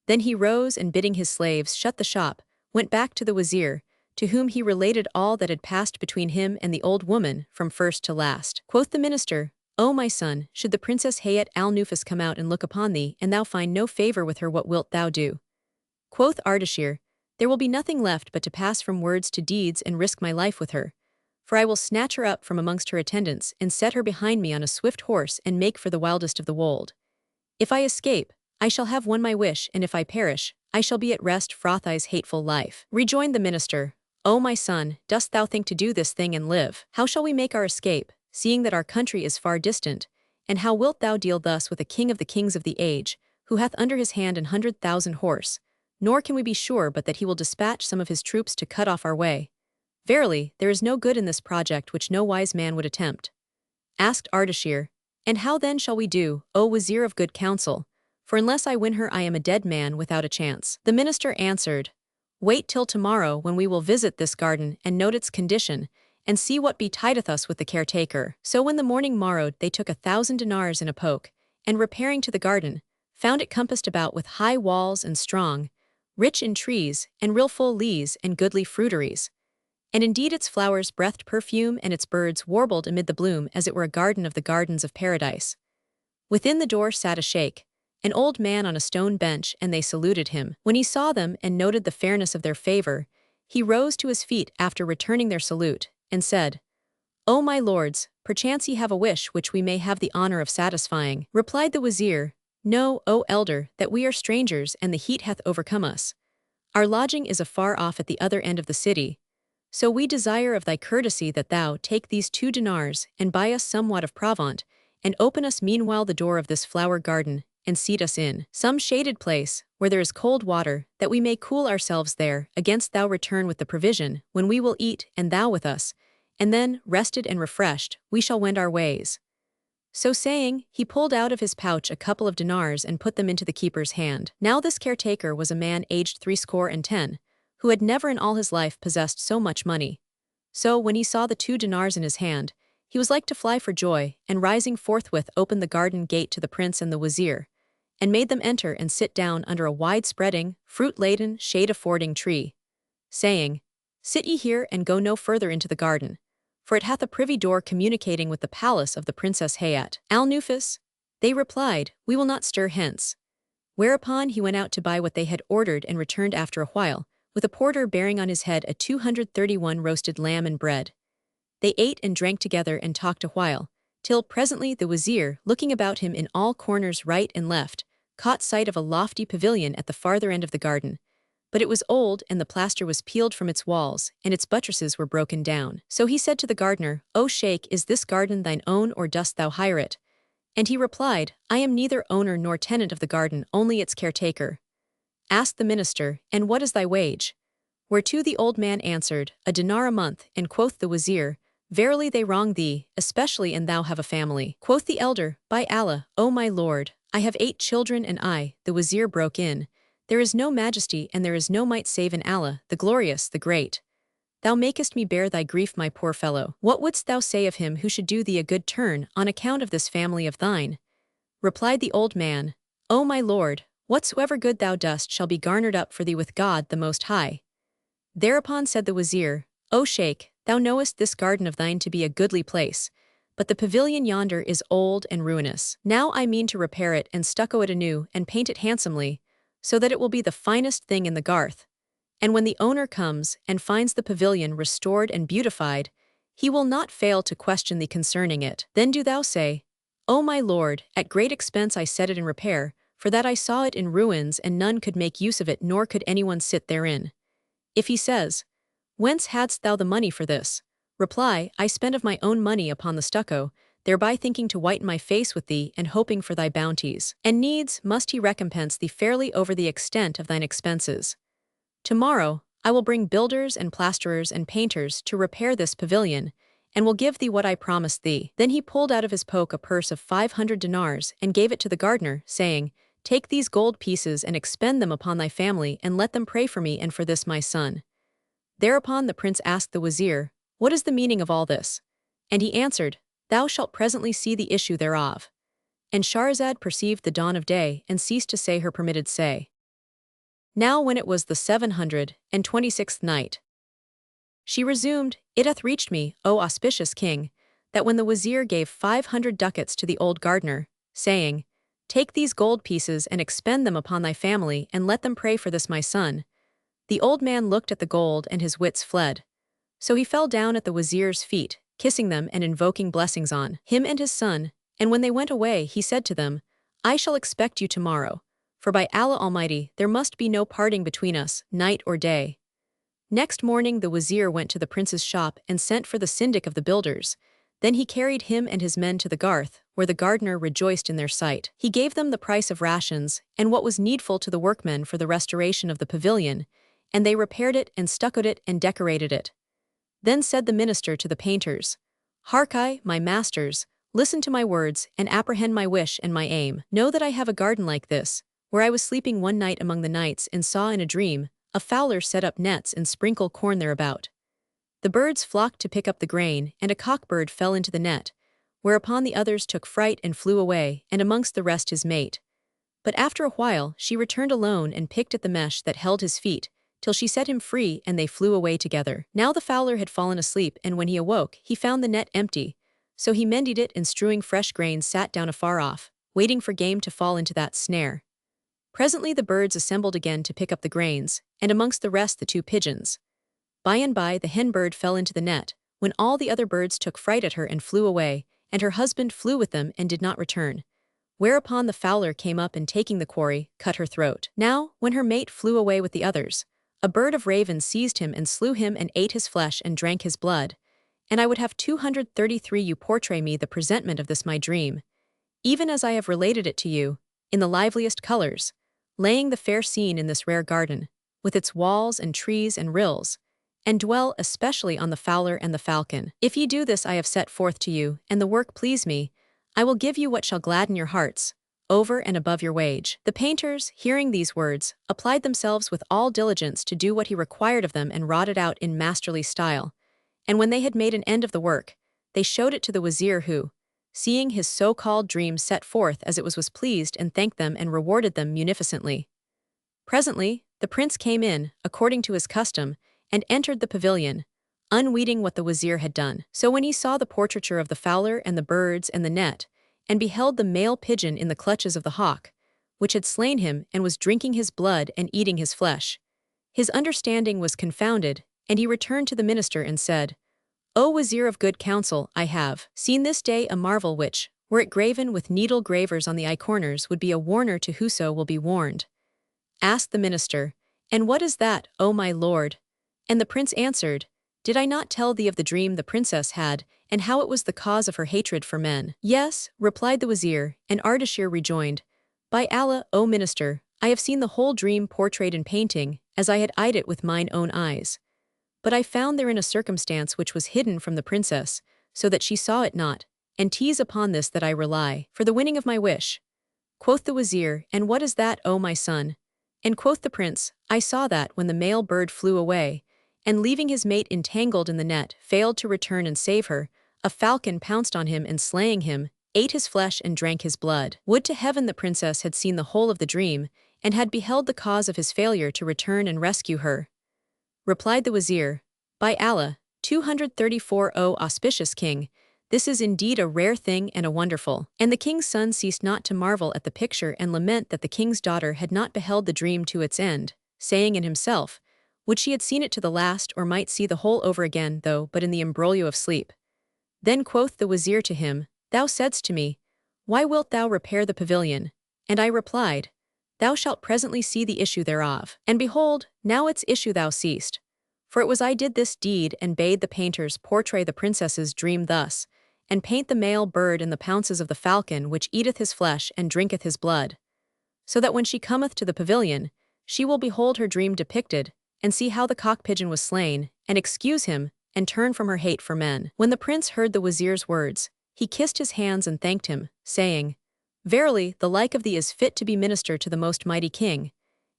Then he rose and, bidding his slaves shut the shop, went back to the wazir, to whom he related all that had passed between him and the old woman from first to last. Quoth the minister, "O my son, should the Princess Hayat al-Nufus come out and look upon thee, and thou find no favor with her, what wilt thou do?" Quoth Ardashir, "There will be nothing left but to pass from words to deeds and risk my life with her. For I will snatch her up from amongst her attendants and set her behind me on a swift horse and make for the wildest of the wold. If I escape, I shall have won my wish, and if I perish, I shall be at rest Frothai's hateful life." Rejoined the minister, "O my son, dost thou think to do this thing and live? How shall we make our escape, seeing that our country is far distant? And how wilt thou deal thus with a king of the kings of the age, who hath under his hand 100,000 horse? Nor can we be sure but that he will dispatch some of his troops to cut off our way. Verily, there is no good in this project which no wise man would attempt." Asked Ardashir, "And how then shall we do, O wazir of good counsel? For unless I win her I am a dead man without a chance." The minister answered, "Wait till tomorrow, when we will visit this garden and note its condition, and see what betideth us with the caretaker." So when the morning morrowed, they took 1,000 dinars in a poke, and repairing to the garden, found it compassed about with high walls and strong, rich in trees, and real full leas and goodly fruiteries. And indeed its flowers breathed perfume, and its birds warbled amid the bloom, as it were a garden of the gardens of paradise. Within the door sat a sheikh, an old man on a stone bench, and they saluted him. When he saw them and noted the fairness of their favor, he rose to his feet after returning their salute, and said, "O my lords, perchance ye have a wish which we may have the honor of satisfying." Replied the wazir, "Know, O elder, that we are strangers, and the heat hath overcome us. Our lodging is afar off at the other end of the city. So we desire of thy courtesy that thou take these 2 dinars, and buy us somewhat of provant, and open us meanwhile the door of this flower garden, and seat us in some shaded place, where there is cold water, that we may cool ourselves there, against thou return with the provision, when we will eat, and thou with us, and then, rested and refreshed, we shall wend our ways." So saying, he pulled out of his pouch a couple of dinars and put them into the keeper's hand. Now this caretaker was a man aged 70, who had never in all his life possessed so much money. So when he saw the 2 dinars in his hand, he was like to fly for joy, and rising forthwith opened the garden gate to the prince and the wazir, and made them enter and sit down under a wide-spreading, fruit-laden, shade-affording tree, saying, "Sit ye here and go no further into the garden, for it hath a privy door communicating with the palace of the Princess Hayat al-Nufus." They replied, "We will not stir hence." Whereupon he went out to buy what they had ordered and returned after a while, with a porter bearing on his head a 231 roasted lamb and bread. They ate and drank together and talked a while, till presently the wazir, looking about him in all corners right and left, caught sight of a lofty pavilion at the farther end of the garden. But it was old, and the plaster was peeled from its walls, and its buttresses were broken down. So he said to the gardener, "O sheikh, is this garden thine own, or dost thou hire it?" And he replied, "I am neither owner nor tenant of the garden, only its caretaker." Asked the minister, "And what is thy wage?" Whereto the old man answered, "A dinar a month." And quoth the wazir, "Verily they wrong thee, especially an thou have a family." Quoth the elder, "By Allah, O my lord, I have 8 children, and I." The wazir broke in, "There is no majesty and there is no might save in Allah, the glorious, the great. Thou makest me bear thy grief, my poor fellow. What wouldst thou say of him who should do thee a good turn on account of this family of thine?" Replied the old man, "O my lord, whatsoever good thou dost shall be garnered up for thee with God the Most High." Thereupon said the wazir, "O sheikh, thou knowest this garden of thine to be a goodly place, but the pavilion yonder is old and ruinous. Now I mean to repair it and stucco it anew and paint it handsomely, so that it will be the finest thing in the garth. And when the owner comes and finds the pavilion restored and beautified, he will not fail to question thee concerning it. Then do thou say, 'O my lord, at great expense I set it in repair, for that I saw it in ruins and none could make use of it nor could anyone sit therein.' If he says, Whence hadst thou the money for this? Reply, I spend of my own money upon the stucco, thereby thinking to whiten my face with thee and hoping for thy bounties. And needs must he recompense thee fairly over the extent of thine expenses. Tomorrow I will bring builders and plasterers and painters to repair this pavilion, and will give thee what I promised thee. Then he pulled out of his poke a purse of 500 dinars and gave it to the gardener, saying, Take these gold pieces and expend them upon thy family, and let them pray for me and for this my son. Thereupon the prince asked the wazir, What is the meaning of all this? And he answered, Thou shalt presently see the issue thereof. And Shahrazad perceived the dawn of day and ceased to say her permitted say. Now when it was the 726th night, she resumed, It hath reached me, O auspicious king, that when the wazir gave 500 ducats to the old gardener, saying, Take these gold pieces and expend them upon thy family, and let them pray for this my son, the old man looked at the gold and his wits fled. So he fell down at the wazir's feet, kissing them and invoking blessings on him and his son, and when they went away he said to them, I shall expect you tomorrow, for by Allah Almighty there must be no parting between us, night or day. Next morning the wazir went to the prince's shop and sent for the syndic of the builders. Then he carried him and his men to the garth, where the gardener rejoiced in their sight. He gave them the price of rations, and what was needful to the workmen for the restoration of the pavilion, and they repaired it and stuccoed it and decorated it. Then said the minister to the painters, Hark, my masters, listen to my words, and apprehend my wish and my aim. Know that I have a garden like this, where I was sleeping one night among the nights and saw in a dream a fowler set up nets and sprinkle corn thereabout. The birds flocked to pick up the grain, and a cockbird fell into the net, whereupon the others took fright and flew away, and amongst the rest his mate. But after a while she returned alone and picked at the mesh that held his feet, till she set him free, and they flew away together. Now the fowler had fallen asleep, and when he awoke, he found the net empty. So he mended it, and strewing fresh grain sat down afar off, waiting for game to fall into that snare. Presently the birds assembled again to pick up the grains, and amongst the rest the two pigeons. By and by the hen bird fell into the net, when all the other birds took fright at her and flew away, and her husband flew with them and did not return. Whereupon the fowler came up and taking the quarry, cut her throat. Now, when her mate flew away with the others, a bird of raven seized him and slew him and ate his flesh and drank his blood. And I would have 233 you portray me the presentment of this my dream, even as I have related it to you, in the liveliest colors, laying the fair scene in this rare garden, with its walls and trees and rills, and dwell especially on the fowler and the falcon. If ye do this I have set forth to you, and the work please me, I will give you what shall gladden your hearts, over and above your wage. The painters, hearing these words, applied themselves with all diligence to do what he required of them and wrought it out in masterly style. And when they had made an end of the work, they showed it to the wazir who, seeing his so-called dream set forth as it was pleased, and thanked them and rewarded them munificently. Presently, the prince came in, according to his custom, and entered the pavilion, unweeting what the wazir had done. So when he saw the portraiture of the fowler and the birds and the net, and beheld the male pigeon in the clutches of the hawk, which had slain him and was drinking his blood and eating his flesh, his understanding was confounded, and he returned to the minister and said, O wazir of good counsel, I have seen this day a marvel which, were it graven with needle gravers on the eye corners, would be a warner to whoso will be warned. Asked the minister, And what is that, O my lord? And the prince answered, Did I not tell thee of the dream the princess had, and how it was the cause of her hatred for men? Yes, replied the wazir, and Ardashir rejoined, By Allah, O minister, I have seen the whole dream portrayed in painting, as I had eyed it with mine own eyes. But I found therein a circumstance which was hidden from the princess, so that she saw it not, and 'tis upon this that I rely, for the winning of my wish. Quoth the wazir, And what is that, O my son? And quoth the prince, I saw that when the male bird flew away, and leaving his mate entangled in the net, failed to return and save her, a falcon pounced on him and slaying him, ate his flesh and drank his blood. Would to heaven the princess had seen the whole of the dream, and had beheld the cause of his failure to return and rescue her. Replied the wazir, By Allah, 234 O auspicious king, this is indeed a rare thing and a wonderful. And the king's son ceased not to marvel at the picture and lament that the king's daughter had not beheld the dream to its end, saying in himself, Would she had seen it to the last, or might see the whole over again, though but in the imbroglio of sleep. Then quoth the wazir to him, Thou saidst to me, Why wilt thou repair the pavilion? And I replied, Thou shalt presently see the issue thereof. And behold, now its issue thou seest. For it was I did this deed and bade the painters portray the princess's dream thus, and paint the male bird in the pounces of the falcon which eateth his flesh and drinketh his blood, so that when she cometh to the pavilion, she will behold her dream depicted, and see how the cock-pigeon was slain, and excuse him, and turn from her hate for men. When the prince heard the wazir's words, he kissed his hands and thanked him, saying, Verily, the like of thee is fit to be minister to the most mighty king.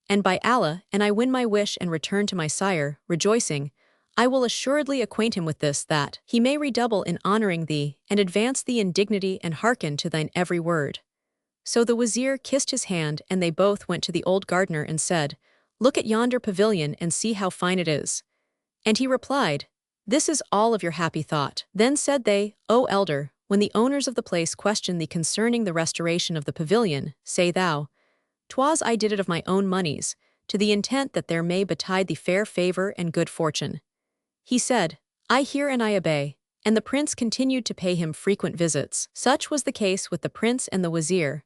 And by Allah, and I win my wish and return to my sire, rejoicing, I will assuredly acquaint him with this, that he may redouble in honoring thee, and advance thee in dignity, and hearken to thine every word. So the wazir kissed his hand, and they both went to the old gardener and said, Look at yonder pavilion and see how fine it is. And he replied, This is all of your happy thought. Then said they, O elder, when the owners of the place question thee concerning the restoration of the pavilion, say thou, 'Twas I did it of my own monies, to the intent that there may betide thee fair favor and good fortune. He said, I hear and I obey, and the prince continued to pay him frequent visits. Such was the case with the prince and the wazir.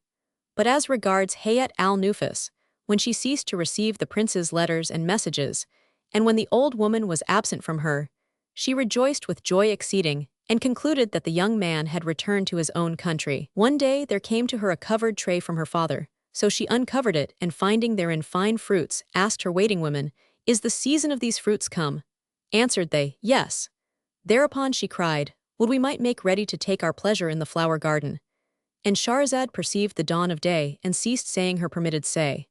But as regards Hayat al-Nufus, when she ceased to receive the prince's letters and messages, and when the old woman was absent from her, she rejoiced with joy exceeding, and concluded that the young man had returned to his own country. One day there came to her a covered tray from her father, so she uncovered it, and finding therein fine fruits, asked her waiting women, Is the season of these fruits come? Answered they, Yes. Thereupon she cried, Would we might make ready to take our pleasure in the flower garden. And Shahrazad perceived the dawn of day, and ceased saying her permitted say.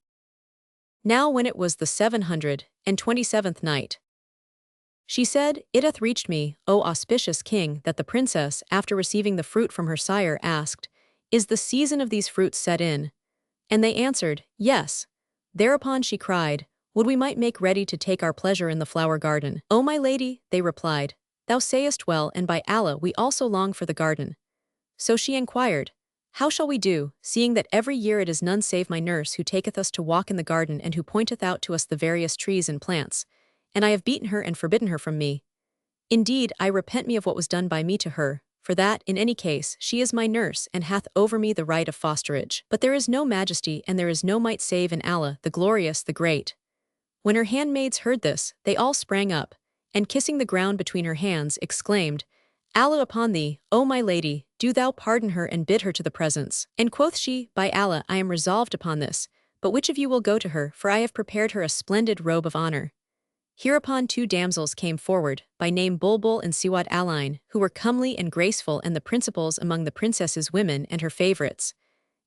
Now when it was the 727th night, she said, It hath reached me, O auspicious king, that the princess, after receiving the fruit from her sire, asked, Is the season of these fruits set in? And they answered, Yes. Thereupon she cried, Would we might make ready to take our pleasure in the flower garden. O my lady, they replied, Thou sayest well, and by Allah we also long for the garden. So she inquired, How shall we do, seeing that every year it is none save my nurse who taketh us to walk in the garden and who pointeth out to us the various trees and plants, and I have beaten her and forbidden her from me. Indeed, I repent me of what was done by me to her, for that, in any case, she is my nurse and hath over me the right of fosterage. But there is no majesty and there is no might save in Allah, the glorious, the great. When her handmaids heard this, they all sprang up, and kissing the ground between her hands, exclaimed, Allah upon thee, O my lady, do thou pardon her and bid her to the presence. And quoth she, By Allah, I am resolved upon this, but which of you will go to her, for I have prepared her a splendid robe of honor. Hereupon two damsels came forward, by name Bulbul and Siwat Alain, who were comely and graceful and the principals among the princess's women and her favorites.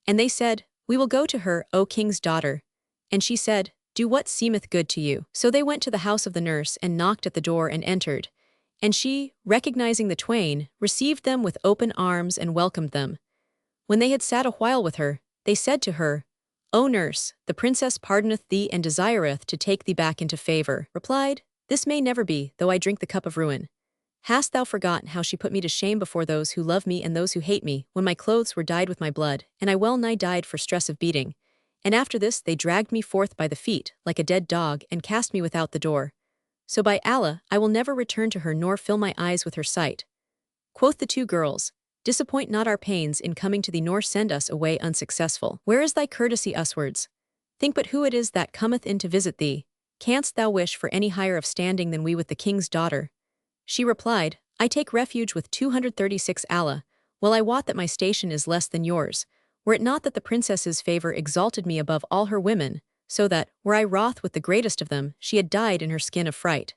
And they said, We will go to her, O king's daughter. And she said, Do what seemeth good to you. So they went to the house of the nurse and knocked at the door and entered. And she, recognizing the twain, received them with open arms and welcomed them. When they had sat a while with her, they said to her, O nurse, the princess pardoneth thee and desireth to take thee back into favor. Replied, This may never be, though I drink the cup of ruin. Hast thou forgotten how she put me to shame before those who love me and those who hate me, when my clothes were dyed with my blood, and I well nigh died for stress of beating? And after this they dragged me forth by the feet, like a dead dog, and cast me without the door. So by Allah, I will never return to her nor fill my eyes with her sight. Quoth the two girls, Disappoint not our pains in coming to thee nor send us away unsuccessful. Where is thy courtesy uswards? Think but who it is that cometh in to visit thee. Canst thou wish for any higher of standing than we with the king's daughter? She replied, I take refuge with 236 Allah, well I wot that my station is less than yours, were it not that the princess's favor exalted me above all her women, so that, were I wroth with the greatest of them, she had died in her skin of fright.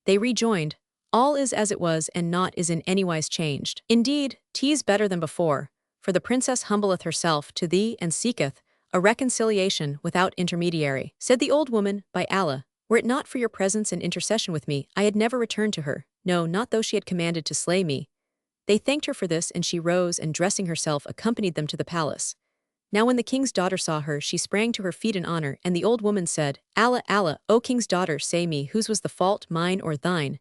They rejoined, All is as it was and naught is in anywise changed. Indeed, 'tis better than before, for the princess humbleth herself to thee and seeketh a reconciliation without intermediary. Said the old woman, By Allah, were it not for your presence and intercession with me, I had never returned to her, no, not though she had commanded to slay me. They thanked her for this, and she rose and dressing herself accompanied them to the palace. Now when the king's daughter saw her, she sprang to her feet in honor, and the old woman said, Allah, Allah, O king's daughter, say me, whose was the fault, mine or thine?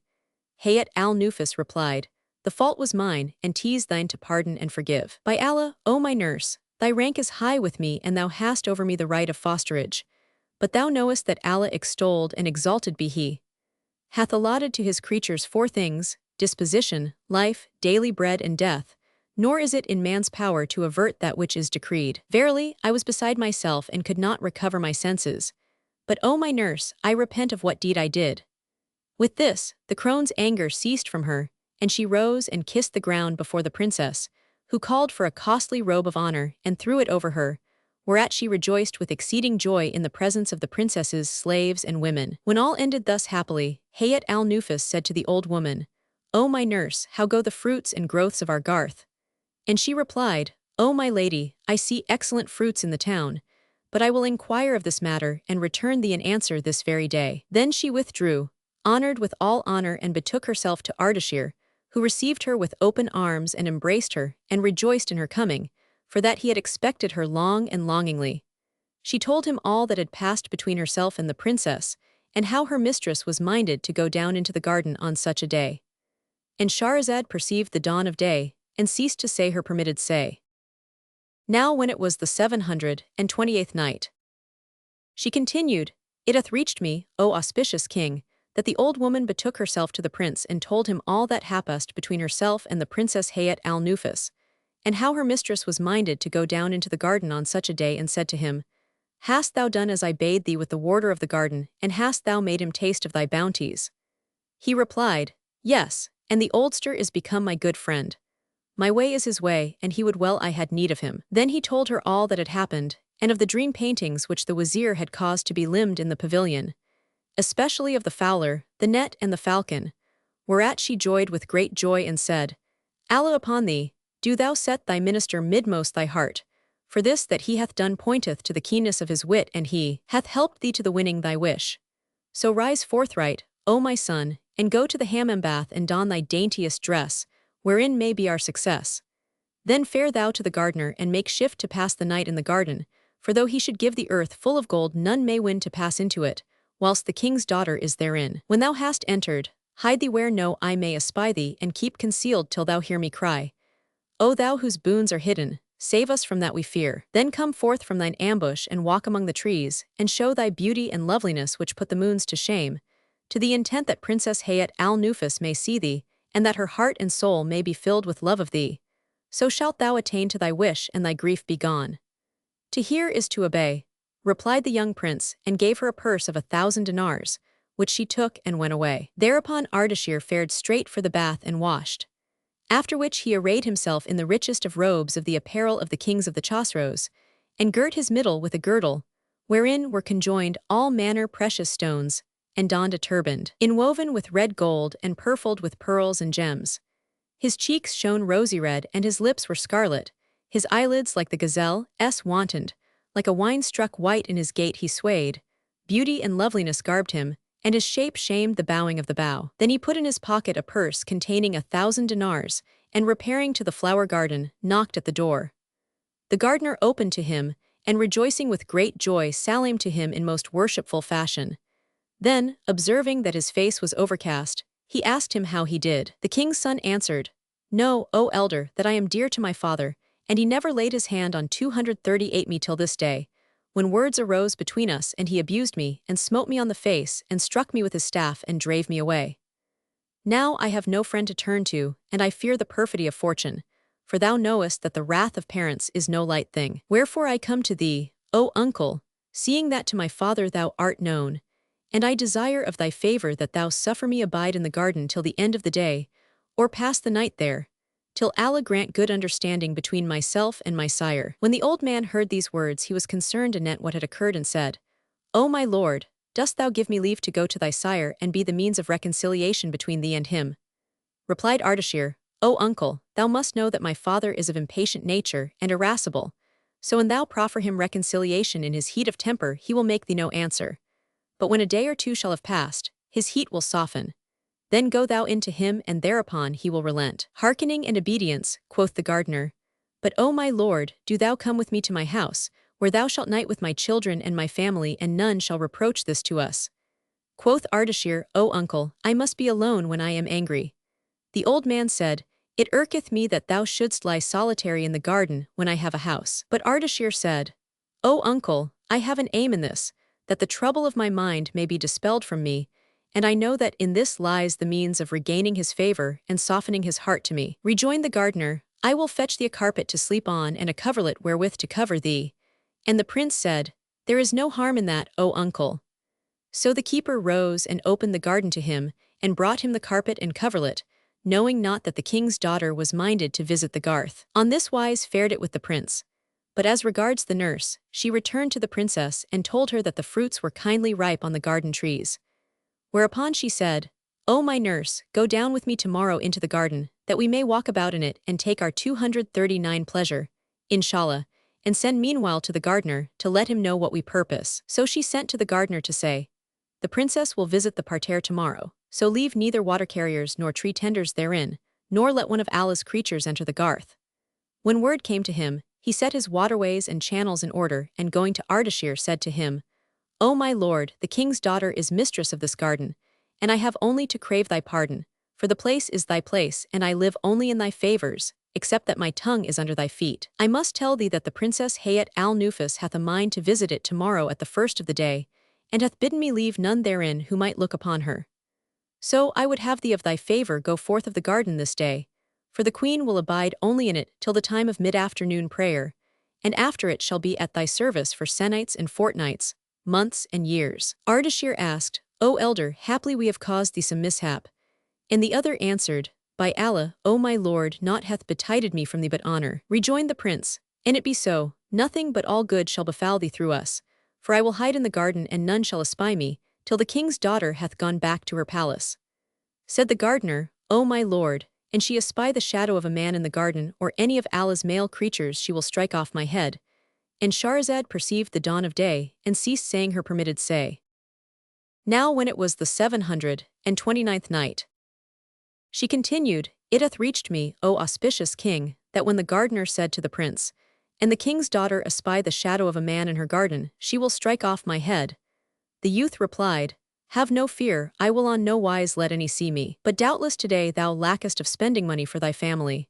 Hayat al-Nufus replied, The fault was mine, and 'tis thine to pardon and forgive. By Allah, O my nurse, thy rank is high with me, and thou hast over me the right of fosterage. But thou knowest that Allah extolled and exalted be He, hath allotted to His creatures four things, disposition, life, daily bread and death, nor is it in man's power to avert that which is decreed. Verily, I was beside myself and could not recover my senses. But O my nurse, I repent of what deed I did. With this, the crone's anger ceased from her, and she rose and kissed the ground before the princess, who called for a costly robe of honor and threw it over her, whereat she rejoiced with exceeding joy in the presence of the princesses, slaves, and women. When all ended thus happily, Hayat al-Nufus said to the old woman, "O my nurse, how go the fruits and growths of our garth?" And she replied, "O my lady, I see excellent fruits in the town, but I will inquire of this matter and return thee an answer this very day." Then she withdrew, honored with all honor, and betook herself to Ardashir, who received her with open arms and embraced her, and rejoiced in her coming, for that he had expected her long and longingly. She told him all that had passed between herself and the princess, and how her mistress was minded to go down into the garden on such a day. And Shahrazad perceived the dawn of day, and ceased to say her permitted say. Now when it was the 728th night, she continued, "It hath reached me, O auspicious king, that the old woman betook herself to the prince and told him all that happened between herself and the princess Hayat al-Nufus, and how her mistress was minded to go down into the garden on such a day, and said to him, Hast thou done as I bade thee with the warder of the garden, and hast thou made him taste of thy bounties? He replied, Yes, and the oldster is become my good friend. My way is his way, and he would well I had need of him. Then he told her all that had happened, and of the dream paintings which the wazir had caused to be limned in the pavilion, especially of the fowler, the net, and the falcon, whereat she joyed with great joy and said, Allah upon thee, do thou set thy minister midmost thy heart, for this that he hath done pointeth to the keenness of his wit, and he hath helped thee to the winning thy wish. So rise forthright, O my son, and go to the hammam bath and don thy daintiest dress, wherein may be our success. Then fare thou to the gardener and make shift to pass the night in the garden, for though he should give the earth full of gold, none may win to pass into it, whilst the king's daughter is therein. When thou hast entered, hide thee where no eye may espy thee, and keep concealed till thou hear me cry, O thou whose boons are hidden, save us from that we fear. Then come forth from thine ambush and walk among the trees, and show thy beauty and loveliness which put the moons to shame, to the intent that Princess Hayat al-Nufus may see thee, and that her heart and soul may be filled with love of thee. So shalt thou attain to thy wish, and thy grief be gone. To hear is to obey, replied the young prince, and gave her a purse of 1,000 dinars, which she took and went away. Thereupon Ardashir fared straight for the bath and washed, after which he arrayed himself in the richest of robes of the apparel of the kings of the Chosroes, and girt his middle with a girdle, wherein were conjoined all manner precious stones, and donned a turband, inwoven with red gold and purfled with pearls and gems. His cheeks shone rosy red, and his lips were scarlet, his eyelids like the gazelle's wantoned, like a wine-struck white in his gait he swayed, beauty and loveliness garbed him, and his shape shamed the bowing of the bow. Then he put in his pocket a purse containing 1,000 dinars, and repairing to the flower garden, knocked at the door. The gardener opened to him, and rejoicing with great joy salaamed to him in most worshipful fashion. Then, observing that his face was overcast, he asked him how he did. The king's son answered, Know, O elder, that I am dear to my father, and he never laid his hand on 238 me till this day, when words arose between us, and he abused me, and smote me on the face, and struck me with his staff, and drave me away. Now I have no friend to turn to, and I fear the perfidy of fortune, for thou knowest that the wrath of parents is no light thing. Wherefore I come to thee, O uncle, seeing that to my father thou art known, and I desire of thy favor that thou suffer me abide in the garden till the end of the day, or pass the night there, till Allah grant good understanding between myself and my sire. When the old man heard these words, he was concerned anent what had occurred, and said, O my lord, dost thou give me leave to go to thy sire and be the means of reconciliation between thee and him? Replied Ardashir, O uncle, thou must know that my father is of impatient nature and irascible, so when thou proffer him reconciliation in his heat of temper, he will make thee no answer. But when a day or two shall have passed, his heat will soften. Then go thou in to him, and thereupon he will relent. Hearkening and obedience, quoth the gardener. But, O my lord, do thou come with me to my house, where thou shalt night with my children and my family, and none shall reproach this to us. Quoth Ardashir, O uncle, I must be alone when I am angry. The old man said, It irketh me that thou shouldst lie solitary in the garden when I have a house. But Ardashir said, O uncle, I have an aim in this, that the trouble of my mind may be dispelled from me, and I know that in this lies the means of regaining his favor and softening his heart to me. Rejoined the gardener, I will fetch thee a carpet to sleep on and a coverlet wherewith to cover thee. And the prince said, There is no harm in that, O uncle. So the keeper rose and opened the garden to him, and brought him the carpet and coverlet, knowing not that the king's daughter was minded to visit the garth. On this wise fared it with the prince. But as regards the nurse, she returned to the princess and told her that the fruits were kindly ripe on the garden trees. Whereupon she said, "O my nurse, go down with me tomorrow into the garden, that we may walk about in it and take our 239 pleasure, inshallah, and send meanwhile to the gardener to let him know what we purpose." So she sent to the gardener to say, "The princess will visit the parterre tomorrow, so leave neither water carriers nor tree tenders therein, nor let one of Allah's creatures enter the garth." When word came to him, he set his waterways and channels in order, and going to Ardashir said to him, "O my lord, the king's daughter is mistress of this garden, and I have only to crave thy pardon, for the place is thy place, and I live only in thy favors, except that my tongue is under thy feet. I must tell thee that the princess Hayat al-Nufus hath a mind to visit it tomorrow at the first of the day, and hath bidden me leave none therein who might look upon her. So I would have thee of thy favor go forth of the garden this day, for the queen will abide only in it till the time of mid-afternoon prayer, and after it shall be at thy service for senites and fortnights, months and years." Ardashir asked, "O elder, haply we have caused thee some mishap." And the other answered, "By Allah, O my lord, naught hath betided me from thee but honor." Rejoined the prince, "An it be so, nothing but all good shall befall thee through us, for I will hide in the garden and none shall espy me, till the king's daughter hath gone back to her palace." Said the gardener, "O my lord, and she espy the shadow of a man in the garden or any of Allah's male creatures, she will strike off my head." And Shahrazad perceived the dawn of day, and ceased saying her permitted say. Now when it was the 729th night, she continued, "It hath reached me, O auspicious king, that when the gardener said to the prince, and the king's daughter espy the shadow of a man in her garden, she will strike off my head, the youth replied, Have no fear, I will on no wise let any see me. But doubtless today thou lackest of spending money for thy family."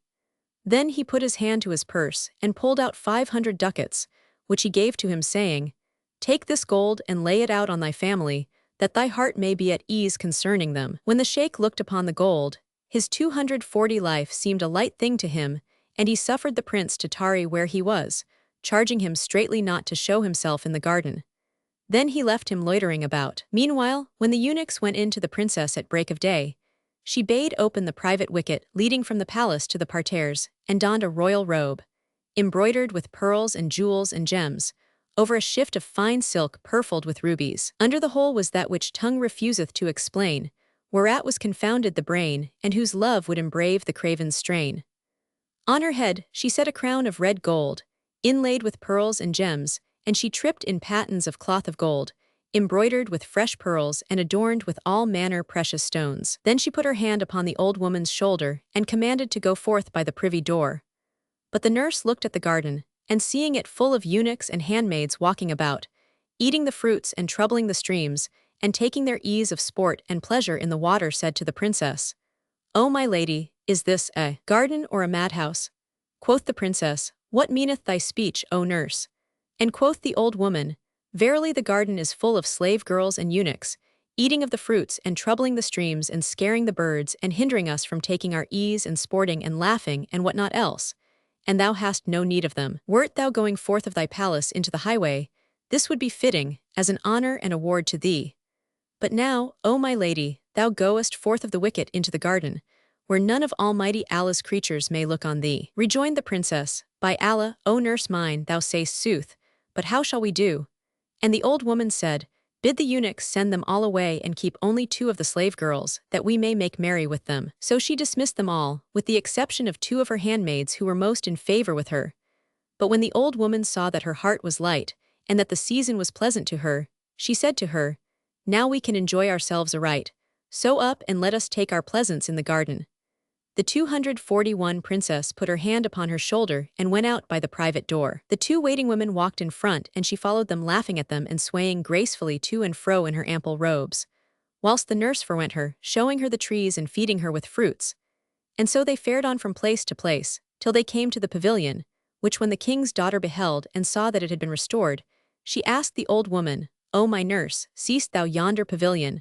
Then he put his hand to his purse, and pulled out 500 ducats, which he gave to him, saying, "Take this gold and lay it out on thy family, that thy heart may be at ease concerning them." When the sheikh looked upon the gold, his 240 life seemed a light thing to him, and he suffered the prince to tarry where he was, charging him straitly not to show himself in the garden. Then he left him loitering about. Meanwhile, when the eunuchs went in to the princess at break of day, she bade open the private wicket leading from the palace to the parterres, and donned a royal robe, embroidered with pearls and jewels and gems, over a shift of fine silk purfled with rubies. Under the whole was that which tongue refuseth to explain, whereat was confounded the brain, and whose love would embrave the craven's strain. On her head she set a crown of red gold, inlaid with pearls and gems, and she tripped in patens of cloth of gold, embroidered with fresh pearls and adorned with all manner precious stones. Then she put her hand upon the old woman's shoulder, and commanded to go forth by the privy door. But the nurse looked at the garden, and seeing it full of eunuchs and handmaids walking about, eating the fruits and troubling the streams, and taking their ease of sport and pleasure in the water, said to the princess, "O my lady, is this a garden or a madhouse?" Quoth the princess, "What meaneth thy speech, O nurse?" And quoth the old woman, "Verily the garden is full of slave girls and eunuchs, eating of the fruits and troubling the streams and scaring the birds and hindering us from taking our ease and sporting and laughing and what not else, and thou hast no need of them. Wert thou going forth of thy palace into the highway, this would be fitting, as an honor and award to thee. But now, O my lady, thou goest forth of the wicket into the garden, where none of Almighty Allah's creatures may look on thee." Rejoined the princess, "By Allah, O nurse mine, thou sayst sooth, but how shall we do?" And the old woman said, "Bid the eunuchs send them all away and keep only 2 of the slave girls, that we may make merry with them." So she dismissed them all, with the exception of 2 of her handmaids who were most in favor with her. But when the old woman saw that her heart was light, and that the season was pleasant to her, she said to her, "Now we can enjoy ourselves aright, so up and let us take our pleasance in the garden." The 241 princess put her hand upon her shoulder and went out by the private door. The 2 waiting women walked in front, and she followed them, laughing at them and swaying gracefully to and fro in her ample robes, whilst the nurse forewent her, showing her the trees and feeding her with fruits. And so they fared on from place to place, till they came to the pavilion, which when the king's daughter beheld and saw that it had been restored, she asked the old woman, "O my nurse, seest thou yonder pavilion?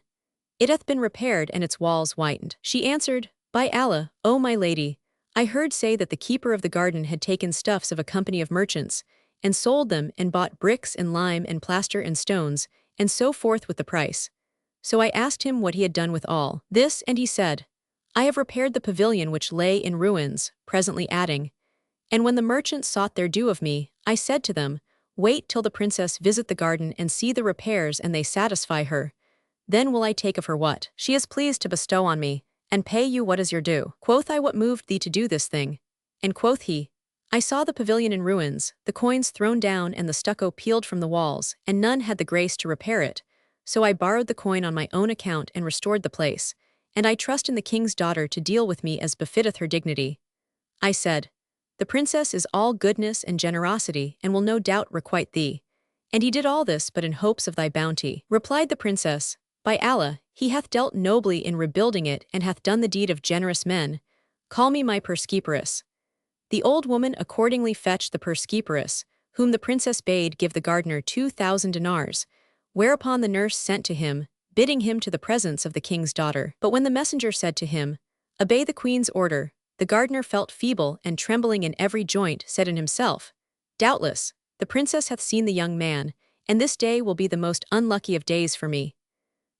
It hath been repaired and its walls whitened." She answered, "By Allah, O my lady, I heard say that the keeper of the garden had taken stuffs of a company of merchants, and sold them and bought bricks and lime and plaster and stones, and so forth with the price. So I asked him what he had done with all this, and he said, I have repaired the pavilion which lay in ruins, presently adding, and when the merchants sought their due of me, I said to them, Wait till the princess visit the garden and see the repairs and they satisfy her. Then will I take of her what she is pleased to bestow on me, and pay you what is your due. Quoth I, What moved thee to do this thing? And quoth he, I saw the pavilion in ruins, the coins thrown down and the stucco peeled from the walls, and none had the grace to repair it. So I borrowed the coin on my own account and restored the place, and I trust in the king's daughter to deal with me as befitteth her dignity. I said, The princess is all goodness and generosity, and will no doubt requite thee. And he did all this but in hopes of thy bounty. Replied the princess, By Allah, he hath dealt nobly in rebuilding it and hath done the deed of generous men. Call me my purse-keeperess. The old woman accordingly fetched the purse-keeperess, whom the princess bade give the gardener 2,000 dinars, whereupon the nurse sent to him, bidding him to the presence of the king's daughter. But when the messenger said to him, Obey the queen's order, the gardener felt feeble and trembling in every joint, said in himself, Doubtless, the princess hath seen the young man, and this day will be the most unlucky of days for me.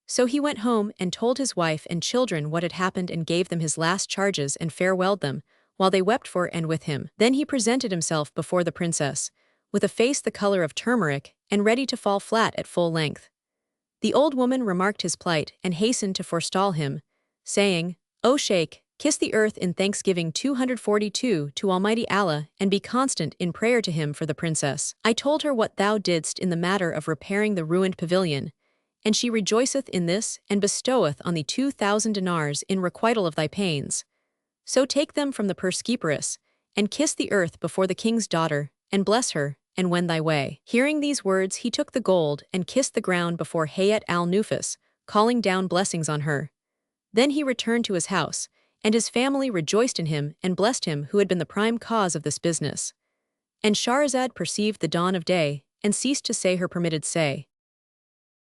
So he went home and told his wife and children what had happened and gave them his last charges and farewelled them, while they wept for and with him. Then he presented himself before the princess, with a face the color of turmeric and ready to fall flat at full length. The old woman remarked his plight and hastened to forestall him, saying, O Sheikh, kiss the earth in thanksgiving 242 to Almighty Allah and be constant in prayer to him for the princess. I told her what thou didst in the matter of repairing the ruined pavilion, and she rejoiceth in this and bestoweth on thee 2,000 dinars in requital of thy pains. So take them from the purse-keeperess, and kiss the earth before the king's daughter, and bless her, and wend thy way. Hearing these words, he took the gold and kissed the ground before Hayat al-Nufus, calling down blessings on her. Then he returned to his house, and his family rejoiced in him and blessed him who had been the prime cause of this business. And Shahrazad perceived the dawn of day, and ceased to say her permitted say.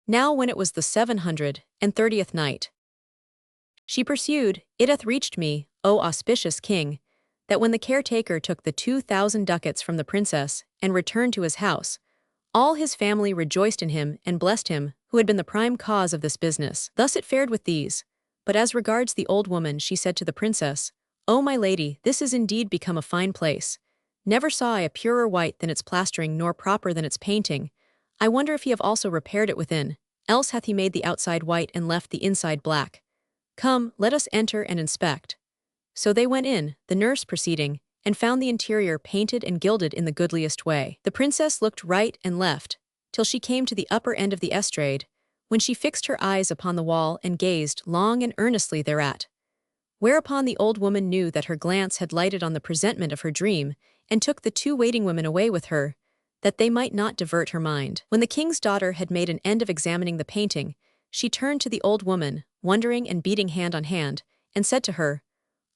Now when it was the 730th night, she pursued, It hath reached me, O auspicious king, that when the caretaker took the 2,000 ducats from the princess and returned to his house, all his family rejoiced in him and blessed him who had been the prime cause of this business. Thus it fared with these. But as regards the old woman, she said to the princess, O my lady, this is indeed become a fine place. Never saw I a purer white than its plastering nor proper than its painting. I wonder if he have also repaired it within, else hath he made the outside white and left the inside black. Come, let us enter and inspect. So they went in, the nurse preceding, and found the interior painted and gilded in the goodliest way. The princess looked right and left, till she came to the upper end of the estrade, when she fixed her eyes upon the wall and gazed long and earnestly thereat. Whereupon the old woman knew that her glance had lighted on the presentment of her dream, and took the 2 waiting women away with her, that they might not divert her mind. When the king's daughter had made an end of examining the painting, she turned to the old woman, wondering and beating hand on hand, and said to her,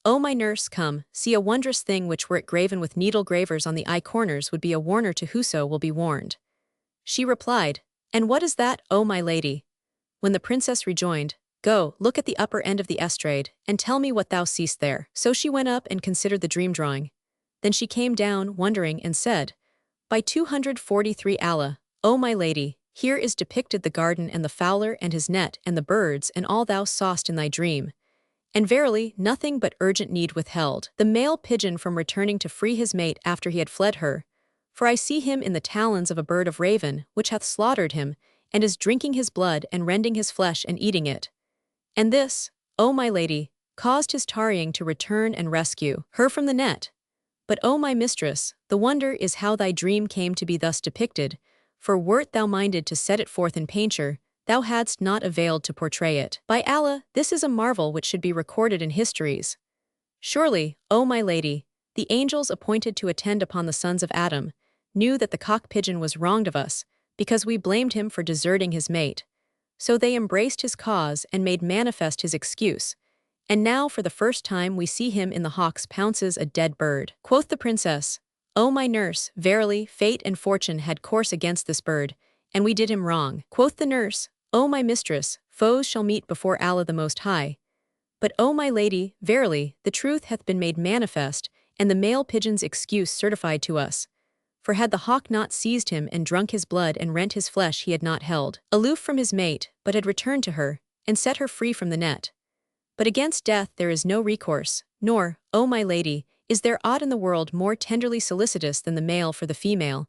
O my nurse, come, see a wondrous thing which were it graven with needle gravers on the eye corners would be a warner to whoso will be warned. She replied, And what is that, O my lady? When the princess rejoined, Go, look at the upper end of the estrade, and tell me what thou seest there. So she went up and considered the dream drawing. Then she came down, wondering, and said, By 243 Allah, O my lady, here is depicted the garden and the fowler and his net and the birds and all thou sawest in thy dream. And verily, nothing but urgent need withheld the male pigeon from returning to free his mate after he had fled her. For I see him in the talons of a bird of raven, which hath slaughtered him, and is drinking his blood and rending his flesh and eating it. And this, O my lady, caused his tarrying to return and rescue her from the net. But O my mistress, the wonder is how thy dream came to be thus depicted, for wert thou minded to set it forth in painture, thou hadst not availed to portray it. By Allah, this is a marvel which should be recorded in histories. Surely, O my lady, the angels appointed to attend upon the sons of Adam knew that the cock-pigeon was wronged of us, because we blamed him for deserting his mate. So they embraced his cause and made manifest his excuse. And now for the first time we see him in the hawk's pounces a dead bird. Quoth the princess, O my nurse, verily, fate and fortune had course against this bird, and we did him wrong. Quoth the nurse, O my mistress, foes shall meet before Allah the Most High. But O my lady, verily, the truth hath been made manifest, and the male pigeon's excuse certified to us. For had the hawk not seized him and drunk his blood and rent his flesh, he had not held aloof from his mate, but had returned to her, and set her free from the net. But against death there is no recourse, nor, O my lady, is there aught in the world more tenderly solicitous than the male for the female,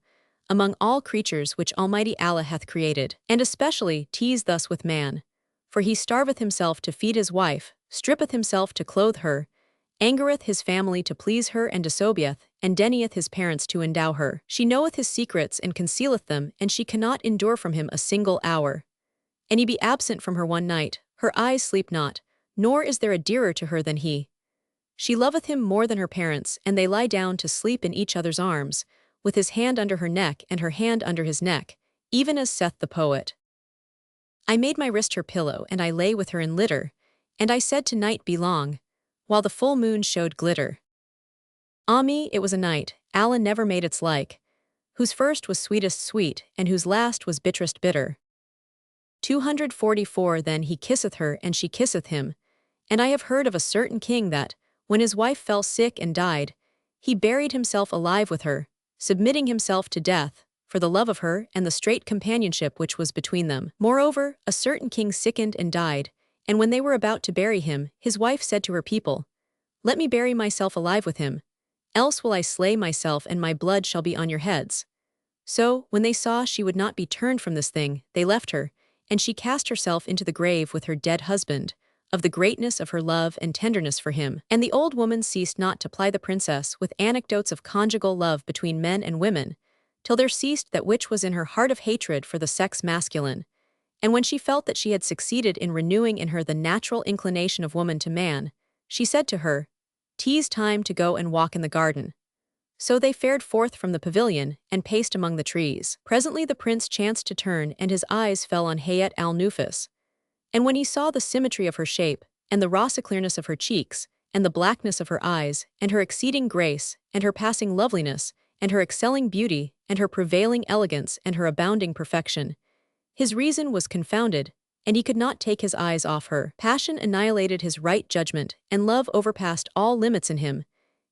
among all creatures which Almighty Allah hath created, and especially tease thus with man. For he starveth himself to feed his wife, strippeth himself to clothe her, angereth his family to please her, and disobeyeth, and denieth his parents to endow her. She knoweth his secrets and concealeth them, and she cannot endure from him a single hour. And he be absent from her one night, her eyes sleep not, nor is there a dearer to her than he. She loveth him more than her parents, and they lie down to sleep in each other's arms, with his hand under her neck and her hand under his neck, even as saith the poet. I made my wrist her pillow, and I lay with her in litter, and I said to night be long, while the full moon showed glitter. Ah me, it was a night, Allah never made its like, whose first was sweetest sweet, and whose last was bitterest bitter. 244 Then he kisseth her, and she kisseth him, and I have heard of a certain king that, when his wife fell sick and died, he buried himself alive with her, submitting himself to death, for the love of her and the strait companionship which was between them. Moreover, a certain king sickened and died, and when they were about to bury him, his wife said to her people, Let me bury myself alive with him, else will I slay myself and my blood shall be on your heads. So, when they saw she would not be turned from this thing, they left her, and she cast herself into the grave with her dead husband, of the greatness of her love and tenderness for him. And the old woman ceased not to ply the princess with anecdotes of conjugal love between men and women, till there ceased that which was in her heart of hatred for the sex masculine. And when she felt that she had succeeded in renewing in her the natural inclination of woman to man, she said to her, "'Tis time to go and walk in the garden." So they fared forth from the pavilion, and paced among the trees. Presently the prince chanced to turn, and his eyes fell on Hayat al-Nufus. And when he saw the symmetry of her shape, and the rosy clearness of her cheeks, and the blackness of her eyes, and her exceeding grace, and her passing loveliness, and her excelling beauty, and her prevailing elegance, and her abounding perfection, his reason was confounded, and he could not take his eyes off her. Passion annihilated his right judgment, and love overpassed all limits in him.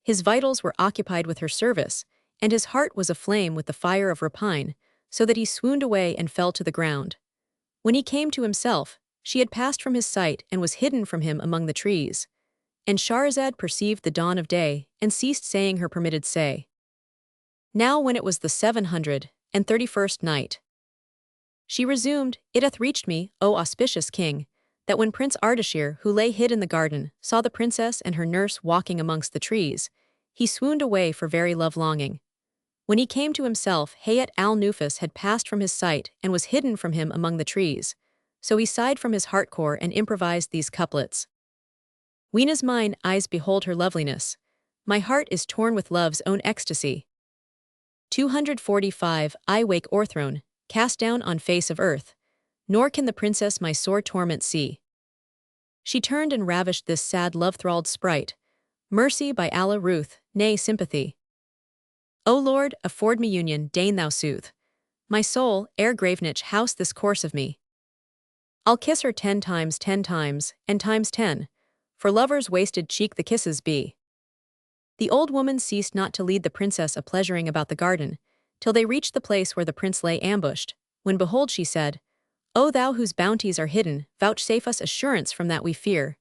His vitals were occupied with her service, and his heart was aflame with the fire of rapine, so that he swooned away and fell to the ground. When he came to himself, she had passed from his sight and was hidden from him among the trees. And Shahrazad perceived the dawn of day, and ceased saying her permitted say. Now when it was the 731st night, she resumed, It hath reached me, O auspicious king, that when Prince Ardashir, who lay hid in the garden, saw the princess and her nurse walking amongst the trees, he swooned away for very love-longing. When he came to himself, Hayat al-Nufus had passed from his sight and was hidden from him among the trees. So he sighed from his heart-core and improvised these couplets. Weena's mine eyes behold her loveliness. My heart is torn with love's own ecstasy. 245 I wake o'erthrown, cast down on face of earth, nor can the princess my sore torment see. She turned and ravished this sad love-thralled sprite. Mercy by Allah ruth, nay sympathy. O Lord, afford me union, deign thou soothe my soul, ere gravenich house this course of me. I'll kiss her 10 times, and times 10, for lover's wasted cheek the kisses be. The old woman ceased not to lead the princess a-pleasuring about the garden, till they reached the place where the prince lay ambushed, when behold she said, O thou whose bounties are hidden, vouchsafe us assurance from that we fear.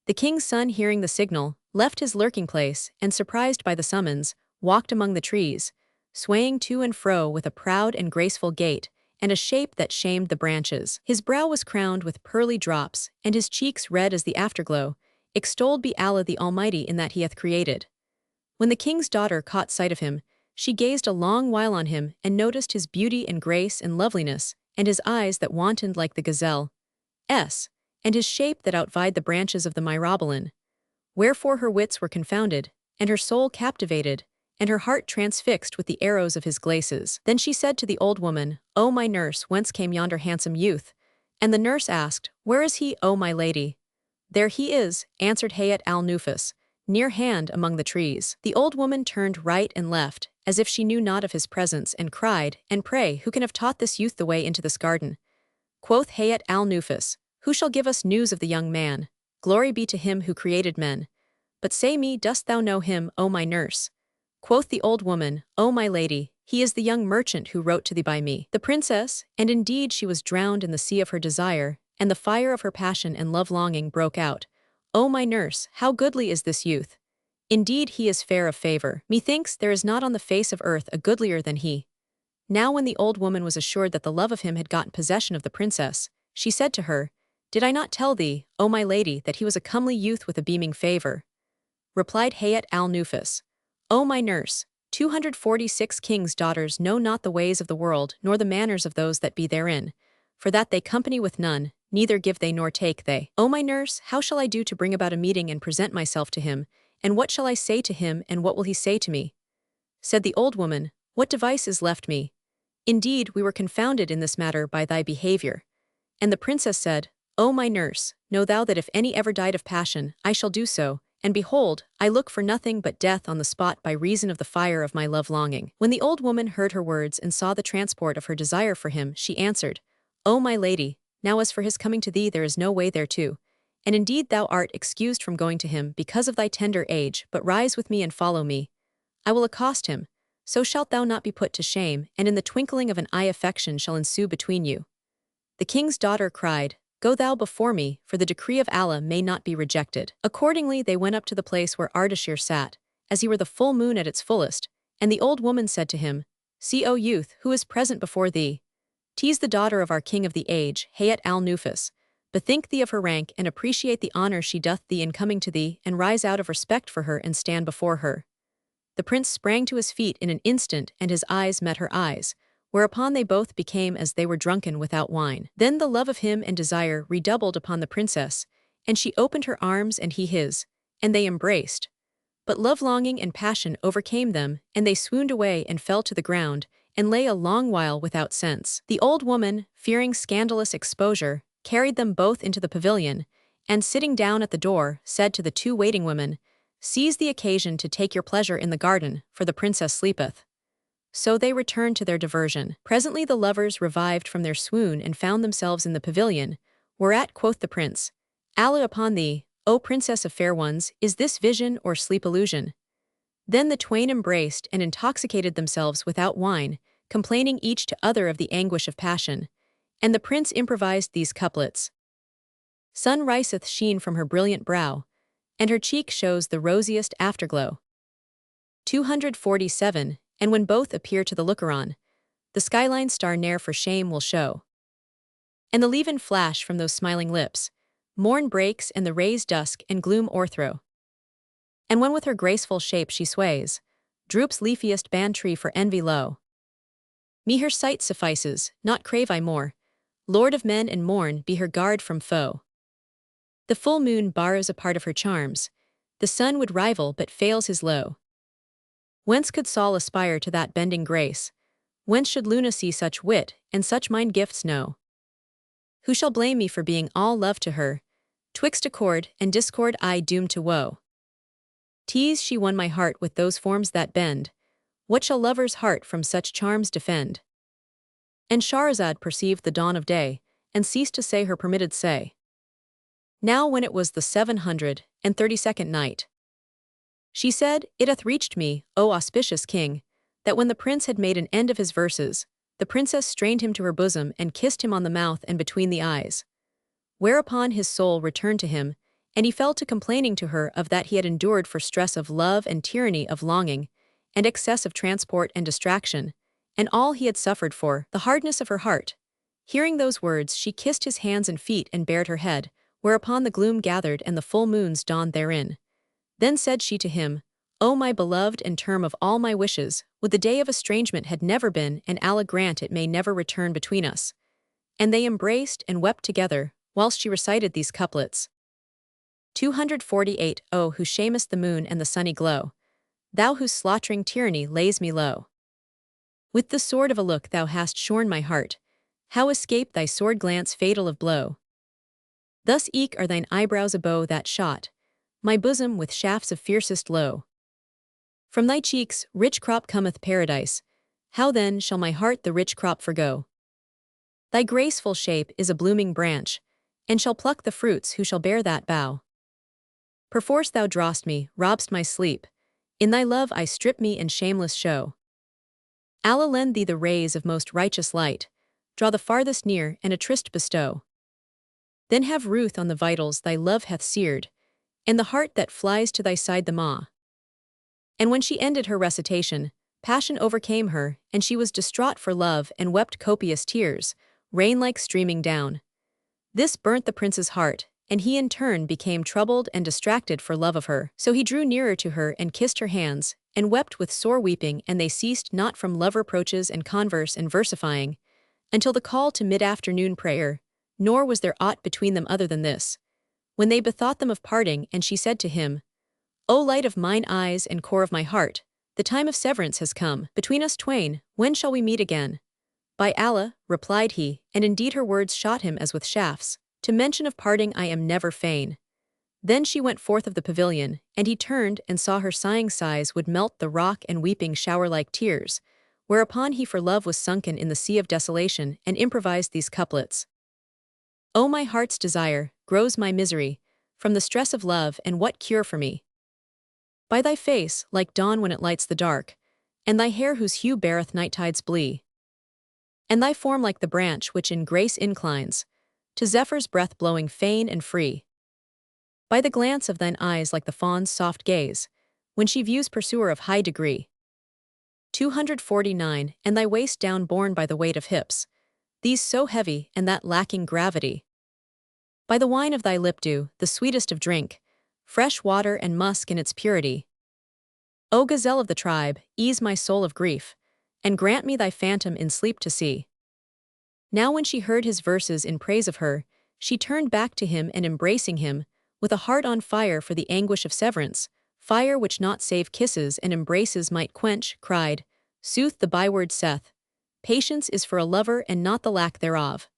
The king's son, hearing the signal, left his lurking place, and surprised by the summons, walked among the trees, swaying to and fro with a proud and graceful gait, and a shape that shamed the branches. His brow was crowned with pearly drops, and his cheeks red as the afterglow. Extolled be Allah the Almighty in that he hath created. When the king's daughter caught sight of him, she gazed a long while on him, and noticed his beauty and grace and loveliness, and his eyes that wantoned like the gazelle's, and his shape that outvied the branches of the myrobalan. Wherefore her wits were confounded, and her soul captivated, and her heart transfixed with the arrows of his glaces. Then she said to the old woman, O my nurse, whence came yonder handsome youth? And the nurse asked, Where is he, O my lady? There he is, answered Hayat al-Nufus, near hand among the trees. The old woman turned right and left, as if she knew not of his presence, and cried, And pray, who can have taught this youth the way into this garden? Quoth Hayat al-Nufus, Who shall give us news of the young man? Glory be to him who created men. But say me, dost thou know him, O my nurse? Quoth the old woman, O my lady, he is the young merchant who wrote to thee by me. The princess, and indeed she was drowned in the sea of her desire, and the fire of her passion and love-longing broke out. "O my nurse, how goodly is this youth! Indeed he is fair of favor. Methinks there is not on the face of earth a goodlier than he." Now when the old woman was assured that the love of him had gotten possession of the princess, she said to her, "Did I not tell thee, O my lady, that he was a comely youth with a beaming favor?" Replied Hayat al-Nufus, "O my nurse, 246 kings' daughters know not the ways of the world nor the manners of those that be therein, for that they company with none, neither give they nor take they. O my nurse, how shall I do to bring about a meeting and present myself to him, and what shall I say to him and what will he say to me?" Said the old woman, "What device is left me? Indeed, we were confounded in this matter by thy behavior." And the princess said, "O my nurse, know thou that if any ever died of passion, I shall do so, and behold, I look for nothing but death on the spot by reason of the fire of my love-longing." When the old woman heard her words and saw the transport of her desire for him, she answered, "O my lady, now as for his coming to thee there is no way thereto, and indeed thou art excused from going to him because of thy tender age, but rise with me and follow me. I will accost him, so shalt thou not be put to shame, and in the twinkling of an eye affection shall ensue between you." The king's daughter cried, "Go thou before me, for the decree of Allah may not be rejected." Accordingly they went up to the place where Ardashir sat, as he were the full moon at its fullest, and the old woman said to him, "See, O youth, who is present before thee? 'Tis the daughter of our king of the age, Hayat al-Nufus. Bethink thee of her rank and appreciate the honor she doth thee in coming to thee, and rise out of respect for her and stand before her." The prince sprang to his feet in an instant, and his eyes met her eyes, whereupon they both became as they were drunken without wine. Then the love of him and desire redoubled upon the princess, and she opened her arms and he his, and they embraced. But love-longing and passion overcame them, and they swooned away and fell to the ground, and lay a long while without sense. The old woman, fearing scandalous exposure, carried them both into the pavilion, and sitting down at the door, said to the two waiting women, "Seize the occasion to take your pleasure in the garden, for the princess sleepeth." So they returned to their diversion. Presently the lovers revived from their swoon and found themselves in the pavilion, whereat quoth the prince, "Allah upon thee, O princess of fair ones, is this vision or sleep illusion?" Then the twain embraced and intoxicated themselves without wine, complaining each to other of the anguish of passion. And the prince improvised these couplets. "Sun riseth sheen from her brilliant brow, and her cheek shows the rosiest afterglow. 247, and when both appear to the looker-on, the skyline star ne'er for shame will show. And the leven flash from those smiling lips, morn breaks and the rays dusk and gloom o'erthrow. And when with her graceful shape she sways, droops leafiest ban tree for envy low. Me her sight suffices, not crave I more, lord of men and morn be her guard from foe. The full moon borrows a part of her charms, the sun would rival but fails his low. Whence could Saul aspire to that bending grace? Whence should Luna see such wit, and such mine gifts know? Who shall blame me for being all love to her? Twixt accord and discord I doomed to woe. Tease she won my heart with those forms that bend, what shall lover's heart from such charms defend? And Shahrazad perceived the dawn of day, and ceased to say her permitted say. Now when it was the 732nd night, she said, "It hath reached me, O auspicious king, that when the prince had made an end of his verses, the princess strained him to her bosom and kissed him on the mouth and between the eyes. Whereupon his soul returned to him, and he fell to complaining to her of that he had endured for stress of love and tyranny of longing, and excess of transport and distraction, and all he had suffered for the hardness of her heart. Hearing those words, she kissed his hands and feet and bared her head, whereupon the gloom gathered and the full moons dawned therein. Then said she to him, O my beloved and term of all my wishes, would the day of estrangement had never been, and Allah grant it may never return between us." And they embraced and wept together, whilst she recited these couplets. 248 O who shamest the moon and the sunny glow, thou whose slaughtering tyranny lays me low. With the sword of a look thou hast shorn my heart, how escape thy sword glance fatal of blow? Thus eke are thine eyebrows a bow that shot my bosom with shafts of fiercest low. From thy cheeks rich crop cometh paradise, how then shall my heart the rich crop forgo? Thy graceful shape is a blooming branch, and shall pluck the fruits who shall bear that bough. Perforce thou drawst me, robb'st my sleep, in thy love I strip me in shameless show. Allah lend thee the rays of most righteous light, draw the farthest near and a tryst bestow. Then have ruth on the vitals thy love hath seared, and the heart that flies to thy side the maw. And when she ended her recitation, passion overcame her, and she was distraught for love and wept copious tears, rain-like streaming down. This burnt the prince's heart, and he in turn became troubled and distracted for love of her. So he drew nearer to her and kissed her hands, and wept with sore weeping, and they ceased not from love reproaches and converse and versifying, until the call to mid-afternoon prayer, nor was there aught between them other than this. When they bethought them of parting, and she said to him, O light of mine eyes and core of my heart, the time of severance has come. Between us twain, when shall we meet again? By Allah, replied he, and indeed her words shot him as with shafts, to mention of parting I am never fain. Then she went forth of the pavilion, and he turned and saw her sighing sighs would melt the rock and weeping shower-like tears, whereupon he for love was sunken in the sea of desolation and improvised these couplets. O my heart's desire, grows my misery, from the stress of love, and what cure for me? By thy face, like dawn when it lights the dark, and thy hair whose hue beareth night-tide's blee, and thy form like the branch which in grace inclines, to Zephyr's breath blowing fain and free. By the glance of thine eyes like the fawn's soft gaze, when she views pursuer of high degree. 249, and thy waist down borne by the weight of hips, these so heavy and that lacking gravity. By the wine of thy lip dew, the sweetest of drink, fresh water and musk in its purity. O gazelle of the tribe, ease my soul of grief, and grant me thy phantom in sleep to see. Now when she heard his verses in praise of her, she turned back to him and embracing him, with a heart on fire for the anguish of severance, fire which not save kisses and embraces might quench, cried, Sooth the byword saith, patience is for a lover and not the lack thereof.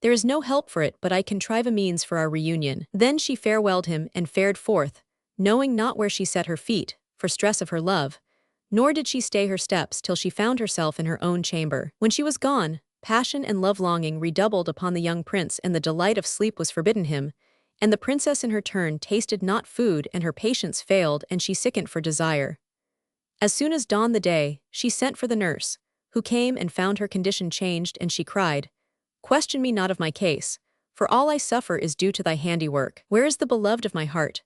There is no help for it but I contrive a means for our reunion. Then she farewelled him and fared forth, knowing not where she set her feet, for stress of her love, nor did she stay her steps till she found herself in her own chamber. When she was gone, passion and love-longing redoubled upon the young prince, and the delight of sleep was forbidden him, and the princess in her turn tasted not food, and her patience failed, and she sickened for desire. As soon as dawned the day, she sent for the nurse, who came and found her condition changed, and she cried, Question me not of my case, for all I suffer is due to thy handiwork. Where is the beloved of my heart?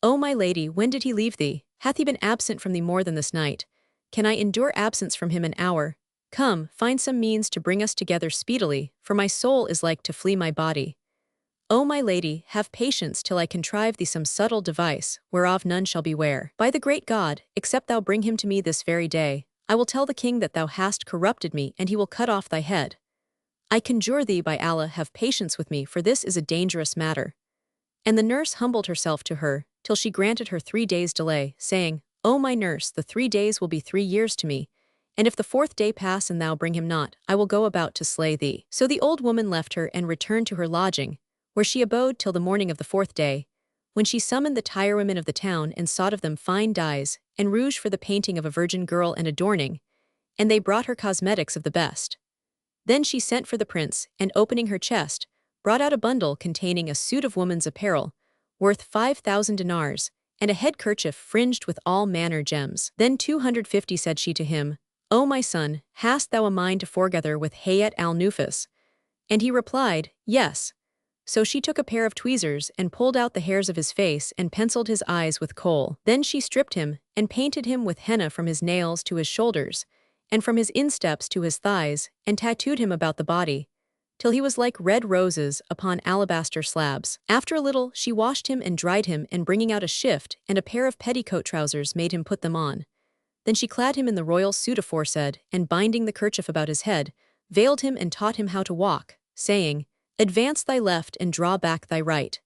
O my lady, when did he leave thee? Hath he been absent from thee more than this night? Can I endure absence from him an hour? Come, find some means to bring us together speedily, for my soul is like to flee my body. O my lady, have patience till I contrive thee some subtle device, whereof none shall beware. By the great God, except thou bring him to me this very day, I will tell the king that thou hast corrupted me, and he will cut off thy head. I conjure thee by Allah, have patience with me, for this is a dangerous matter. And the nurse humbled herself to her, till she granted her 3 days' delay, saying, O my nurse, the 3 days will be 3 years to me, and if the 4th day pass and thou bring him not, I will go about to slay thee. So the old woman left her and returned to her lodging, where she abode till the morning of the 4th day, when she summoned the tirewomen of the town and sought of them fine dyes, and rouge for the painting of a virgin girl and adorning, and they brought her cosmetics of the best. Then she sent for the prince, and opening her chest, brought out a bundle containing a suit of woman's apparel, worth 5,000 dinars, and a head kerchief fringed with all manner gems. Then 250 said she to him, O my son, hast thou a mind to foregather with Hayat al-Nufus? And he replied, Yes. So she took a pair of tweezers and pulled out the hairs of his face and penciled his eyes with kohl. Then she stripped him and painted him with henna from his nails to his shoulders, and from his insteps to his thighs, and tattooed him about the body, till he was like red roses upon alabaster slabs. After a little she washed him and dried him, and bringing out a shift and a pair of petticoat trousers made him put them on. Then she clad him in the royal suit aforesaid, and binding the kerchief about his head, veiled him and taught him how to walk, saying, Advance thy left and draw back thy right.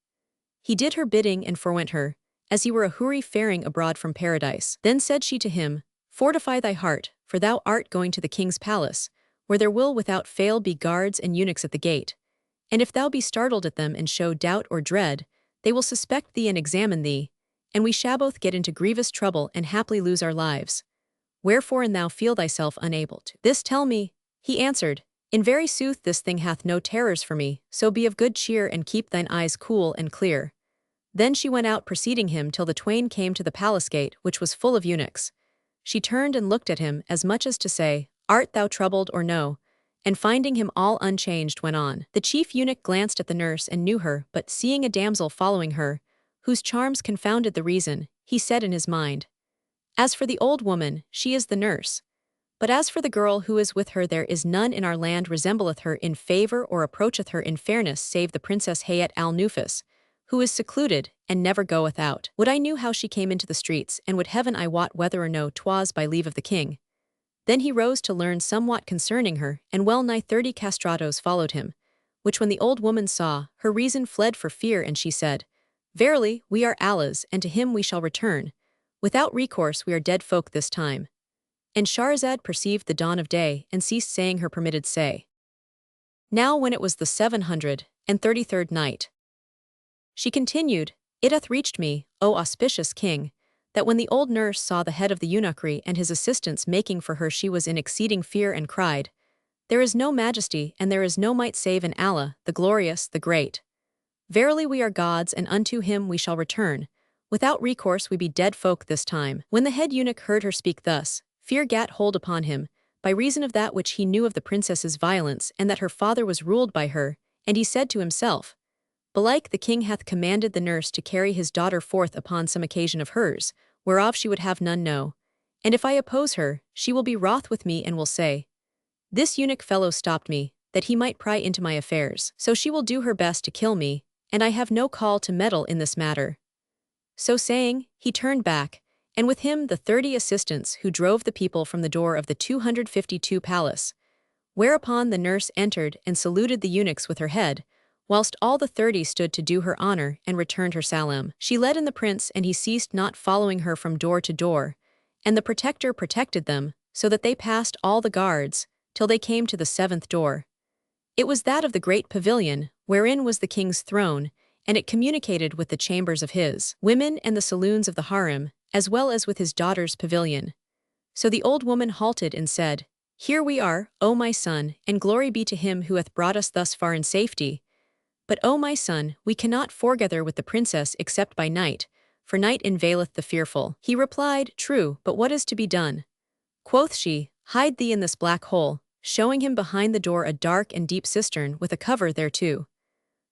He did her bidding and forewent her, as he were a houri faring abroad from paradise. Then said she to him, Fortify thy heart, for thou art going to the king's palace, where there will without fail be guards and eunuchs at the gate. And if thou be startled at them and show doubt or dread, they will suspect thee and examine thee, and we shall both get into grievous trouble and haply lose our lives. Wherefore and thou feel thyself unable to this tell me. He answered, In very sooth this thing hath no terrors for me, so be of good cheer and keep thine eyes cool and clear. Then she went out preceding him till the twain came to the palace gate, which was full of eunuchs. She turned and looked at him as much as to say, Art thou troubled or no? and finding him all unchanged went on. The chief eunuch glanced at the nurse and knew her, but seeing a damsel following her, whose charms confounded the reason, he said in his mind, "As for the old woman, she is the nurse. But as for the girl who is with her, there is none in our land resembleth her in favor or approacheth her in fairness save the Princess Hayat al-Nufus, who is secluded, and never goeth out. Would I knew how she came into the streets, and would heaven I wot whether or no 'twas by leave of the king." Then he rose to learn somewhat concerning her, and well nigh 30 castratos followed him, which when the old woman saw, her reason fled for fear, and she said, "Verily, we are Allah's, and to him we shall return. Without recourse we are dead folk this time." And Shahrazad perceived the dawn of day, and ceased saying her permitted say. Now when it was the 733rd night, she continued, "It hath reached me, O auspicious king, that when the old nurse saw the head of the eunuchry and his assistants making for her, she was in exceeding fear and cried, There is no majesty and there is no might save in Allah, the glorious, the great. Verily we are God's, and unto him we shall return. Without recourse we be dead folk this time." When the head eunuch heard her speak thus, fear gat hold upon him, by reason of that which he knew of the princess's violence, and that her father was ruled by her, and he said to himself, "Belike the king hath commanded the nurse to carry his daughter forth upon some occasion of hers, whereof she would have none know. And if I oppose her, she will be wroth with me and will say, This eunuch fellow stopped me, that he might pry into my affairs. So she will do her best to kill me, and I have no call to meddle in this matter." So saying, he turned back, and with him the 30 assistants who drove the people from the door of the 252 palace. Whereupon the nurse entered and saluted the eunuchs with her head, whilst all the 30 stood to do her honor and returned her salam. She led in the prince, and he ceased not following her from door to door, and the protector protected them, so that they passed all the guards, till they came to the 7th door. It was that of the great pavilion, wherein was the king's throne, and it communicated with the chambers of his women and the saloons of the harem, as well as with his daughter's pavilion. So the old woman halted and said, "Here we are, O my son, and glory be to him who hath brought us thus far in safety. But O my son, we cannot foregather with the princess except by night, for night enveileth the fearful." He replied, "True, but what is to be done?" Quoth she, "Hide thee in this black hole," showing him behind the door a dark and deep cistern with a cover thereto.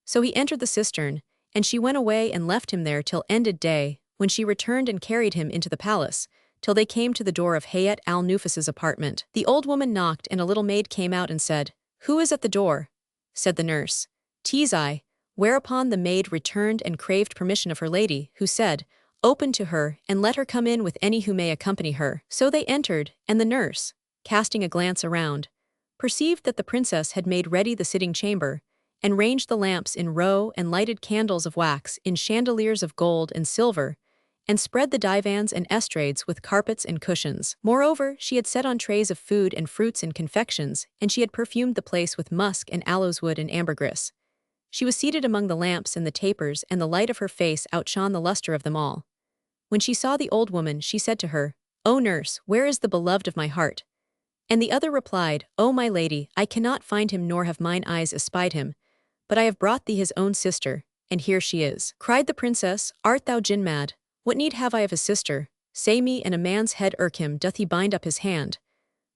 So he entered the cistern, and she went away and left him there till ended day, when she returned and carried him into the palace, till they came to the door of Hayat al-Nufus's apartment. The old woman knocked, and a little maid came out and said, "Who is at the door?" Said the nurse, "'Tis I." Whereupon the maid returned and craved permission of her lady, who said, "Open to her, and let her come in with any who may accompany her." So they entered, and the nurse, casting a glance around, perceived that the princess had made ready the sitting chamber, and ranged the lamps in row and lighted candles of wax in chandeliers of gold and silver, and spread the divans and estrades with carpets and cushions. Moreover, she had set on trays of food and fruits and confections, and she had perfumed the place with musk and aloes wood and ambergris. She was seated among the lamps and the tapers, and the light of her face outshone the luster of them all. When she saw the old woman, she said to her, "O nurse, where is the beloved of my heart?" And the other replied, "O my lady, I cannot find him, nor have mine eyes espied him, but I have brought thee his own sister, and here she is." Cried the princess, "Art thou jinn mad? What need have I of his sister? Say me, and a man's head irk him, doth he bind up his hand?"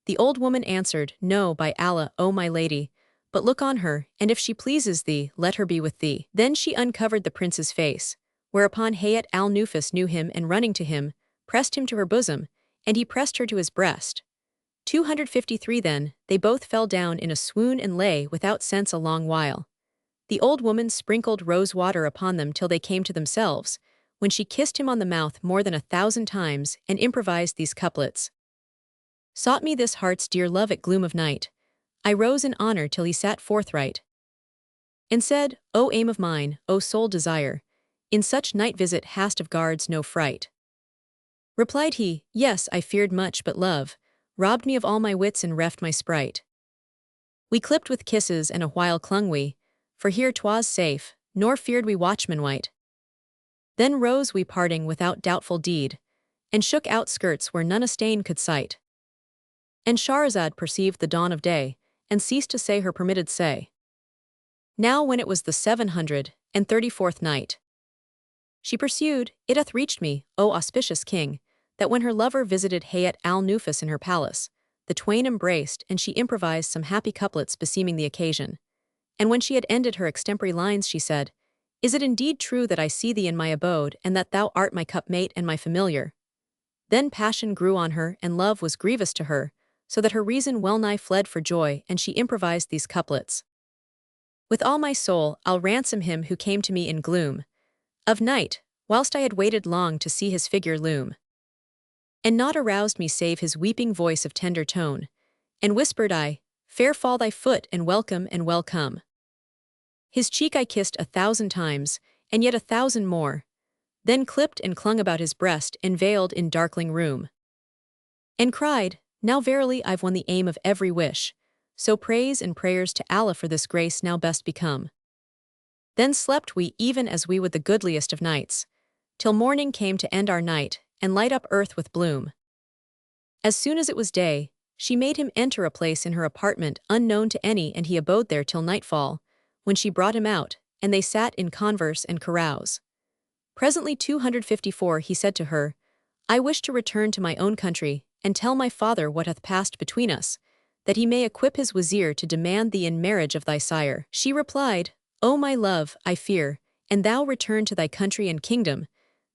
The old woman answered, "No, by Allah, O my lady, but look on her, and if she pleases thee, let her be with thee." Then she uncovered the prince's face, whereupon Hayat al-Nufus knew him, and running to him, pressed him to her bosom, and he pressed her to his breast. 253 Then, they both fell down in a swoon and lay without sense a long while. The old woman sprinkled rose water upon them till they came to themselves, when she kissed him on the mouth more than 1,000 times, and improvised these couplets. Sought me this heart's dear love at gloom of night. I rose in honor till he sat forthright, and said, "O aim of mine, O sole desire, in such night visit hast of guards no fright." Replied he, "Yes, I feared much, but love robbed me of all my wits and reft my sprite. We clipped with kisses, and a while clung we, for here 'twas safe, nor feared we watchmen white. Then rose we parting without doubtful deed, and shook out skirts where none a stain could sight." And Shahrazad perceived the dawn of day, and ceased to say her permitted say. Now when it was the 734th night, she pursued, "It hath reached me, O auspicious king, that when her lover visited Hayat al-Nufus in her palace, the twain embraced, and she improvised some happy couplets beseeming the occasion. And when she had ended her extempore lines, she said, "Is it indeed true that I see thee in my abode, and that thou art my cup-mate and my familiar?" Then passion grew on her, and love was grievous to her, so that her reason well-nigh fled for joy, and she improvised these couplets. "With all my soul I'll ransom him who came to me in gloom of night, whilst I had waited long to see his figure loom. And naught aroused me save his weeping voice of tender tone, and whispered I, fair fall thy foot and welcome. His cheek I kissed 1,000 times, and yet 1,000 more, then clipped and clung about his breast and veiled in darkling room. And cried, now verily I've won the aim of every wish, so praise and prayers to Allah for this grace now best become. Then slept we even as we would the goodliest of nights, till morning came to end our night, and light up earth with bloom. As soon as it was day, she made him enter a place in her apartment unknown to any, and he abode there till nightfall, when she brought him out, and they sat in converse and carouse. Presently 254 he said to her, I wish to return to my own country, and tell my father what hath passed between us, that he may equip his wazir to demand thee in marriage of thy sire. She replied, O my love, I fear, and thou return to thy country and kingdom,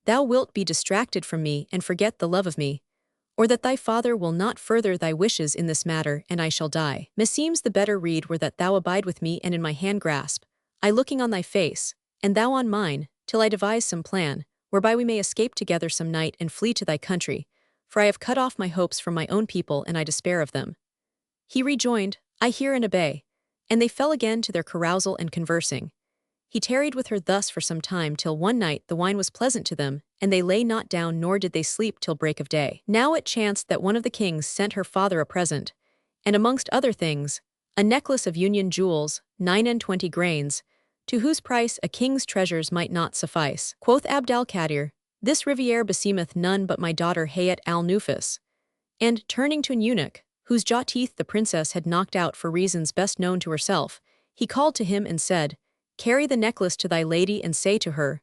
thou wilt be distracted from me and forget the love of me, or that thy father will not further thy wishes in this matter, and I shall die. Meseems the better rede were that thou abide with me and in my hand grasp, I looking on thy face, and thou on mine, till I devise some plan, whereby we may escape together some night and flee to thy country, for I have cut off my hopes from my own people and I despair of them. He rejoined, I hear and obey, and they fell again to their carousal and conversing. He tarried with her thus for some time till one night the wine was pleasant to them, and they lay not down nor did they sleep till break of day. Now it chanced that one of the kings sent her father a present, and amongst other things, a necklace of union jewels, 29 grains, to whose price a king's treasures might not suffice. Quoth Abd al-Kadir, this riviere beseemeth none but my daughter Hayat al-Nufus. And, turning to an eunuch, whose jaw teeth the princess had knocked out for reasons best known to herself, he called to him and said, Carry the necklace to thy lady and say to her,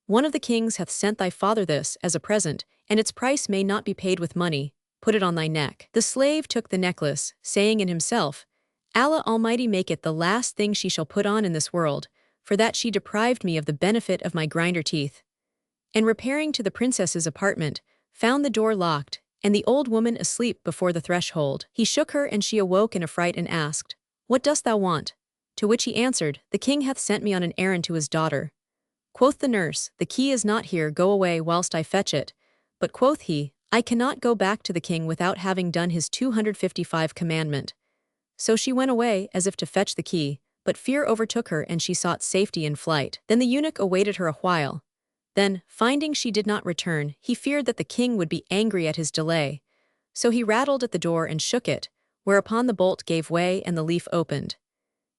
one of the kings hath sent thy father this as a present, and its price may not be paid with money, put it on thy neck. The slave took the necklace, saying in himself, Allah Almighty make it the last thing she shall put on in this world, for that she deprived me of the benefit of my grinder teeth. And repairing to the princess's apartment, found the door locked, and the old woman asleep before the threshold. He shook her and she awoke in a fright and asked, What dost thou want? To which he answered, The king hath sent me on an errand to his daughter. Quoth the nurse, The key is not here, go away whilst I fetch it. But quoth he, I cannot go back to the king without having done his 255 commandment. So she went away as if to fetch the key, but fear overtook her and she sought safety in flight. Then the eunuch awaited her a while. Then, finding she did not return, he feared that the king would be angry at his delay. So he rattled at the door and shook it, whereupon the bolt gave way and the leaf opened.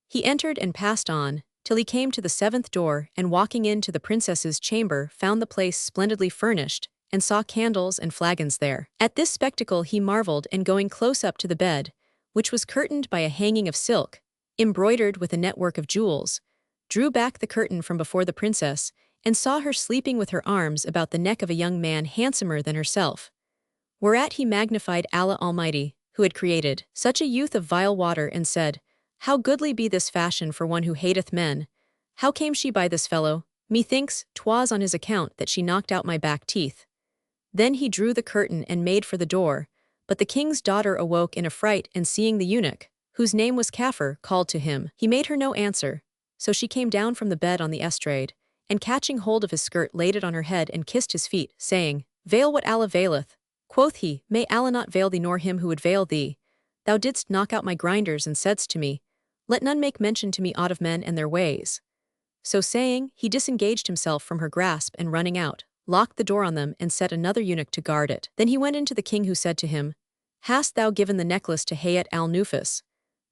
He entered and passed on, till he came to the 7th door, and walking into the princess's chamber found the place splendidly furnished, and saw candles and flagons there. At this spectacle he marveled, and going close up to the bed, which was curtained by a hanging of silk, embroidered with a network of jewels, drew back the curtain from before the princess, and saw her sleeping with her arms about the neck of a young man handsomer than herself. Whereat he magnified Allah Almighty, who had created such a youth of vile water, and said, How goodly be this fashion for one who hateth men! How came she by this fellow? Methinks 'twas on his account that she knocked out my back teeth. Then he drew the curtain and made for the door, but the king's daughter awoke in a fright, and seeing the eunuch, whose name was Kafir, called to him. He made her no answer, so she came down from the bed on the estrade, and catching hold of his skirt laid it on her head and kissed his feet, saying, Veil what Allah veileth. Quoth he, May Allah not veil thee nor him who would veil thee. Thou didst knock out my grinders and saidst to me, Let none make mention to me aught of men and their ways. So saying, he disengaged himself from her grasp and running out, locked the door on them and set another eunuch to guard it. Then he went in to the king, who said to him, Hast thou given the necklace to Hayat al-Nufus?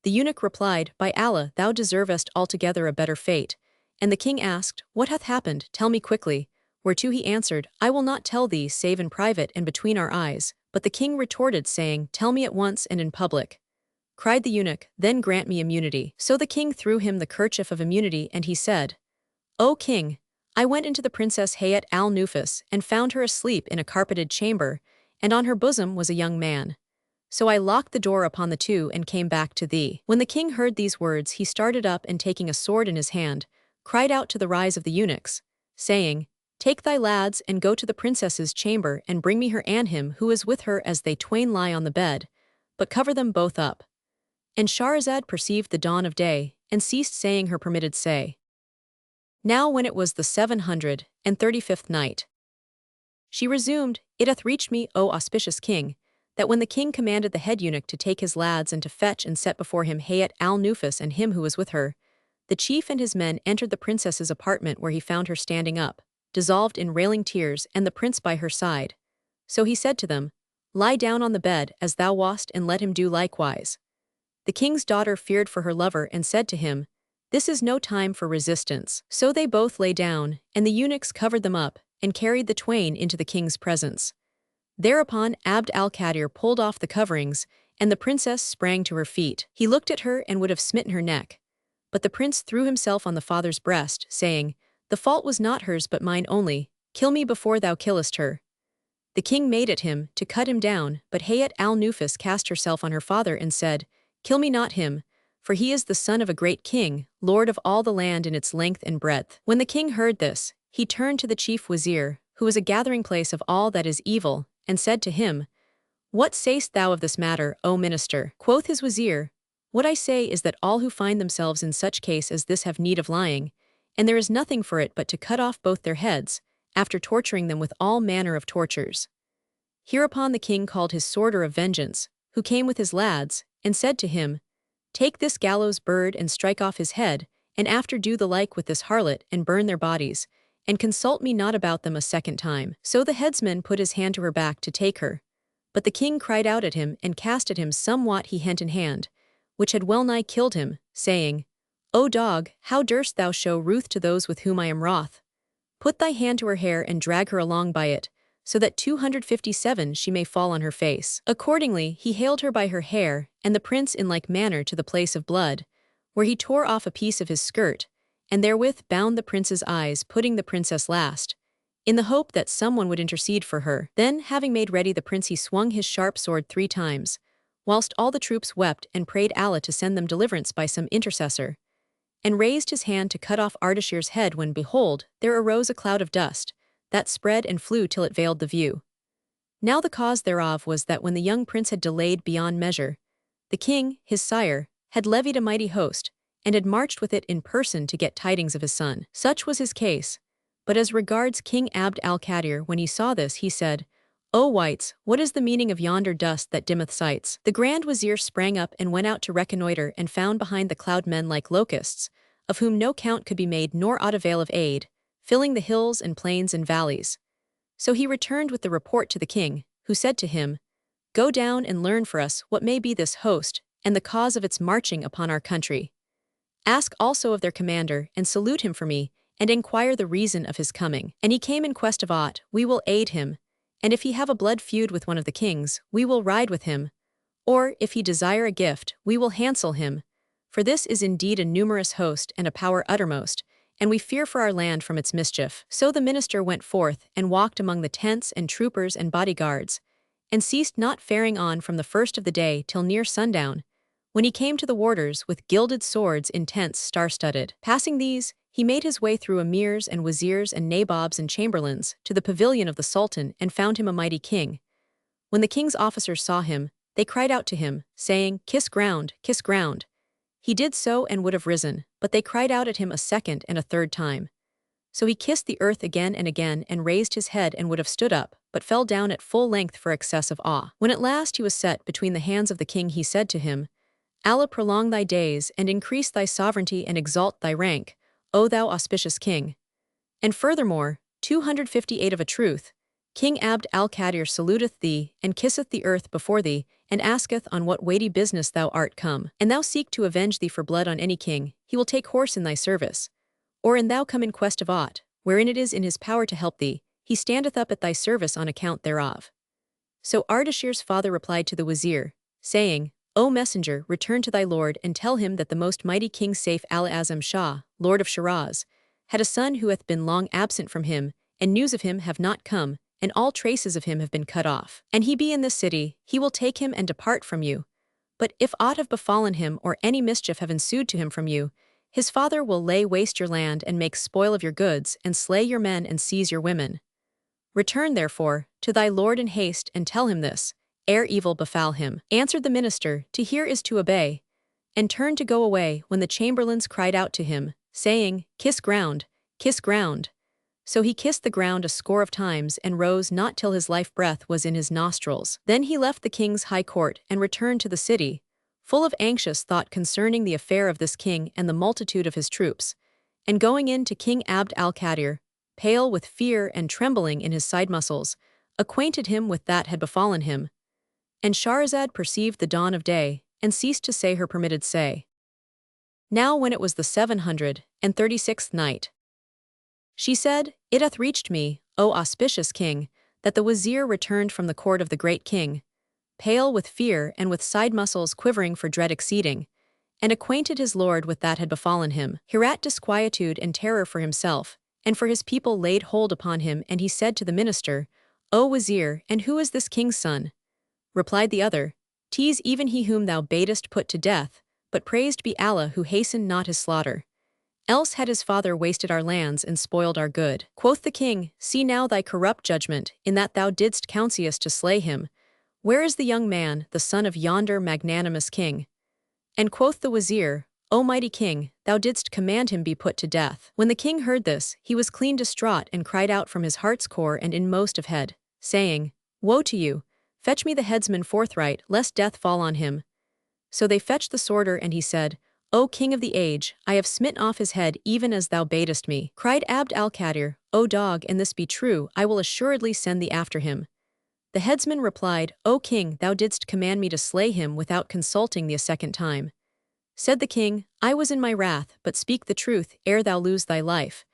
The eunuch replied, By Allah, thou deservest altogether a better fate. And the king asked, What hath happened? Tell me quickly. Whereto he answered, I will not tell thee save in private and between our eyes. But the king retorted, saying, Tell me at once and in public. Cried the eunuch, Then grant me immunity. So the king threw him the kerchief of immunity, and he said, O king, I went into the princess Hayat al-Nufus, and found her asleep in a carpeted chamber, and on her bosom was a young man. So I locked the door upon the two and came back to thee. When the king heard these words, he started up and taking a sword in his hand, cried out to the rise of the eunuchs, saying, Take thy lads and go to the princess's chamber and bring me her and him who is with her as they twain lie on the bed, but cover them both up. And Shahrazad perceived the dawn of day, and ceased saying her permitted say. Now when it was the 735th night, she resumed, It hath reached me, O auspicious king, that when the king commanded the head eunuch to take his lads and to fetch and set before him Hayat al-Nufus and him who was with her, the chief and his men entered the princess's apartment where he found her standing up, dissolved in railing tears, and the prince by her side. So he said to them, Lie down on the bed as thou wast, and let him do likewise. The king's daughter feared for her lover and said to him, This is no time for resistance. So they both lay down, and the eunuchs covered them up, and carried the twain into the king's presence. Thereupon Abd al-Qadir pulled off the coverings, and the princess sprang to her feet. He looked at her and would have smitten her neck. But the prince threw himself on the father's breast, saying, The fault was not hers but mine only, kill me before thou killest her. The king made at him, to cut him down, but Hayat al-Nufus cast herself on her father and said, Kill me not him, for he is the son of a great king, lord of all the land in its length and breadth. When the king heard this, he turned to the chief wazir, who was a gathering place of all that is evil, and said to him, What sayst thou of this matter, O minister? Quoth his wazir, What I say is that all who find themselves in such case as this have need of lying, and there is nothing for it but to cut off both their heads, after torturing them with all manner of tortures. Hereupon the king called his sworder of vengeance, who came with his lads, and said to him, Take this gallows bird and strike off his head, and after do the like with this harlot and burn their bodies, and consult me not about them a second time. So the headsman put his hand to her back to take her. But the king cried out at him and cast at him somewhat he hent in hand, which had well nigh killed him, saying, O dog, how durst thou show ruth to those with whom I am wroth? Put thy hand to her hair and drag her along by it, so that 257 she may fall on her face. Accordingly he haled her by her hair, and the prince in like manner to the place of blood, where he tore off a piece of his skirt, and therewith bound the prince's eyes, putting the princess last, in the hope that someone would intercede for her. Then, having made ready the prince, he swung his sharp sword 3 times, whilst all the troops wept and prayed Allah to send them deliverance by some intercessor, and raised his hand to cut off Ardashir's head when, behold, there arose a cloud of dust, that spread and flew till it veiled the view. Now the cause thereof was that when the young prince had delayed beyond measure, the king, his sire, had levied a mighty host, and had marched with it in person to get tidings of his son. Such was his case. But as regards King Abd al-Qadir, when he saw this, he said, O whites, what is the meaning of yonder dust that dimmeth sights? The grand wazir sprang up and went out to reconnoitre, and found behind the cloud men like locusts, of whom no count could be made nor aught avail of aid, filling the hills and plains and valleys. So he returned with the report to the king, who said to him, Go down and learn for us what may be this host, and the cause of its marching upon our country. Ask also of their commander, and salute him for me, and inquire the reason of his coming. And he came in quest of aught, we will aid him, and if he have a blood feud with one of the kings, we will ride with him, or, if he desire a gift, we will hansel him, for this is indeed a numerous host and a power uttermost, and we fear for our land from its mischief. So the minister went forth, and walked among the tents and troopers and bodyguards, and ceased not faring on from the first of the day till near sundown, when he came to the warders with gilded swords in tents star-studded. Passing these, he made his way through emirs and wazirs and nabobs and chamberlains to the pavilion of the sultan, and found him a mighty king. When the king's officers saw him, they cried out to him, saying, Kiss ground, kiss ground. He did so and would have risen, but they cried out at him a second and a third time. So he kissed the earth again and again, and raised his head and would have stood up, but fell down at full length for excess of awe. When at last he was set between the hands of the king, he said to him, Allah prolong thy days, and increase thy sovereignty, and exalt thy rank, O thou auspicious king. And furthermore, 258 of a truth, King Abd al-Qadir saluteth thee, and kisseth the earth before thee, and asketh on what weighty business thou art come. And thou seek to avenge thee for blood on any king, he will take horse in thy service. Or an thou come in quest of aught, wherein it is in his power to help thee, he standeth up at thy service on account thereof. So Ardashir's father replied to the wazir, saying, O messenger, return to thy lord, and tell him that the most mighty King Saif al-Azam Shah, lord of Shiraz, had a son who hath been long absent from him, and news of him have not come, and all traces of him have been cut off. And he be in this city, he will take him and depart from you. But if aught have befallen him or any mischief have ensued to him from you, his father will lay waste your land and make spoil of your goods, and slay your men and seize your women. Return, therefore, to thy lord in haste, and tell him this, ere evil befall him. Answered the minister, To hear is to obey, and turned to go away, when the chamberlains cried out to him, saying, Kiss ground, kiss ground. So he kissed the ground a score of times, and rose not till his life breath was in his nostrils. Then he left the king's high court, and returned to the city, full of anxious thought concerning the affair of this king and the multitude of his troops. And going in to King Abd al-Qadir, pale with fear and trembling in his side muscles, acquainted him with that had befallen him. And Shahrazad perceived the dawn of day, and ceased to say her permitted say. Now when it was the 736th night, she said, It hath reached me, O auspicious king, that the wazir returned from the court of the great king, pale with fear and with side muscles quivering for dread exceeding, and acquainted his lord with that had befallen him. Hereat disquietude and terror for himself, and for his people laid hold upon him, and he said to the minister, O wazir, and who is this king's son? Replied the other, 'Tis even he whom thou badest put to death, but praised be Allah who hastened not his slaughter. Else had his father wasted our lands and spoiled our good. Quoth the king, See now thy corrupt judgment, in that thou didst counsel us to slay him. Where is the young man, the son of yonder magnanimous king? And quoth the wazir, O mighty king, thou didst command him be put to death. When the king heard this, he was clean distraught, and cried out from his heart's core and inmost of head, saying, Woe to you! Fetch me the headsman forthright, lest death fall on him. So they fetched the sworder, and he said, O king of the age, I have smitten off his head even as thou badest me. Cried Abd al-Qadir, O dog, an this be true, I will assuredly send thee after him. The headsman replied, O king, thou didst command me to slay him without consulting thee a second time. Said the king, I was in my wrath, but speak the truth, ere thou lose thy life.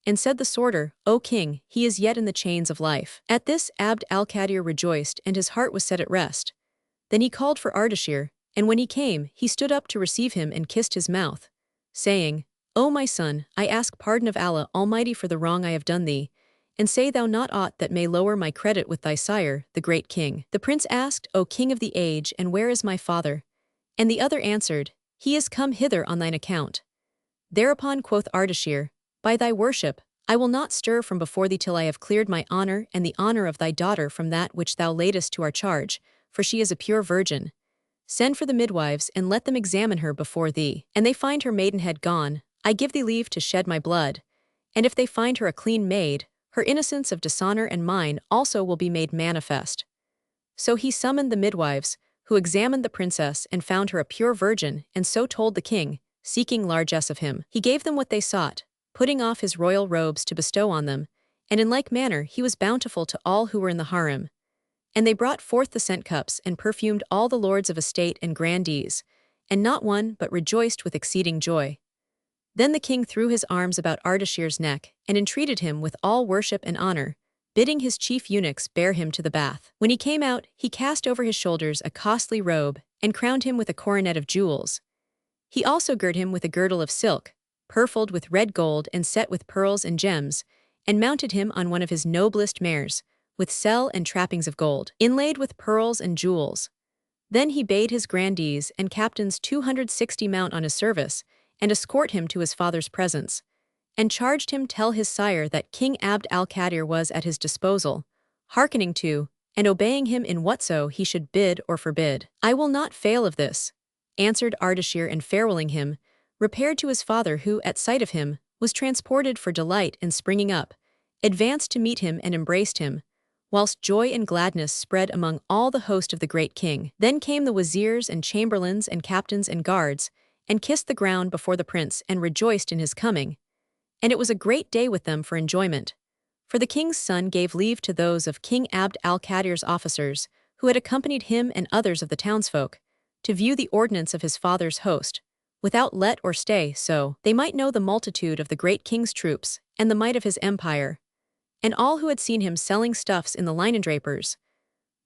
And said the sworder, O king, he is yet in the chains of life. At this Abd al-Qadir rejoiced, and his heart was set at rest. Then he called for Ardashir, and when he came, he stood up to receive him and kissed his mouth, saying, O my son, I ask pardon of Allah Almighty for the wrong I have done thee, and say thou not aught that may lower my credit with thy sire, the great king. The prince asked, O king of the age, and where is my father? And the other answered, He is come hither on thine account. Thereupon quoth Ardashir, By thy worship, I will not stir from before thee till I have cleared my honor and the honor of thy daughter from that which thou laidest to our charge, for she is a pure virgin. Send for the midwives, and let them examine her before thee. And they find her maidenhead gone, I give thee leave to shed my blood. And if they find her a clean maid, her innocence of dishonor and mine also will be made manifest. So he summoned the midwives, who examined the princess and found her a pure virgin, and so told the king, seeking largesse of him. He gave them what they sought, putting off his royal robes to bestow on them, and in like manner he was bountiful to all who were in the harem. And they brought forth the scent cups, and perfumed all the lords of estate and grandees, and not one but rejoiced with exceeding joy. Then the king threw his arms about Ardashir's neck, and entreated him with all worship and honor, bidding his chief eunuchs bear him to the bath. When he came out, he cast over his shoulders a costly robe, and crowned him with a coronet of jewels. He also girt him with a girdle of silk, purfled with red gold and set with pearls and gems, and mounted him on one of his noblest mares, with selle and trappings of gold, inlaid with pearls and jewels. Then he bade his grandees and captains 260 mount on his service, and escort him to his father's presence, and charged him tell his sire that King Abd al-Qadir was at his disposal, hearkening to, and obeying him in whatso he should bid or forbid. I will not fail of this, answered Ardashir, and farewelling him, repaired to his father, who, at sight of him, was transported for delight, and springing up, advanced to meet him and embraced him, whilst joy and gladness spread among all the host of the great king. Then came the wazirs and chamberlains and captains and guards, and kissed the ground before the prince, and rejoiced in his coming. And it was a great day with them for enjoyment. For the king's son gave leave to those of King Abd al-Qadir's officers, who had accompanied him and others of the townsfolk, to view the ordnance of his father's host, without let or stay, so they might know the multitude of the great king's troops, and the might of his empire. And all who had seen him selling stuffs in the linendrapers'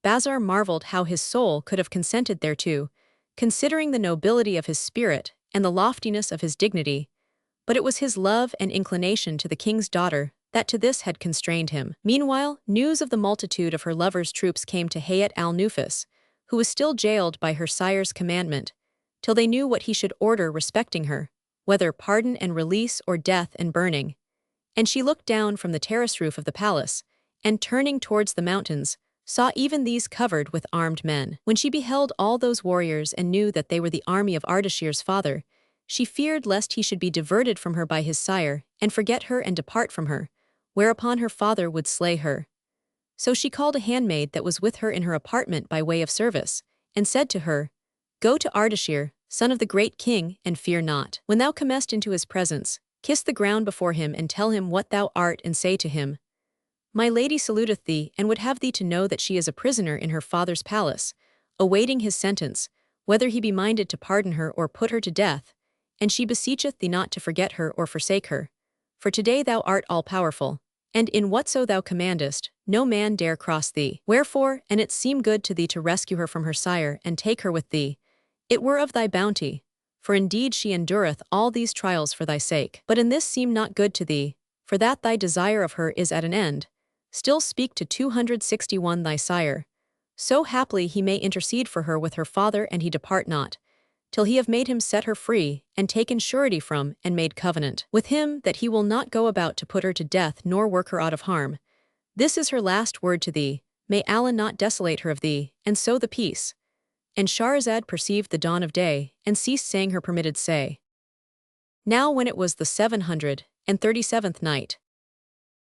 bazaar marveled how his soul could have consented thereto, considering the nobility of his spirit and the loftiness of his dignity. But it was his love and inclination to the king's daughter that to this had constrained him. Meanwhile, news of the multitude of her lover's troops came to Hayat al-Nufus, who was still jailed by her sire's commandment, till they knew what he should order respecting her, whether pardon and release or death and burning. And she looked down from the terrace roof of the palace, and turning towards the mountains, saw even these covered with armed men. When she beheld all those warriors and knew that they were the army of Ardashir's father, she feared lest he should be diverted from her by his sire, and forget her and depart from her, whereupon her father would slay her. So she called a handmaid that was with her in her apartment by way of service, and said to her, "Go to Ardashir, son of the great king, and fear not. When thou comest into his presence, kiss the ground before him and tell him what thou art and say to him, My lady saluteth thee and would have thee to know that she is a prisoner in her father's palace, awaiting his sentence, whether he be minded to pardon her or put her to death, and she beseecheth thee not to forget her or forsake her. For today thou art all-powerful, and in whatso thou commandest, no man dare cross thee. Wherefore, an it seem good to thee to rescue her from her sire and take her with thee, it were of thy bounty, for indeed she endureth all these trials for thy sake. But in this seem not good to thee, for that thy desire of her is at an end. Still speak to 261 thy sire, so haply he may intercede for her with her father and he depart not, till he have made him set her free, and taken surety from, and made covenant with him that he will not go about to put her to death nor work her out of harm. This is her last word to thee, may Allah not desolate her of thee, and so the peace." And Shahrazad perceived the dawn of day, and ceased saying her permitted say. Now when it was the 737th night,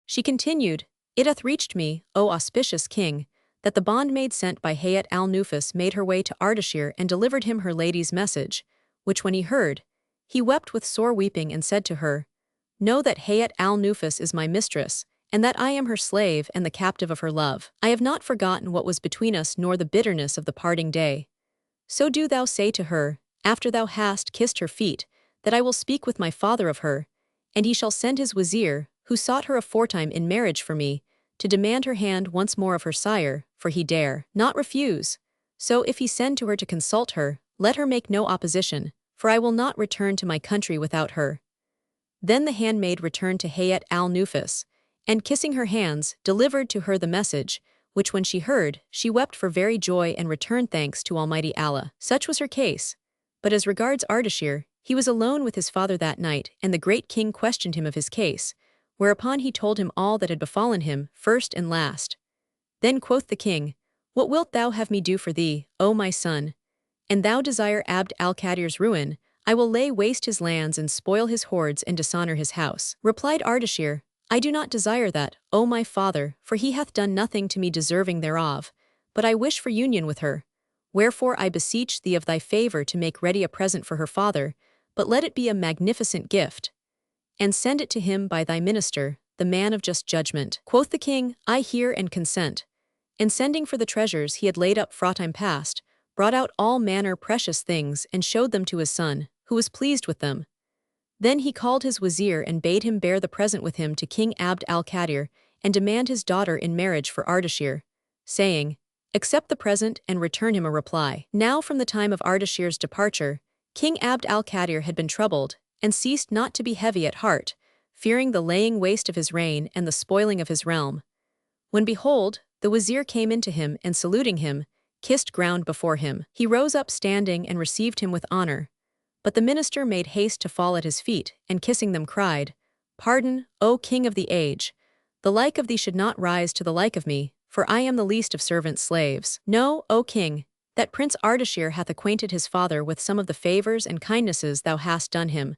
she continued, It hath reached me, O auspicious king, that the bondmaid sent by Hayat al-Nufus made her way to Ardashir and delivered him her lady's message, which when he heard, he wept with sore weeping and said to her, Know that Hayat al-Nufus is my mistress, and that I am her slave and the captive of her love. I have not forgotten what was between us nor the bitterness of the parting day. So do thou say to her, after thou hast kissed her feet, that I will speak with my father of her, and he shall send his wazir, who sought her aforetime in marriage for me, to demand her hand once more of her sire, for he dare not refuse. So if he send to her to consult her, let her make no opposition, for I will not return to my country without her. Then the handmaid returned to Hayat al-Nufus, and kissing her hands, delivered to her the message, which when she heard, she wept for very joy and returned thanks to Almighty Allah. Such was her case. But as regards Ardashir, he was alone with his father that night, and the great king questioned him of his case, whereupon he told him all that had befallen him, first and last. Then quoth the king, What wilt thou have me do for thee, O my son? And thou desire Abd al-Qadir's ruin, I will lay waste his lands and spoil his hoards and dishonor his house. Replied Ardashir, I do not desire that, O my father, for he hath done nothing to me deserving thereof, but I wish for union with her. Wherefore I beseech thee of thy favor to make ready a present for her father, but let it be a magnificent gift, and send it to him by thy minister, the man of just judgment. Quoth the king, I hear and consent. And sending for the treasures he had laid up fraught past, brought out all manner precious things and showed them to his son, who was pleased with them. Then he called his wazir and bade him bear the present with him to King Abd al-Qadir and demand his daughter in marriage for Ardashir, saying, Accept the present and return him a reply. Now from the time of Ardashir's departure, King Abd al-Qadir had been troubled, and ceased not to be heavy at heart, fearing the laying waste of his reign and the spoiling of his realm. When behold, the wazir came in to him and saluting him, kissed ground before him. He rose up standing and received him with honor. But the minister made haste to fall at his feet, and kissing them cried, Pardon, O king of the age, the like of thee should not rise to the like of me, for I am the least of servants' slaves. Know, O king, that Prince Ardashir hath acquainted his father with some of the favors and kindnesses thou hast done him.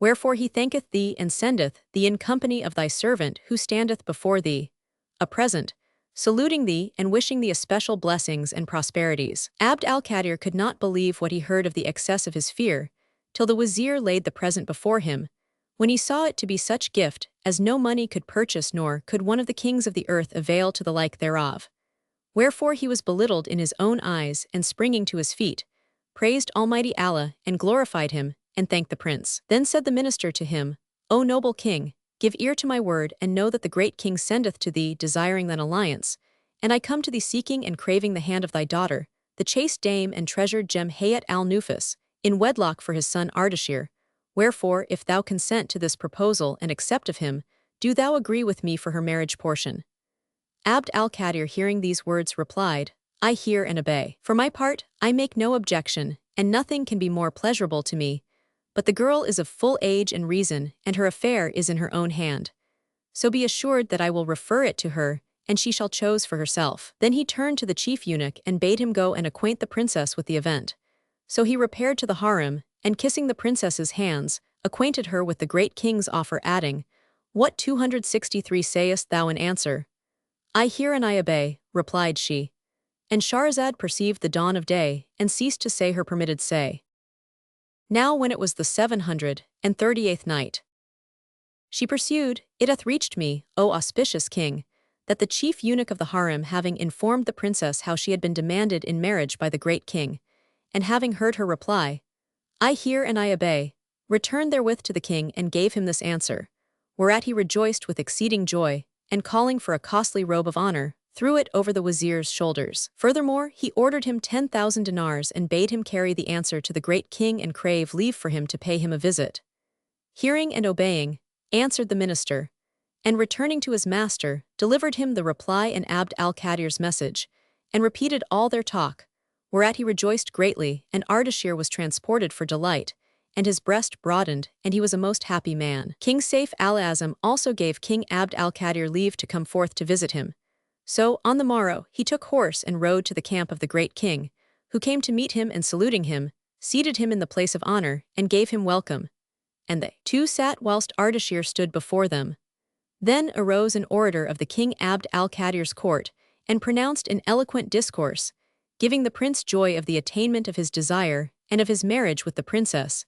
Wherefore he thanketh thee and sendeth thee in company of thy servant who standeth before thee, a present, saluting thee and wishing thee especial blessings and prosperities. Abd al-Qadir could not believe what he heard of the excess of his fear, till the wazir laid the present before him, when he saw it to be such gift as no money could purchase nor could one of the kings of the earth avail to the like thereof. Wherefore he was belittled in his own eyes, and springing to his feet, praised Almighty Allah and glorified him, and thanked the prince. Then said the minister to him, O noble king, give ear to my word and know that the great king sendeth to thee desiring thine alliance, and I come to thee seeking and craving the hand of thy daughter, the chaste dame and treasured gem Hayat al-Nufus, in wedlock for his son Ardashir. Wherefore, if thou consent to this proposal and accept of him, do thou agree with me for her marriage portion?" Abd al-Qadir, hearing these words, replied, "I hear and obey. For my part, I make no objection, and nothing can be more pleasurable to me. But the girl is of full age and reason, and her affair is in her own hand. So be assured that I will refer it to her, and she shall choose for herself." Then he turned to the chief eunuch and bade him go and acquaint the princess with the event. So he repaired to the harem, and kissing the princess's hands, acquainted her with the great king's offer, adding, "What 263 sayest thou in answer?" "I hear and I obey," replied she. And Shahrazad perceived the dawn of day, and ceased to say her permitted say. Now when it was the 738th night, she pursued, "It hath reached me, O auspicious king, that the chief eunuch of the harem, having informed the princess how she had been demanded in marriage by the great king, and having heard her reply, 'I hear and I obey,' returned therewith to the king and gave him this answer, whereat he rejoiced with exceeding joy, and calling for a costly robe of honor, threw it over the wazir's shoulders. Furthermore, he ordered him 10,000 dinars and bade him carry the answer to the great king and crave leave for him to pay him a visit. Hearing and obeying, answered the minister, and returning to his master, delivered him the reply and Abd al-Qadir's message, and repeated all their talk, whereat he rejoiced greatly, and Ardashir was transported for delight, and his breast broadened, and he was a most happy man. King Saif al-Azam also gave King Abd al-Qadir leave to come forth to visit him. So, on the morrow, he took horse and rode to the camp of the great king, who came to meet him and saluting him, seated him in the place of honor, and gave him welcome. And they two sat whilst Ardashir stood before them. Then arose an orator of the King Abd al-Qadir's court, and pronounced an eloquent discourse, giving the prince joy of the attainment of his desire, and of his marriage with the princess,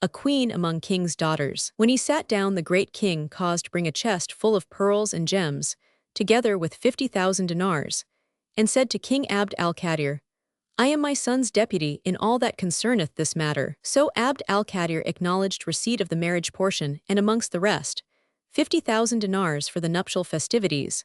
a queen among king's daughters. When he sat down, the great king caused bring a chest full of pearls and gems, together with 50,000 dinars, and said to King Abd al-Qadir, "I am my son's deputy in all that concerneth this matter." So Abd al-Qadir acknowledged receipt of the marriage portion, and amongst the rest, 50,000 dinars for the nuptial festivities.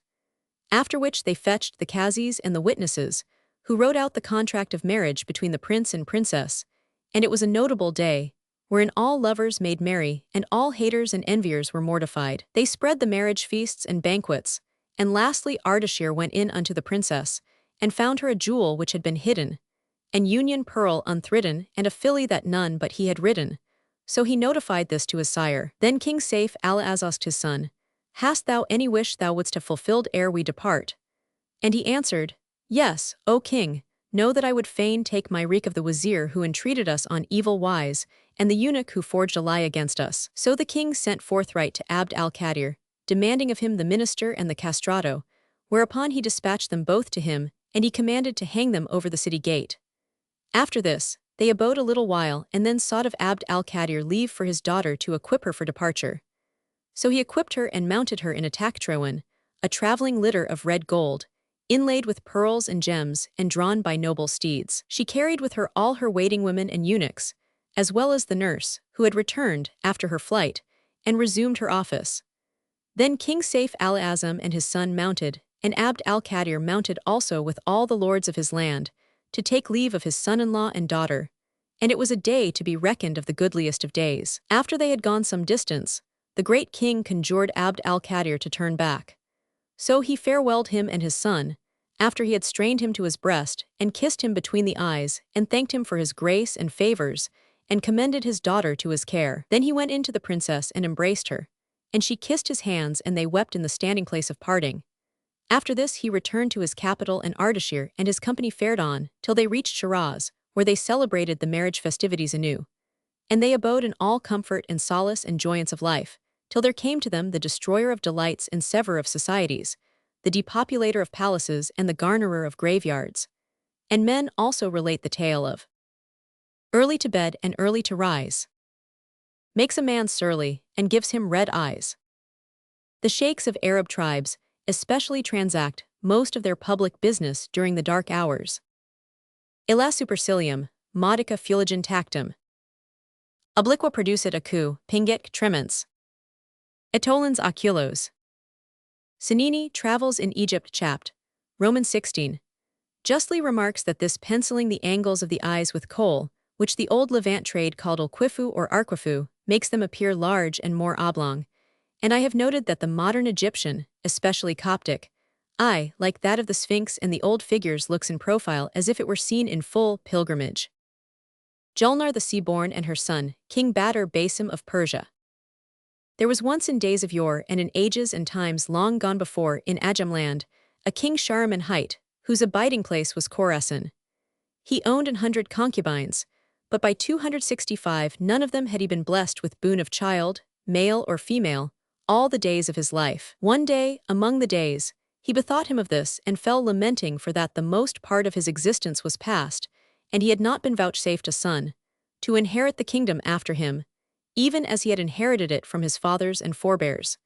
After which they fetched the qazis and the witnesses, who wrote out the contract of marriage between the prince and princess, and it was a notable day, wherein all lovers made merry, and all haters and enviers were mortified. They spread the marriage feasts and banquets, and lastly Ardashir went in unto the princess, and found her a jewel which had been hidden, an union pearl unthridden, and a filly that none but he had ridden. So he notified this to his sire. Then King Saif al-Az asked his son, "Hast thou any wish thou wouldst have fulfilled ere we depart?" And he answered, "Yes, O king, know that I would fain take my wreak of the wazir who entreated us on evil wise, and the eunuch who forged a lie against us." So the king sent forthright to Abd al-Qadir, demanding of him the minister and the castrato, whereupon he dispatched them both to him, and he commanded to hang them over the city gate. After this, they abode a little while, and then sought of Abd al-Qadir leave for his daughter to equip her for departure. So he equipped her and mounted her in a taktrowan, a traveling litter of red gold, inlaid with pearls and gems, and drawn by noble steeds. She carried with her all her waiting women and eunuchs, as well as the nurse, who had returned, after her flight, and resumed her office. Then King Saif al-Azam and his son mounted, and Abd al-Qadir mounted also with all the lords of his land, to take leave of his son-in-law and daughter, and it was a day to be reckoned of the goodliest of days. After they had gone some distance, the great king conjured Abd al-Qadir to turn back. So he farewelled him and his son, after he had strained him to his breast, and kissed him between the eyes, and thanked him for his grace and favors, and commended his daughter to his care. Then he went in to the princess and embraced her, and she kissed his hands, and they wept in the standing place of parting. After this he returned to his capital, and Ardashir and his company fared on, till they reached Shiraz, where they celebrated the marriage festivities anew. And they abode in all comfort and solace and joyance of life, till there came to them the destroyer of delights and severer of societies, the depopulator of palaces and the garnerer of graveyards. And men also relate the tale of early to bed and early to rise, makes a man surly, and gives him red eyes. The sheikhs of Arab tribes especially transact most of their public business during the dark hours. Illa supercilium, modica fuligin tactum. Obliqua producit acu, pingit tremens. Etolens oculos. Sanini travels in Egypt chapt. Roman 16. Justly remarks that this penciling the angles of the eyes with kohl, which the old Levant trade called alquifu or arquifu, makes them appear large and more oblong, And I have noted that the modern Egyptian, especially Coptic, eye, like that of the Sphinx and the old figures, looks in profile as if it were seen in full pilgrimage. Julnar the Sea-born and her son, King Badr Basim of Persia. There was once in days of yore and in ages and times long gone before in Ajam land, a king Shahriman hight, whose abiding place was Khorasan. He owned 100 concubines, but by 265 none of them had he been blessed with boon of child, male or female, all the days of his life. One day, among the days, he bethought him of this and fell lamenting for that the most part of his existence was past, and he had not been vouchsafed a son, to inherit the kingdom after him, even as he had inherited it from his fathers and forebears,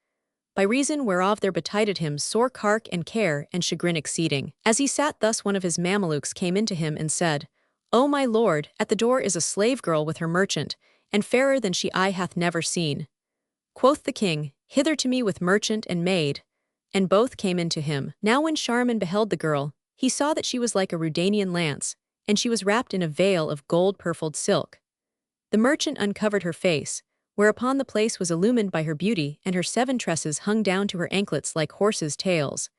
by reason whereof there betided him sore cark and care and chagrin exceeding. As he sat thus one of his Mamelukes came in to him and said, O my lord, at the door is a slave girl with her merchant, and fairer than she eye hath never seen. Quoth the king, Hither to me with merchant and maid. And both came in to him. Now when Shahriman beheld the girl, he saw that she was like a Rudanian lance, and she was wrapped in a veil of gold-purfled silk. The merchant uncovered her face, whereupon the place was illumined by her beauty, and her 7 tresses hung down to her anklets like horses' tails.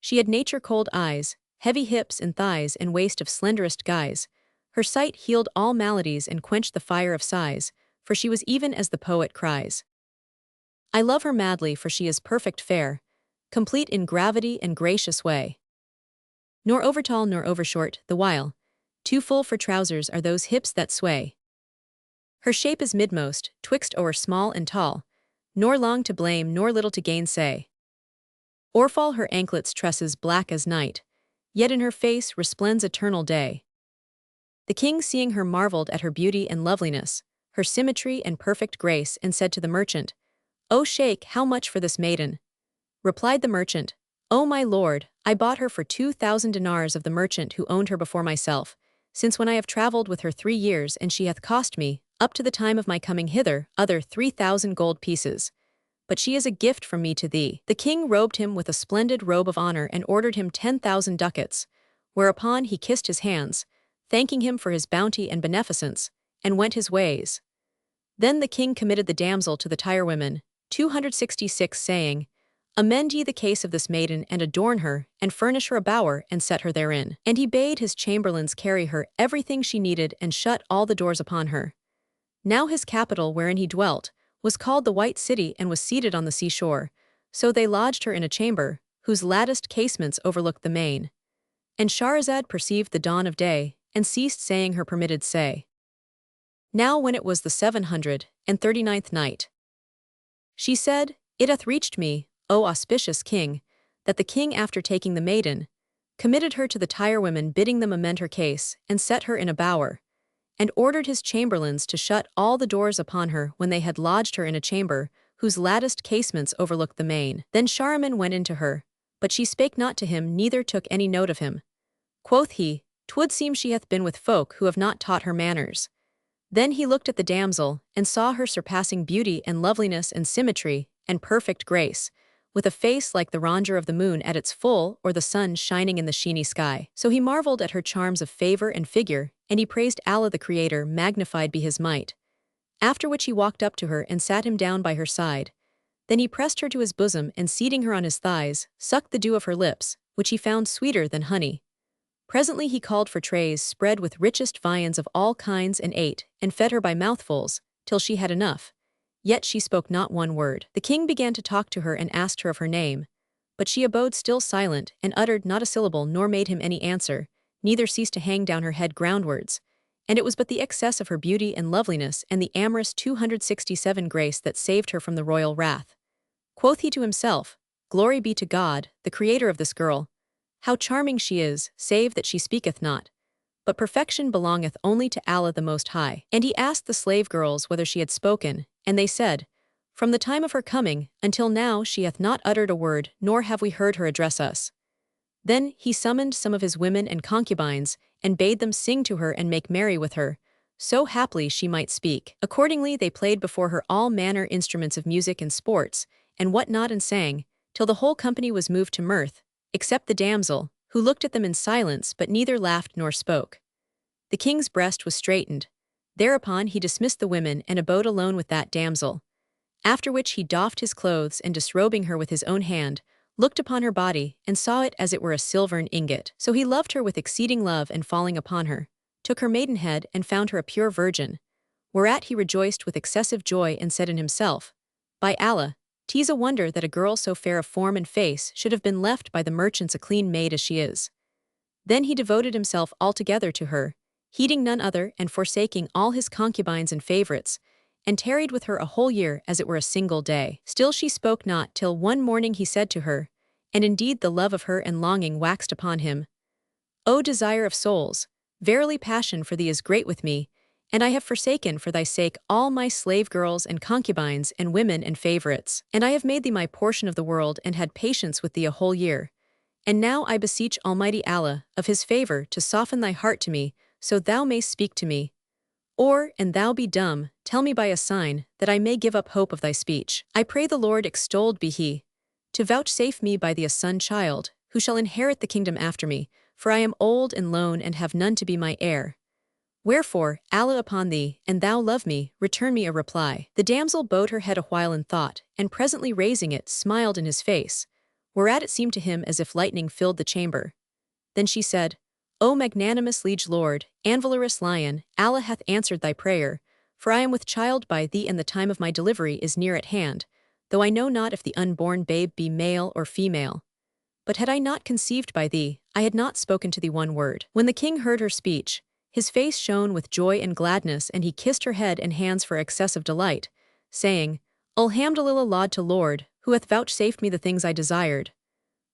She had nature-cold eyes, heavy hips and thighs and waist of slenderest guise. Her sight healed all maladies and quenched the fire of sighs, for she was even as the poet cries. I love her madly, for she is perfect fair, complete in gravity and gracious way. Nor overtall nor overshort, the while, too full for trousers are those hips that sway. Her shape is midmost, twixt o'er small and tall, nor long to blame nor little to gainsay. O'erfall her anklets tresses black as night, yet in her face resplends eternal day. The king seeing her marveled at her beauty and loveliness, her symmetry and perfect grace, and said to the merchant, O Sheikh, how much for this maiden? Replied the merchant, O my lord, I bought her for 2,000 dinars of the merchant who owned her before myself, since when I have travelled with her 3 years, and she hath cost me, up to the time of my coming hither, other 3,000 gold pieces. But she is a gift from me to thee. The king robed him with a splendid robe of honor and ordered him 10,000 ducats, whereupon he kissed his hands, thanking him for his bounty and beneficence, and went his ways. Then the king committed the damsel to the tirewomen, 266, saying, Amend ye the case of this maiden, and adorn her, and furnish her a bower, and set her therein. And he bade his chamberlains carry her everything she needed, and shut all the doors upon her. Now his capital, wherein he dwelt, was called the White City, and was seated on the seashore. So they lodged her in a chamber, whose latticed casements overlooked the main. And Shahrazad perceived the dawn of day, and ceased saying her permitted say. Now when it was the 739th night, she said, It hath reached me, O auspicious king, that the king, after taking the maiden, committed her to the tirewomen, bidding them amend her case, and set her in a bower, and ordered his chamberlains to shut all the doors upon her when they had lodged her in a chamber, whose latticed casements overlooked the main. Then Shahriman went in to her, but she spake not to him, neither took any note of him. Quoth he, 'Twould seem she hath been with folk who have not taught her manners. Then he looked at the damsel, and saw her surpassing beauty and loveliness and symmetry, and perfect grace, with a face like the rondure of the moon at its full, or the sun shining in the sheeny sky. So he marveled at her charms of favor and figure, and he praised Allah the Creator, magnified be his might. After which he walked up to her and sat him down by her side. Then he pressed her to his bosom, and seating her on his thighs, sucked the dew of her lips, which he found sweeter than honey. Presently he called for trays spread with richest viands of all kinds, and ate, and fed her by mouthfuls, till she had enough. Yet she spoke not one word. The king began to talk to her and asked her of her name, but she abode still silent, and uttered not a syllable, nor made him any answer, neither ceased to hang down her head groundwards. And it was but the excess of her beauty and loveliness, and the amorous 267 grace, that saved her from the royal wrath. Quoth he to himself, Glory be to God, the creator of this girl. How charming she is, save that she speaketh not. But perfection belongeth only to Allah the Most High. And he asked the slave girls whether she had spoken, and they said, From the time of her coming, until now she hath not uttered a word, nor have we heard her address us. Then he summoned some of his women and concubines, and bade them sing to her and make merry with her, so haply she might speak. Accordingly they played before her all manner instruments of music and sports, and what not, and sang, till the whole company was moved to mirth, except the damsel, who looked at them in silence, but neither laughed nor spoke. The king's breast was straitened. Thereupon he dismissed the women, and abode alone with that damsel. After which he doffed his clothes and disrobing her with his own hand, looked upon her body, and saw it as it were a silvern ingot. So he loved her with exceeding love, and falling upon her, took her maidenhead and found her a pure virgin. Whereat he rejoiced with excessive joy and said in himself, By Allah, 'tis a wonder that a girl so fair of form and face should have been left by the merchants a clean maid as she is. Then he devoted himself altogether to her, heeding none other and forsaking all his concubines and favorites, and tarried with her a whole year as it were a single day. Still she spoke not till one morning he said to her, and indeed the love of her and longing waxed upon him, O desire of souls, verily passion for thee is great with me, and I have forsaken for thy sake all my slave girls and concubines and women and favorites, and I have made thee my portion of the world and had patience with thee a whole year. And now I beseech Almighty Allah, of his favor, to soften thy heart to me, so thou mayst speak to me. Or, and thou be dumb, tell me by a sign, that I may give up hope of thy speech. I pray the Lord, extolled be he, to vouchsafe me by thee a son-child, who shall inherit the kingdom after me, for I am old and lone and have none to be my heir. Wherefore, Allah upon thee, and thou love me, return me a reply. The damsel bowed her head a while in thought, and presently raising it, smiled in his face, whereat it seemed to him as if lightning filled the chamber. Then she said, O magnanimous liege lord, and valorous lion, Allah hath answered thy prayer, for I am with child by thee, and the time of my delivery is near at hand, though I know not if the unborn babe be male or female. But had I not conceived by thee, I had not spoken to thee one word. When the king heard her speech, his face shone with joy and gladness, and he kissed her head and hands for excess of delight, saying, Alhamdulillah, laud to Lord, who hath vouchsafed me the things I desired.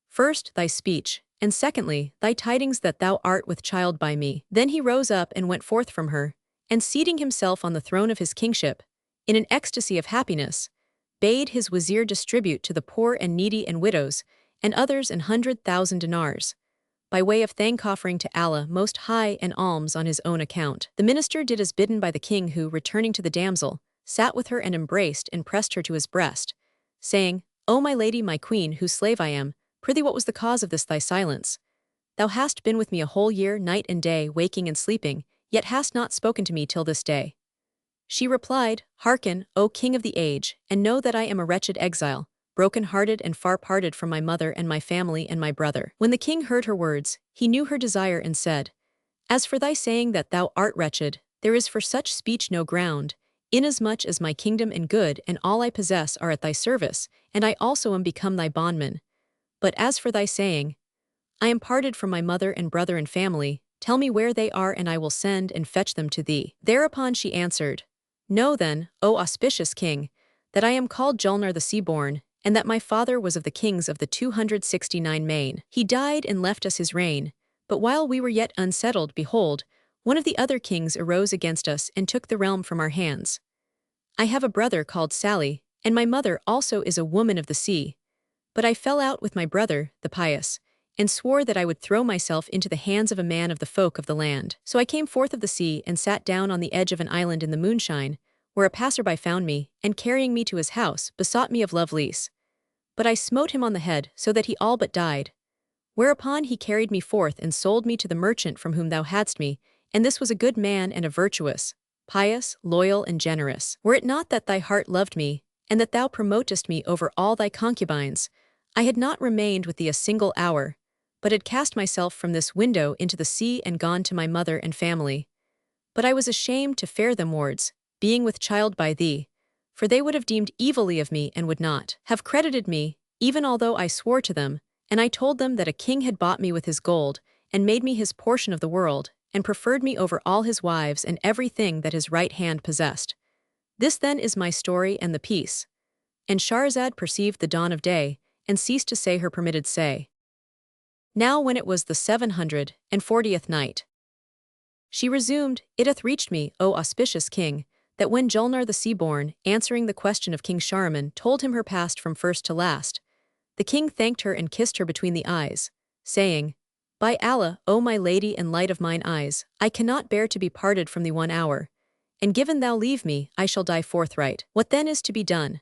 First, thy speech, and secondly, thy tidings that thou art with child by me. Then he rose up and went forth from her, and seating himself on the throne of his kingship, in an ecstasy of happiness, bade his wazir distribute to the poor and needy and widows, and others 100,000 dinars, by way of thank-offering to Allah Most High and alms on his own account. The minister did as bidden by the king, who, returning to the damsel, sat with her and embraced and pressed her to his breast, saying, O my lady, my queen, whose slave I am, prithee what was the cause of this thy silence? Thou hast been with me a whole year, night and day, waking and sleeping, yet hast not spoken to me till this day. She replied, Hearken, O king of the age, and know that I am a wretched exile, broken-hearted and far parted from my mother and my family and my brother. When the king heard her words, he knew her desire and said, As for thy saying that thou art wretched, there is for such speech no ground, inasmuch as my kingdom and good and all I possess are at thy service, and I also am become thy bondman. But as for thy saying, I am parted from my mother and brother and family, tell me where they are, and I will send and fetch them to thee. Thereupon she answered, Know then, O auspicious king, that I am called Julnar the Sea-born, and that my father was of the kings of the 269 main. He died and left us his reign, but while we were yet unsettled, behold, one of the other kings arose against us and took the realm from our hands. I have a brother called Sally, and my mother also is a woman of the sea. But I fell out with my brother, the pious, and swore that I would throw myself into the hands of a man of the folk of the land. So I came forth of the sea and sat down on the edge of an island in the moonshine, where a passerby found me, and carrying me to his house, besought me of love lease. But I smote him on the head, so that he all but died. Whereupon he carried me forth and sold me to the merchant from whom thou hadst me, and this was a good man and a virtuous, pious, loyal, and generous. Were it not that thy heart loved me, and that thou promotest me over all thy concubines, I had not remained with thee a single hour, but had cast myself from this window into the sea and gone to my mother and family. But I was ashamed to fare them wards, being with child by thee, for they would have deemed evilly of me and would not have credited me, even although I swore to them, and I told them that a king had bought me with his gold, and made me his portion of the world, and preferred me over all his wives and everything that his right hand possessed. This then is my story and the piece. And Shahrazad perceived the dawn of day, and ceased to say her permitted say. Now when it was the 740th night, she resumed, It hath reached me, O auspicious king, that when Julnar the Sea-born, answering the question of King Shahriman, told him her past from first to last, the king thanked her and kissed her between the eyes, saying, By Allah, O my lady and light of mine eyes, I cannot bear to be parted from thee 1 hour, and given thou leave me, I shall die forthright. What then is to be done?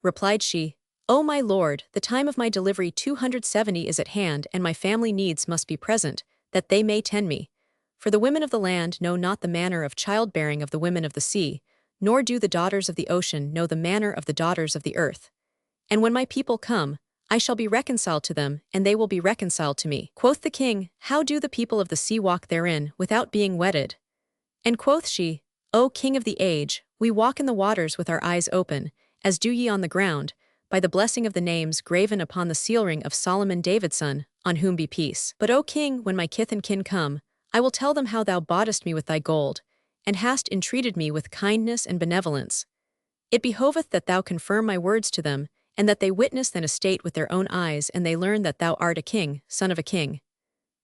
Replied she, O my lord, the time of my delivery 270 is at hand, and my family needs must be present, that they may tend me. For the women of the land know not the manner of childbearing of the women of the sea, nor do the daughters of the ocean know the manner of the daughters of the earth. And when my people come, I shall be reconciled to them, and they will be reconciled to me. Quoth the king, How do the people of the sea walk therein, without being wetted? And quoth she, O king of the age, we walk in the waters with our eyes open, as do ye on the ground, by the blessing of the names graven upon the seal ring of Solomon David's son, on whom be peace. But O king, when my kith and kin come, I will tell them how thou boughtest me with thy gold, and hast entreated me with kindness and benevolence. It behoveth that thou confirm my words to them, and that they witness thine estate with their own eyes, and they learn that thou art a king, son of a king.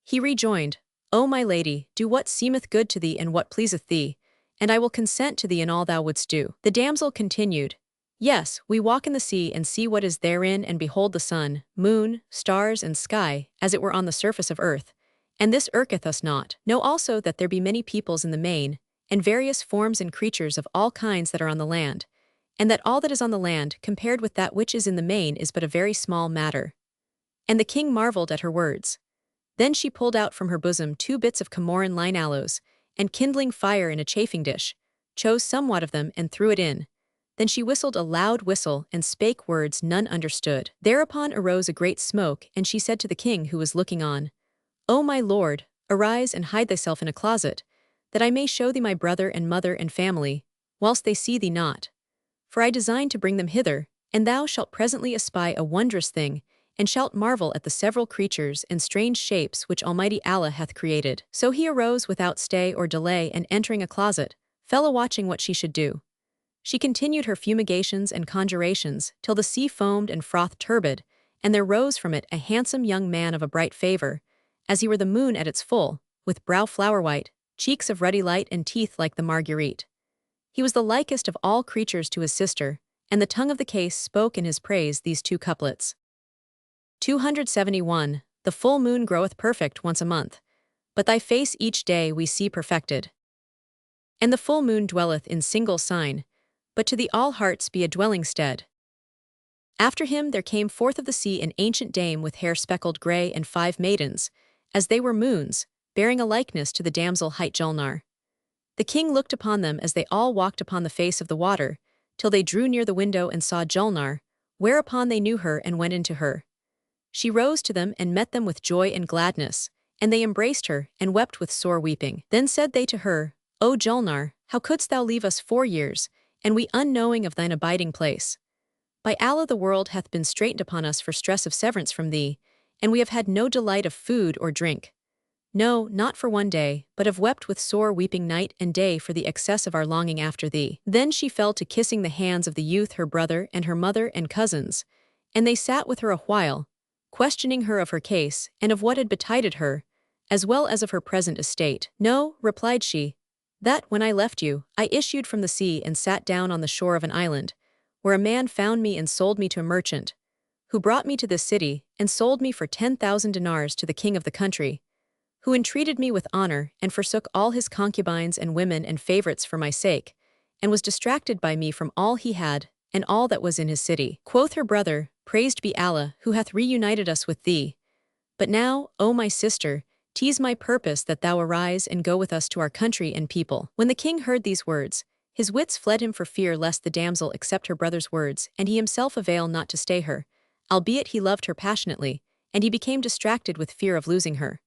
He rejoined, O my lady, do what seemeth good to thee and what pleaseth thee, and I will consent to thee in all thou wouldst do. The damsel continued, Yes, we walk in the sea and see what is therein and behold the sun, moon, stars, and sky, as it were on the surface of earth, and this irketh us not. Know also that there be many peoples in the main, and various forms and creatures of all kinds that are on the land, and that all that is on the land compared with that which is in the main is but a very small matter. And the king marveled at her words. Then she pulled out from her bosom 2 bits of Comoran line aloes, and kindling fire in a chafing dish, chose somewhat of them and threw it in. Then she whistled a loud whistle and spake words none understood. Thereupon arose a great smoke, and she said to the king who was looking on, O my lord, arise and hide thyself in a closet, that I may show thee my brother and mother and family, whilst they see thee not. For I design to bring them hither, and thou shalt presently espy a wondrous thing, and shalt marvel at the several creatures and strange shapes which Almighty Allah hath created. So he arose without stay or delay, and entering a closet, fell a-watching what she should do. She continued her fumigations and conjurations, till the sea foamed and frothed turbid, and there rose from it a handsome young man of a bright favour, as he were the moon at its full, with brow flower-white, cheeks of ruddy light, and teeth like the marguerite. He was the likest of all creatures to his sister, and the tongue of the case spoke in his praise these 2 couplets. 271. The full moon groweth perfect once a month, but thy face each day we see perfected. And the full moon dwelleth in single sign, but to the all hearts be a dwelling stead. After him there came forth of the sea an ancient dame with hair speckled grey and 5 maidens, as they were moons, bearing a likeness to the damsel hight Julnar. The king looked upon them as they all walked upon the face of the water, till they drew near the window and saw Julnar, whereupon they knew her and went into her. She rose to them and met them with joy and gladness, and they embraced her and wept with sore weeping. Then said they to her, O Julnar, how couldst thou leave us 4 years, and we unknowing of thine abiding place? By Allah the world hath been straitened upon us for stress of severance from thee, and we have had no delight of food or drink. No, not for 1 day, but have wept with sore weeping night and day for the excess of our longing after thee. Then she fell to kissing the hands of the youth her brother and her mother and cousins, and they sat with her a while, questioning her of her case and of what had betided her, as well as of her present estate. No, replied she, that when I left you, I issued from the sea and sat down on the shore of an island, where a man found me and sold me to a merchant, who brought me to this city and sold me for 10,000 dinars to the king of the country, who entreated me with honor and forsook all his concubines and women and favorites for my sake, and was distracted by me from all he had and all that was in his city. Quoth her brother, Praised be Allah, who hath reunited us with thee. But now, O my sister, 'tis my purpose that thou arise and go with us to our country and people. When the king heard these words, his wits fled him for fear lest the damsel accept her brother's words, and he himself avail not to stay her, albeit he loved her passionately, and he became distracted with fear of losing her.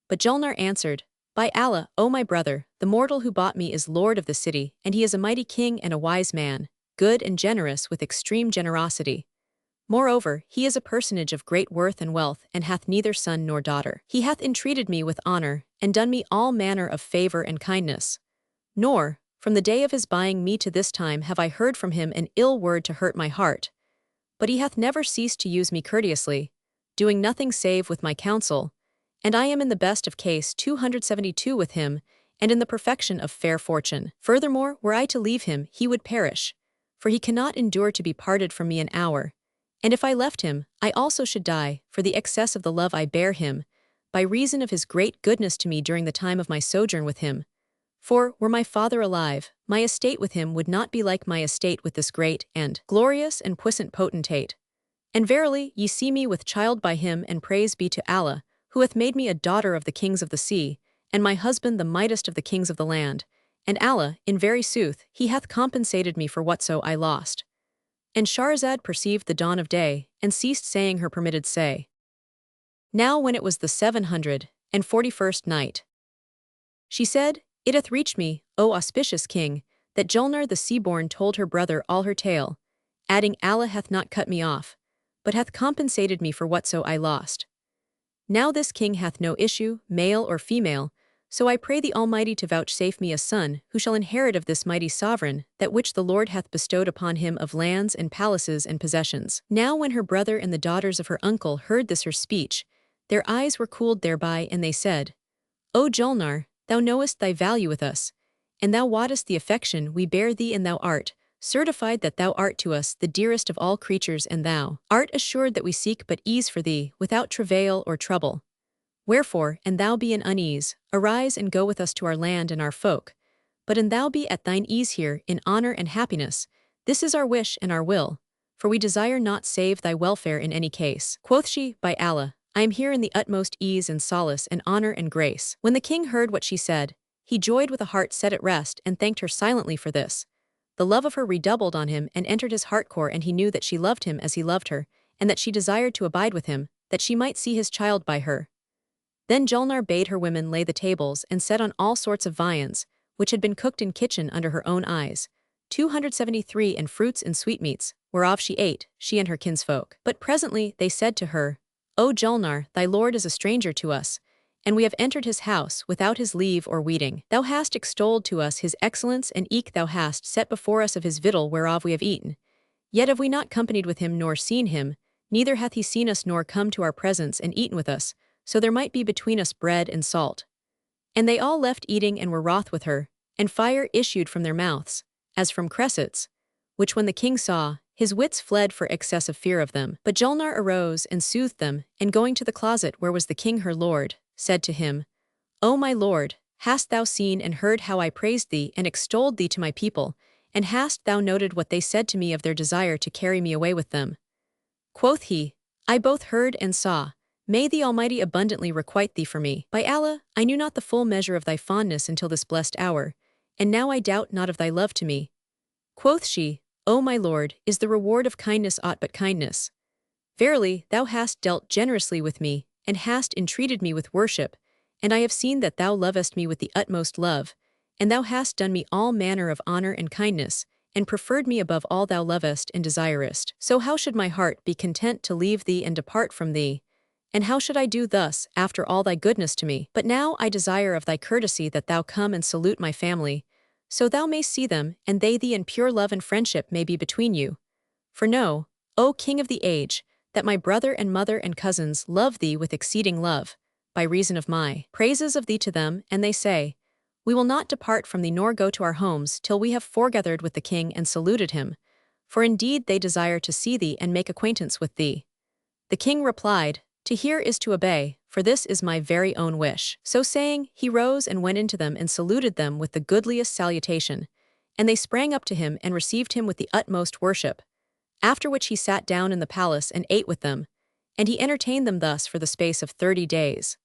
But Julnar answered, By Allah, O my brother, the mortal who bought me is lord of the city, and he is a mighty king and a wise man, good and generous with extreme generosity. Moreover, he is a personage of great worth and wealth, and hath neither son nor daughter. He hath entreated me with honor, and done me all manner of favor and kindness. Nor, from the day of his buying me to this time have I heard from him an ill word to hurt my heart. But he hath never ceased to use me courteously, doing nothing save with my counsel, and I am in the best of case 272 with him, and in the perfection of fair fortune. Furthermore, were I to leave him, he would perish, for he cannot endure to be parted from me an hour. And if I left him, I also should die, for the excess of the love I bear him, by reason of his great goodness to me during the time of my sojourn with him. For, were my father alive, my estate with him would not be like my estate with this great and glorious and puissant potentate. And verily, ye see me with child by him, and praise be to Allah, who hath made me a daughter of the kings of the sea, and my husband the mightiest of the kings of the land, And Allah, in very sooth, He hath compensated me for whatso I lost. And Shahrazad perceived the dawn of day, and ceased saying her permitted say. Now when it was the 741st night, she said, It hath reached me, O auspicious king, that Julnar the sea-born told her brother all her tale, adding, Allah hath not cut me off, but hath compensated me for whatso I lost. Now this king hath no issue, male or female, so I pray the Almighty to vouchsafe me a son, who shall inherit of this mighty sovereign, that which the Lord hath bestowed upon him of lands and palaces and possessions. Now when her brother and the daughters of her uncle heard this her speech, their eyes were cooled thereby, and they said, O Julnar, thou knowest thy value with us, and thou wottest the affection we bear thee, and thou art certified that thou art to us the dearest of all creatures, and thou art assured that we seek but ease for thee, without travail or trouble. Wherefore, an thou be in unease, arise and go with us to our land and our folk, but an thou be at thine ease here, in honor and happiness, this is our wish and our will, for we desire not save thy welfare in any case. Quoth she, By Allah, I am here in the utmost ease and solace and honor and grace. When the king heard what she said, he joyed with a heart set at rest and thanked her silently for this. The love of her redoubled on him and entered his heart core, and he knew that she loved him as he loved her, and that she desired to abide with him, that she might see his child by her. Then Julnar bade her women lay the tables and set on all sorts of viands, which had been cooked in kitchen under her own eyes, 273 and fruits and sweetmeats, whereof she ate, she and her kinsfolk. But presently they said to her, O Julnar, thy lord is a stranger to us, and we have entered his house without his leave or weeting. Thou hast extolled to us his excellence, and eke thou hast set before us of his victual whereof we have eaten. Yet have we not companied with him nor seen him, neither hath he seen us nor come to our presence and eaten with us, so there might be between us bread and salt. And they all left eating and were wroth with her, and fire issued from their mouths, as from cressets, which when the king saw, his wits fled for excess of fear of them. But Julnar arose and soothed them, and going to the closet where was the king her lord, said to him, O my lord, hast thou seen and heard how I praised thee and extolled thee to my people, and hast thou noted what they said to me of their desire to carry me away with them? Quoth he, I both heard and saw. May the Almighty abundantly requite thee for me. By Allah, I knew not the full measure of thy fondness until this blessed hour, and now I doubt not of thy love to me. Quoth she, O my lord, is the reward of kindness aught but kindness? Verily, thou hast dealt generously with me, and hast entreated me with worship, and I have seen that thou lovest me with the utmost love, and thou hast done me all manner of honor and kindness, and preferred me above all thou lovest and desirest. So how should my heart be content to leave thee and depart from thee? And how should I do thus, after all thy goodness to me? But now I desire of thy courtesy that thou come and salute my family, so thou mayst see them, and they thee, and pure love and friendship may be between you. For know, O king of the age, that my brother and mother and cousins love thee with exceeding love, by reason of my praises of thee to them, and they say, We will not depart from thee nor go to our homes till we have foregathered with the king and saluted him, for indeed they desire to see thee and make acquaintance with thee. The king replied, To hear is to obey, for this is my very own wish. So saying, he rose and went into them and saluted them with the goodliest salutation, and they sprang up to him and received him with the utmost worship. After which he sat down in the palace and ate with them, and he entertained them thus for the space of 30 days.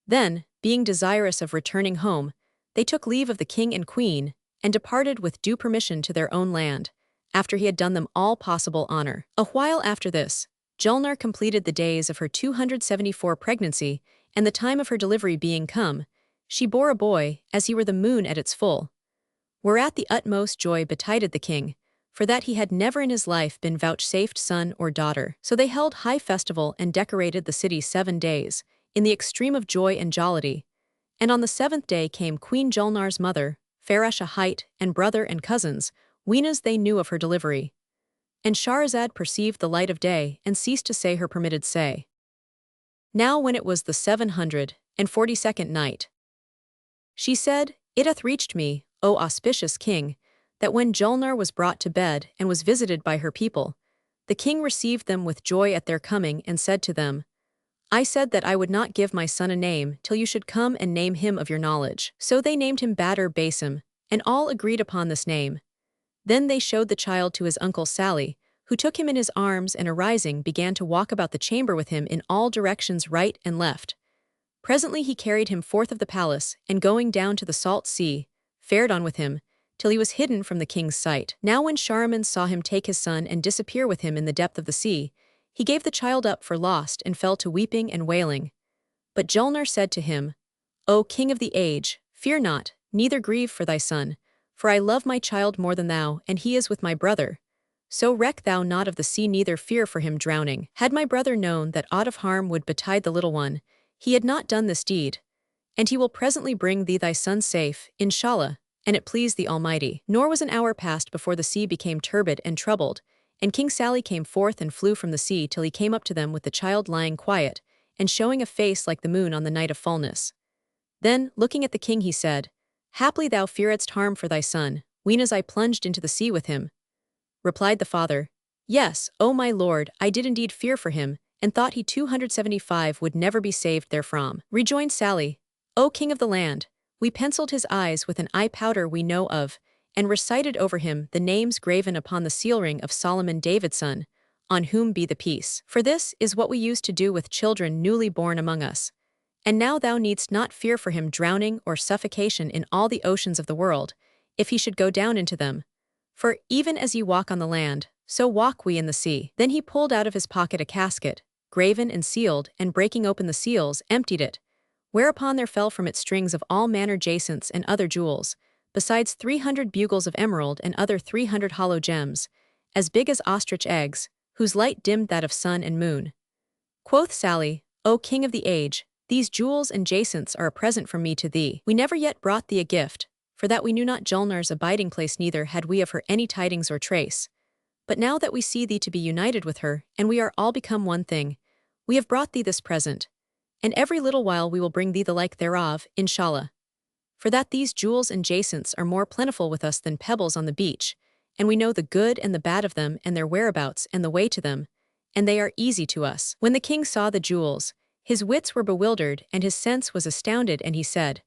Then, being desirous of returning home, they took leave of the king and queen, and departed with due permission to their own land, after he had done them all possible honor. A while after this, Julnar completed the days of her 274 pregnancy, and the time of her delivery being come, she bore a boy, as he were the moon at its full. Whereat the utmost joy betided the king, for that he had never in his life been vouchsafed son or daughter. So they held high festival and decorated the city 7 days, in the extreme of joy and jollity. And on the 7th day came Queen Julnar's mother, Faresh Ahite, and brother and cousins, weenas they knew of her delivery. And Shahrazad perceived the light of day, and ceased to say her permitted say. Now when it was the 742nd night, she said, It hath reached me, O auspicious king, that when Julnar was brought to bed and was visited by her people, the king received them with joy at their coming and said to them, I said that I would not give my son a name till you should come and name him of your knowledge. So they named him Badr Basim, and all agreed upon this name. Then they showed the child to his uncle Sally, who took him in his arms and arising began to walk about the chamber with him in all directions right and left. Presently he carried him forth of the palace, and going down to the salt sea, fared on with him, till he was hidden from the king's sight. Now when Shahriman saw him take his son and disappear with him in the depth of the sea, he gave the child up for lost and fell to weeping and wailing. But Julnar said to him, O king of the age, fear not, neither grieve for thy son, for I love my child more than thou, and he is with my brother. So reck thou not of the sea, neither fear for him drowning. Had my brother known that aught of harm would betide the little one, he had not done this deed. And he will presently bring thee thy son safe, inshallah, and it please the Almighty. Nor was an hour passed before the sea became turbid and troubled, and King Salih came forth and flew from the sea till he came up to them with the child lying quiet, and showing a face like the moon on the night of fullness. Then, looking at the king, he said, Haply thou fearedst harm for thy son, weenas I plunged into the sea with him. Replied the father, Yes, O my lord, I did indeed fear for him, and thought he 275 would never be saved therefrom. Rejoined Salih, O king of the land, we penciled his eyes with an eye powder we know of, and recited over him the names graven upon the seal ring of Solomon David's son, on whom be the peace. For this is what we used to do with children newly born among us. And now thou needst not fear for him drowning or suffocation in all the oceans of the world, if he should go down into them. For even as ye walk on the land, so walk we in the sea. Then he pulled out of his pocket a casket, graven and sealed, and breaking open the seals, emptied it, whereupon there fell from it strings of all manner jacinths and other jewels, besides 300 bugles of emerald and other 300 hollow gems, as big as ostrich eggs, whose light dimmed that of sun and moon. Quoth Salih, O king of the age, these jewels and jacinths are a present from me to thee. We never yet brought thee a gift, for that we knew not Julnar's abiding place, neither had we of her any tidings or trace. But now that we see thee to be united with her, and we are all become one thing, we have brought thee this present, and every little while we will bring thee the like thereof, inshallah. For that these jewels and jacinths are more plentiful with us than pebbles on the beach, and we know the good and the bad of them and their whereabouts and the way to them, and they are easy to us. When the king saw the jewels, his wits were bewildered and his sense was astounded, and he said,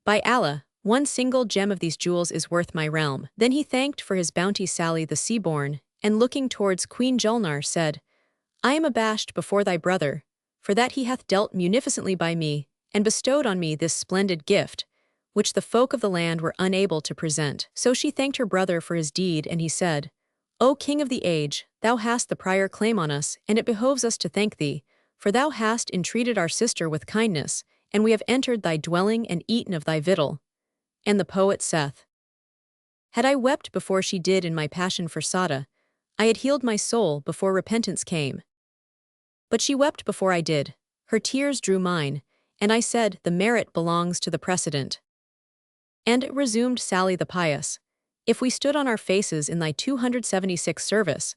By Allah, one single gem of these jewels is worth my realm. Then he thanked for his bounty Salih the sea-born, and looking towards Queen Julnar said, I am abashed before thy brother, for that he hath dealt munificently by me, and bestowed on me this splendid gift, which the folk of the land were unable to present. So she thanked her brother for his deed, and he said, O king of the age, thou hast the prior claim on us, and it behoves us to thank thee, for thou hast entreated our sister with kindness, and we have entered thy dwelling and eaten of thy victual. And the poet saith, Had I wept before she did in my passion for Sada, I had healed my soul before repentance came. But she wept before I did, her tears drew mine, and I said, The merit belongs to the precedent. And resumed Salih the pious, If we stood on our faces in thy 276 service,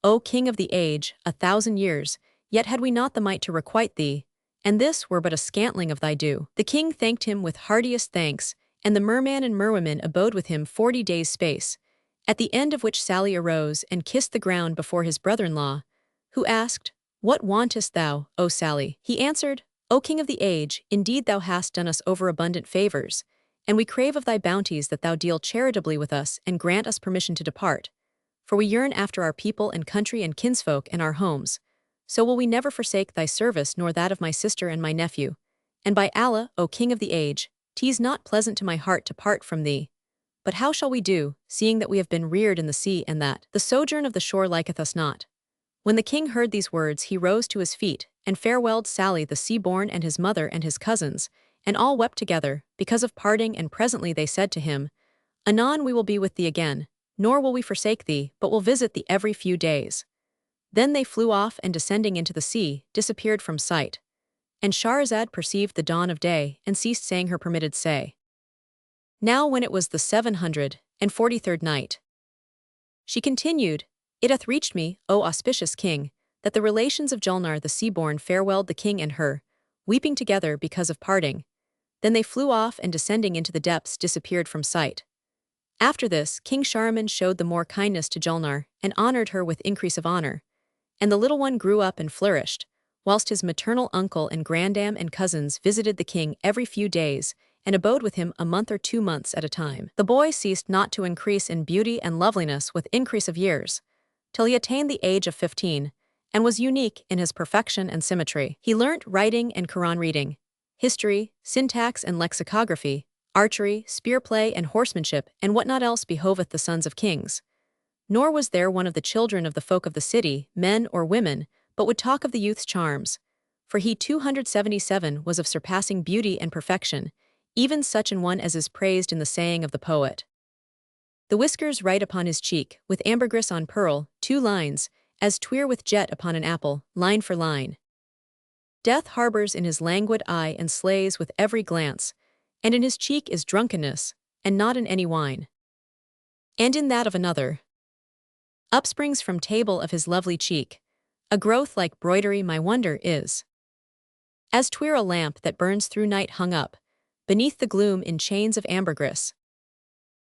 O king of the age, 1,000 years, yet had we not the might to requite thee, and this were but a scantling of thy due. The king thanked him with heartiest thanks, and the merman and merwoman abode with him 40 days' space, at the end of which Salih arose and kissed the ground before his brother-in-law, who asked, What wantest thou, O Salih? He answered, O king of the age, indeed thou hast done us overabundant favors, and we crave of thy bounties that thou deal charitably with us and grant us permission to depart. For we yearn after our people and country and kinsfolk and our homes. So will we never forsake thy service nor that of my sister and my nephew. And by Allah, O king of the age, 'tis not pleasant to my heart to part from thee. But how shall we do, seeing that we have been reared in the sea, and that the sojourn of the shore liketh us not? When the king heard these words, he rose to his feet, and farewelled Salih the sea-born and his mother and his cousins, and all wept together, because of parting, and presently they said to him, Anon we will be with thee again, nor will we forsake thee, but will visit thee every few days. Then they flew off, and descending into the sea, disappeared from sight. And Shahrazad perceived the dawn of day, and ceased saying her permitted say. Now when it was the 743rd night, she continued, It hath reached me, O auspicious king, that the relations of Julnar the sea-born farewelled the king and her, weeping together because of parting. Then they flew off, and descending into the depths disappeared from sight. After this, King Shahriman showed the more kindness to Julnar, and honored her with increase of honor. And the little one grew up and flourished, whilst his maternal uncle and grandam and cousins visited the king every few days, and abode with him a month or 2 months at a time. The boy ceased not to increase in beauty and loveliness with increase of years, till he attained the age of 15, and was unique in his perfection and symmetry. He learnt writing and Quran reading, history, syntax and lexicography, archery, spear play, and horsemanship, and what not else behoveth the sons of kings. Nor was there one of the children of the folk of the city, men or women, but would talk of the youth's charms. For he 277 was of surpassing beauty and perfection, even such an one as is praised in the saying of the poet. The whiskers right upon his cheek, with ambergris on pearl, 2 lines, as twere with jet upon an apple, line for line. Death harbors in his languid eye and slays with every glance, and in his cheek is drunkenness, and not in any wine. And in that of another. Upsprings from table of his lovely cheek, a growth like broidery my wonder is. As twere a lamp that burns through night hung up, beneath the gloom in chains of ambergris.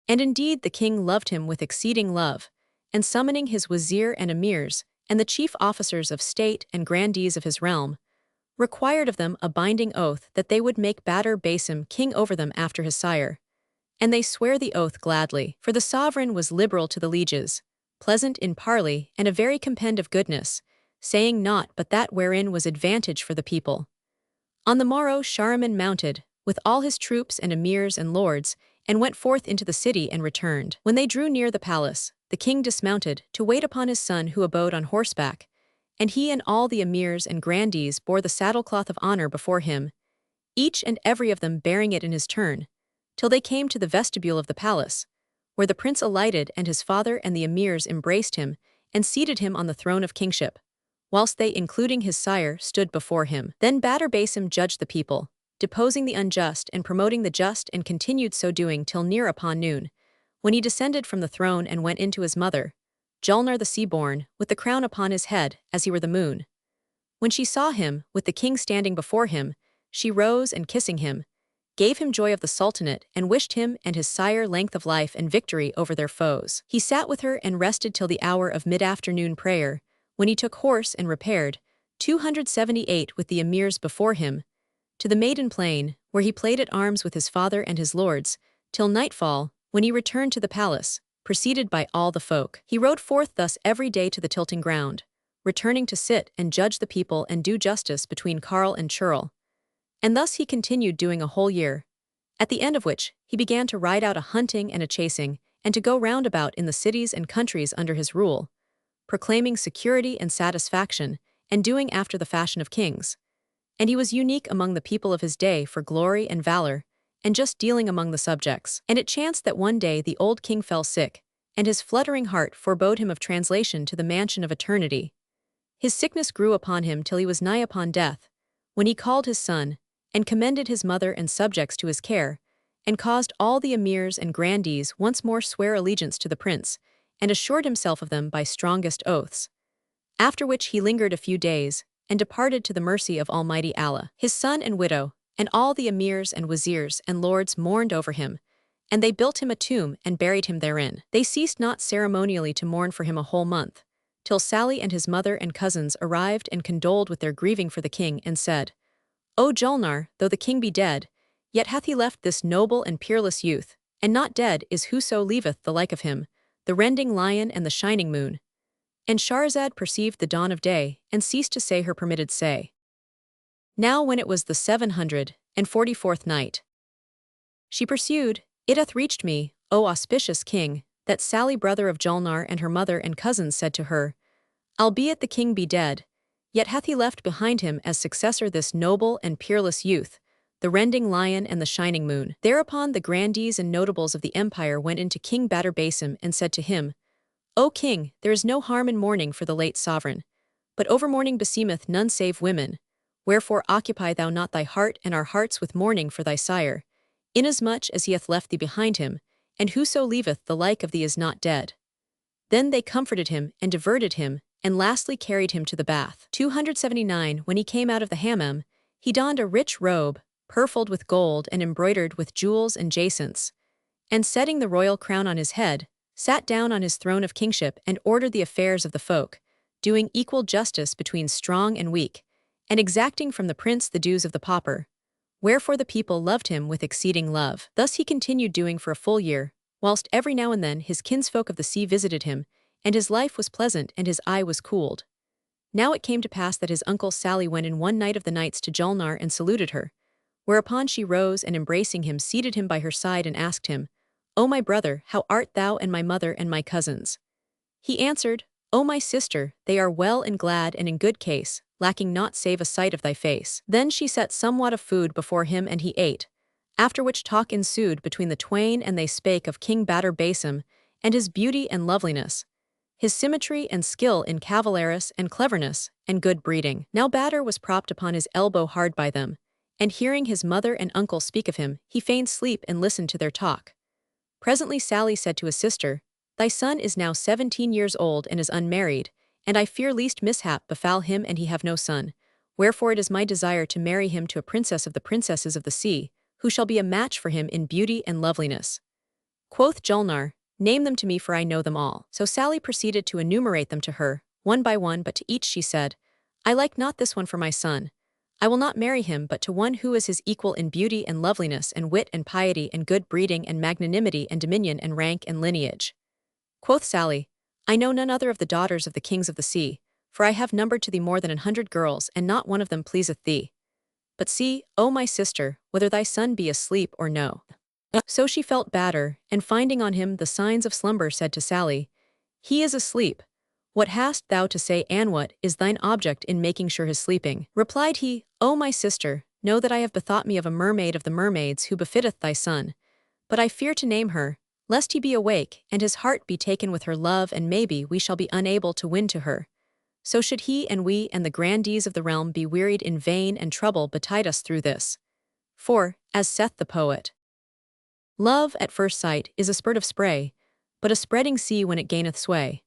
And indeed the king loved him with exceeding love, and summoning his wazir and emirs, and the chief officers of state and grandees of his realm, required of them a binding oath that they would make Badr Basim king over them after his sire. And they swear the oath gladly, for the sovereign was liberal to the lieges, pleasant in parley, and a very compend of goodness, saying naught but that wherein was advantage for the people. On the morrow Shahriman mounted, with all his troops and emirs and lords, and went forth into the city and returned. When they drew near the palace, the king dismounted, to wait upon his son who abode on horseback, and he and all the emirs and grandees bore the saddlecloth of honor before him, each and every of them bearing it in his turn, till they came to the vestibule of the palace, where the prince alighted and his father and the emirs embraced him, and seated him on the throne of kingship, whilst they, including his sire, stood before him. Then Badr Basim judged the people, deposing the unjust and promoting the just, and continued so doing till near upon noon, when he descended from the throne and went into his mother, Julnar the sea-born, with the crown upon his head, as he were the moon. When she saw him, with the king standing before him, she rose and kissing him, gave him joy of the sultanate, and wished him and his sire length of life and victory over their foes. He sat with her and rested till the hour of mid-afternoon prayer, when he took horse and repaired, 278 with the emirs before him, to the Maiden Plain, where he played at arms with his father and his lords, till nightfall, when he returned to the palace, preceded by all the folk. He rode forth thus every day to the tilting ground, returning to sit and judge the people and do justice between carle and churl. And thus he continued doing a whole year, at the end of which he began to ride out a hunting and a chasing, and to go round about in the cities and countries under his rule, proclaiming security and satisfaction, and doing after the fashion of kings. And he was unique among the people of his day for glory and valor, and just dealing among the subjects. And it chanced that one day the old king fell sick, and his fluttering heart forebode him of translation to the mansion of eternity. His sickness grew upon him till he was nigh upon death, when he called his son, and commended his mother and subjects to his care, and caused all the emirs and grandees once more swear allegiance to the prince, and assured himself of them by strongest oaths. After which he lingered a few days, and departed to the mercy of Almighty Allah. His son and widow, and all the emirs and wazirs and lords mourned over him, and they built him a tomb and buried him therein. They ceased not ceremonially to mourn for him a whole month, till Sally and his mother and cousins arrived and condoled with their grieving for the king, and said, O Julnar, though the king be dead, yet hath he left this noble and peerless youth, and not dead is whoso leaveth the like of him, the rending lion and the shining moon. And Shahrazad perceived the dawn of day, and ceased to say her permitted say. Now when it was the 744th night, she pursued, It hath reached me, O auspicious king, that Sally brother of Julnar and her mother and cousins said to her, Albeit the king be dead, yet hath he left behind him as successor this noble and peerless youth, the rending lion and the shining moon. Thereupon the grandees and notables of the empire went into King Badr Basim and said to him, O king, there is no harm in mourning for the late sovereign, but overmourning beseemeth none save women, wherefore occupy thou not thy heart and our hearts with mourning for thy sire, inasmuch as he hath left thee behind him, and whoso leaveth the like of thee is not dead. Then they comforted him and diverted him, and lastly carried him to the bath. 279 When he came out of the hammam, he donned a rich robe, purfled with gold and embroidered with jewels and jacinths, and setting the royal crown on his head, sat down on his throne of kingship and ordered the affairs of the folk, doing equal justice between strong and weak, and exacting from the prince the dues of the pauper, wherefore the people loved him with exceeding love. Thus he continued doing for a full year, whilst every now and then his kinsfolk of the sea visited him, and his life was pleasant and his eye was cooled. Now it came to pass that his uncle Sally went in one night of the nights to Julnar and saluted her, Whereupon she rose and embracing him seated him by her side and asked him, O my brother, how art thou and my mother and my cousins? He answered, O my sister, they are well and glad and in good case, lacking naught save a sight of thy face. Then she set somewhat of food before him and he ate, after which talk ensued between the twain and they spake of King Badr Basim, and his beauty and loveliness, his symmetry and skill in cavalarice and cleverness, and good breeding. Now Badr was propped upon his elbow hard by them, and hearing his mother and uncle speak of him, he feigned sleep and listened to their talk. Presently Sally said to his sister, Thy son is now 17 years old and is unmarried, and I fear lest mishap befall him and he have no son, wherefore it is my desire to marry him to a princess of the princesses of the sea, who shall be a match for him in beauty and loveliness. Quoth Julnar, Name them to me for I know them all. So Sally proceeded to enumerate them to her, one by one, but to each she said, I like not this one for my son. I will not marry him but to one who is his equal in beauty and loveliness and wit and piety and good breeding and magnanimity and dominion and rank and lineage. Quoth Sally, I know none other of the daughters of the kings of the sea, for I have numbered to thee more than 100 girls, and not one of them pleaseth thee. But see, O my sister, whether thy son be asleep or no. So she felt Badr, and finding on him the signs of slumber said to Sally, He is asleep. What hast thou to say, and what is thine object in making sure his sleeping? Replied he, O my sister, know that I have bethought me of a mermaid of the mermaids who befitteth thy son. But I fear to name her, lest he be awake, and his heart be taken with her love, and maybe we shall be unable to win to her. So should he and we and the grandees of the realm be wearied in vain, and trouble betide us through this. For, as saith the poet, Love at first sight is a spurt of spray, but a spreading sea when it gaineth sway.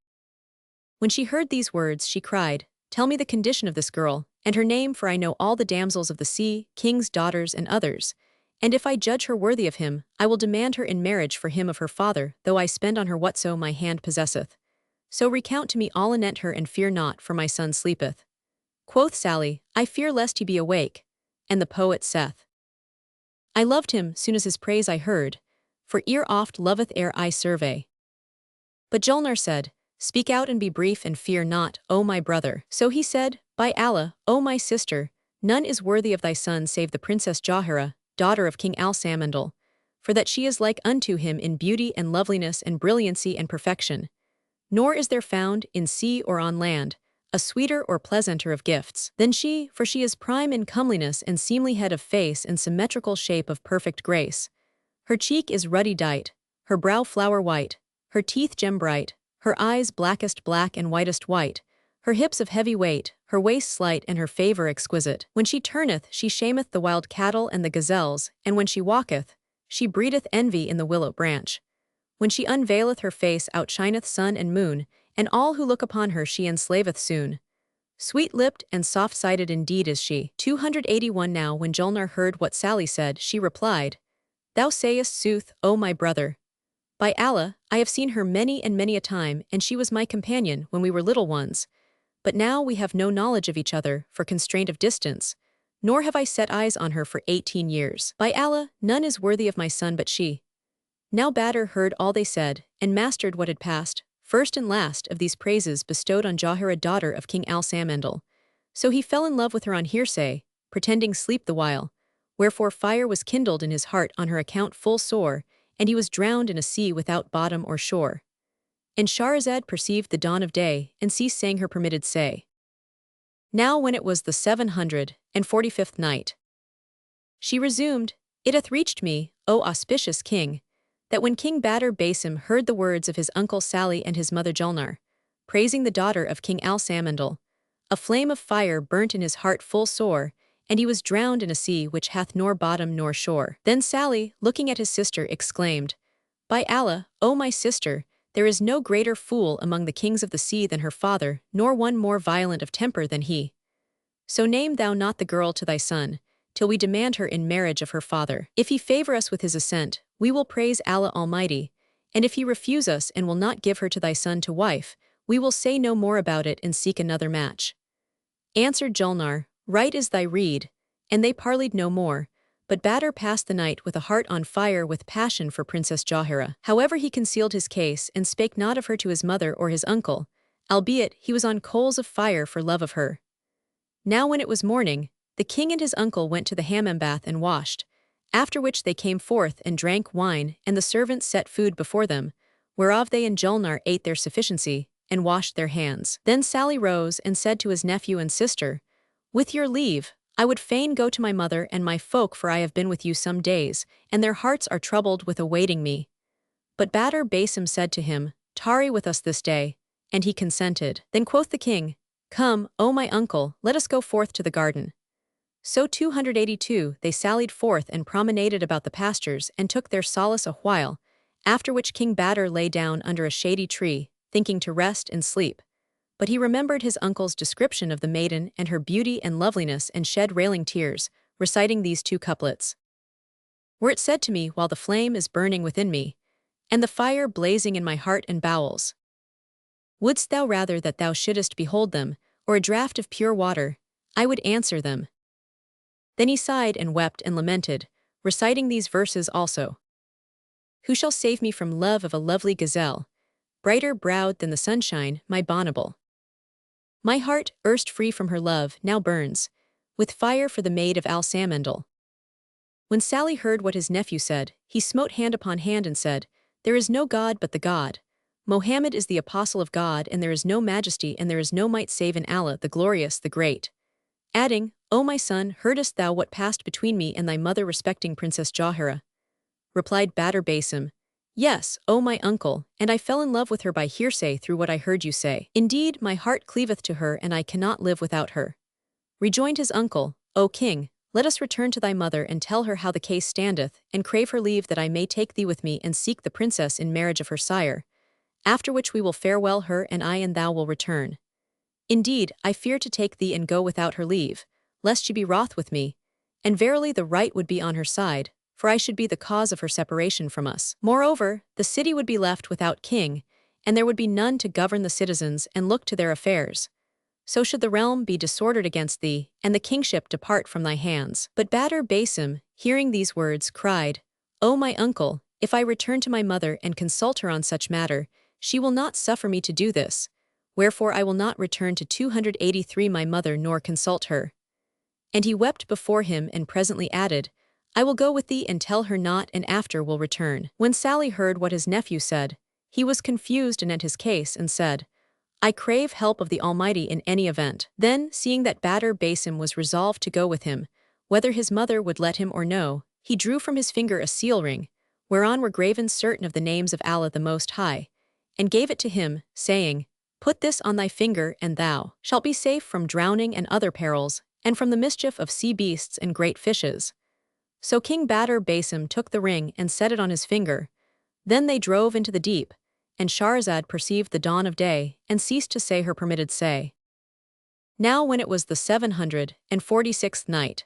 When she heard these words she cried, Tell me the condition of this girl, and her name, for I know all the damsels of the sea, kings' daughters and others, and if I judge her worthy of him, I will demand her in marriage for him of her father, though I spend on her whatso my hand possesseth. So recount to me all anent her, and fear not, for my son sleepeth. Quoth Sally, I fear lest he be awake. And the poet saith, I loved him soon as his praise I heard, for ear oft loveth ere eye survey. But Julnar said, Speak out and be brief, and fear not, O my brother. So he said, By Allah, O my sister, none is worthy of thy son save the Princess Jawahira, daughter of King Al-Samandal, for that she is like unto him in beauty and loveliness and brilliancy and perfection. Nor is there found, in sea or on land, a sweeter or pleasanter of gifts than she, for she is prime in comeliness and seemly head of face and symmetrical shape of perfect grace. Her cheek is ruddy dight, her brow flower white, her teeth gem bright, her eyes blackest black and whitest white, her hips of heavy weight, her waist slight and her favour exquisite. When she turneth, she shameth the wild cattle and the gazelles, and when she walketh, she breedeth envy in the willow branch. When she unveileth her face outshineth sun and moon, and all who look upon her she enslaveth soon. Sweet-lipped and soft-sided indeed is she. 281 Now when Julnar heard what Sally said, she replied, Thou sayest sooth, O my brother. By Allah, I have seen her many and many a time, and she was my companion when we were little ones. But now we have no knowledge of each other, for constraint of distance, nor have I set eyes on her for 18 years. By Allah, none is worthy of my son but she. Now Badr heard all they said, and mastered what had passed, first and last of these praises bestowed on Jawahira, daughter of King Al-Samandal. So he fell in love with her on hearsay, pretending sleep the while, wherefore fire was kindled in his heart on her account full sore, and he was drowned in a sea without bottom or shore. And Shahrazad perceived the dawn of day, and ceased saying her permitted say. Now when it was the 745th night, she resumed, It hath reached me, O auspicious king, that when King Badr Basim heard the words of his uncle Sally and his mother Julnar, praising the daughter of King Al-Samandal, a flame of fire burnt in his heart full sore, and he was drowned in a sea which hath nor bottom nor shore. Then Sally, looking at his sister, exclaimed, By Allah, O my sister, there is no greater fool among the kings of the sea than her father, nor one more violent of temper than he. So name thou not the girl to thy son, till we demand her in marriage of her father. If he favor us with his assent, we will praise Allah Almighty, and if he refuse us and will not give her to thy son to wife, we will say no more about it and seek another match. Answered Julnar, Right is thy rede, and they parleyed no more, but Badr passed the night with a heart on fire with passion for Princess Jawahira. However he concealed his case and spake not of her to his mother or his uncle, albeit he was on coals of fire for love of her. Now when it was morning, The king and his uncle went to the hammam bath and washed, after which they came forth and drank wine, and the servants set food before them, whereof they and Julnar ate their sufficiency, and washed their hands. Then Sally rose and said to his nephew and sister, "With your leave, I would fain go to my mother and my folk, for I have been with you some days, and their hearts are troubled with awaiting me." But Badr Basim said to him, "Tarry with us this day," and he consented. Then quoth the king, "Come, O my uncle, let us go forth to the garden." So 282 they sallied forth and promenaded about the pastures and took their solace a while, after which King Badr lay down under a shady tree, thinking to rest and sleep. But he remembered his uncle's description of the maiden and her beauty and loveliness and shed railing tears, reciting these two couplets. "Were it said to me while the flame is burning within me, and the fire blazing in my heart and bowels, wouldst thou rather that thou shouldest behold them, or a draught of pure water, I would answer them." Then he sighed and wept and lamented, reciting these verses also. "Who shall save me from love of a lovely gazelle, brighter browed than the sunshine, my bonnable? My heart, erst free from her love, now burns with fire for the maid of Al-Samandal." When Sally heard what his nephew said, he smote hand upon hand and said, "There is no God but the God. Mohammed is the apostle of God, and there is no majesty and there is no might save in Allah, the glorious, the great." Adding, "O my son, heardest thou what passed between me and thy mother respecting Princess Jawhara?" Replied Badr Basim, "Yes, O my uncle, and I fell in love with her by hearsay through what I heard you say. Indeed, my heart cleaveth to her, and I cannot live without her." Rejoined his uncle, "O king, let us return to thy mother and tell her how the case standeth, and crave her leave that I may take thee with me and seek the princess in marriage of her sire, after which we will farewell her, and I and thou will return. Indeed, I fear to take thee and go without her leave, lest she be wroth with me, and verily the right would be on her side, for I should be the cause of her separation from us. Moreover, the city would be left without king, and there would be none to govern the citizens and look to their affairs. So should the realm be disordered against thee, and the kingship depart from thy hands." But Badr Basim, hearing these words, cried, "O my uncle, if I return to my mother and consult her on such matter, she will not suffer me to do this, wherefore I will not return to 283 my mother nor consult her." And he wept before him and presently added, "I will go with thee and tell her not, and after will return." When Sally heard what his nephew said, he was confused anent his case and said, "I crave help of the Almighty in any event." Then, seeing that Badr Basim was resolved to go with him, whether his mother would let him or no, he drew from his finger a seal ring, whereon were graven certain of the names of Allah the Most High, and gave it to him, saying, "Put this on thy finger, and thou shalt be safe from drowning and other perils, and from the mischief of sea beasts and great fishes." So King Badr Basim took the ring and set it on his finger. Then they drove into the deep, and Shahrazad perceived the dawn of day, and ceased to say her permitted say. Now when it was the 746th night,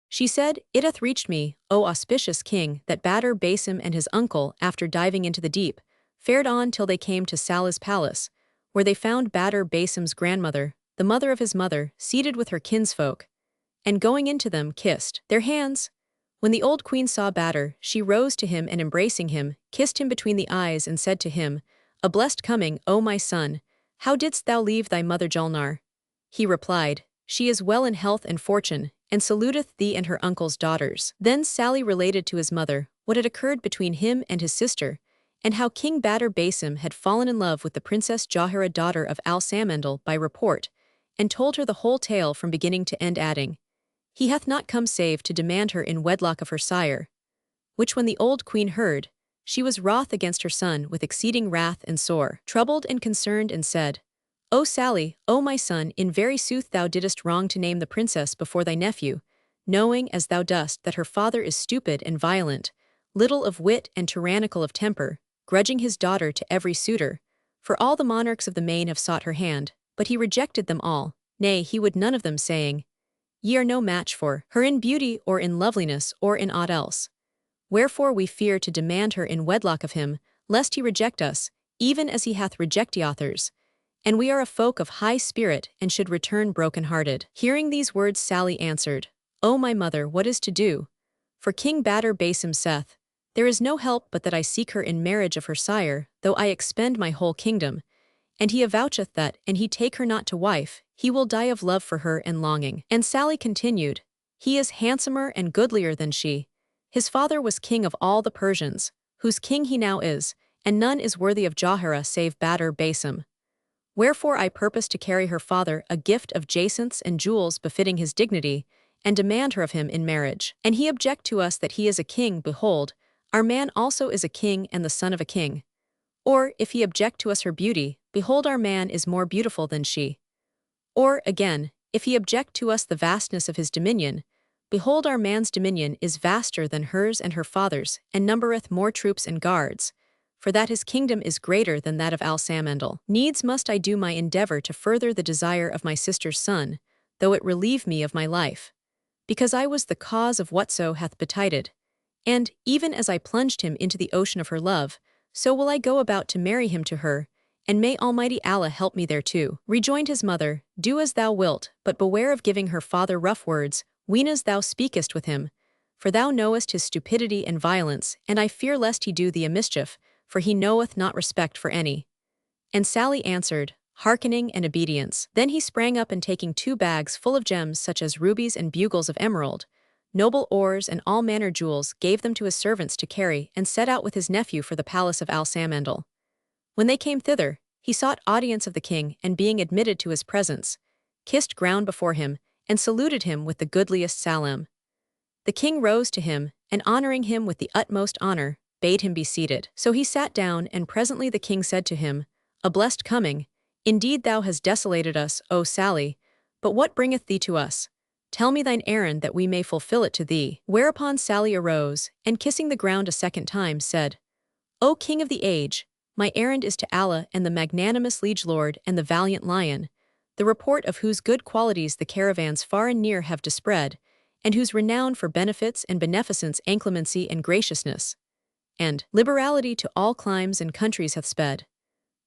she said, "It hath reached me, O auspicious king, that Badr Basim and his uncle, after diving into the deep, fared on till they came to Salah's palace, where they found Badr Basim's grandmother, the mother of his mother, seated with her kinsfolk, and going into them kissed their hands. When the old queen saw Badr, she rose to him and embracing him, kissed him between the eyes and said to him, "A blessed coming, O my son, how didst thou leave thy mother Julnar?" He replied, "She is well in health and fortune, and saluteth thee and her uncle's daughters." Then Sally related to his mother what had occurred between him and his sister, and how King Badr Basim had fallen in love with the Princess Jawhara, daughter of Al-Samandal, by report, and told her the whole tale from beginning to end, adding, "He hath not come save to demand her in wedlock of her sire." Which when the old queen heard, she was wroth against her son with exceeding wrath and sore troubled and concerned, and said, "O Sally, O my son, in very sooth thou didst wrong to name the princess before thy nephew, knowing as thou dost that her father is stupid and violent, little of wit and tyrannical of temper, grudging his daughter to every suitor, for all the monarchs of the main have sought her hand, but he rejected them all, nay, he would none of them, saying, Ye are no match for her in beauty or in loveliness or in aught else. Wherefore we fear to demand her in wedlock of him, lest he reject us, even as he hath rejected others. And we are a folk of high spirit and should return broken-hearted." Hearing these words, Sally answered, "O my mother, what is to do? For King Badr Basim saith, There is no help but that I seek her in marriage of her sire, though I expend my whole kingdom. And he avoucheth that, an he take her not to wife, he will die of love for her and longing. And Sally continued, he is handsomer and goodlier than she. His father was king of all the Persians, whose king he now is, and none is worthy of Jawhara save Badr Basim. Wherefore I purpose to carry her father a gift of jacinths and jewels befitting his dignity, and demand her of him in marriage. And he object to us that he is a king, behold, our man also is a king and the son of a king. Or, if he object to us her beauty, behold our man is more beautiful than she. Or, again, if he object to us the vastness of his dominion, behold our man's dominion is vaster than hers and her father's, and numbereth more troops and guards, for that his kingdom is greater than that of Al-Samandal. Needs must I do my endeavor to further the desire of my sister's son, though it relieve me of my life, because I was the cause of whatso hath betided. And, even as I plunged him into the ocean of her love, so will I go about to marry him to her, and may Almighty Allah help me thereto. Rejoined his mother, do as thou wilt, but beware of giving her father rough words, whenas thou speakest with him, for thou knowest his stupidity and violence, and I fear lest he do thee a mischief, for he knoweth not respect for any. And Sally answered, hearkening and obedience. Then he sprang up and taking 2 bags full of gems such as rubies and bugles of emerald, noble ores and all manner jewels, gave them to his servants to carry, and set out with his nephew for the palace of Al-Samandal. When they came thither, he sought audience of the king, and being admitted to his presence, kissed ground before him, and saluted him with the goodliest salam. The king rose to him, and honoring him with the utmost honor, bade him be seated. So he sat down, and presently the king said to him, a blessed coming, indeed thou hast desolated us, O Sally, but what bringeth thee to us? Tell me thine errand that we may fulfill it to thee. Whereupon Sally arose, and kissing the ground a second time, said, O king of the age, my errand is to Allah and the magnanimous liege lord and the valiant lion, the report of whose good qualities the caravans far and near have dispread, and whose renown for benefits and beneficence and clemency and graciousness, and liberality to all climes and countries hath sped.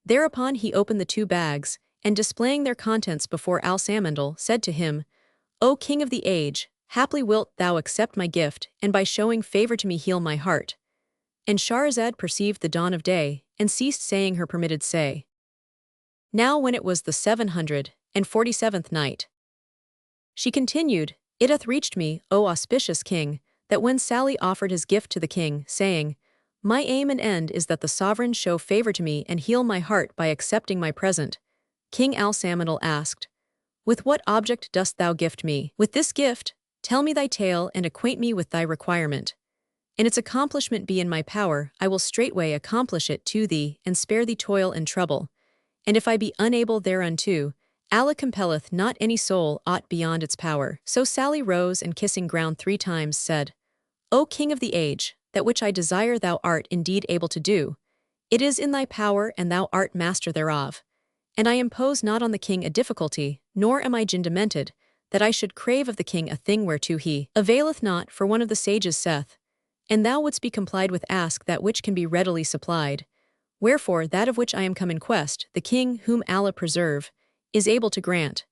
Thereupon he opened the 2 bags, and displaying their contents before Al-Samandal, said to him, O king of the age, haply wilt thou accept my gift, and by showing favor to me heal my heart. And Shahrazad perceived the dawn of day, and ceased saying her permitted say. Now when it was the 747th night, she continued, it hath reached me, O auspicious king, that when Sally offered his gift to the king, saying, my aim and end is that the sovereign show favor to me and heal my heart by accepting my present, King Al-Samandal asked, with what object dost thou gift me? With this gift, tell me thy tale and acquaint me with thy requirement. And its accomplishment be in my power, I will straightway accomplish it to thee, and spare thee toil and trouble. And if I be unable thereunto, Allah compelleth not any soul aught beyond its power. So Sally rose and kissing ground 3 times said, O king of the age, that which I desire thou art indeed able to do. It is in thy power and thou art master thereof. And I impose not on the king a difficulty, nor am I demented, that I should crave of the king a thing whereto he availeth not, for one of the sages saith, and thou wouldst be complied with ask that which can be readily supplied. Wherefore that of which I am come in quest, the king, whom Allah preserve, is able to grant.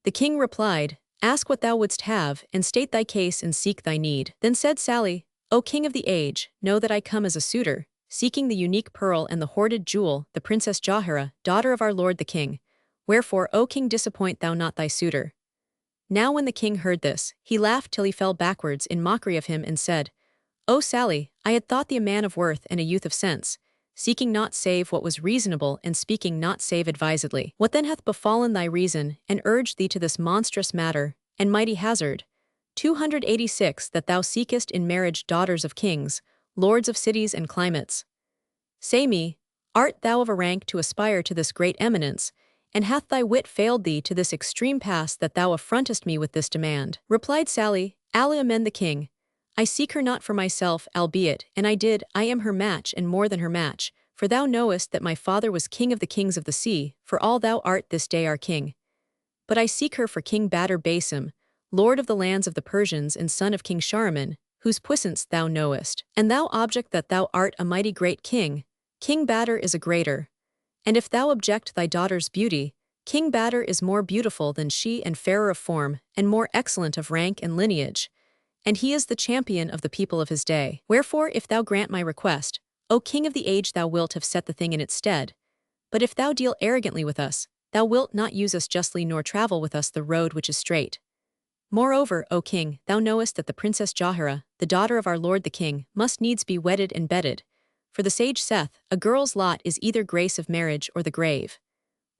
The king replied, ask what thou wouldst have, and state thy case and seek thy need. Then said Sally, O king of the age, know that I come as a suitor, seeking the unique pearl and the hoarded jewel, the princess Jawhara, daughter of our lord the king. Wherefore, O king, disappoint thou not thy suitor. Now when the king heard this, he laughed till he fell backwards in mockery of him and said, O Sally, I had thought thee a man of worth and a youth of sense, seeking not save what was reasonable and speaking not save advisedly. What then hath befallen thy reason, and urged thee to this monstrous matter, and mighty hazard? 286 That thou seekest in marriage daughters of kings, lords of cities and climates. Say me, art thou of a rank to aspire to this great eminence, and hath thy wit failed thee to this extreme pass that thou affrontest me with this demand? Replied Sally, Allah amend the king, I seek her not for myself, albeit, and I am her match and more than her match, for thou knowest that my father was king of the kings of the sea, for all thou art this day our king. But I seek her for King Badr Basim, lord of the lands of the Persians and son of King Shahriman, whose puissance thou knowest. And thou object that thou art a mighty great king, King Badr is a greater. And if thou object thy daughter's beauty, King Badr is more beautiful than she and fairer of form, and more excellent of rank and lineage, and he is the champion of the people of his day. Wherefore if thou grant my request, O king of the age, thou wilt have set the thing in its stead. But if thou deal arrogantly with us, thou wilt not use us justly nor travel with us the road which is straight. Moreover, O king, thou knowest that the Princess Jahira, the daughter of our lord the king, must needs be wedded and bedded. For the sage saith, a girl's lot is either grace of marriage or the grave.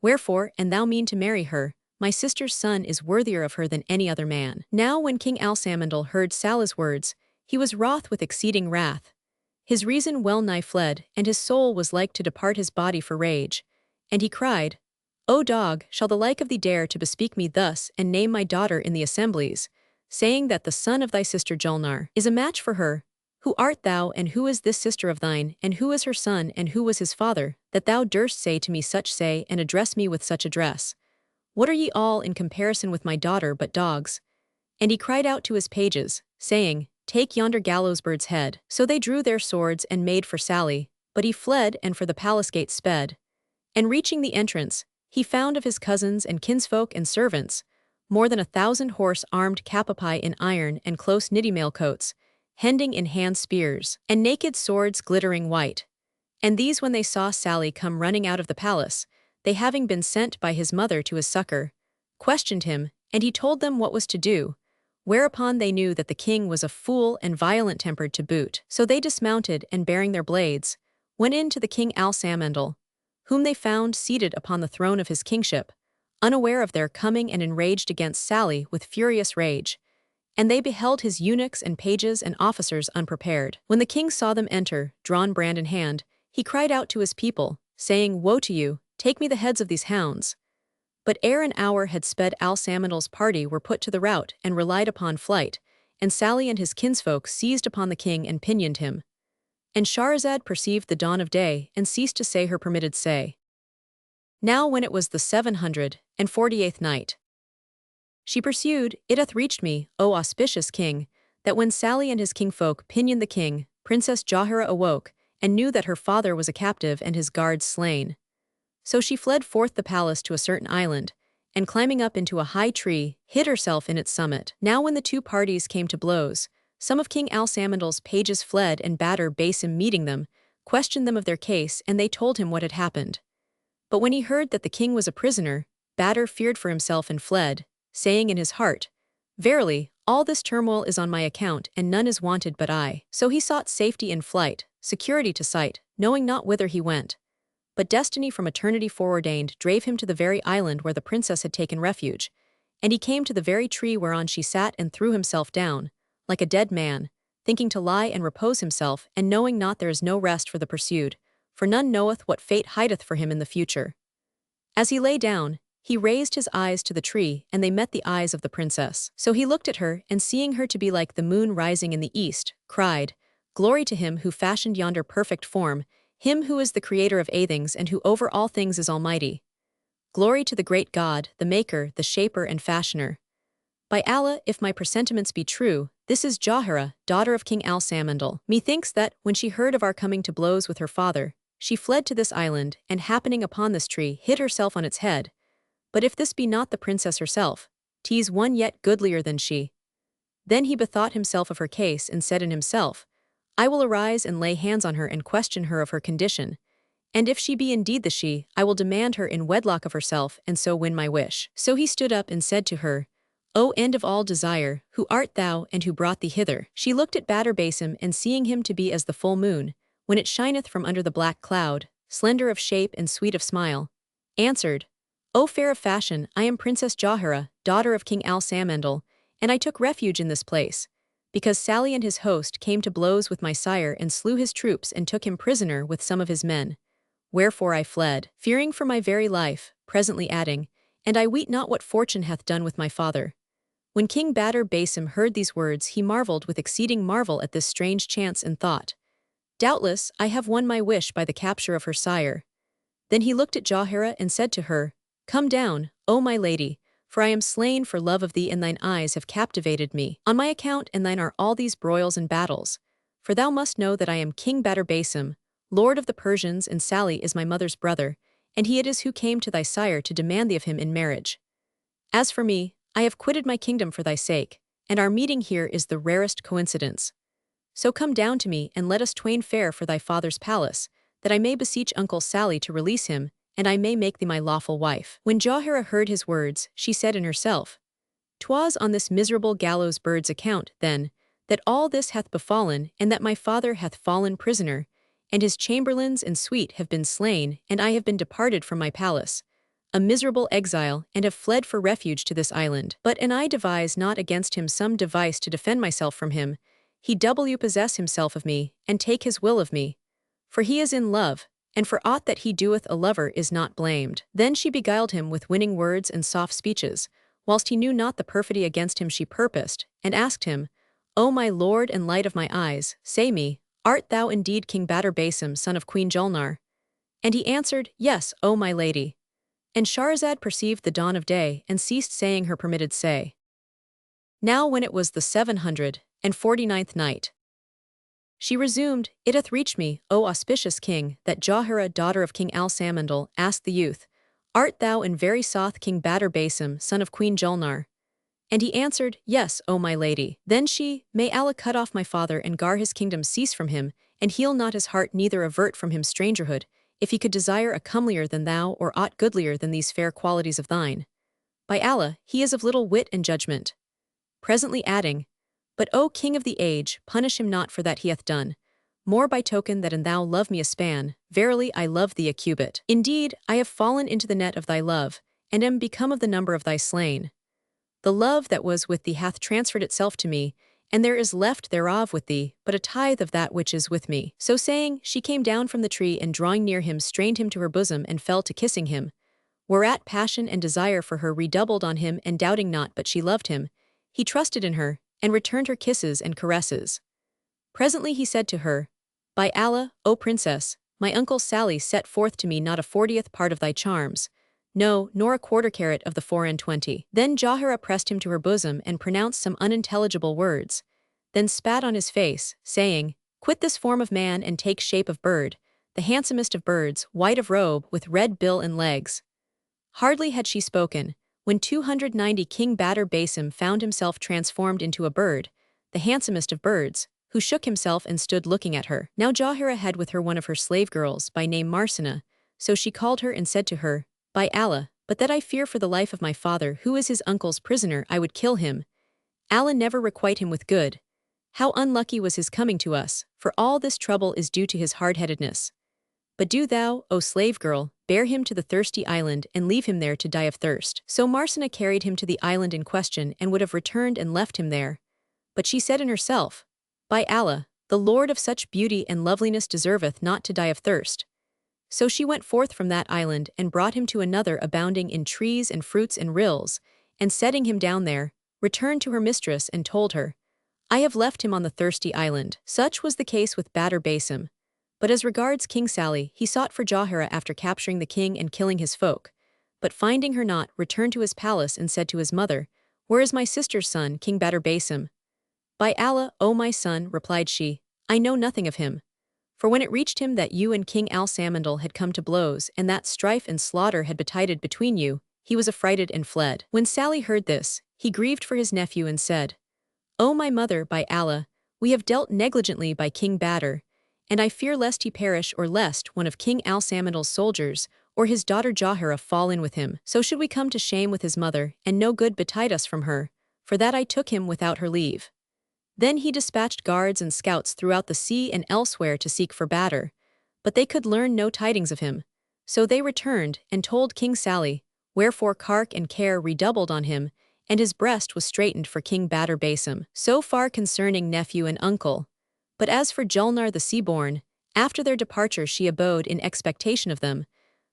Wherefore, an thou mean to marry her, my sister's son is worthier of her than any other man. Now when King Alsamandal heard Salah's words, he was wroth with exceeding wrath. His reason well nigh fled, and his soul was like to depart his body for rage. And he cried, O dog, shall the like of thee dare to bespeak me thus, and name my daughter in the assemblies, saying that the son of thy sister Julnar is a match for her? Who art thou, and who is this sister of thine, and who is her son, and who was his father, that thou durst say to me such say, and address me with such address? What are ye all in comparison with my daughter but dogs? And he cried out to his pages, saying, Take yonder gallows bird's head. So they drew their swords and made for Sally, but he fled and for the palace gate sped. And reaching the entrance, he found of his cousins and kinsfolk and servants more than 1,000 horse armed capapi in iron and close niddy mail coats, hending in hand spears, and naked swords glittering white. And these when they saw Sally come running out of the palace, they having been sent by his mother to his succor, questioned him, and he told them what was to do, whereupon they knew that the king was a fool and violent-tempered to boot. So they dismounted, and bearing their blades, went in to the king Alsamandal, whom they found seated upon the throne of his kingship, unaware of their coming and enraged against Sally with furious rage. And they beheld his eunuchs and pages and officers unprepared. When the king saw them enter, drawn brand in hand, he cried out to his people, saying, Woe to you, take me the heads of these hounds. But ere an hour had sped, Alsamandal's party were put to the rout and relied upon flight, and Sally and his kinsfolk seized upon the king and pinioned him. And Shahrazad perceived the dawn of day, and ceased to say her permitted say. Now when it was the 748th night, she pursued, It hath reached me, O auspicious king, that when Sally and his kingfolk pinioned the king, Princess Jahira awoke, and knew that her father was a captive and his guards slain. So she fled forth the palace to a certain island, and climbing up into a high tree, hid herself in its summit. Now when the two parties came to blows, some of King Alsamandal's pages fled, and Badr Basim meeting them, questioned them of their case, and they told him what had happened. But when he heard that the king was a prisoner, Badr feared for himself and fled, saying in his heart, Verily, all this turmoil is on my account, and none is wanted but I. So he sought safety in flight, security to sight, knowing not whither he went. But destiny from eternity foreordained drave him to the very island where the princess had taken refuge, and he came to the very tree whereon she sat and threw himself down, like a dead man, thinking to lie and repose himself, and knowing not there is no rest for the pursued, for none knoweth what fate hideth for him in the future. As he lay down, he raised his eyes to the tree, and they met the eyes of the princess. So he looked at her, and seeing her to be like the moon rising in the east, cried, Glory to him who fashioned yonder perfect form, him who is the creator of things and who over all things is almighty. Glory to the great God, the maker, the shaper and fashioner. By Allah, if my presentiments be true, this is Jahira, daughter of King Alsamandal. Methinks that, when she heard of our coming to blows with her father, she fled to this island, and happening upon this tree, hid herself on its head. But if this be not the princess herself, 'tis one yet goodlier than she. Then he bethought himself of her case, and said in himself, I will arise and lay hands on her and question her of her condition, and if she be indeed the she, I will demand her in wedlock of herself, and so win my wish. So he stood up and said to her, O end of all desire, who art thou, and who brought thee hither? She looked at Badr Basim, and seeing him to be as the full moon, when it shineth from under the black cloud, slender of shape and sweet of smile, answered, O fair of fashion, I am Princess Jahira, daughter of King Alsamandal, and I took refuge in this place, because Sally and his host came to blows with my sire and slew his troops and took him prisoner with some of his men. Wherefore I fled, fearing for my very life, presently adding, And I weet not what fortune hath done with my father. When King Badr Basim heard these words, he marveled with exceeding marvel at this strange chance, and thought, Doubtless, I have won my wish by the capture of her sire. Then he looked at Jahira and said to her, Come down, O my lady, for I am slain for love of thee, and thine eyes have captivated me. On my account and thine are all these broils and battles. For thou must know that I am King Badr Basim, lord of the Persians, and Sally is my mother's brother, and he it is who came to thy sire to demand thee of him in marriage. As for me, I have quitted my kingdom for thy sake, and our meeting here is the rarest coincidence. So come down to me, and let us twain fare for thy father's palace, that I may beseech Uncle Sally to release him, and I may make thee my lawful wife." When Jawahara heard his words, she said in herself, "'Twas on this miserable gallows bird's account, then, that all this hath befallen, and that my father hath fallen prisoner, and his chamberlains and suite have been slain, and I have been departed from my palace, a miserable exile, and have fled for refuge to this island. But an I devise not against him some device to defend myself from him, he possess himself of me, and take his will of me. For he is in love, and for aught that he doeth a lover is not blamed." Then she beguiled him with winning words and soft speeches, whilst he knew not the perfidy against him she purposed, and asked him, "O my lord and light of my eyes, say me, art thou indeed King Badr Basim, son of Queen Julnar?" And he answered, "Yes, O my lady." And Shahrazad perceived the dawn of day, and ceased saying her permitted say. Now when it was the 749th night, she resumed, "It hath reached me, O auspicious king, that Jawahara, daughter of King Al-Samandal, asked the youth, Art thou in very sooth King Badr Basim, son of Queen Julnar? And he answered, Yes, O my lady. Then she, May Allah cut off my father and gar his kingdom cease from him, and heal not his heart neither avert from him strangerhood, if he could desire a comelier than thou or aught goodlier than these fair qualities of thine. By Allah, he is of little wit and judgment. Presently adding, But O King of the age, punish him not for that he hath done, more by token that an thou love me a span, verily I love thee a cubit. Indeed, I have fallen into the net of thy love, and am become of the number of thy slain. The love that was with thee hath transferred itself to me, and there is left thereof with thee but a tithe of that which is with me. So saying, she came down from the tree and drawing near him strained him to her bosom and fell to kissing him, whereat passion and desire for her redoubled on him, and doubting not but she loved him, he trusted in her, and returned her kisses and caresses. Presently he said to her, By Allah, O princess, my uncle Sally set forth to me not a 40th part of thy charms, no, nor a quarter carat of the 24. Then Jawahara pressed him to her bosom and pronounced some unintelligible words, then spat on his face, saying, Quit this form of man and take shape of bird, the handsomest of birds, white of robe, with red bill and legs. Hardly had she spoken, when 290 King Badr Basim found himself transformed into a bird, the handsomest of birds, who shook himself and stood looking at her. Now Jawahara had with her one of her slave girls by name Marsana, so she called her and said to her, By Allah, but that I fear for the life of my father who is his uncle's prisoner I would kill him. Allah never requite him with good. How unlucky was his coming to us, for all this trouble is due to his hard-headedness. But do thou, O slave girl, bear him to the thirsty island and leave him there to die of thirst. So Marsana carried him to the island in question and would have returned and left him there. But she said in herself, By Allah, the Lord of such beauty and loveliness deserveth not to die of thirst. So she went forth from that island and brought him to another abounding in trees and fruits and rills, and setting him down there, returned to her mistress and told her, I have left him on the thirsty island. Such was the case with Badr Basim. But as regards King Sally, he sought for Jawahara after capturing the king and killing his folk, but finding her not, returned to his palace and said to his mother, Where is my sister's son, King Badr Basim? By Allah, O my son, replied she, I know nothing of him. For when it reached him that you and King Al-Samandal had come to blows and that strife and slaughter had betided between you, he was affrighted and fled. When Sally heard this, he grieved for his nephew and said, O my mother, by Allah, we have dealt negligently by King Badr, and I fear lest he perish or lest one of King Al-Samandal's soldiers or his daughter Jawahara fall in with him. So should we come to shame with his mother, and no good betide us from her, for that I took him without her leave. Then he dispatched guards and scouts throughout the sea and elsewhere to seek for Badr, but they could learn no tidings of him. So they returned and told King Sally, wherefore cark and care redoubled on him, and his breast was straitened for King Badr Basim. So far concerning nephew and uncle. But as for Julnar the sea-born, after their departure she abode in expectation of them,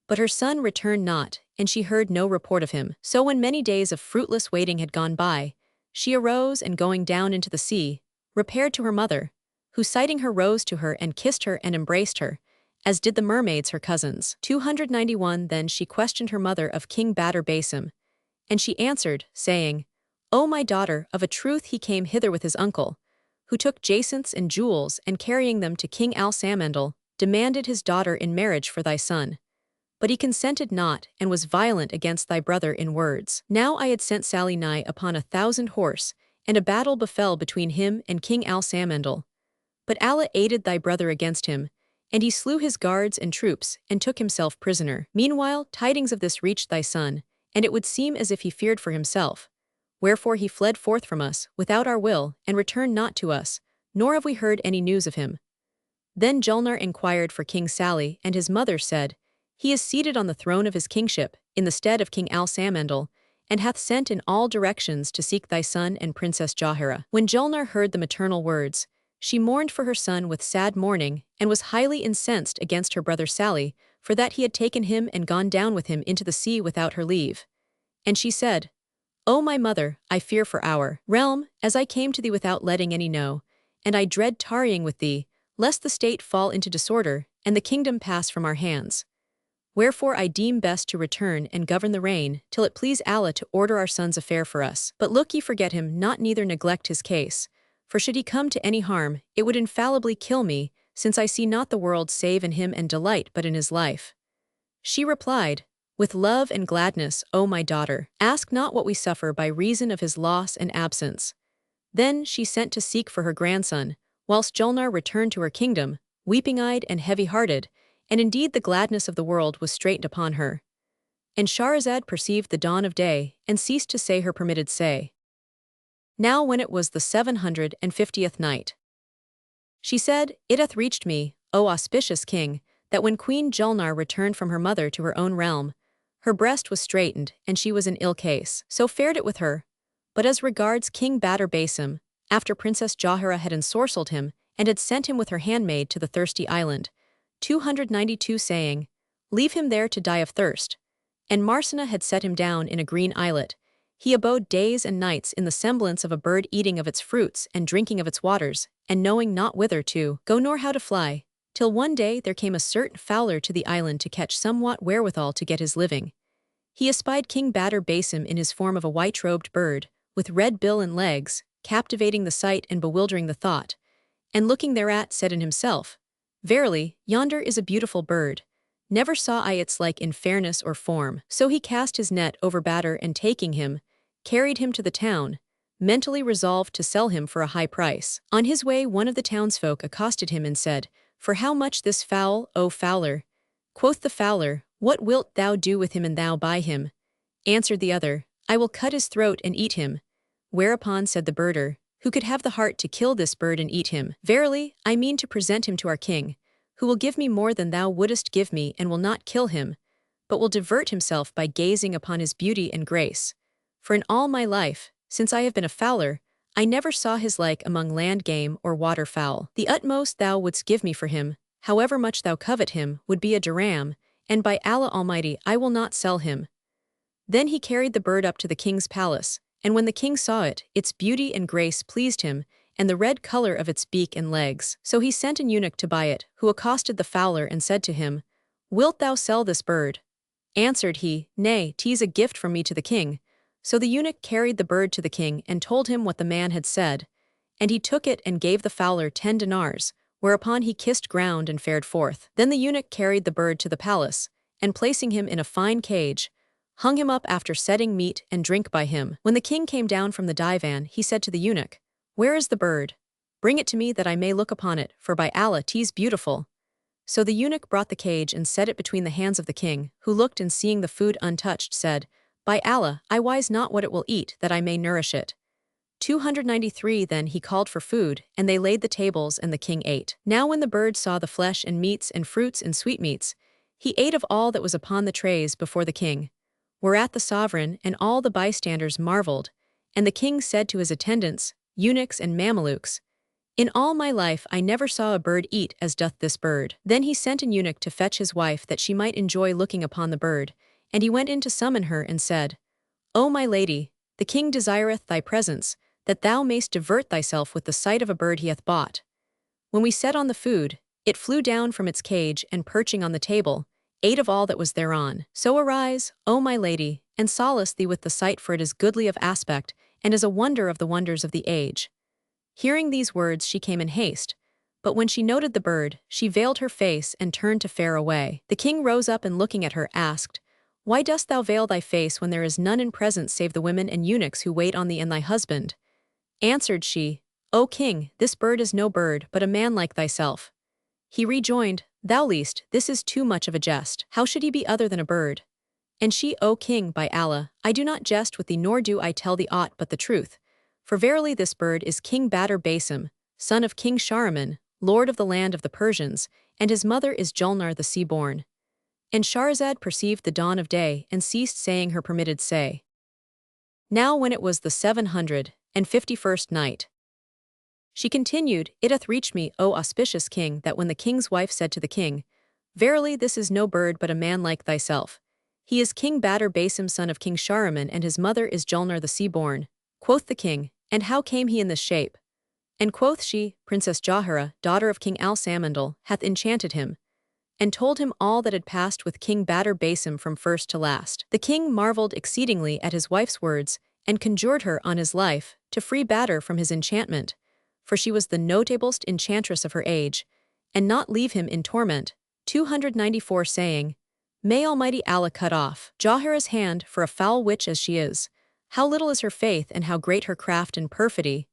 but her son returned not, and she heard no report of him. So when many days of fruitless waiting had gone by, she arose and going down into the sea, repaired to her mother, who sighting her rose to her and kissed her and embraced her, as did the mermaids her cousins. 291 Then she questioned her mother of King Badr Basim, and she answered, saying, O my daughter, of a truth he came hither with his uncle, who took jacinths and jewels and carrying them to King Al-Samandal, demanded his daughter in marriage for thy son. But he consented not, and was violent against thy brother in words. Now I had sent Sally nigh upon 1,000 horse, and a battle befell between him and King Al-Samandal. But Allah aided thy brother against him, And he slew his guards and troops, and took himself prisoner. Meanwhile, tidings of this reached thy son, and it would seem as if he feared for himself. Wherefore he fled forth from us, without our will, and returned not to us, nor have we heard any news of him. Then Julnar inquired for King Salih, and his mother said, He is seated on the throne of his kingship, in the stead of King Al-Samandal, and hath sent in all directions to seek thy son and Princess Jahira. When Julnar heard the maternal words, she mourned for her son with sad mourning, and was highly incensed against her brother Salih, for that he had taken him and gone down with him into the sea without her leave. And she said, O my mother, I fear for our realm, as I came to thee without letting any know, and I dread tarrying with thee, lest the state fall into disorder, and the kingdom pass from our hands. Wherefore I deem best to return and govern the reign, till it please Allah to order our son's affair for us. But look ye forget him not, neither neglect his case, for should he come to any harm, it would infallibly kill me, since I see not the world save in him and delight but in his life. She replied, With love and gladness, O my daughter, ask not what we suffer by reason of his loss and absence. Then she sent to seek for her grandson, whilst Julnar returned to her kingdom, weeping-eyed and heavy-hearted, and indeed the gladness of the world was straitened upon her. And Shahrazad perceived the dawn of day, and ceased to say her permitted say. Now when it was the 750th night, she said, It hath reached me, O auspicious king, that when Queen Julnar returned from her mother to her own realm, her breast was straitened, and she was in ill case. So fared it with her. But as regards King Badr Basim, after Princess Jahira had ensorcelled him, and had sent him with her handmaid to the thirsty island, 292 saying, Leave him there to die of thirst. And Marsana had set him down in a green islet. He abode days and nights in the semblance of a bird, eating of its fruits and drinking of its waters, and knowing not whither to go nor how to fly, till one day there came a certain fowler to the island to catch somewhat wherewithal to get his living. He espied King Badr Basim in his form of a white-robed bird, with red bill and legs, captivating the sight and bewildering the thought, and looking thereat said in himself, Verily, yonder is a beautiful bird. Never saw I its like in fairness or form. So he cast his net over Badr, and taking him, carried him to the town, mentally resolved to sell him for a high price. On his way one of the townsfolk accosted him and said, For how much this fowl, O fowler? Quoth the fowler, What wilt thou do with him an thou buy him? Answered the other, I will cut his throat and eat him. Whereupon said the birder, Who could have the heart to kill this bird and eat him? Verily, I mean to present him to our king, who will give me more than thou wouldest give me, and will not kill him, but will divert himself by gazing upon his beauty and grace. For in all my life, since I have been a fowler, I never saw his like among land game or water fowl. The utmost thou wouldst give me for him, however much thou covet him, would be a dirham, and by Allah Almighty I will not sell him. Then he carried the bird up to the king's palace, and when the king saw it, its beauty and grace pleased him, and the red color of its beak and legs. So he sent an eunuch to buy it, who accosted the fowler and said to him, Wilt thou sell this bird? Answered he, Nay, 'tis a gift from me to the king. So the eunuch carried the bird to the king and told him what the man had said, and he took it and gave the fowler 10 dinars, whereupon he kissed ground and fared forth. Then the eunuch carried the bird to the palace, and placing him in a fine cage, hung him up after setting meat and drink by him. When the king came down from the divan, he said to the eunuch, Where is the bird? Bring it to me that I may look upon it, for by Allah 'tis beautiful. So the eunuch brought the cage and set it between the hands of the king, who looked and seeing the food untouched said, By Allah, I wise not what it will eat, that I may nourish it. 293 Then he called for food, and they laid the tables, and the king ate. Now when the bird saw the flesh and meats and fruits and sweetmeats, he ate of all that was upon the trays before the king. Whereat the sovereign and all the bystanders marveled, and the king said to his attendants, eunuchs and mamelukes, In all my life I never saw a bird eat as doth this bird. Then he sent an eunuch to fetch his wife that she might enjoy looking upon the bird, and he went in to summon her and said, O my lady, the king desireth thy presence, that thou mayst divert thyself with the sight of a bird he hath bought. When we set on the food, it flew down from its cage, and perching on the table, ate of all that was thereon. So arise, O my lady, and solace thee with the sight, for it is goodly of aspect, and is a wonder of the wonders of the age. Hearing these words she came in haste, but when she noted the bird, she veiled her face and turned to fare away. The king rose up and looking at her asked, Why dost thou veil thy face when there is none in presence save the women and eunuchs who wait on thee and thy husband? Answered she, O king, this bird is no bird, but a man like thyself. He rejoined, Thou least, this is too much of a jest. How should he be other than a bird? And she, O king, by Allah, I do not jest with thee nor do I tell thee aught but the truth. For verily this bird is King Badr Basim, son of King Shahriman, lord of the land of the Persians, and his mother is Julnar the sea-born. And Shahrazad perceived the dawn of day and ceased saying her permitted say. Now when it was the 751st night, she continued, It hath reached me, O auspicious king, that when the king's wife said to the king, Verily this is no bird but a man like thyself. He is King Badr Basim son of King Shahriman and his mother is Julnar the sea-born. Quoth the king, And how came he in this shape? And quoth she, Princess Jahara, daughter of King Al-Samandal, hath enchanted him, and told him all that had passed with King Badr Basim from first to last. The king marveled exceedingly at his wife's words, and conjured her on his life to free Badr from his enchantment, for she was the notablest enchantress of her age, and not leave him in torment. 294 saying, May Almighty Allah cut off Jahara's hand for a foul witch as she is. How little is her faith and how great her craft and perfidy.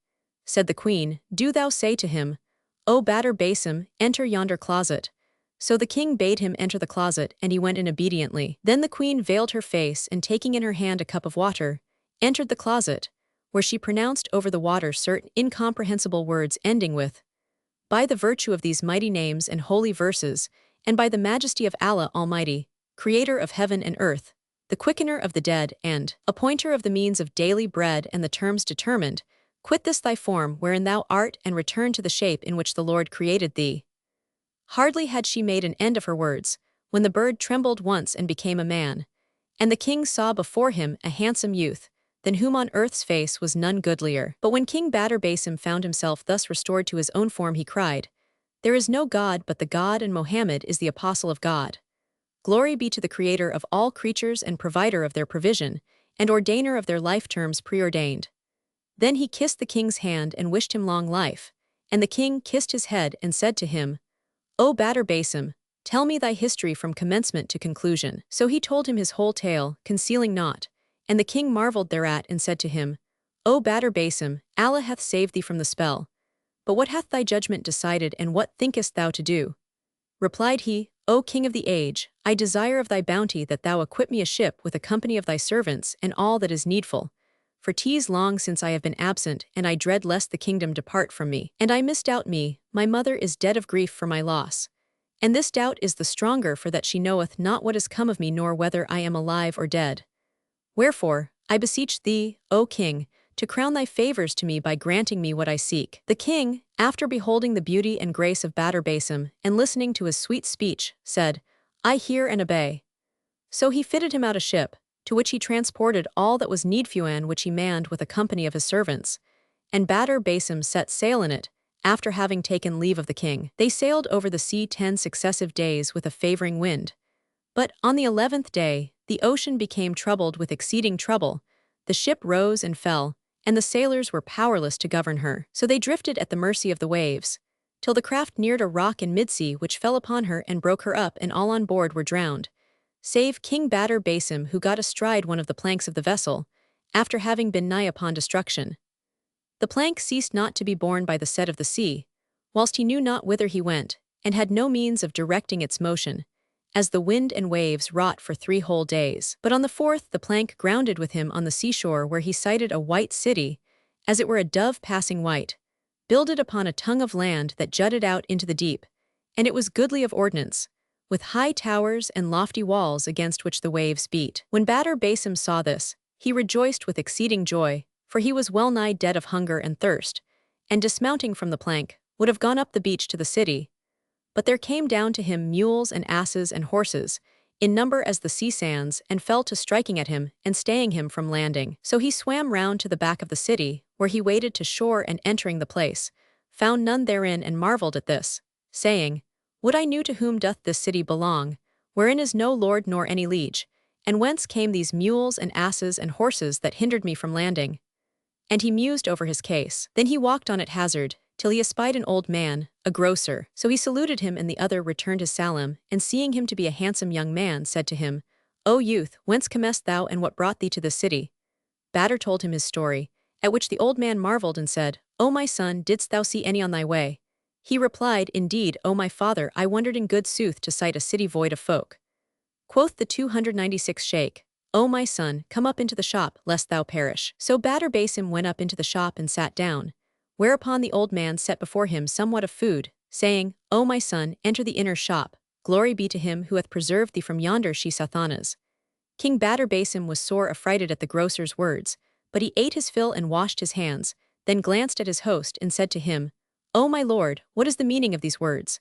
Said the queen, Do thou say to him, O Badr Basim, enter yonder closet. So the king bade him enter the closet, and he went in obediently. Then the queen veiled her face, and taking in her hand a cup of water, entered the closet, where she pronounced over the water certain incomprehensible words ending with, By the virtue of these mighty names and holy verses, and by the majesty of Allah Almighty, Creator of heaven and earth, the quickener of the dead and appointer of the means of daily bread and the terms determined, quit this thy form wherein thou art and return to the shape in which the Lord created thee. Hardly had she made an end of her words, when the bird trembled once and became a man, and the king saw before him a handsome youth, than whom on earth's face was none goodlier. But when King Badr Basim found himself thus restored to his own form, he cried, There is no God but the God, and Mohammed is the apostle of God. Glory be to the Creator of all creatures and provider of their provision, and ordainer of their life terms preordained. Then he kissed the king's hand and wished him long life, and the king kissed his head and said to him, O Badr Basim, tell me thy history from commencement to conclusion. So he told him his whole tale, concealing naught, and the king marveled thereat and said to him, O Badr Basim, Allah hath saved thee from the spell. But what hath thy judgment decided, and what thinkest thou to do? Replied he, O king of the age, I desire of thy bounty that thou equip me a ship with a company of thy servants and all that is needful. For 'tis long since I have been absent, and I dread lest the kingdom depart from me. And I misdoubt me, my mother is dead of grief for my loss. And this doubt is the stronger for that she knoweth not what is come of me nor whether I am alive or dead. Wherefore, I beseech thee, O king, to crown thy favors to me by granting me what I seek. The king, after beholding the beauty and grace of Badr Basim, and listening to his sweet speech, said, I hear and obey. So he fitted him out a ship, to which he transported all that was needful, and which he manned with a company of his servants. And Badr Basim set sail in it, after having taken leave of the king. They sailed over the sea 10 successive days with a favoring wind. But on the 11th day, the ocean became troubled with exceeding trouble, the ship rose and fell, and the sailors were powerless to govern her. So they drifted at the mercy of the waves, till the craft neared a rock in mid-sea, which fell upon her and broke her up, and all on board were drowned, save King Badr Basim, who got astride one of the planks of the vessel, after having been nigh upon destruction. The plank ceased not to be borne by the set of the sea, whilst he knew not whither he went, and had no means of directing its motion, as the wind and waves wrought for 3 whole days. But on the 4th the plank grounded with him on the seashore, where he sighted a white city, as it were a dove passing white, builded upon a tongue of land that jutted out into the deep, and it was goodly of ordinance, with high towers and lofty walls against which the waves beat. When Badr Basim saw this, he rejoiced with exceeding joy, for he was well nigh dead of hunger and thirst, and dismounting from the plank, would have gone up the beach to the city. But there came down to him mules and asses and horses, in number as the sea sands, and fell to striking at him and staying him from landing. So he swam round to the back of the city, where he waded to shore, and entering the place, found none therein, and marveled at this, saying, Would I knew to whom doth this city belong, wherein is no lord nor any liege, and whence came these mules and asses and horses that hindered me from landing? And he mused over his case. Then he walked on at hazard, till he espied an old man, a grocer. So he saluted him, and the other returned his salam, and seeing him to be a handsome young man, said to him, O youth, whence camest thou, and what brought thee to this city? Badr told him his story, at which the old man marveled and said, O my son, didst thou see any on thy way? He replied, Indeed, O my father, I wondered in good sooth to sight a city void of folk. Quoth the 296th Shaykh, O my son, come up into the shop, lest thou perish. So Badr Basim went up into the shop and sat down, whereupon the old man set before him somewhat of food, saying, O my son, enter the inner shop, glory be to him who hath preserved thee from yonder she-sathanas. King Badr Basim was sore affrighted at the grocer's words, but he ate his fill and washed his hands, then glanced at his host and said to him, O my lord, what is the meaning of these words?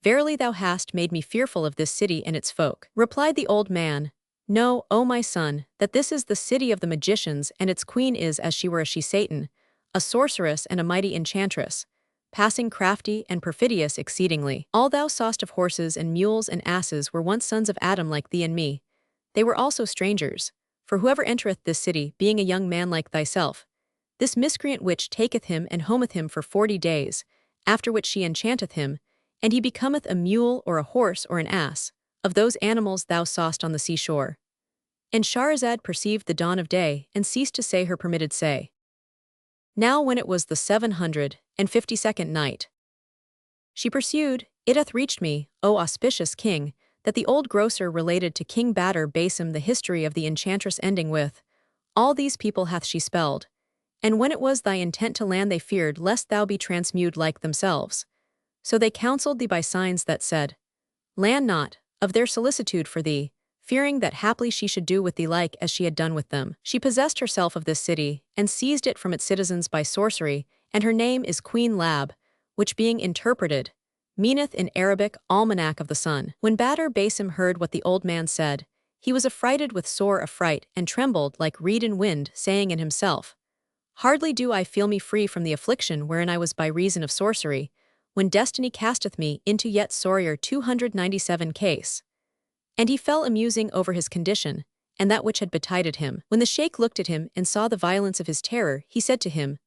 Verily thou hast made me fearful of this city and its folk. Replied the old man, Know, O my son, that this is the city of the magicians, and its queen is as she were a she-Satan, a sorceress and a mighty enchantress, passing crafty and perfidious exceedingly. All thou sawest of horses and mules and asses were once sons of Adam like thee and me. They were also strangers, for whoever entereth this city, being a young man like thyself, this miscreant witch taketh him and hometh him for 40 days, after which she enchanteth him, and he becometh a mule or a horse or an ass, of those animals thou sawest on the seashore. And Shahrazad perceived the dawn of day, and ceased to say her permitted say. Now when it was the 752nd night, she pursued, It hath reached me, O auspicious king, that the old grocer related to King Badr Basim the history of the enchantress ending with, All these people hath she spelled, and when it was thy intent to land they feared lest thou be transmewed like themselves. So they counselled thee by signs that said, Land not, of their solicitude for thee, fearing that haply she should do with thee like as she had done with them. She possessed herself of this city, and seized it from its citizens by sorcery, and her name is Queen Lab, which being interpreted, meaneth in Arabic Almanac of the Sun. When Badr Basim heard what the old man said, he was affrighted with sore affright, and trembled like reed in wind, saying in himself, Hardly do I feel me free from the affliction wherein I was by reason of sorcery, when destiny casteth me into yet sorrier 297 case. And he fell amusing over his condition, and that which had betided him. When the Shaykh looked at him and saw the violence of his terror, he said to him,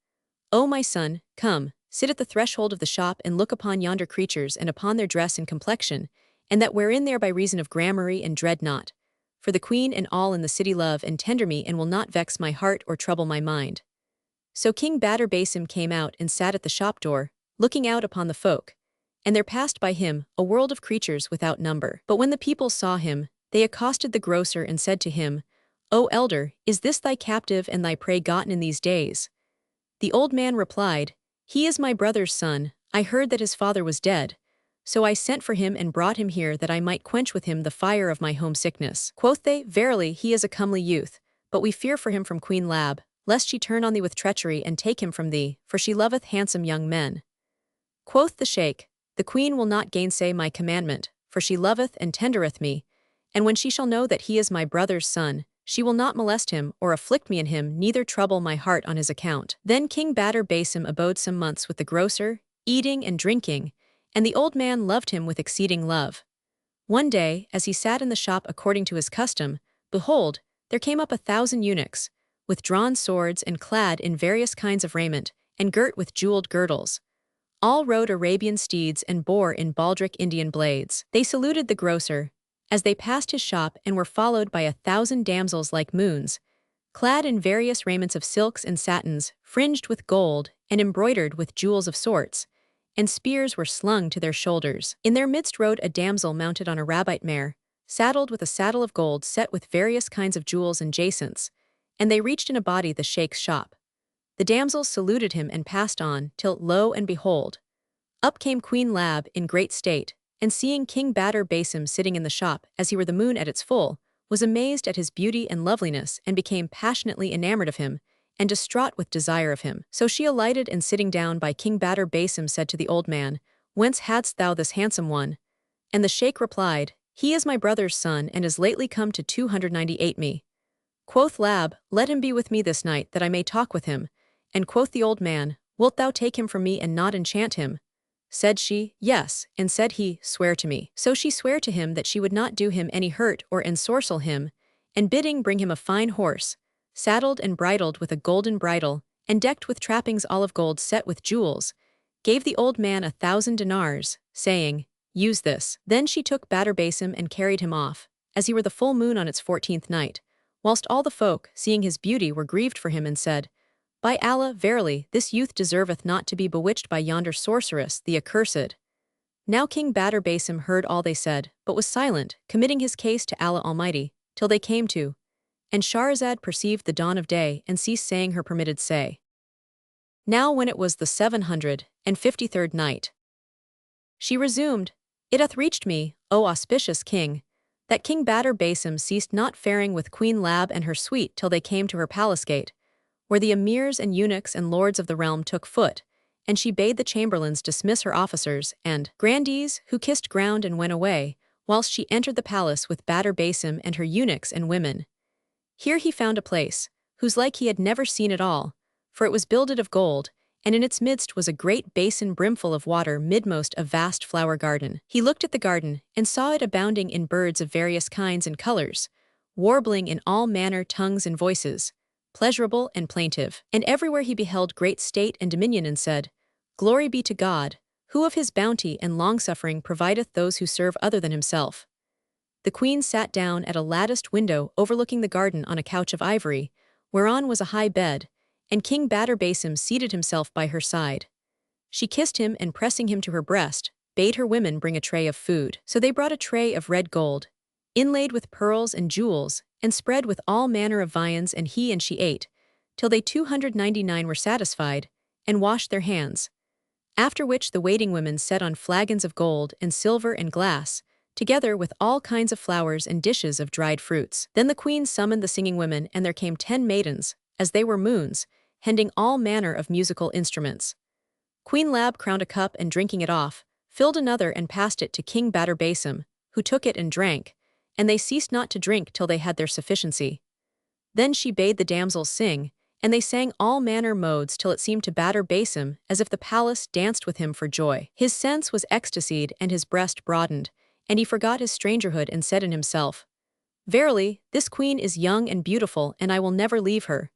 O my son, come, sit at the threshold of the shop and look upon yonder creatures and upon their dress and complexion, and that wherein they are by reason of gramarye and dread not. For the queen and all in the city love and tender me and will not vex my heart or trouble my mind. So King Badr Basim came out and sat at the shop door, looking out upon the folk, and there passed by him a world of creatures without number. But when the people saw him, they accosted the grocer and said to him, O elder, is this thy captive and thy prey gotten in these days? The old man replied, He is my brother's son. I heard that his father was dead, so I sent for him and brought him here that I might quench with him the fire of my homesickness. Quoth they, Verily he is a comely youth, but we fear for him from Queen Lab, lest she turn on thee with treachery and take him from thee, for she loveth handsome young men. Quoth the Shaykh, The queen will not gainsay my commandment, for she loveth and tendereth me, and when she shall know that he is my brother's son, she will not molest him or afflict me in him, neither trouble my heart on his account. Then King Badr Basim abode some months with the grocer, eating and drinking, and the old man loved him with exceeding love. One day, as he sat in the shop according to his custom, behold, there came up 1,000 eunuchs, with drawn swords and clad in various kinds of raiment, and girt with jeweled girdles. All rode Arabian steeds and bore in baldric Indian blades. They saluted the grocer, as they passed his shop, and were followed by 1,000 damsels like moons, clad in various raiments of silks and satins, fringed with gold, and embroidered with jewels of sorts, and spears were slung to their shoulders. In their midst rode a damsel mounted on a rabbite mare, saddled with a saddle of gold set with various kinds of jewels and jacinths, and they reached in a body the Shaykh's shop. The damsels saluted him and passed on, till, lo and behold, up came Queen Lab in great state, and seeing King Badr Basim sitting in the shop as he were the moon at its full, was amazed at his beauty and loveliness, and became passionately enamored of him, and distraught with desire of him. So she alighted, and sitting down by King Badr Basim said to the old man, Whence hadst thou this handsome one? And the Shaykh replied, He is my brother's son, and is lately come to 298 me. Quoth Lab, Let him be with me this night, that I may talk with him. And quoth the old man, Wilt thou take him from me and not enchant him? Said she, Yes, and said he, Swear to me. So she sware to him that she would not do him any hurt or ensorcel him, and bidding bring him a fine horse, saddled and bridled with a golden bridle, and decked with trappings all of gold set with jewels, gave the old man 1,000 dinars, saying, Use this. Then she took Badr Basim and carried him off, as he were the full moon on its 14th night, whilst all the folk, seeing his beauty, were grieved for him and said, By Allah, verily, this youth deserveth not to be bewitched by yonder sorceress, the accursed. Now King Badr Basim heard all they said, but was silent, committing his case to Allah Almighty, till they came to. And Shahrazad perceived the dawn of day and ceased saying her permitted say. Now when it was the 753rd night, she resumed, It hath reached me, O auspicious king, that King Badr Basim ceased not faring with Queen Lab and her suite till they came to her palace gate, where the emirs and eunuchs and lords of the realm took foot, and she bade the chamberlains dismiss her officers and grandees, who kissed ground and went away, whilst she entered the palace with Badr Basim and her eunuchs and women. Here he found a place, whose like he had never seen at all, for it was builded of gold, and in its midst was a great basin brimful of water midmost a vast flower garden. He looked at the garden, and saw it abounding in birds of various kinds and colours, warbling in all manner tongues and voices, pleasurable and plaintive. And everywhere he beheld great state and dominion, and said, Glory be to God, who of his bounty and longsuffering provideth those who serve other than himself. The queen sat down at a latticed window overlooking the garden on a couch of ivory, whereon was a high bed, and King Badr Basim seated himself by her side. She kissed him, and pressing him to her breast, bade her women bring a tray of food. So they brought a tray of red gold, inlaid with pearls and jewels, and spread with all manner of viands, and he and she ate, till they 299 were satisfied, and washed their hands. After which the waiting women set on flagons of gold and silver and glass, together with all kinds of flowers and dishes of dried fruits. Then the queen summoned the singing women, and there came 10 maidens, as they were moons, hending all manner of musical instruments. Queen Lab crowned a cup, and drinking it off, filled another and passed it to King Badr Basim, who took it and drank, and they ceased not to drink till they had their sufficiency. Then she bade the damsels sing, and they sang all manner modes till it seemed to Badr Basim as if the palace danced with him for joy. His sense was ecstasied and his breast broadened, and he forgot his strangerhood and said in himself, Verily, this queen is young and beautiful, and I will never leave her,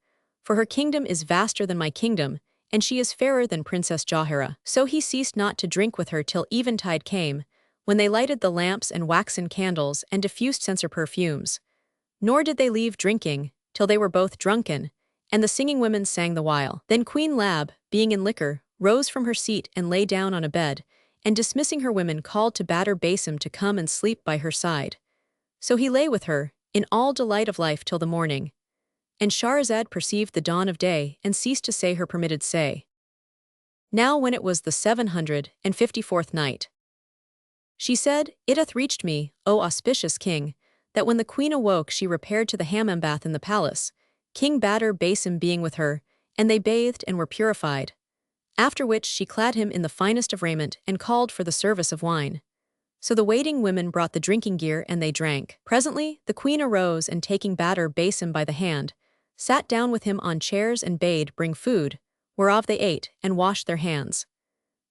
for her kingdom is vaster than my kingdom, and she is fairer than Princess Jahira. So he ceased not to drink with her till eventide came, when they lighted the lamps and waxen candles and diffused censer perfumes. Nor did they leave drinking, till they were both drunken, and the singing women sang the while. Then Queen Lab, being in liquor, rose from her seat and lay down on a bed, and dismissing her women called to Badr Basim to come and sleep by her side. So he lay with her, in all delight of life till the morning. And Shahrazad perceived the dawn of day and ceased to say her permitted say. Now when it was the 754th night, she said, It hath reached me, O auspicious king, that when the queen awoke she repaired to the hammam bath in the palace, King Badr Basim being with her, and they bathed and were purified. After which she clad him in the finest of raiment and called for the service of wine. So the waiting women brought the drinking gear, and they drank. Presently the queen arose, and taking Badr Basim by the hand, sat down with him on chairs and bade bring food, whereof they ate, and washed their hands.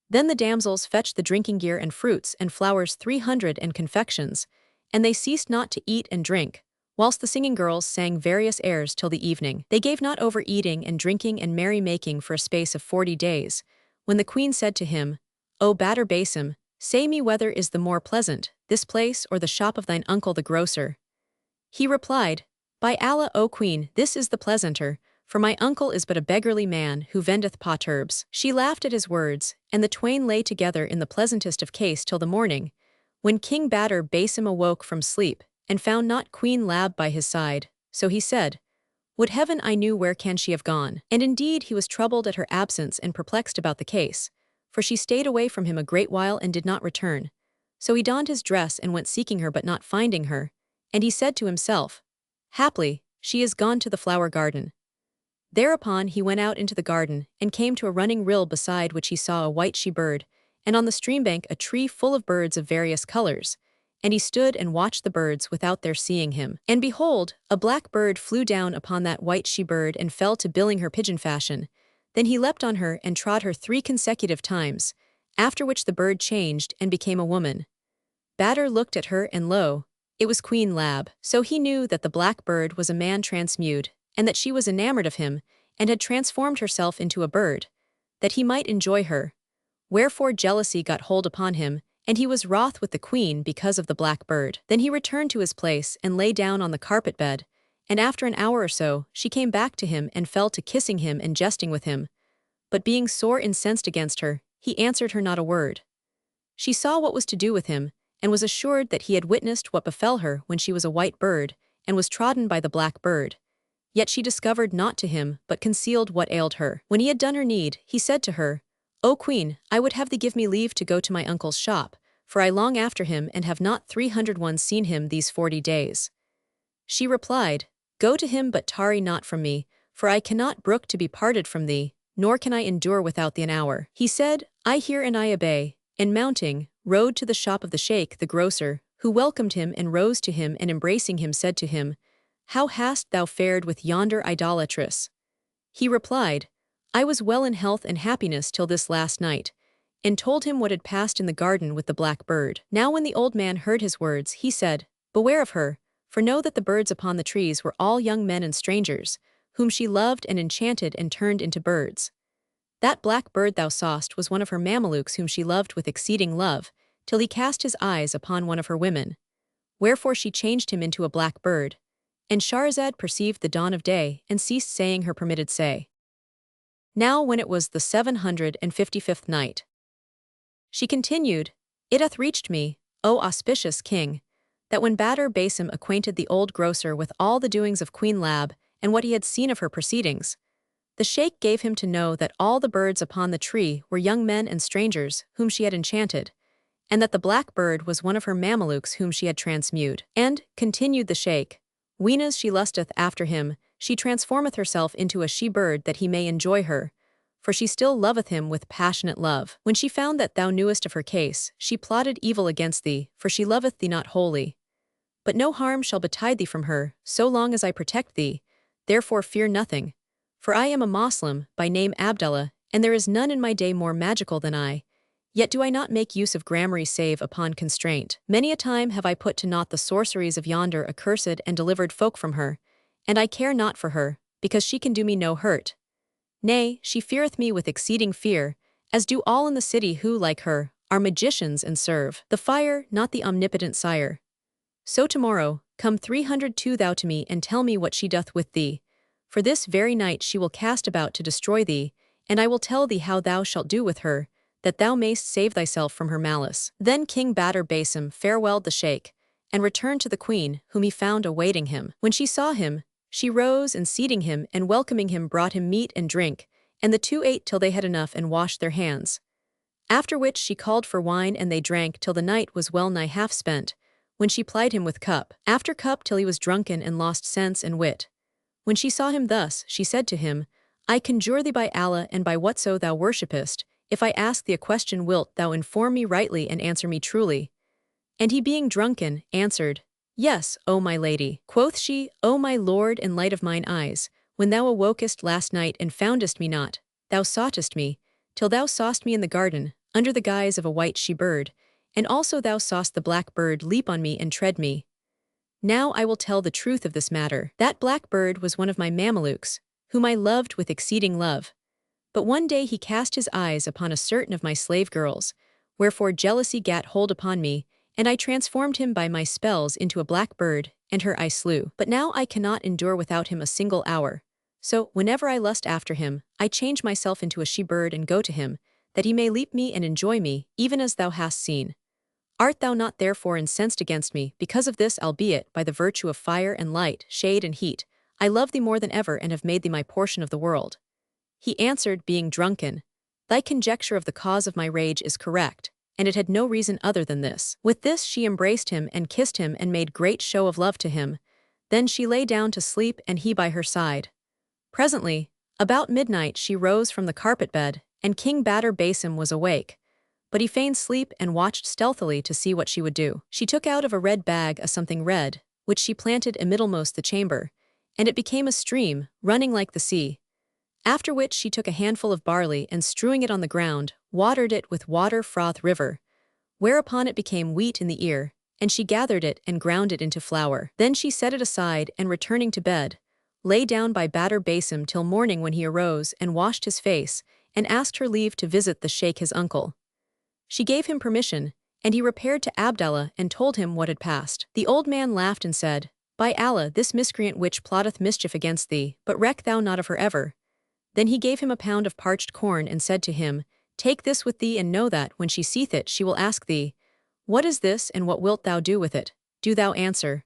Then the damsels fetched the drinking gear and fruits and flowers 300 and confections, and they ceased not to eat and drink, whilst the singing girls sang various airs till the evening. They gave not over eating and drinking and merry-making for a space of 40 days, when the queen said to him, O Badr Basim, say me whether is the more pleasant, this place or the shop of thine uncle the grocer? He replied, By Allah, O queen, this is the pleasanter, for my uncle is but a beggarly man who vendeth potterbs. She laughed at his words, and the twain lay together in the pleasantest of case till the morning, when King Badr Basim awoke from sleep, and found not Queen Lab by his side. So he said, Would heaven I knew where can she have gone? And indeed he was troubled at her absence and perplexed about the case, for she stayed away from him a great while and did not return. So he donned his dress and went seeking her, but not finding her, and he said to himself, Haply, she is gone to the flower garden. Thereupon he went out into the garden, and came to a running rill beside which he saw a white she-bird, and on the stream-bank a tree full of birds of various colors, and he stood and watched the birds without their seeing him. And behold, a black bird flew down upon that white she-bird and fell to billing her pigeon fashion. Then he leapt on her and trod her 3 consecutive times, after which the bird changed and became a woman. Badr looked at her, and lo, it was Queen Lab. So he knew that the black bird was a man transmued, and that she was enamored of him, and had transformed herself into a bird, that he might enjoy her. Wherefore jealousy got hold upon him, and he was wroth with the queen because of the black bird. Then he returned to his place and lay down on the carpet bed, and after an hour or so, she came back to him and fell to kissing him and jesting with him. But being sore incensed against her, he answered her not a word. She saw what was to do with him, and was assured that he had witnessed what befell her when she was a white bird, and was trodden by the black bird. Yet she discovered not to him, but concealed what ailed her. When he had done her need, he said to her, O Queen, I would have thee give me leave to go to my uncle's shop, for I long after him and have not 301 seen him these 40 days. She replied, Go to him, but tarry not from me, for I cannot brook to be parted from thee, nor can I endure without thee an hour. He said, I hear and I obey, and mounting, rode to the shop of the sheikh the grocer, who welcomed him and rose to him and embracing him said to him, How hast thou fared with yonder idolatress? He replied, I was well in health and happiness till this last night, and told him what had passed in the garden with the black bird. Now when the old man heard his words, he said, Beware of her, for know that the birds upon the trees were all young men and strangers, whom she loved and enchanted and turned into birds. That black bird thou sawest was one of her Mamelukes whom she loved with exceeding love, till he cast his eyes upon one of her women. Wherefore she changed him into a black bird. And Shahrazad perceived the dawn of day, and ceased saying her permitted say. Now when it was the 755th night, she continued, It hath reached me, O auspicious king, that when Badr Basim acquainted the old grocer with all the doings of Queen Lab, and what he had seen of her proceedings, the sheikh gave him to know that all the birds upon the tree were young men and strangers, whom she had enchanted, and that the black bird was one of her Mamelukes whom she had transmewed. And, continued the sheikh, Weenas she lusteth after him, she transformeth herself into a she-bird that he may enjoy her, for she still loveth him with passionate love. When she found that thou knewest of her case, she plotted evil against thee, for she loveth thee not wholly. But no harm shall betide thee from her, so long as I protect thee, therefore fear nothing. For I am a Moslem, by name Abdallah, and there is none in my day more magical than I. Yet do I not make use of gramarye save upon constraint. Many a time have I put to naught the sorceries of yonder accursed and delivered folk from her, and I care not for her, because she can do me no hurt. Nay, she feareth me with exceeding fear, as do all in the city who, like her, are magicians and serve the fire, not the omnipotent sire. So tomorrow, come 302 thou to me and tell me what she doth with thee, for this very night she will cast about to destroy thee, and I will tell thee how thou shalt do with her, that thou mayst save thyself from her malice. Then King Badr Basim farewelled the sheikh, and returned to the queen, whom he found awaiting him. When she saw him, she rose and seating him and welcoming him brought him meat and drink, and the two ate till they had enough and washed their hands. After which she called for wine and they drank till the night was well nigh half spent, when she plied him with cup after cup till he was drunken and lost sense and wit. When she saw him thus, she said to him, I conjure thee by Allah and by whatso thou worshippest, if I ask thee a question wilt thou inform me rightly and answer me truly? And he being drunken, answered, Yes, O my lady. Quoth she, O my lord and light of mine eyes, when thou awokest last night and foundest me not, thou soughtest me, till thou sawest me in the garden, under the guise of a white she-bird, and also thou sawest the black bird leap on me and tread me. Now I will tell the truth of this matter. That black bird was one of my Mamelukes, whom I loved with exceeding love. But one day he cast his eyes upon a certain of my slave girls, wherefore jealousy gat hold upon me, and I transformed him by my spells into a black bird, and her I slew. But now I cannot endure without him a single hour. So, whenever I lust after him, I change myself into a she-bird and go to him, that he may leap me and enjoy me, even as thou hast seen. Art thou not therefore incensed against me, because of this, albeit, by the virtue of fire and light, shade and heat, I love thee more than ever and have made thee my portion of the world? He answered, being drunken, Thy conjecture of the cause of my rage is correct, and it had no reason other than this. With this she embraced him and kissed him and made great show of love to him. Then she lay down to sleep and he by her side. Presently, about midnight she rose from the carpet bed, and King Badr Basim was awake. But he feigned sleep and watched stealthily to see what she would do. She took out of a red bag a something red, which she planted amiddlemost the chamber, and it became a stream, running like the sea. After which she took a handful of barley and strewing it on the ground, watered it with water froth river, whereupon it became wheat in the ear, and she gathered it and ground it into flour. Then she set it aside and returning to bed, lay down by Badr Basim till morning when he arose and washed his face, and asked her leave to visit the sheikh his uncle. She gave him permission, and he repaired to Abdallah and told him what had passed. The old man laughed and said, By Allah, this miscreant witch plotteth mischief against thee, but reck thou not of her ever. Then he gave him a pound of parched corn and said to him, Take this with thee and know that, when she seeth it, she will ask thee, What is this and what wilt thou do with it? Do thou answer,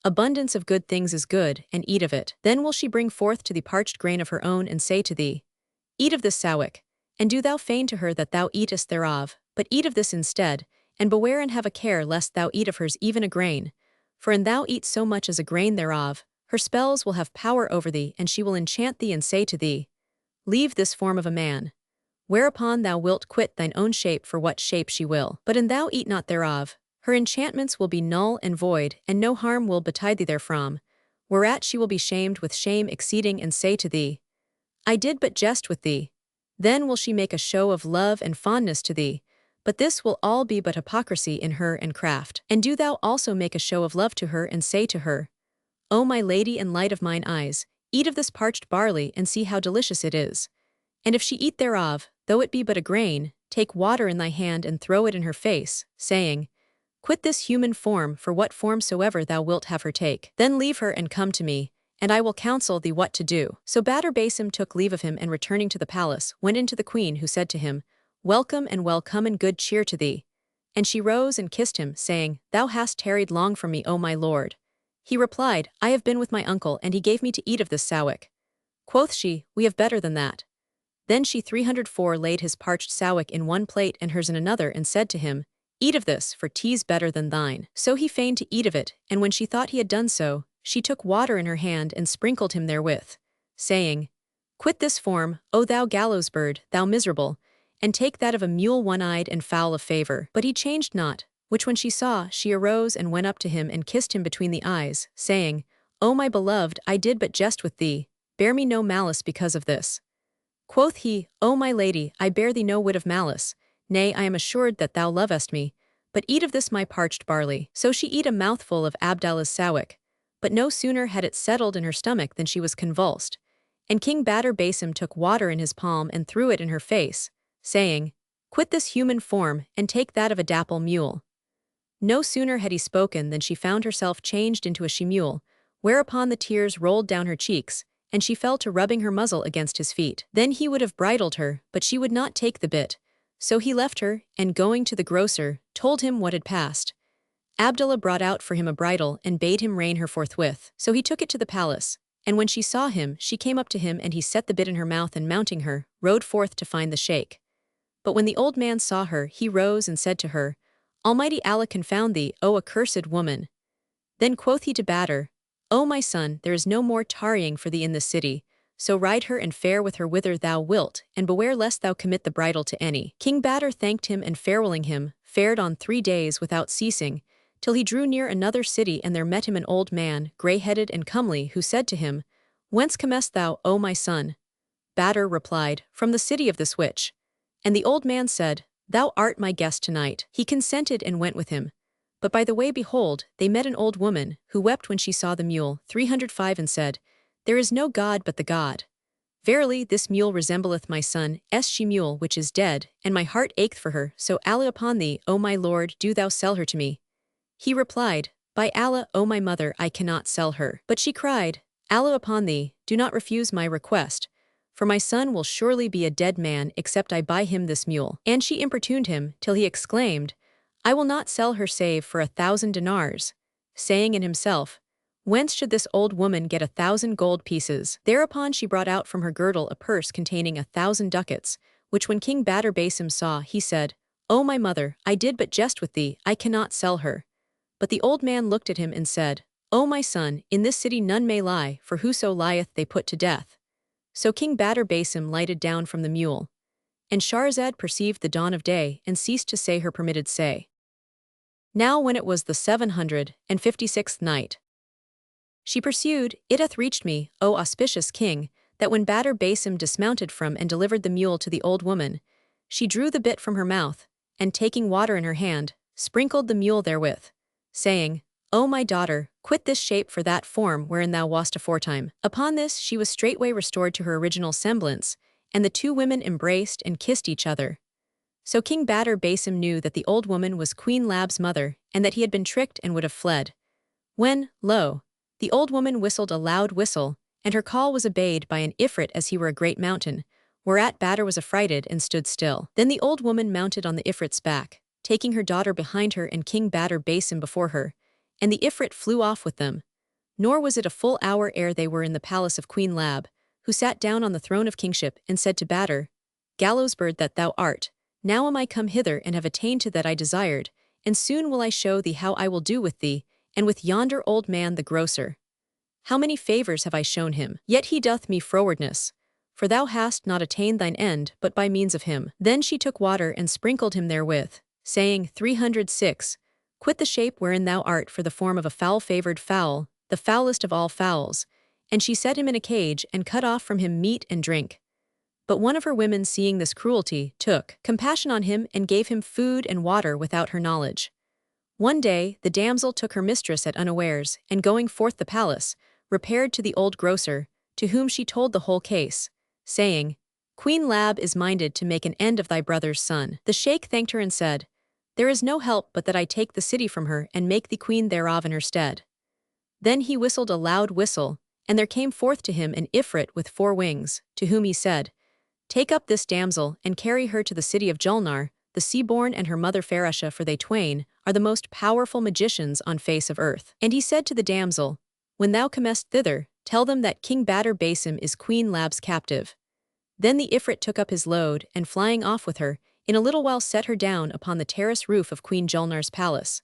Abundance of good things is good, and eat of it. Then will she bring forth to thee parched grain of her own and say to thee, Eat of this sawick, and do thou feign to her that thou eatest thereof, but eat of this instead, and beware and have a care lest thou eat of hers even a grain. For an thou eat so much as a grain thereof, her spells will have power over thee, and she will enchant thee and say to thee, Leave this form of a man. Whereupon thou wilt quit thine own shape for what shape she will. But an thou eat not thereof, her enchantments will be null and void, and no harm will betide thee therefrom, whereat she will be shamed with shame exceeding and say to thee, I did but jest with thee. Then will she make a show of love and fondness to thee, but this will all be but hypocrisy in her and craft. And do thou also make a show of love to her and say to her, O my lady and light of mine eyes, eat of this parched barley and see how delicious it is. And if she eat thereof, though it be but a grain, take water in thy hand and throw it in her face, saying, Quit this human form for what form soever thou wilt have her take. Then leave her and come to me, and I will counsel thee what to do. So Badr Basim took leave of him and returning to the palace, went in to the queen, who said to him, Welcome and well come and good cheer to thee. And she rose and kissed him, saying, Thou hast tarried long from me, O my lord. He replied, I have been with my uncle, and he gave me to eat of this sawick. Quoth she, We have better than that. Then she 304 laid his parched sawick in one plate and hers in another, and said to him, Eat of this, for 'tis better than thine. So he feigned to eat of it, and when she thought he had done so, she took water in her hand and sprinkled him therewith, saying, Quit this form, O thou gallows bird, thou miserable, and take that of a mule one-eyed and foul of favor. But he changed not, which when she saw, she arose and went up to him and kissed him between the eyes, saying, O my beloved, I did but jest with thee, bear me no malice because of this. Quoth he, O my lady, I bear thee no whit of malice, nay, I am assured that thou lovest me, but eat of this my parched barley. So she eat a mouthful of Abdallah's sawick, but no sooner had it settled in her stomach than she was convulsed, and King Badr Basim took water in his palm and threw it in her face, saying, Quit this human form, and take that of a dapple mule. No sooner had he spoken than she found herself changed into a she-mule, whereupon the tears rolled down her cheeks, and she fell to rubbing her muzzle against his feet. Then he would have bridled her, but she would not take the bit, so he left her, and going to the grocer, told him what had passed. Abdallah brought out for him a bridle and bade him rein her forthwith. So he took it to the palace, and when she saw him, she came up to him, and he set the bit in her mouth, and mounting her, rode forth to find the sheikh. But when the old man saw her, he rose and said to her, Almighty Allah confound thee, O accursed woman. Then quoth he to Badr, O my son, there is no more tarrying for thee in this city, so ride her and fare with her whither thou wilt, and beware lest thou commit the bridle to any. King Badr thanked him, and farewelling him, fared on 3 days without ceasing, till he drew near another city, and there met him an old man, grey-headed and comely, who said to him, Whence comest thou, O my son? Badr replied, From the city of this witch. And the old man said, Thou art my guest tonight. He consented and went with him. But by the way, behold, they met an old woman, who wept when she saw the mule, 305, and said, There is no God but the God. Verily, this mule resembleth my son's she-mule, which is dead, and my heart ached for her, so Allah upon thee, O my lord, do thou sell her to me. He replied, By Allah, O my mother, I cannot sell her. But she cried, Allah upon thee, do not refuse my request, for my son will surely be a dead man except I buy him this mule. And she importuned him, till he exclaimed, I will not sell her save for 1,000 dinars, saying in himself, Whence should this old woman get 1,000 gold pieces? Thereupon she brought out from her girdle a purse containing 1,000 ducats, which when King Badr Basim saw, he said, O my mother, I did but jest with thee, I cannot sell her. But the old man looked at him and said, O my son, in this city none may lie, for whoso lieth they put to death. So King Badr Basim lighted down from the mule. And Shahrazad perceived the dawn of day, and ceased to say her permitted say. Now when it was the 756th night, she pursued, It hath reached me, O auspicious king, that when Badr Basim dismounted from and delivered the mule to the old woman, she drew the bit from her mouth, and taking water in her hand, sprinkled the mule therewith, saying, O my daughter, quit this shape for that form wherein thou wast aforetime. Upon this she was straightway restored to her original semblance, and the two women embraced and kissed each other. So King Badr Basim knew that the old woman was Queen Lab's mother, and that he had been tricked and would have fled. When, lo, The old woman whistled a loud whistle, and her call was obeyed by an Ifrit as he were a great mountain, whereat Badr was affrighted and stood still. Then the old woman mounted on the Ifrit's back, taking her daughter behind her and King Badr Basim before her, and the Ifrit flew off with them. Nor was it a full hour ere they were in the palace of Queen Lab, who sat down on the throne of kingship and said to Badr, "Gallows bird that thou art, now am I come hither and have attained to that I desired, and soon will I show thee how I will do with thee, and with yonder old man the grocer. How many favors have I shown him? Yet he doth me frowardness. For thou hast not attained thine end but by means of him." Then she took water and sprinkled him therewith, saying, 306, "Quit the shape wherein thou art for the form of a foul-favored fowl, the foulest of all fowls." And she set him in a cage and cut off from him meat and drink. But one of her women, seeing this cruelty, took compassion on him and gave him food and water without her knowledge. One day the damsel took her mistress at unawares, and going forth the palace, repaired to the old grocer, to whom she told the whole case, saying, "Queen Lab is minded to make an end of thy brother's son." The sheikh thanked her and said, "There is no help but that I take the city from her and make thee queen thereof in her stead." Then he whistled a loud whistle, and there came forth to him an Ifrit with 4 wings, to whom he said, "Take up this damsel and carry her to the city of Julnar, the sea-born, and her mother Farasha, for they twain are the most powerful magicians on face of earth." And he said to the damsel, "When thou comest thither, tell them that King Badr Basim is Queen Lab's captive." Then the Ifrit took up his load, and flying off with her, in a little while set her down upon the terrace roof of Queen Julnar's palace.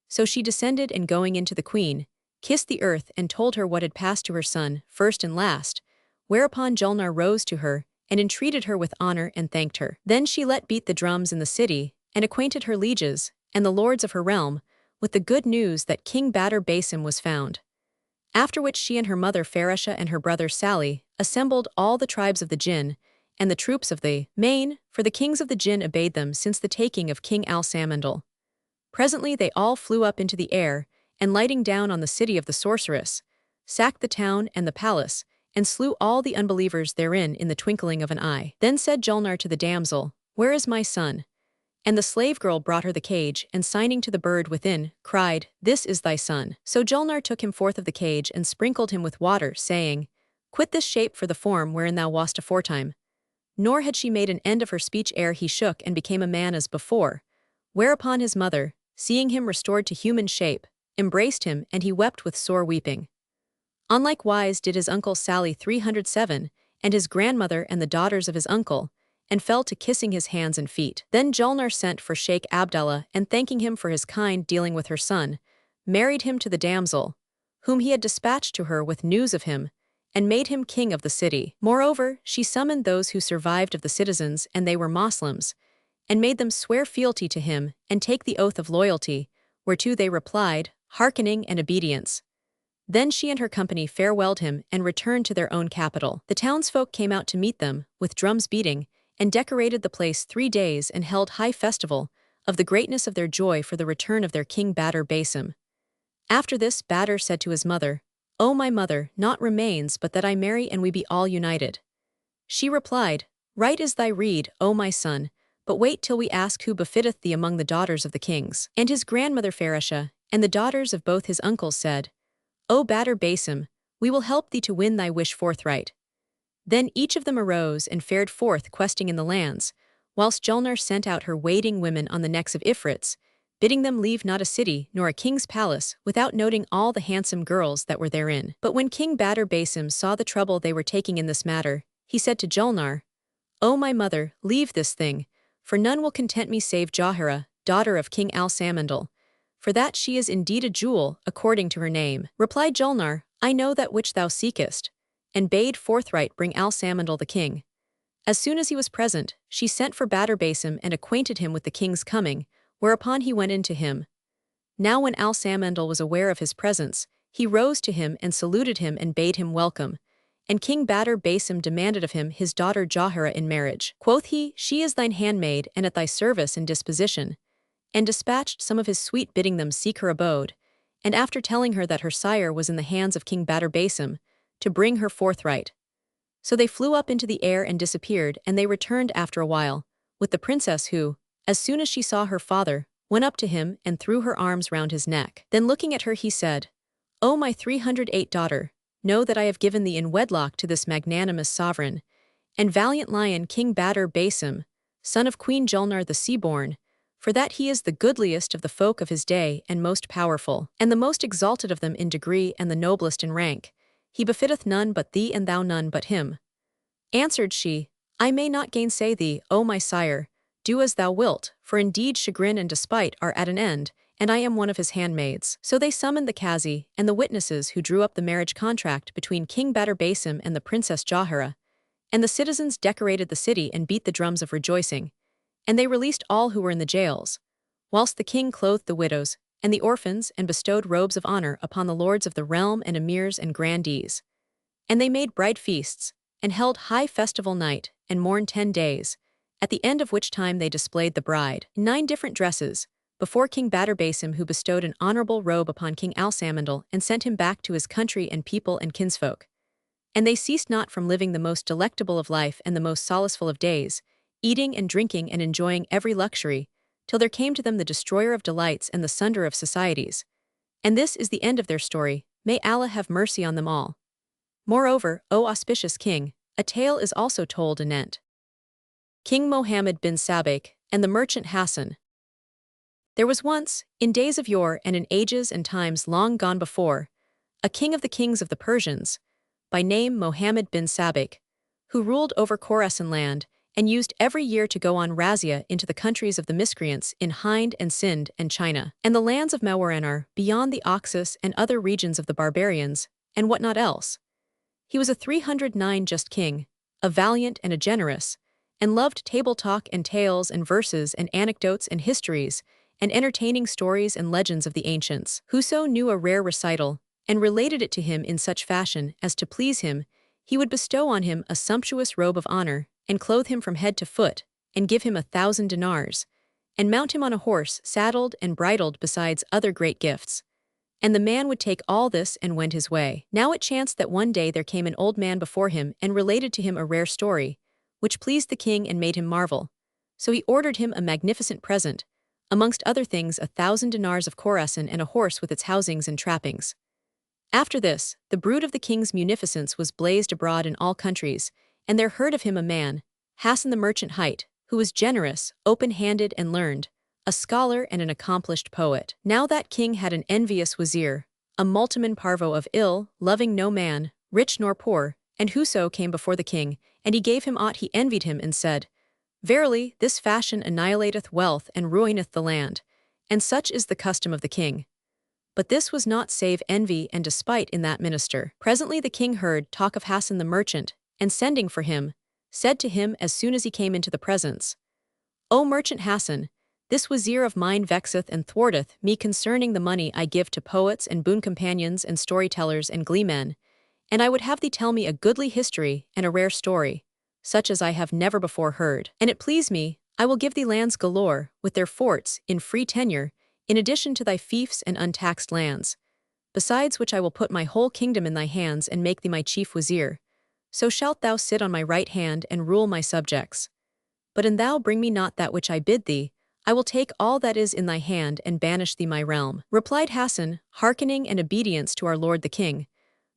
So she descended, and going into the queen, kissed the earth and told her what had passed to her son, first and last, whereupon Julnar rose to her, and entreated her with honor and thanked her. Then she let beat the drums in the city, and acquainted her lieges, and the lords of her realm, with the good news that King Badr Basim was found. After which she and her mother Farasha and her brother Sally assembled all the tribes of the Jinn, and the troops of the Main, for the kings of the Jinn obeyed them since the taking of King Al-Samandal. Presently they all flew up into the air, and lighting down on the city of the sorceress, sacked the town and the palace, and slew all the unbelievers therein in the twinkling of an eye. Then said Julnar to the damsel, "Where is my son?" And the slave girl brought her the cage, and signing to the bird within, cried, "This is thy son." So Julnar took him forth of the cage and sprinkled him with water, saying, "Quit this shape for the form wherein thou wast aforetime." Nor had she made an end of her speech ere he shook and became a man as before, whereupon his mother, seeing him restored to human shape, embraced him, and he wept with sore weeping. On like wise did his uncle Sally 307, and his grandmother and the daughters of his uncle, and fell to kissing his hands and feet. Then Julnar sent for Sheikh Abdallah, and thanking him for his kind dealing with her son, married him to the damsel, whom he had dispatched to her with news of him, and made him king of the city. Moreover, she summoned those who survived of the citizens, and they were Moslems, and made them swear fealty to him, and take the oath of loyalty, whereto they replied, hearkening and obedience. Then she and her company farewelled him and returned to their own capital. The townsfolk came out to meet them, with drums beating, and decorated the place 3 days and held high festival, of the greatness of their joy for the return of their King Badr Basim. After this Badr said to his mother, "O my mother, naught remains but that I marry and we be all united." She replied, "Right is thy rede, O my son, but wait till we ask who befitteth thee among the daughters of the kings." And his grandmother Farasha, and the daughters of both his uncles said, "O Badr Basim, we will help thee to win thy wish forthright." Then each of them arose and fared forth questing in the lands, whilst Julnar sent out her waiting women on the necks of Ifrits, bidding them leave not a city nor a king's palace without noting all the handsome girls that were therein. But when King Badr Basim saw the trouble they were taking in this matter, he said to Julnar, "O my mother, leave this thing, for none will content me save Jahira, daughter of King Al-Samandal, for that she is indeed a jewel, according to her name." Replied Julnar, "I know that which thou seekest," and bade forthright bring Al-Samandal the king. As soon as he was present, she sent for Badr Basim and acquainted him with the king's coming, whereupon he went in to him. Now when Al-Samandal was aware of his presence, he rose to him and saluted him and bade him welcome, and King Badr Basim demanded of him his daughter Jahira in marriage. Quoth he, "She is thine handmaid and at thy service and disposition," and dispatched some of his suite bidding them seek her abode, and after telling her that her sire was in the hands of King Badr Basim, to bring her forthright. So they flew up into the air and disappeared, and they returned after a while, with the princess who, as soon as she saw her father, went up to him and threw her arms round his neck. Then looking at her he said, O my 308 daughter, know that I have given thee in wedlock to this magnanimous sovereign, and valiant lion King Badr Basim, son of Queen Julnar the Sea-born, for that he is the goodliest of the folk of his day and most powerful, and the most exalted of them in degree and the noblest in rank. He befitteth none but thee and thou none but him. Answered she, I may not gainsay thee, O my sire, do as thou wilt, for indeed chagrin and despite are at an end, and I am one of his handmaids. So they summoned the Kazi and the witnesses who drew up the marriage contract between King Badr Basim and the Princess Jahara, and the citizens decorated the city and beat the drums of rejoicing, and they released all who were in the jails, whilst the king clothed the widows and the orphans and bestowed robes of honor upon the lords of the realm and emirs and grandees. And they made bright feasts, and held high festival night, and mourned 10 days, at the end of which time they displayed the bride in 9 different dresses, before King Badr Basim, who bestowed an honorable robe upon King Al-Samandal and sent him back to his country and people and kinsfolk. And they ceased not from living the most delectable of life and the most solaceful of days, eating and drinking and enjoying every luxury, till there came to them the destroyer of delights and the sunder of societies. And this is the end of their story. May Allah have mercy on them all. Moreover, O auspicious king, a tale is also told anent King Mohammed bin Sabik and the merchant Hassan. There was once, in days of yore and in ages and times long gone before, a king of the kings of the Persians, by name Mohammed bin Sabik, who ruled over Khorasan land and used every year to go on razzia into the countries of the miscreants in Hind and Sind and China, and the lands of Mawarannar beyond the Oxus and other regions of the barbarians, and what not else. He was a 309 just king, a valiant and a generous, and loved table talk and tales and verses and anecdotes and histories, and entertaining stories and legends of the ancients. Whoso knew a rare recital, and related it to him in such fashion as to please him, he would bestow on him a sumptuous robe of honor, and clothe him from head to foot, and give him 1,000 dinars, and mount him on a horse saddled and bridled besides other great gifts. And the man would take all this and went his way. Now it chanced that one day there came an old man before him and related to him a rare story, which pleased the king and made him marvel. So he ordered him a magnificent present, amongst other things 1,000 dinars of Khorasan and a horse with its housings and trappings. After this, the brood of the king's munificence was blazed abroad in all countries, and there heard of him a man, Hassan the merchant hight, who was generous, open-handed and learned, a scholar and an accomplished poet. Now that king had an envious wazir, a multiman parvo of ill, loving no man, rich nor poor, and whoso came before the king, and he gave him aught he envied him and said, Verily, this fashion annihilateth wealth and ruineth the land, and such is the custom of the king. But this was not save envy and despite in that minister. Presently the king heard talk of Hassan the merchant, and sending for him, said to him as soon as he came into the presence, O merchant Hassan, this wazir of mine vexeth and thwarteth me concerning the money I give to poets and boon companions and storytellers and gleemen, and I would have thee tell me a goodly history and a rare story, such as I have never before heard. And it please me, I will give thee lands galore, with their forts, in free tenure, in addition to thy fiefs and untaxed lands, besides which I will put my whole kingdom in thy hands and make thee my chief wazir. So shalt thou sit on my right hand and rule my subjects. But an thou bring me not that which I bid thee, I will take all that is in thy hand and banish thee my realm. Replied Hassan, hearkening and obedience to our lord the king,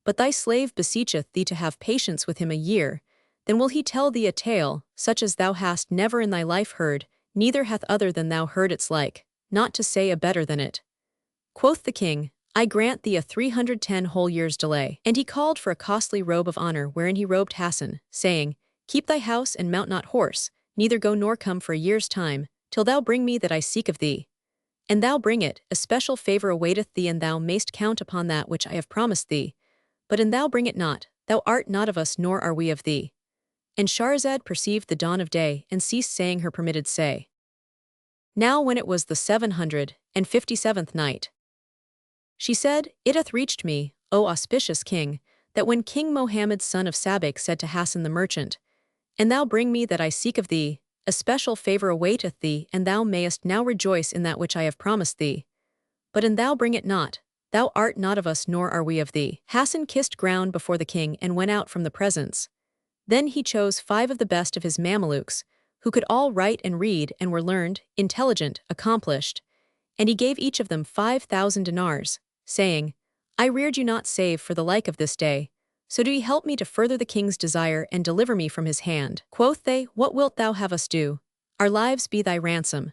but thy slave beseecheth thee to have patience with him a year, then will he tell thee a tale, such as thou hast never in thy life heard, neither hath other than thou heard its like, not to say a better than it. Quoth the king, I grant thee a 310 whole years' delay. And he called for a costly robe of honor wherein he robed Hassan, saying, Keep thy house and mount not horse, neither go nor come for a year's time, till thou bring me that I seek of thee. And thou bring it, especial favor awaiteth thee, and thou mayst count upon that which I have promised thee. But an thou bring it not, thou art not of us nor are we of thee. And Shahrazad perceived the dawn of day and ceased saying her permitted say. Now when it was the 757th night, she said, It hath reached me, O auspicious king, that when King Mohammed son of Sabik said to Hassan the merchant, And thou bring me that I seek of thee, especial favor awaiteth thee, and thou mayest now rejoice in that which I have promised thee. But an thou bring it not, thou art not of us nor are we of thee. Hassan kissed ground before the king and went out from the presence. Then he chose 5 of the best of his Mamelukes, who could all write and read and were learned, intelligent, accomplished, and he gave each of them 5,000 dinars, saying, I reared you not save for the like of this day. So do ye help me to further the king's desire and deliver me from his hand. Quoth they, What wilt thou have us do? Our lives be thy ransom.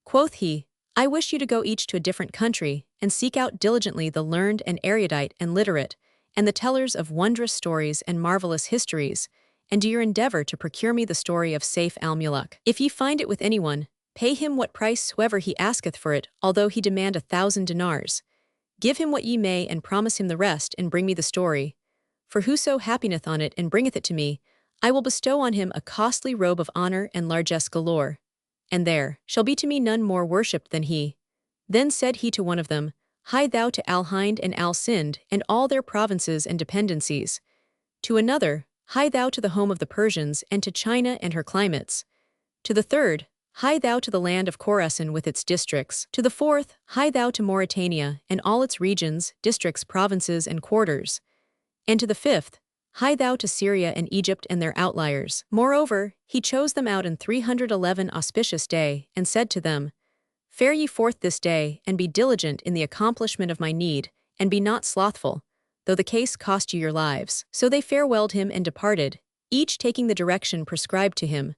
Quoth he, I wish you to go each to a different country, and seek out diligently the learned and erudite and literate, and the tellers of wondrous stories and marvelous histories, and do your endeavor to procure me the story of Sayf al-Muluk. If ye find it with anyone, pay him what price soever he asketh for it, although he demand 1,000 dinars. Give him what ye may, and promise him the rest, and bring me the story. For whoso happineth on it and bringeth it to me, I will bestow on him a costly robe of honor and largesse galore. And there shall be to me none more worshipped than he. Then said he to one of them, Hie thou to Al-Hind and Al-Sind and all their provinces and dependencies. To another, Hie thou to the home of the Persians and to China and her climates. To the third, Hie thou to the land of Khorasan with its districts. To the fourth, Hie thou to Mauritania and all its regions, districts, provinces, and quarters. And to the fifth, Hie thou to Syria and Egypt and their outliers. Moreover, he chose them out in 311 auspicious day, and said to them, Fare ye forth this day, and be diligent in the accomplishment of my need, and be not slothful, though the case cost you your lives. So they farewelled him and departed, each taking the direction prescribed to him.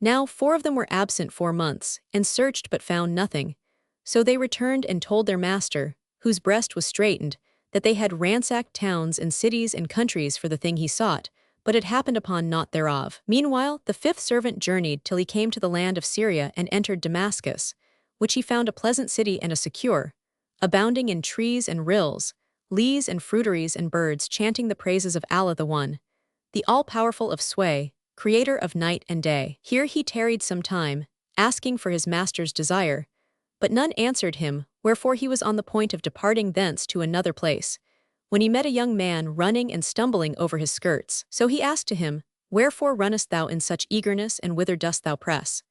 Now 4 of them were absent 4 months, and searched but found nothing. So they returned and told their master, whose breast was straitened, that they had ransacked towns and cities and countries for the thing he sought, but had happened upon naught thereof. Meanwhile, the 5th servant journeyed till he came to the land of Syria and entered Damascus, which he found a pleasant city and a secure, abounding in trees and rills, leas and fruiteries and birds chanting the praises of Allah the One, the all-powerful of sway, creator of night and day. Here he tarried some time, asking for his master's desire, but none answered him, wherefore he was on the point of departing thence to another place, when he met a young man running and stumbling over his skirts. So he asked to him, Wherefore runnest thou in such eagerness, and whither dost thou press?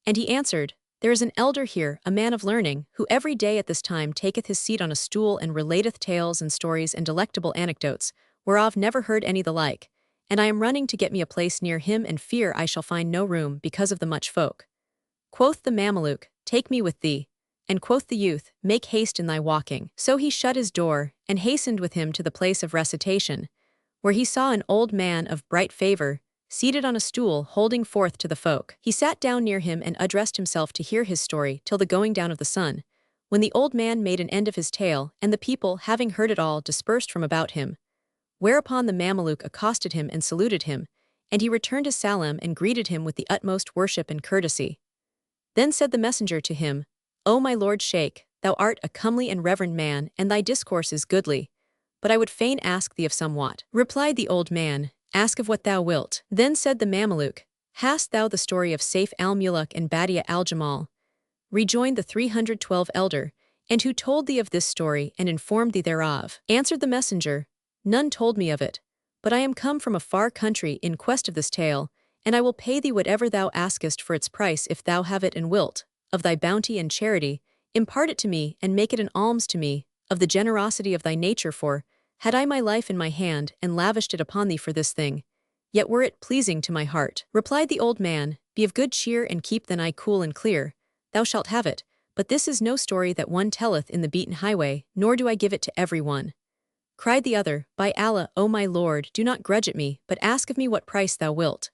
And he answered, There is an elder here, a man of learning, who every day at this time taketh his seat on a stool and relateth tales and stories and delectable anecdotes, whereof never heard any the like, and I am running to get me a place near him, and fear I shall find no room because of the much folk. Quoth the Mameluke, Take me with thee. And quoth the youth, Make haste in thy walking. So he shut his door, and hastened with him to the place of recitation, where he saw an old man of bright favor, seated on a stool holding forth to the folk. He sat down near him and addressed himself to hear his story till the going down of the sun, when the old man made an end of his tale, and the people, having heard it all, dispersed from about him. Whereupon the Mameluke accosted him and saluted him, and he returned his salam and greeted him with the utmost worship and courtesy. Then said the messenger to him, O my lord Sheikh, thou art a comely and reverend man, and thy discourse is goodly, but I would fain ask thee of somewhat. Replied the old man, Ask of what thou wilt. Then said the Mameluke, Hast thou the story of Sayf al-Muluk and Badi'a al-Jamal? Rejoined the 312 elder, and who told thee of this story and informed thee thereof? Answered the messenger, None told me of it, but I am come from a far country in quest of this tale, and I will pay thee whatever thou askest for its price if thou have it and wilt. Of thy bounty and charity, impart it to me and make it an alms to me, of the generosity of thy nature, for, had I my life in my hand and lavished it upon thee for this thing, yet were it pleasing to my heart. Replied the old man, Be of good cheer and keep thine eye cool and clear, thou shalt have it, but this is no story that one telleth in the beaten highway, nor do I give it to every one. Cried the other, By Allah, O my lord, do not grudge at me, but ask of me what price thou wilt.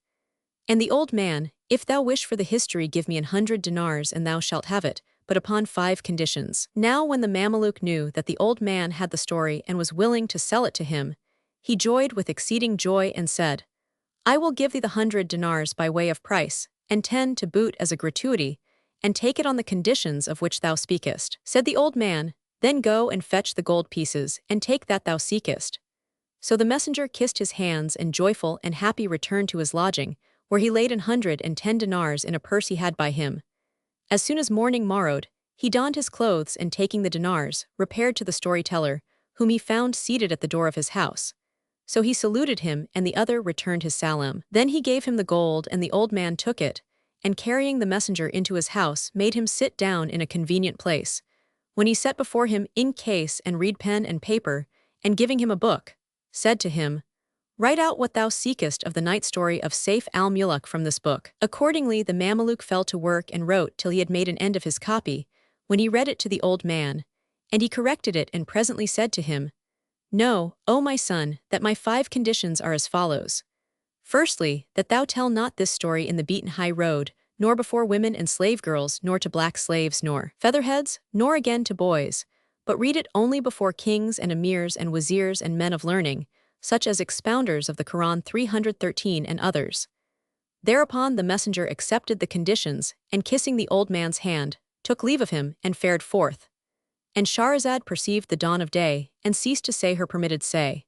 And the old man, If thou wish for the history, give me 100 dinars and thou shalt have it, but upon 5 conditions. Now when the Mameluke knew that the old man had the story and was willing to sell it to him, he joyed with exceeding joy and said, I will give thee the 100 dinars by way of price, and 10 to boot as a gratuity, and take it on the conditions of which thou speakest. Said the old man, Then go and fetch the gold pieces, and take that thou seekest. So the messenger kissed his hands and joyful and happy returned to his lodging, where he laid 110 dinars in a purse he had by him. As soon as morning morrowed, he donned his clothes and taking the dinars, repaired to the storyteller, whom he found seated at the door of his house. So he saluted him, and the other returned his salam. Then he gave him the gold, and the old man took it, and carrying the messenger into his house, made him sit down in a convenient place, when he set before him ink case and reed pen and paper, and giving him a book, said to him, Write out what thou seekest of the night story of Sayf al-Muluk from this book. Accordingly the Mameluke fell to work and wrote till he had made an end of his copy, when he read it to the old man, and he corrected it and presently said to him, Know, O my son, that my 5 conditions are as follows. Firstly, that thou tell not this story in the beaten high road, nor before women and slave girls, nor to black slaves, nor featherheads, nor again to boys, but read it only before kings and emirs and wazirs and men of learning, such as expounders of the Quran 313 and others. Thereupon the messenger accepted the conditions, and kissing the old man's hand, took leave of him and fared forth. And Shahrazad perceived the dawn of day, and ceased to say her permitted say.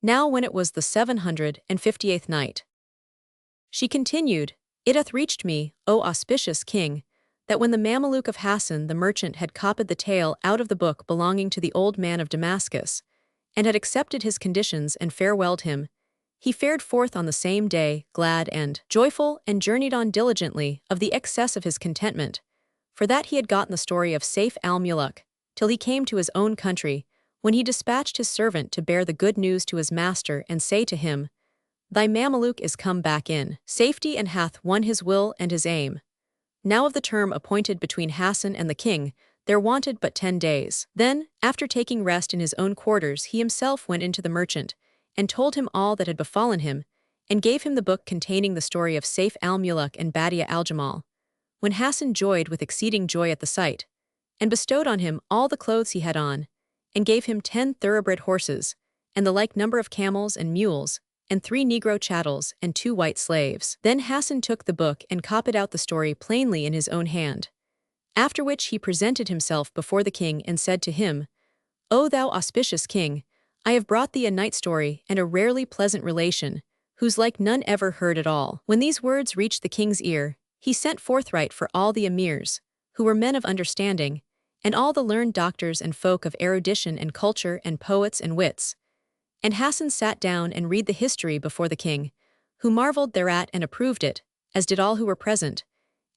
Now when it was the 758th night, she continued, It hath reached me, O auspicious king, that when the Mameluke of Hassan the merchant had copied the tale out of the book belonging to the old man of Damascus, and had accepted his conditions and farewelled him, he fared forth on the same day, glad and joyful, and journeyed on diligently of the excess of his contentment, for that he had gotten the story of Saif al-Muluk, till he came to his own country, when he dispatched his servant to bear the good news to his master and say to him, Thy Mameluke is come back in safety and hath won his will and his aim. Now of the term appointed between Hassan and the king, there wanted but 10 days. Then, after taking rest in his own quarters, he himself went into the merchant, and told him all that had befallen him, and gave him the book containing the story of Saif al-Muluk and Badi'a al-Jamal, when Hassan joyed with exceeding joy at the sight, and bestowed on him all the clothes he had on, and gave him 10 thoroughbred horses, and the like number of camels and mules, and 3 negro chattels and 2 white slaves. Then Hassan took the book and copied out the story plainly in his own hand. After which he presented himself before the king and said to him, O thou auspicious king, I have brought thee a night story and a rarely pleasant relation, whose like none ever heard at all. When these words reached the king's ear, he sent forthright for all the emirs, who were men of understanding, and all the learned doctors and folk of erudition and culture and poets and wits. And Hassan sat down and read the history before the king, who marveled thereat and approved it, as did all who were present,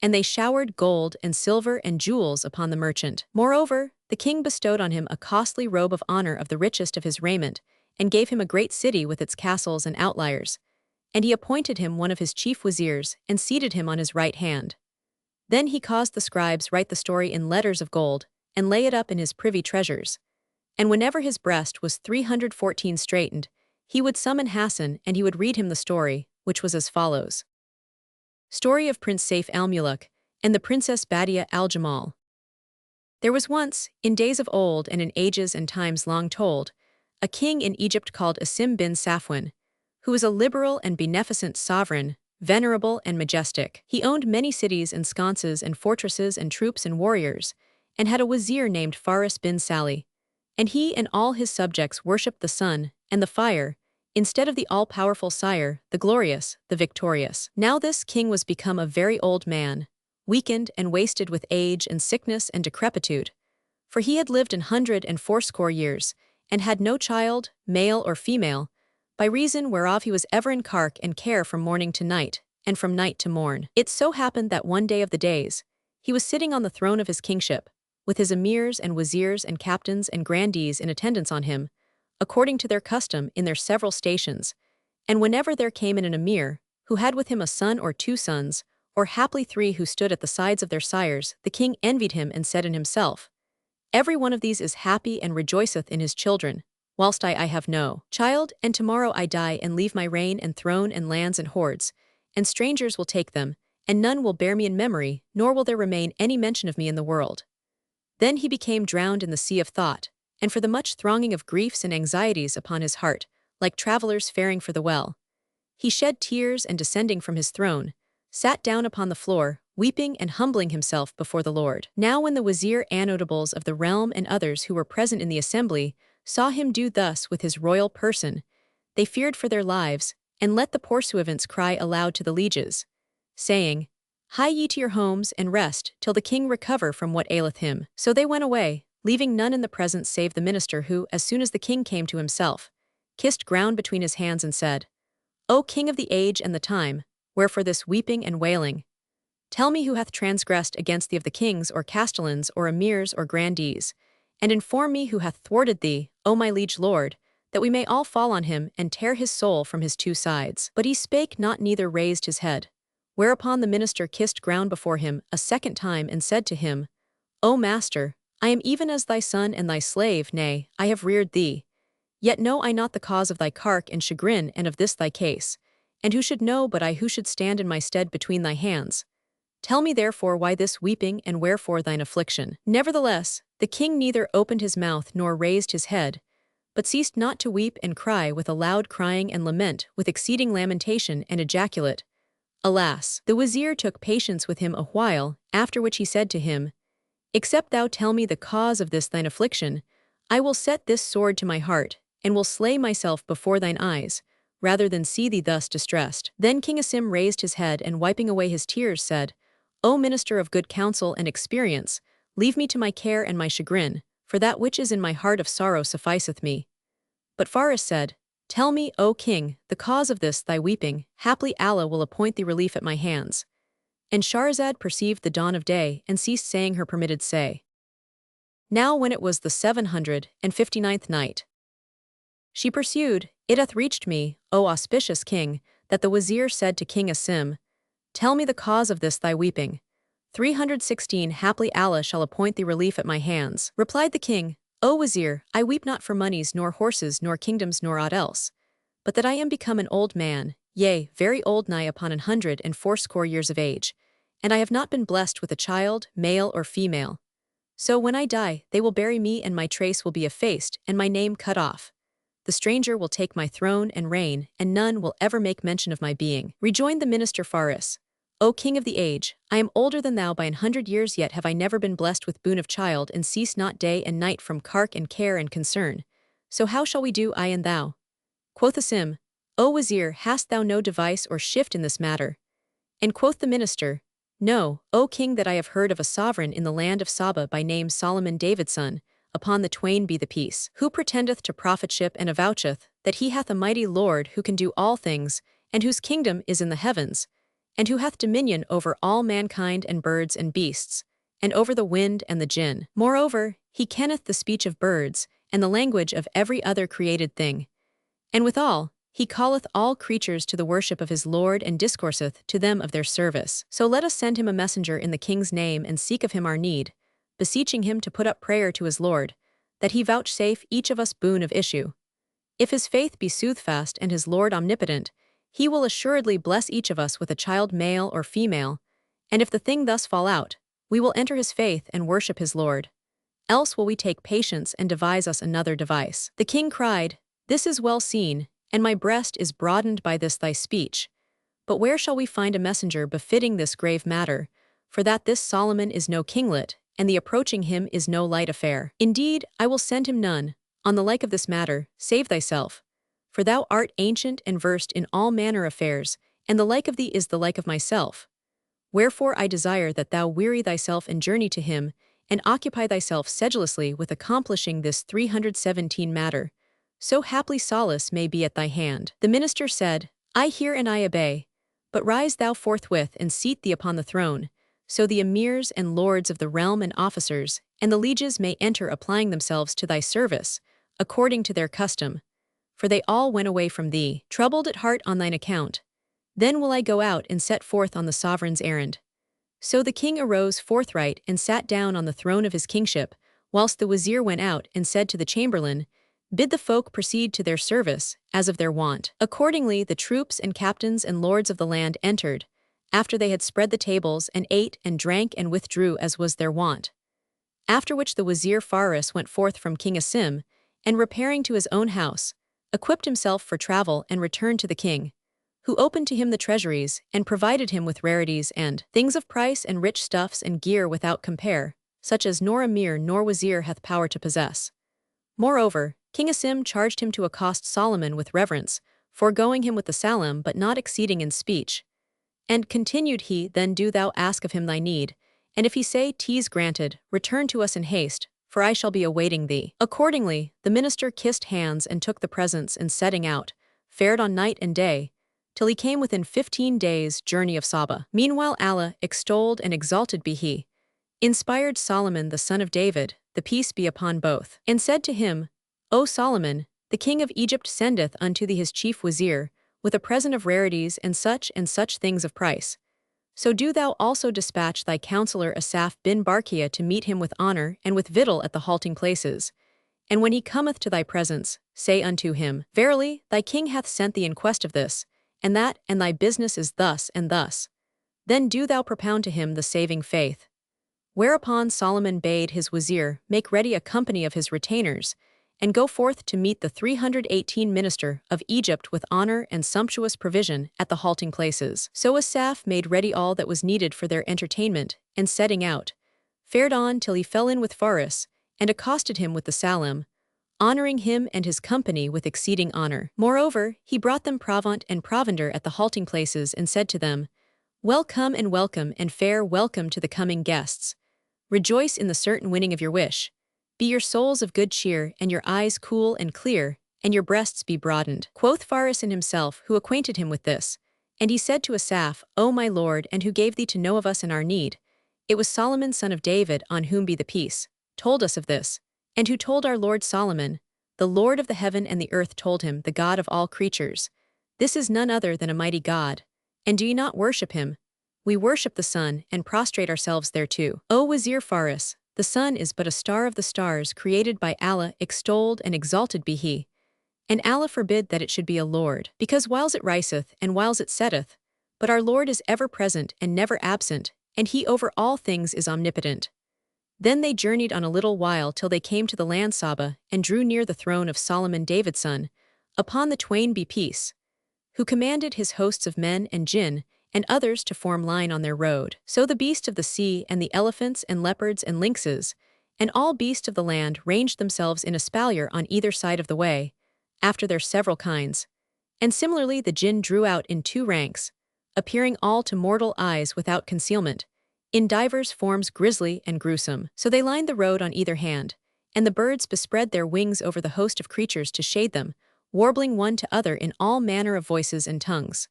and they showered gold and silver and jewels upon the merchant. Moreover, the king bestowed on him a costly robe of honor of the richest of his raiment, and gave him a great city with its castles and outliers, and he appointed him one of his chief wazirs, and seated him on his right hand. Then he caused the scribes write the story in letters of gold, and lay it up in his privy treasures. And whenever his breast was 314 straightened, he would summon Hassan, and he would read him the story, which was as follows. Story of Prince Saif al-Muluk, and the Princess Badi'a al-Jamal. There was once, in days of old and in ages and times long told, a king in Egypt called Asim bin Safwan, who was a liberal and beneficent sovereign, venerable and majestic. He owned many cities and sconces and fortresses and troops and warriors, and had a wazir named Faris bin Salih, and he and all his subjects worshipped the sun and the fire, instead of the all-powerful sire, the glorious, the victorious. Now this king was become a very old man, weakened and wasted with age and sickness and decrepitude, for he had lived 180 years, and had no child, male or female, by reason whereof he was ever in cark and care from morning to night, and from night to morn. It so happened that one day of the days, he was sitting on the throne of his kingship, with his emirs and wazirs and captains and grandees in attendance on him, according to their custom in their several stations, and whenever there came in an emir, who had with him a son or 2 sons, or haply 3 who stood at the sides of their sires, the king envied him and said in himself, Every one of these is happy and rejoiceth in his children, whilst I have no child, and tomorrow I die and leave my reign and throne and lands and hoards, and strangers will take them, and none will bear me in memory, nor will there remain any mention of me in the world. Then he became drowned in the sea of thought, and for the much thronging of griefs and anxieties upon his heart, like travelers faring for the well, he shed tears and descending from his throne, sat down upon the floor, weeping and humbling himself before the Lord. Now when the wazir notables of the realm and others who were present in the assembly saw him do thus with his royal person, they feared for their lives, and let the pursuivants cry aloud to the lieges, saying, Hie ye to your homes and rest till the king recover from what aileth him. So they went away, leaving none in the presence save the minister who, as soon as the king came to himself, kissed ground between his hands and said, O king of the age and the time, wherefore this weeping and wailing? Tell me who hath transgressed against thee of the kings or castellans or emirs or grandees, and inform me who hath thwarted thee, O my liege lord, that we may all fall on him and tear his soul from his 2 sides. But he spake not, neither raised his head. Whereupon the minister kissed ground before him a second time and said to him, O master, I am even as thy son and thy slave, nay, I have reared thee, Yet know I not the cause of thy cark and chagrin and of this thy case. And who should know but I who should stand in my stead between thy hands? Tell me therefore why this weeping and wherefore thine affliction. Nevertheless, the king neither opened his mouth nor raised his head, but ceased not to weep and cry with a loud crying and lament, with exceeding lamentation and ejaculate. Alas! The wazir took patience with him a while, after which he said to him, Except thou tell me the cause of this thine affliction, I will set this sword to my heart, and will slay myself before thine eyes, rather than see thee thus distressed. Then King Asim raised his head and wiping away his tears said, O minister of good counsel and experience, leave me to my care and my chagrin, for that which is in my heart of sorrow sufficeth me. But Faris said, Tell me, O king, the cause of this thy weeping, haply Allah will appoint thee relief at my hands. And Shahrazad perceived the dawn of day and ceased saying her permitted say. Now when it was the 759th night, she pursued, It hath reached me, O auspicious king, that the wazir said to King Asim, Tell me the cause of this thy weeping. 316 Haply Allah shall appoint thee relief at my hands. Replied the king, O wazir, I weep not for monies nor horses nor kingdoms nor aught else, but that I am become an old man, yea, very old nigh upon 180 years of age, and I have not been blessed with a child, male or female. So when I die, they will bury me and my trace will be effaced and my name cut off. The stranger will take my throne and reign, and none will ever make mention of my being. Rejoined the minister Faris, O king of the age, I am older than thou by 100 years, yet have I never been blessed with boon of child, and cease not day and night from cark and care and concern. So how shall we do, I and thou? Quoth Asim, O wazir, hast thou no device or shift in this matter? And quoth the minister, No, O king, that I have heard of a sovereign in the land of Saba by name Solomon Davidson, upon the twain be the peace, who pretendeth to prophetship and avoucheth that he hath a mighty Lord who can do all things, and whose kingdom is in the heavens, and who hath dominion over all mankind and birds and beasts, and over the wind and the jinn. Moreover, he kenneth the speech of birds, and the language of every other created thing. And withal, he calleth all creatures to the worship of his Lord and discourseth to them of their service. So let us send him a messenger in the king's name and seek of him our need, beseeching him to put up prayer to his Lord, that he vouchsafe each of us boon of issue. If his faith be soothfast and his Lord omnipotent, he will assuredly bless each of us with a child male or female, and if the thing thus fall out, we will enter his faith and worship his Lord. Else will we take patience and devise us another device. The king cried, This is well seen, and my breast is broadened by this thy speech. But where shall we find a messenger befitting this grave matter, for that this Solomon is no kinglet, and the approaching him is no light affair. Indeed, I will send him none, on the like of this matter, save thyself. For thou art ancient and versed in all manner affairs, and the like of thee is the like of myself. Wherefore I desire that thou weary thyself and journey to him, and occupy thyself sedulously with accomplishing this 317 matter, so haply solace may be at thy hand. The minister said, I hear and I obey, but rise thou forthwith and seat thee upon the throne, so the emirs and lords of the realm and officers, and the lieges may enter applying themselves to thy service, according to their custom. For they all went away from thee, troubled at heart on thine account. Then will I go out and set forth on the sovereign's errand. So the king arose forthright and sat down on the throne of his kingship, whilst the wazir went out and said to the chamberlain, Bid the folk proceed to their service, as of their wont. Accordingly the troops and captains and lords of the land entered, after they had spread the tables and ate and drank and withdrew as was their wont. After which the wazir Faris went forth from King Asim, and repairing to his own house, equipped himself for travel and returned to the king, who opened to him the treasuries, and provided him with rarities and things of price and rich stuffs and gear without compare, such as nor emir nor wazir hath power to possess. Moreover, King Asim charged him to accost Solomon with reverence, foregoing him with the salam but not exceeding in speech. And continued he, Then do thou ask of him thy need, and if he say 'Tis granted, return to us in haste, for I shall be awaiting thee. Accordingly, the minister kissed hands and took the presents, and setting out, fared on night and day, till he came within 15 days' journey of Saba. Meanwhile Allah, extolled and exalted be he, inspired Solomon the son of David, the peace be upon both, and said to him, O Solomon, the king of Egypt sendeth unto thee his chief wazir, with a present of rarities and such things of price. So do thou also dispatch thy counselor Asaph bin Barkia to meet him with honor and with victual at the halting places, And when he cometh to thy presence, say unto him, Verily, thy king hath sent thee in quest of this, and that, and thy business is thus and thus. Then do thou propound to him the saving faith. Whereupon Solomon bade his wazir make ready a company of his retainers, and go forth to meet the 318 minister of Egypt with honor and sumptuous provision at the halting places. So Asaph made ready all that was needed for their entertainment, and setting out, fared on till he fell in with Pharis, and accosted him with the salam, honoring him and his company with exceeding honor. Moreover, he brought them provant and provender at the halting places, and said to them, Welcome and fair welcome to the coming guests. Rejoice in the certain winning of your wish. Be your souls of good cheer, and your eyes cool and clear, and your breasts be broadened. Quoth Pharis in himself, who acquainted him with this. And he said to Asaph, O my lord, and who gave thee to know of us in our need? It was Solomon son of David, on whom be the peace, told us of this, and who told our lord Solomon, the Lord of the heaven and the earth told him, the God of all creatures, This is none other than a mighty God. And do ye not worship him? We worship the sun, and prostrate ourselves thereto. O Wazir Pharis, the sun is but a star of the stars created by Allah, extolled and exalted be he. And Allah forbid that it should be a lord, because whiles it riseth and whiles it setteth, but our Lord is ever present and never absent, and he over all things is omnipotent. Then they journeyed on a little while till they came to the land Saba, and drew near the throne of Solomon David's son, upon the twain be peace, who commanded his hosts of men and jinn, and others to form line on their road. So the beasts of the sea, and the elephants, and leopards, and lynxes, and all beasts of the land ranged themselves in espalier on either side of the way, after their several kinds. And similarly the jinn drew out in 2 ranks, appearing all to mortal eyes without concealment, in divers forms grisly and gruesome. So they lined the road on either hand, and the birds bespread their wings over the host of creatures to shade them, warbling one to other in all manner of voices and tongues.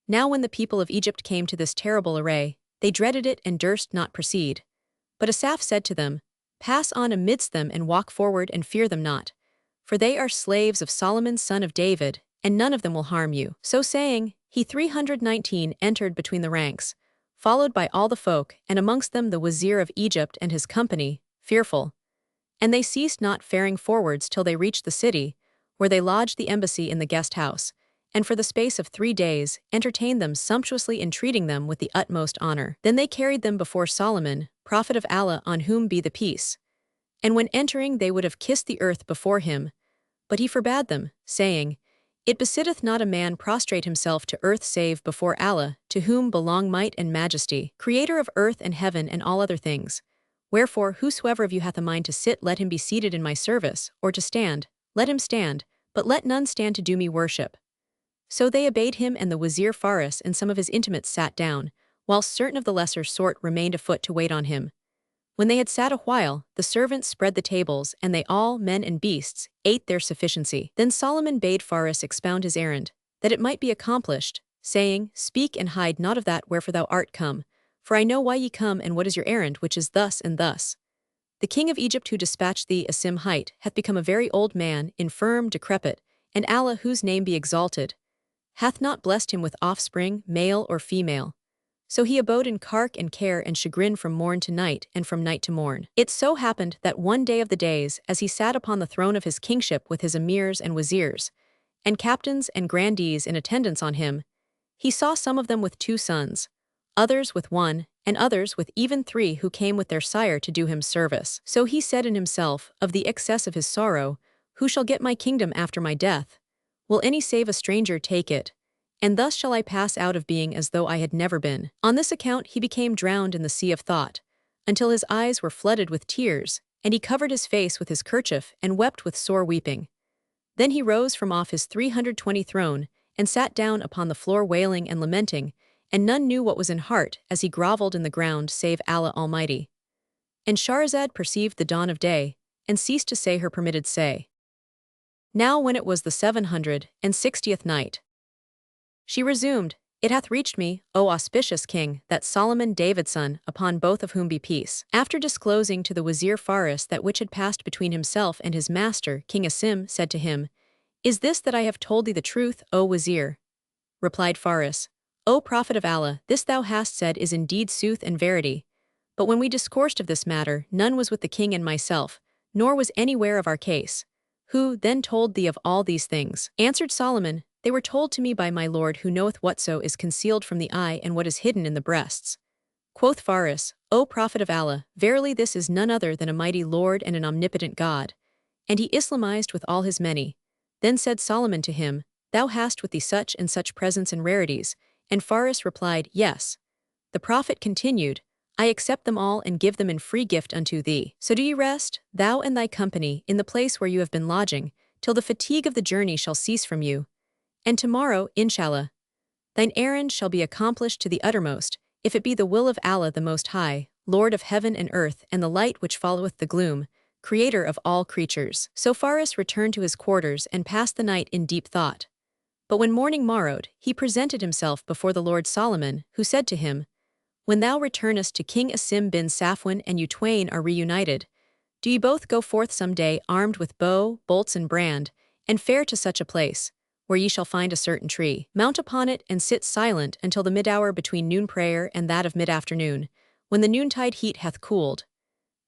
Now when the people of Egypt came to this terrible array, they dreaded it and durst not proceed. But Asaph said to them, Pass on amidst them and walk forward, and fear them not, for they are slaves of Solomon son of David, and none of them will harm you. So saying, he 319 entered between the ranks, followed by all the folk, and amongst them the wazir of Egypt and his company, fearful. And they ceased not faring forwards till they reached the city, where they lodged the embassy in the guest house, and for the space of 3 days entertained them sumptuously, entreating them with the utmost honor. Then they carried them before Solomon, prophet of Allah, on whom be the peace. And when entering they would have kissed the earth before him, but he forbade them, saying, It besitteth not a man prostrate himself to earth save before Allah, to whom belong might and majesty, creator of earth and heaven and all other things. Wherefore whosoever of you hath a mind to sit, let him be seated in my service, or to stand, let him stand, but let none stand to do me worship. So they obeyed him, and the wazir Pharis and some of his intimates sat down, whilst certain of the lesser sort remained afoot to wait on him. When they had sat a while, the servants spread the tables, and they all, men and beasts, ate their sufficiency. Then Solomon bade Pharis expound his errand, that it might be accomplished, saying, Speak and hide not of that wherefore thou art come, for I know why ye come and what is your errand, which is thus and thus. The king of Egypt who dispatched thee Asim hight hath become a very old man, infirm, decrepit, and Allah, whose name be exalted, hath not blessed him with offspring, male or female. So he abode in cark and care and chagrin from morn to night, and from night to morn. It so happened that one day of the days, as he sat upon the throne of his kingship with his emirs and wazirs, and captains and grandees in attendance on him, he saw some of them with 2 sons, others with 1, and others with even 3 who came with their sire to do him service. So he said in himself, of the excess of his sorrow, Who shall get my kingdom after my death? Will any save a stranger take it? And thus shall I pass out of being as though I had never been. On this account he became drowned in the sea of thought, until his eyes were flooded with tears, and he covered his face with his kerchief and wept with sore weeping. Then he rose from off his 320 throne, and sat down upon the floor wailing and lamenting, and none knew what was in heart as he grovelled in the ground save Allah Almighty. And Shahrazad perceived the dawn of day, and ceased to say her permitted say. Now when it was the 760th night, she resumed, It hath reached me, O auspicious king, that Solomon David's son, upon both of whom be peace, after disclosing to the wazir Pharis that which had passed between himself and his master, King Asim, said to him, Is this that I have told thee the truth, O wazir? Replied Pharis, O prophet of Allah, this thou hast said is indeed sooth and verity. But when we discoursed of this matter, none was with the king and myself, nor was anywhere of our case. Who then told thee of all these things? Answered Solomon, They were told to me by my Lord who knoweth whatso is concealed from the eye and what is hidden in the breasts. Quoth Faris, O prophet of Allah, verily this is none other than a mighty Lord and an omnipotent God. And he Islamized with all his many. Then said Solomon to him, Thou hast with thee such and such presents and rarities. And Faris replied, Yes. The prophet continued, I accept them all and give them in free gift unto thee. So do ye rest, thou and thy company, in the place where you have been lodging, till the fatigue of the journey shall cease from you. And tomorrow, inshallah, thine errand shall be accomplished to the uttermost, if it be the will of Allah the Most High, Lord of heaven and earth and the light which followeth the gloom, Creator of all creatures. So Faris returned to his quarters and passed the night in deep thought. But when morning morrowed, he presented himself before the Lord Solomon, who said to him, When thou returnest to King Asim bin Safwan and you twain are reunited, do ye both go forth some day armed with bow, bolts and brand, and fare to such a place, where ye shall find a certain tree. Mount upon it and sit silent until the mid-hour between noon prayer and that of mid-afternoon, when the noontide heat hath cooled.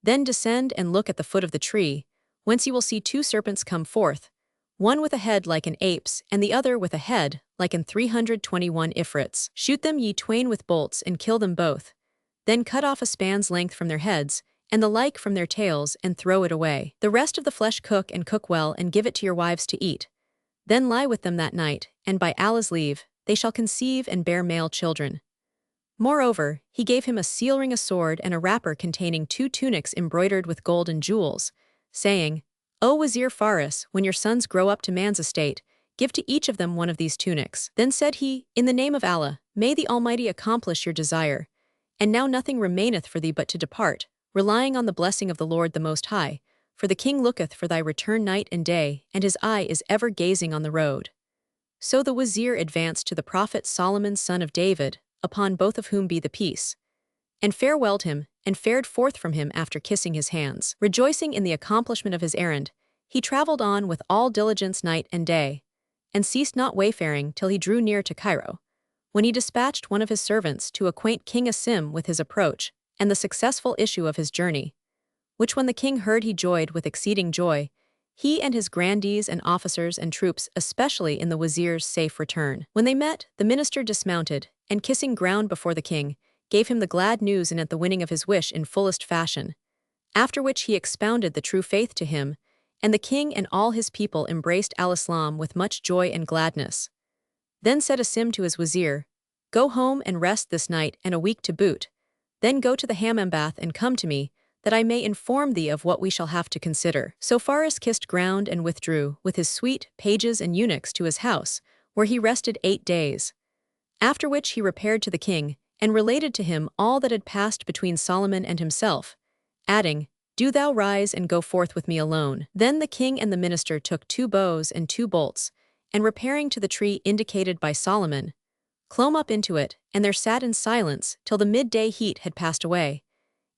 Then descend and look at the foot of the tree, whence ye will see two serpents come forth, one with a head like an ape's, and the other with a head like an 321 ifrits. Shoot them ye twain with bolts and kill them both. Then cut off a span's length from their heads, and the like from their tails, and throw it away. The rest of the flesh cook and cook well and give it to your wives to eat. Then lie with them that night, and by Allah's leave, they shall conceive and bear male children. Moreover, he gave him a seal ring, a sword, and a wrapper containing 2 tunics embroidered with gold and jewels, saying, O Wazir Faris, when your sons grow up to man's estate, give to each of them one of these tunics. Then said he, In the name of Allah, may the Almighty accomplish your desire. And now nothing remaineth for thee but to depart, relying on the blessing of the Lord the Most High, for the king looketh for thy return night and day, and his eye is ever gazing on the road. So the Wazir advanced to the prophet Solomon son of David, upon both of whom be the peace, and farewelled him, and fared forth from him after kissing his hands. Rejoicing in the accomplishment of his errand, he travelled on with all diligence night and day, and ceased not wayfaring till he drew near to Cairo, when he dispatched one of his servants to acquaint King Asim with his approach, and the successful issue of his journey, which when the king heard he joyed with exceeding joy, he and his grandees and officers and troops, especially in the Wazir's safe return. When they met, the minister dismounted, and kissing ground before the king, gave him the glad news and at the winning of his wish in fullest fashion, after which he expounded the true faith to him, and the king and all his people embraced al-Islam with much joy and gladness. Then said Asim to his Wazir, Go home and rest this night and a week to boot, then go to the hammam bath and come to me, that I may inform thee of what we shall have to consider. So Faris kissed ground and withdrew, with his suite, pages and eunuchs to his house, where he rested 8 days. After which he repaired to the king, and related to him all that had passed between Solomon and himself, adding, Do thou rise and go forth with me alone. Then the king and the minister took 2 bows and 2 bolts, and repairing to the tree indicated by Solomon, clomb up into it, and there sat in silence till the midday heat had passed away,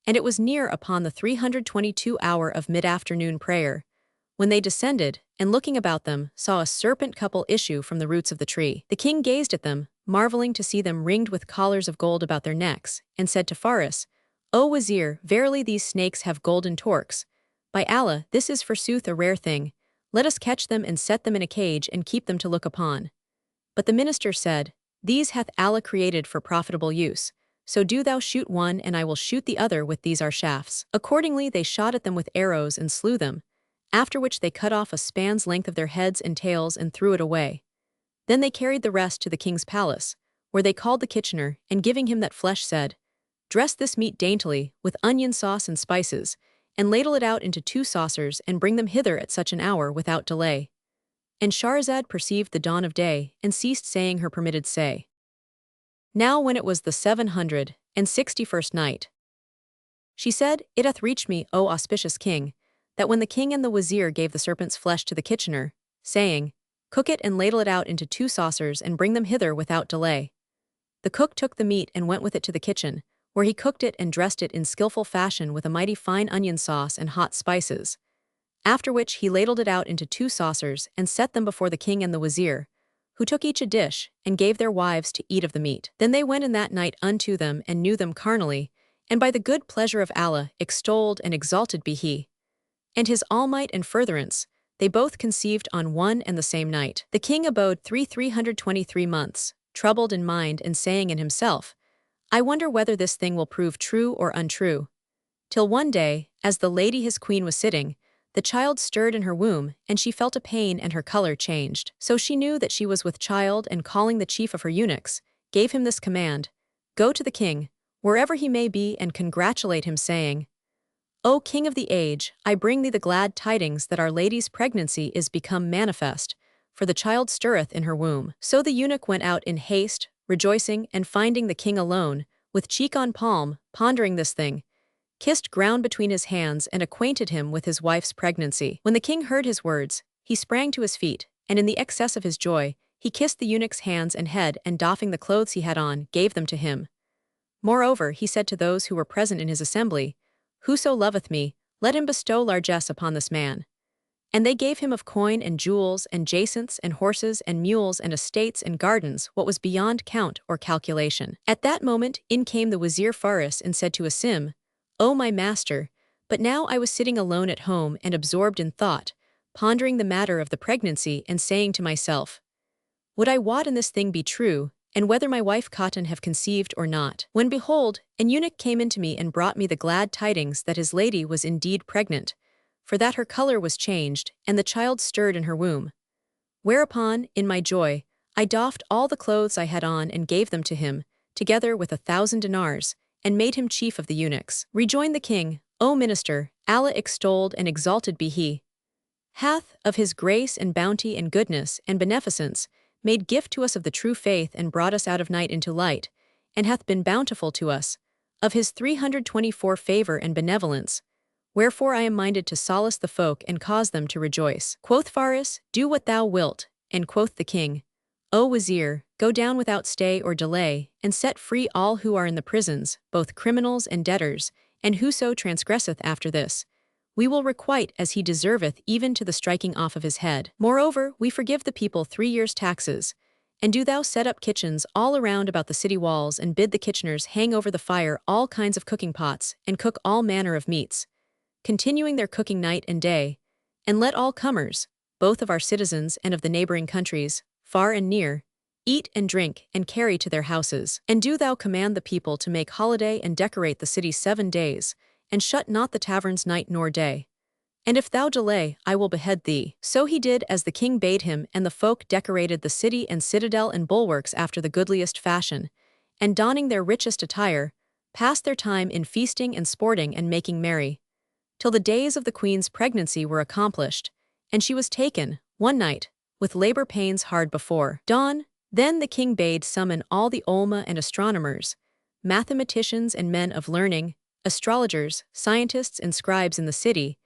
and it was near upon the 322 hour of mid-afternoon prayer, when they descended, and looking about them, saw a serpent couple issue from the roots of the tree. The king gazed at them, marveling to see them ringed with collars of gold about their necks, and said to Faris, O Wazir, verily these snakes have golden torques. By Allah, this is forsooth a rare thing. Let us catch them and set them in a cage and keep them to look upon. But the minister said, These hath Allah created for profitable use. So do thou shoot one and I will shoot the other with these our shafts. Accordingly they shot at them with arrows and slew them, after which they cut off a span's length of their heads and tails and threw it away. Then they carried the rest to the king's palace, where they called the kitchener, and giving him that flesh said, Dress this meat daintily, with onion sauce and spices, and ladle it out into 2 saucers and bring them hither at such an hour without delay. And Shahrazad perceived the dawn of day, and ceased saying her permitted say. Now when it was the 761st night, she said, It hath reached me, O auspicious king, that when the king and the Wazir gave the serpent's flesh to the kitchener, saying, Cook it and ladle it out into 2 saucers and bring them hither without delay, the cook took the meat and went with it to the kitchen, where he cooked it and dressed it in skillful fashion with a mighty fine onion sauce and hot spices, after which he ladled it out into 2 saucers and set them before the king and the Wazir, who took each a dish, and gave their wives to eat of the meat. Then they went in that night unto them and knew them carnally, and by the good pleasure of Allah extolled and exalted be He. and his all-might and furtherance, they both conceived on one and the same night. The king abode 323 months, troubled in mind and saying in himself, I wonder whether this thing will prove true or untrue. Till one day, as the lady his queen was sitting, the child stirred in her womb, and she felt a pain and her color changed. So she knew that she was with child, and calling the chief of her eunuchs, gave him this command, Go to the king, wherever he may be, and congratulate him, saying, O king of the age, I bring thee the glad tidings that our lady's pregnancy is become manifest, for the child stirreth in her womb. So the eunuch went out in haste, rejoicing, and finding the king alone, with cheek on palm, pondering this thing, kissed ground between his hands and acquainted him with his wife's pregnancy. When the king heard his words, he sprang to his feet, and in the excess of his joy, he kissed the eunuch's hands and head, and doffing the clothes he had on, gave them to him. Moreover, he said to those who were present in his assembly, Whoso loveth me, let him bestow largesse upon this man. And they gave him of coin and jewels and jacinths and horses and mules and estates and gardens what was beyond count or calculation. At that moment in came the Wazir Faris and said to Asim, O my master, but now I was sitting alone at home and absorbed in thought, pondering the matter of the pregnancy and saying to myself, Would I wot and this thing be true, and whether my wife Cotton have conceived or not? When behold, an eunuch came into me and brought me the glad tidings that his lady was indeed pregnant, for that her color was changed, and the child stirred in her womb. Whereupon, in my joy, I doffed all the clothes I had on and gave them to him, together with 1,000 dinars, and made him chief of the eunuchs. Rejoined the king, O minister, Allah extolled and exalted be he, hath, of his grace and bounty and goodness and beneficence, made gift to us of the true faith and brought us out of night into light, and hath been bountiful to us, of his 324 favor and benevolence, wherefore I am minded to solace the folk and cause them to rejoice. Quoth Faris, Do what thou wilt, and quoth the king, O Wazir, go down without stay or delay, and set free all who are in the prisons, both criminals and debtors, and whoso transgresseth after this. We will requite as he deserveth, even to the striking off of his head. Moreover, we forgive the people 3 years' taxes. And do thou set up kitchens all around about the city walls, and bid the kitcheners hang over the fire all kinds of cooking pots, and cook all manner of meats, continuing their cooking night and day, and let all comers, both of our citizens and of the neighboring countries, far and near, eat and drink and carry to their houses. And do thou command the people to make holiday and decorate the city 7 days, and shut not the taverns night nor day. And if thou delay, I will behead thee. So he did as the king bade him, and the folk decorated the city and citadel and bulwarks after the goodliest fashion, and donning their richest attire, passed their time in feasting and sporting and making merry, till the days of the queen's pregnancy were accomplished, and she was taken, one night, with labor pains hard before dawn. Then the king bade summon all the ulama and astronomers, mathematicians and men of learning, astrologers, scientists and scribes in the city,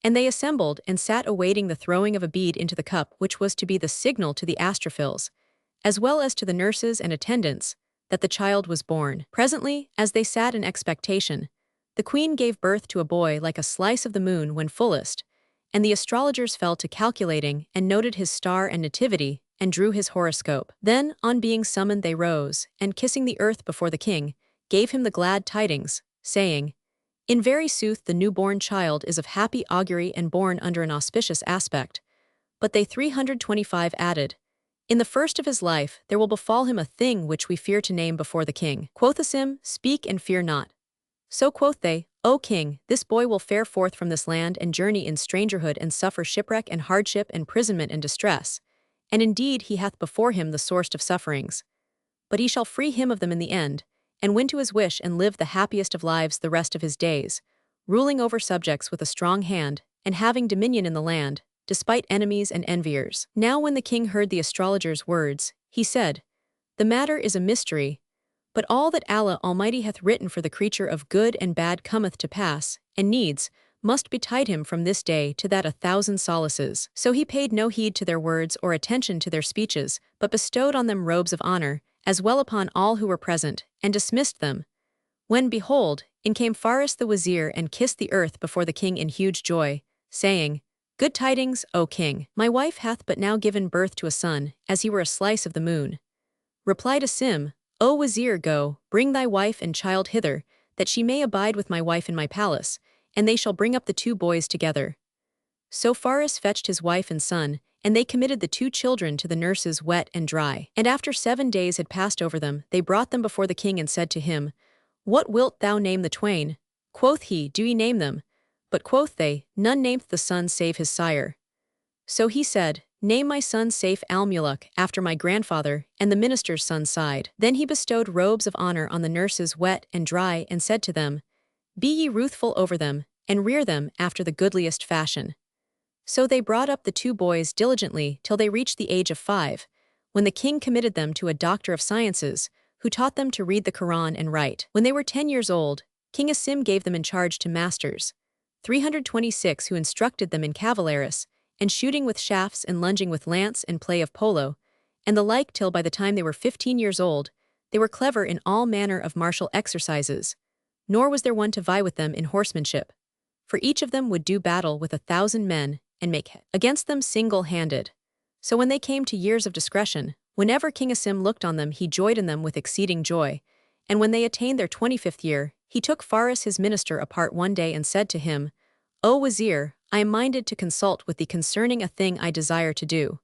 and they assembled and sat awaiting the throwing of a bead into the cup which was to be the signal to the astrophils, as well as to the nurses and attendants, that the child was born. Presently, as they sat in expectation, the queen gave birth to a boy like a slice of the moon when fullest, and the astrologers fell to calculating and noted his star and nativity, and drew his horoscope. Then, on being summoned, they rose, and kissing the earth before the king, gave him the glad tidings, saying, In very sooth the newborn child is of happy augury and born under an auspicious aspect. But they 325 added, In the first of his life there will befall him a thing which we fear to name before the king. Quoth Asim, Speak and fear not. So quoth they, O king, this boy will fare forth from this land and journey in strangerhood and suffer shipwreck and hardship, imprisonment and distress. And indeed he hath before him the source of sufferings. But he shall free him of them in the end, and win to his wish and live the happiest of lives the rest of his days, ruling over subjects with a strong hand, and having dominion in the land, despite enemies and enviers. Now when the king heard the astrologer's words, he said, The matter is a mystery, but all that Allah Almighty hath written for the creature of good and bad cometh to pass, and needs must betide him from this day to that 1,000 solaces. So he paid no heed to their words or attention to their speeches, but bestowed on them robes of honor, as well upon all who were present, and dismissed them. When, behold, in came Faris the Wazir and kissed the earth before the king in huge joy, saying, Good tidings, O king, my wife hath but now given birth to a son, as he were a slice of the moon. Replied Asim, O Wazir, go, bring thy wife and child hither, that she may abide with my wife in my palace, and they shall bring up the 2 boys together. So Faris fetched his wife and son, and they committed the 2 children to the nurses wet and dry. And after 7 days had passed over them, they brought them before the king and said to him, What wilt thou name the twain? Quoth he, Do ye name them? But quoth they, None nameth the son save his sire. So he said, Name my son Saif al-Muluk after my grandfather, and the minister's son sighed. Then he bestowed robes of honor on the nurses wet and dry and said to them, Be ye ruthful over them, and rear them after the goodliest fashion. So they brought up the 2 boys diligently till they reached the age of 5, when the king committed them to a doctor of sciences, who taught them to read the Quran and write. When they were 10 years old, King Asim gave them in charge to masters, 326 who instructed them in cavalarice, and shooting with shafts and lunging with lance and play of polo, and the like till by the time they were 15 years old, they were clever in all manner of martial exercises, nor was there one to vie with them in horsemanship. For each of them would do battle with 1,000 men, and make head against them single-handed. So when they came to years of discretion, whenever King Asim looked on them he joyed in them with exceeding joy, and when they attained their 25th year, he took Faris his minister apart one day and said to him, O Wazir, I am minded to consult with thee concerning a thing I desire to do.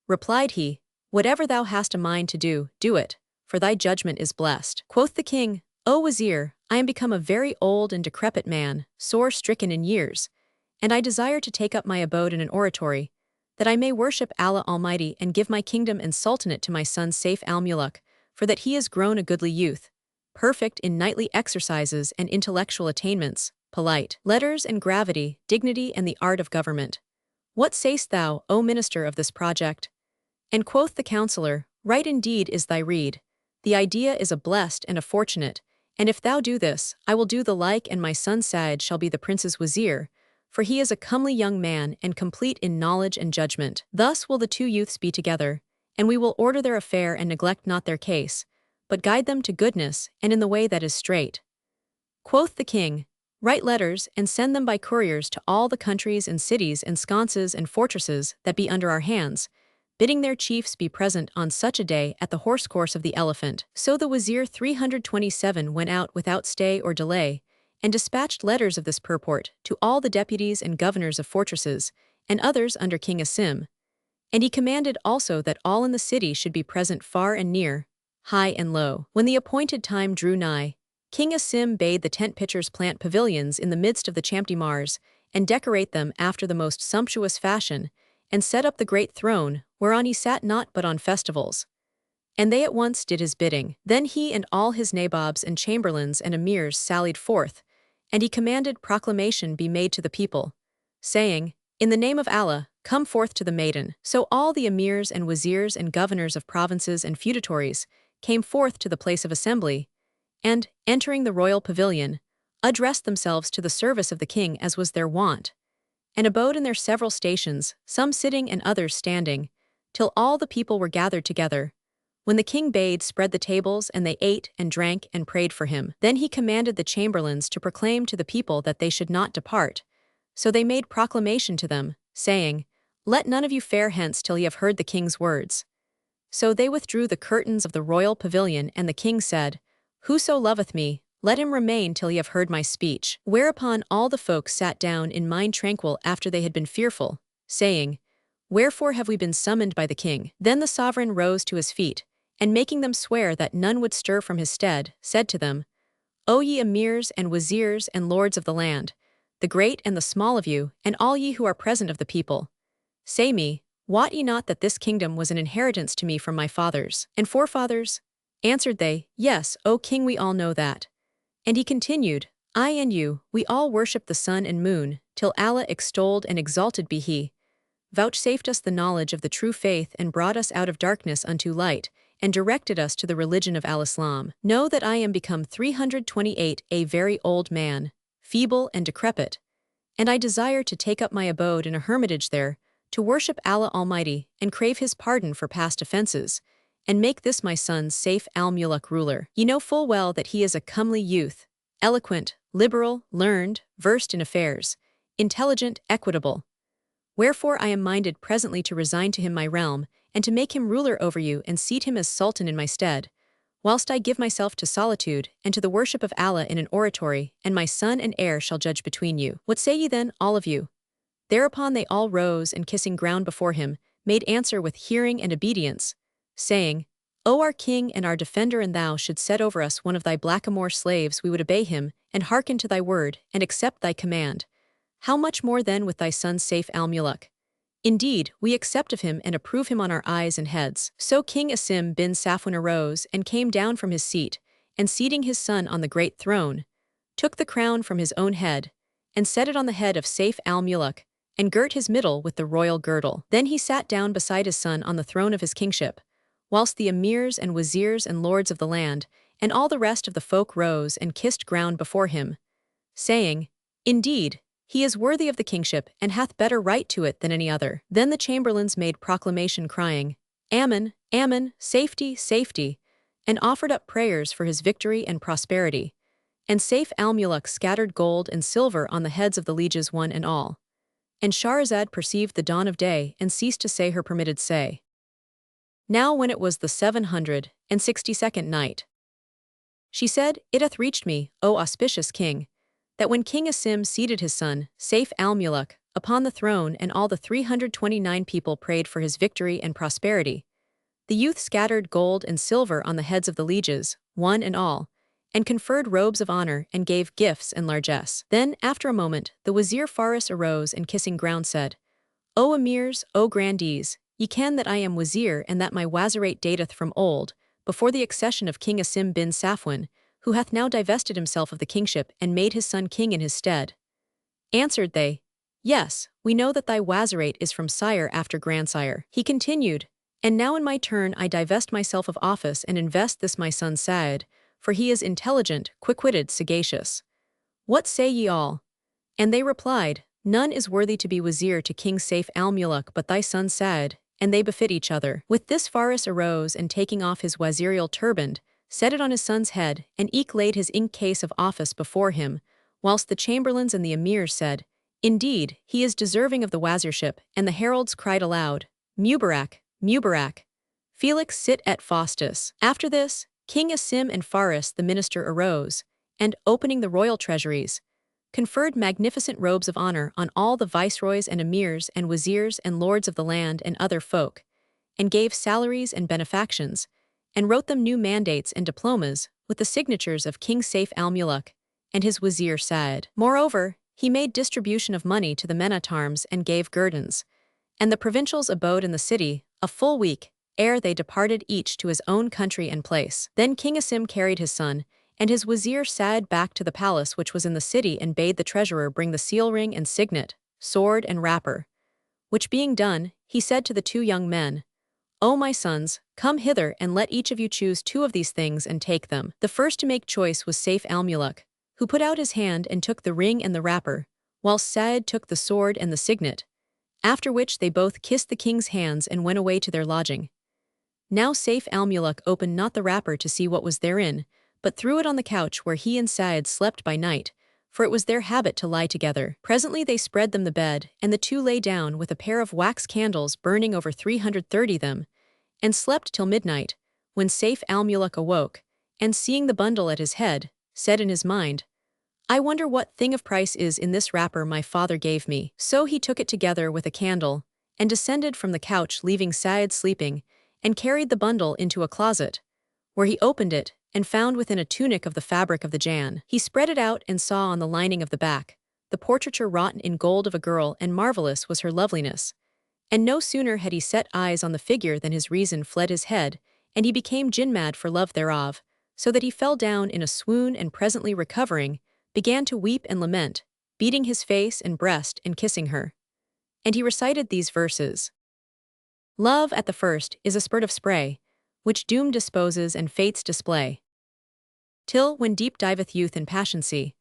Replied he, Whatever thou hast a mind to do, do it, for thy judgment is blessed. Quoth the king, O Wazir, I am become a very old and decrepit man, sore stricken in years, and I desire to take up my abode in an oratory, that I may worship Allah Almighty and give my kingdom and sultanate to my son Saif al-Muluk, for that he is grown a goodly youth, perfect in knightly exercises and intellectual attainments, polite letters and gravity, dignity and the art of government. What sayst thou, O minister of this project? And quoth the counselor, Right indeed is thy rede. The idea is a blessed and a fortunate, and if thou do this, I will do the like, and my son Said shall be the prince's wazir, for he is a comely young man and complete in knowledge and judgment. Thus will the 2 youths be together, and we will order their affair and neglect not their case, but guide them to goodness and in the way that is straight. Quoth the king, Write letters and send them by couriers to all the countries and cities and sconces and fortresses that be under our hands, bidding their chiefs be present on such a day at the horse-course of the elephant. So the Wazir 327 went out without stay or delay, and dispatched letters of this purport to all the deputies and governors of fortresses, and others under King Asim. And he commanded also that all in the city should be present far and near, high and low. When the appointed time drew nigh, King Asim bade the tent pitchers plant pavilions in the midst of the Champty Mars, and decorate them after the most sumptuous fashion, and set up the great throne, whereon he sat not but on festivals. And they at once did his bidding. Then he and all his nabobs and chamberlains and emirs sallied forth, and he commanded proclamation be made to the people, saying, In the name of Allah, come forth to the maiden. So all the emirs and wazirs and governors of provinces and feudatories came forth to the place of assembly, and, entering the royal pavilion, addressed themselves to the service of the king as was their wont, and abode in their several stations, some sitting and others standing, till all the people were gathered together, when the king bade spread the tables, and they ate and drank and prayed for him. Then he commanded the chamberlains to proclaim to the people that they should not depart. So they made proclamation to them, saying, Let none of you fare hence till ye have heard the king's words. So they withdrew the curtains of the royal pavilion, and the king said, Whoso loveth me, let him remain till he have heard my speech. Whereupon all the folk sat down in mind tranquil after they had been fearful, saying, Wherefore have we been summoned by the king? Then the sovereign rose to his feet, and making them swear that none would stir from his stead, said to them, O ye emirs and wazirs and lords of the land, the great and the small of you, and all ye who are present of the people, say me, wot ye not that this kingdom was an inheritance to me from my fathers and forefathers? Answered they, Yes, O king, we all know that. And he continued, I and you, we all worship the sun and moon, till Allah extolled and exalted be he, vouchsafed us the knowledge of the true faith and brought us out of darkness unto light, and directed us to the religion of al-Islam. Know that I am become 328, a very old man, feeble and decrepit, and I desire to take up my abode in a hermitage there, to worship Allah Almighty and crave his pardon for past offenses, and make this my son Saif al-Muluk ruler. Ye know full well that he is a comely youth, eloquent, liberal, learned, versed in affairs, intelligent, equitable. Wherefore I am minded presently to resign to him my realm, and to make him ruler over you and seat him as sultan in my stead, whilst I give myself to solitude and to the worship of Allah in an oratory, and my son and heir shall judge between you. What say ye then, all of you? Thereupon they all rose and kissing ground before him, made answer with hearing and obedience, saying, O our king and our defender, and thou should set over us one of thy blackamoor slaves, we would obey him, and hearken to thy word, and accept thy command. How much more then with thy son Sayf al-Muluk? Indeed, we accept of him and approve him on our eyes and heads. So King Asim bin Safwan arose and came down from his seat, and seating his son on the great throne, took the crown from his own head, and set it on the head of Sayf al-Muluk, and girt his middle with the royal girdle. Then he sat down beside his son on the throne of his kingship, whilst the emirs and wazirs and lords of the land, and all the rest of the folk rose and kissed ground before him, saying, Indeed, he is worthy of the kingship, and hath better right to it than any other. Then the chamberlains made proclamation crying, Amen, Amen, safety, safety, and offered up prayers for his victory and prosperity. And Sayf al-Muluk scattered gold and silver on the heads of the lieges one and all. And Shahrazad perceived the dawn of day and ceased to say her permitted say. Now when it was the 762nd night, she said, It hath reached me, O auspicious king, that when King Asim seated his son, Sayf al-Muluk, upon the throne, and all the 329 people prayed for his victory and prosperity, the youth scattered gold and silver on the heads of the lieges, one and all, and conferred robes of honor and gave gifts and largesse. Then, after a moment, the Wazir Faris arose and kissing ground said, O emirs, O grandees, ye ken that I am Wazir, and that my wazirate dateth from old, before the accession of King Asim bin Safwan, who hath now divested himself of the kingship and made his son king in his stead. Answered they, Yes, we know that thy wazirate is from sire after grandsire. He continued, And now in my turn I divest myself of office and invest this my son Sa'id, for he is intelligent, quick-witted, sagacious. What say ye all? And they replied, None is worthy to be wazir to King Sayf al-Muluk but thy son Sa'id, and they befit each other. With this Faris arose and taking off his wazirial turband, set it on his son's head, and eke laid his ink case of office before him, whilst the chamberlains and the emirs said, Indeed, he is deserving of the wazirship, and the heralds cried aloud, Mubarak, Mubarak, Felix sit et Faustus. After this, King Asim and Faris the minister arose, and, opening the royal treasuries, conferred magnificent robes of honor on all the viceroys and emirs and wazirs and lords of the land and other folk, and gave salaries and benefactions, and wrote them new mandates and diplomas with the signatures of King Sayf al-Muluk and his wazir Sa'id. Moreover, he made distribution of money to the men at arms and gave guerdons, and the provincials abode in the city a full week, ere they departed each to his own country and place. Then King Asim carried his son and his wazir Sa'id back to the palace which was in the city, and bade the treasurer bring the seal ring and signet, sword and wrapper. Which being done, he said to the two young men, O my sons, come hither, and let each of you choose two of these things and take them. The first to make choice was Sayf al-Muluk, who put out his hand and took the ring and the wrapper, whilst Sa'id took the sword and the signet, after which they both kissed the king's hands and went away to their lodging. Now Sayf al-Muluk opened not the wrapper to see what was therein, but threw it on the couch where he and Sa'id slept by night, for it was their habit to lie together. Presently they spread them the bed, and the two lay down with a pair of wax candles burning over 330 them, and slept till midnight, when Sayf al-Muluk awoke, and seeing the bundle at his head, said in his mind, I wonder what thing of price is in this wrapper my father gave me. So he took it together with a candle, and descended from the couch, leaving Sa'id sleeping, and carried the bundle into a closet, where he opened it, and found within a tunic of the fabric of the Jann. He spread it out and saw on the lining of the back the portraiture wrought in gold of a girl, and marvelous was her loveliness. And no sooner had he set eyes on the figure than his reason fled his head, and he became jinn-mad for love thereof, so that he fell down in a swoon, and presently recovering, began to weep and lament, beating his face and breast and kissing her. And he recited these verses. Love at the first is a spurt of spray, which doom disposes and fates display. Till, when deep diveth youth in passion sea,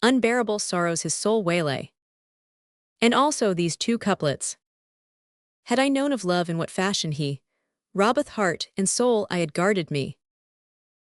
unbearable sorrows his soul waylay. And also these two couplets. Had I known of love in what fashion he robbeth heart and soul, I had guarded me.